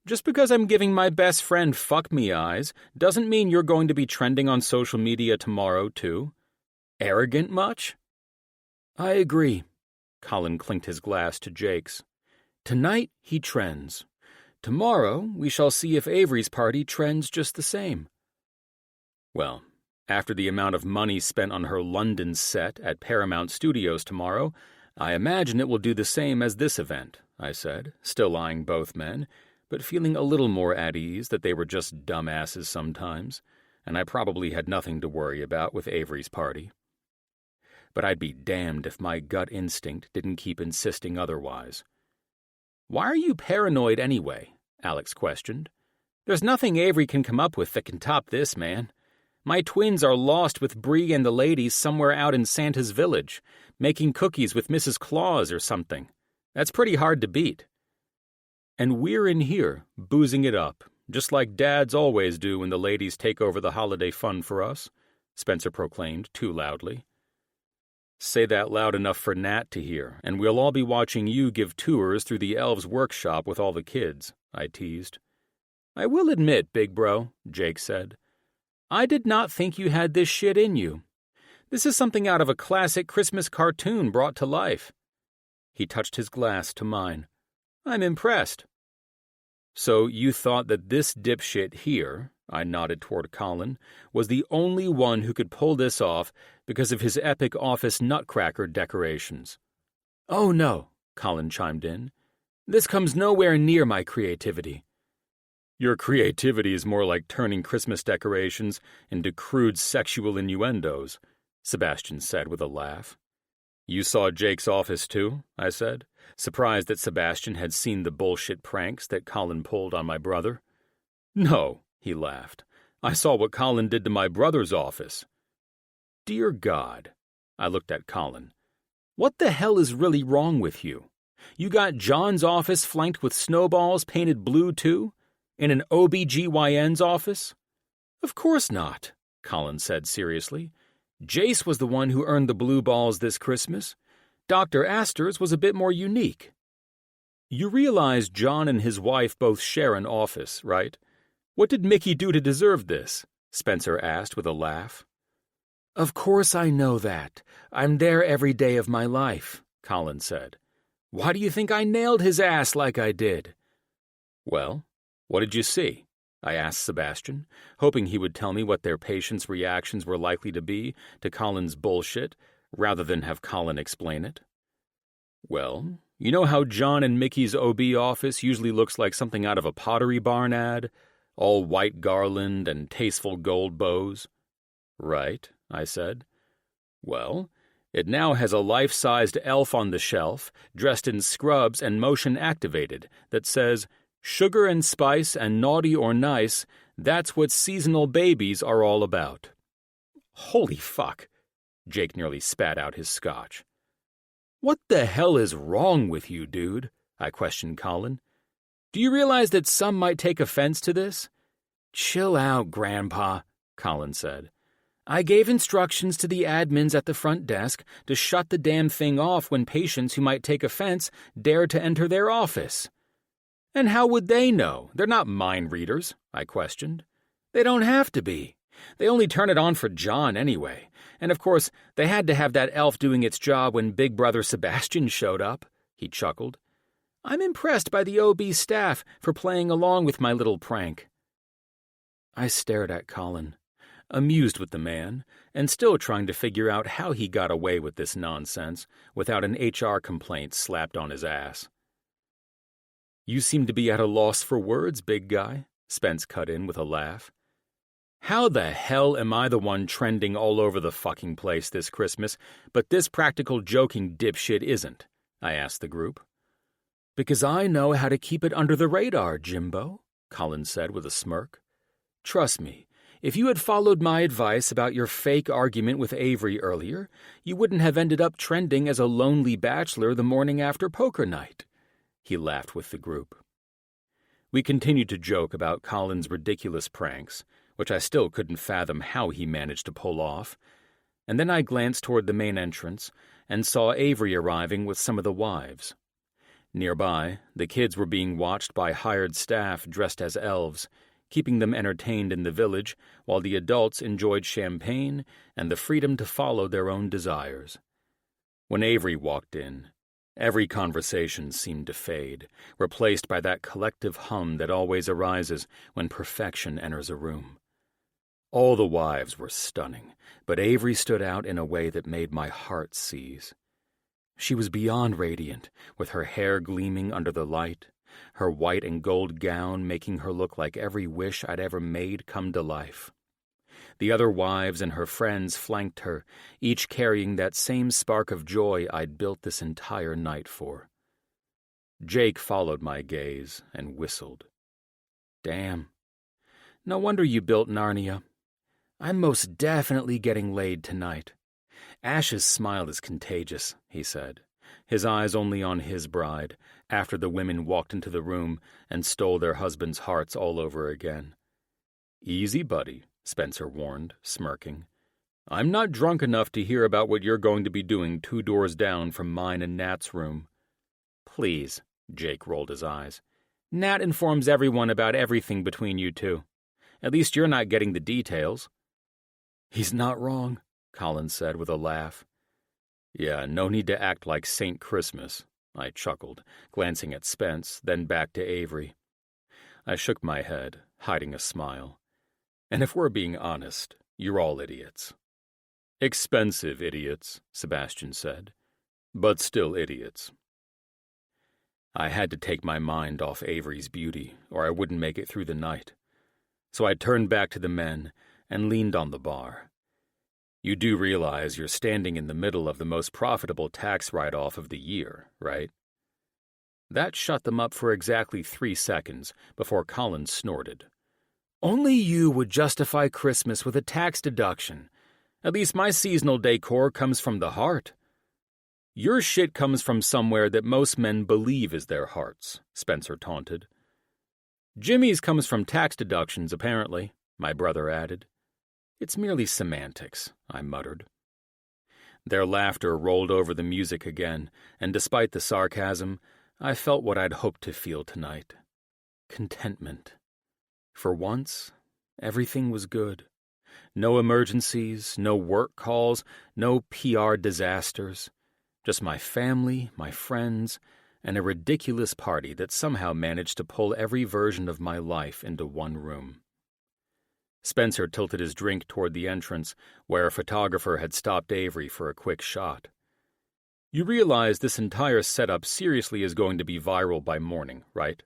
"Just because I'm giving my best friend fuck-me eyes doesn't mean you're going to be trending on social media tomorrow, too. Arrogant much?" "I agree," Colin clinked his glass to Jake's. "Tonight he trends. Tomorrow we shall see if Avery's party trends just the same." Well, after the amount of money spent on her London set at Paramount Studios tomorrow, I imagine it will do the same as this event, I said, still eyeing both men, but feeling a little more at ease that they were just dumbasses sometimes, and I probably had nothing to worry about with Avery's party. But I'd be damned if my gut instinct didn't keep insisting otherwise. "Why are you paranoid anyway?" Alex questioned. "There's nothing Avery can come up with that can top this, man. My twins are lost with Bree and the ladies somewhere out in Santa's village, making cookies with Mrs. Claus or something. That's pretty hard to beat. And we're in here, boozing it up, just like dads always do when the ladies take over the holiday fun for us," Spencer proclaimed too loudly. "Say that loud enough for Nat to hear, and we'll all be watching you give tours through the elves' workshop with all the kids," I teased. "I will admit, big bro," Jake said, "I did not think you had this shit in you. This is something out of a classic Christmas cartoon brought to life." He touched his glass to mine. "I'm impressed." "So you thought that this dipshit here, I nodded toward Colin, was the only one who could pull this off because of his epic office nutcracker decorations. "Oh no," Colin chimed in. "This comes nowhere near my creativity." "Your creativity is more like turning Christmas decorations into crude sexual innuendos," Sebastian said with a laugh. "You saw Jake's office too?" I said, surprised that Sebastian had seen the bullshit pranks that Colin pulled on my brother. "No," he laughed. "I saw what Colin did to my brother's office." Dear God. I looked at Colin. What the hell is really wrong with you? You got John's office flanked with snowballs painted blue too? In an OBGYN's office? Of course not, Colin said seriously. Jace was the one who earned the blue balls this Christmas. Dr. Astor's was a bit more unique. You realize John and his wife both share an office, right? What did Mickey do to deserve this? Spencer asked with a laugh. Of course I know that. I'm there every day of my life, Colin said. Why do you think I nailed his ass like I did? Well, what did you see? I asked Sebastian, hoping he would tell me what their patients' reactions were likely to be to Colin's bullshit, rather than have Colin explain it. Well, you know how John and Mickey's OB office usually looks like something out of a Pottery Barn ad? All white garland and tasteful gold bows? Right, I said. Well, it now has a life-sized elf on the shelf, dressed in scrubs and motion-activated, that says, "Sugar and spice and naughty or nice, that's what seasonal babies are all about." Holy fuck! Jake nearly spat out his scotch. What the hell is wrong with you, dude? I questioned Colin. Do you realize that some might take offense to this? Chill out, Grandpa, Colin said. I gave instructions to the admins at the front desk to shut the damn thing off when patients who might take offense dare to enter their office. And how would they know? They're not mind readers, I questioned. They don't have to be. They only turn it on for John anyway. And of course, they had to have that elf doing its job when Big Brother Sebastian showed up, he chuckled. I'm impressed by the OB staff for playing along with my little prank. I stared at Colin, amused with the man, and still trying to figure out how he got away with this nonsense without an HR complaint slapped on his ass. You seem to be at a loss for words, big guy, Spence cut in with a laugh. How the hell am I the one trending all over the fucking place this Christmas, but this practical joking dipshit isn't? I asked the group. Because I know how to keep it under the radar, Jimbo, Colin said with a smirk. Trust me, if you had followed my advice about your fake argument with Avery earlier, you wouldn't have ended up trending as a lonely bachelor the morning after poker night. He laughed with the group. We continued to joke about Colin's ridiculous pranks, which I still couldn't fathom how he managed to pull off, and then I glanced toward the main entrance and saw Avery arriving with some of the wives. Nearby, the kids were being watched by hired staff dressed as elves, keeping them entertained in the village while the adults enjoyed champagne and the freedom to follow their own desires. When Avery walked in, every conversation seemed to fade, replaced by that collective hum that always arises when perfection enters a room. All the wives were stunning, but Avery stood out in a way that made my heart seize. She was beyond radiant, with her hair gleaming under the light, her white and gold gown making her look like every wish I'd ever made come to life. The other wives and her friends flanked her, each carrying that same spark of joy I'd built this entire night for. Jake followed my gaze and whistled. Damn. No wonder you built Narnia. I'm most definitely getting laid tonight. Ash's smile is contagious, he said, his eyes only on his bride, after the women walked into the room and stole their husbands' hearts all over again. Easy, buddy, Spencer warned, smirking. I'm not drunk enough to hear about what you're going to be doing 2 doors down from mine and Nat's room. Please, Jake rolled his eyes. Nat informs everyone about everything between you two. At least you're not getting the details. He's not wrong, Colin said with a laugh. Yeah, no need to act like Saint Christmas, I chuckled, glancing at Spence, then back to Avery. I shook my head, hiding a smile. And if we're being honest, you're all idiots. Expensive idiots, Sebastian said, but still idiots. I had to take my mind off Avery's beauty, or I wouldn't make it through the night. So I turned back to the men and leaned on the bar. You do realize you're standing in the middle of the most profitable tax write-off of the year, right? That shut them up for exactly 3 seconds before Colin snorted. Only you would justify Christmas with a tax deduction. At least my seasonal decor comes from the heart. Your shit comes from somewhere that most men believe is their hearts, Spencer taunted. Jimmy's comes from tax deductions, apparently, my brother added. It's merely semantics, I muttered. Their laughter rolled over the music again, and despite the sarcasm, I felt what I'd hoped to feel tonight. Contentment. For once, everything was good. No emergencies, no work calls, no PR disasters. Just my family, my friends, and a ridiculous party that somehow managed to pull every version of my life into one room. Spencer tilted his drink toward the entrance, where a photographer had stopped Avery for a quick shot. You realize this entire setup seriously is going to be viral by morning, right?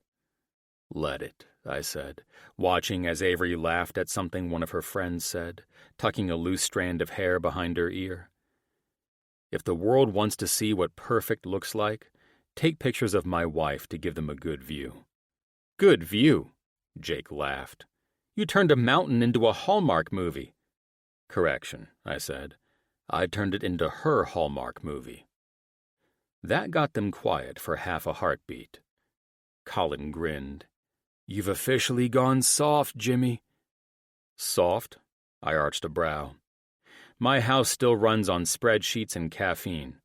Let it, I said, watching as Avery laughed at something one of her friends said, tucking a loose strand of hair behind her ear. If the world wants to see what perfect looks like, take pictures of my wife to give them a good view. Good view, Jake laughed. You turned a mountain into a Hallmark movie. Correction, I said. I turned it into her Hallmark movie. That got them quiet for half a heartbeat. Colin grinned. You've officially gone soft, Jimmy. Soft? I arched a brow. My house still runs on spreadsheets and caffeine.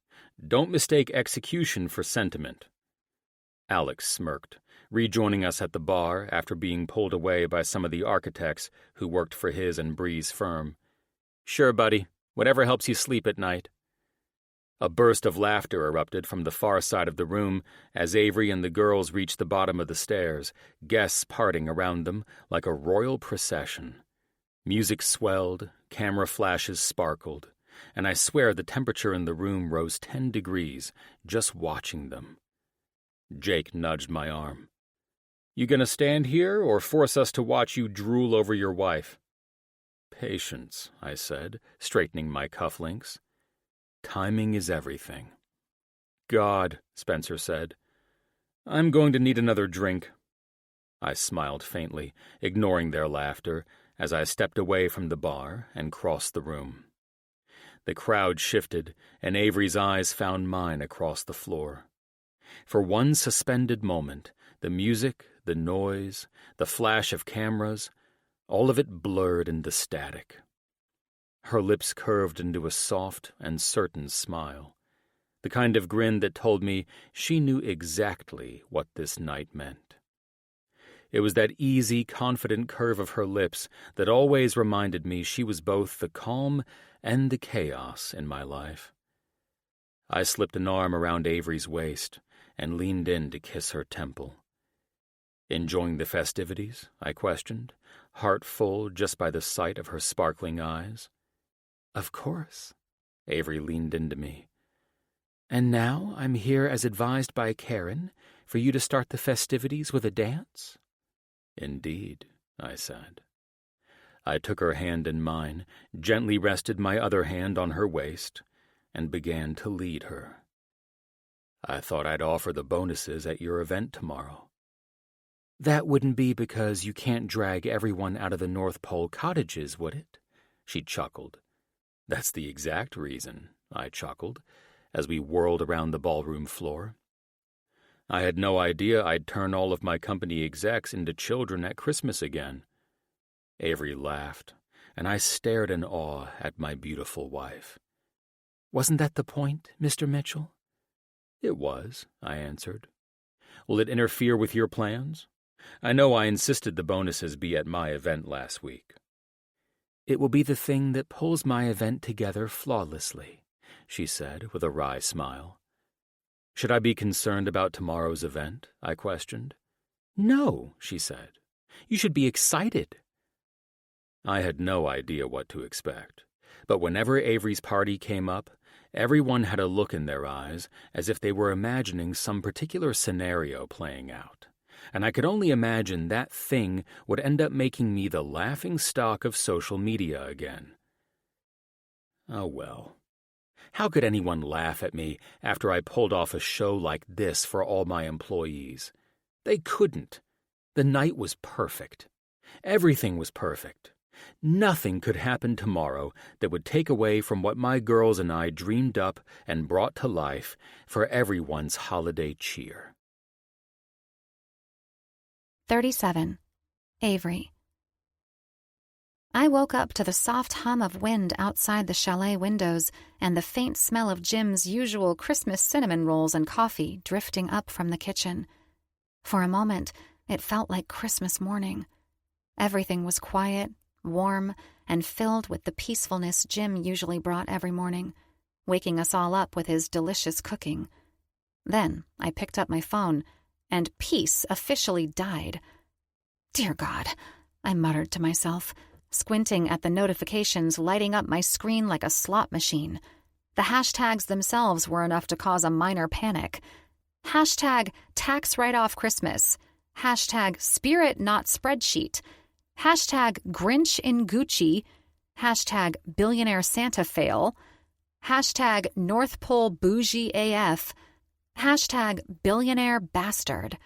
Don't mistake execution for sentiment. Alex smirked, rejoining us at the bar after being pulled away by some of the architects who worked for his and Bree's firm. Sure, buddy. Whatever helps you sleep at night. A burst of laughter erupted from the far side of the room as Avery and the girls reached the bottom of the stairs, guests parting around them like a royal procession. Music swelled, camera flashes sparkled, and I swear the temperature in the room rose 10 degrees just watching them. Jake nudged my arm. You gonna stand here or force us to watch you drool over your wife? Patience, I said, straightening my cufflinks. Timing is everything. God, Spencer said. I'm going to need another drink. I smiled faintly, ignoring their laughter, as I stepped away from the bar and crossed the room. The crowd shifted, and Avery's eyes found mine across the floor. For one suspended moment, the music, the noise, the flash of cameras, all of it blurred into static. Her lips curved into a soft and certain smile, the kind of grin that told me she knew exactly what this night meant. It was that easy, confident curve of her lips that always reminded me she was both the calm and the chaos in my life. I slipped an arm around Avery's waist and leaned in to kiss her temple. Enjoying the festivities? I questioned, heart full just by the sight of her sparkling eyes. Of course, Avery leaned into me. And now I'm here as advised by Karen for you to start the festivities with a dance? Indeed, I said. I took her hand in mine, gently rested my other hand on her waist, and began to lead her. I thought I'd offer the bonuses at your event tomorrow. That wouldn't be because you can't drag everyone out of the North Pole cottages, would it? She chuckled. That's the exact reason, I chuckled, as we whirled around the ballroom floor. I had no idea I'd turn all of my company execs into children at Christmas again. Avery laughed, and I stared in awe at my beautiful wife. Wasn't that the point, Mr. Mitchell? It was, I answered. Will it interfere with your plans? I know I insisted the bonuses be at my event last week. It will be the thing that pulls my event together flawlessly, she said with a wry smile. Should I be concerned about tomorrow's event? I questioned. No, she said. You should be excited. I had no idea what to expect, but whenever Avery's party came up, everyone had a look in their eyes as if they were imagining some particular scenario playing out, and I could only imagine that thing would end up making me the laughing stock of social media again. Oh well. How could anyone laugh at me after I pulled off a show like this for all my employees? They couldn't. The night was perfect. Everything was perfect. Nothing could happen tomorrow that would take away from what my girls and I dreamed up and brought to life for everyone's holiday cheer. 37. Avery. I woke up to the soft hum of wind outside the chalet windows and the faint smell of Jim's usual Christmas cinnamon rolls and coffee drifting up from the kitchen. For a moment, it felt like Christmas morning. Everything was quiet, warm, and filled with the peacefulness Jim usually brought every morning, waking us all up with his delicious cooking. Then I picked up my phone, and peace officially died. Dear God, I muttered to myself, squinting at the notifications lighting up my screen like a slot machine. The hashtags themselves were enough to cause a minor panic. Hashtag tax write-off Christmas. Hashtag spirit not spreadsheet. Hashtag Grinch in Gucci. Hashtag Billionaire Santa fail. Hashtag North Pole bougie AF. Hashtag Billionaire bastard.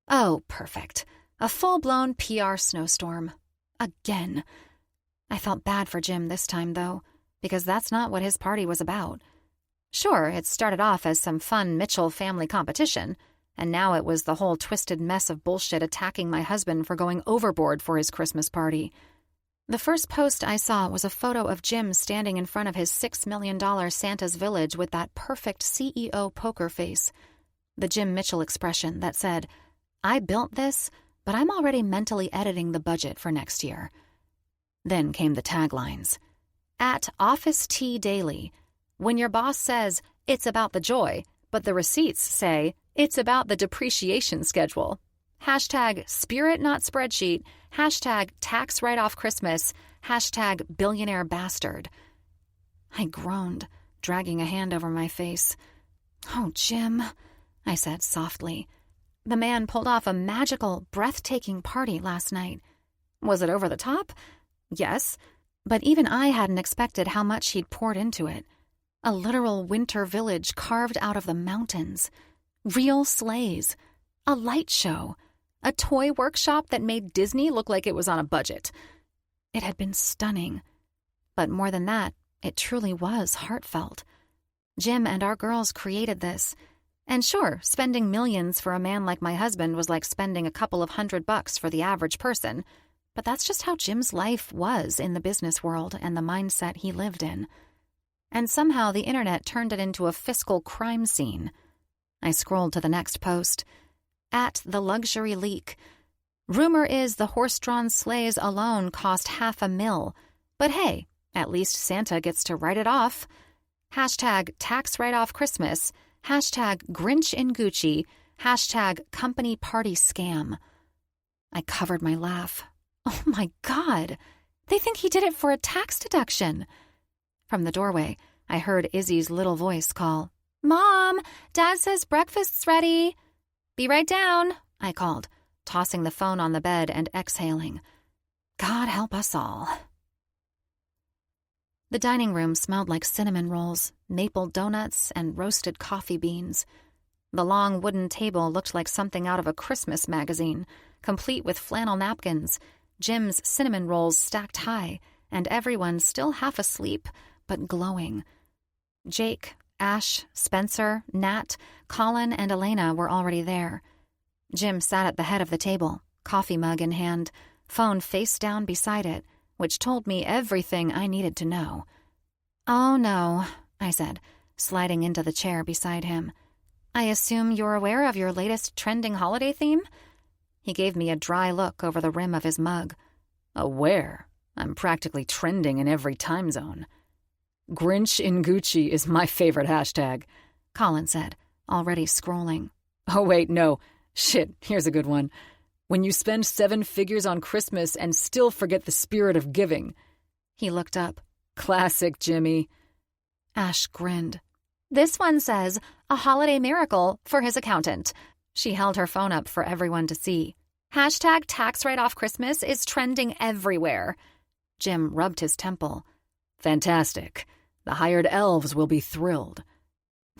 Oh, perfect. A full-blown PR snowstorm. Again. I felt bad for Jim this time, though, because that's not what his party was about. Sure, it started off as some fun Mitchell family competition, and now it was the whole twisted mess of bullshit attacking my husband for going overboard for his Christmas party. The first post I saw was a photo of Jim standing in front of his $6 million Santa's Village with that perfect CEO poker face. The Jim Mitchell expression that said, "I built this, but I'm already mentally editing the budget for next year." Then came the taglines. At Office Tea Daily, when your boss says, "It's about the joy," but the receipts say, "It's about the depreciation schedule." Hashtag spirit not spreadsheet. Hashtag tax write-off Christmas. Hashtag billionaire bastard. I groaned, dragging a hand over my face. "Oh, Jim," I said softly. "The man pulled off a magical, breathtaking party last night. Was it over the top? Yes, but even I hadn't expected how much he'd poured into it. A literal winter village carved out of the mountains. Real sleighs. A light show. A toy workshop that made Disney look like it was on a budget. It had been stunning. But more than that, it truly was heartfelt. Jim and our girls created this. And sure, spending millions for a man like my husband was like spending a couple of $100 for the average person, but that's just how Jim's life was in the business world and the mindset he lived in. And somehow the internet turned it into a fiscal crime scene. I scrolled to the next post. At the luxury leak. Rumor is the horse-drawn sleighs alone cost $500,000. But hey, at least Santa gets to write it off. Hashtag tax write-off Christmas. Hashtag Grinch in Gucci. Hashtag company party scam. I covered my laugh. Oh my God! They think he did it for a tax deduction. From the doorway, I heard Izzy's little voice call, "Mom, Dad says breakfast's ready." "Be right down," I called, tossing the phone on the bed and exhaling. God help us all. The dining room smelled like cinnamon rolls, maple donuts, and roasted coffee beans. The long wooden table looked like something out of a Christmas magazine, complete with flannel napkins, Jim's cinnamon rolls stacked high, and everyone still half asleep, but glowing. Jake, Ash, Spencer, Nat, Colin, and Elena were already there. Jim sat at the head of the table, coffee mug in hand, phone face down beside it, which told me everything I needed to know. "Oh, no," I said, sliding into the chair beside him. "I assume you're aware of your latest trending holiday theme?" He gave me a dry look over the rim of his mug. "Aware? I'm practically trending in every time zone." "Grinch in Gucci is my favorite hashtag," Colin said, already scrolling. "Oh, wait, no. Shit, here's a good one. When you spend 7 figures on Christmas and still forget the spirit of giving. He looked up. Classic, Jimmy. Ash grinned. This one says, a holiday miracle for his accountant. She held her phone up for everyone to see. Hashtag tax write-off Christmas is trending everywhere. Jim rubbed his temple. Fantastic. The hired elves will be thrilled.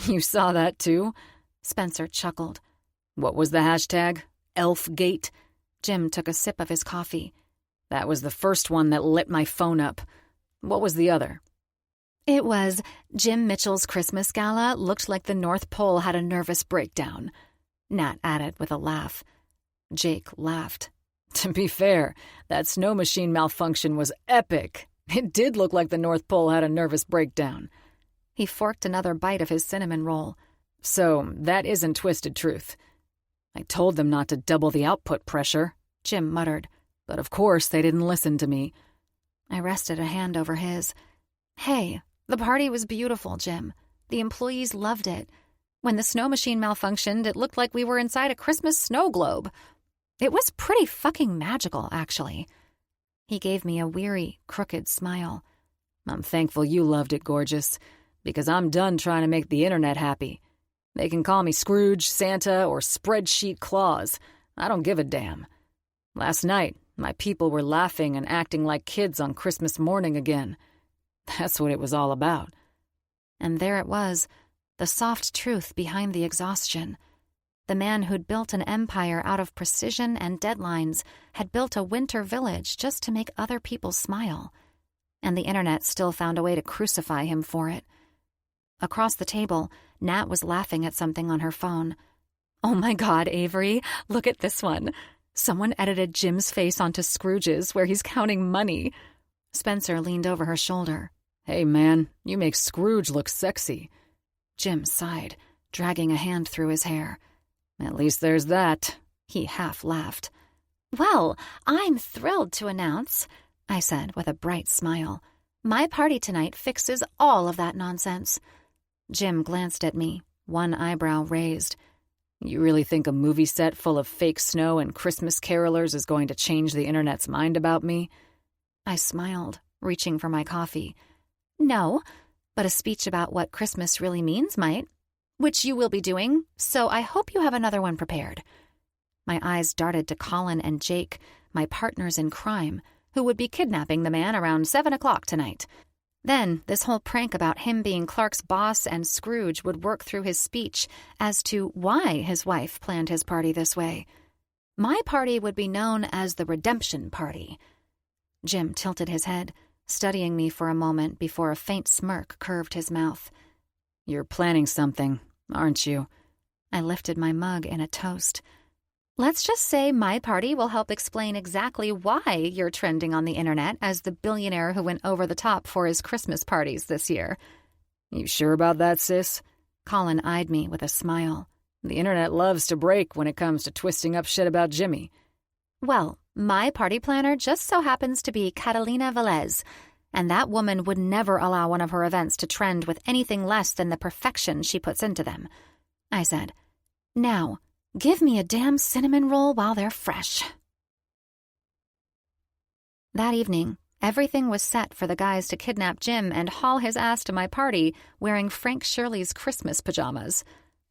You saw that too? Spencer chuckled. What was the hashtag? Elfgate? Jim took a sip of his coffee. That was the first one that lit my phone up. What was the other? It was, Jim Mitchell's Christmas gala looked like the North Pole had a nervous breakdown. Nat added with a laugh. Jake laughed. To be fair, that snow machine malfunction was epic. It did look like the North Pole had a nervous breakdown. He forked another bite of his cinnamon roll. So, that isn't twisted truth. I told them not to double the output pressure, Jim muttered. But of course they didn't listen to me. I rested a hand over his. Hey, the party was beautiful, Jim. The employees loved it. When the snow machine malfunctioned, it looked like we were inside a Christmas snow globe. It was pretty fucking magical, actually. He gave me a weary, crooked smile. I'm thankful you loved it, gorgeous, because I'm done trying to make the internet happy. They can call me Scrooge, Santa, or Spreadsheet Claus. I don't give a damn. Last night, my people were laughing and acting like kids on Christmas morning again. That's what it was all about. And there it was, the soft truth behind the exhaustion. The man who'd built an empire out of precision and deadlines had built a winter village just to make other people smile. And the internet still found a way to crucify him for it. Across the table, Nat was laughing at something on her phone. Oh my God, Avery, look at this one. Someone edited Jim's face onto Scrooge's where he's counting money. Spencer leaned over her shoulder. Hey man, you make Scrooge look sexy. Jim sighed, dragging a hand through his hair. At least there's that. He half laughed. Well, I'm thrilled to announce, I said with a bright smile. My party tonight fixes all of that nonsense. Jim glanced at me, one eyebrow raised. You really think a movie set full of fake snow and Christmas carolers is going to change the internet's mind about me? I smiled, reaching for my coffee. No, but a speech about what Christmas really means might, which you will be doing, so I hope you have another one prepared. My eyes darted to Colin and Jake, my partners in crime, who would be kidnapping the man around 7 o'clock tonight. Then, this whole prank about him being Clark's boss and Scrooge would work through his speech as to why his wife planned his party this way. My party would be known as the Redemption Party. Jim tilted his head, studying me for a moment before a faint smirk curved his mouth. You're planning something, aren't you? I lifted my mug in a toast. Let's just say my party will help explain exactly why you're trending on the internet as the billionaire who went over the top for his Christmas parties this year. You sure about that, sis? Colin eyed me with a smile. The internet loves to break when it comes to twisting up shit about Jimmy. Well, my party planner just so happens to be Catalina Velez, and that woman would never allow one of her events to trend with anything less than the perfection she puts into them. I said, now, give me a damn cinnamon roll while they're fresh. That evening, everything was set for the guys to kidnap Jim and haul his ass to my party wearing Frank Shirley's Christmas pajamas.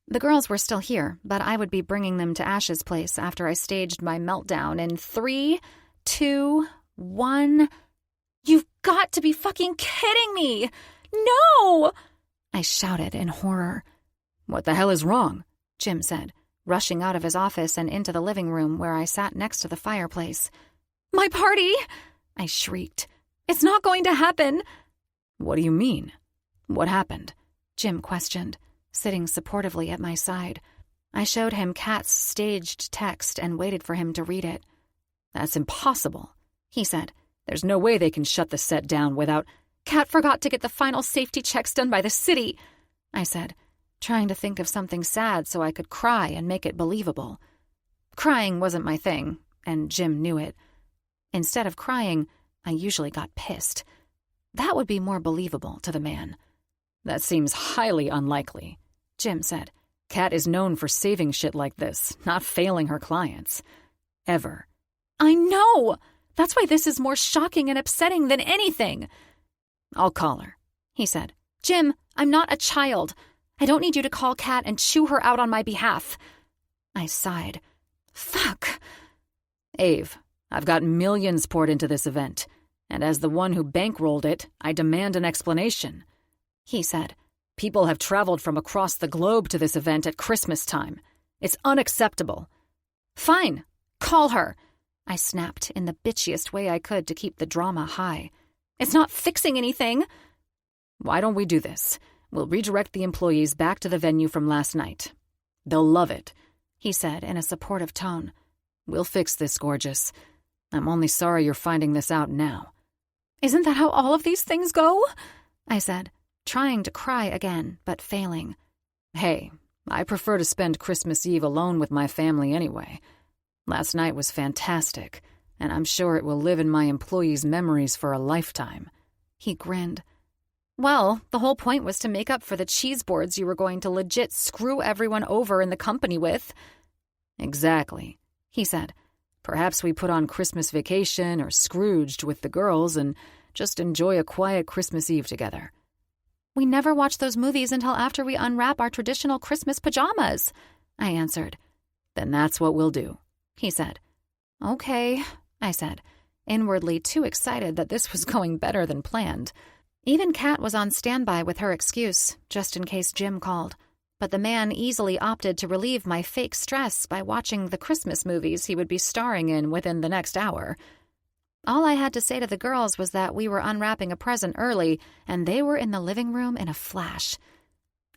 The girls were still here, but I would be bringing them to Ash's place after I staged my meltdown in 3, 2, 1... You've got to be fucking kidding me! No! I shouted in horror. What the hell is wrong? Jim said, rushing out of his office and into the living room where I sat next to the fireplace. My party! I shrieked. It's not going to happen! What do you mean? What happened? Jim questioned, sitting supportively at my side. I showed him Kat's staged text and waited for him to read it. That's impossible, he said. There's no way they can shut the set down without... Kat forgot to get the final safety checks done by the city, I said, trying to think of something sad so I could cry and make it believable. Crying wasn't my thing, and Jim knew it. Instead of crying, I usually got pissed. That would be more believable to the man. That seems highly unlikely, Jim said. Kat is known for saving shit like this, not failing her clients. Ever. I know! That's why this is more shocking and upsetting than anything. I'll call her, he said. Jim, I'm not a child. I don't need you to call Kat and chew her out on my behalf. I sighed. Fuck. Ave, I've got millions poured into this event, and as the one who bankrolled it, I demand an explanation, he said. People have traveled from across the globe to this event at Christmas time. It's unacceptable. Fine. Call her, I snapped in the bitchiest way I could to keep the drama high. It's not fixing anything. Why don't we do this? We'll redirect the employees back to the venue from last night. They'll love it, he said in a supportive tone. We'll fix this, gorgeous. I'm only sorry you're finding this out now. Isn't that how all of these things go? I said, trying to cry again, but failing. Hey, I prefer to spend Christmas Eve alone with my family anyway. Last night was fantastic, and I'm sure it will live in my employees' memories for a lifetime. He grinned. Well, the whole point was to make up for the cheese boards you were going to legit screw everyone over in the company with. Exactly, he said. Perhaps we put on Christmas Vacation or Scrooged with the girls and just enjoy a quiet Christmas Eve together. We never watch those movies until after we unwrap our traditional Christmas pajamas, I answered. Then that's what we'll do, he said. Okay, I said, inwardly too excited that this was going better than planned. Even Kat was on standby with her excuse, just in case Jim called. But the man easily opted to relieve my fake stress by watching the Christmas movies he would be starring in within the next hour. All I had to say to the girls was that we were unwrapping a present early, and they were in the living room in a flash.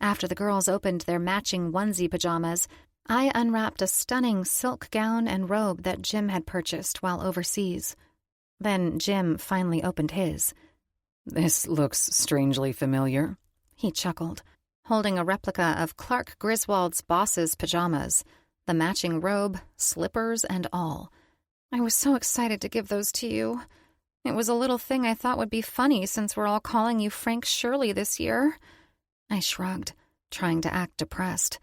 After the girls opened their matching onesie pajamas, I unwrapped a stunning silk gown and robe that Jim had purchased while overseas. Then Jim finally opened his. This looks strangely familiar, he chuckled, holding a replica of Clark Griswold's boss's pajamas, the matching robe, slippers, and all. I was so excited to give those to you. It was a little thing I thought would be funny since we're all calling you Frank Shirley this year. I shrugged, trying to act depressed.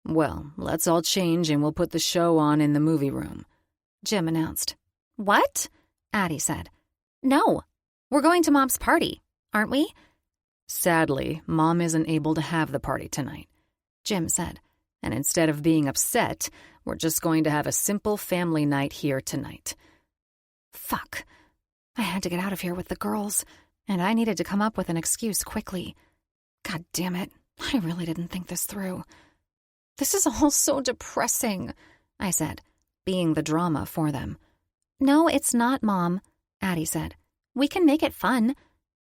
Well, let's all change and we'll put the show on in the movie room, Jim announced. What? Addie said. No. We're going to Mom's party, aren't we? Sadly, Mom isn't able to have the party tonight, Jim said. And instead of being upset, we're just going to have a simple family night here tonight. Fuck. I had to get out of here with the girls, and I needed to come up with an excuse quickly. God damn it, I really didn't think this through. This is all so depressing, I said, being the drama for them. No, it's not, Mom, Addie said. We can make it fun.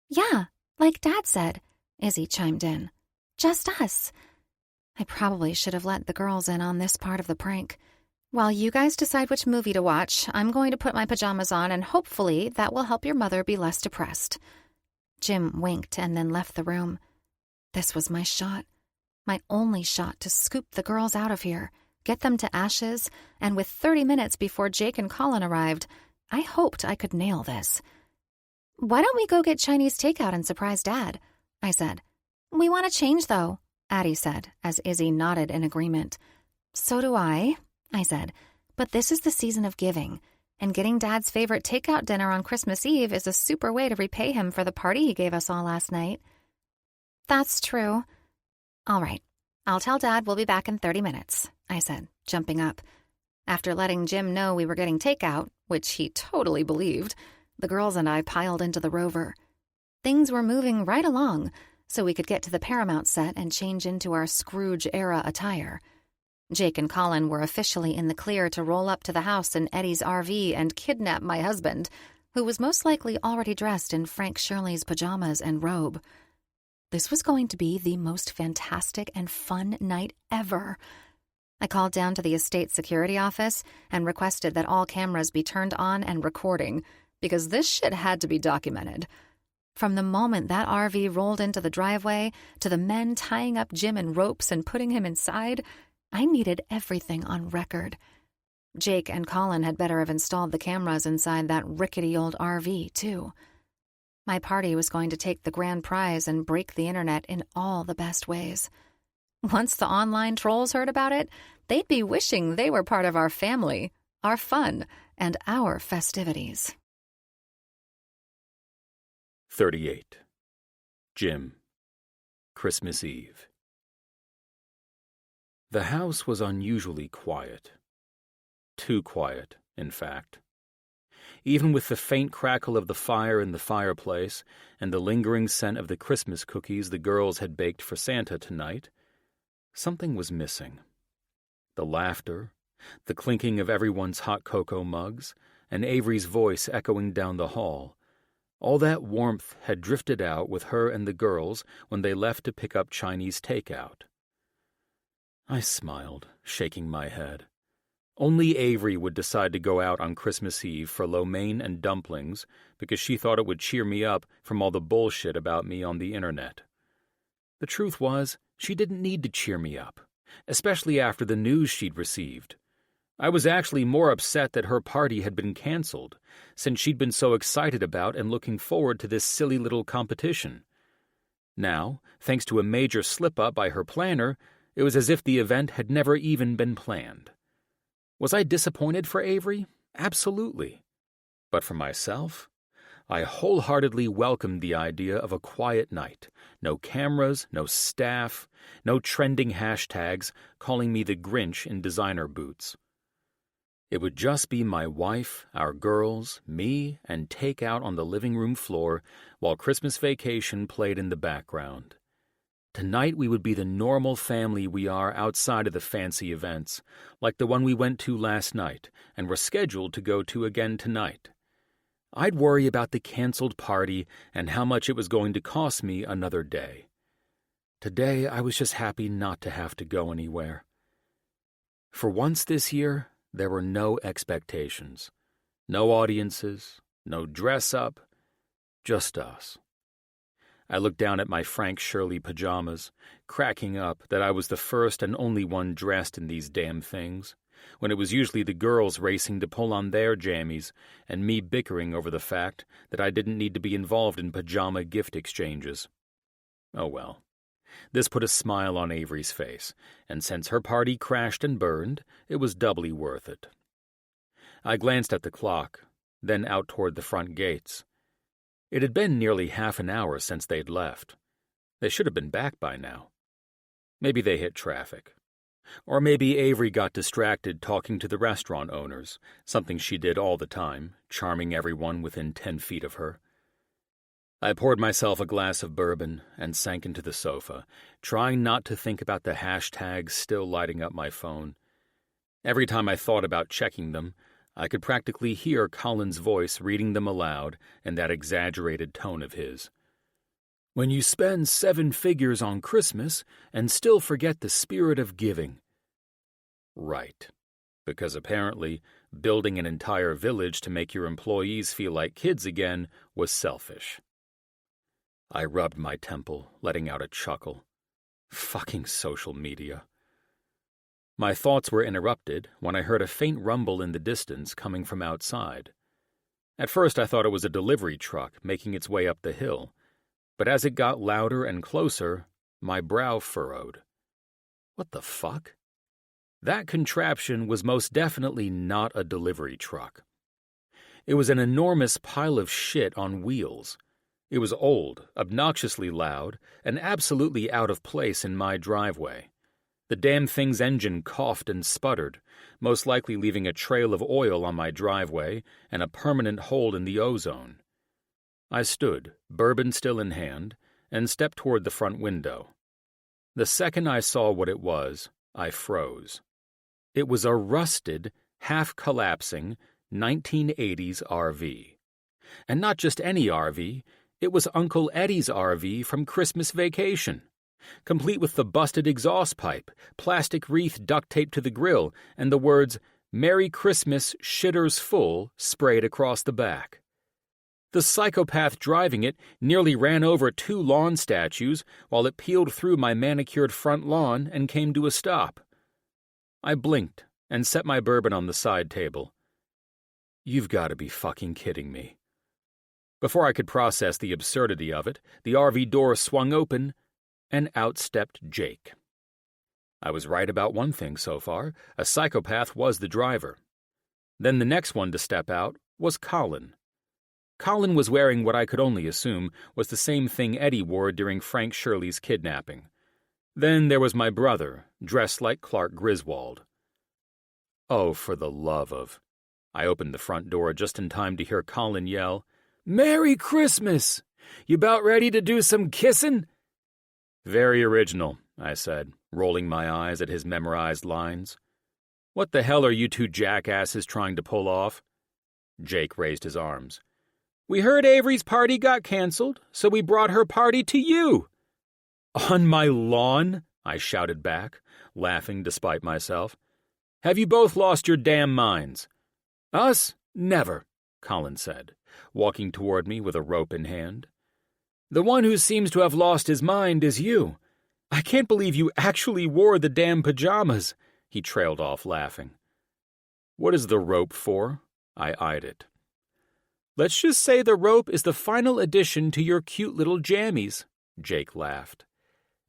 Yeah, like Dad said, Izzy chimed in. Just us. I probably should have let the girls in on this part of the prank. While you guys decide which movie to watch, I'm going to put my pajamas on and hopefully that will help your mother be less depressed. Jim winked and then left the room. This was my shot. My only shot to scoop the girls out of here, get them to ashes, and with 30 minutes before Jake and Colin arrived, I hoped I could nail this. Why don't we go get Chinese takeout and surprise Dad? I said. We want to change, though, Addie said, as Izzy nodded in agreement. So do I said. But this is the season of giving, and getting Dad's favorite takeout dinner on Christmas Eve is a super way to repay him for the party he gave us all last night. That's true. All right, I'll tell Dad we'll be back in 30 minutes, I said, jumping up. After letting Jim know we were getting takeout, which he totally believed, the girls and I piled into the Rover. Things were moving right along, so we could get to the Paramount set and change into our Scrooge-era attire. Jake and Colin were officially in the clear to roll up to the house in Eddie's RV and kidnap my husband, who was most likely already dressed in Frank Shirley's pajamas and robe. This was going to be the most fantastic and fun night ever. I called down to the estate security office and requested that all cameras be turned on and recording, because this shit had to be documented. From the moment that RV rolled into the driveway to the men tying up Jim in ropes and putting him inside, I needed everything on record. Jake and Colin had better have installed the cameras inside that rickety old RV, too. My party was going to take the grand prize and break the internet in all the best ways. Once the online trolls heard about it, they'd be wishing they were part of our family. our fun, and our festivities. 38. Jim. Christmas Eve. The house was unusually quiet. Too quiet, in fact. Even with the faint crackle of the fire in the fireplace and the lingering scent of the Christmas cookies the girls had baked for Santa tonight, something was missing. The laughter, the clinking of everyone's hot cocoa mugs, and Avery's voice echoing down the hall, all that warmth had drifted out with her and the girls when they left to pick up Chinese takeout. I smiled, shaking my head. Only Avery would decide to go out on Christmas Eve for lo mein and dumplings because she thought it would cheer me up from all the bullshit about me on the internet. The truth was, she didn't need to cheer me up, especially after the news she'd received. I was actually more upset that her party had been canceled, since she'd been so excited about and looking forward to this silly little competition. Now, thanks to a major slip-up by her planner, it was as if the event had never even been planned. Was I disappointed for Avery? Absolutely. But for myself, I wholeheartedly welcomed the idea of a quiet night. No cameras, no staff, no trending hashtags calling me the Grinch in designer boots. It would just be my wife, our girls, me, and takeout on the living room floor while Christmas Vacation played in the background. Tonight we would be the normal family we are outside of the fancy events, like the one we went to last night and were scheduled to go to again tonight. I'd worry about the canceled party and how much it was going to cost me another day. Today I was just happy not to have to go anywhere. For once this year, there were no expectations, no audiences, no dress-up, just us. I looked down at my Frank Shirley pajamas, cracking up that I was the first and only one dressed in these damn things, when it was usually the girls racing to pull on their jammies and me bickering over the fact that I didn't need to be involved in pajama gift exchanges. Oh well. This put a smile on Avery's face, and since her party crashed and burned, it was doubly worth it. I glanced at the clock, then out toward the front gates. It had been nearly half an hour since they'd left. They should have been back by now. Maybe they hit traffic. Or maybe Avery got distracted talking to the restaurant owners, something she did all the time, charming everyone within 10 feet of her. I poured myself a glass of bourbon and sank into the sofa, trying not to think about the hashtags still lighting up my phone. Every time I thought about checking them, I could practically hear Colin's voice reading them aloud in that exaggerated tone of his. When you spend 7 figures on Christmas and still forget the spirit of giving. Right. Because apparently, building an entire village to make your employees feel like kids again was selfish. I rubbed my temple, letting out a chuckle. Fucking social media. My thoughts were interrupted when I heard a faint rumble in the distance coming from outside. At first I thought it was a delivery truck making its way up the hill, but as it got louder and closer, my brow furrowed. What the fuck? That contraption was most definitely not a delivery truck. It was an enormous pile of shit on wheels. It was old, obnoxiously loud, and absolutely out of place in my driveway. The damn thing's engine coughed and sputtered, most likely leaving a trail of oil on my driveway and a permanent hole in the ozone. I stood, bourbon still in hand, and stepped toward the front window. The second I saw what it was, I froze. It was a rusted, half-collapsing 1980s RV. And not just any RV, it was Uncle Eddie's RV from Christmas Vacation, complete with the busted exhaust pipe, plastic wreath duct taped to the grill, and the words, "Merry Christmas, Shitters Full," sprayed across the back. The psychopath driving it nearly ran over 2 lawn statues while it peeled through my manicured front lawn and came to a stop. I blinked and set my bourbon on the side table. You've got to be fucking kidding me. Before I could process the absurdity of it, the RV door swung open, and out stepped Jake. I was right about one thing so far. A psychopath was the driver. Then the next one to step out was Colin. Colin was wearing what I could only assume was the same thing Eddie wore during Frank Shirley's kidnapping. Then there was my brother, dressed like Clark Griswold. Oh, for the love of... I opened the front door just in time to hear Colin yell, "Merry Christmas! You about ready to do some kissing?" Very original, I said, rolling my eyes at his memorized lines. What the hell are you two jackasses trying to pull off? Jake raised his arms. We heard Avery's party got canceled, so we brought her party to you. On my lawn? I shouted back, laughing despite myself. Have you both lost your damn minds? Us? Never, Colin said, walking toward me with a rope in hand. The one who seems to have lost his mind is you. I can't believe you actually wore the damn pajamas, he trailed off laughing. What is the rope for? I eyed it. Let's just say the rope is the final addition to your cute little jammies, Jake laughed.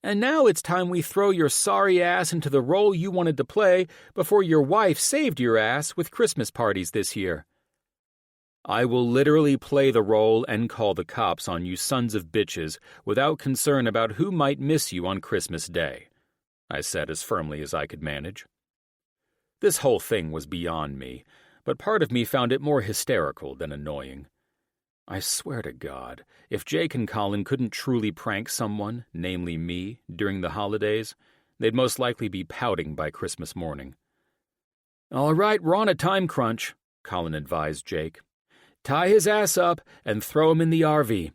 And now it's time we throw your sorry ass into the role you wanted to play before your wife saved your ass with Christmas parties this year. I will literally play the role and call the cops on you sons of bitches without concern about who might miss you on Christmas Day, I said as firmly as I could manage. This whole thing was beyond me, but part of me found it more hysterical than annoying. I swear to God, if Jake and Colin couldn't truly prank someone, namely me, during the holidays, they'd most likely be pouting by Christmas morning. All right, we're on a time crunch, Colin advised Jake. Tie his ass up and throw him in the RV.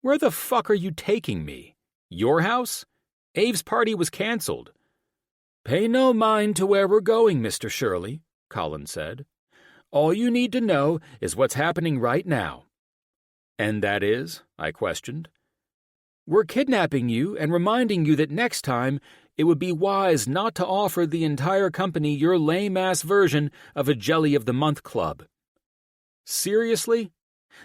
Where the fuck are you taking me? Your house? Abe's party was canceled. Pay no mind to where we're going, Mr. Shirley, Colin said. All you need to know is what's happening right now. And that is? I questioned. We're kidnapping you and reminding you that next time it would be wise not to offer the entire company your lame-ass version of a Jelly of the Month club. Seriously?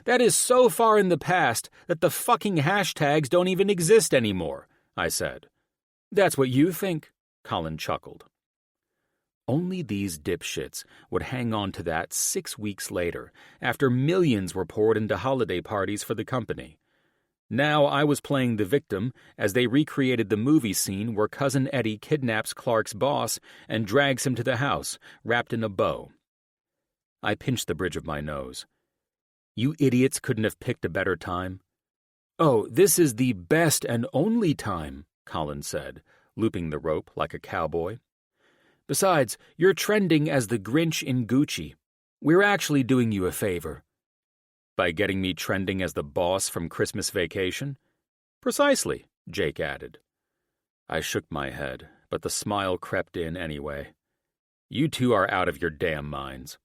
That is so far in the past that the fucking hashtags don't even exist anymore, I said. That's what you think, Colin chuckled. Only these dipshits would hang on to that 6 weeks later, after millions were poured into holiday parties for the company. Now I was playing the victim as they recreated the movie scene where Cousin Eddie kidnaps Clark's boss and drags him to the house, wrapped in a bow. I pinched the bridge of my nose. You idiots couldn't have picked a better time. Oh, this is the best and only time, Colin said, looping the rope like a cowboy. Besides, you're trending as the Grinch in Gucci. We're actually doing you a favor. By getting me trending as the boss from Christmas Vacation? Precisely, Jake added. I shook my head, but the smile crept in anyway. You two are out of your damn minds.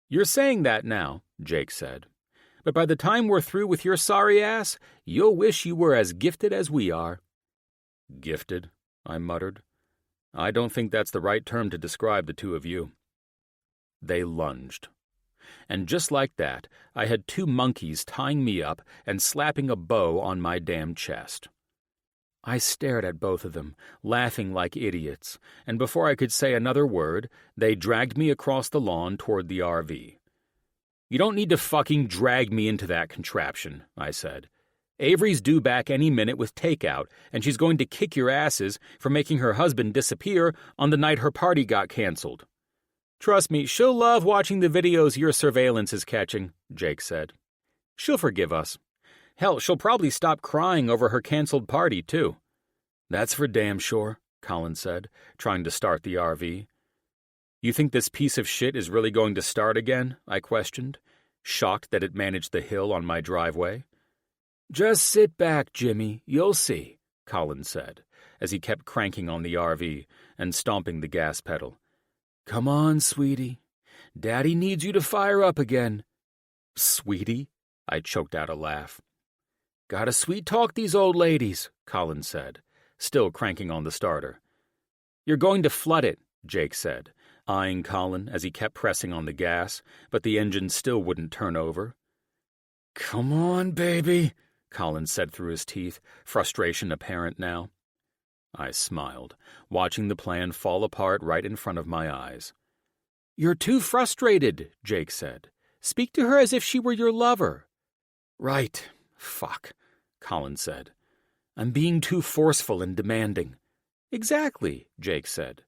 You're saying that now, Jake said. But by the time we're through with your sorry ass, you'll wish you were as gifted as we are. Gifted? I muttered. I don't think that's the right term to describe the two of you. They lunged. And just like that, I had two monkeys tying me up and slapping a bow on my damn chest. I stared at both of them, laughing like idiots, and before I could say another word, they dragged me across the lawn toward the RV. You don't need to fucking drag me into that contraption, I said. Avery's due back any minute with takeout, and she's going to kick your asses for making her husband disappear on the night her party got canceled. Trust me, she'll love watching the videos your surveillance is catching, Jake said. She'll forgive us. Hell, she'll probably stop crying over her canceled party, too. That's for damn sure, Colin said, trying to start the RV. You think this piece of shit is really going to start again? I questioned, shocked that it managed the hill on my driveway. Just sit back, Jimmy, you'll see, Colin said, as he kept cranking on the RV and stomping the gas pedal. Come on, sweetie. Daddy needs you to fire up again. Sweetie? I choked out a laugh. Gotta sweet-talk these old ladies, Colin said, still cranking on the starter. You're going to flood it, Jake said, eyeing Colin as he kept pressing on the gas, but the engine still wouldn't turn over. Come on, baby, Colin said through his teeth, frustration apparent now. I smiled, watching the plan fall apart right in front of my eyes. "You're too frustrated," Jake said. "Speak to her as if she were your lover." "Right. Fuck," Colin said. "I'm being too forceful and demanding." "Exactly," Jake said.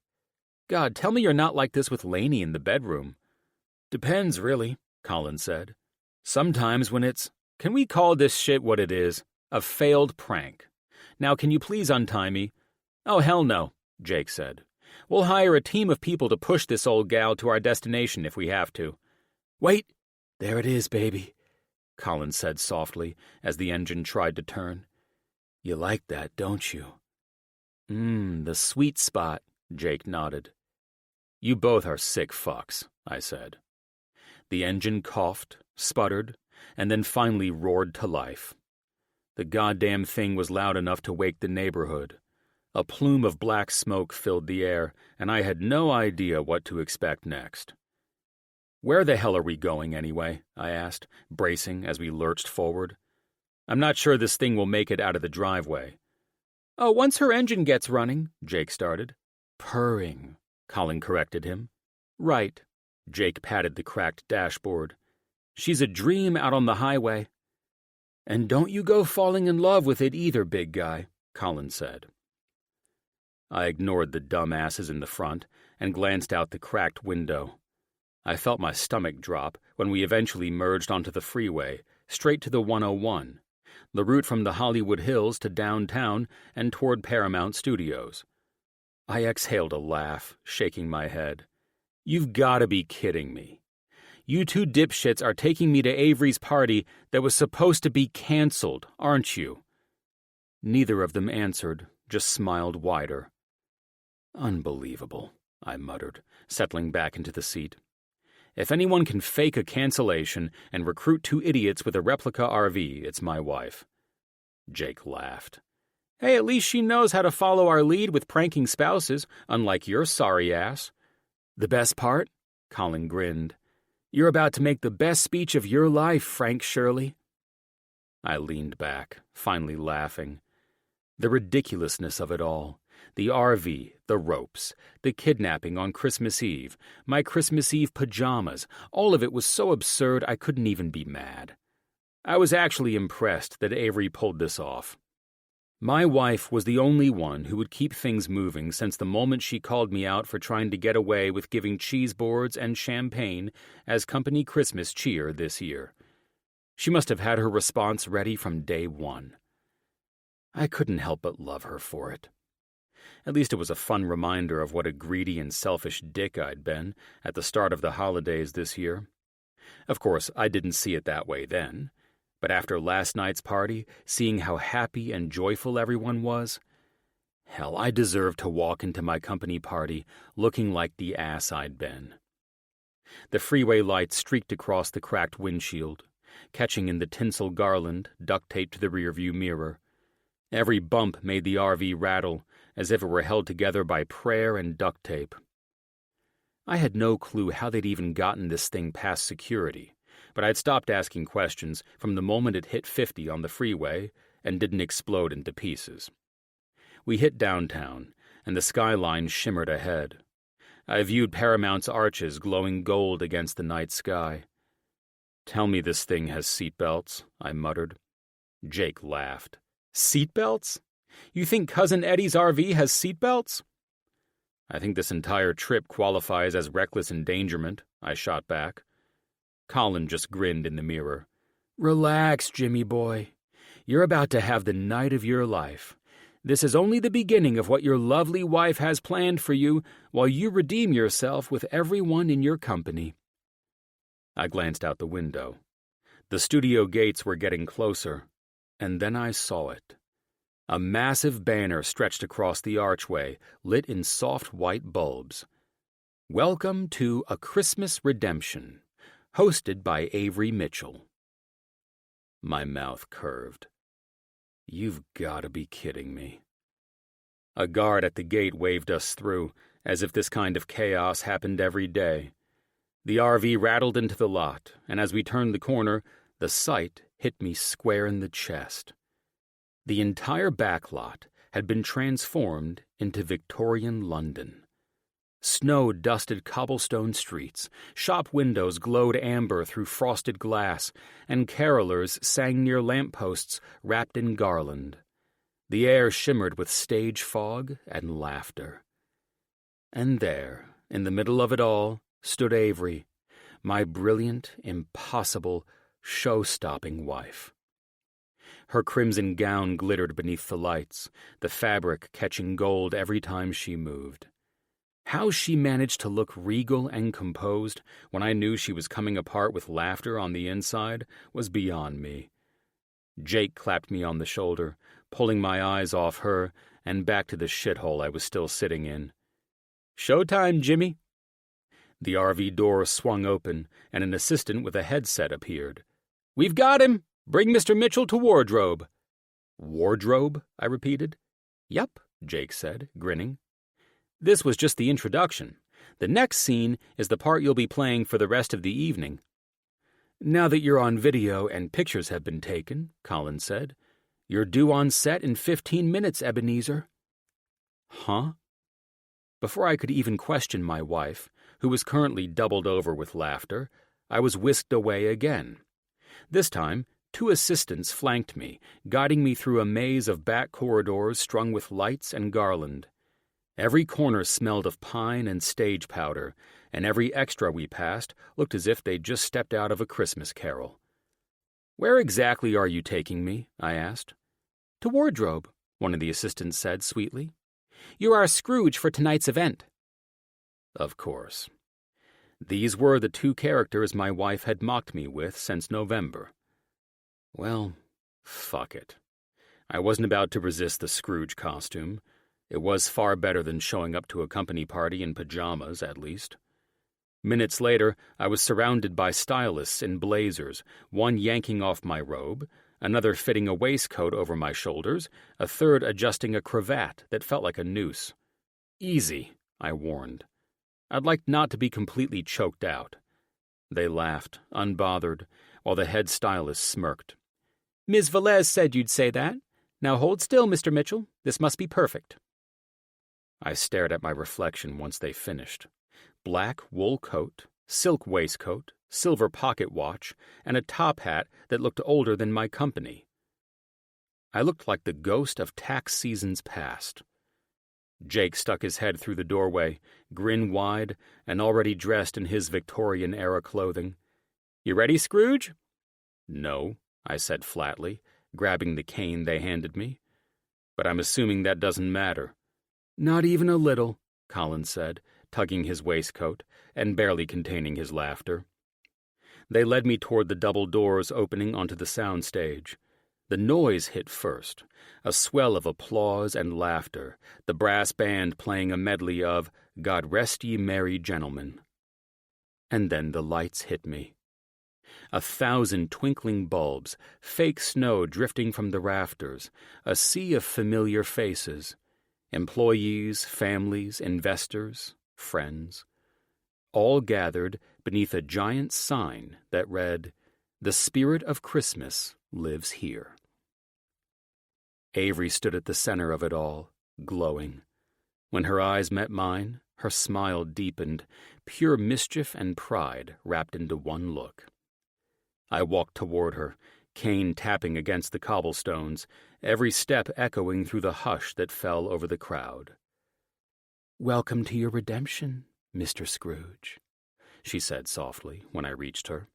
"God, tell me you're not like this with Lainey in the bedroom." "Depends, really," Colin said. "Sometimes when it's, can we call this shit what it is? A failed prank. Now can you please untie me?" "Oh, hell no," Jake said. "We'll hire a team of people to push this old gal to our destination if we have to." "Wait, there it is, baby," Colin said softly as the engine tried to turn. "You like that, don't you?" The sweet spot," Jake nodded. "You both are sick fucks," I said. The engine coughed, sputtered, and then finally roared to life. The goddamn thing was loud enough to wake the neighborhood. A plume of black smoke filled the air, and I had no idea what to expect next. "Where the hell are we going, anyway?" I asked, bracing as we lurched forward. "I'm not sure this thing will make it out of the driveway." "Oh, once her engine gets running," Jake started. "Purring," Colin corrected him. "Right." Jake patted the cracked dashboard. "She's a dream out on the highway." "And don't you go falling in love with it either, big guy," Colin said. I ignored the dumbasses in the front and glanced out the cracked window. I felt my stomach drop when we eventually merged onto the freeway, straight to the 101, the route from the Hollywood Hills to downtown and toward Paramount Studios. I exhaled a laugh, shaking my head. "You've got to be kidding me. You two dipshits are taking me to Avery's party that was supposed to be canceled, aren't you?" Neither of them answered, just smiled wider. "Unbelievable," I muttered, settling back into the seat. "If anyone can fake a cancellation and recruit two idiots with a replica RV, it's my wife." Jake laughed. "Hey, at least she knows how to follow our lead with pranking spouses, unlike your sorry ass." "The best part?" Colin grinned. "You're about to make the best speech of your life, Frank Shirley." I leaned back, finally laughing. The ridiculousness of it all. The RV, the ropes, the kidnapping on Christmas Eve, my Christmas Eve pajamas, all of it was so absurd I couldn't even be mad. I was actually impressed that Avery pulled this off. My wife was the only one who would keep things moving since the moment she called me out for trying to get away with giving cheese boards and champagne as company Christmas cheer this year. She must have had her response ready from day one. I couldn't help but love her for it. At least it was a fun reminder of what a greedy and selfish dick I'd been at the start of the holidays this year. Of course, I didn't see it that way then. But after last night's party, seeing how happy and joyful everyone was, hell, I deserved to walk into my company party looking like the ass I'd been. The freeway lights streaked across the cracked windshield, catching in the tinsel garland duct taped to the rearview mirror. Every bump made the RV rattle, as if it were held together by prayer and duct tape. I had no clue how they'd even gotten this thing past security, but I'd stopped asking questions from the moment it hit 50 on the freeway and didn't explode into pieces. We hit downtown, and the skyline shimmered ahead. I viewed Paramount's arches glowing gold against the night sky. "Tell me this thing has seatbelts," I muttered. Jake laughed. "Seatbelts? You think Cousin Eddie's RV has seatbelts?" "I think this entire trip qualifies as reckless endangerment," I shot back. Colin just grinned in the mirror. "Relax, Jimmy boy. You're about to have the night of your life. This is only the beginning of what your lovely wife has planned for you while you redeem yourself with everyone in your company." I glanced out the window. The studio gates were getting closer, and then I saw it. A massive banner stretched across the archway, lit in soft white bulbs. "Welcome to A Christmas Redemption, hosted by Avery Mitchell." My mouth curved. You've got to be kidding me. A guard at the gate waved us through, as if this kind of chaos happened every day. The RV rattled into the lot, and as we turned the corner, the sight hit me square in the chest. The entire back lot had been transformed into Victorian London. Snow-dusted cobblestone streets, shop windows glowed amber through frosted glass, and carolers sang near lampposts wrapped in garland. The air shimmered with stage fog and laughter. And there, in the middle of it all, stood Avery, my brilliant, impossible, show-stopping wife. Her crimson gown glittered beneath the lights, the fabric catching gold every time she moved. How she managed to look regal and composed when I knew she was coming apart with laughter on the inside was beyond me. Jake clapped me on the shoulder, pulling my eyes off her and back to the shithole I was still sitting in. "Showtime, Jimmy." The RV door swung open, and an assistant with a headset appeared. "We've got him! Bring Mr. Mitchell to wardrobe." "Wardrobe?" I repeated. "Yup," Jake said, grinning. "This was just the introduction. The next scene is the part you'll be playing for the rest of the evening." "Now that you're on video and pictures have been taken," Colin said, "you're due on set in 15 minutes, Ebenezer." "Huh?" Before I could even question my wife, who was currently doubled over with laughter, I was whisked away again. This time, 2 assistants flanked me, guiding me through a maze of back corridors strung with lights and garland. Every corner smelled of pine and stage powder, and every extra we passed looked as if they'd just stepped out of a Christmas carol. "Where exactly are you taking me?" I asked. "To wardrobe," one of the assistants said sweetly. "You're our Scrooge for tonight's event." Of course. These were the 2 characters my wife had mocked me with since November. Well, fuck it. I wasn't about to resist the Scrooge costume. It was far better than showing up to a company party in pajamas, at least. Minutes later, I was surrounded by stylists in blazers, one yanking off my robe, another fitting a waistcoat over my shoulders, a third adjusting a cravat that felt like a noose. "Easy," I warned. I'd like not to be completely choked out. They laughed, unbothered, while the head stylist smirked. "Ms. Velez said you'd say that. Now hold still, Mr. Mitchell. This must be perfect." I stared at my reflection once they finished. Black wool coat, silk waistcoat, silver pocket watch, and a top hat that looked older than my company. I looked like the ghost of tax seasons past. Jake stuck his head through the doorway, grin wide, and already dressed in his Victorian-era clothing. "You ready, Scrooge?" "No," I said flatly, grabbing the cane they handed me. "But I'm assuming that doesn't matter." "Not even a little," Colin said, tugging his waistcoat and barely containing his laughter. They led me toward the double doors opening onto the sound stage. The noise hit first, a swell of applause and laughter, the brass band playing a medley of "God Rest Ye Merry Gentlemen." And then the lights hit me. 1,000 twinkling bulbs, fake snow drifting from the rafters, a sea of familiar faces, employees, families, investors, friends, all gathered beneath a giant sign that read, "The Spirit of Christmas lives here." Avery stood at the center of it all, glowing. When her eyes met mine, her smile deepened, pure mischief and pride wrapped into one look. I walked toward her, cane tapping against the cobblestones, every step echoing through the hush that fell over the crowd. "Welcome to your redemption, Mr. Scrooge," she said softly when I reached her.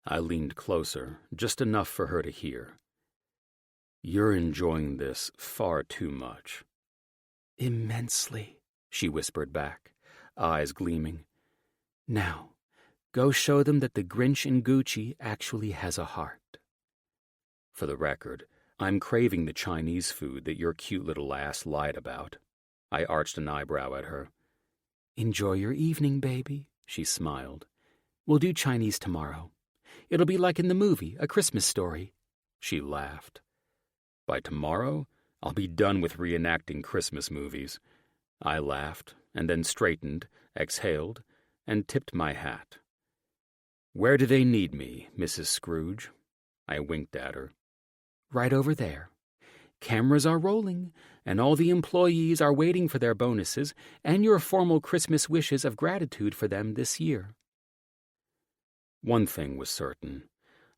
I leaned closer, just enough for her to hear. "You're enjoying this far too much." "Immensely," she whispered back, eyes gleaming. "Now, go show them that the Grinch in Gucci actually has a heart." For the record, I'm craving the Chinese food that your cute little ass lied about. I arched an eyebrow at her. "Enjoy your evening, baby," she smiled. "We'll do Chinese tomorrow. It'll be like in the movie, A Christmas Story." She laughed. By tomorrow, I'll be done with reenacting Christmas movies. I laughed, and then straightened, exhaled, and tipped my hat. "Where do they need me, Mrs. Scrooge?" I winked at her. "Right over there. Cameras are rolling, and all the employees are waiting for their bonuses and your formal Christmas wishes of gratitude for them this year. One thing was certain.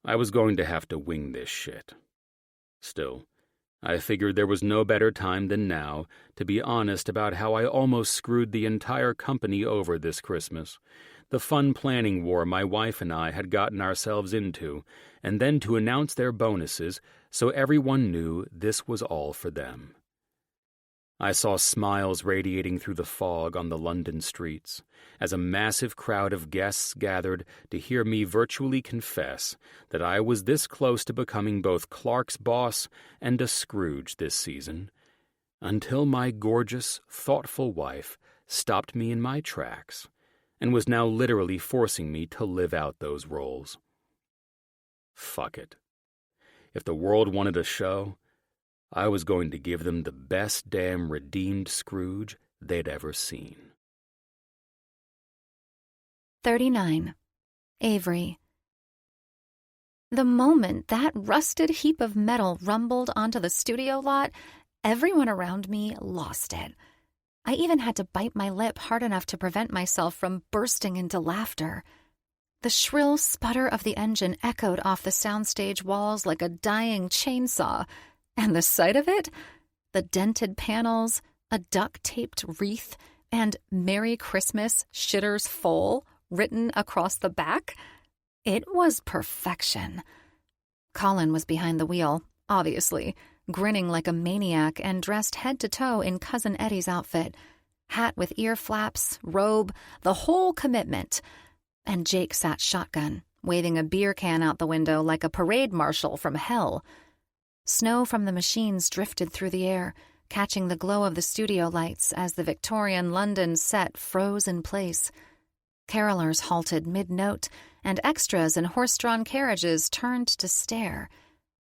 I was going to have to wing this shit. Still, I figured there was no better time than now to be honest about how I almost screwed the entire company over this Christmas, the fun planning war my wife and I had gotten ourselves into, and then to announce their bonuses so everyone knew this was all for them. I saw smiles radiating through the fog on the London streets as a massive crowd of guests gathered to hear me virtually confess that I was this close to becoming both Clark's boss and a Scrooge this season, until my gorgeous, thoughtful wife stopped me in my tracks and was now literally forcing me to live out those roles. Fuck it. If the world wanted a show, I was going to give them the best damn redeemed Scrooge they'd ever seen. 39. Avery. The moment that rusted heap of metal rumbled onto the studio lot, everyone around me lost it. I even had to bite my lip hard enough to prevent myself from bursting into laughter. The shrill sputter of the engine echoed off the soundstage walls like a dying chainsaw, and the sight of it, the dented panels, a duct-taped wreath, and Merry Christmas, Shitters Full written across the back, it was perfection. Colin was behind the wheel, obviously, grinning like a maniac and dressed head to toe in Cousin Eddie's outfit, hat with ear flaps, robe, the whole commitment. And Jake sat shotgun, waving a beer can out the window like a parade marshal from hell. Snow from the machines drifted through the air, catching the glow of the studio lights as the Victorian London set froze in place. Carolers halted mid-note, and extras in horse-drawn carriages turned to stare.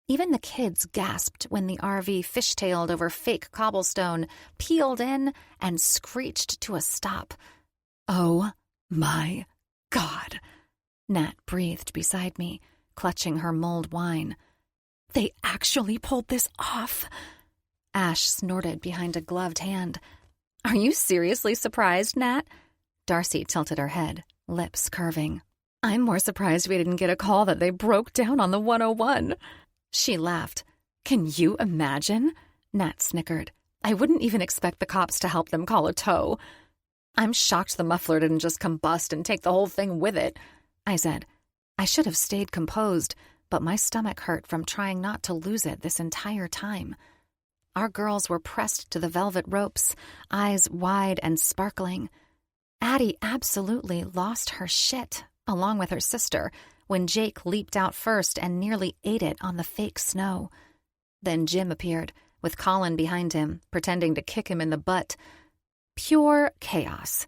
Even the kids gasped when the RV fishtailed over fake cobblestone, peeled in, and screeched to a stop. "Oh my God," Nat breathed beside me, clutching her mulled wine. "They actually pulled this off." Ash snorted behind a gloved hand. "Are you seriously surprised, Nat?" Darcy tilted her head, lips curving. "I'm more surprised we didn't get a call that they broke down on the 101. She laughed. "Can you imagine?" Nat snickered. "I wouldn't even expect the cops to help them call a tow." "I'm shocked the muffler didn't just combust and take the whole thing with it," I said. I should have stayed composed, but my stomach hurt from trying not to lose it this entire time. Our girls were pressed to the velvet ropes, eyes wide and sparkling. Addie absolutely lost her shit, along with her sister, when Jake leaped out first and nearly ate it on the fake snow. Then Jim appeared, with Colin behind him, pretending to kick him in the butt. Pure chaos.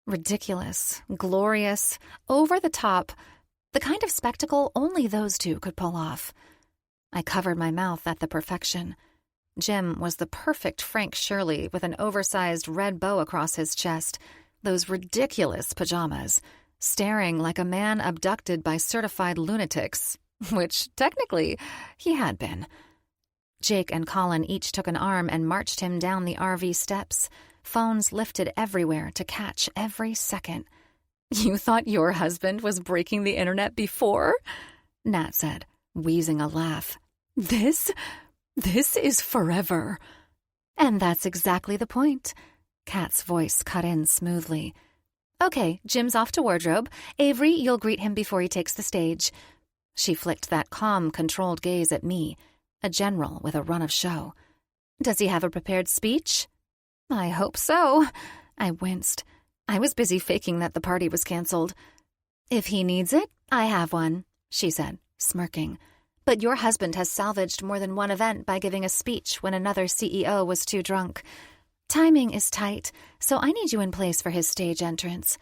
Ridiculous, glorious, over the top, the kind of spectacle only those two could pull off. I covered my mouth at the perfection. Jim was the perfect Frank Shirley with an oversized red bow across his chest, those ridiculous pajamas, staring like a man abducted by certified lunatics, which, technically, he had been. Jake and Colin each took an arm and marched him down the RV steps, phones lifted everywhere to catch every second. "You thought your husband was breaking the internet before?" Nat said, wheezing a laugh. This is forever." "And that's exactly the point." Kat's voice cut in smoothly. "Okay, Jim's off to wardrobe. Avery, you'll greet him before he takes the stage." She flicked that calm, controlled gaze at me, a general with a run of show. "Does he have a prepared speech?" "I hope so." I winced. I was busy faking that the party was canceled. "If he needs it, I have one," she said, smirking. "But your husband has salvaged more than one event by giving a speech when another CEO was too drunk. Timing is tight, so I need you in place for his stage entrance."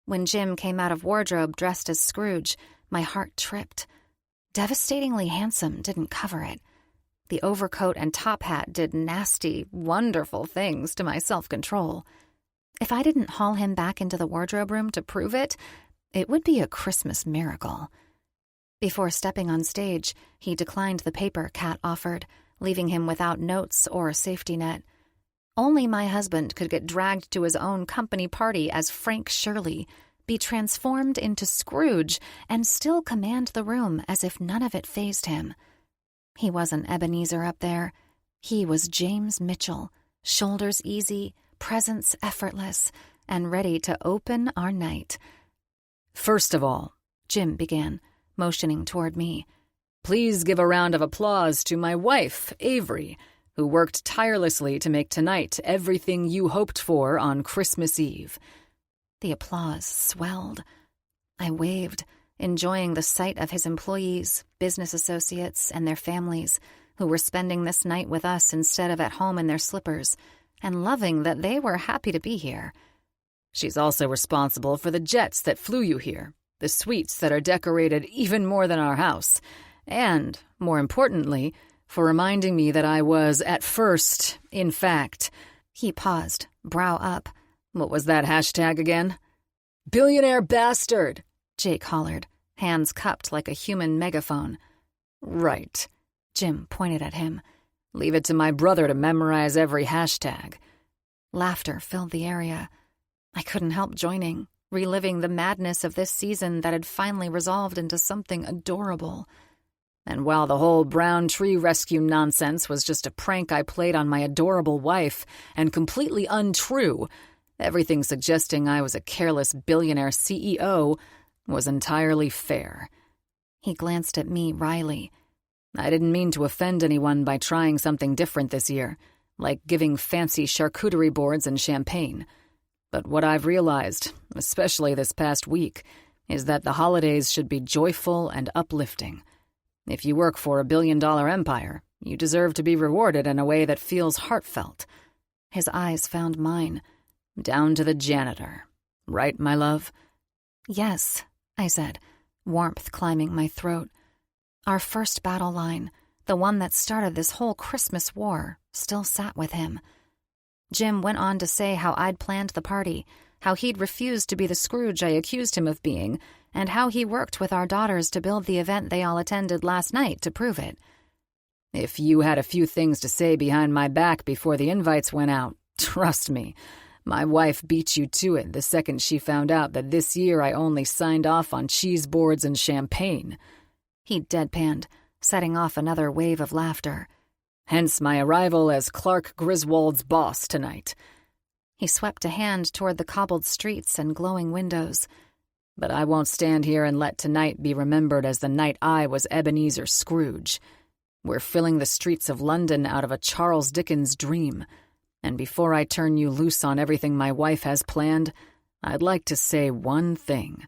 When Jim came out of wardrobe dressed as Scrooge, my heart tripped. Devastatingly handsome didn't cover it. The overcoat and top hat did nasty, wonderful things to my self-control. If I didn't haul him back into the wardrobe room to prove it, it would be a Christmas miracle. Before stepping on stage, he declined the paper Kat offered, leaving him without notes or a safety net. Only my husband could get dragged to his own company party as Frank Shirley, be transformed into Scrooge, and still command the room as if none of it fazed him. He wasn't Ebenezer up there. He was James Mitchell, shoulders easy, presence effortless, and ready to open our night. "First of all," Jim began, motioning toward me, "please give a round of applause to my wife, Avery, who worked tirelessly to make tonight everything you hoped for on Christmas Eve." The applause swelled. I waved, enjoying the sight of his employees, business associates, and their families, who were spending this night with us instead of at home in their slippers, and loving that they were happy to be here. "She's also responsible for the jets that flew you here, the suites that are decorated even more than our house, and, more importantly, for reminding me that I was, at first, in fact—" He paused, brow up. "What was that hashtag again?" "Billionaire bastard," Jake hollered, hands cupped like a human megaphone. "Right." Jim pointed at him. "Leave it to my brother to memorize every hashtag." Laughter filled the area. I couldn't help joining, reliving the madness of this season that had finally resolved into something adorable. And while the whole brown tree rescue nonsense was just a prank I played on my adorable wife and completely untrue, everything suggesting I was a careless billionaire CEO was entirely fair. He glanced at me wryly. I didn't mean to offend anyone by trying something different this year, like giving fancy charcuterie boards and champagne. But what I've realized, especially this past week, is that the holidays should be joyful and uplifting. If you work for a billion-dollar empire, you deserve to be rewarded in a way that feels heartfelt. His eyes found mine. Down to the janitor. Right, my love? "Yes," I said, warmth climbing my throat. Our first battle line, the one that started this whole Christmas war, still sat with him. Jim went on to say how I'd planned the party, how he'd refused to be the Scrooge I accused him of being, and how he worked with our daughters to build the event they all attended last night to prove it. If you had a few things to say behind my back before the invites went out, trust me, my wife beat you to it the second she found out that this year I only signed off on cheese boards and champagne. He deadpanned, setting off another wave of laughter. Hence my arrival as Clark Griswold's boss tonight. He swept a hand toward the cobbled streets and glowing windows. But I won't stand here and let tonight be remembered as the night I was Ebenezer Scrooge. We're filling the streets of London out of a Charles Dickens dream. And before I turn you loose on everything my wife has planned, I'd like to say one thing.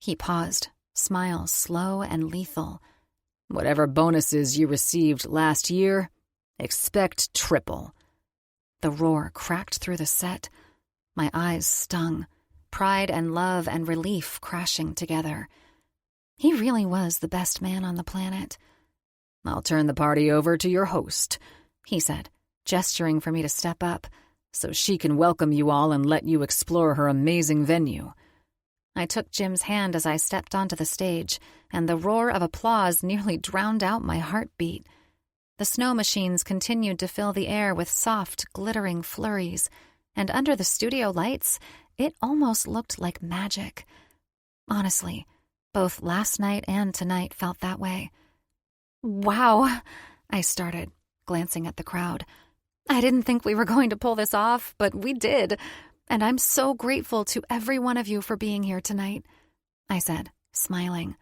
He paused, smile slow and lethal. Whatever bonuses you received last year, expect triple. The roar cracked through the set. My eyes stung, pride and love and relief crashing together. He really was the best man on the planet. "I'll turn the party over to your host," he said, gesturing for me to step up, "so she can welcome you all and let you explore her amazing venue." I took Jim's hand as I stepped onto the stage, and the roar of applause nearly drowned out my heartbeat. The snow machines continued to fill the air with soft, glittering flurries, and under the studio lights, it almost looked like magic. Honestly, both last night and tonight felt that way. "Wow," I started, glancing at the crowd. "I didn't think we were going to pull this off, but we did. And I'm so grateful to every one of you for being here tonight," I said, smiling.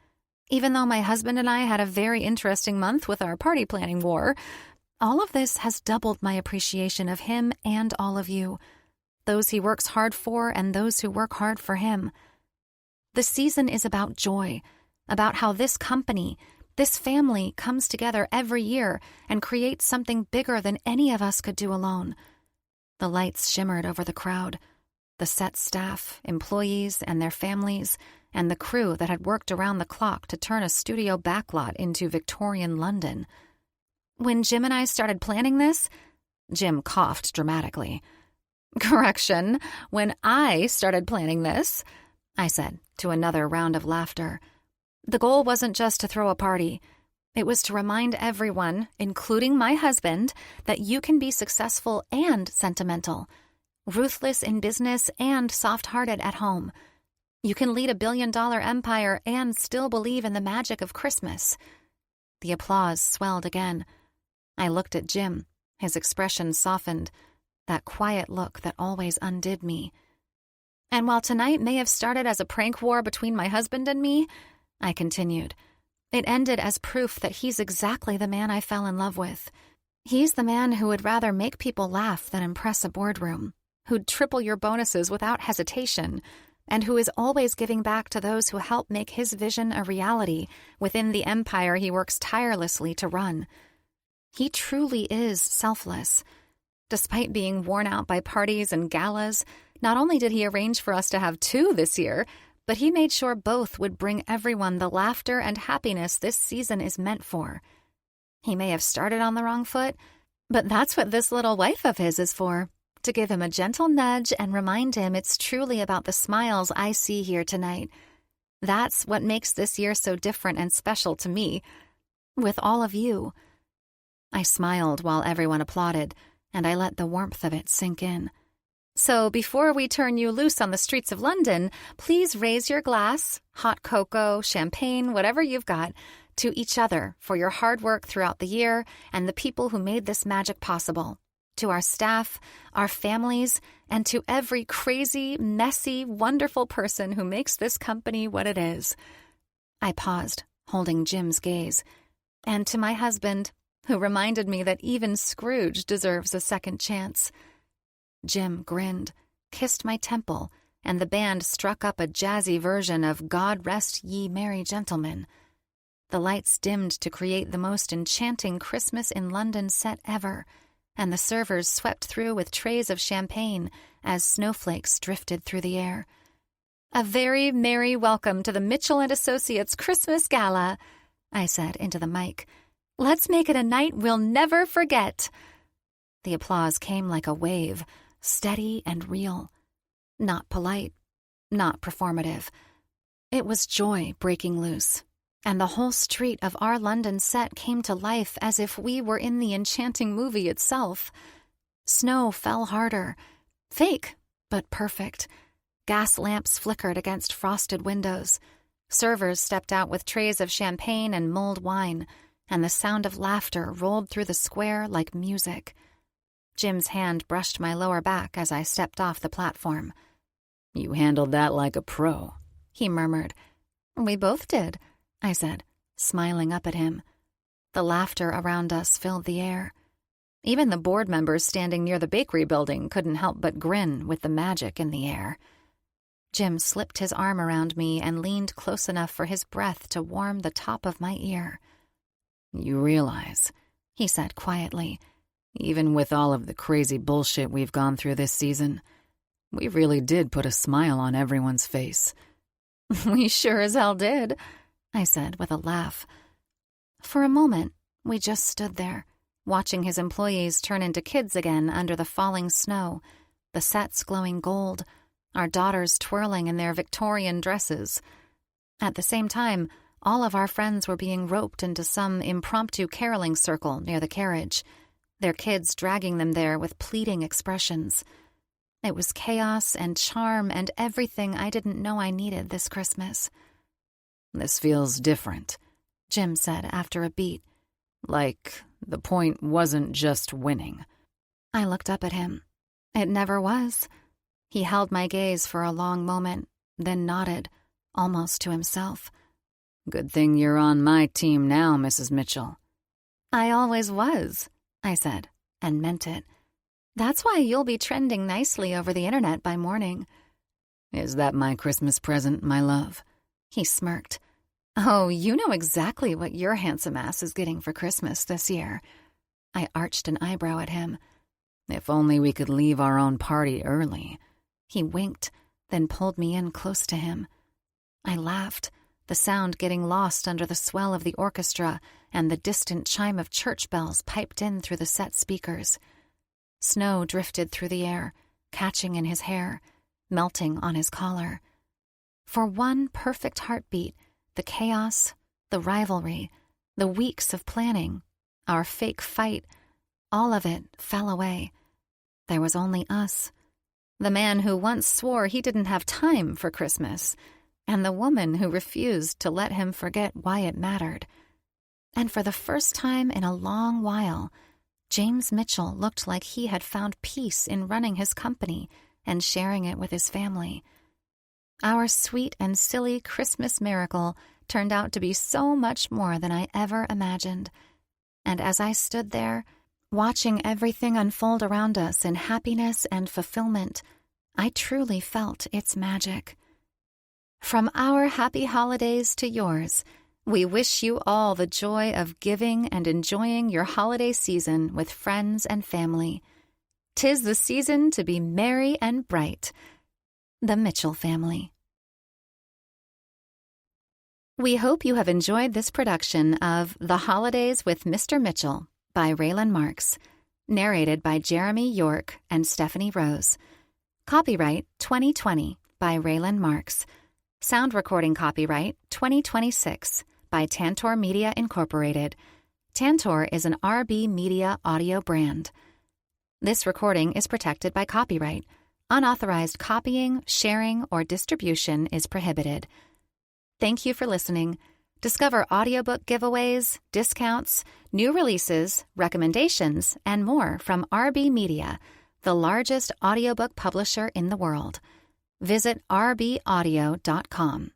"Even though my husband and I had a very interesting month with our party planning war, all of this has doubled my appreciation of him and all of you, those he works hard for and those who work hard for him. The season is about joy, about how this company, this family comes together every year and creates something bigger than any of us could do alone." The lights shimmered over the crowd. The set staff, employees, and their families, and the crew that had worked around the clock to turn a studio backlot into Victorian London. "When Jim and I started planning this," Jim coughed dramatically. "Correction, when I started planning this," I said, to another round of laughter. "The goal wasn't just to throw a party. It was to remind everyone, including my husband, that you can be successful and sentimental, ruthless in business and soft-hearted at home. You can lead a billion-dollar empire and still believe in the magic of Christmas. The applause swelled again. I looked at Jim. His expression softened, that quiet look that always undid me. And while tonight may have started as a prank war between my husband and me, I continued, it ended as proof that he's exactly the man I fell in love with. He's the man who would rather make people laugh than impress a boardroom, who'd triple your bonuses without hesitation, and who is always giving back to those who help make his vision a reality within the empire he works tirelessly to run. He truly is selfless. Despite being worn out by parties and galas, not only did he arrange for us to have 2 this year, but he made sure both would bring everyone the laughter and happiness this season is meant for. He may have started on the wrong foot, but that's what this little wife of his is for, to give him a gentle nudge and remind him it's truly about the smiles I see here tonight. That's what makes this year so different and special to me, with all of you. I smiled while everyone applauded, and I let the warmth of it sink in. So before we turn you loose on the streets of London, please raise your glass, hot cocoa, champagne, whatever you've got, to each other for your hard work throughout the year and the people who made this magic possible. To our staff, our families, and to every crazy, messy, wonderful person who makes this company what it is. I paused, holding Jim's gaze. And to my husband, who reminded me that even Scrooge deserves a second chance. Jim grinned, kissed my temple, and the band struck up a jazzy version of God Rest Ye Merry Gentlemen. The lights dimmed to create the most enchanting Christmas in London set ever, and the servers swept through with trays of champagne as snowflakes drifted through the air. A very merry welcome to the Mitchell & Associates Christmas Gala, I said into the mic. Let's make it a night we'll never forget. The applause came like a wave, steady and real. Not polite, not performative. It was joy breaking loose, and the whole street of our London set came to life as if we were in the enchanting movie itself. Snow fell harder. Fake, but perfect. Gas lamps flickered against frosted windows. Servers stepped out with trays of champagne and mulled wine, and the sound of laughter rolled through the square like music. Jim's hand brushed my lower back as I stepped off the platform. You handled that like a pro, he murmured. We both did, I said, smiling up at him. The laughter around us filled the air. Even the board members standing near the bakery building couldn't help but grin with the magic in the air. Jim slipped his arm around me and leaned close enough for his breath to warm the top of my ear. You realize, he said quietly, even with all of the crazy bullshit we've gone through this season, we really did put a smile on everyone's face. We sure as hell did, I said with a laugh. For a moment, we just stood there, watching his employees turn into kids again under the falling snow, the sets glowing gold, our daughters twirling in their Victorian dresses. At the same time, all of our friends were being roped into some impromptu caroling circle near the carriage, their kids dragging them there with pleading expressions. It was chaos and charm and everything I didn't know I needed this Christmas. This feels different, Jim said after a beat. Like the point wasn't just winning. I looked up at him. It never was. He held my gaze for a long moment, then nodded, almost to himself. Good thing you're on my team now, Mrs. Mitchell. I always was, I said, and meant it. That's why you'll be trending nicely over the internet by morning. Is that my Christmas present, my love? He smirked. Oh, you know exactly what your handsome ass is getting for Christmas this year. I arched an eyebrow at him. If only we could leave our own party early. He winked, then pulled me in close to him. I laughed, the sound getting lost under the swell of the orchestra and the distant chime of church bells piped in through the set speakers. Snow drifted through the air, catching in his hair, melting on his collar. For one perfect heartbeat, the chaos, the rivalry, The weeks of planning, our fake fight, all of it fell away. There was only us. The man who once swore he didn't have time for Christmas, and the woman who refused to let him forget why it mattered. And for the first time in a long while, James Mitchell looked like he had found peace in running his company and sharing it with his family. Our sweet and silly Christmas miracle turned out to be so much more than I ever imagined. And as I stood there, watching everything unfold around us in happiness and fulfillment, I truly felt its magic. From our happy holidays to yours, we wish you all the joy of giving and enjoying your holiday season with friends and family. 'Tis the season to be merry and bright. The Mitchell Family. We hope you have enjoyed this production of The Holidays with Mr. Mitchell by Raylin Marks, narrated by Jeremy York and Stephanie Rose. Copyright 2020 by Raylin Marks. Sound recording copyright 2026 by Tantor Media Incorporated. Tantor is an RB Media audio brand. This recording is protected by copyright. Unauthorized copying, sharing, or distribution is prohibited. Thank you for listening. Discover audiobook giveaways, discounts, new releases, recommendations, and more from RB Media, the largest audiobook publisher in the world. Visit rbaudio.com.